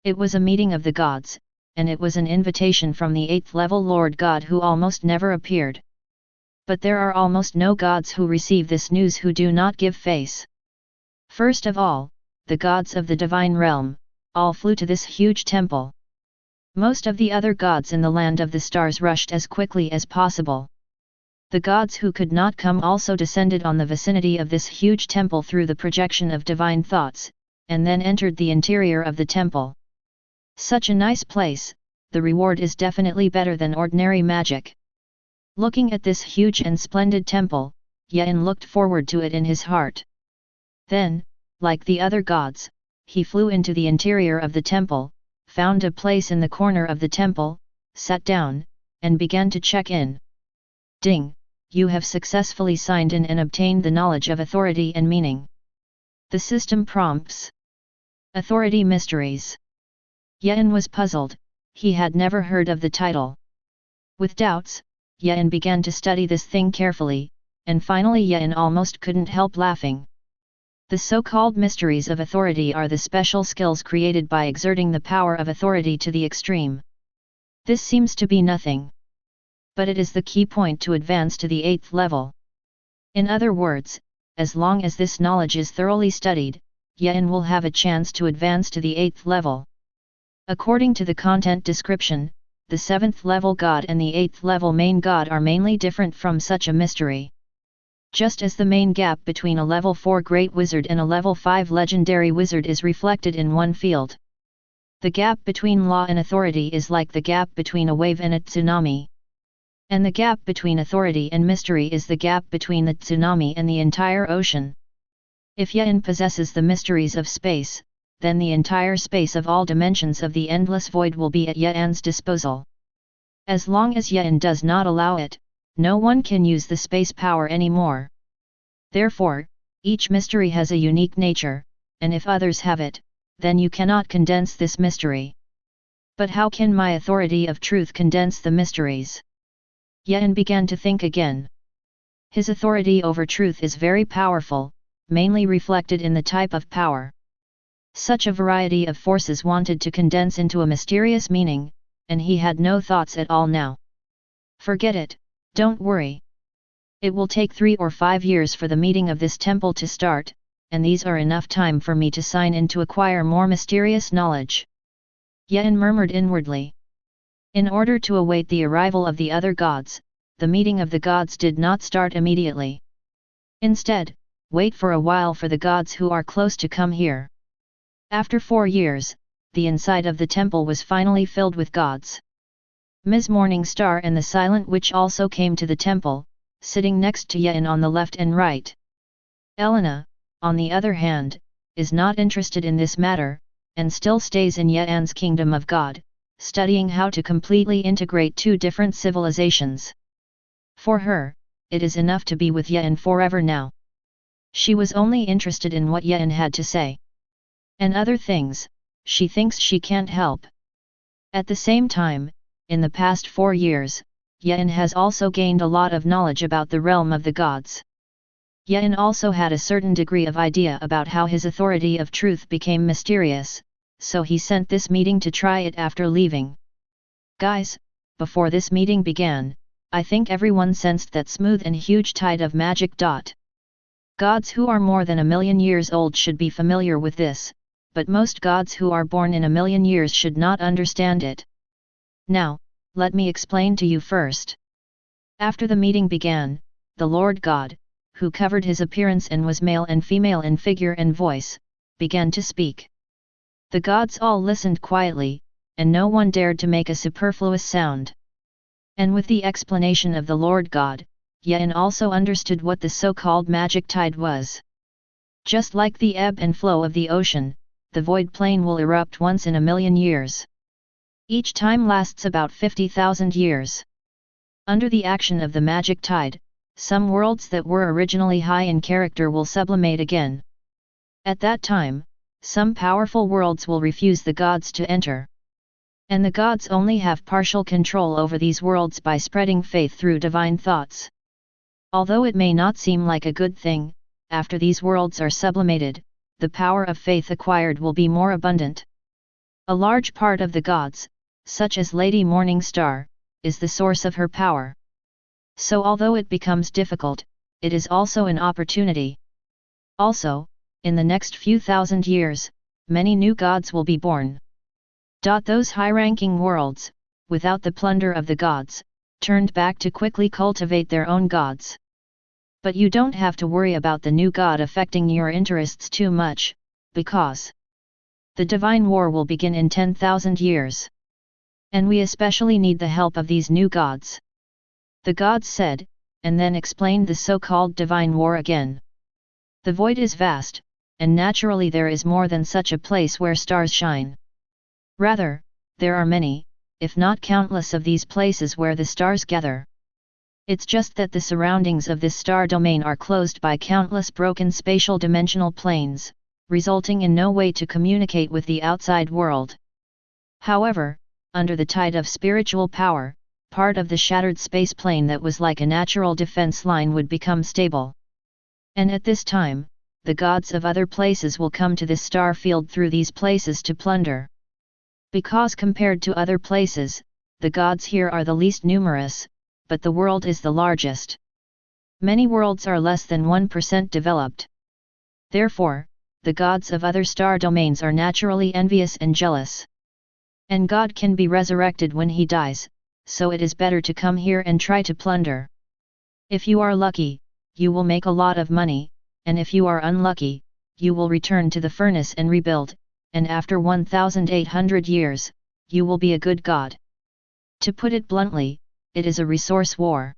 It was a meeting of the gods, and it was an invitation from the 8th level Lord God who almost never appeared. But there are almost no gods who receive this news who do not give face. First of all, the gods of the divine realm, all flew to this huge temple. Most of the other gods in the land of the stars rushed as quickly as possible. The gods who could not come also descended on the vicinity of this huge temple through the projection of divine thoughts, and then entered the interior of the temple. Such a nice place, the reward is definitely better than ordinary magic. Looking at this huge and splendid temple, Yen looked forward to it in his heart. Then, like the other gods, he flew into the interior of the temple, found a place in the corner of the temple, sat down, and began to check in. Ding! You have successfully signed in and obtained the knowledge of authority and meaning. The system prompts. Authority Mysteries. Yen was puzzled, he had never heard of the title. With doubts, Yen began to study this thing carefully, and finally Yen almost couldn't help laughing. The so-called mysteries of authority are the special skills created by exerting the power of authority to the extreme. This seems to be nothing. But it is the key point to advance to the 8th level. In other words, as long as this knowledge is thoroughly studied, Yin will have a chance to advance to the 8th level. According to the content description, the 7th level god and the 8th level main god are mainly different from such a mystery. Just as the main gap between a level 4 great wizard and a level 5 legendary wizard is reflected in one field. The gap between law and authority is like the gap between a wave and a tsunami. And the gap between authority and mystery is the gap between the tsunami and the entire ocean. If Yin possesses the mysteries of space, then the entire space of all dimensions of the endless void will be at Yin's disposal. As long as Yin does not allow it, no one can use the space power anymore. Therefore, each mystery has a unique nature, and if others have it, then you cannot condense this mystery. But how can my authority of truth condense the mysteries? Yin began to think again. His authority over truth is very powerful, mainly reflected in the type of power. Such a variety of forces wanted to condense into a mysterious meaning, and he had no thoughts at all now. Forget it, don't worry. It will take 3 or 5 years for the meeting of this temple to start, and these are enough time for me to sign in to acquire more mysterious knowledge. Yin murmured inwardly. In order to await the arrival of the other gods, the meeting of the gods did not start immediately. Instead, wait for a while for the gods who are close to come here. After 4 years, the inside of the temple was finally filled with gods. Ms. Morningstar and the Silent Witch also came to the temple, sitting next to Yin on the left and right. Elena, on the other hand, is not interested in this matter, and still stays in Yin's kingdom of God, studying how to completely integrate 2 different civilizations. For her, it is enough to be with Yin forever now. She was only interested in what Yin had to say. And other things, she thinks she can't help. At the same time, in the past 4 years, Yin has also gained a lot of knowledge about the realm of the gods. Yin also had a certain degree of idea about how his authority of truth became mysterious, so he sent this meeting to try it after leaving. Guys, before this meeting began, I think everyone sensed that smooth and huge tide of magic. Gods who are more than 1,000,000 years old should be familiar with this, but most gods who are born in 1,000,000 years should not understand it. Now, let me explain to you first. After the meeting began, the Lord God, who covered his appearance and was male and female in figure and voice, began to speak. The gods all listened quietly, and no one dared to make a superfluous sound. And with the explanation of the Lord God, Yin also understood what the so-called magic tide was. Just like the ebb and flow of the ocean, the void plane will erupt once in 1,000,000 years. Each time lasts about 50,000 years. Under the action of the magic tide, some worlds that were originally high in character will sublimate again. At that time, some powerful worlds will refuse the gods to enter. And the gods only have partial control over these worlds by spreading faith through divine thoughts. Although it may not seem like a good thing, after these worlds are sublimated, the power of faith acquired will be more abundant. A large part of the gods, such as Lady Morningstar, is the source of her power. So although it becomes difficult, it is also an opportunity. Also, in the next few thousand years, many new gods will be born. Those high-ranking worlds, without the plunder of the gods, turned back to quickly cultivate their own gods. But you don't have to worry about the new god affecting your interests too much, because the divine war will begin in 10,000 years. And we especially need the help of these new gods. The gods said, and then explained the so-called divine war again. The void is vast, and naturally there is more than such a place where stars shine. Rather, there are many, if not countless of these places where the stars gather. It's just that the surroundings of this star domain are closed by countless broken spatial dimensional planes, resulting in no way to communicate with the outside world. However, under the tide of spiritual power, part of the shattered space plane that was like a natural defense line would become stable. And at this time, the gods of other places will come to this star field through these places to plunder. Because compared to other places, the gods here are the least numerous, but the world is the largest. Many worlds are less than 1% developed. Therefore, the gods of other star domains are naturally envious and jealous. And God can be resurrected when he dies, so it is better to come here and try to plunder. If you are lucky, you will make a lot of money, and if you are unlucky, you will return to the furnace and rebuild, and after 1800 years, you will be a good god. To put it bluntly, it is a resource war.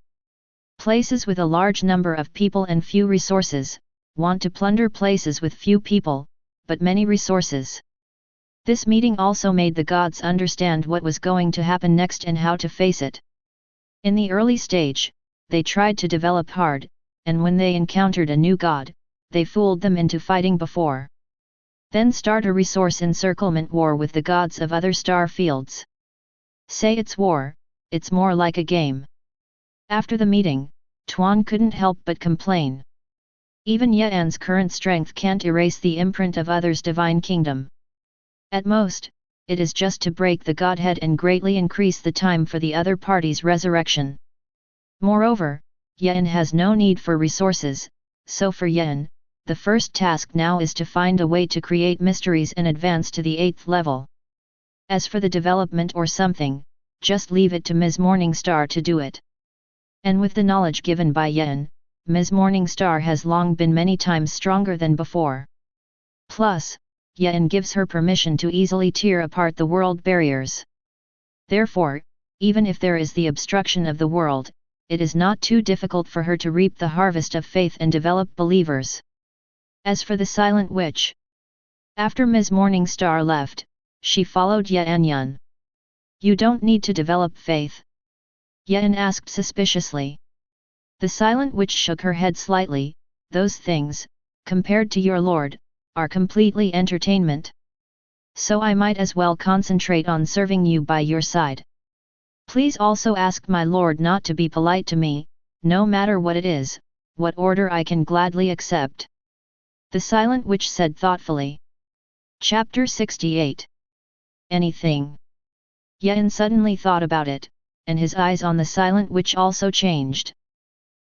Places with a large number of people and few resources want to plunder places with few people, but many resources. This meeting also made the gods understand what was going to happen next and how to face it. In the early stage, they tried to develop hard, and when they encountered a new god, they fooled them into fighting before. Then start a resource encirclement war with the gods of other star fields. Say it's war, it's more like a game. After the meeting, Tuan couldn't help but complain. Even Yan's current strength can't erase the imprint of others' divine kingdom. At most, it is just to break the godhead and greatly increase the time for the other party's resurrection. Moreover, Yan has no need for resources, so for Yan, the first task now is to find a way to create mysteries and advance to the 8th level. As for the development or something, just leave it to Ms. Morningstar to do it. And with the knowledge given by Yan, Ms. Morningstar has long been many times stronger than before. Plus, Yan gives her permission to easily tear apart the world barriers. Therefore, even if there is the obstruction of the world, it is not too difficult for her to reap the harvest of faith and develop believers. As for the Silent Witch, after Ms. Morningstar left, she followed Yan. You don't need to develop faith? Yan asked suspiciously. The Silent Witch shook her head slightly. Those things, compared to your lord, are completely entertainment. So I might as well concentrate on serving you by your side. Please also ask my lord not to be polite to me, no matter what it is, what order I can gladly accept. The Silent Witch said thoughtfully. Chapter 68. Anything. Yan suddenly thought about it, and his eyes on the Silent Witch also changed.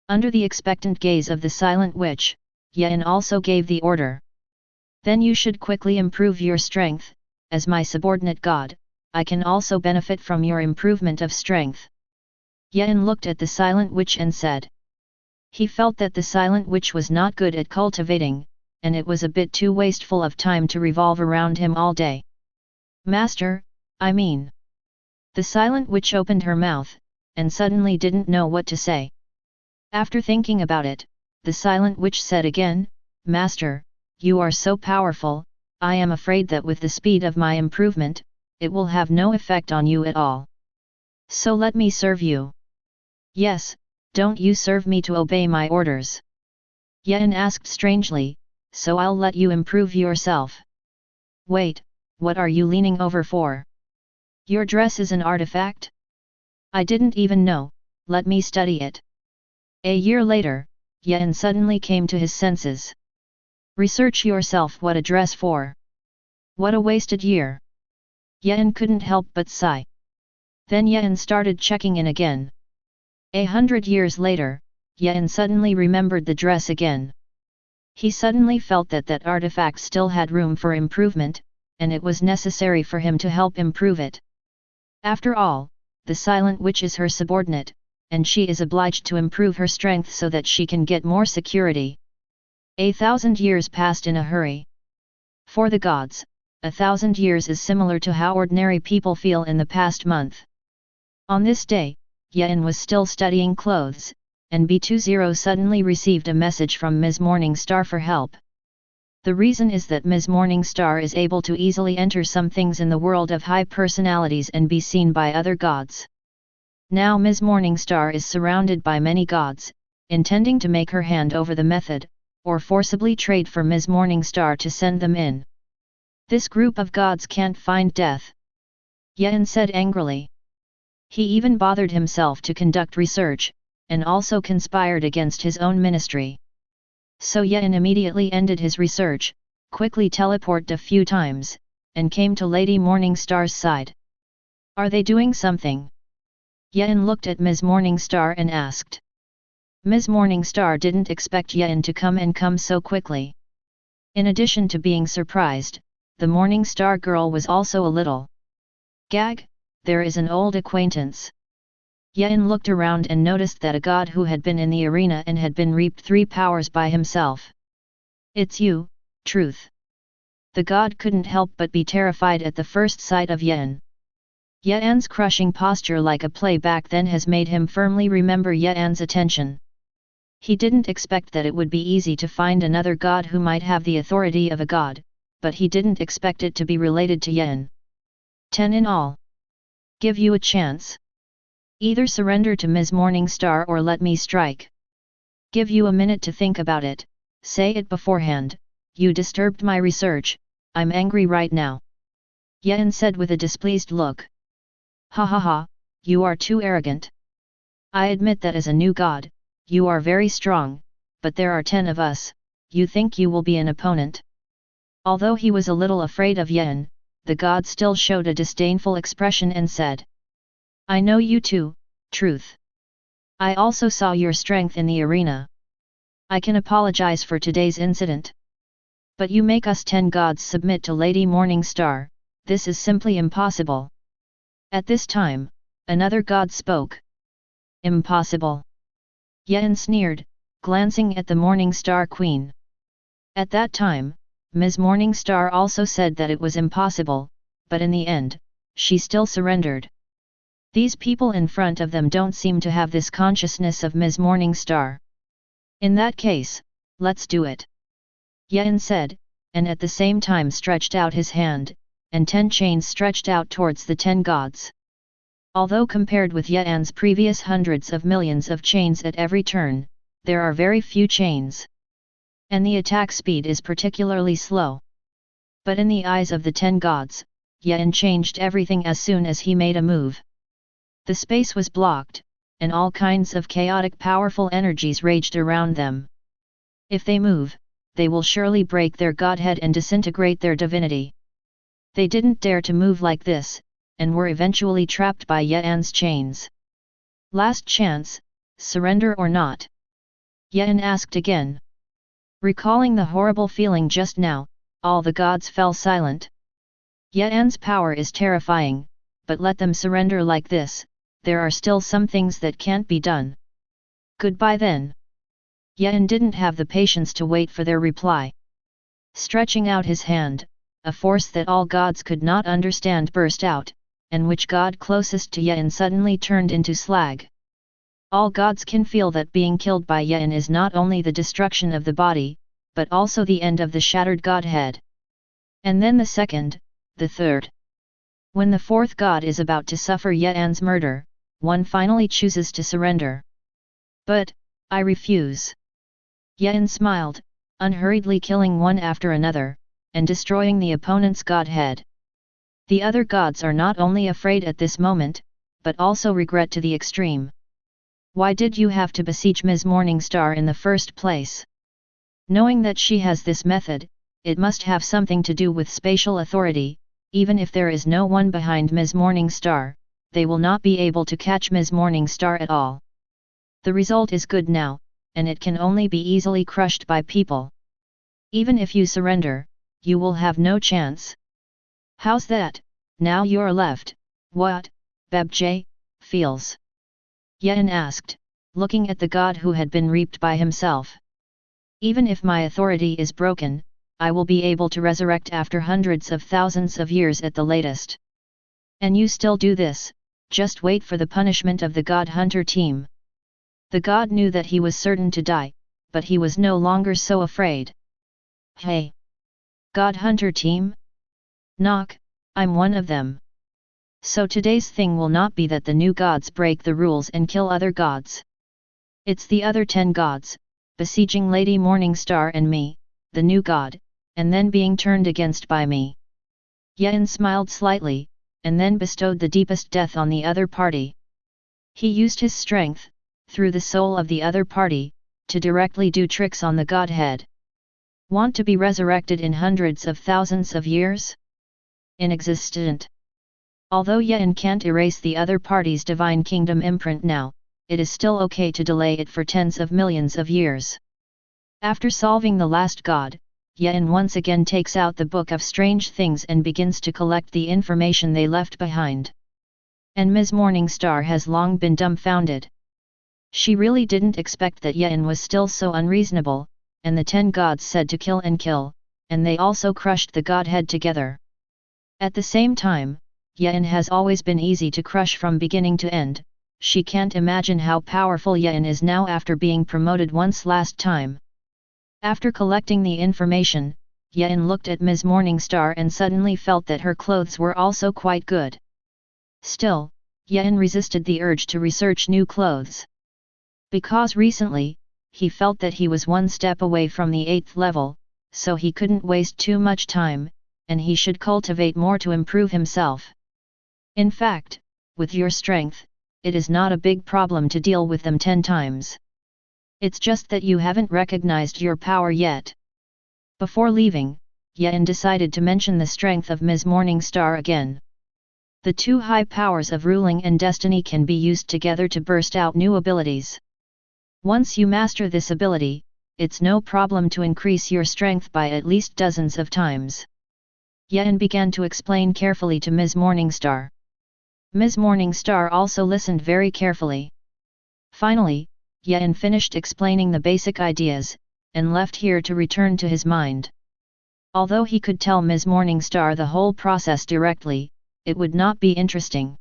Under the expectant gaze of the Silent Witch, Yan also gave the order. Then you should quickly improve your strength. As my subordinate god, I can also benefit from your improvement of strength. Yan looked at the Silent Witch and said. He felt that the Silent Witch was not good at cultivating, and it was a bit too wasteful of time to revolve around him all day. Master, I mean. The Silent Witch opened her mouth, and suddenly didn't know what to say. After thinking about it, the Silent Witch said again, Master, you are so powerful, I am afraid that with the speed of my improvement, it will have no effect on you at all. So let me serve you. Yes, don't you serve me to obey my orders. Yan asked strangely, so I'll let you improve yourself. Wait, what are you leaning over for? Your dress is an artifact? I didn't even know, let me study it. A year later, Yan suddenly came to his senses. Research yourself what a dress for. What a wasted year. Yan couldn't help but sigh. Then Yan started checking in again. 100 years later, Yan suddenly remembered the dress again. He suddenly felt that that artifact still had room for improvement, and it was necessary for him to help improve it. After all, the Silent Witch is her subordinate, and she is obliged to improve her strength so that she can get more security. 1,000 years passed in a hurry. For the gods, 1,000 years is similar to how ordinary people feel in the past month. On this day, Yan was still studying clothes, and B20 suddenly received a message from Ms. Morningstar for help. The reason is that Ms. Morningstar is able to easily enter some things in the world of high personalities and be seen by other gods. Now Ms. Morningstar is surrounded by many gods, intending to make her hand over the method, or forcibly trade for Ms. Morningstar to send them in. This group of gods can't find death. Yan said angrily. He even bothered himself to conduct research, and also conspired against his own ministry. So Yen immediately ended his research, quickly teleported a few times, and came to Lady Morningstar's side. Are they doing something? Yen looked at Ms. Morningstar and asked. Ms. Morningstar didn't expect Yen to come so quickly. In addition to being surprised, the Morningstar girl was also a little gag. There is an old acquaintance. Yen looked around and noticed that a god who had been in the arena and had been reaped 3 powers by himself. It's you, Truth. The god couldn't help but be terrified at the first sight of Yen. Yen's crushing posture like a play back then has made him firmly remember Yen's attention. He didn't expect that it would be easy to find another god who might have the authority of a god, but he didn't expect it to be related to Yen. 10 in all. Give you a chance. Either surrender to Ms. Morningstar or let me strike. Give you a minute to think about it, say it beforehand. You disturbed my research, I'm angry right now. Yen said with a displeased look. Ha ha ha, you are too arrogant. I admit that as a new god, you are very strong, but there are 10 of us, you think you will be an opponent? Although he was a little afraid of Yen, the god still showed a disdainful expression and said. I know you too, Truth. I also saw your strength in the arena. I can apologize for today's incident. But you make us 10 gods submit to Lady Morningstar, this is simply impossible. At this time, another god spoke. Impossible. Yen sneered, glancing at the Morningstar Queen. At that time, Ms. Morningstar also said that it was impossible, but in the end, she still surrendered. These people in front of them don't seem to have this consciousness of Ms. Morningstar. In that case, let's do it. Yen said, and at the same time stretched out his hand, and 10 chains stretched out towards the 10 gods. Although compared with Yen's previous hundreds of millions of chains at every turn, there are very few chains. And the attack speed is particularly slow. But in the eyes of the 10 gods, Yen changed everything as soon as he made a move. The space was blocked, and all kinds of chaotic powerful energies raged around them. If they move, they will surely break their godhead and disintegrate their divinity. They didn't dare to move like this, and were eventually trapped by Yen's chains. Last chance, surrender or not? Yen asked again. Recalling the horrible feeling just now, all the gods fell silent. Yen's power is terrifying, but let them surrender like this, there are still some things that can't be done. Goodbye then. Yen didn't have the patience to wait for their reply. Stretching out his hand, a force that all gods could not understand burst out, and which god closest to Yen suddenly turned into slag. All gods can feel that being killed by Yen is not only the destruction of the body, but also the end of the shattered godhead. And then the second, the third. When the fourth god is about to suffer Yen's murder, one finally chooses to surrender. But, I refuse. Yen smiled, unhurriedly killing one after another, and destroying the opponent's godhead. The other gods are not only afraid at this moment, but also regret to the extreme. Why did you have to besiege Ms. Morningstar in the first place? Knowing that she has this method, it must have something to do with spatial authority. Even if there is no one behind Ms. Morningstar, they will not be able to catch Ms. Morningstar at all. The result is good now, and it can only be easily crushed by people. Even if you surrender, you will have no chance. How's that? Now you're left, what, Babjay, feels? Yen asked, looking at the god who had been reaped by himself. Even if my authority is broken, I will be able to resurrect after hundreds of thousands of years at the latest. And you still do this, just wait for the punishment of the God Hunter team. The god knew that he was certain to die, but he was no longer so afraid. Hey! God Hunter team? Knock, I'm one of them. So today's thing will not be that the new gods break the rules and kill other gods. It's the other 10 gods, besieging Lady Morningstar and me, the new god, and then being turned against by me. Yen smiled slightly, and then bestowed the deepest death on the other party. He used his strength, through the soul of the other party, to directly do tricks on the Godhead. Want to be resurrected in hundreds of thousands of years? Inexistent. Although Yen can't erase the other party's divine kingdom imprint now, it is still okay to delay it for tens of millions of years. After solving the last god, Yen once again takes out the Book of Strange Things and begins to collect the information they left behind. And Ms. Morningstar has long been dumbfounded. She really didn't expect that Yen was still so unreasonable, and the 10 gods said to kill and kill, and they also crushed the Godhead together. At the same time, Yen has always been easy to crush from beginning to end. She can't imagine how powerful Yen is now after being promoted once last time. After collecting the information, Yen looked at Ms. Morningstar and suddenly felt that her clothes were also quite good. Still, Yen resisted the urge to research new clothes. Because recently, he felt that he was one step away from the 8th level, so he couldn't waste too much time, and he should cultivate more to improve himself. In fact, with your strength, it is not a big problem to deal with them 10 times. It's just that you haven't recognized your power yet. Before leaving, Yen decided to mention the strength of Ms. Morningstar again. The 2 high powers of ruling and destiny can be used together to burst out new abilities. Once you master this ability, it's no problem to increase your strength by at least dozens of times. Yen began to explain carefully to Ms. Morningstar. Ms. Morningstar also listened very carefully. Finally, Yen finished explaining the basic ideas, and left here to return to his mind. Although he could tell Ms. Morningstar the whole process directly, it would not be interesting.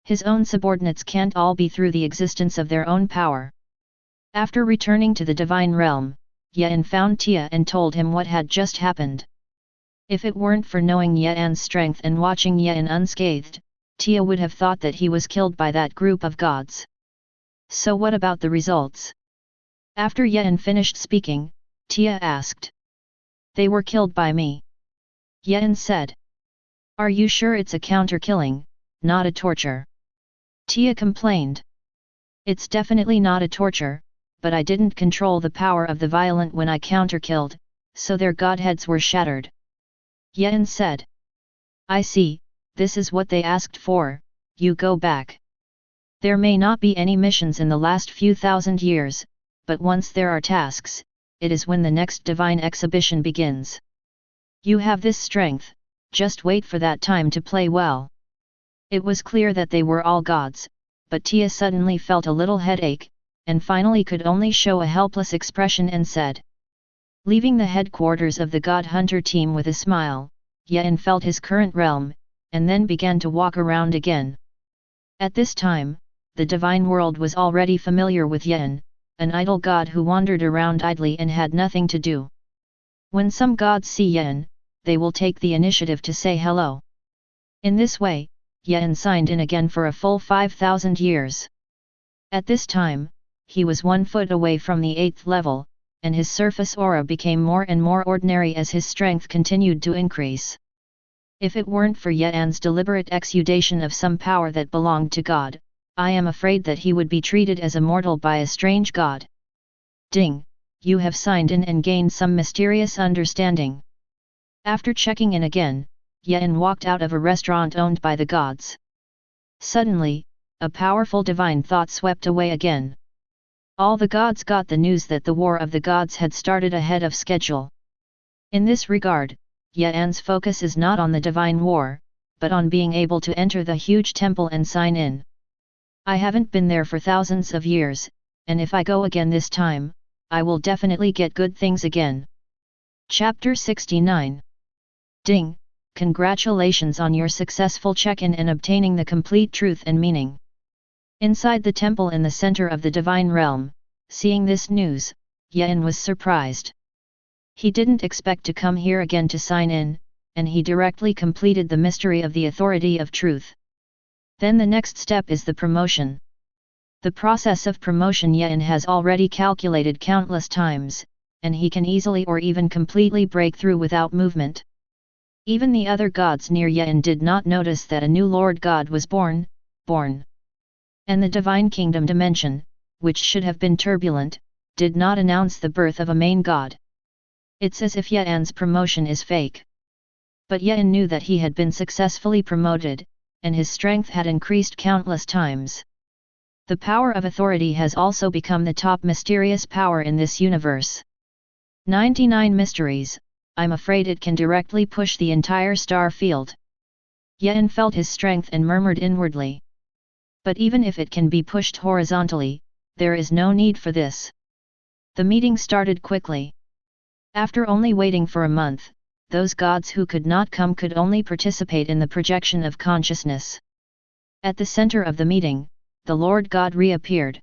His own subordinates can't all be through the existence of their own power. After returning to the divine realm, Yen found Tia and told him what had just happened. If it weren't for knowing Yen's strength and watching Yen unscathed, Tia would have thought that he was killed by that group of gods. So what about the results? After Yen finished speaking, Tia asked. They were killed by me. Yen said. Are you sure it's a counter-killing, not a torture? Tia complained. It's definitely not a torture, but I didn't control the power of the violent when I counter-killed, so their godheads were shattered. Yen said. I see, this is what they asked for, you go back. There may not be any missions in the last few thousand years, but once there are tasks, it is when the next divine exhibition begins. You have this strength, just wait for that time to play well. It was clear that they were all gods, but Tia suddenly felt a little headache, and finally could only show a helpless expression and said. Leaving the headquarters of the God Hunter team with a smile, Yen felt his current realm, and then began to walk around again. At this time, the divine world was already familiar with Yen, an idle god who wandered around idly and had nothing to do. When some gods see Yen, they will take the initiative to say hello. In this way, Yen signed in again for a full 5,000 years. At this time, he was 1 foot away from the 8th level, and his surface aura became more and more ordinary as his strength continued to increase. If it weren't for Yen's deliberate exudation of some power that belonged to God, I am afraid that he would be treated as a mortal by a strange god. Ding, you have signed in and gained some mysterious understanding. After checking in again, Yen walked out of a restaurant owned by the gods. Suddenly, a powerful divine thought swept away again. All the gods got the news that the War of the Gods had started ahead of schedule. In this regard, Yen's focus is not on the divine war, but on being able to enter the huge temple and sign in. I haven't been there for thousands of years, and if I go again this time, I will definitely get good things again. Chapter 69. Ding, congratulations on your successful check-in and obtaining the complete truth and meaning. Inside the temple in the center of the divine realm, seeing this news, Yen was surprised. He didn't expect to come here again to sign in, and he directly completed the mystery of the authority of truth. Then the next step is the promotion. The process of promotion Yen has already calculated countless times, and he can easily or even completely break through without movement. Even the other gods near Yen did not notice that a new Lord God was born. And the Divine Kingdom dimension, which should have been turbulent, did not announce the birth of a main god. It's as if Ye'an's promotion is fake. But Ye'an knew that he had been successfully promoted, and his strength had increased countless times. The power of authority has also become the top mysterious power in this universe. 99 mysteries, I'm afraid it can directly push the entire star field. Ye'an felt his strength and murmured inwardly. But even if it can be pushed horizontally, there is no need for this. The meeting started quickly. After only waiting for a month, those gods who could not come could only participate in the projection of consciousness. At the center of the meeting, the Lord God reappeared.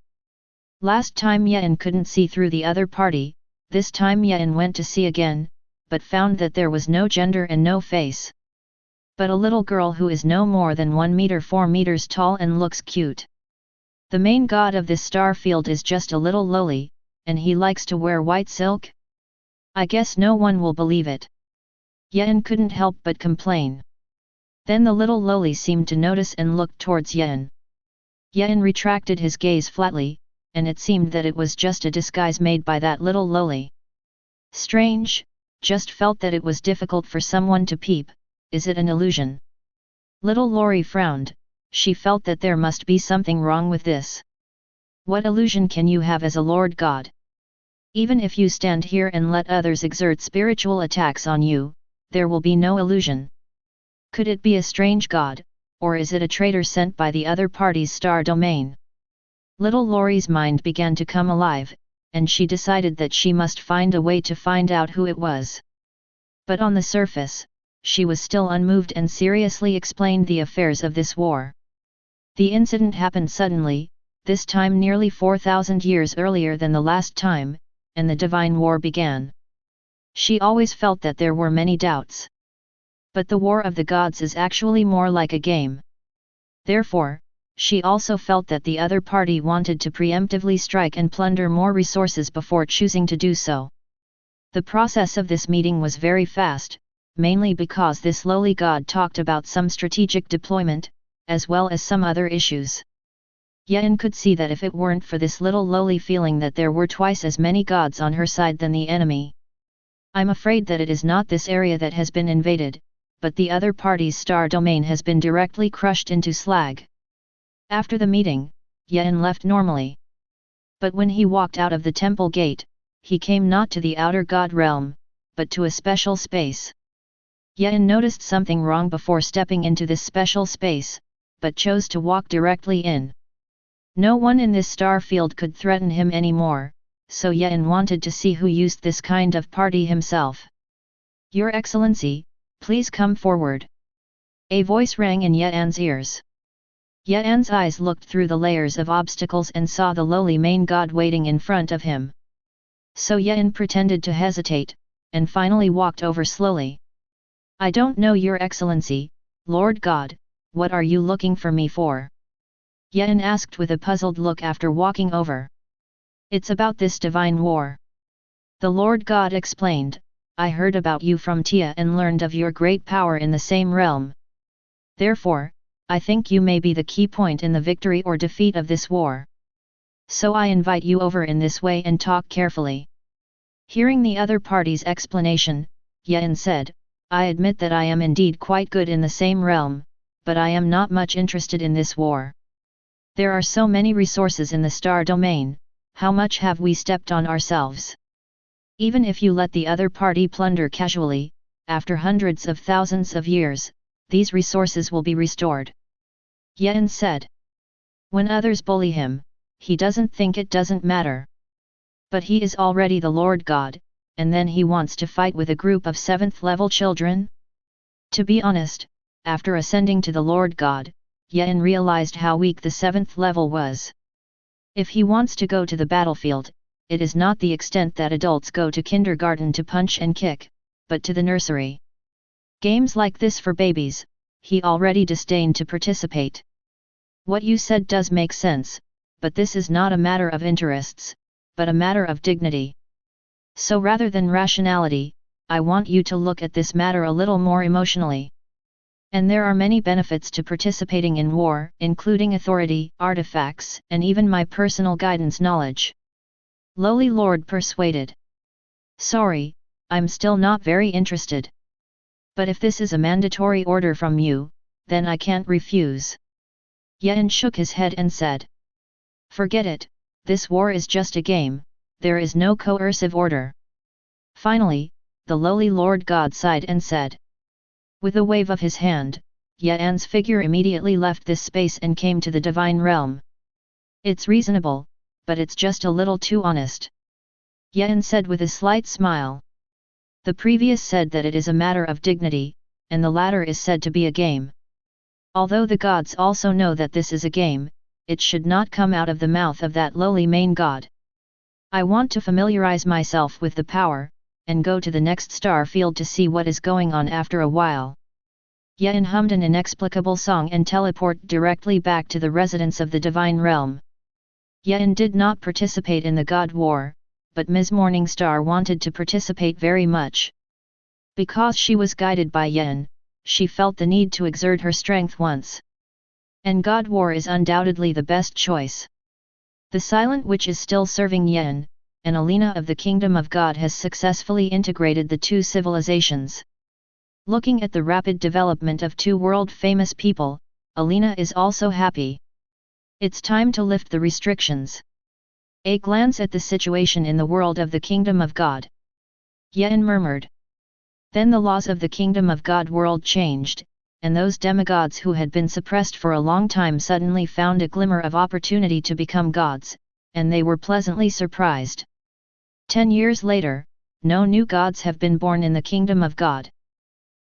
Last time Ye'an couldn't see through the other party, this time Ye'an went to see again, but found that there was no gender and no face. But a little girl who is no more than 1 meter 4 meters tall and looks cute. The main god of this star field is just a little lowly, and he likes to wear white silk? I guess no one will believe it. Ye'an couldn't help but complain. Then the little lowly seemed to notice and looked towards Ye'an. Ye'an retracted his gaze flatly, and it seemed that it was just a disguise made by that little lowly. Strange, just felt that it was difficult for someone to peep, is it an illusion? Little Lori frowned, she felt that there must be something wrong with this. What illusion can you have as a Lord God? Even if you stand here and let others exert spiritual attacks on you, there will be no illusion. Could it be a strange god, or is it a traitor sent by the other party's star domain? Little Lori's mind began to come alive, and she decided that she must find a way to find out who it was. But on the surface, she was still unmoved and seriously explained the affairs of this war. The incident happened suddenly, this time nearly 4,000 years earlier than the last time, and the divine war began. She always felt that there were many doubts. But the war of the gods is actually more like a game. Therefore, she also felt that the other party wanted to preemptively strike and plunder more resources before choosing to do so. The process of this meeting was very fast, mainly because this lowly god talked about some strategic deployment, as well as some other issues. Ye'an could see that if it weren't for this little lowly feeling that there were twice as many gods on her side than the enemy. I'm afraid that it is not this area that has been invaded, but the other party's star domain has been directly crushed into slag. After the meeting, Ye'an left normally. But when he walked out of the temple gate, he came not to the outer god realm, but to a special space. Ye'an noticed something wrong before stepping into this special space, but chose to walk directly in. No one in this star field could threaten him anymore, so Ye'an wanted to see who used this kind of party himself. Your Excellency, please come forward. A voice rang in Ye'an's ears. Ye'an's eyes looked through the layers of obstacles and saw the lowly main god waiting in front of him. So Ye'an pretended to hesitate, and finally walked over slowly. I don't know Your Excellency, Lord God, what are you looking for me for? Ye'an asked with a puzzled look after walking over. It's about this divine war. The Lord God explained, I heard about you from Tia and learned of your great power in the same realm. Therefore, I think you may be the key point in the victory or defeat of this war. So I invite you over in this way and talk carefully. Hearing the other party's explanation, Ye'an said, I admit that I am indeed quite good in the same realm, but I am not much interested in this war. There are so many resources in the star domain, how much have we stepped on ourselves? Even if you let the other party plunder casually, after hundreds of thousands of years, these resources will be restored. Ye'an said. When others bully him, he doesn't think it doesn't matter. But he is already the Lord God, and then he wants to fight with a group of 7th level children? To be honest, after ascending to the Lord God, Ye'an realized how weak the 7th level was. If he wants to go to the battlefield, it is not the extent that adults go to kindergarten to punch and kick, but to the nursery. Games like this for babies, he already disdained to participate. What you said does make sense, but this is not a matter of interests, but a matter of dignity. So rather than rationality, I want you to look at this matter a little more emotionally. And there are many benefits to participating in war, including authority, artifacts, and even my personal guidance knowledge. Lowly Lord persuaded. Sorry, I'm still not very interested. But if this is a mandatory order from you, then I can't refuse. Yen shook his head and said. Forget it, this war is just a game, there is no coercive order. Finally, the lowly Lord God sighed and said. With a wave of his hand, Yan's figure immediately left this space and came to the divine realm. It's reasonable, but it's just a little too honest. Yan said with a slight smile. The previous said that it is a matter of dignity, and the latter is said to be a game. Although the gods also know that this is a game, it should not come out of the mouth of that lowly main god. I want to familiarize myself with the power, and go to the next star field to see what is going on after a while. Yen hummed an inexplicable song and teleport directly back to the residence of the divine realm. Yen did not participate in the god war, but Ms. Morningstar wanted to participate very much. Because she was guided by Yen, she felt the need to exert her strength once. And god war is undoubtedly the best choice. The Silent Witch is still serving Yen, and Alina of the Kingdom of God has successfully integrated the two civilizations. Looking at the rapid development of two world-famous people, Alina is also happy. It's time to lift the restrictions. A glance at the situation in the world of the Kingdom of God. Yen murmured. Then the laws of the Kingdom of God world changed, and those demigods who had been suppressed for a long time suddenly found a glimmer of opportunity to become gods, and they were pleasantly surprised. 10 years later, no new gods have been born in the Kingdom of God.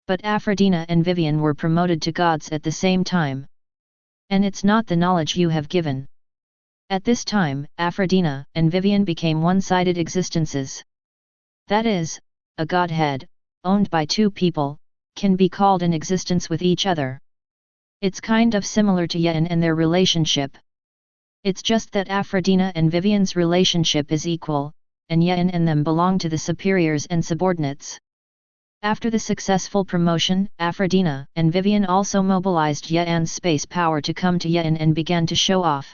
But Aphrodina and Vivian were promoted to gods at the same time. And it's not the knowledge you have given. At this time, Aphrodina and Vivian became one-sided existences. That is, a godhead, owned by two people, can be called an existence with each other. It's kind of similar to Yen and their relationship. It's just that Aphrodina and Vivian's relationship is equal, and Yen and them belong to the superiors and subordinates. After the successful promotion, Aphrodina and Vivian also mobilized Yen's space power to come to Yen and began to show off.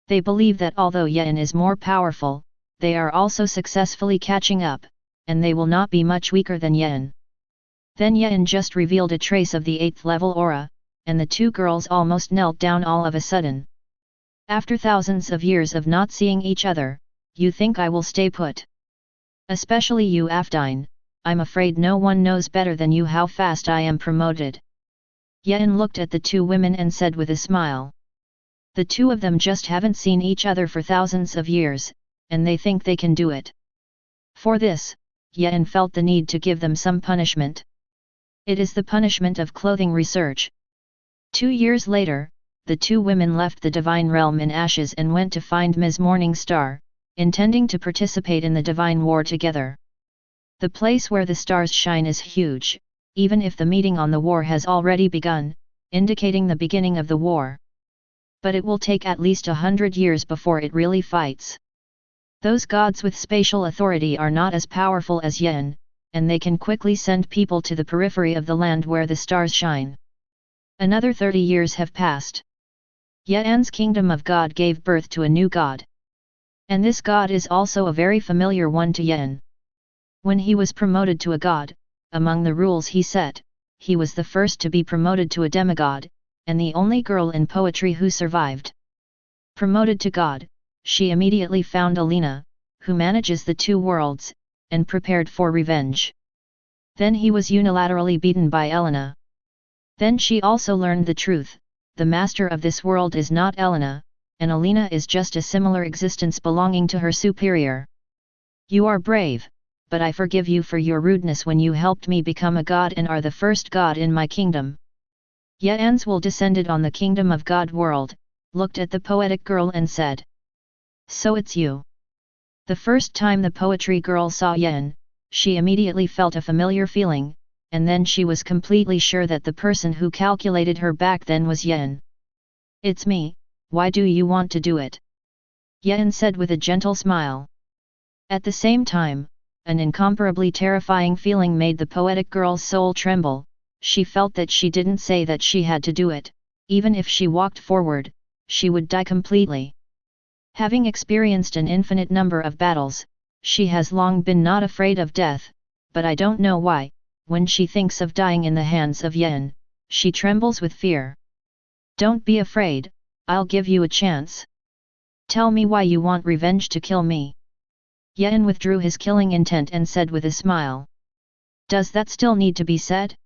They believe that although Yen is more powerful, they are also successfully catching up, and they will not be much weaker than Yen. Then Yen just revealed a trace of the 8th level aura, and the two girls almost knelt down all of a sudden. After thousands of years of not seeing each other, you think I will stay put? Especially you Aphrodine, I'm afraid no one knows better than you how fast I am promoted. Yen looked at the two women and said with a smile. The two of them just haven't seen each other for thousands of years, and they think they can do it. For this, Yen felt the need to give them some punishment. It is the punishment of clothing research. 2 years later, the two women left the divine realm in ashes and went to find Ms. Morningstar, intending to participate in the divine war together. The place where the stars shine is huge, even if the meeting on the war has already begun, indicating the beginning of the war. But it will take at least 100 years before it really fights. Those gods with spatial authority are not as powerful as Yen, and they can quickly send people to the periphery of the land where the stars shine. Another 30 years have passed. Yen's Kingdom of God gave birth to a new god. And this god is also a very familiar one to Yen. When he was promoted to a god, among the rules he set, he was the first to be promoted to a demigod, and the only girl in poetry who survived. Promoted to god, she immediately found Alina, who manages the two worlds, and prepared for revenge. Then he was unilaterally beaten by Elena. Then she also learned the truth, the master of this world is not Elena, and Alina is just a similar existence belonging to her superior. You are brave, but I forgive you for your rudeness when you helped me become a god and are the first god in my kingdom. Yeanswell descended on the Kingdom of God world, looked at the poetic girl and said. So it's you. The first time the poetry girl saw Yen, she immediately felt a familiar feeling, and then she was completely sure that the person who calculated her back then was Yen. It's me, why do you want to do it? Yen said with a gentle smile. At the same time, an incomparably terrifying feeling made the poetic girl's soul tremble. She felt that she didn't say that she had to do it, even if she walked forward, she would die completely. Having experienced an infinite number of battles, she has long been not afraid of death, but I don't know why, when she thinks of dying in the hands of Yen, she trembles with fear. Don't be afraid, I'll give you a chance. Tell me why you want revenge to kill me. Yen withdrew his killing intent and said with a smile. Does that still need to be said?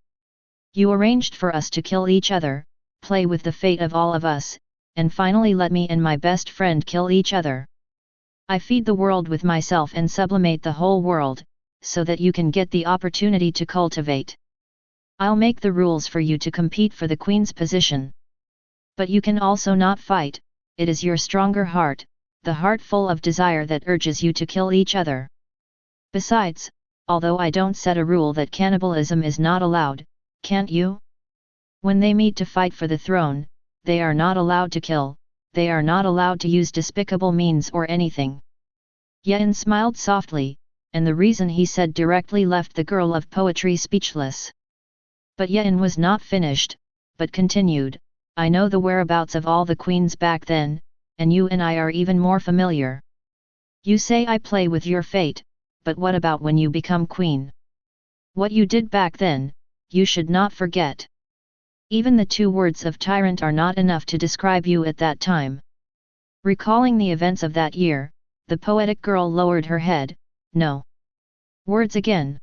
You arranged for us to kill each other, play with the fate of all of us, and finally let me and my best friend kill each other. I feed the world with myself and sublimate the whole world, so that you can get the opportunity to cultivate. I'll make the rules for you to compete for the queen's position. But you can also not fight, it is your stronger heart, the heart full of desire that urges you to kill each other. Besides, although I don't set a rule that cannibalism is not allowed, can't you? When they meet to fight for the throne, they are not allowed to kill, they are not allowed to use despicable means or anything. Yen smiled softly, and the reason he said directly left the girl of poetry speechless. But Yen was not finished, but continued, I know the whereabouts of all the queens back then, and you and I are even more familiar. You say I play with your fate, but what about when you become queen? What you did back then, you should not forget. Even the 2 words of tyrant are not enough to describe you at that time. Recalling the events of that year, the poetic girl lowered her head, no. Words again.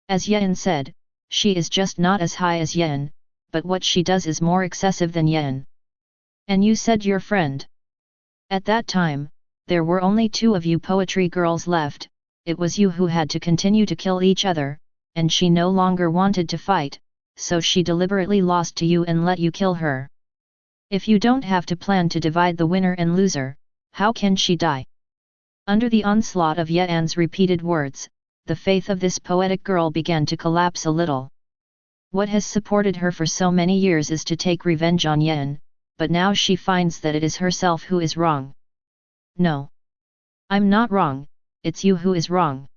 As Yen said, she is just not as high as Yen, but what she does is more excessive than Yen. And you said your friend. At that time, there were only 2 of you poetry girls left, it was you who had to continue to kill each other, and she no longer wanted to fight, so she deliberately lost to you and let you kill her. If you don't have to plan to divide the winner and loser, how can she die? Under the onslaught of Yen's repeated words, the faith of this poetic girl began to collapse a little. What has supported her for so many years is to take revenge on Yen, but now she finds that it is herself who is wrong. No. I'm not wrong, it's you who is wrong.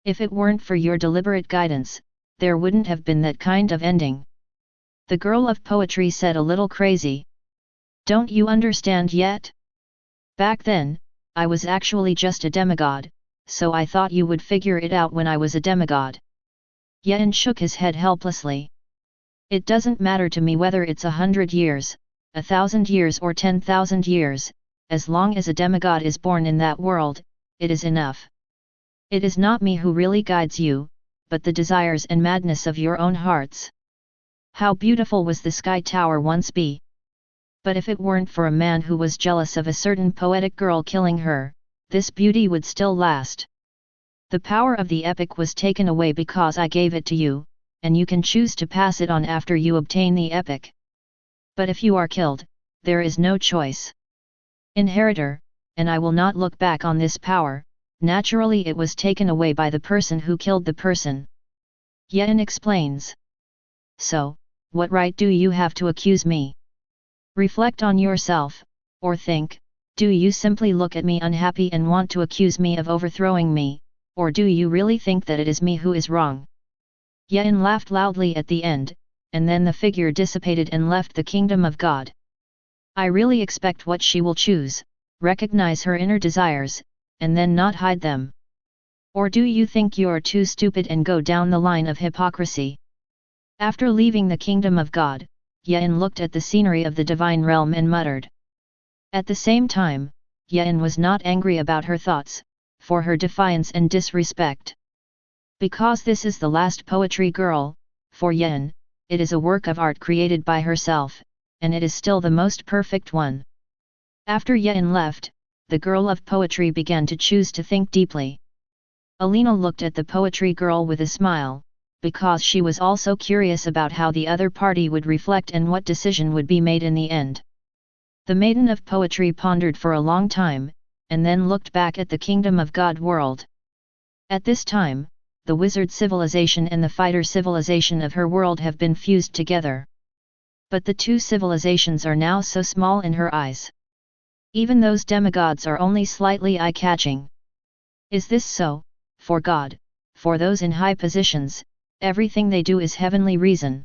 If it weren't for your deliberate guidance, there wouldn't have been that kind of ending. The girl of poetry said a little crazy. Don't you understand yet? Back then, I was actually just a demigod, so I thought you would figure it out when I was a demigod. Yen shook his head helplessly. It doesn't matter to me whether it's 100 years, 1,000 years or 10,000 years, as long as a demigod is born in that world, it is enough. It is not me who really guides you, but the desires and madness of your own hearts. How beautiful was the sky tower once be! But if it weren't for a man who was jealous of a certain poetic girl killing her, this beauty would still last. The power of the epic was taken away because I gave it to you, and you can choose to pass it on after you obtain the epic. But if you are killed, there is no choice. Inheritor, and I will not look back on this power, naturally it was taken away by the person who killed the person. Yen explains. So, what right do you have to accuse me? Reflect on yourself, or think, do you simply look at me unhappy and want to accuse me of overthrowing me, or do you really think that it is me who is wrong? Yen laughed loudly at the end, and then the figure dissipated and left the kingdom of God. I really expect what she will choose, recognize her inner desires, and then not hide them. Or do you think you're too stupid and go down the line of hypocrisy? After leaving the kingdom of God, Yen looked at the scenery of the divine realm and muttered. At the same time, Yen was not angry about her thoughts, for her defiance and disrespect. Because this is the last poetry girl, for Yen, it is a work of art created by herself, and it is still the most perfect one. After Yen left, the girl of poetry began to choose to think deeply. Alina looked at the poetry girl with a smile, because she was also curious about how the other party would reflect and what decision would be made in the end. The maiden of poetry pondered for a long time, and then looked back at the kingdom of God world. At this time, the wizard civilization and the fighter civilization of her world have been fused together. But the 2 civilizations are now so small in her eyes. Even those demigods are only slightly eye-catching. Is this so? For God, for those in high positions, everything they do is heavenly reason.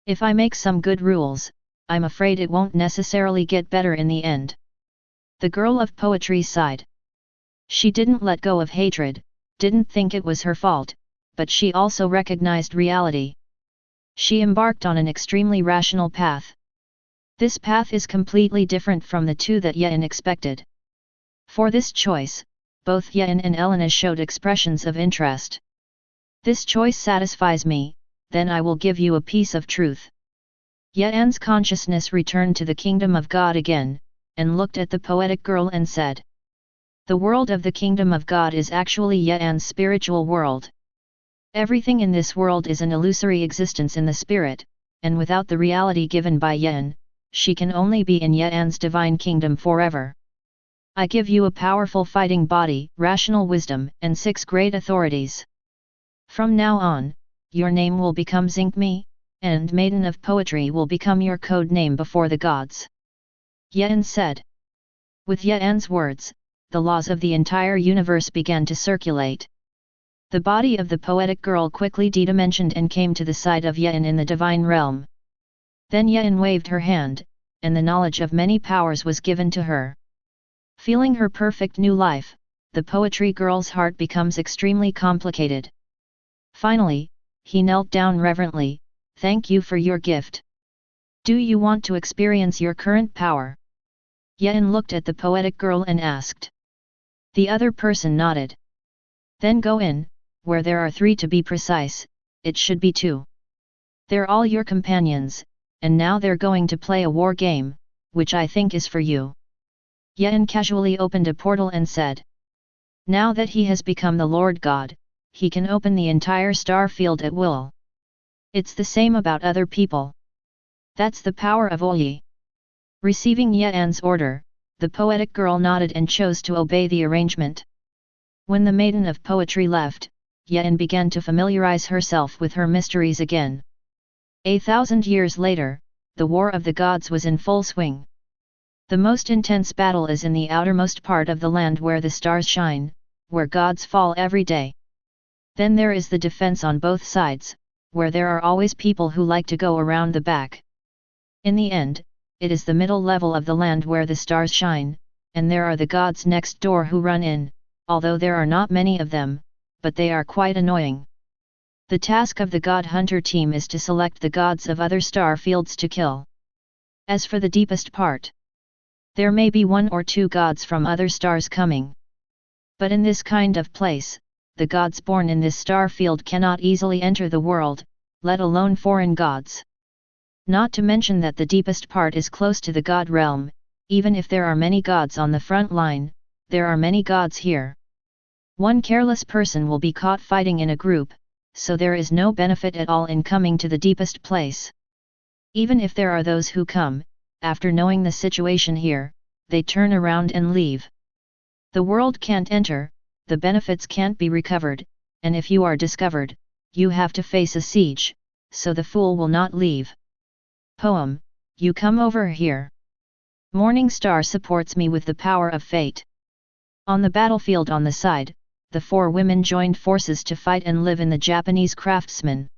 If I make some good rules, I'm afraid it won't necessarily get better in the end. The girl of poetry sighed. She didn't let go of hatred, didn't think it was her fault, but she also recognized reality. She embarked on an extremely rational path. This path is completely different from the two that Yen expected. For this choice, both Yen and Elena showed expressions of interest. This choice satisfies me, then I will give you a piece of truth. Yen's consciousness returned to the kingdom of God again, and looked at the poetic girl and said, "The world of the kingdom of God is actually Yen's spiritual world. Everything in this world is an illusory existence in the spirit, and without the reality given by Yen, she can only be in Yen's divine kingdom forever. I give you a powerful fighting body, rational wisdom, and 6 great authorities. From now on, your name will become Zinkmi, and Maiden of Poetry will become your code name before the gods." Yen said. With Yen's words, the laws of the entire universe began to circulate. The body of the poetic girl quickly de-dimensioned and came to the side of Yen in the divine realm. Then Yen waved her hand, and the knowledge of many powers was given to her. Feeling her perfect new life, the poetry girl's heart becomes extremely complicated. Finally, he knelt down reverently, "Thank you for your gift. Do you want to experience your current power?" Yen looked at the poetic girl and asked. The other person nodded. "Then go in, where there are 3 to be precise, it should be 2. They're all your companions, and now they're going to play a war game, which I think is for you." Yen casually opened a portal and said. Now that he has become the Lord God, he can open the entire star field at will. It's the same about other people. That's the power of Oyi. Receiving Yen's order, the poetic girl nodded and chose to obey the arrangement. When the Maiden of Poetry left, Yen began to familiarize herself with her mysteries again. 1,000 years later, the War of the Gods was in full swing. The most intense battle is in the outermost part of the land where the stars shine, where gods fall every day. Then there is the defense on both sides, where there are always people who like to go around the back. In the end, it is the middle level of the land where the stars shine, and there are the gods next door who run in, although there are not many of them, but they are quite annoying. The task of the God Hunter team is to select the gods of other star fields to kill. As for the deepest part, there may be 1 or 2 gods from other stars coming. But in this kind of place, the gods born in this star field cannot easily enter the world, let alone foreign gods. Not to mention that the deepest part is close to the god realm, even if there are many gods on the front line, there are many gods here. One careless person will be caught fighting in a group, so there is no benefit at all in coming to the deepest place. Even if there are those who come, after knowing the situation here, they turn around and leave. The world can't enter, the benefits can't be recovered, and if you are discovered, you have to face a siege, so the fool will not leave. Poem, you come over here. Morning Star supports me with the power of fate. On the battlefield on the side, the 4 women joined forces to fight and live in the Japanese craftsmen.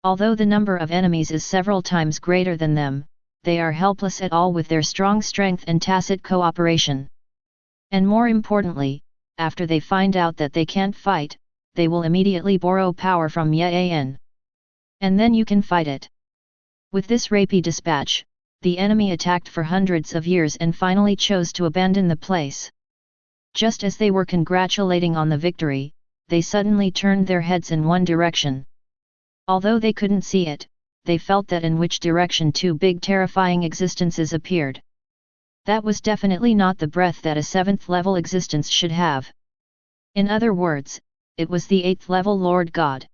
Although the number of enemies is several times greater than them, they are helpless at all with their strong strength and tacit cooperation. And more importantly, after they find out that they can't fight, they will immediately borrow power from Yan. And then you can fight it. With this rapey dispatch, the enemy attacked for hundreds of years and finally chose to abandon the place. Just as they were congratulating on the victory, they suddenly turned their heads in one direction. Although they couldn't see it, they felt that in which direction 2 big terrifying existences appeared. That was definitely not the breath that a 7th level existence should have. In other words, it was the 8th level Lord God.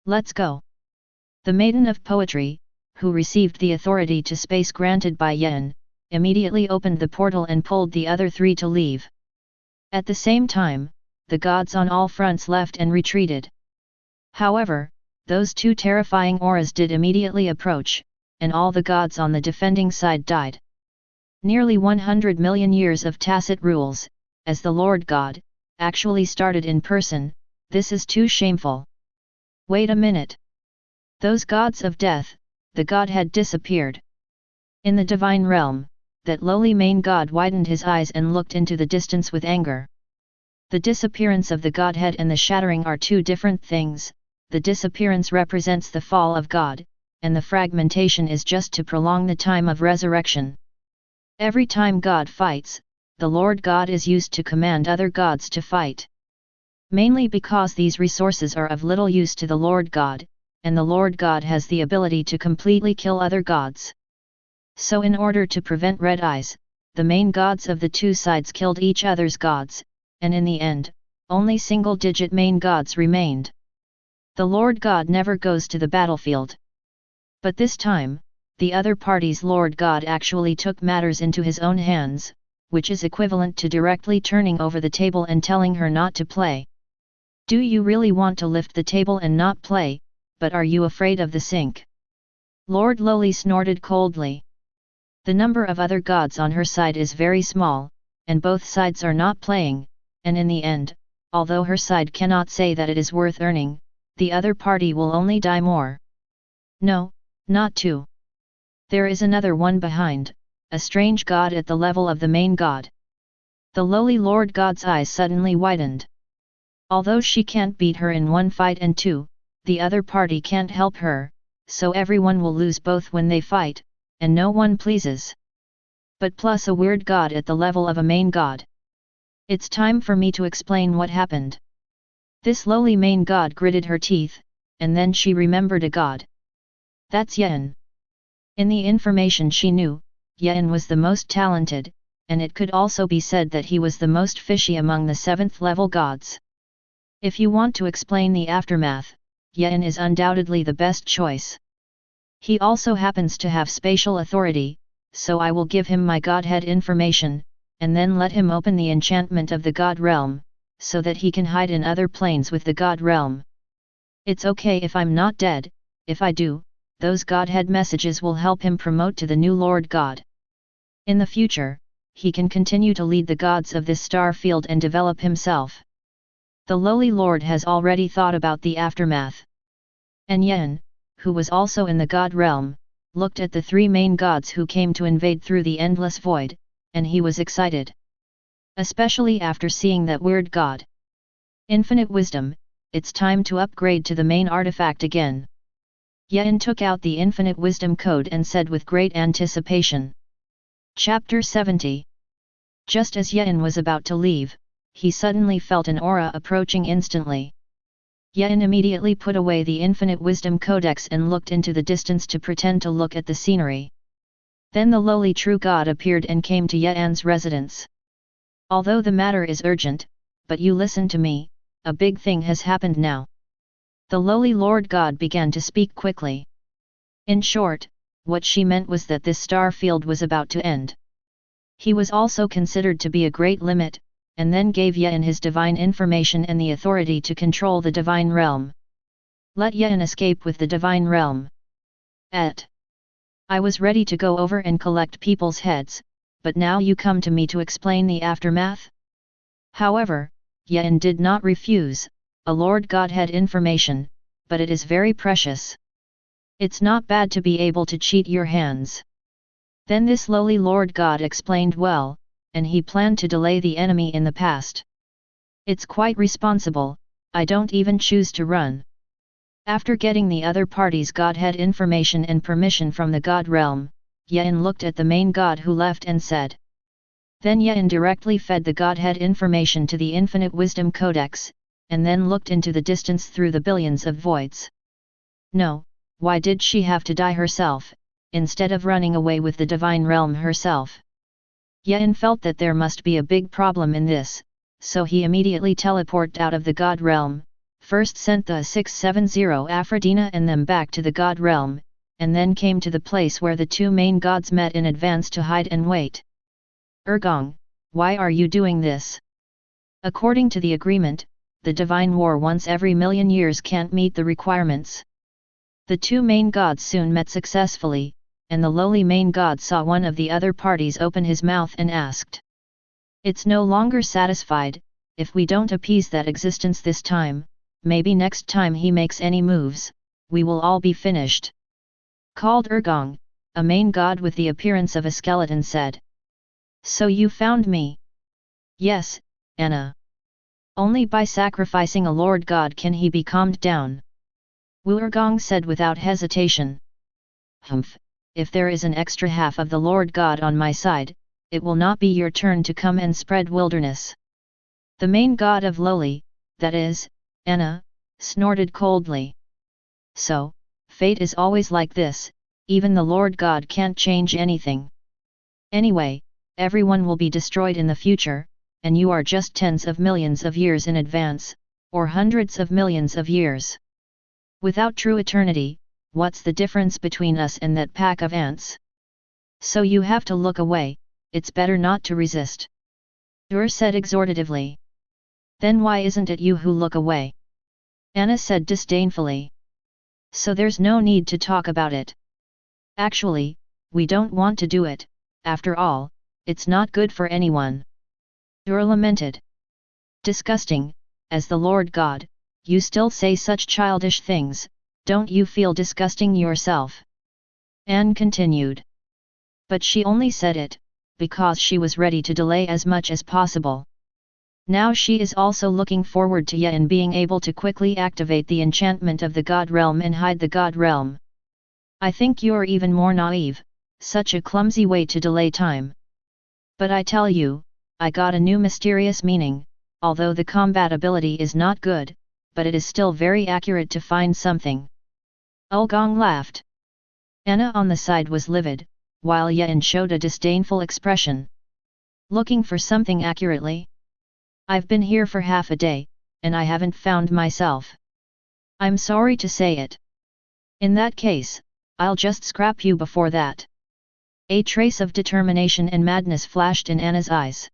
Let's go. The Maiden of Poetry, who received the authority to space granted by Yen, immediately opened the portal and pulled the other 3 to leave. At the same time, the gods on all fronts left and retreated. However, those 2 terrifying auras did immediately approach, and all the gods on the defending side died. Nearly 100 million years of tacit rules, as the Lord God, actually started in person. This is too shameful. Wait a minute. Those gods of death, the god had disappeared. In the divine realm, that lowly main god widened his eyes and looked into the distance with anger. The disappearance of the Godhead and the shattering are two different things. The disappearance represents the fall of God, and the fragmentation is just to prolong the time of resurrection. Every time God fights, the Lord God is used to command other gods to fight. Mainly because these resources are of little use to the Lord God, and the Lord God has the ability to completely kill other gods. So in order to prevent red eyes, the main gods of the two sides killed each other's gods, and in the end, only single-digit main gods remained. The Lord God never goes to the battlefield. But this time, the other party's Lord God actually took matters into his own hands, which is equivalent to directly turning over the table and telling her not to play. Do you really want to lift the table and not play, but are you afraid of the sink? Lord Lowly snorted coldly. The number of other gods on her side is very small, and both sides are not playing, and in the end, although her side cannot say that it is worth earning, the other party will only die more. No, not two. There is another one behind, a strange god at the level of the main god. The lowly Lord God's eyes suddenly widened. Although she can't beat her in one fight and two, the other party can't help her, so everyone will lose both when they fight, and no one pleases. But plus a weird god at the level of a main god. It's time for me to explain what happened. This lowly main god gritted her teeth, and then she remembered a god. That's Yen. In the information she knew, Yen was the most talented, and it could also be said that he was the most fishy among the 7th level gods. If you want to explain the aftermath, Yen is undoubtedly the best choice. He also happens to have spatial authority, so I will give him my Godhead information, and then let him open the enchantment of the God realm, so that he can hide in other planes with the God realm. It's okay if I'm not dead, if I do, those Godhead messages will help him promote to the new Lord God. In the future, he can continue to lead the gods of this star field and develop himself. The lowly Lord has already thought about the aftermath. And Yen, who was also in the God realm, looked at the three main gods who came to invade through the endless void, and he was excited. Especially after seeing that weird god. Infinite wisdom, it's time to upgrade to the main artifact again. Yen took out the infinite wisdom code and said with great anticipation. Chapter 70. Just as Yen was about to leave, he suddenly felt an aura approaching instantly. Yen immediately put away the infinite wisdom codex and looked into the distance to pretend to look at the scenery. Then the lowly true god appeared and came to Yen's residence. Although the matter is urgent, but you listen to me, a big thing has happened now. The lowly Lord God began to speak quickly. In short, what she meant was that this star field was about to end. He was also considered to be a great limit, and then gave Yen his divine information and the authority to control the divine realm. Let Yen escape with the divine realm. I was ready to go over and collect people's heads, but now you come to me to explain the aftermath? However, Yen did not refuse, a Lord Godhead information, but it is very precious. It's not bad to be able to cheat your hands. Then this lowly Lord God explained well, and he planned to delay the enemy in the past. It's quite responsible, I don't even choose to run. After getting the other party's Godhead information and permission from the God realm, Yen looked at the main god who left and said. Then Yen directly fed the Godhead information to the Infinite Wisdom Codex, and then looked into the distance through the billions of voids. No, why did she have to die herself, instead of running away with the divine realm herself? Yen felt that there must be a big problem in this, so he immediately teleported out of the God realm, first sent the 670 Aphrodina and them back to the God realm, and then came to the place where the two main gods met in advance to hide and wait. Ergong, why are you doing this? According to the agreement, the divine war once every million years can't meet the requirements. The two main gods soon met successfully, and the lowly main god saw one of the other parties open his mouth and asked. It's no longer satisfied, if we don't appease that existence this time, maybe next time he makes any moves, we will all be finished. Called Ergong, a main god with the appearance of a skeleton said. So you found me? Yes, Anna. Only by sacrificing a Lord God can he be calmed down. Wurgong said without hesitation. Humph, if there is an extra half of the Lord God on my side, it will not be your turn to come and spread wilderness. The main god of Lowly, that is, Anna, snorted coldly. So, fate is always like this, even the Lord God can't change anything. Anyway, everyone will be destroyed in the future, and you are just tens of millions of years in advance, or hundreds of millions of years. Without true eternity, what's the difference between us and that pack of ants? So you have to look away, it's better not to resist. Ur said exhortatively. Then why isn't it you who look away? Anna said disdainfully. So there's no need to talk about it. Actually, we don't want to do it, after all, it's not good for anyone. Ur lamented. Disgusting, as the Lord God, you still say such childish things, don't you feel disgusting yourself? Anne continued. But she only said it, because she was ready to delay as much as possible. Now she is also looking forward to Yen being able to quickly activate the enchantment of the God Realm and hide the God Realm. I think you're even more naive, such a clumsy way to delay time. But I tell you, I got a new mysterious meaning, although the combat ability is not good, but it is still very accurate to find something. Ulgong laughed. Anna on the side was livid, while Yen showed a disdainful expression. Looking for something accurately? I've been here for half a day, and I haven't found myself. I'm sorry to say it. In that case, I'll just scrap you before that. A trace of determination and madness flashed in Anna's eyes.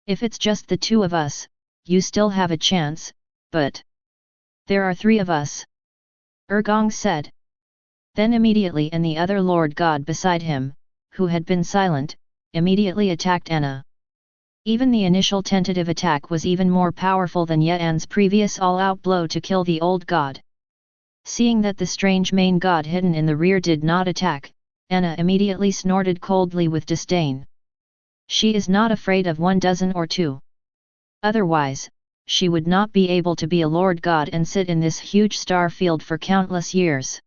If it's just the two of us, you still have a chance, but there are three of us. Urgong said. Then immediately and the other Lord God beside him, who had been silent, immediately attacked Anna. Even the initial tentative attack was even more powerful than Yan's previous all-out blow to kill the old god. Seeing that the strange main god hidden in the rear did not attack, Anna immediately snorted coldly with disdain. She is not afraid of 12 or 2. Otherwise, she would not be able to be a Lord God and sit in this huge star field for countless years.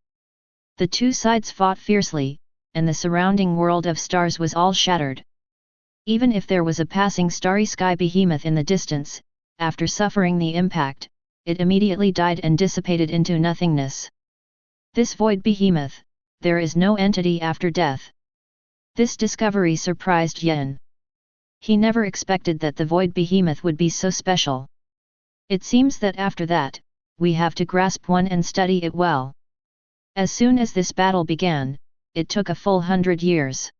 The two sides fought fiercely, and the surrounding world of stars was all shattered. Even if there was a passing starry sky behemoth in the distance, after suffering the impact, it immediately died and dissipated into nothingness. This void behemoth, there is no entity after death. This discovery surprised Yen. He never expected that the void behemoth would be so special. It seems that after that, we have to grasp one and study it well. As soon as this battle began, it took a full 100 years.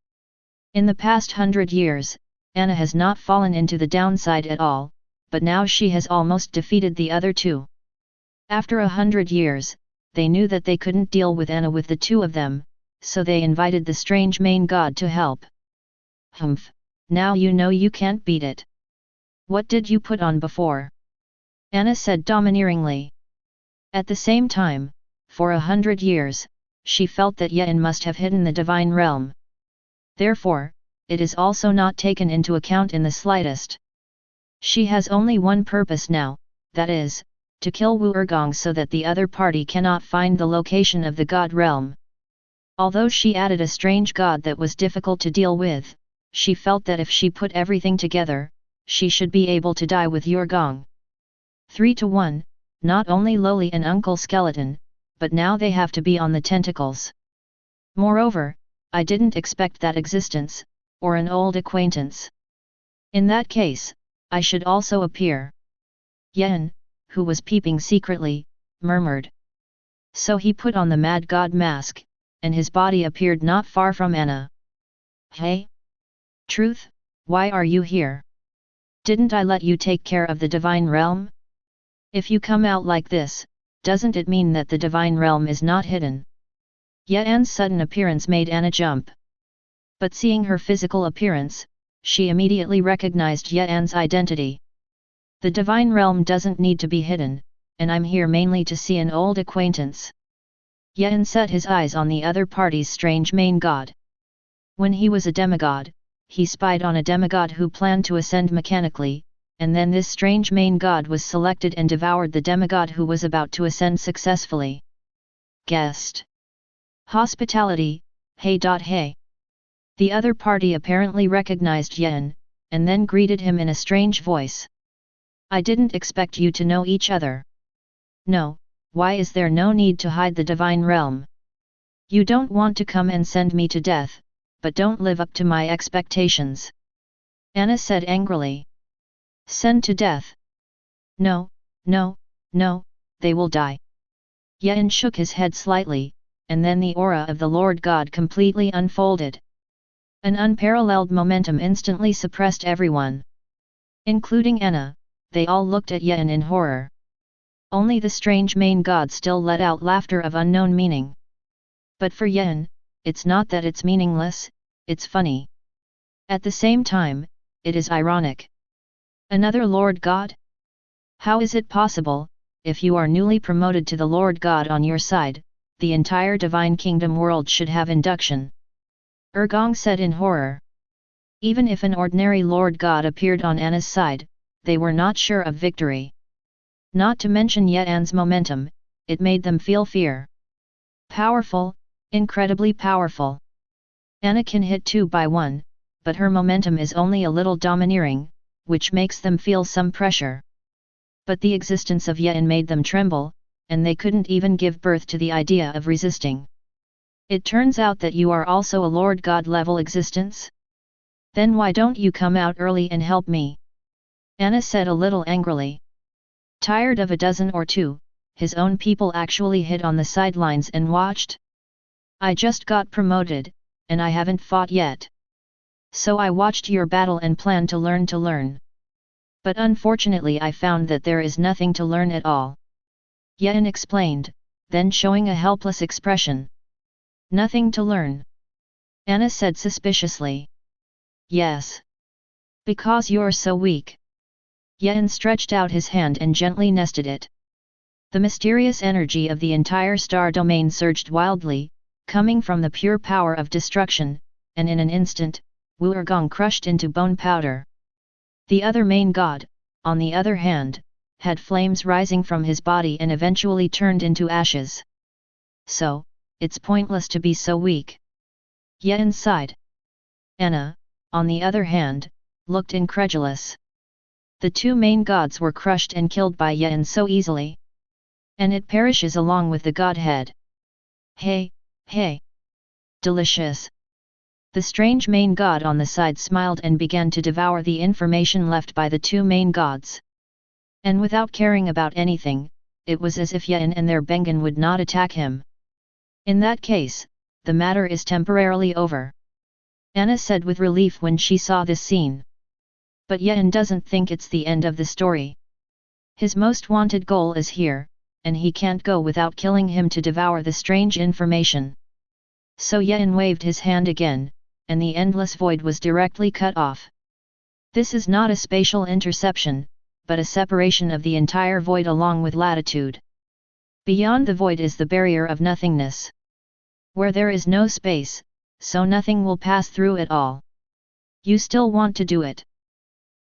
In the past 100 years, Anna has not fallen into the downside at all, but now she has almost defeated the other two. After 100 years, they knew that they couldn't deal with Anna with the two of them, so they invited the strange main god to help. Humph, now you know you can't beat it. What did you put on before? Anna said domineeringly. At the same time, for 100 years, she felt that Yen must have hidden the divine realm. Therefore, it is also not taken into account in the slightest. She has only one purpose now, that is, to kill Wu Ergong so that the other party cannot find the location of the god realm. Although she added a strange god that was difficult to deal with, she felt that if she put everything together, she should be able to die with Urgong. 3-1, not only Lowly and Uncle Skeleton, but now they have to be on the tentacles. Moreover, I didn't expect that existence, or an old acquaintance. In that case, I should also appear. Yen, who was peeping secretly, murmured. So he put on the mad god mask, and his body appeared not far from Anna. Hey? Truth, why are you here? Didn't I let you take care of the divine realm? If you come out like this, doesn't it mean that the divine realm is not hidden? Yan's sudden appearance made Anna jump. But seeing her physical appearance, she immediately recognized Yan's identity. The divine realm doesn't need to be hidden, and I'm here mainly to see an old acquaintance. Yan set his eyes on the other party's strange main god. When he was a demigod, he spied on a demigod who planned to ascend mechanically, and then this strange main god was selected and devoured the demigod who was about to ascend successfully. Guest. Hospitality, hey. Hey. The other party apparently recognized Yen, and then greeted him in a strange voice. I didn't expect you to know each other. No, why is there no need to hide the divine realm? You don't want to come and send me to death, but don't live up to my expectations. Anna said angrily. Send to death? No, no, no, they will die. Yen shook his head slightly, and then the aura of the Lord God completely unfolded. An unparalleled momentum instantly suppressed everyone. Including Anna, they all looked at Yen in horror. Only the strange main god still let out laughter of unknown meaning. But for Yen, it's not that it's meaningless, it's funny. At the same time, it is ironic. Another Lord God? How is it possible, if you are newly promoted to the Lord God on your side, the entire divine kingdom world should have induction? Ergong said in horror. Even if an ordinary Lord God appeared on Anna's side, they were not sure of victory. Not to mention Yen's momentum, it made them feel fear. Powerful, incredibly powerful. Anna can hit 2 by 1, but her momentum is only a little domineering, which makes them feel some pressure. But the existence of Yen made them tremble, and they couldn't even give birth to the idea of resisting. It turns out that you are also a Lord God level existence? Then why don't you come out early and help me? Anna said a little angrily. Tired of a dozen or two, his own people actually hid on the sidelines and watched? I just got promoted, and I haven't fought yet. So I watched your battle and planned to learn. But unfortunately I found that there is nothing to learn at all. Yen explained, then showing a helpless expression. Nothing to learn? Anna said suspiciously. Yes. Because you're so weak. Yen stretched out his hand and gently nested it. The mysterious energy of the entire star domain surged wildly, coming from the pure power of destruction, and in an instant, Wu Ergong crushed into bone powder. The other main god, on the other hand, had flames rising from his body and eventually turned into ashes. So, it's pointless to be so weak. Yen sighed. Anna, on the other hand, looked incredulous. The two main gods were crushed and killed by Yen so easily. And it perishes along with the godhead. Hey, hey! Delicious! The strange main god on the side smiled and began to devour the information left by the two main gods. And without caring about anything, it was as if Yen and their Bengen would not attack him. In that case, the matter is temporarily over. Anna said with relief when she saw this scene. But Yen doesn't think it's the end of the story. His most wanted goal is here, and he can't go without killing him to devour the strange information. So Yen waved his hand again, and the endless void was directly cut off. This is not a spatial interception, but a separation of the entire void along with latitude. Beyond the void is the barrier of nothingness. Where there is no space, so nothing will pass through at all. You still want to do it?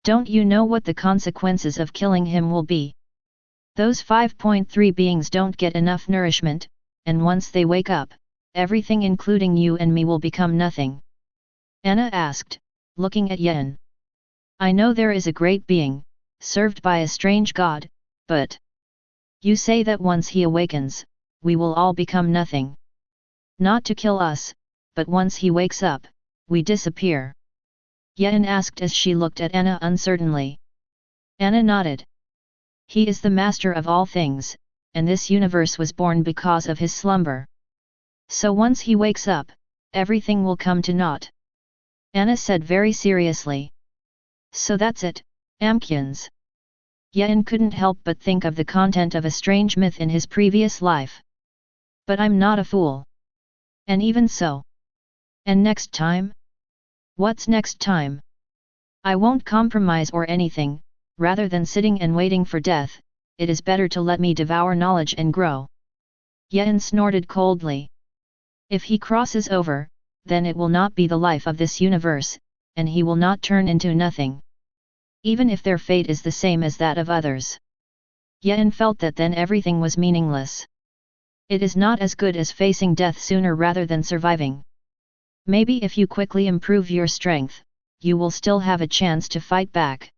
Don't you know what the consequences of killing him will be? Those 5.3 beings don't get enough nourishment, and once they wake up, everything including you and me will become nothing. Anna asked, looking at Yen. I know there is a great being, served by a strange god, but... You say that once he awakens, we will all become nothing. Not to kill us, but once he wakes up, we disappear. Yen asked as she looked at Anna uncertainly. Anna nodded. He is the master of all things, and this universe was born because of his slumber. So once he wakes up, everything will come to naught. Anna said very seriously. So that's it, Amkyans. Yen couldn't help but think of the content of a strange myth in his previous life. But I'm not a fool. And even so. And next time? What's next time? I won't compromise or anything, rather than sitting and waiting for death, it is better to let me devour knowledge and grow. Yen snorted coldly. If he crosses over, then it will not be the life of this universe, and he will not turn into nothing. Even if their fate is the same as that of others. Yen felt that then everything was meaningless. It is not as good as facing death sooner rather than surviving. Maybe if you quickly improve your strength, you will still have a chance to fight back.